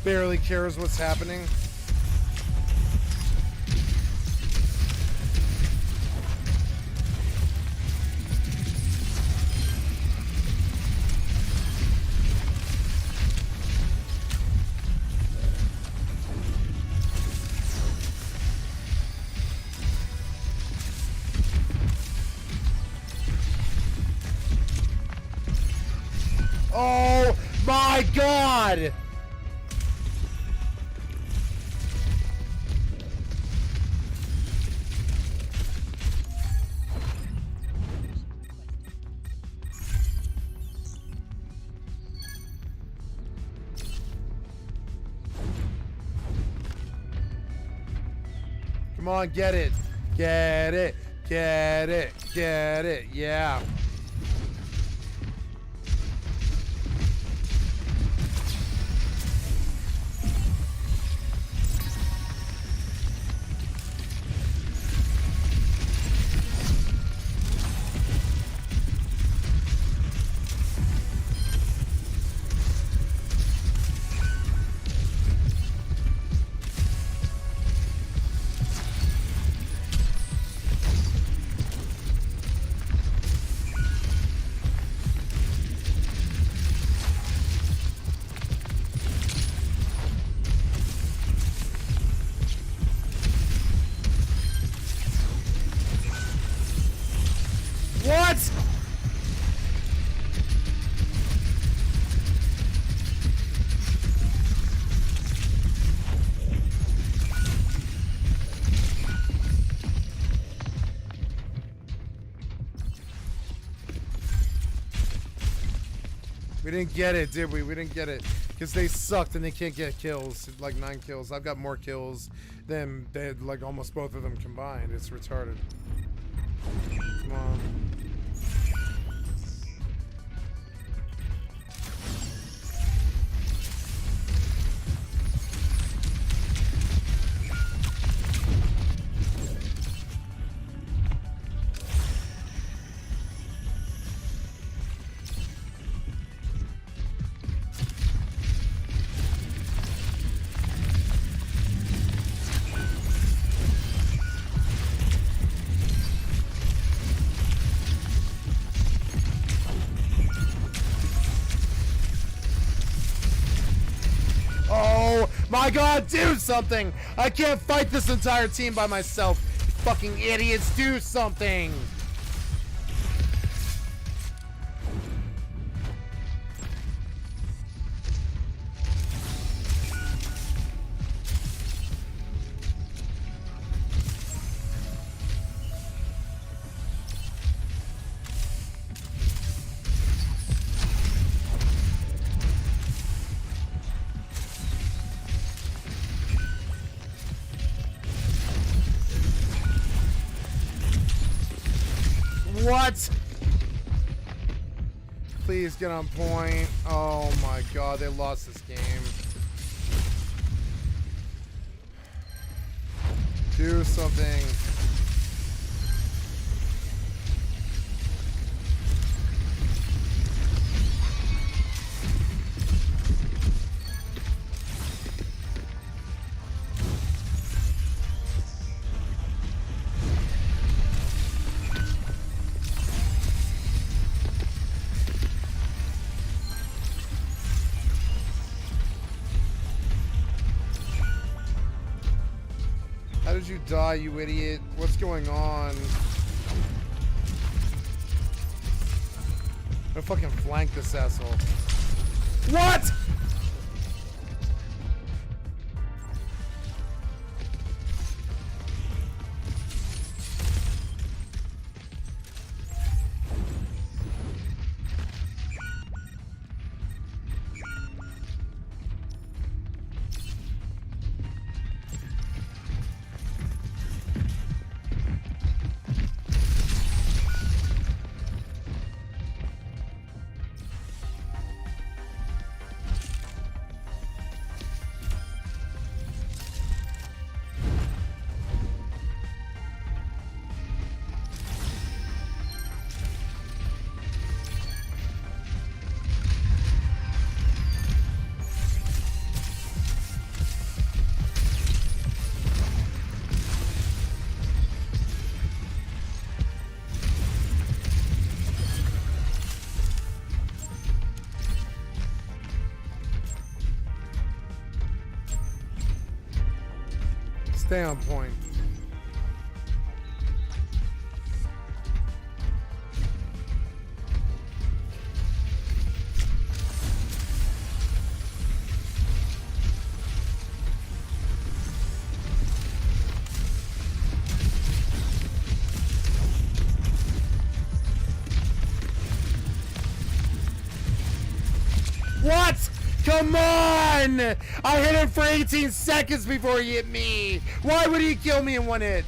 barely cares what's happening. Oh my God! Come on, get it. Get it. Get it. Get it. Yeah. What? We didn't get it, did we? We didn't get it. Because they sucked and they can't get kills. Like 9 kills. I've got more kills than they had, like almost both of them combined. It's retarded. Come on. Oh my God, do something! I can't fight this entire team by myself. Fucking idiots, do something! What? Please get on point. Oh my God, they lost this game. Do something. How did you die, you idiot? What's going on? I'm gonna fucking flank this asshole. What? Stay on point. What? Come on! I hit him for 18 seconds before he hit me. Why would he kill me in one hit?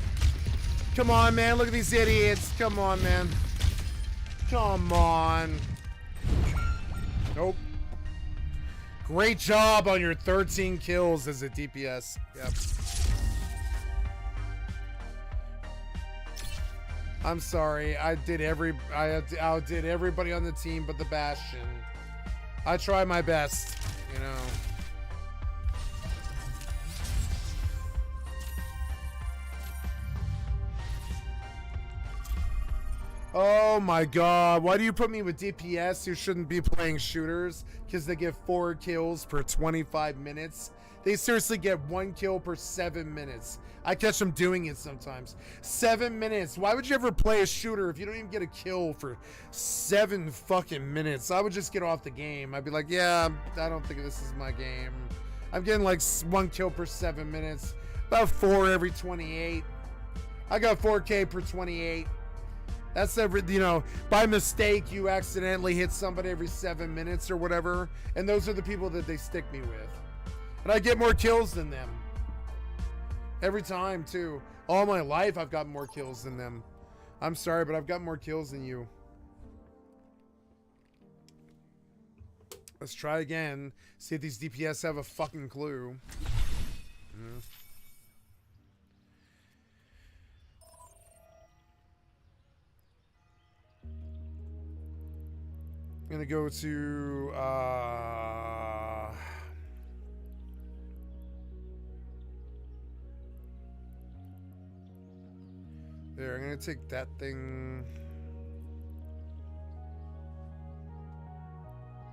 Come on, man. Look at these idiots. Come on, man. Come on. Nope. Great job on your 13 kills as a DPS. Yep. I'm sorry. I outdid everybody on the team but the Bastion. I try my best, you know. Oh my god, why do you put me with DPS who shouldn't be playing shooters? Because they get 4 kills per 25 minutes. They seriously get 1 kill per 7 minutes. I catch them doing it sometimes. 7 minutes. Why would you ever play a shooter if you don't even get a kill for 7 fucking minutes? I would just get off the game. I'd be like, yeah, I don't think this is my game. I'm getting like 1 kill per 7 minutes. About 4 every 28. I got 4K per 28. That's every, you know, by mistake you accidentally hit somebody every 7 minutes or whatever. And those are the people that they stick me with. And I get more kills than them. Every time, too. All my life, I've got more kills than them. I'm sorry, but I've got more kills than you. Let's try again. See if these DPS have a fucking clue. Mm. I'm gonna go to, there, I'm gonna take that thing.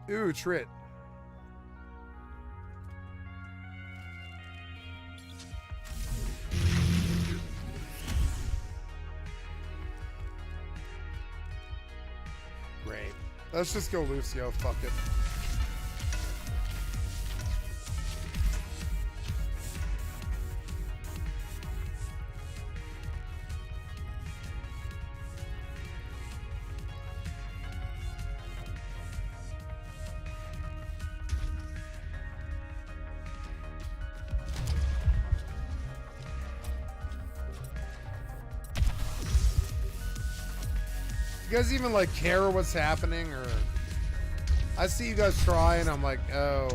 Ooh, Trit. Great. Let's just go Lucio, fuck it. You guys even like care what's happening, or I see you guys try and I'm like, oh.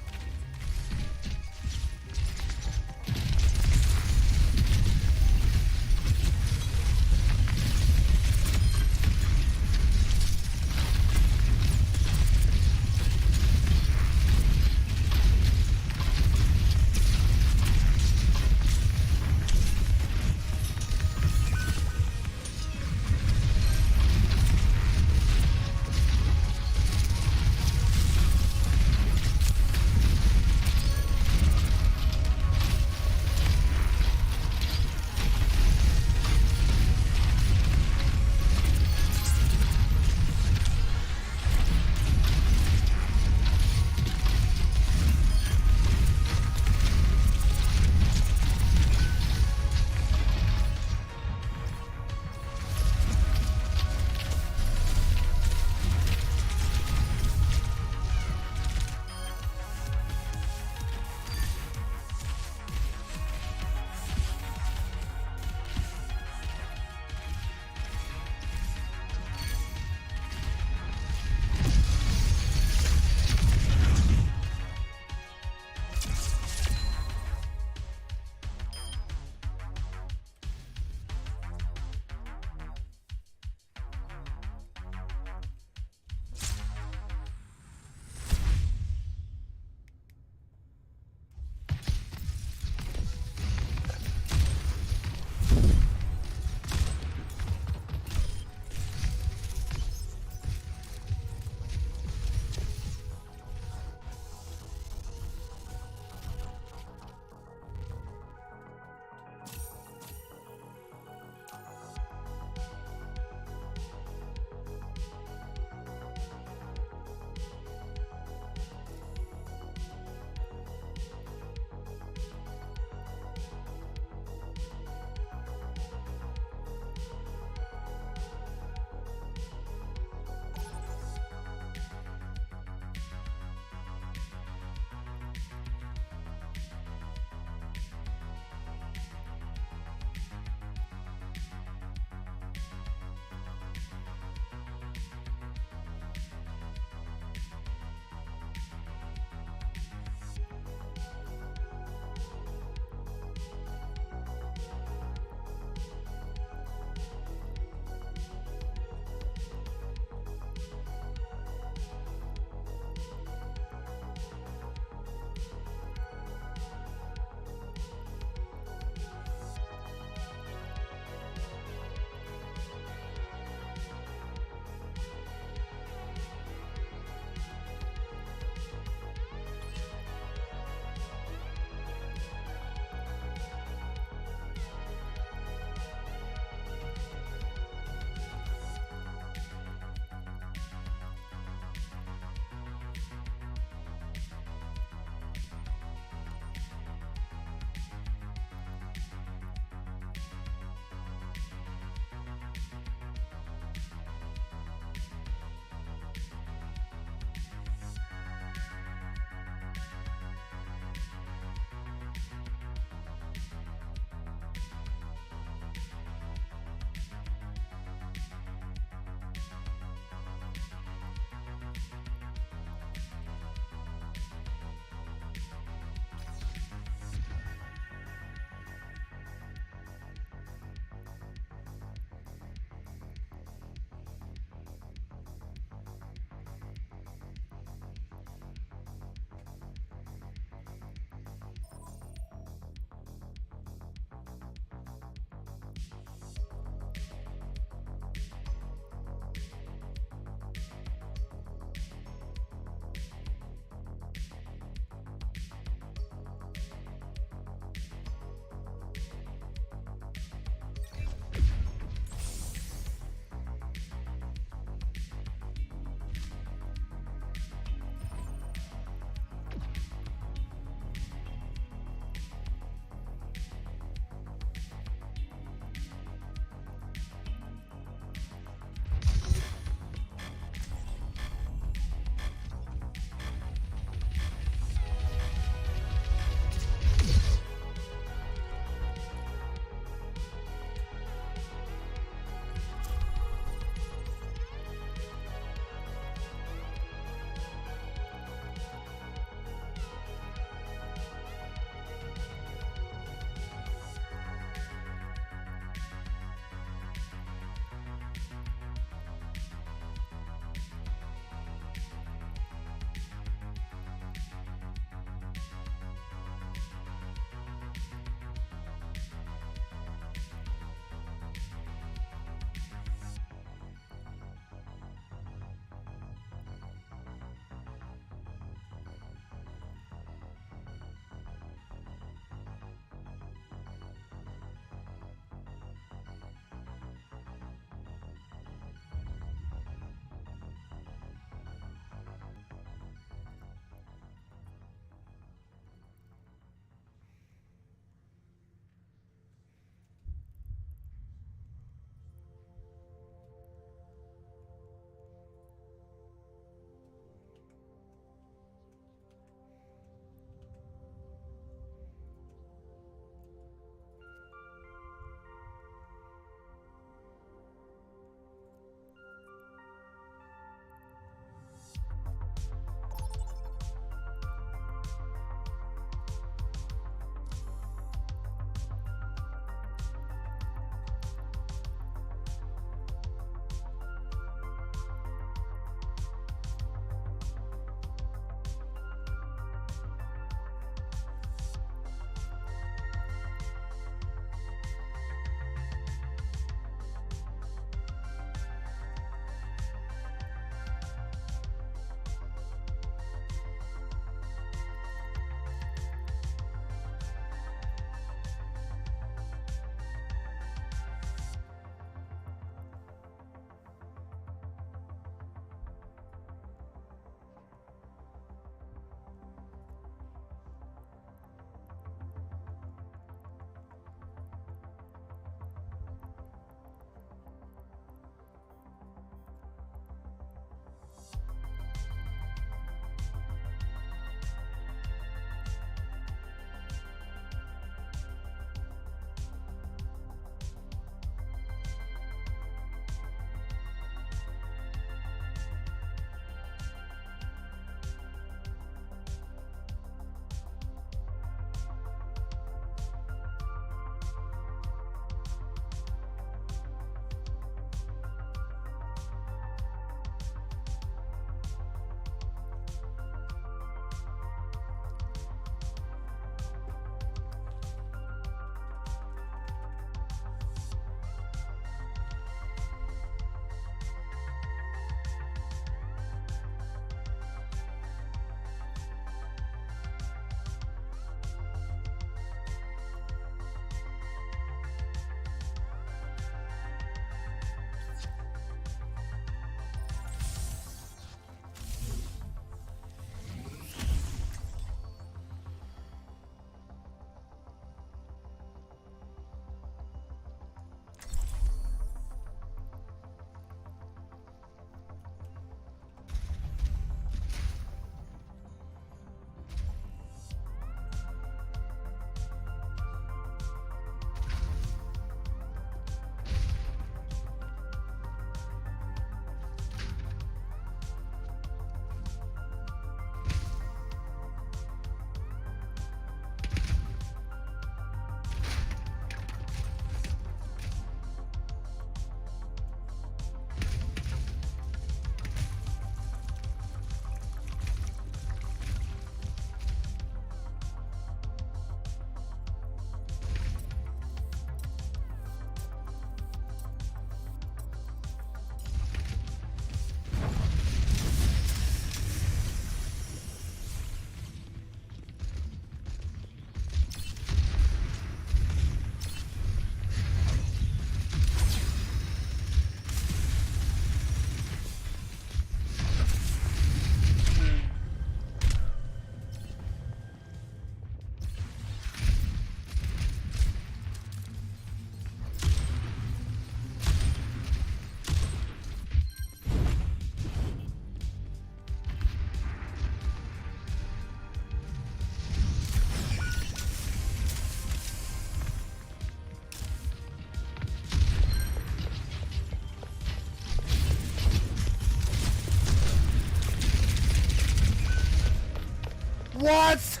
What?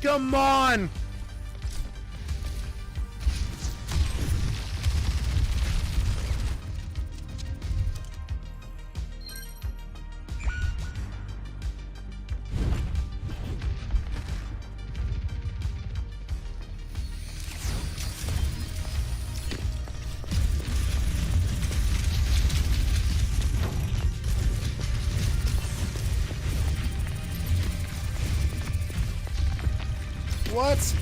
Come on! What?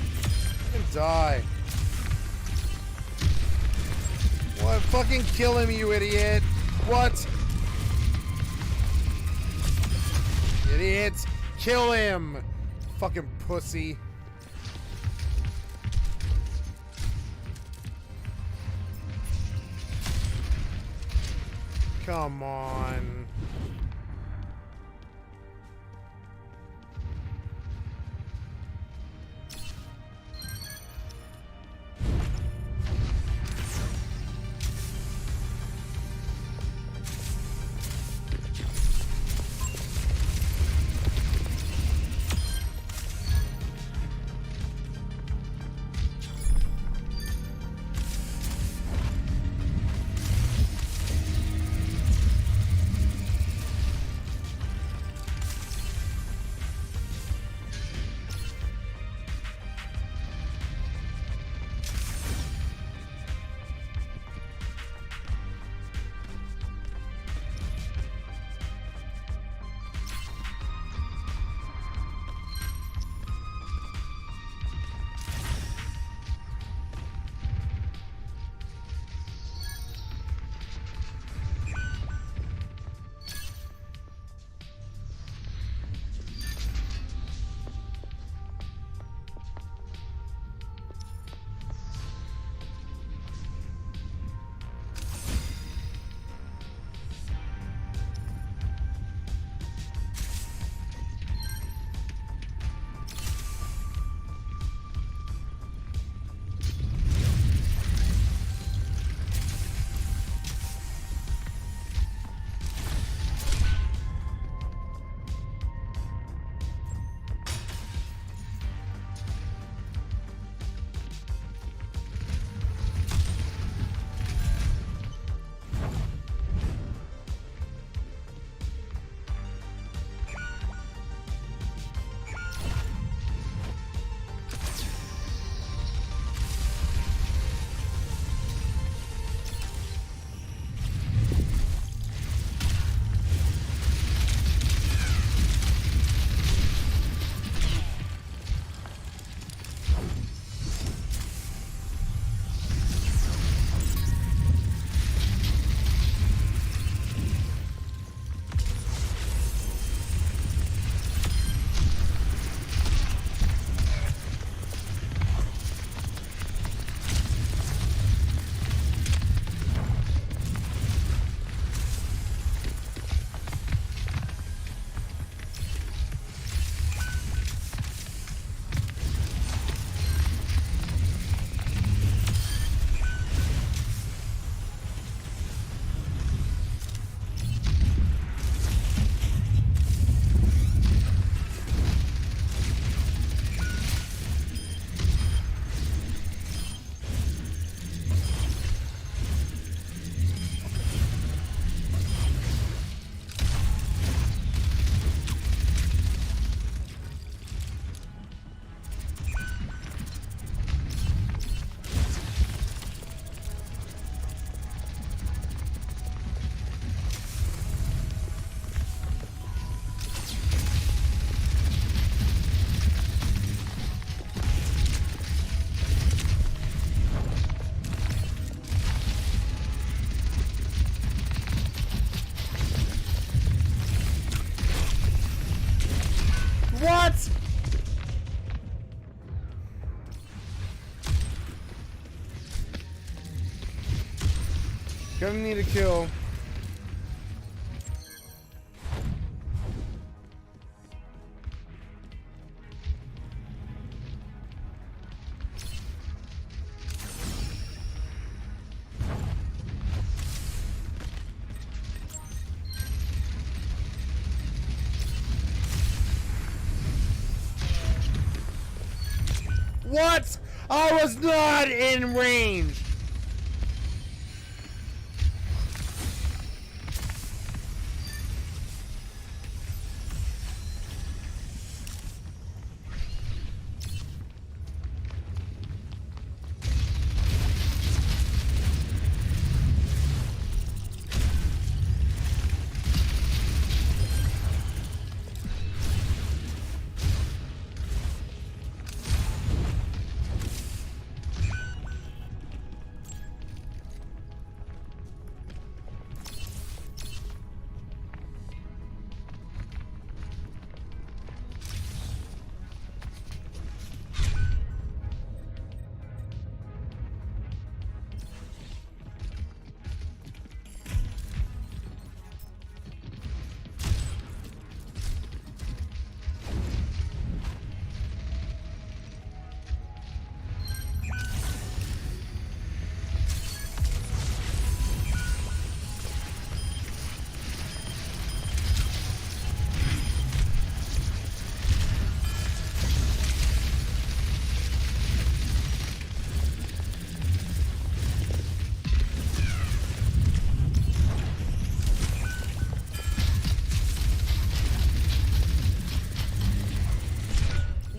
I'm gonna die. What? Fucking kill him, you idiot. What? Idiot. Kill him. Fucking pussy. Come on. What? Gonna need a kill. What? I was not in range.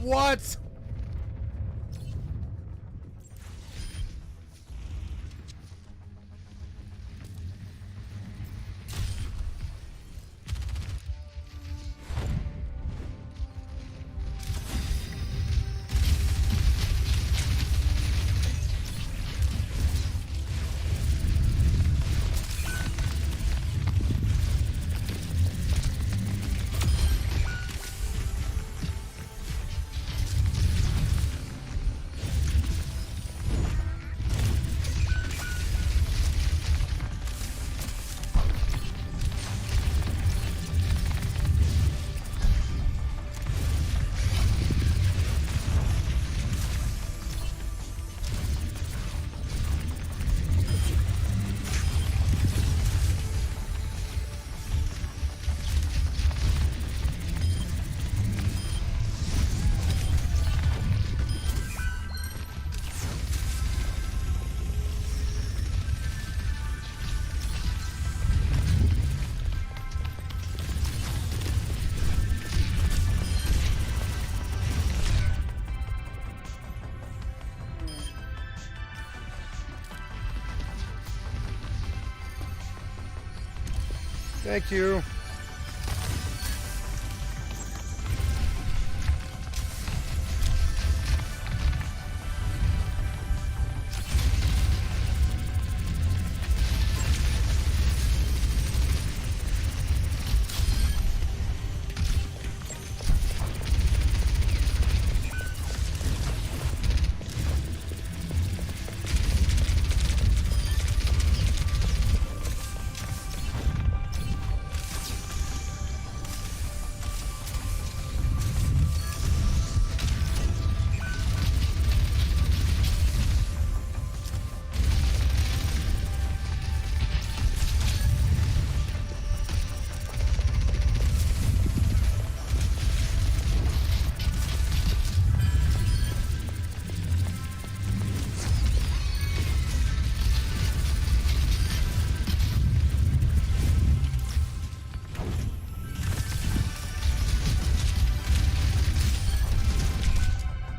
What? Thank you.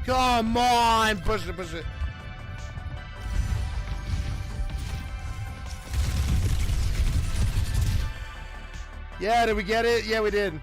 Come on, push it, push it. Yeah, did we get it? Yeah, we did.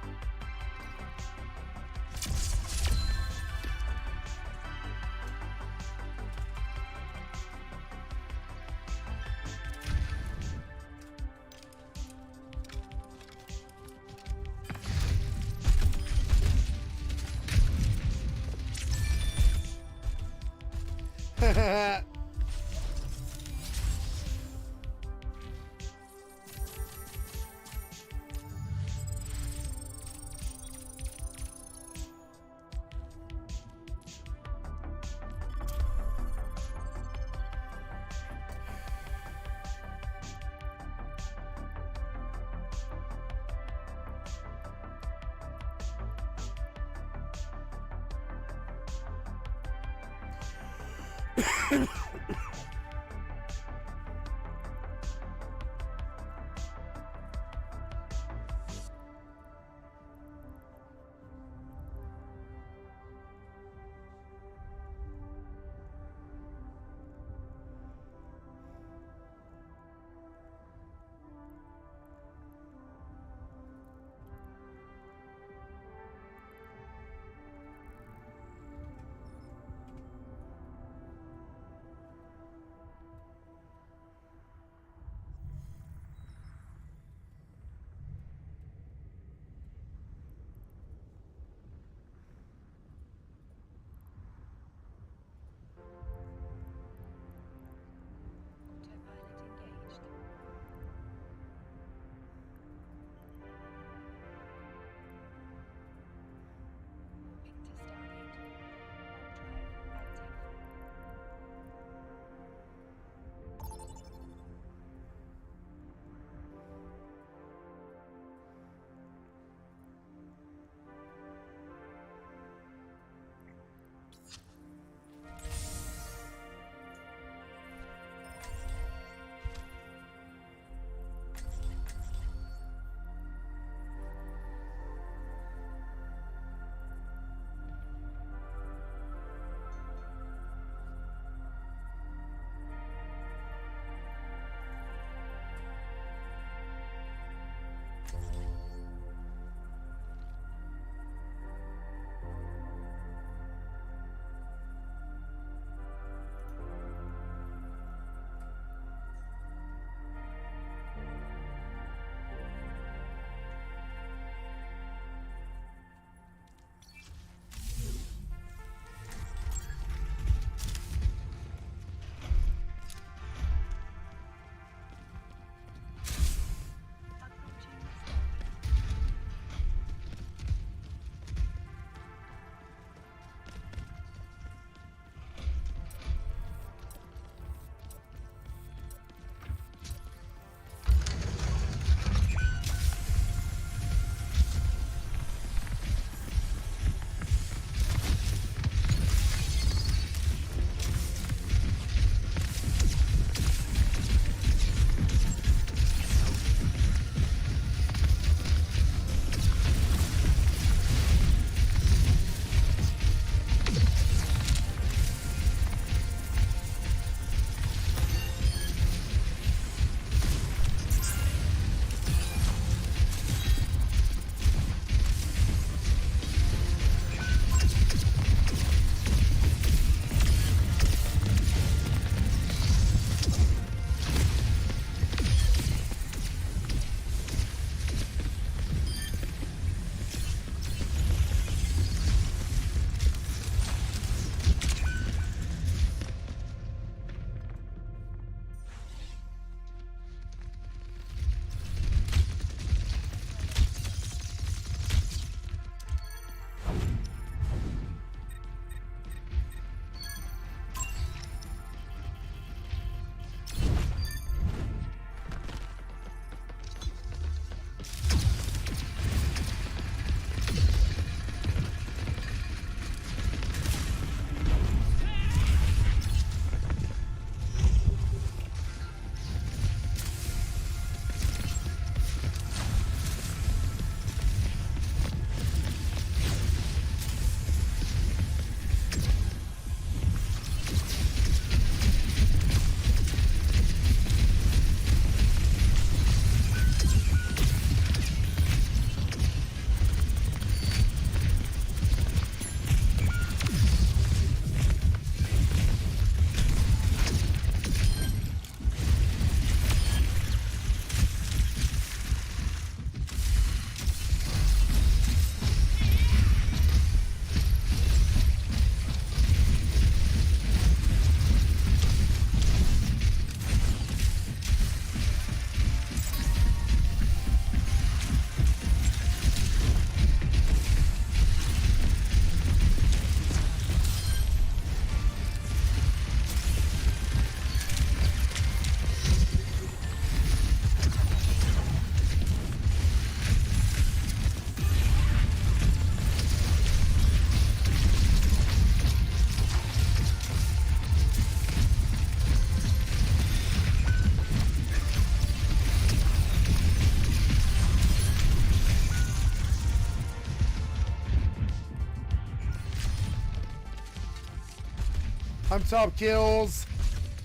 I'm top kills,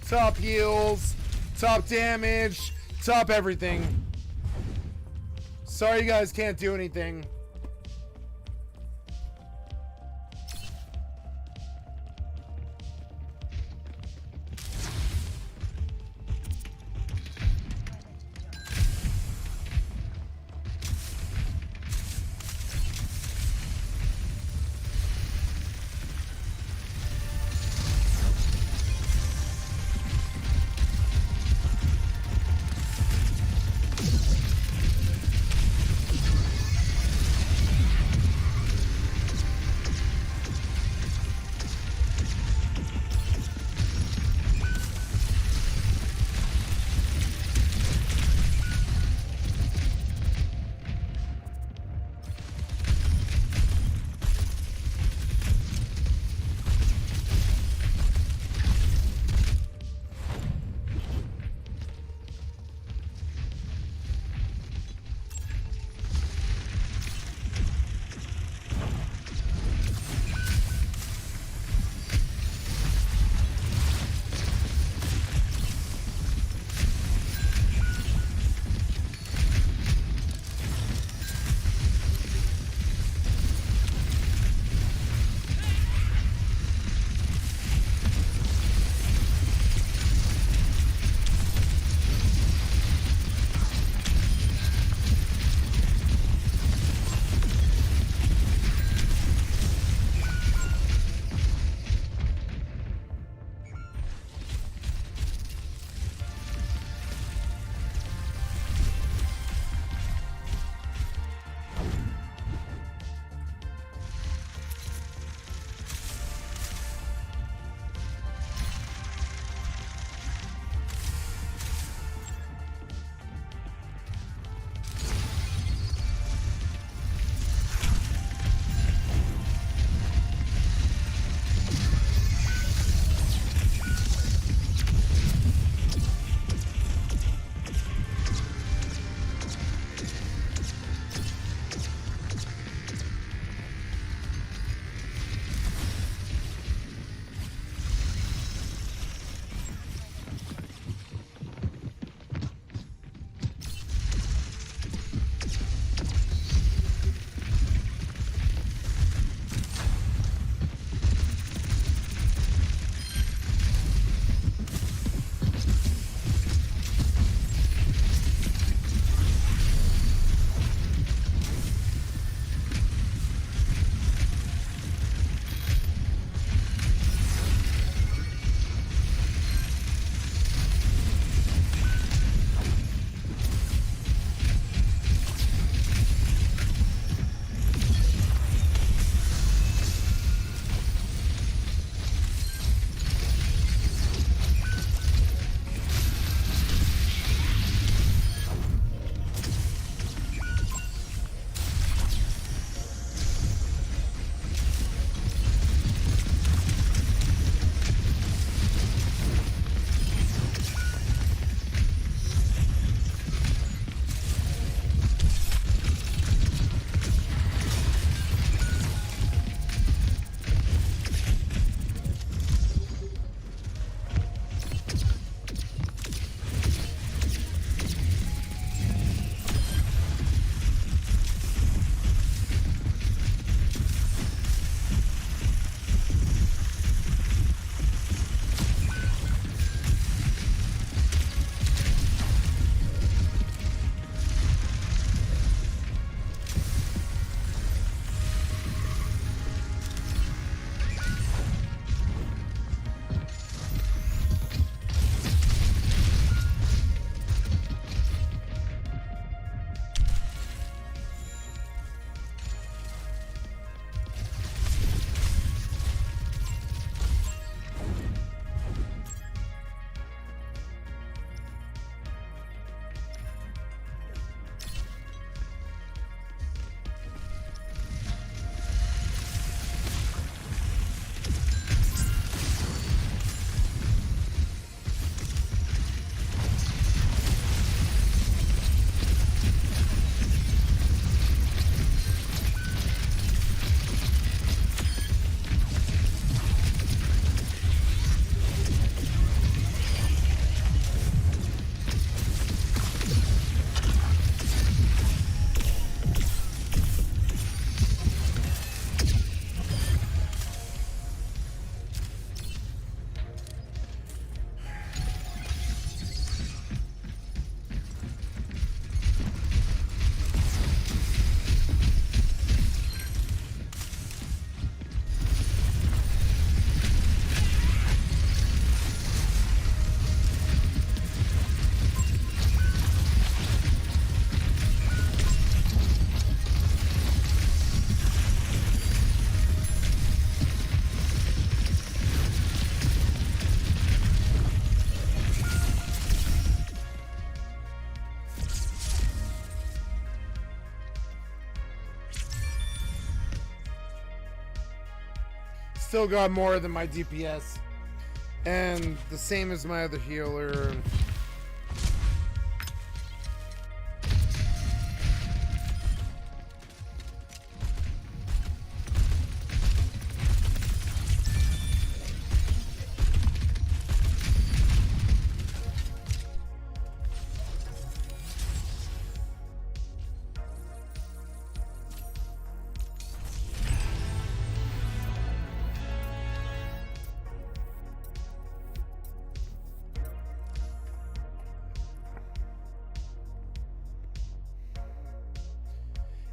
top heals, top damage, top everything. Sorry you guys can't do anything. still got more than my DPS. And the same as my other healer.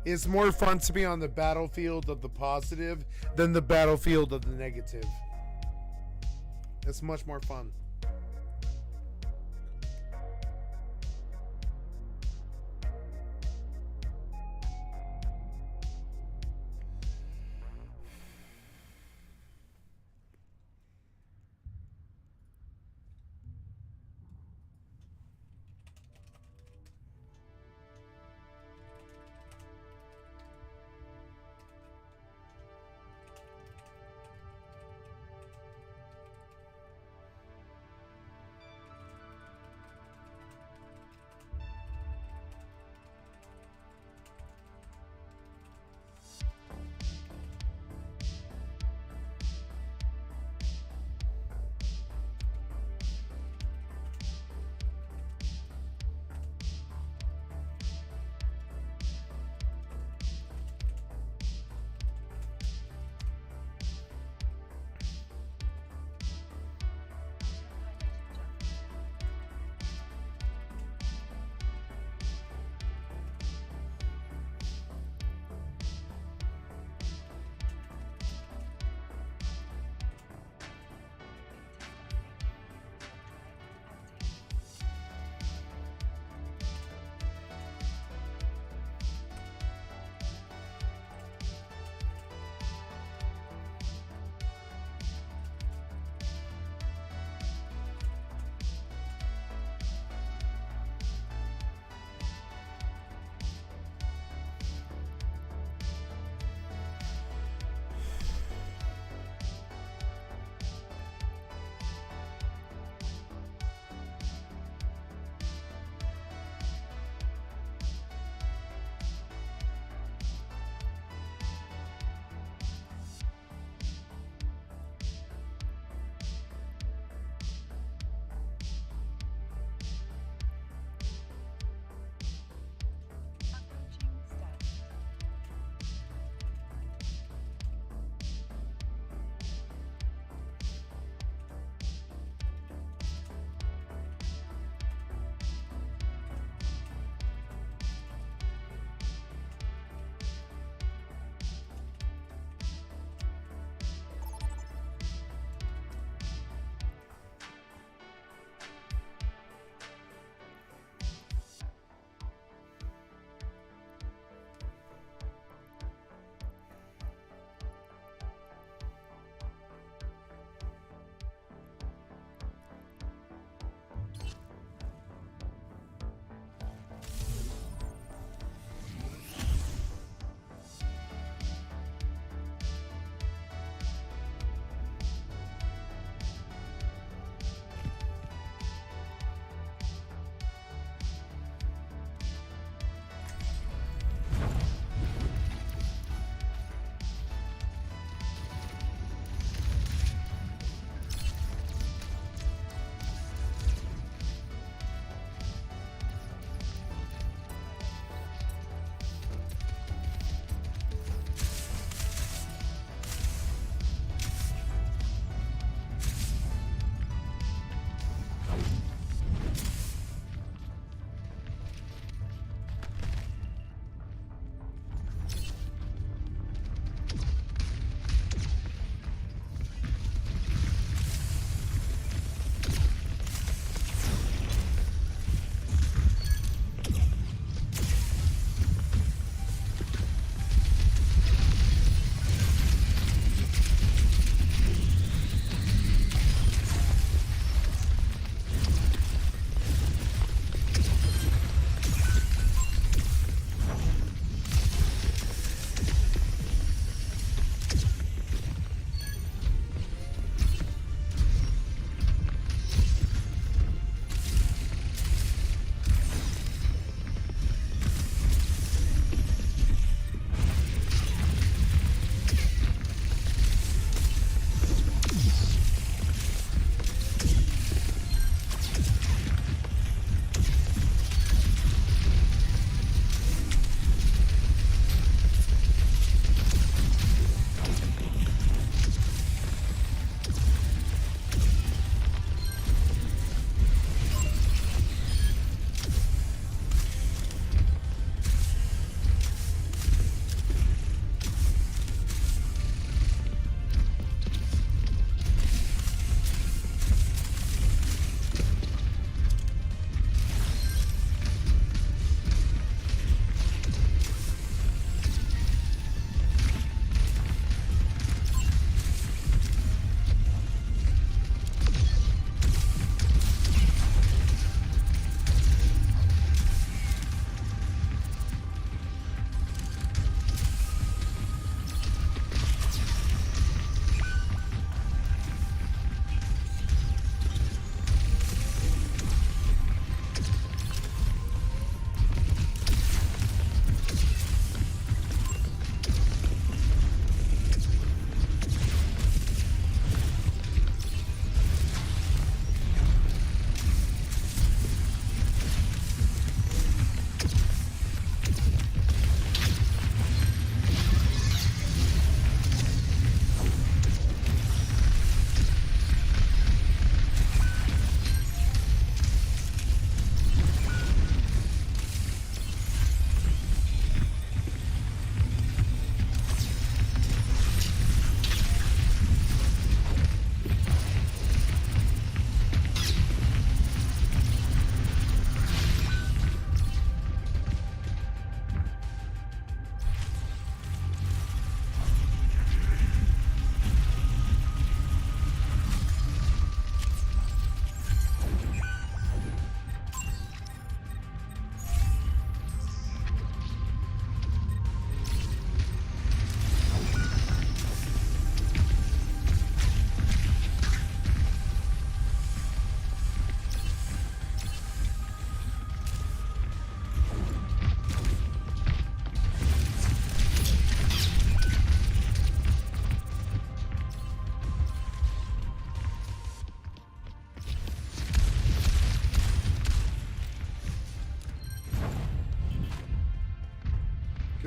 It's more fun to be on the battlefield of the positive than the battlefield of the negative. It's much more fun.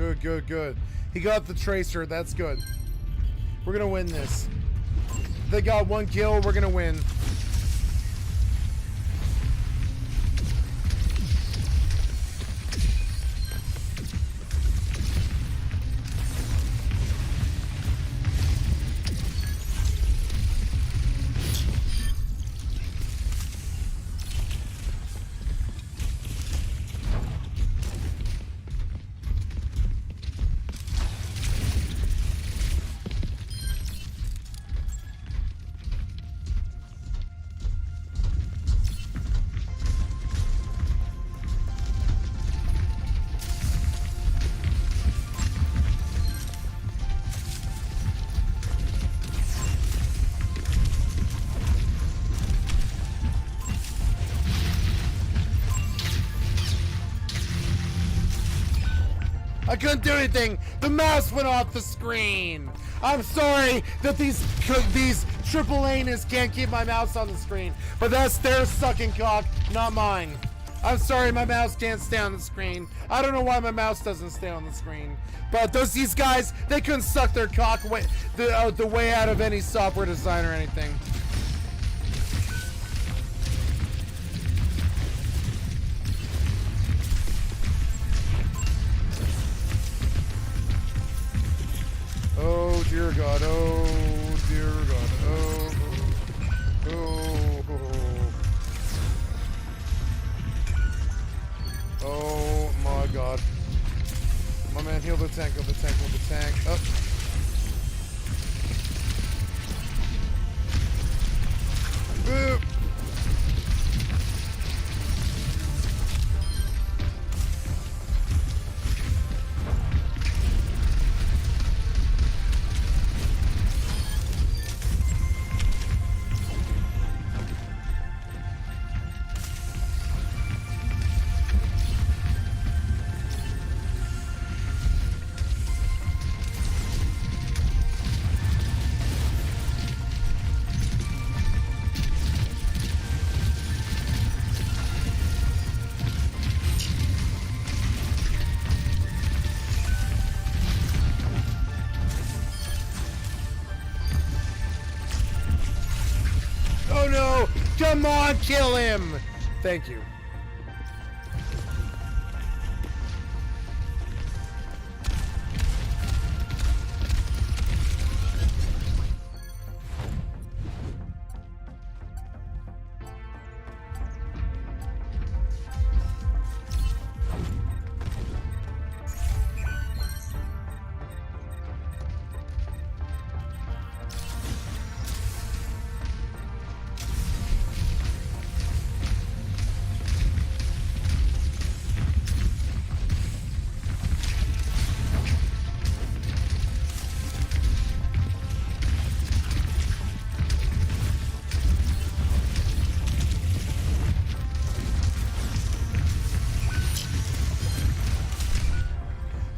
Good, good, good. He got the tracer. That's good. We're gonna win this. They got 1 kill. We're gonna win. I couldn't do anything. The mouse went off the screen. I'm sorry that these triple anus can't keep my mouse on the screen, but that's their sucking cock, not mine. I'm sorry, my mouse can't stay on the screen. I don't know why my mouse doesn't stay on the screen, but these guys, they couldn't suck their cock the way out of any software design or anything. Oh dear God, oh dear God, oh my God. My man, heal the tank, heal the tank, heal the tank. Up. Boop. Oh no! Come on, kill him! Thank you.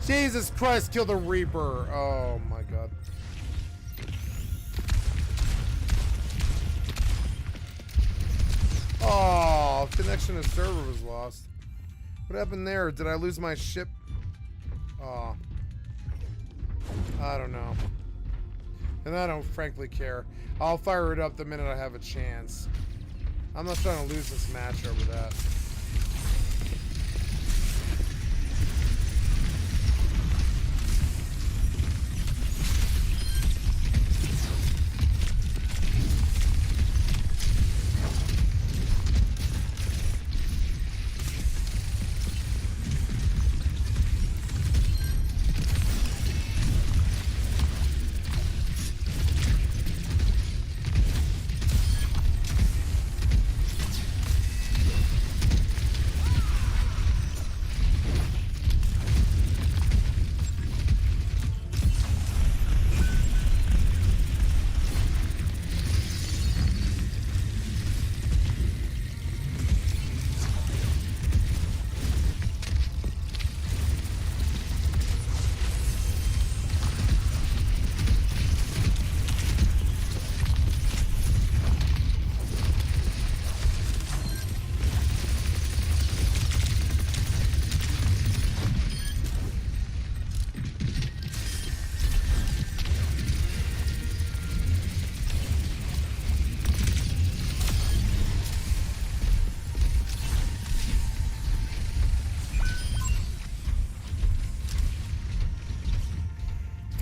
Jesus Christ, kill the Reaper. Oh my God. Oh, connection to server was lost. What happened there? Did I lose my ship? Oh. I don't know. And I don't frankly care. I'll fire it up the minute I have a chance. I'm not trying to lose this match over that.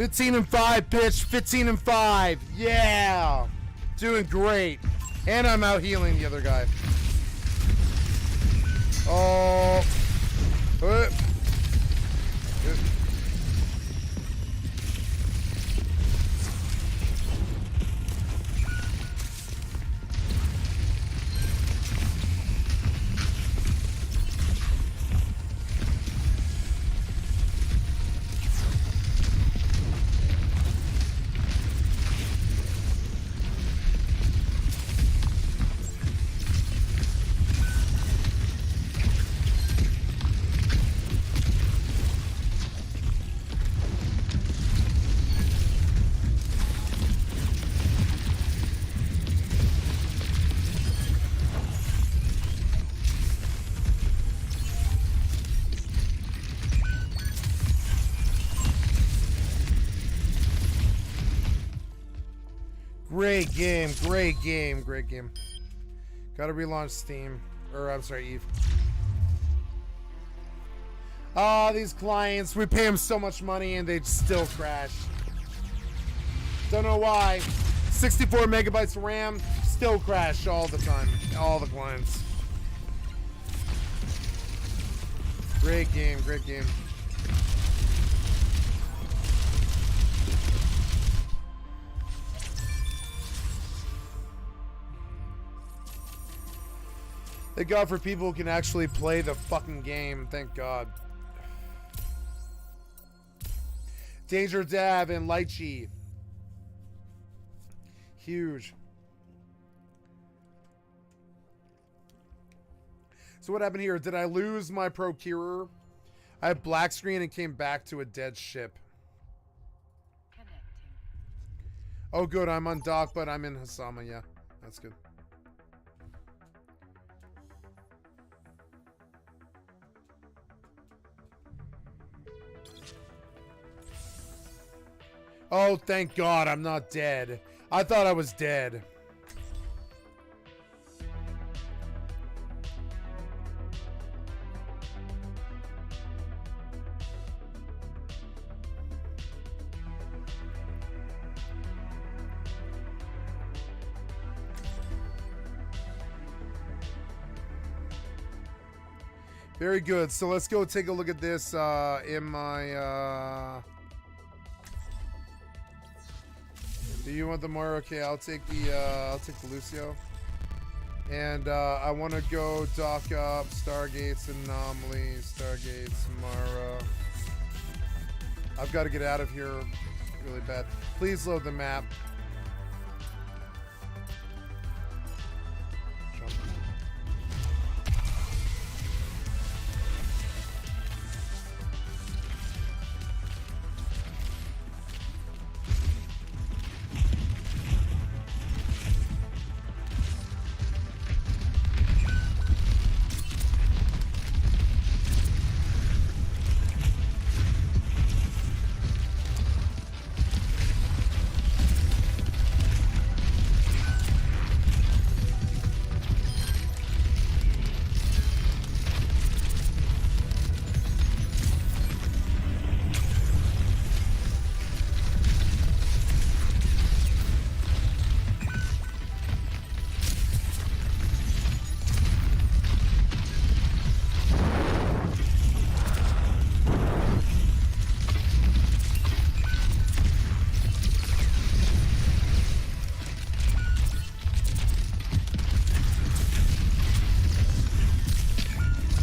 15 and 5, bitch. 15 and 5. Yeah. Doing great. And I'm out healing the other guy. Oh. Great game, great game, great game. Gotta relaunch Steam. Or, I'm sorry, EVE. Oh, these clients, we pay them so much money and they still crash. Don't know why. 64 megabytes of RAM, still crash all the time. All the clients. Great game, great game. Thank God for people who can actually play the fucking game. Thank God. Danger Dab and Lychee. Huge. So what happened here? Did I lose my procurer? I had black screen and came back to a dead ship. Oh good, I'm on dock, but I'm in Hasama, yeah. That's good. Oh, thank God I'm not dead. I thought I was dead. Very good. So let's go take a look at this in my... Do you want the Moira? Okay, I'll take the Lucio. And I want to go dock up Stargates, Anomalies, Stargates, Mara. I've got to get out of here really bad. Please load the map. Jump.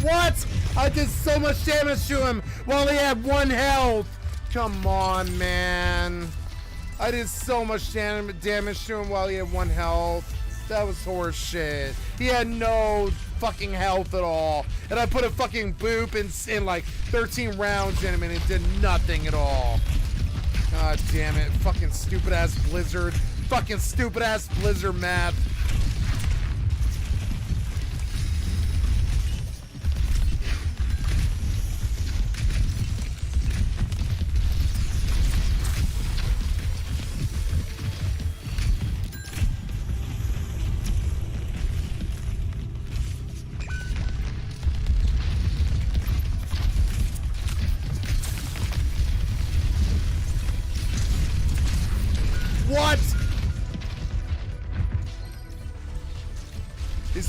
What? I did so much damage to him while he had 1 health. Come on, man. I did so much damage to him while he had 1 health. That was horse shit. He had no fucking health at all. And I put a fucking boop in like 13 rounds in him and it did nothing at all. God damn it. Fucking stupid ass Blizzard. Fucking stupid ass Blizzard map.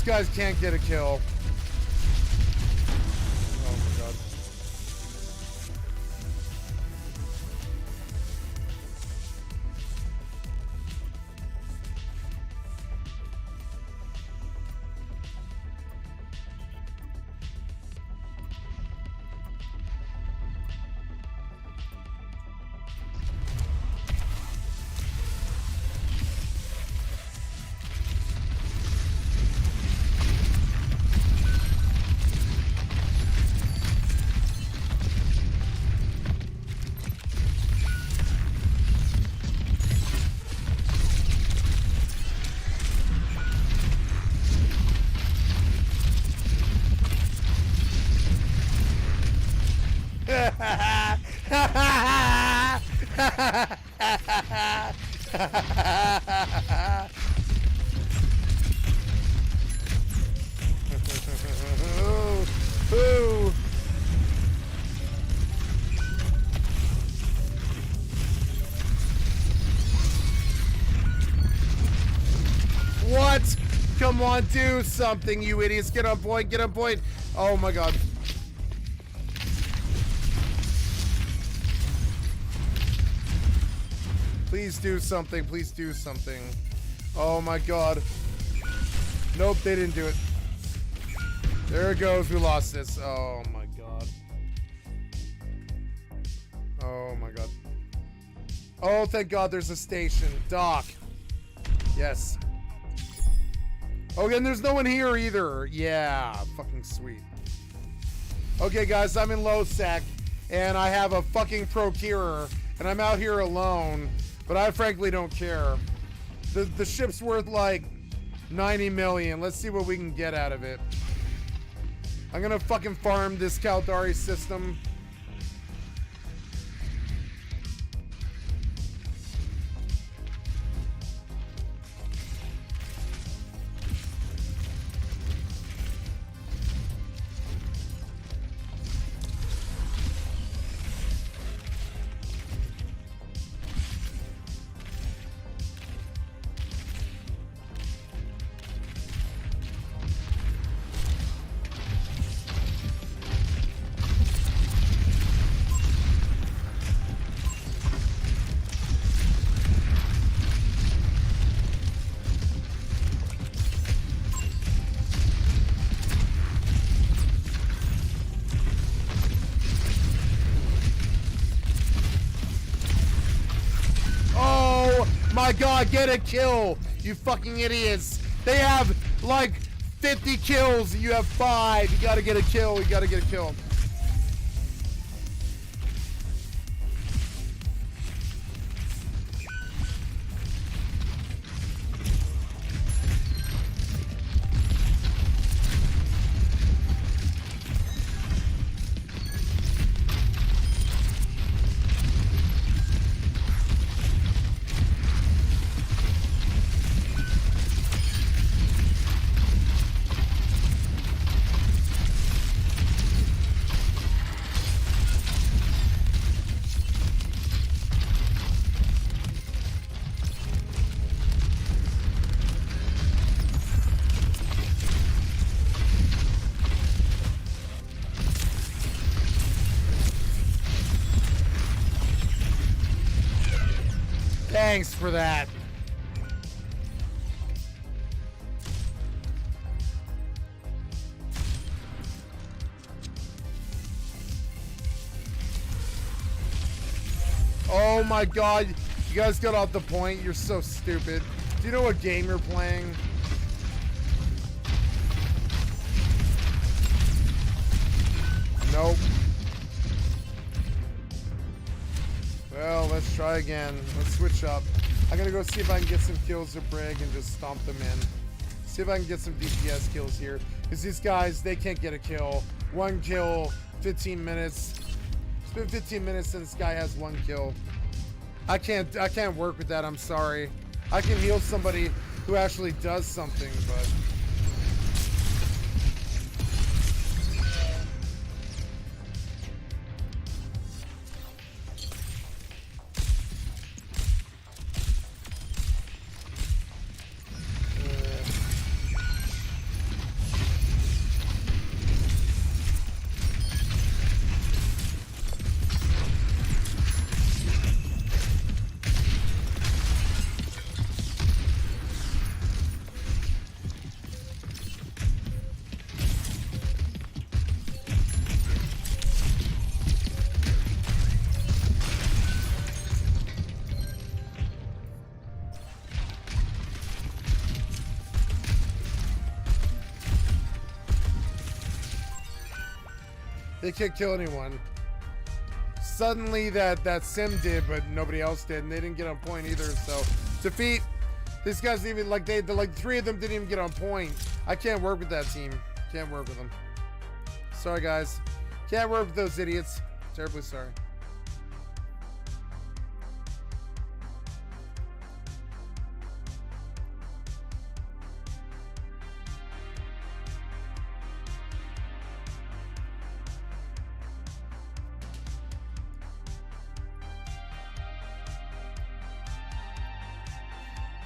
guys can't get a kill. Oh my god. Ooh. What? Come on, do something, you idiots. Get on point, get on point. Oh my god. Please do something, please do something. Oh my god. Nope, they didn't do it. There it goes, we lost this. Oh my god. Oh my god. Oh, thank god there's a station. Dock. Yes. Okay, and there's no one here either. Yeah, fucking sweet. Okay, guys, I'm in Losac, and I have a fucking procurer, and I'm out here alone, but I frankly don't care. The ship's worth like 90 million. Let's see what we can get out of it. I'm gonna fucking farm this Caldari system. My god, get a kill, you fucking idiots. They have like 50 kills, you have 5. You gotta get a kill, you gotta get a kill. Thanks for that. Oh my god, you guys got off the point. You're so stupid. Do you know what game you're playing? Nope. Well, let's try again. Let's switch up. I'm gonna go see if I can get some kills with Brig and just stomp them in. See if I can get some DPS kills here. Because these guys, they can't get a kill. 1 kill, 15 minutes. It's been 15 minutes since this guy has 1 kill. I can't work with that, I'm sorry. I can heal somebody who actually does something, but... They can't kill anyone. Suddenly that sim did, but nobody else did, and they didn't get on point either. So defeat. These guys even like like 3 of them didn't even get on point. I can't work with that team. Can't work with them. Sorry guys. Can't work with those idiots. Terribly sorry.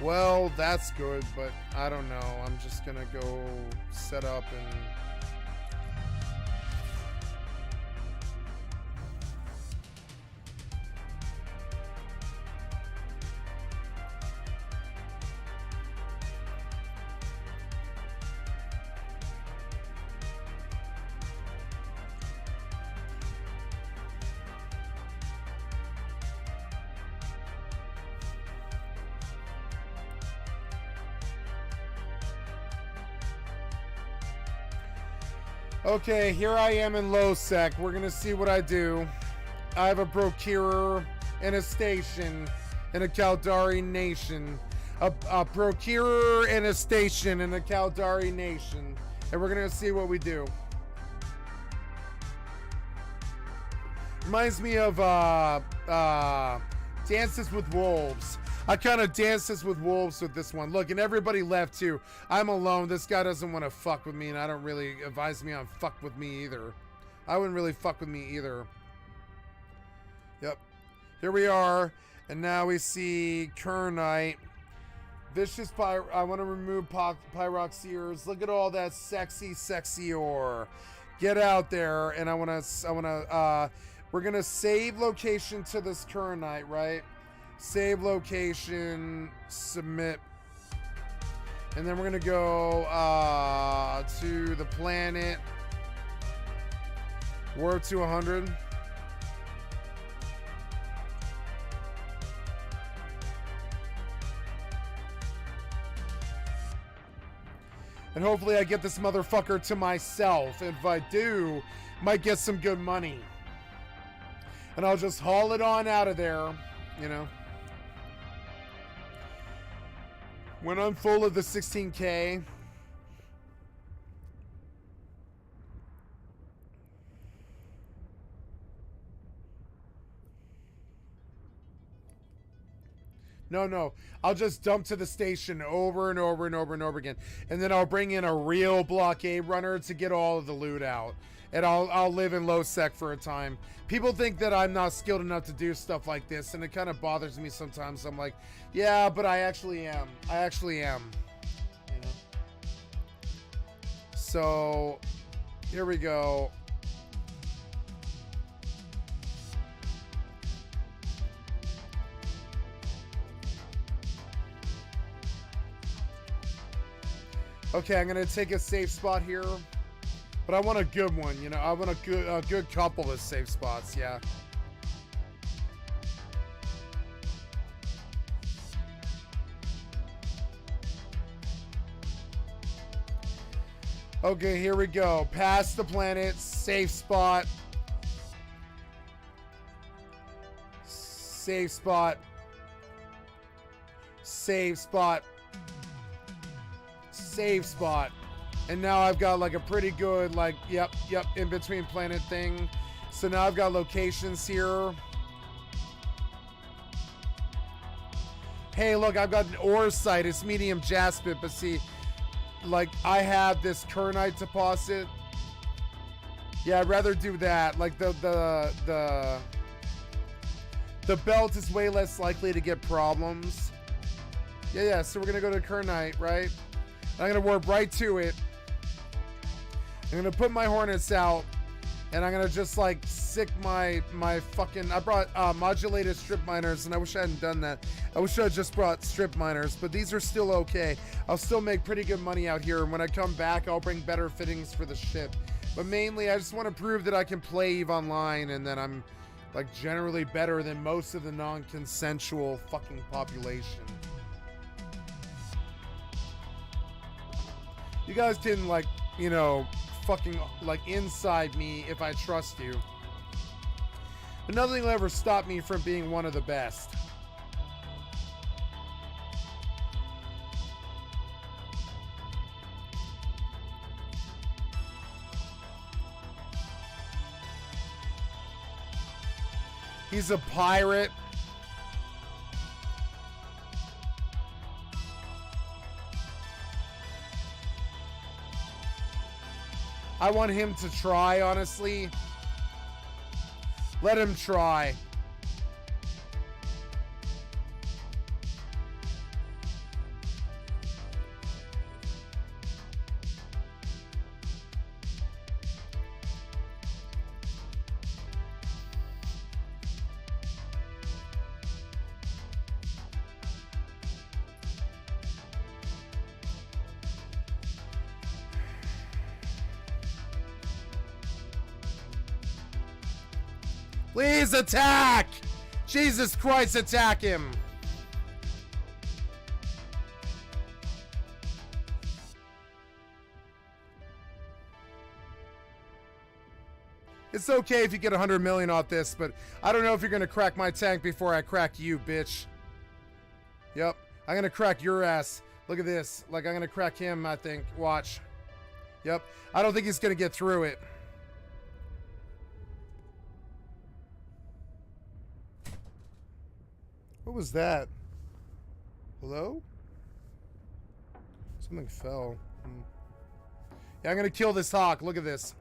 Well, that's good, but I don't know. I'm just gonna go set up and... Okay, here I am in low sec. We're gonna see what I do. I have a procurer and a station in a Caldari nation. A procurer and a station in a Caldari nation. And we're gonna see what we do. Reminds me of Dances with Wolves. I kind of dances with wolves with this one. Look, and everybody left too. I'm alone. This guy doesn't want to fuck with me, and I don't really advise me on fuck with me either. I wouldn't really fuck with me either. Yep. Here we are, and now we see Kernite. Vicious Pyro. I want to remove Pyroxeers. Look at all that sexy ore. Get out there, and we're gonna save location to this Kernite, right? Save location, submit, and then we're gonna go to the planet, warp to 100. And hopefully I get this motherfucker to myself. If I do, might get some good money. And I'll just haul it on out of there, you know. When I'm full of the 16K, no, I'll just dump to the station over and over and over and over again, and then I'll bring in a real blockade runner to get all of the loot out, and I'll live in low sec for a time. People think that I'm not skilled enough to do stuff like this, and it kind of bothers me sometimes. I'm like, yeah, but I actually am. You know? So, here we go. Okay, I'm gonna take a safe spot here. But I want a good one, you know. I want a good couple of safe spots, yeah. Okay, here we go. Past the planet, safe spot. Safe spot. Safe spot. Safe spot. And now I've got like a pretty good, like, yep, in between planet thing. So now I've got locations here. Hey, look, I've got an ore site. It's medium jaspit, but see, like, I have this Kernite deposit. Yeah, I'd rather do that. Like, the belt is way less likely to get problems. Yeah, so we're gonna go to Kernite, right? I'm gonna warp right to it. I'm gonna put my Hornets out, and I'm gonna just like sick my fucking. I brought modulated strip miners, and I wish I hadn't done that. I wish I had just brought strip miners, but these are still okay. I'll still make pretty good money out here, and when I come back, I'll bring better fittings for the ship. But mainly, I just want to prove that I can play EVE Online, and that I'm like generally better than most of the non-consensual fucking population. You guys can, like, you know, fucking, like, inside me if I trust you. But nothing will ever stop me from being one of the best. He's a pirate. I want him to try, honestly. Let him try. Please attack! Jesus Christ, attack him! It's okay if you get 100 million off this, but I don't know if you're gonna crack my tank before I crack you, bitch. Yep, I'm gonna crack your ass. Look at this. Like, I'm gonna crack him, I think. Watch. Yep, I don't think he's gonna get through it. What was that? Hello? Something fell. Yeah, I'm gonna kill this hawk. Look at this.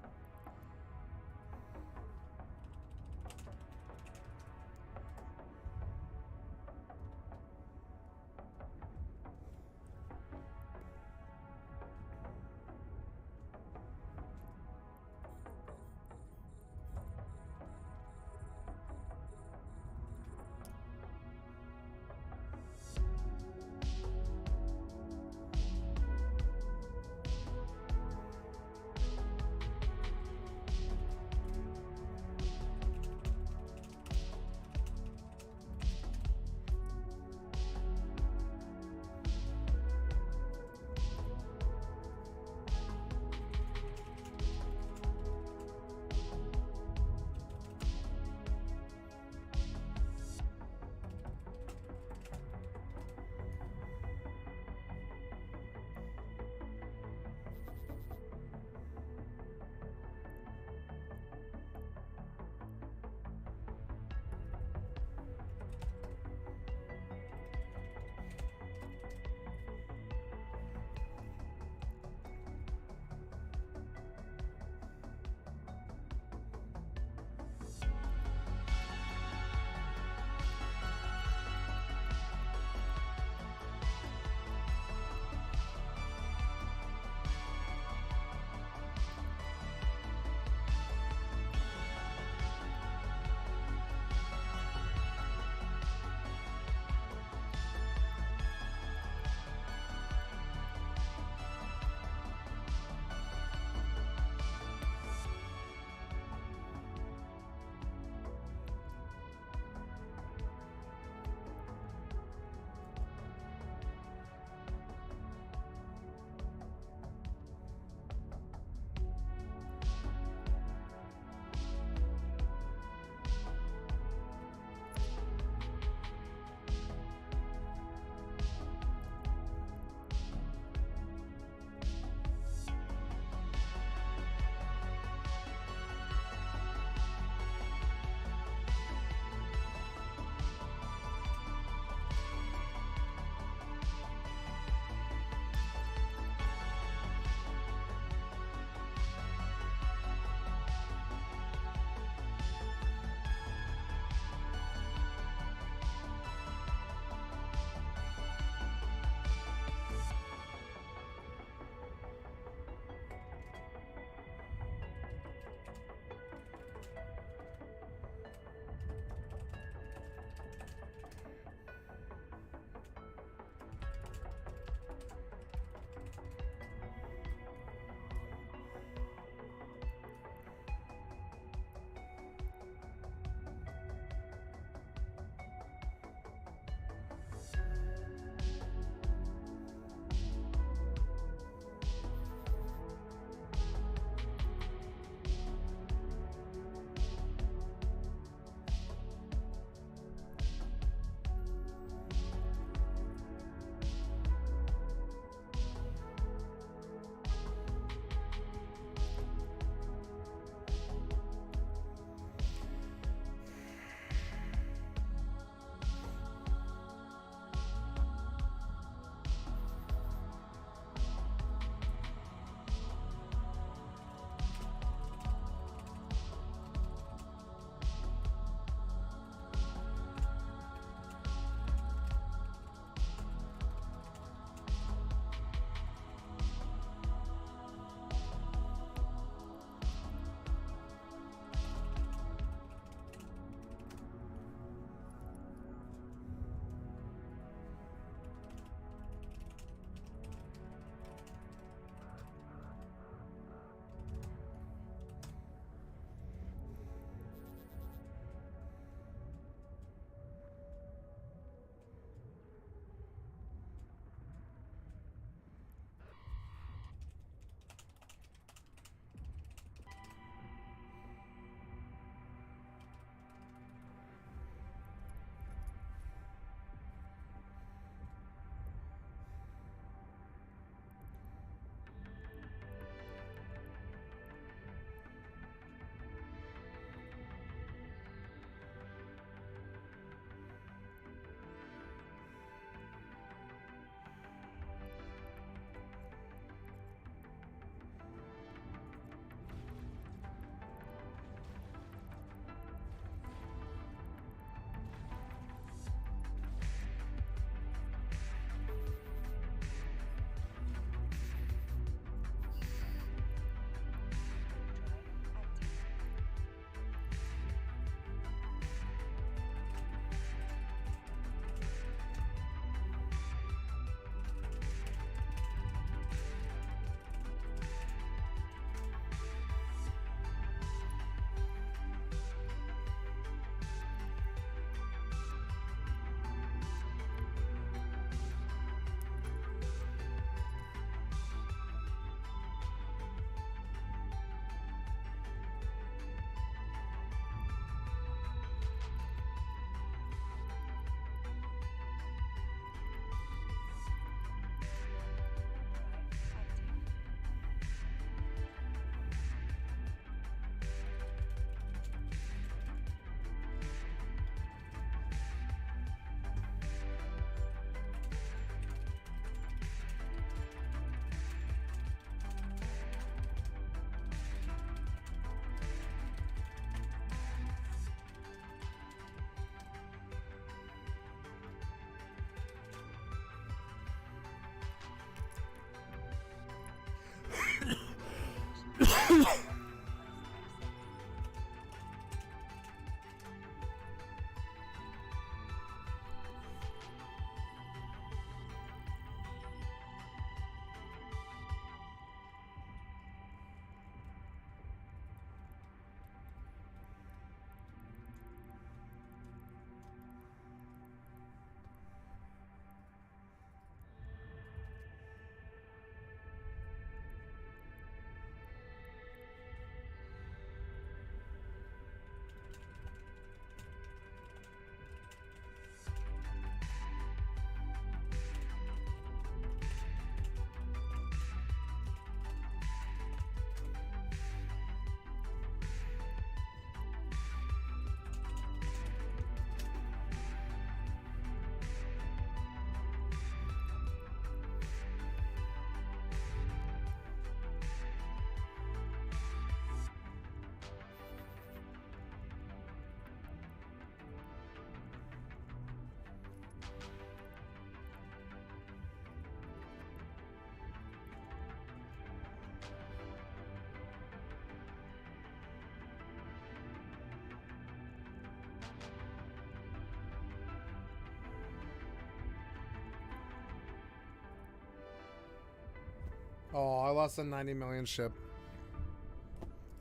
Oh, I lost a 90 million ship.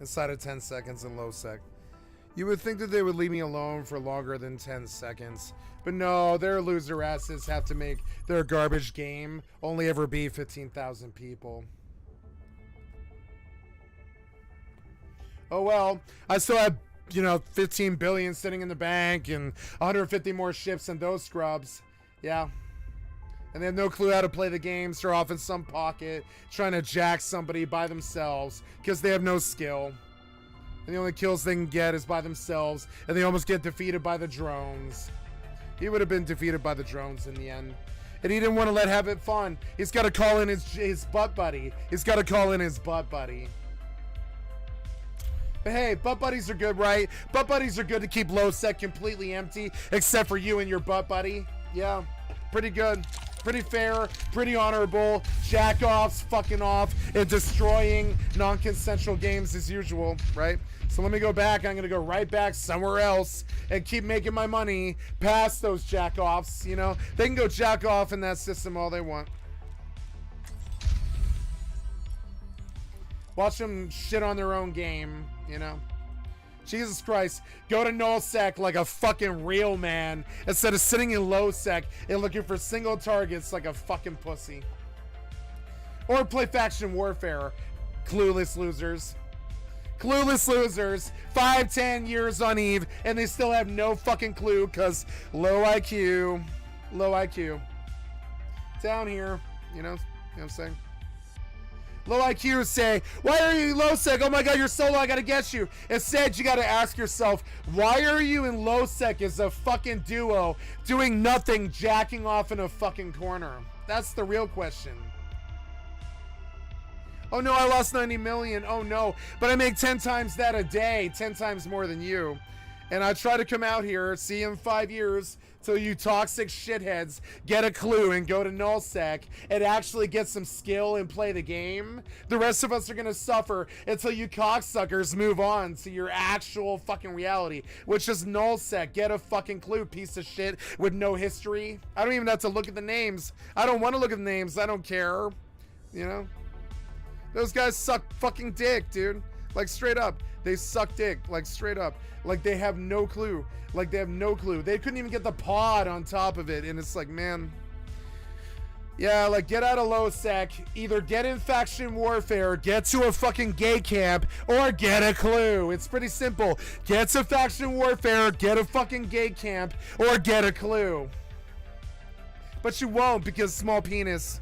Inside of 10 seconds in low sec. You would think that they would leave me alone for longer than 10 seconds. But no, their loser asses have to make their garbage game only ever be 15,000 people. Oh well, I still have, 15 billion sitting in the bank and 150 more ships than those scrubs. Yeah. And they have no clue how to play the games. They're off in some pocket trying to jack somebody by themselves because they have no skill. And the only kills they can get is by themselves. And they almost get defeated by the drones. He would have been defeated by the drones in the end. And he didn't want to let have it fun. He's got to call in his butt buddy. He's got to call in his butt buddy. But hey, butt buddies are good, right? Butt buddies are good to keep low sec completely empty, except for you and your butt buddy. Yeah, pretty good. Pretty fair, pretty honorable. Jack-offs, fucking off, and destroying non-consensual games as usual, right? So let me go back. I'm going to go right back somewhere else and keep making my money past those jack-offs, They can go jack-off in that system all they want. Watch them shit on their own game, Jesus Christ, go to nullsec like a fucking real man instead of sitting in low sec and looking for single targets like a fucking pussy. Or play faction warfare, clueless losers. Clueless losers, 5-10 years on EVE, and they still have no fucking clue because low IQ. Low IQ. Down here, you know what I'm saying? Low IQ say, why are you low sec? Oh my god, you're so low, I gotta get you. Instead, you gotta ask yourself, why are you in low sec as a fucking duo doing nothing, jacking off in a fucking corner? That's the real question. Oh no, I lost 90 million. Oh no, but I make 10 times that a day, 10 times more than you. And I try to come out here, see you in 5 years, till you toxic shitheads get a clue and go to nullsec and actually get some skill and play the game. The rest of us are gonna suffer until you cocksuckers move on to your actual fucking reality, which is nullsec. Get a fucking clue, piece of shit with no history. I don't even have to look at the names. I don't want to look at the names. I don't care. Those guys suck fucking dick, dude. Like, straight up. They suck dick. Like, straight up. Like, they have no clue. Like, they have no clue. They couldn't even get the pod on top of it. And it's like, man. Yeah, like, get out of low sec. Either get in faction warfare, get to a fucking gay camp, or get a clue. It's pretty simple. Get to faction warfare, get a fucking gay camp, or get a clue. But you won't because small penis.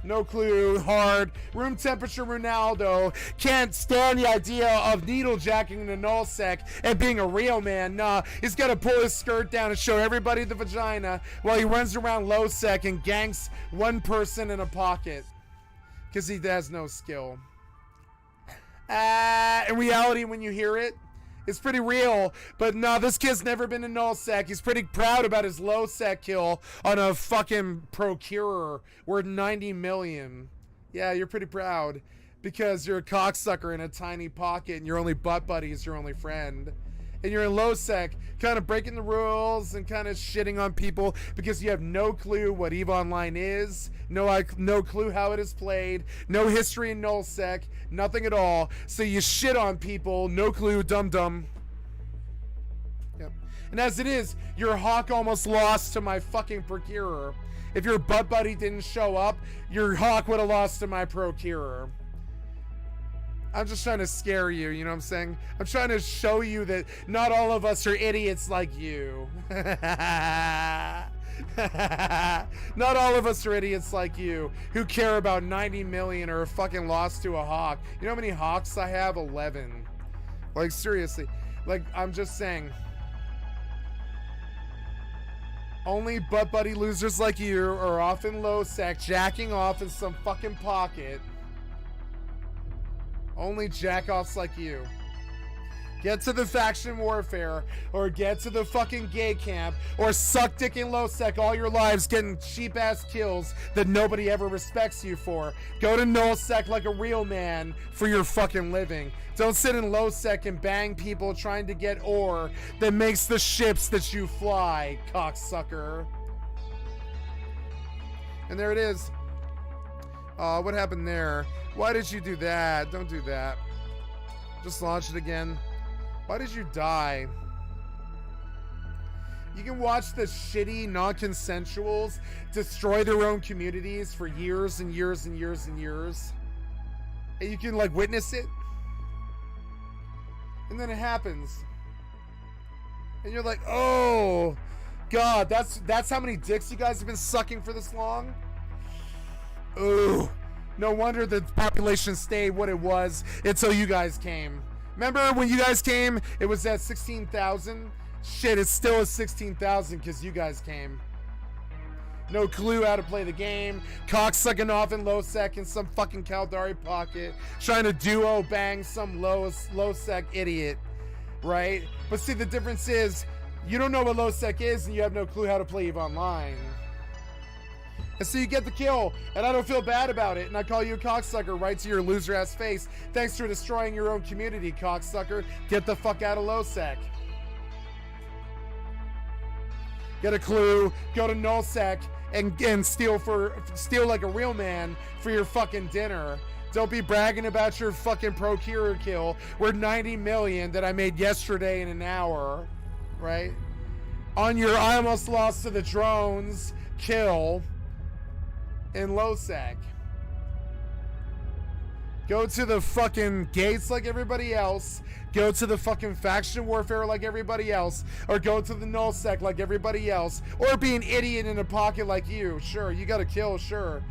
No clue, hard, room temperature Ronaldo, can't stand the idea of needle jacking in the nullsec and being a real man. Nah, he's got to pull his skirt down and show everybody the vagina while he runs around low sec and ganks one person in a pocket. Because he has no skill. In reality, when you hear it, it's pretty real, but no, this kid's never been to nullsec. He's pretty proud about his low sec kill on a fucking procurer worth 90 million. Yeah, you're pretty proud. because you're a cocksucker in a tiny pocket and your only butt buddy is your only friend. And you're in low sec, kind of breaking the rules and kind of shitting on people because you have no clue what EVE Online is, no clue how it is played, no history in null sec, nothing at all. So you shit on people, no clue, dum-dum. Yep. And as it is, your hawk almost lost to my fucking procurer. If your butt buddy didn't show up, your hawk would have lost to my procurer. I'm just trying to scare you, you know what I'm saying? I'm trying to show you that not all of us are idiots like you. Not all of us are idiots like you who care about 90 million or are fucking lost to a hawk. You know how many hawks I have? 11. Like, seriously. Like, I'm just saying. Only butt buddy losers like you are often low sec, jacking off in some fucking pocket. Only jack-offs like you. Get to the faction warfare, or get to the fucking gay camp, or suck dick in low sec all your lives getting cheap-ass kills that nobody ever respects you for. Go to null sec like a real man for your fucking living. Don't sit in low sec and bang people trying to get ore that makes the ships that you fly, cocksucker. And there it is. What happened there? Why did you do that? Don't do that. Just launch it again. Why did you die? You can watch the shitty non-consensuals destroy their own communities for years and years and years and years. And you can like witness it. And then it happens. And you're like, oh God, that's how many dicks you guys have been sucking for this long? Ooh, no wonder the population stayed what it was until you guys came. Remember when you guys came, it was at 16,000? Shit, it's still at 16,000 because you guys came. No clue how to play the game. Cock sucking off in low sec in some fucking Caldari pocket. Trying to duo bang some low sec idiot. Right? But see, the difference is, you don't know what low sec is and you have no clue how to play EVE Online. And so you get the kill, and I don't feel bad about it, and I call you a cocksucker right to your loser-ass face. Thanks for destroying your own community, cocksucker. Get the fuck out of low sec. Get a clue, go to null sec, and steal like a real man for your fucking dinner. Don't be bragging about your fucking procure kill. We're 90 million that I made yesterday in an hour, right? On your I almost lost to the drones kill in low sec. Go to the fucking gates like everybody else. Go to the fucking faction warfare like everybody else. Or go to the null sec like everybody else. Or be an idiot in a pocket like you. Sure, you got a kill, sure.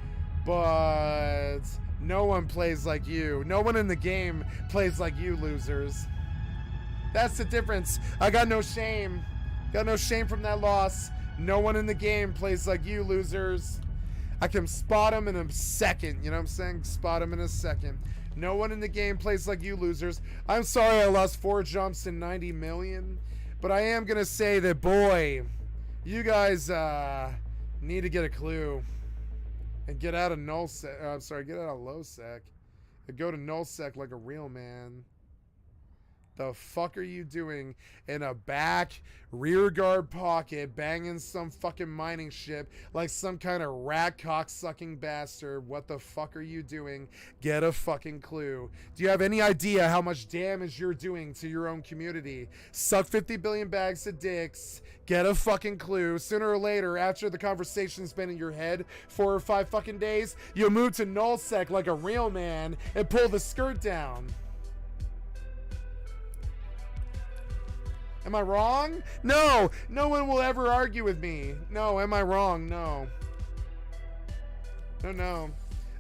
But no one plays like you. No one in the game plays like you, losers. That's the difference. I got no shame. Got no shame from that loss. No one in the game plays like you, losers. I can spot him in a second. You know what I'm saying? Spot him in a second. No one in the game plays like you, losers. I'm sorry I lost 4 jumps in 90 million. But I am going to say that, boy, you guys need to get a clue. And get out of null sec. I'm sorry, get out of low sec. And go to null sec like a real man. The fuck are you doing in a back rear guard pocket banging some fucking mining ship like some kind of rat cock sucking bastard? What the fuck are you doing? Get a fucking clue. Do you have any idea how much damage you're doing to your own community? Suck 50 billion bags of dicks. Get a fucking clue. Sooner or later, after the conversation's been in your head 4 or 5 fucking days, you'll move to null sec like a real man and pull the skirt down. Am I wrong? No. No one will ever argue with me. No. Am I wrong? No. No.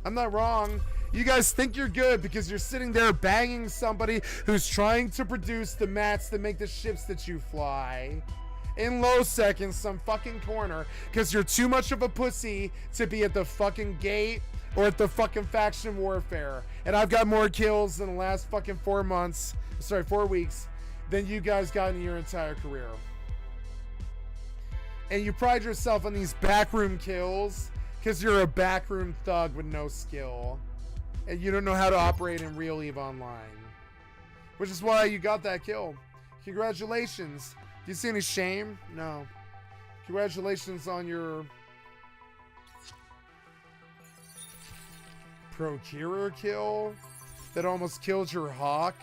I'm not wrong. You guys think you're good because you're sitting there banging somebody who's trying to produce the mats that make the ships that you fly. In low sec in some fucking corner because you're too much of a pussy to be at the fucking gate or at the fucking faction warfare. And I've got more kills in the last fucking 4 weeks than you guys got in your entire career. And you pride yourself on these backroom kills because you're a backroom thug with no skill. And you don't know how to operate in real EVE Online. Which is why you got that kill. Congratulations. Do you see any shame? No. Congratulations on your Procurer kill that almost killed your Hawk.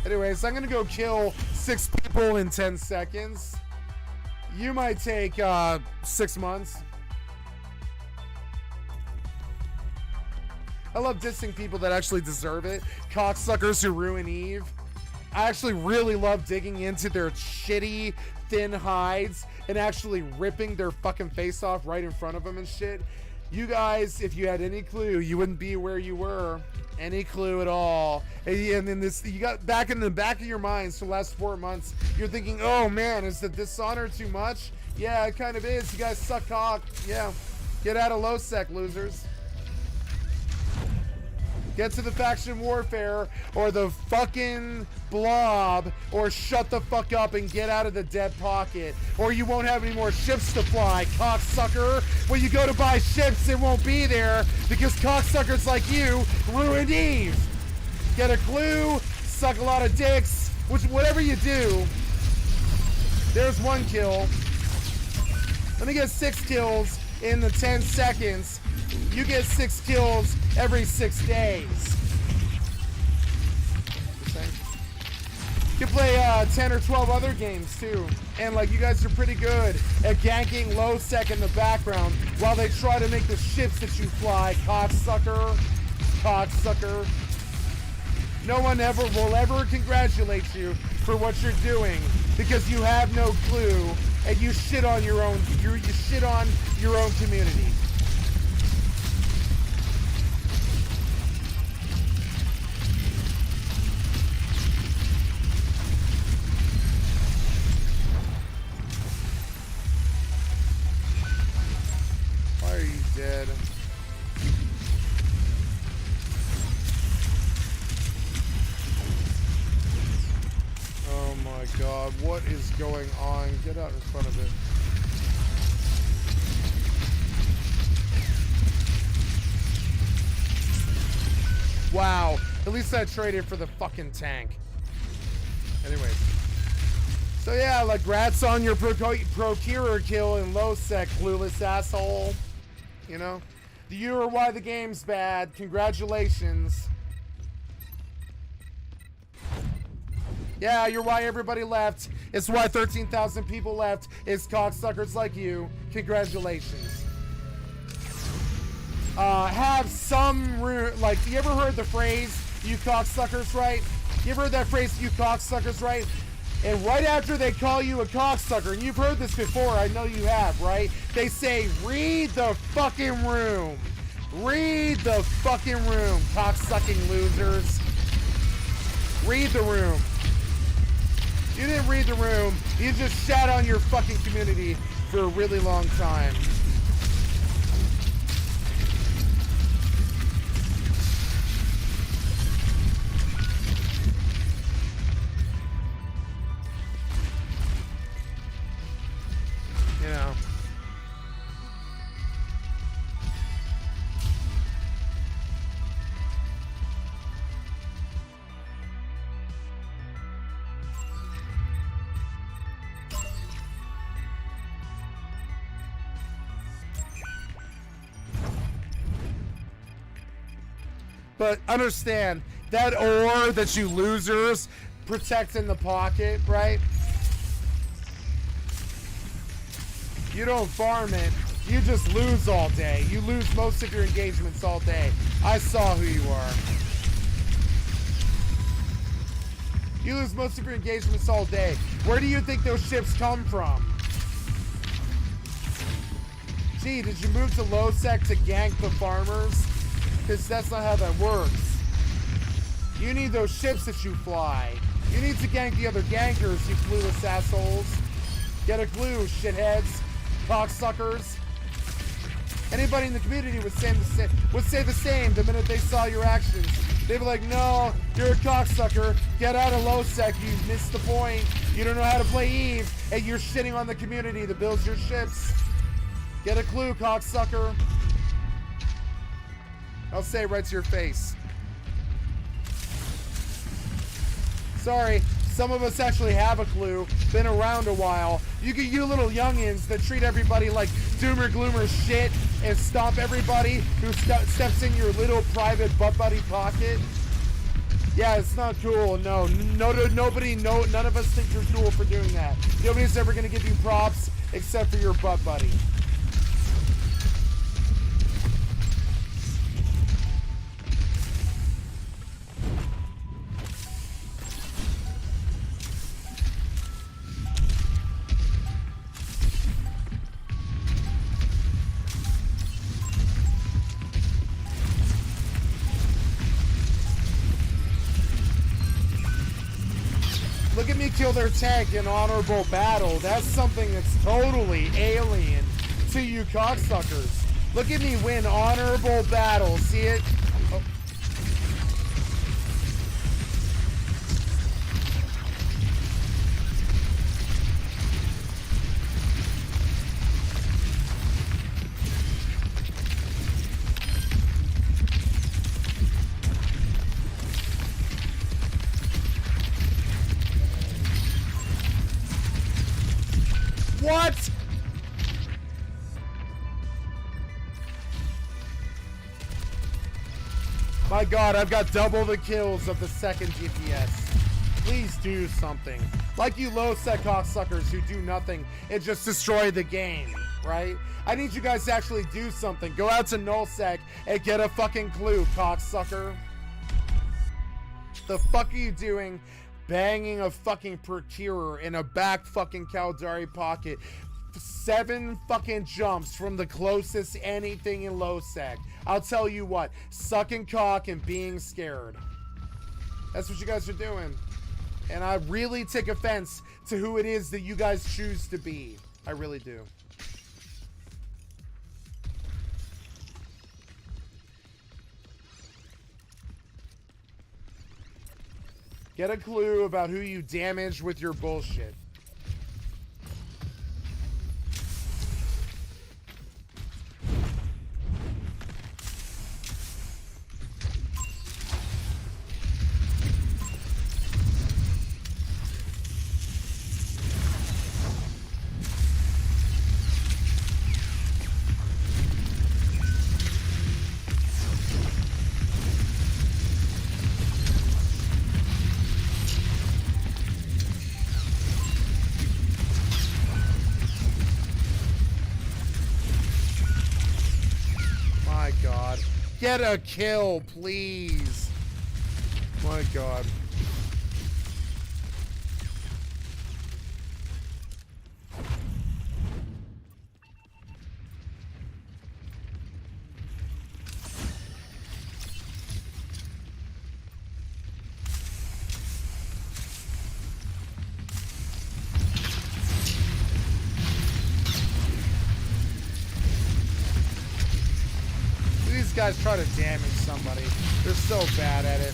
Anyways, I'm gonna go kill 6 people in 10 seconds. You might take 6 months. I love dissing people that actually deserve it. Cocksuckers who ruin EVE. I actually really love digging into their shitty, thin hides and actually ripping their fucking face off right in front of them and shit. You guys, if you had any clue, you wouldn't be where you were. Any clue at all. And then this, you got back in the back of your minds for the last 4 months, you're thinking, oh man, is the dishonor too much? Yeah, it kind of is. You guys suck cock. Yeah. Get out of low sec, losers. Get to the faction warfare or the fucking blob, or shut the fuck up and get out of the dead pocket, or you won't have any more ships to fly, cocksucker. When you go to buy ships, it won't be there because cocksuckers like you ruined EVE. Get a clue, suck a lot of dicks, which whatever you do. There's 1 kill. Let me get 6 kills in the 10 seconds. You get 6 kills every 6 days. You can play 10 or 12 other games too. And like, you guys are pretty good at ganking low sec in the background while they try to make the ships that you fly, cocksucker. Cocksucker. No one will ever congratulate you for what you're doing because you have no clue and you shit on your own, you shit on your own community. Why are you dead? Oh my god, what is going on? Get out in front of it. Wow, at least I traded for the fucking tank. Anyways. So yeah, like, rats on your procurer kill in low sec, clueless asshole. You know? You are why the game's bad. Congratulations. Yeah, you're why everybody left. It's why 13,000 people left. It's cocksuckers like you. Congratulations. Have some like, you ever heard the phrase, you cocksuckers, right? You ever heard that phrase, you cocksuckers, right? And right after they call you a cocksucker, and you've heard this before, I know you have, right? They say, read the fucking room. Read the fucking room, cocksucking losers. Read the room. You didn't read the room. You just shat on your fucking community for a really long time. You know. But understand, that ore that you losers protect in the pocket, right? You don't farm it. You just lose all day. You lose most of your engagements all day. I saw who you are. You lose most of your engagements all day. Where do you think those ships come from? Gee, did you move to low sec to gank the farmers? Because that's not how that works. You need those ships that you fly. You need to gank the other gankers, you clueless assholes. Get a clue, shitheads. Cocksuckers. Anybody in the community would say the same the minute they saw your actions. They'd be like, no, you're a cocksucker. Get out of low sec. You missed the point. You don't know how to play EVE, and you're shitting on the community that builds your ships. Get a clue, cocksucker. I'll say it right to your face. Sorry, some of us actually have a clue. Been around a while. You little youngins that treat everybody like doomer gloomer shit and stomp everybody who steps in your little private butt buddy pocket. Yeah, it's not cool. No, nobody, none of us think you're cool for doing that. Nobody's ever gonna give you props except for your butt buddy. Look at me kill their tank in honorable battle. That's something that's totally alien to you cocksuckers. Look at me win honorable battle. See it? Oh. What? My God, I've got double the kills of the second GPS. Please do something. Like you low sec cocksuckers who do nothing and just destroy the game, right? I need you guys to actually do something. Go out to nullsec and get a fucking clue, cocksucker. The fuck are you doing? Banging a fucking procurer in a back fucking Caldari pocket. 7 fucking jumps from the closest anything in low sec. I'll tell you what, sucking cock and being scared. That's what you guys are doing. And I really take offense to who it is that you guys choose to be. I really do. Get a clue about who you damaged with your bullshit. Get a kill, please. My God. Guys try to damage somebody. They're so bad at it.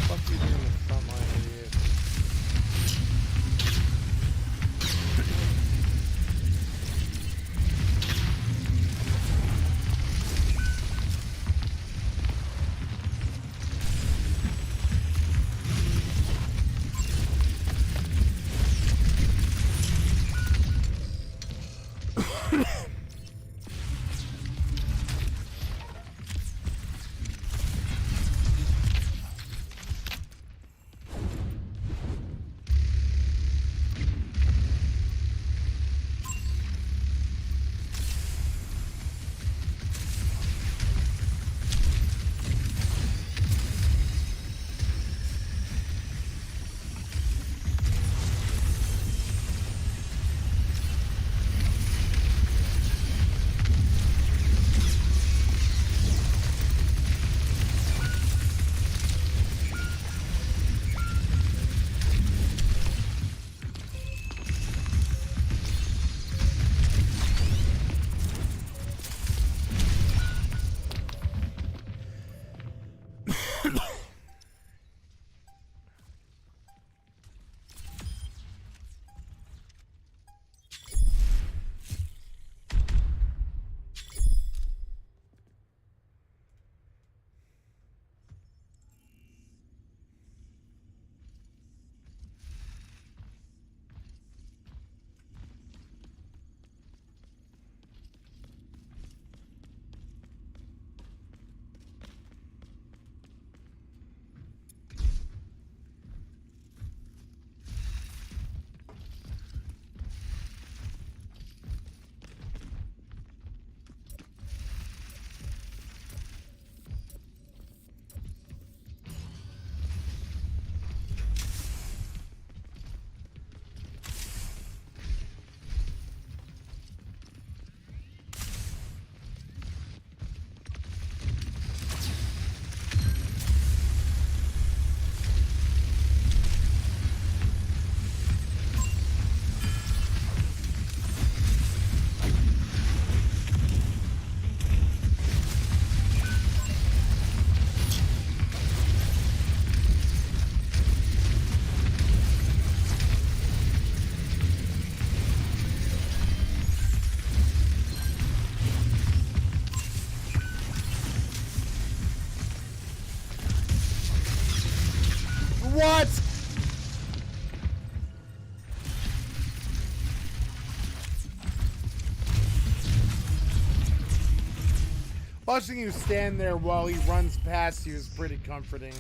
Fuck you doing the front line, idiot. What? Watching you stand there while he runs past you is pretty comforting.